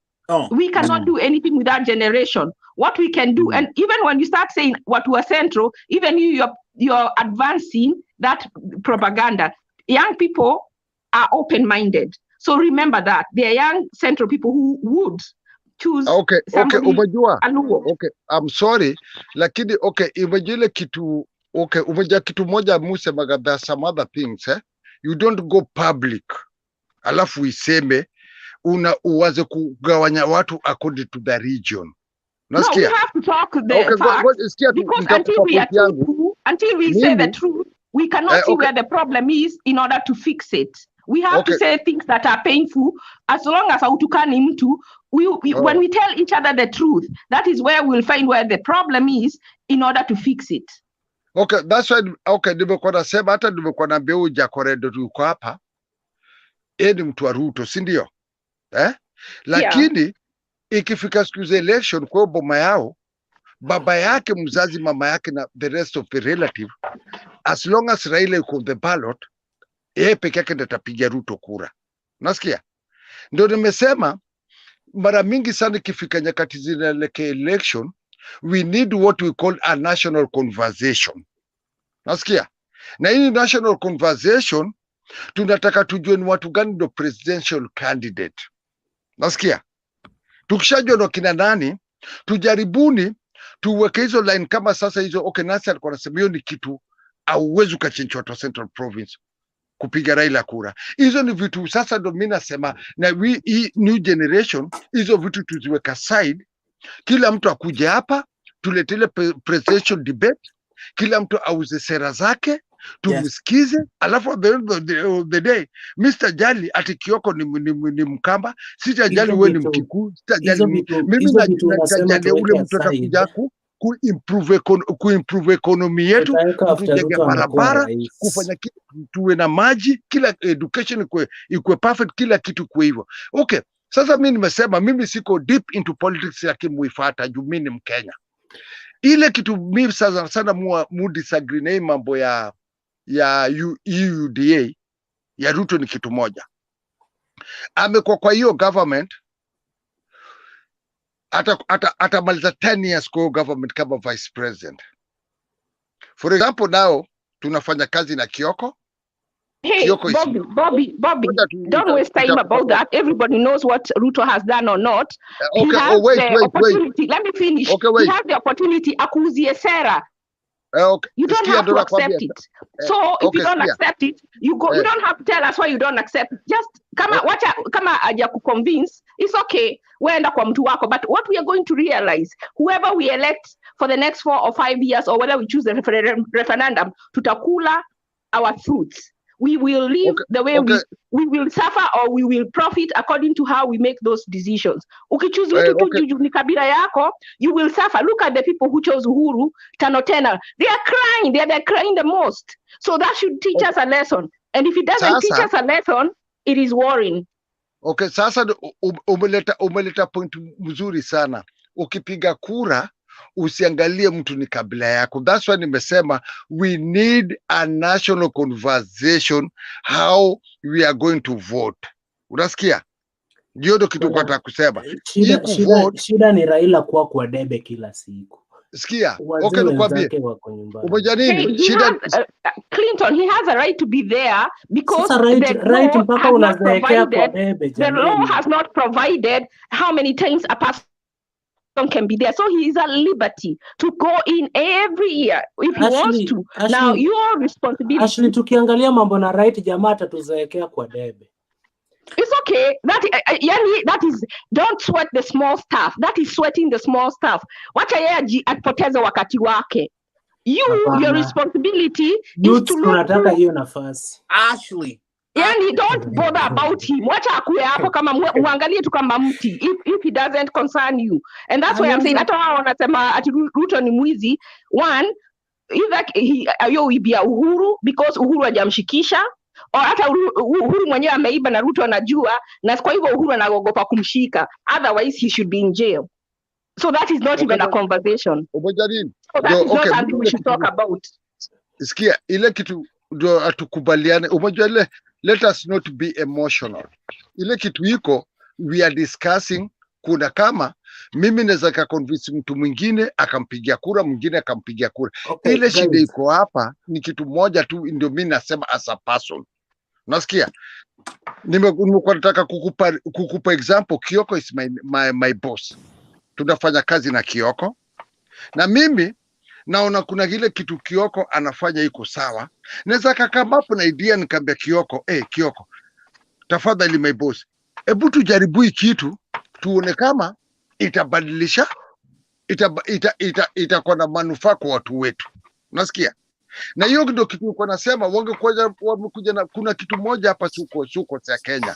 We cannot do anything with that generation. What we can do, and even when you start saying what was Central, even you're advancing that propaganda. Young people are open-minded. So remember that. They are young Central people who would choose somebody. Okay, I'm sorry. Lakini, imagine kitu, umejua kitu moja muse maga, there are some other things, You don't go public. Alafu iseme, uwaze kugawanya watu according to the region. No, we have to talk the facts, because until we say the truth, we cannot see where the problem is in order to fix it. We have to say things that are painful. As long as hautukani mtu, when we tell each other the truth, that is where we'll find where the problem is in order to fix it. Okay, that's why, nimekuwa nasema, hata nimekuwa na mbeu Jakoredo tuko hapa, ni mtu wa Ruto, si ndio? Lakini, ikifika siku za election kwa boma yao, baba yake mzazi, mama yake na the rest of the relative, as long as Raila yuko the ballot, peke yake ndiye atapiga Ruto kura. Nasikia? Ndio nimesema mara mingi sana ikifika nyakati zinaelekea election, we need what we call a national conversation. Nasikia? Na hii national conversation tunataka tujue ni watu gani ndio presidential candidate. Nasikia? Tukishajua ndo kina nani, tujaribuni tuweke hizo line kama sasa hizo. Nasi alikuwa anasema hiyo ni kitu auwezi ukachange watu wa Central Province kupiga Raila kura. Hizo ni vitu sasa ndo mimi nasema, na hii new generation, hizo vitu tuziweka side, kila mtu akuje hapa tuletele presidential debate, kila mtu auze sera zake, tumsikize, alafu at the end of the day, Mr. Jali ati Kioko ni Mkamba, sitajali wewe ni Mkikuyu, sitajali mimi najali ule mtu atakuja kuimprove economy yetu, tujenge barabara, kufanya kitu, tuwe na maji, kila education ikue perfect, kila kitu kwa hivyo. Sasa mimi nimesema mimi siko deep into politics lakini muifuata juu mimi ni Mkenya. Ile kitu mimi sana mu disagree na mambo ya UDA ya Ruto ni kitu moja. Amekuwa kwa hiyo government atamaliza 10 years kwa government kama vice president. For example, now tunafanya kazi na Kioko. Hey, Bobby, don't waste time about that. Everybody knows what Ruto has done or not. Okay, He has the opportunity. wait. Let me finish. Okay, wait. He has the opportunity. Akuzie Sera. Okay. You don't have to accept it. So if you don't accept it, you go. You don't have to tell us why you don't accept it. Just kama aja convince. It's okay. Weenda kwa mtu wako. But what we are going to realize, whoever we elect for the next 4 or 5 years, or whether we choose the referendum, tutakula our fruits. We will live the way we will suffer, or we will profit according to how we make those decisions. Ukichoose mtu ni kabila yako, you will suffer. Look at the people who chose Uhuru, Tano Tena. They are crying. They're crying the most. So that should teach us a lesson. And if it doesn't teach us a lesson, it is worrying. Okay, sasa umeleta point mzuri sana. Ukipiga kura, usiangalie mtu ni kabila yako. That's why nimesema we need a national conversation how we are going to vote. Unasikia? Ndio kitu nataka kusema. Shida ni Raila kwa debe kila siku. Sikia. Okay, nikwambie. Umoja nini? Shida Clinton, he has a right to be there because the law has not provided how many times a person can be there, so he is at liberty to go in every year if he wants to. Now your responsibility. Actually, tukiangalia mambo na right, jamaa atatuzeekea kwa debe. It's okay. That is don't sweat the small stuff. That is sweating the small stuff. Wacha yeye apoteze wakati wake. Your responsibility is to look. Tunataka hiyo nafasi. Ashley. Yani don't bother about him. Wacha akue hapo kama muangalie tu kama mti if he doesn't concern you. And that's why I'm saying hata wao wanasema ati Ruto ni mwizi. One, either ayoibia Uhuru because Uhuru hajamshikisha, or hata Uhuru mwenyewe ameiba na Ruto anajua, na kwa hivyo Uhuru anaogopa kumshika. Otherwise he should be in jail. So that is not even a conversation. So that is not something we should talk about. Sikia, ile kitu ndio atukubaliane. Umejua ile, let us not be emotional. Ile kitu iko, we are discussing, kuna kama mimi naweza convince mtu mwingine akampigia kura, mwingine akampigia kura. Okay, ile shida iko hapa ni kitu moja tu, ndio mimi nasema as a person. Nasikia? Nimekuwa nataka kukupa example. Kioko is my boss. Tunafanya kazi na Kioko. Na mimi naona kuna kile kitu Kioko anafanya iko sawa. Naweza kama hapo na idea nikamwambia Kioko, Kioko, tafadhali my boss, hebu tujaribu hii kitu tuone kama itabadilisha, itakuwa na manufaa kwa watu wetu. Unasikia? Na hiyo ndio kitu nilikuwa nasema wamekuja na kuna kitu moja hapa suko cha Kenya.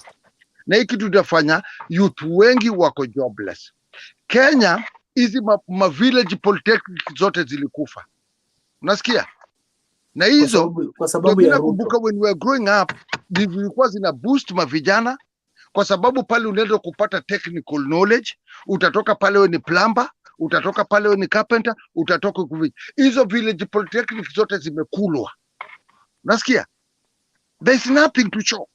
Na hii kitu tutafanya youth wengi wako jobless. Kenya hizi ma village polytechnic zote zilikufa. Unasikia? Na hizo kwa sababu ya nakumbuka when we were growing up zilikuwa zina boost mavijana, kwa sababu pale unaenda kupata technical knowledge, utatoka pale wewe ni plumber, utatoka pale wewe ni carpenter, utatoka hizo village polytechnic zote zimekulwa. Unasikia? There is nothing to show.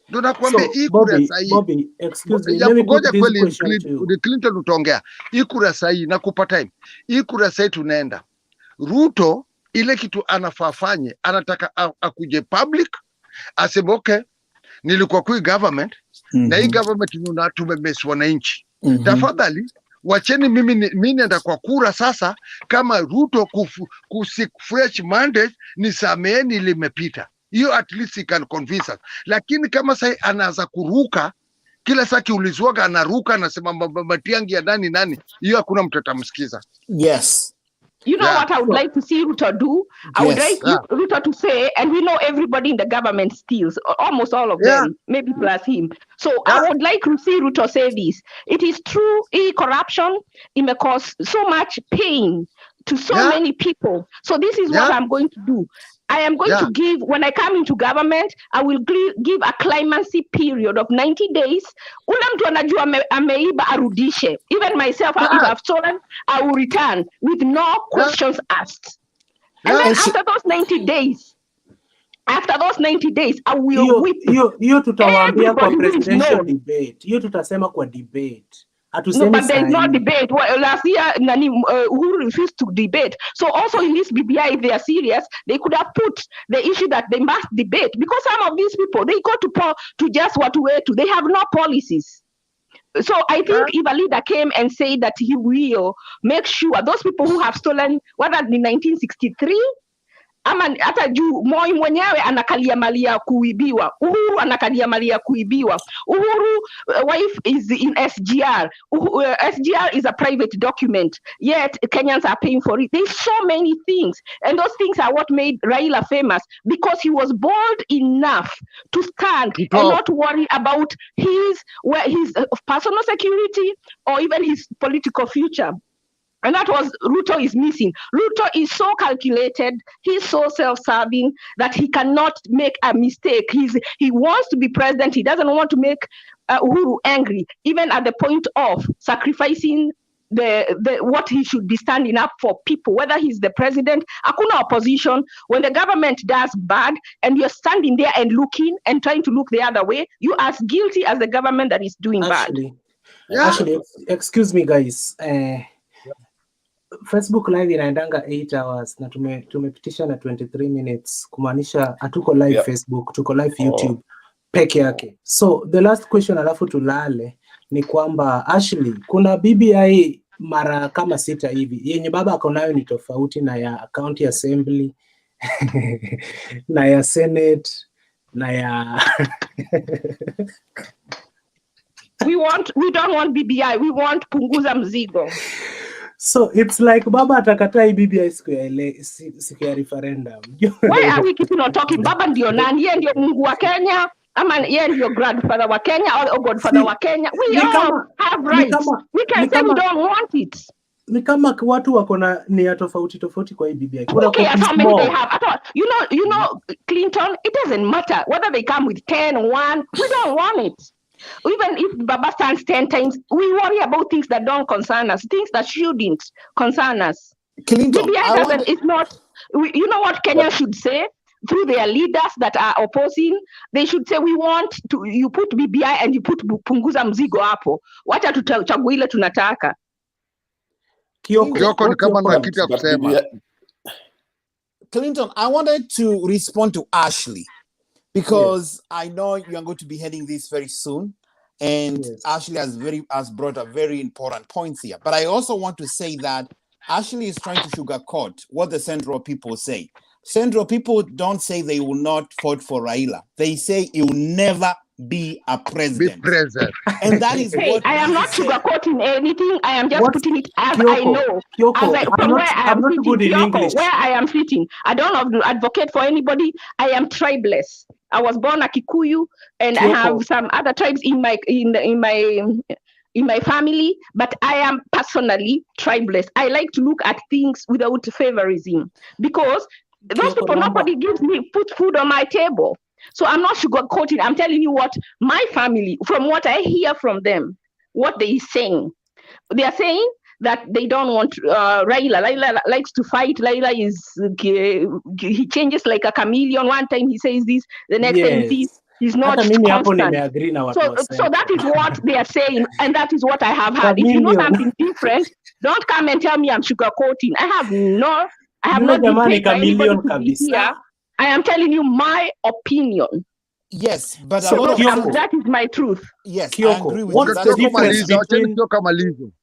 Ndio nakwambia hii kura sahihi. Bobby, excuse me. Let me put this question to you. Clinton utaongea. Hii kura sahihi na kupa time. Hii kura sahihi tunaenda. Ruto ile kitu anafafanye, anataka akuje public, aseme okay, nilikuwa kwa government, na hii government tumemess wananchi. Tafadhali wacheni mimi nenda kwa kura sasa, kama Ruto kusik fresh mandate nisameeni limepita. Hiyo at least he can convince us. Lakini kama sasa anaanza kuruka kila saa kiulizwaga anaruka anasema matiangi ya nani, hiyo hakuna mtu atamsikiza. Yes. You know what I would like to see Ruto do? I would like Ruto to say, and we know everybody in the government steals, almost all of them, maybe plus him. So I would like to see Ruto say this. It is true, corruption, it may cause so much pain to so many people. So this is what I'm going to do. I am going to give, when I come into government, I will give a clemency period of 90 days. Ule mtu anajua ameiba arudishe. Even myself, if I've stolen, I will return with no questions asked. And then after those 90 days, I will whip hiyo tutawaambia kwa everybody who is presidential known. debate. Hiyo tutasema kwa debate. No, Hatusemi but there is no sahi. debate. Well, last year, who refused to debate. So also in this BBI, if they are serious, they could have put the issue that they must debate, because some of these people, they go to just what way to. They have no policies. So I think if a leader came and said that he will make sure those people who have stolen, whether in 1963, ama hata juu Moi mwenyewe anakalia mali ya kuibiwa, Uhuru anakalia mali ya kuibiwa. Uhuru wife is in SGR. SGR is a private document, yet Kenyans are paying for it. There's so many things, and those things are what made Raila famous, because he was bold enough to stand and not worry about his personal security or even his political future. And that was Ruto is missing. Ruto is so calculated, he's so self-serving that he cannot make a mistake. He wants to be president. He doesn't want to make Uhuru angry, even at the point of sacrificing the what he should be standing up for people, whether he's the president. Hakuna opposition. When the government does bad and you're standing there and looking and trying to look the other way, you are as guilty as the government that is doing Actually, bad. Excuse me guys. Facebook live inaendanga 8 hours na tumepitisha na 23 minutes, kumaanisha hatuko live Facebook, tuko live YouTube peke yake. So the last question alafu tulale ni kwamba Ashley, kuna BBI mara kama 6 hivi yenye baba ako nayo ni tofauti na ya county assembly na ya senate na ya we don't want BBI, we want punguza mzigo. So it's like baba atakataa BBI siku ya referendum. Why are we keeping on talking? Baba ndio nani? Yeye ndio Mungu wa Kenya, ama yeye ndio grandfather wa Kenya or godfather wa Kenya? We all have rights. We can say we don't want it. Ni kama watu wako na nia tofauti kwa BBI. Okay, how many they have? You know, Clinton, it doesn't matter whether they come with 10 or 1. We don't want it. Even if Baba stands 10 times, we worry about things that don't concern us, things that shouldn't concern us. Clinton, it's not. You know what Kenya should say through their leaders that are opposing? They should say, we want to. You put BBI and you put punguza mzigo hapo. Wacha tuchague ile tunataka. Kioko ni kama na kitu ya kusema. Clinton, I wanted to respond to Ashley, because I know you are going to be heading this very soon, and Ashley has brought a very important points here. But I also want to say that Ashley is trying to sugarcoat what the Central people say. Central people don't say they will not vote for Raila. They say he will never be a president. And that is what I am not sugarcoating anything. I am just putting it as I know. I'm not good in English. Where I am sitting. I don't advocate for anybody. I am tribeless. I was born a Kikuyu, and I have some other tribes in my family, but I am personally tribeless. I like to look at things without favorism, because those people, nobody gives me put food on my table. So I'm not sugarcoating. I'm telling you what my family, from what I hear from them, what they are saying. They are saying that they don't want Raila. Raila likes to fight. Raila he changes like a chameleon. One time he says this, the next time he's not constant. So that is what they are saying, and that is what I have heard. If you know something different, don't come and tell me I'm sugarcoating. I have no debate by anybody to be here. I am telling you my opinion. Yes, but that is my truth. Yes, Kioko, I agree with what's you. The difference between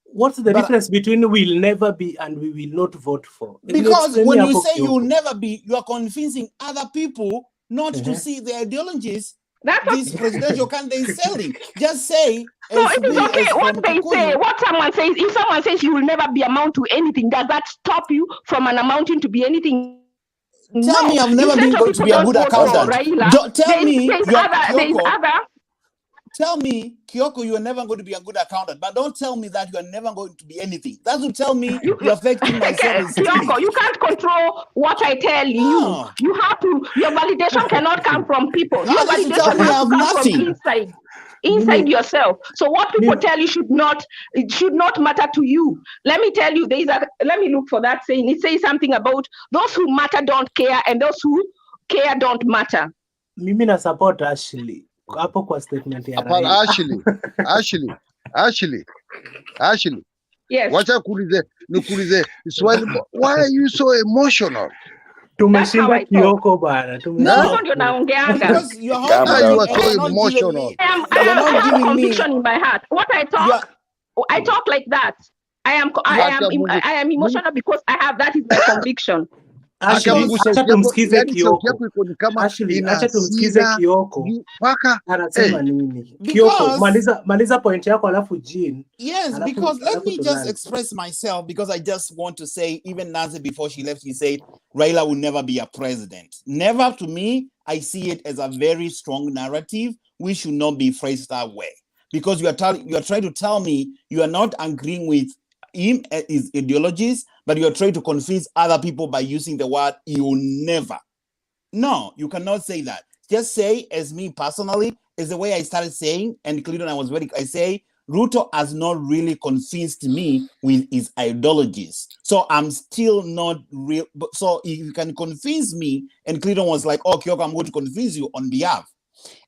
what's the difference between will never be and we will not vote for? Because when you say you will never be, you are convincing other people not to see the ideologies this presidential candidate is selling. Just say. So it is okay what they say, what someone says. If someone says you will never be amount to anything, does that stop you from an amounting to be anything? Tell me I've never been going to be a good accountant. Tell me tell me, Kyoko, you are never going to be a good accountant, but don't tell me that you are never going to be anything. That will tell me you're affecting my self-esteem. Kyoko, you can't control what I tell you. You have to, your validation cannot come from people. Your validation has to come from inside yourself. So what people tell you should not matter to you. Let me tell you, let me look for that saying. It says something about those who matter don't care and those who care don't matter. Mimi na support Ashley. Hapo kwa statement ya Raila. Ashley. Yes. Wacha nikuulize swali. Why are you so emotional? Tumeshinda Kyoko bana. No, ndio naongeanga. Because you are so emotional. I have conviction in my heart. What I talk like that. I am emotional because that is my conviction. Acha tumsikize Kyoko. Acha tumsikize Kyoko. Anasema nini? Kyoko, maliza point yako alafu Jean. Yes, because let me just express myself, because I just want to say, even Nancy before she left, she said Raila will never be a president. Never. To me, I see it as a very strong narrative. We should not be phrased that way, because you are trying to tell me you are not agreeing with him, his ideologies, but you're trying to convince other people by using the word "you never." No, you cannot say that. Just say, as me personally, is the way I started saying, and Clinton, I say, Ruto has not really convinced me with his ideologies. So I'm still not real. So if you can convince me, and Clinton was like, "Oh, Kyoko, I'm going to convince you on behalf."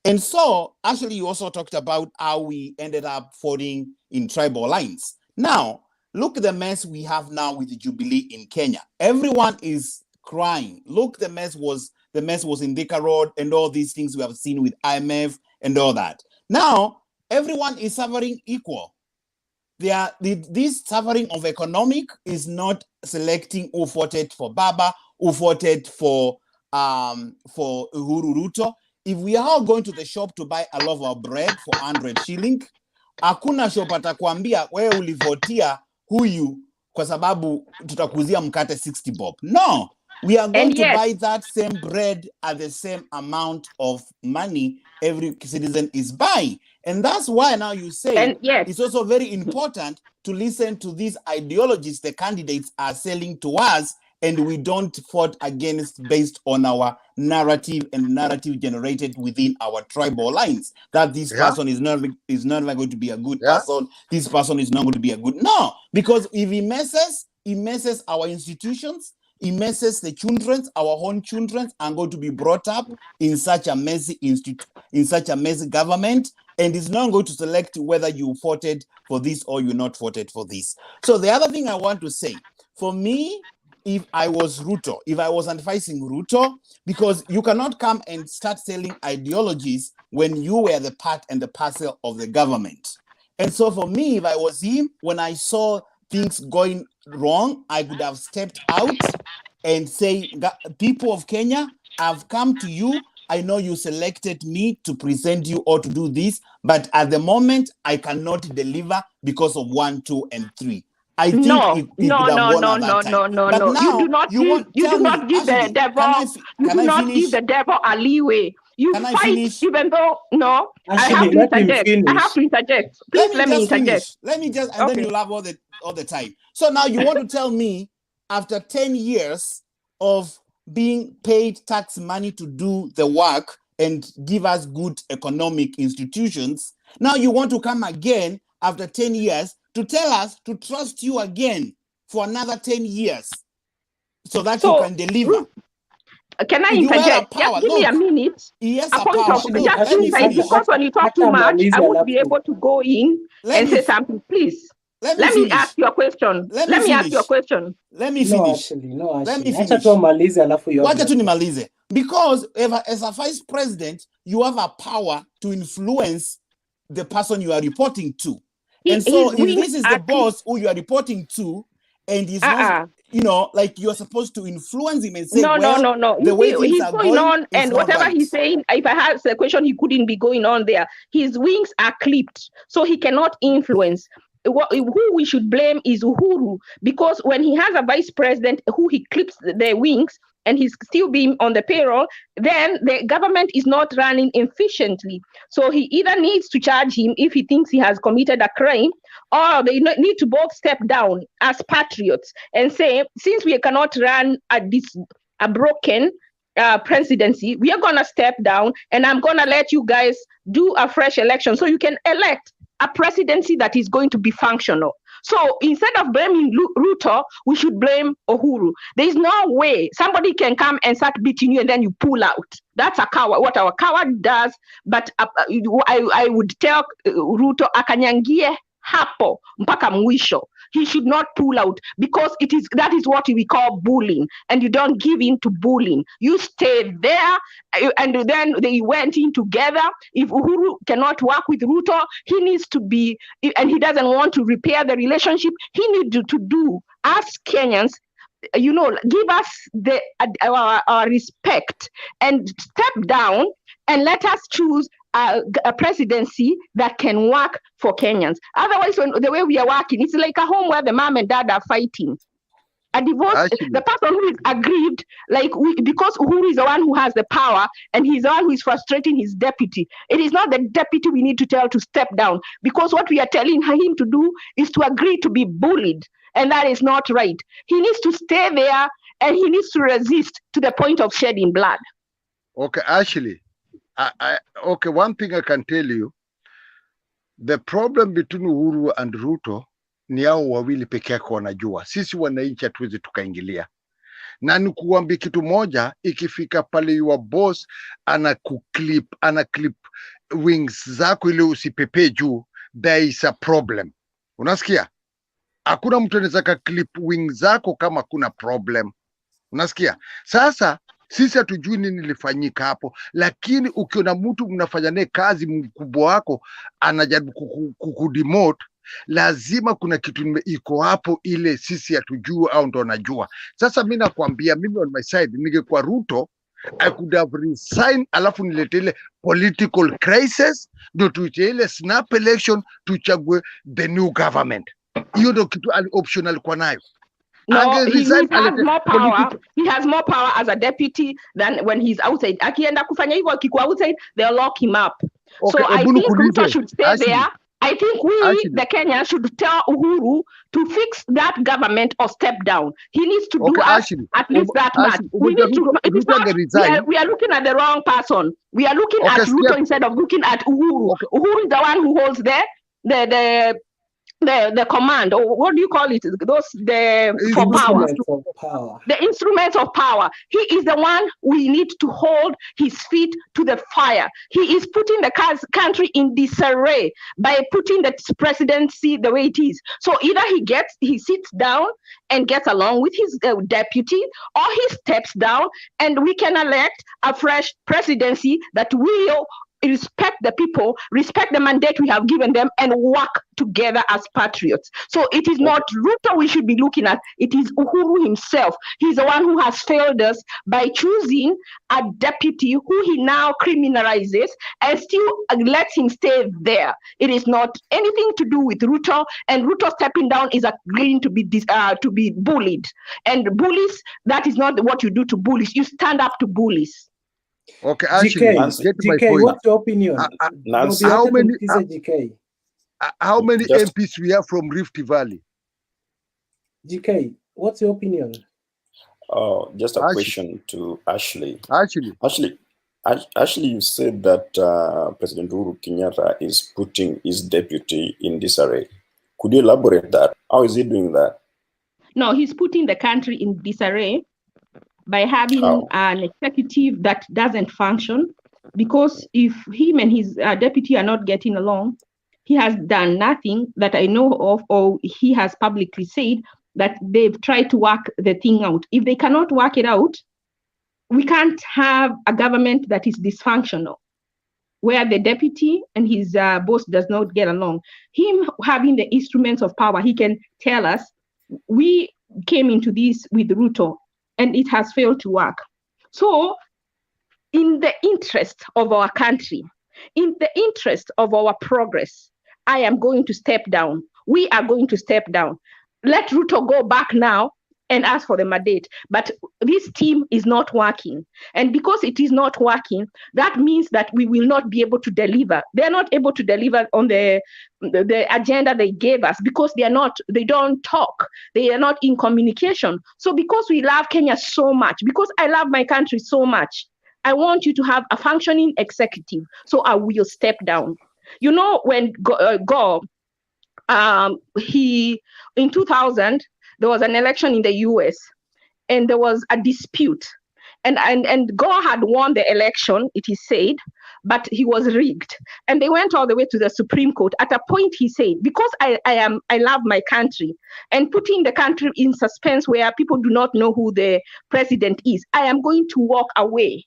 And so, actually, you also talked about how we ended up voting in tribal lines. Now, look at the mess we have now with the Jubilee in Kenya. Everyone is crying. Look, the mess was in Thika Road and all these things we have seen with IMF and all that. Now, everyone is suffering equal. This suffering of economic is not selecting who voted for Baba, who voted for Uhuru Ruto. If we are all going to the shop to buy a loaf of bread for 100 shilling, hakuna shop atakwambia wewe ulivotia huyu kwa sababu tutakuzia mkate 60 bob. No, we are going to buy that same bread at the same amount of money every citizen is buying. And that's why now you say it's also very important to listen to these ideologies the candidates are selling to us, and we don't vote against based on our narrative and narrative generated within our tribal lines. That this person is never going to be a good person. This person is not going to be a good. No, because if he messes our institutions, he messes the children, our own children are going to be brought up in such a messy in such a messy government, and it's not going to select whether you voted for this or you not voted for this. So the other thing I want to say, for me, if I was Ruto, if I was advising Ruto, because you cannot come and start selling ideologies when you were the part and the parcel of the government. And so for me, if I was him, when I saw things going wrong, I could have stepped out and say, people of Kenya, I've come to you. I know you selected me to present you or to do this, but at the moment, I cannot deliver because of 1, 2, and 3. I think no. You do not give the devil a leeway. You fight even though I have to interject. Please let me interject. Let me just, and then you'll have all the time. So now you want to tell me, after 10 years of being paid tax money to do the work and give us good economic institutions, now you want to come again after 10 years to tell us to trust you again for another 10 years so that you can deliver. Can I interject? Just give me a minute. Yes, because when you talk too much, I won't be able to go in and say something. Please. Let me ask you a question. Let me ask you a question. Let me finish. Let me finish. Because as a vice president, you have a power to influence the person you are reporting to. And so if this is the boss who you are reporting to, and he's not, like you're supposed to influence him and say, no. The way he's going on, and whatever he's saying, if I have a question, he couldn't be going on there. His wings are clipped, so he cannot influence. Who we should blame is Uhuru, because when he has a vice president who he clips the wings and he's still being on the payroll, then the government is not running efficiently. So he either needs to charge him if he thinks he has committed a crime, or they need to both step down as patriots and say, since we cannot run a broken presidency, we are going to step down, and I'm going to let you guys do a fresh election so you can elect a presidency that is going to be functional. So instead of blaming Ruto, we should blame Uhuru. There is no way somebody can come and start beating you and then you pull out. That's a coward, what our coward does. But I would tell Ruto akanyangie hapo mpaka mwisho. He should not pull out, because that is what we call bullying, and you don't give in to bullying. You stay there, and then they went in together. If Uhuru cannot work with Ruto, he needs to be, and he doesn't want to repair the relationship, he needs to do, as Kenyans, give us our respect and step down and let us choose a presidency that can work for Kenyans. Otherwise, the way we are working, it's like a home where the mom and dad are fighting. A divorce, the person who is aggrieved, because Uhuru is the one who has the power and he's the one who is frustrating his deputy. It is not the deputy we need to tell to step down, because what we are telling him to do is to agree to be bullied, and that is not right. He needs to stay there and he needs to resist to the point of shedding blood. Okay, Ashley. Okay, one thing I can tell you, the problem between Uhuru and Ruto ni hao wawili peke yake wanajua. Sisi wananchi hatuwezi tukaingilia. Na nikuambia kitu moja, ikifika pale your boss ana clip wings zako ili usipepee juu, there is a problem. Unasikia? Hakuna mtu anaweza ka clip wings zako kama kuna problem. Unasikia? Sasa sisi hatujui nini lifanyika hapo, lakini ukiona mtu mnafanya naye kazi, mkubwa wako anajaribu kukudemote, lazima kuna kitu iko hapo ile sisi hatujui au ndo anajua. Sasa mimi nakwambia, mimi on my side, ningekuwa Ruto, I could have resigned, alafu nilete ile political crisis, ndo tuite ile snap election, tuchague the new government. Hiyo ndo kitu option alikuwa nayo. No, he has more power. He has more power as a deputy than when he's outside. Akienda kufanya hivyo akikuwa outside, they'll lock him up. Okay, so I think Ruto should stay there. I think the Kenyans should tell Uhuru to fix that government or step down. He needs to do at least that much. We need to. We are looking at the wrong person. We are looking at Ruto instead of looking at Uhuru. Uhuru is the one who holds the command, or what do you call it? The instruments of power. He is the one we need to hold his feet to the fire. He is putting the country in disarray by putting the presidency the way it is. So either he sits down and gets along with his deputy, or he steps down and we can elect a fresh presidency that will respect the people, respect the mandate we have given them, and work together as patriots. So it is not Ruto we should be looking at, it is Uhuru himself. He's the one who has failed us by choosing a deputy who he now criminalizes and still lets him stay there. It is not anything to do with Ruto, and Ruto stepping down is agreeing to be bullied. And bullies, that is not what you do to bullies. You stand up to bullies. Okay, actually, GK, what's your opinion? How many MPs we have from Rift Valley? GK, what's your opinion? Oh, just a question to Ashley. Ashley, you said that President Uhuru Kenyatta is putting his deputy in disarray. Could you elaborate that? How is he doing that? No, he's putting the country in disarray by having an executive that doesn't function, because if him and his deputy are not getting along, he has done nothing that I know of, or he has publicly said that they've tried to work the thing out. If they cannot work it out, we can't have a government that is dysfunctional, where the deputy and his boss does not get along. Him having the instruments of power, he can tell us, we came into this with Ruto, and it has failed to work. So in the interest of our country, in the interest of our progress, I am going to step down. We are going to step down. Let Ruto go back now and ask for the mandate. But this team is not working. And because it is not working, that means that we will not be able to deliver. They're not able to deliver on the agenda they gave us because they don't talk. They are not in communication. So because we love Kenya so much, because I love my country so much, I want you to have a functioning executive. So I will step down. You know, when Gore, in 2000, there was an election in the US and there was a dispute. And Gore had won the election, it is said, but he was rigged. And they went all the way to the Supreme Court. At a point, he said, because I love my country, and putting the country in suspense where people do not know who the president is, I am going to walk away.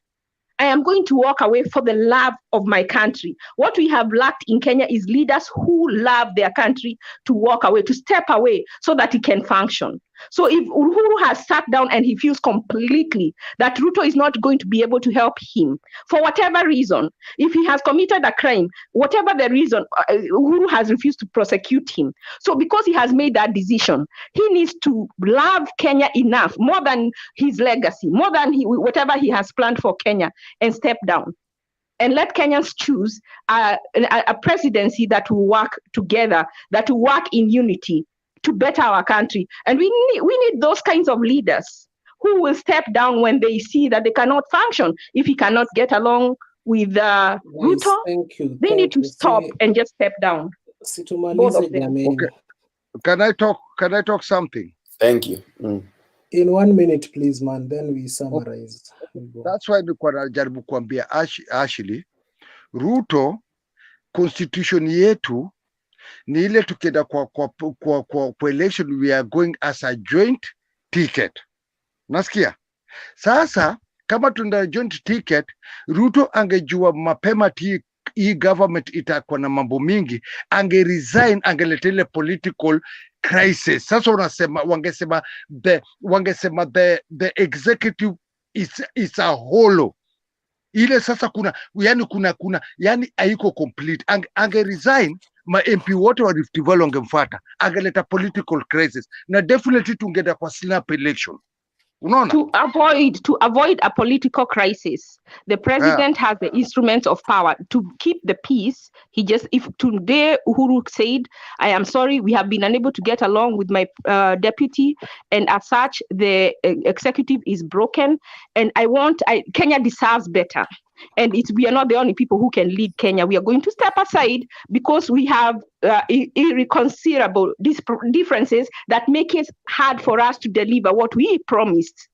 I am going to walk away for the love of my country. What we have lacked in Kenya is leaders who love their country to walk away, to step away so that it can function. So if Uhuru has sat down and he feels completely that Ruto is not going to be able to help him for whatever reason, if he has committed a crime, whatever the reason, Uhuru has refused to prosecute him. So because he has made that decision, he needs to love Kenya enough, more than his legacy, more than whatever he has planned for Kenya, and step down. And let Kenyans choose a presidency that will work together, that will work in unity to better our country. And we need those kinds of leaders who will step down when they see that they cannot function. If he cannot get along with Ruto, they need to stop and just step down. Both of them. Okay. Can I talk something? Thank you. In 1 minute, please, man. Then we summarize. That's why nilikuwa najaribu kuambia Ashley, Ruto, constitution yetu ni ile tukienda kwa election, we are going as a joint ticket. Nasikia? Sasa kama tuna joint ticket, Ruto angejua mapema hii government itakuwa na mambo mingi, resign, angeleta ile political crisis. Sasa wangesema the executive is a hollow. Ile sasa kuna haiko complete. Resign, ma MP wote wa Rift Valley wangemfuata, angeleta political crisis, na definitely tungeenda kwa snap election. To avoid a political crisis, the president has the instruments of power to keep the peace. If today Uhuru said, I am sorry, we have been unable to get along with my deputy, and as such, the executive is broken, and Kenya deserves better. And we are not the only people who can lead Kenya. We are going to step aside because we have irreconcilable differences that make it hard for us to deliver what we promised.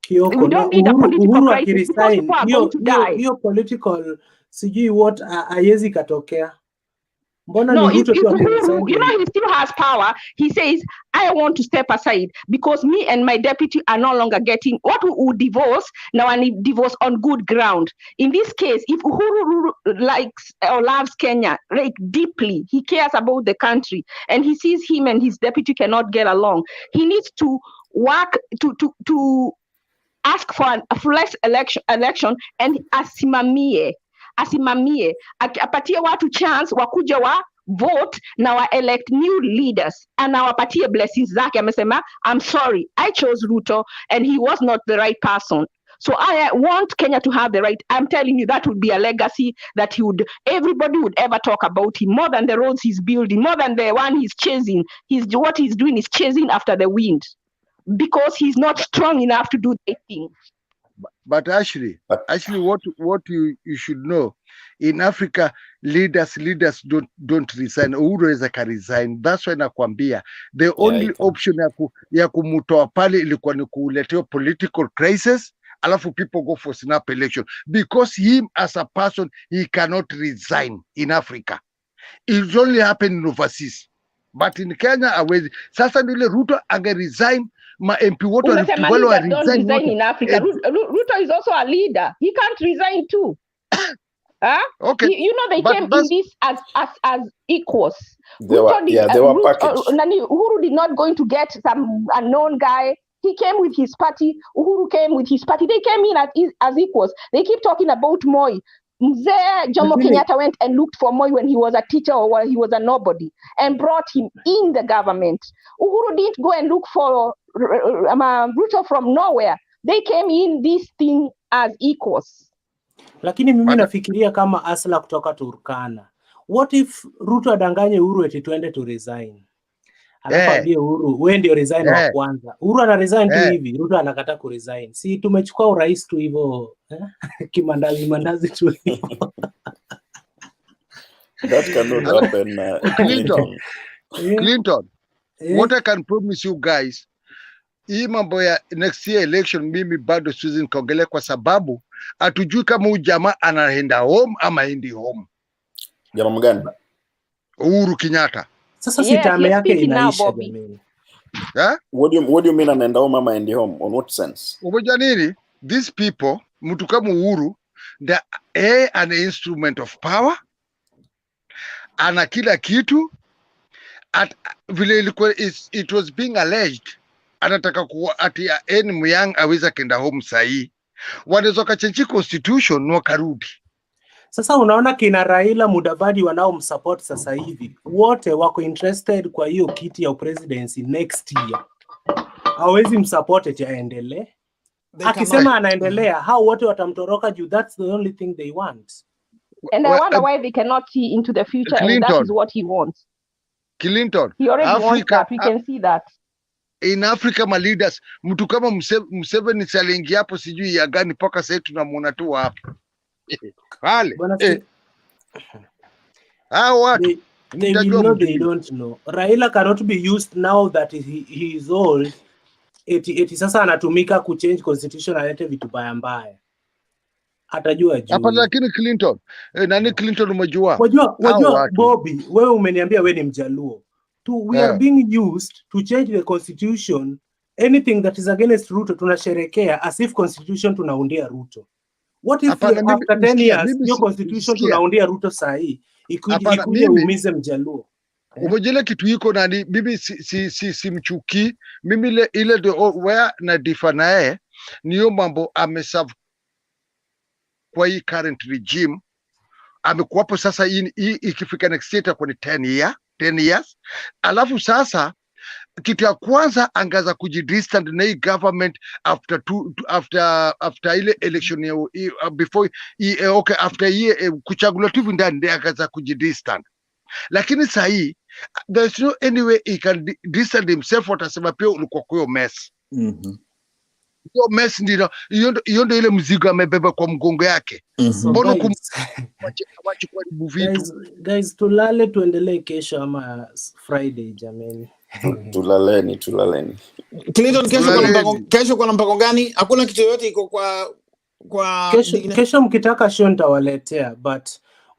Kioko, we don't need a political crisis because people are going to die. Hiyo political sijui what haiwezi katokea. Mbona No, ni Ruto tu akiresign? you know, he still has power. He says, I want to step aside because me and my deputy are no longer getting what we would divorce. Now I need divorce on good ground. In this case, if Uhuru likes or loves Kenya like deeply, he cares about the country, and he sees him and his deputy cannot get along, he needs to work to ask for a fresh election and asimamie apatie watu chance wakuja wa vote na wa elect new leaders, and awapatie blessings zake. Amesema, I'm sorry, I chose Ruto and he was not the right person. So I want Kenya to have the right. I'm telling you, that would be a legacy that everybody would ever talk about him, more than the roads he's building, more than the one he's chasing. What he's doing is chasing after the wind because he's not strong enough to do the thing. But actually, what you should know, in Africa, leaders don't resign. Uhuru can resign. That's why nakwambia the only option ya kumutoa pale ilikuwa ni kuletea political crisis, alafu people go for snap election, because him as a person, he cannot resign in Africa. It only happened in overseas, but in Kenya hawezi. Sasa ndio ile Ruto resign, ma MP wote wa Rift Valley don't resign in Africa. Ruto is also a leader. He can't resign too. Okay. You know, they came in this as equals. They were packaged. Uhuru did not going to get some unknown guy. He came with his party. Uhuru came with his party. They came in as equals. They keep talking about Moi. Mzee Jomo Kenyatta went and looked for Moi when he was a teacher or he was a nobody and brought him in the government. Uhuru didn't go and look for Ruto from nowhere. They came in this thing as equals. Lakini mimi nafikiria kama Asla kutoka Turkana. What if Ruto adanganye Uhuru eti tuende to resign? Alafu ambie Uhuru, wewe ndio resign wa kwanza. Uhuru ana resign tu hivi, Ruto anakataa ku resign. Si tumechukua urais tu hivyo, kimandazi tu hivyo. That cannot happen. Clinton, what I can promise you guys, hii mambo ya next year election mimi bado siwezi nikaongelea kwa sababu hatujui kama huyu jamaa anaenda home ama endi home. Jamaa mgani? Uhuru Kenyatta. Sasa si time yake inaisha jamani. What do you mean anaenda home ama endi home? On what sense? Umoja nini? These people, mtu kama Uhuru, an instrument of power, ana kila kitu, vile ilikuwa it was being alleged, anataka kuwa ati Myang aweza kenda home sahi. Wanaweza kachange constitution wakarudi. Sasa unaona kina Raila Mudavadi wanaomsupport sasa hivi wote wako interested kwa hiyo kiti ya presidency next year. Hawezi msupport eti aendelee. Akisema anaendelea, hao wote watamtoroka juu. That's the only thing they want. And I wonder why they cannot see into the future, Clinton, and that is what he wants. Clinton, he already wants that. We can see that. In Africa, my leaders, mtu kama Museveni challenge hapo sijui ya gani paka sasa tunamuona tu hapo. Wale. What? They will know, they don't know. Raila cannot be used now that he is old. Eti sasa anatumika kuchange constitution alete vitu baya mbaya. Atajua juu. Hapa lakini Clinton, nani Clinton umejua? Wajua Bobby, wewe umeniambia wewe ni Mjaluo. We are being used to change the constitution. Anything that is against Ruto tunasherekea as if constitution tunaundia Ruto. What if after 10 years your constitution tunaundia Ruto sahi ikuje uumize Mjaluo? Umejele kitu iko nani mimi si mchuki mimi ile where na difanae niyo mambo ameserve kwa hii current regime amekuwapo sasa hii ikifika next year kwa 10 years alafu sasa kitu ya kwanza angaza kujidistant na hii government after ile election before after hii kuchaguliwa tu ndani ndio angaza kujidistant. Lakini sasa hii there's no any way he can distance himself. Watasema pia ulikuwa kwa mess. Hiyo mess ndio hiyo ndio ile mzigo amebeba kwa mgongo yake. Mbona kumwachukua vitu guys tulale tuendelee kesho ama Friday jameni. Tulaleni. Clinton, kesho kuna mpango gani? Hakuna kitu yote iko kwa kesho mkitaka show nitawaletea, but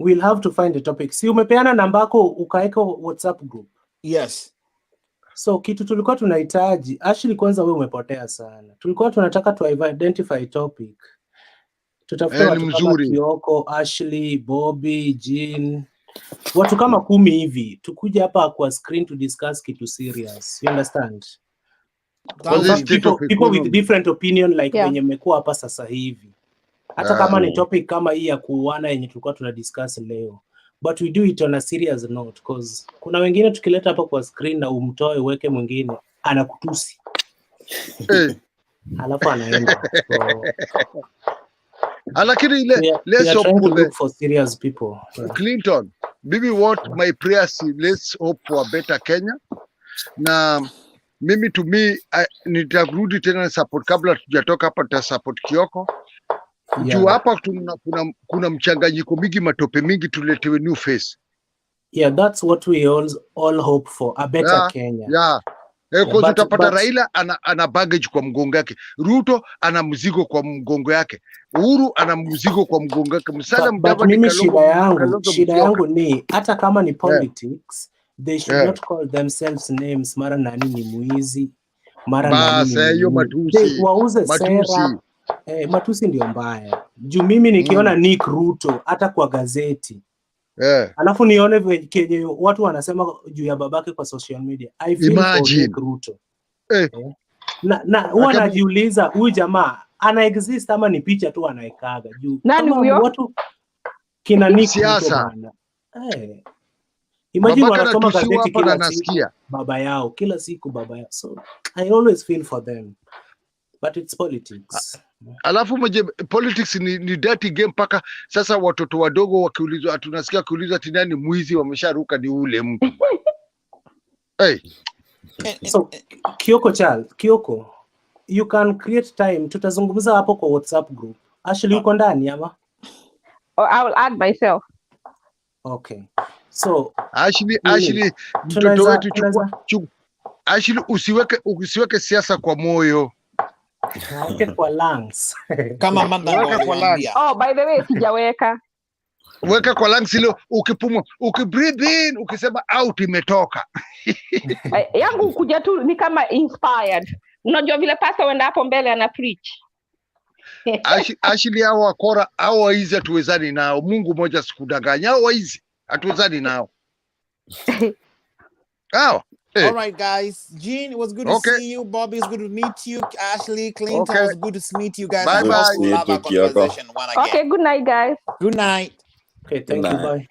we'll have to find the topic. Si umepeana namba yako ukaweka WhatsApp group? Yes. So kitu tulikuwa tunahitaji, Ashley kwanza wewe umepotea sana. Tulikuwa tunataka to identify topic. Tutafute watu kama Kioko, Ashley, Bobby, Jean, watu kama 10 hivi. Tukuja hapa kwa screen to discuss kitu serious. You understand? People with different opinion like wenye mmekuwa hapa sasa hivi. Hata kama ni topic kama hii ya kuuana yenye tulikuwa tuna discuss leo. But we do it on a serious note because kuna wengine tukileta hapa kwa screen na umtoe uweke mwingine anakutusi. Alafu anaenda. Lakini let's hope for serious people. Clinton, maybe what my prayers, let's hope for a better Kenya. Na mimi to me nitarudi tena support kabla tujatoka hapa ta support Kioko. Juu hapa kuna mchanganyiko mingi, matope mingi, tuletewe new face. Yeah, that's what we all hope for, a better Kenya. Kwa utapata Raila ana baggage kwa mgongo yake. Ruto ana mzigo kwa mgongo yake. Uhuru ana mzigo kwa mgongo yake. But mimi shida yangu ni hata kama ni politics, they should not call themselves names. Mara nani ni muizi, mara nani ni matusi. Wauze sera. Matusi ndio mbaya. Juu mimi nikiona Nick Ruto hata kwa gazeti. Alafu nione kenye watu wanasema juu ya babake kwa social media. I feel for Nick Ruto. Na huwa najiuliza huyu jamaa ana exist ama ni picha tu anaekaga juu. Nani huyo? Watu kina Nick Ruto bana. Imagine Babaka wanasoma anatusiwa gazeti hapa na kila siku, nasikia. baba yao kila siku, baba yao. So I always feel for them, but it's politics. Alafu mje politics ni dirty game mpaka sasa watoto wadogo wakiulizwa, tunasikia wakiulizwa tinani mwizi, wamesharuka ni ule mtu. Hey. So Kioko, you can create time, tutazungumza hapo kwa WhatsApp group. Ashley uko ndani ama? Or I will add myself. Okay. So Ashley mtoto wetu Ashley usiweke siasa kwa moyo. Weke kwa lungs. Kama manda kwa lungs. Oh, by the way, sijaweka. Weka kwa lungs ile ukipumua, ukibreathe in, ukisema out imetoka. Yangu kuja tu ni kama inspired. Unajua vile pasta wenda hapo mbele ana preach. Ashley hao wakora hao waizi hatuwezani nao. Mungu mmoja sikudanganya, hao waizi hatuwezani nao. Hao. Hey. All right, guys. Jean, it was good to see you. Bobby, it's good to meet you. Ashley, Clinton, it was good to meet you guys. Bye bye. We'll have our conversation one again. Okay, good night, guys. Good night. Okay, thank you. Bye.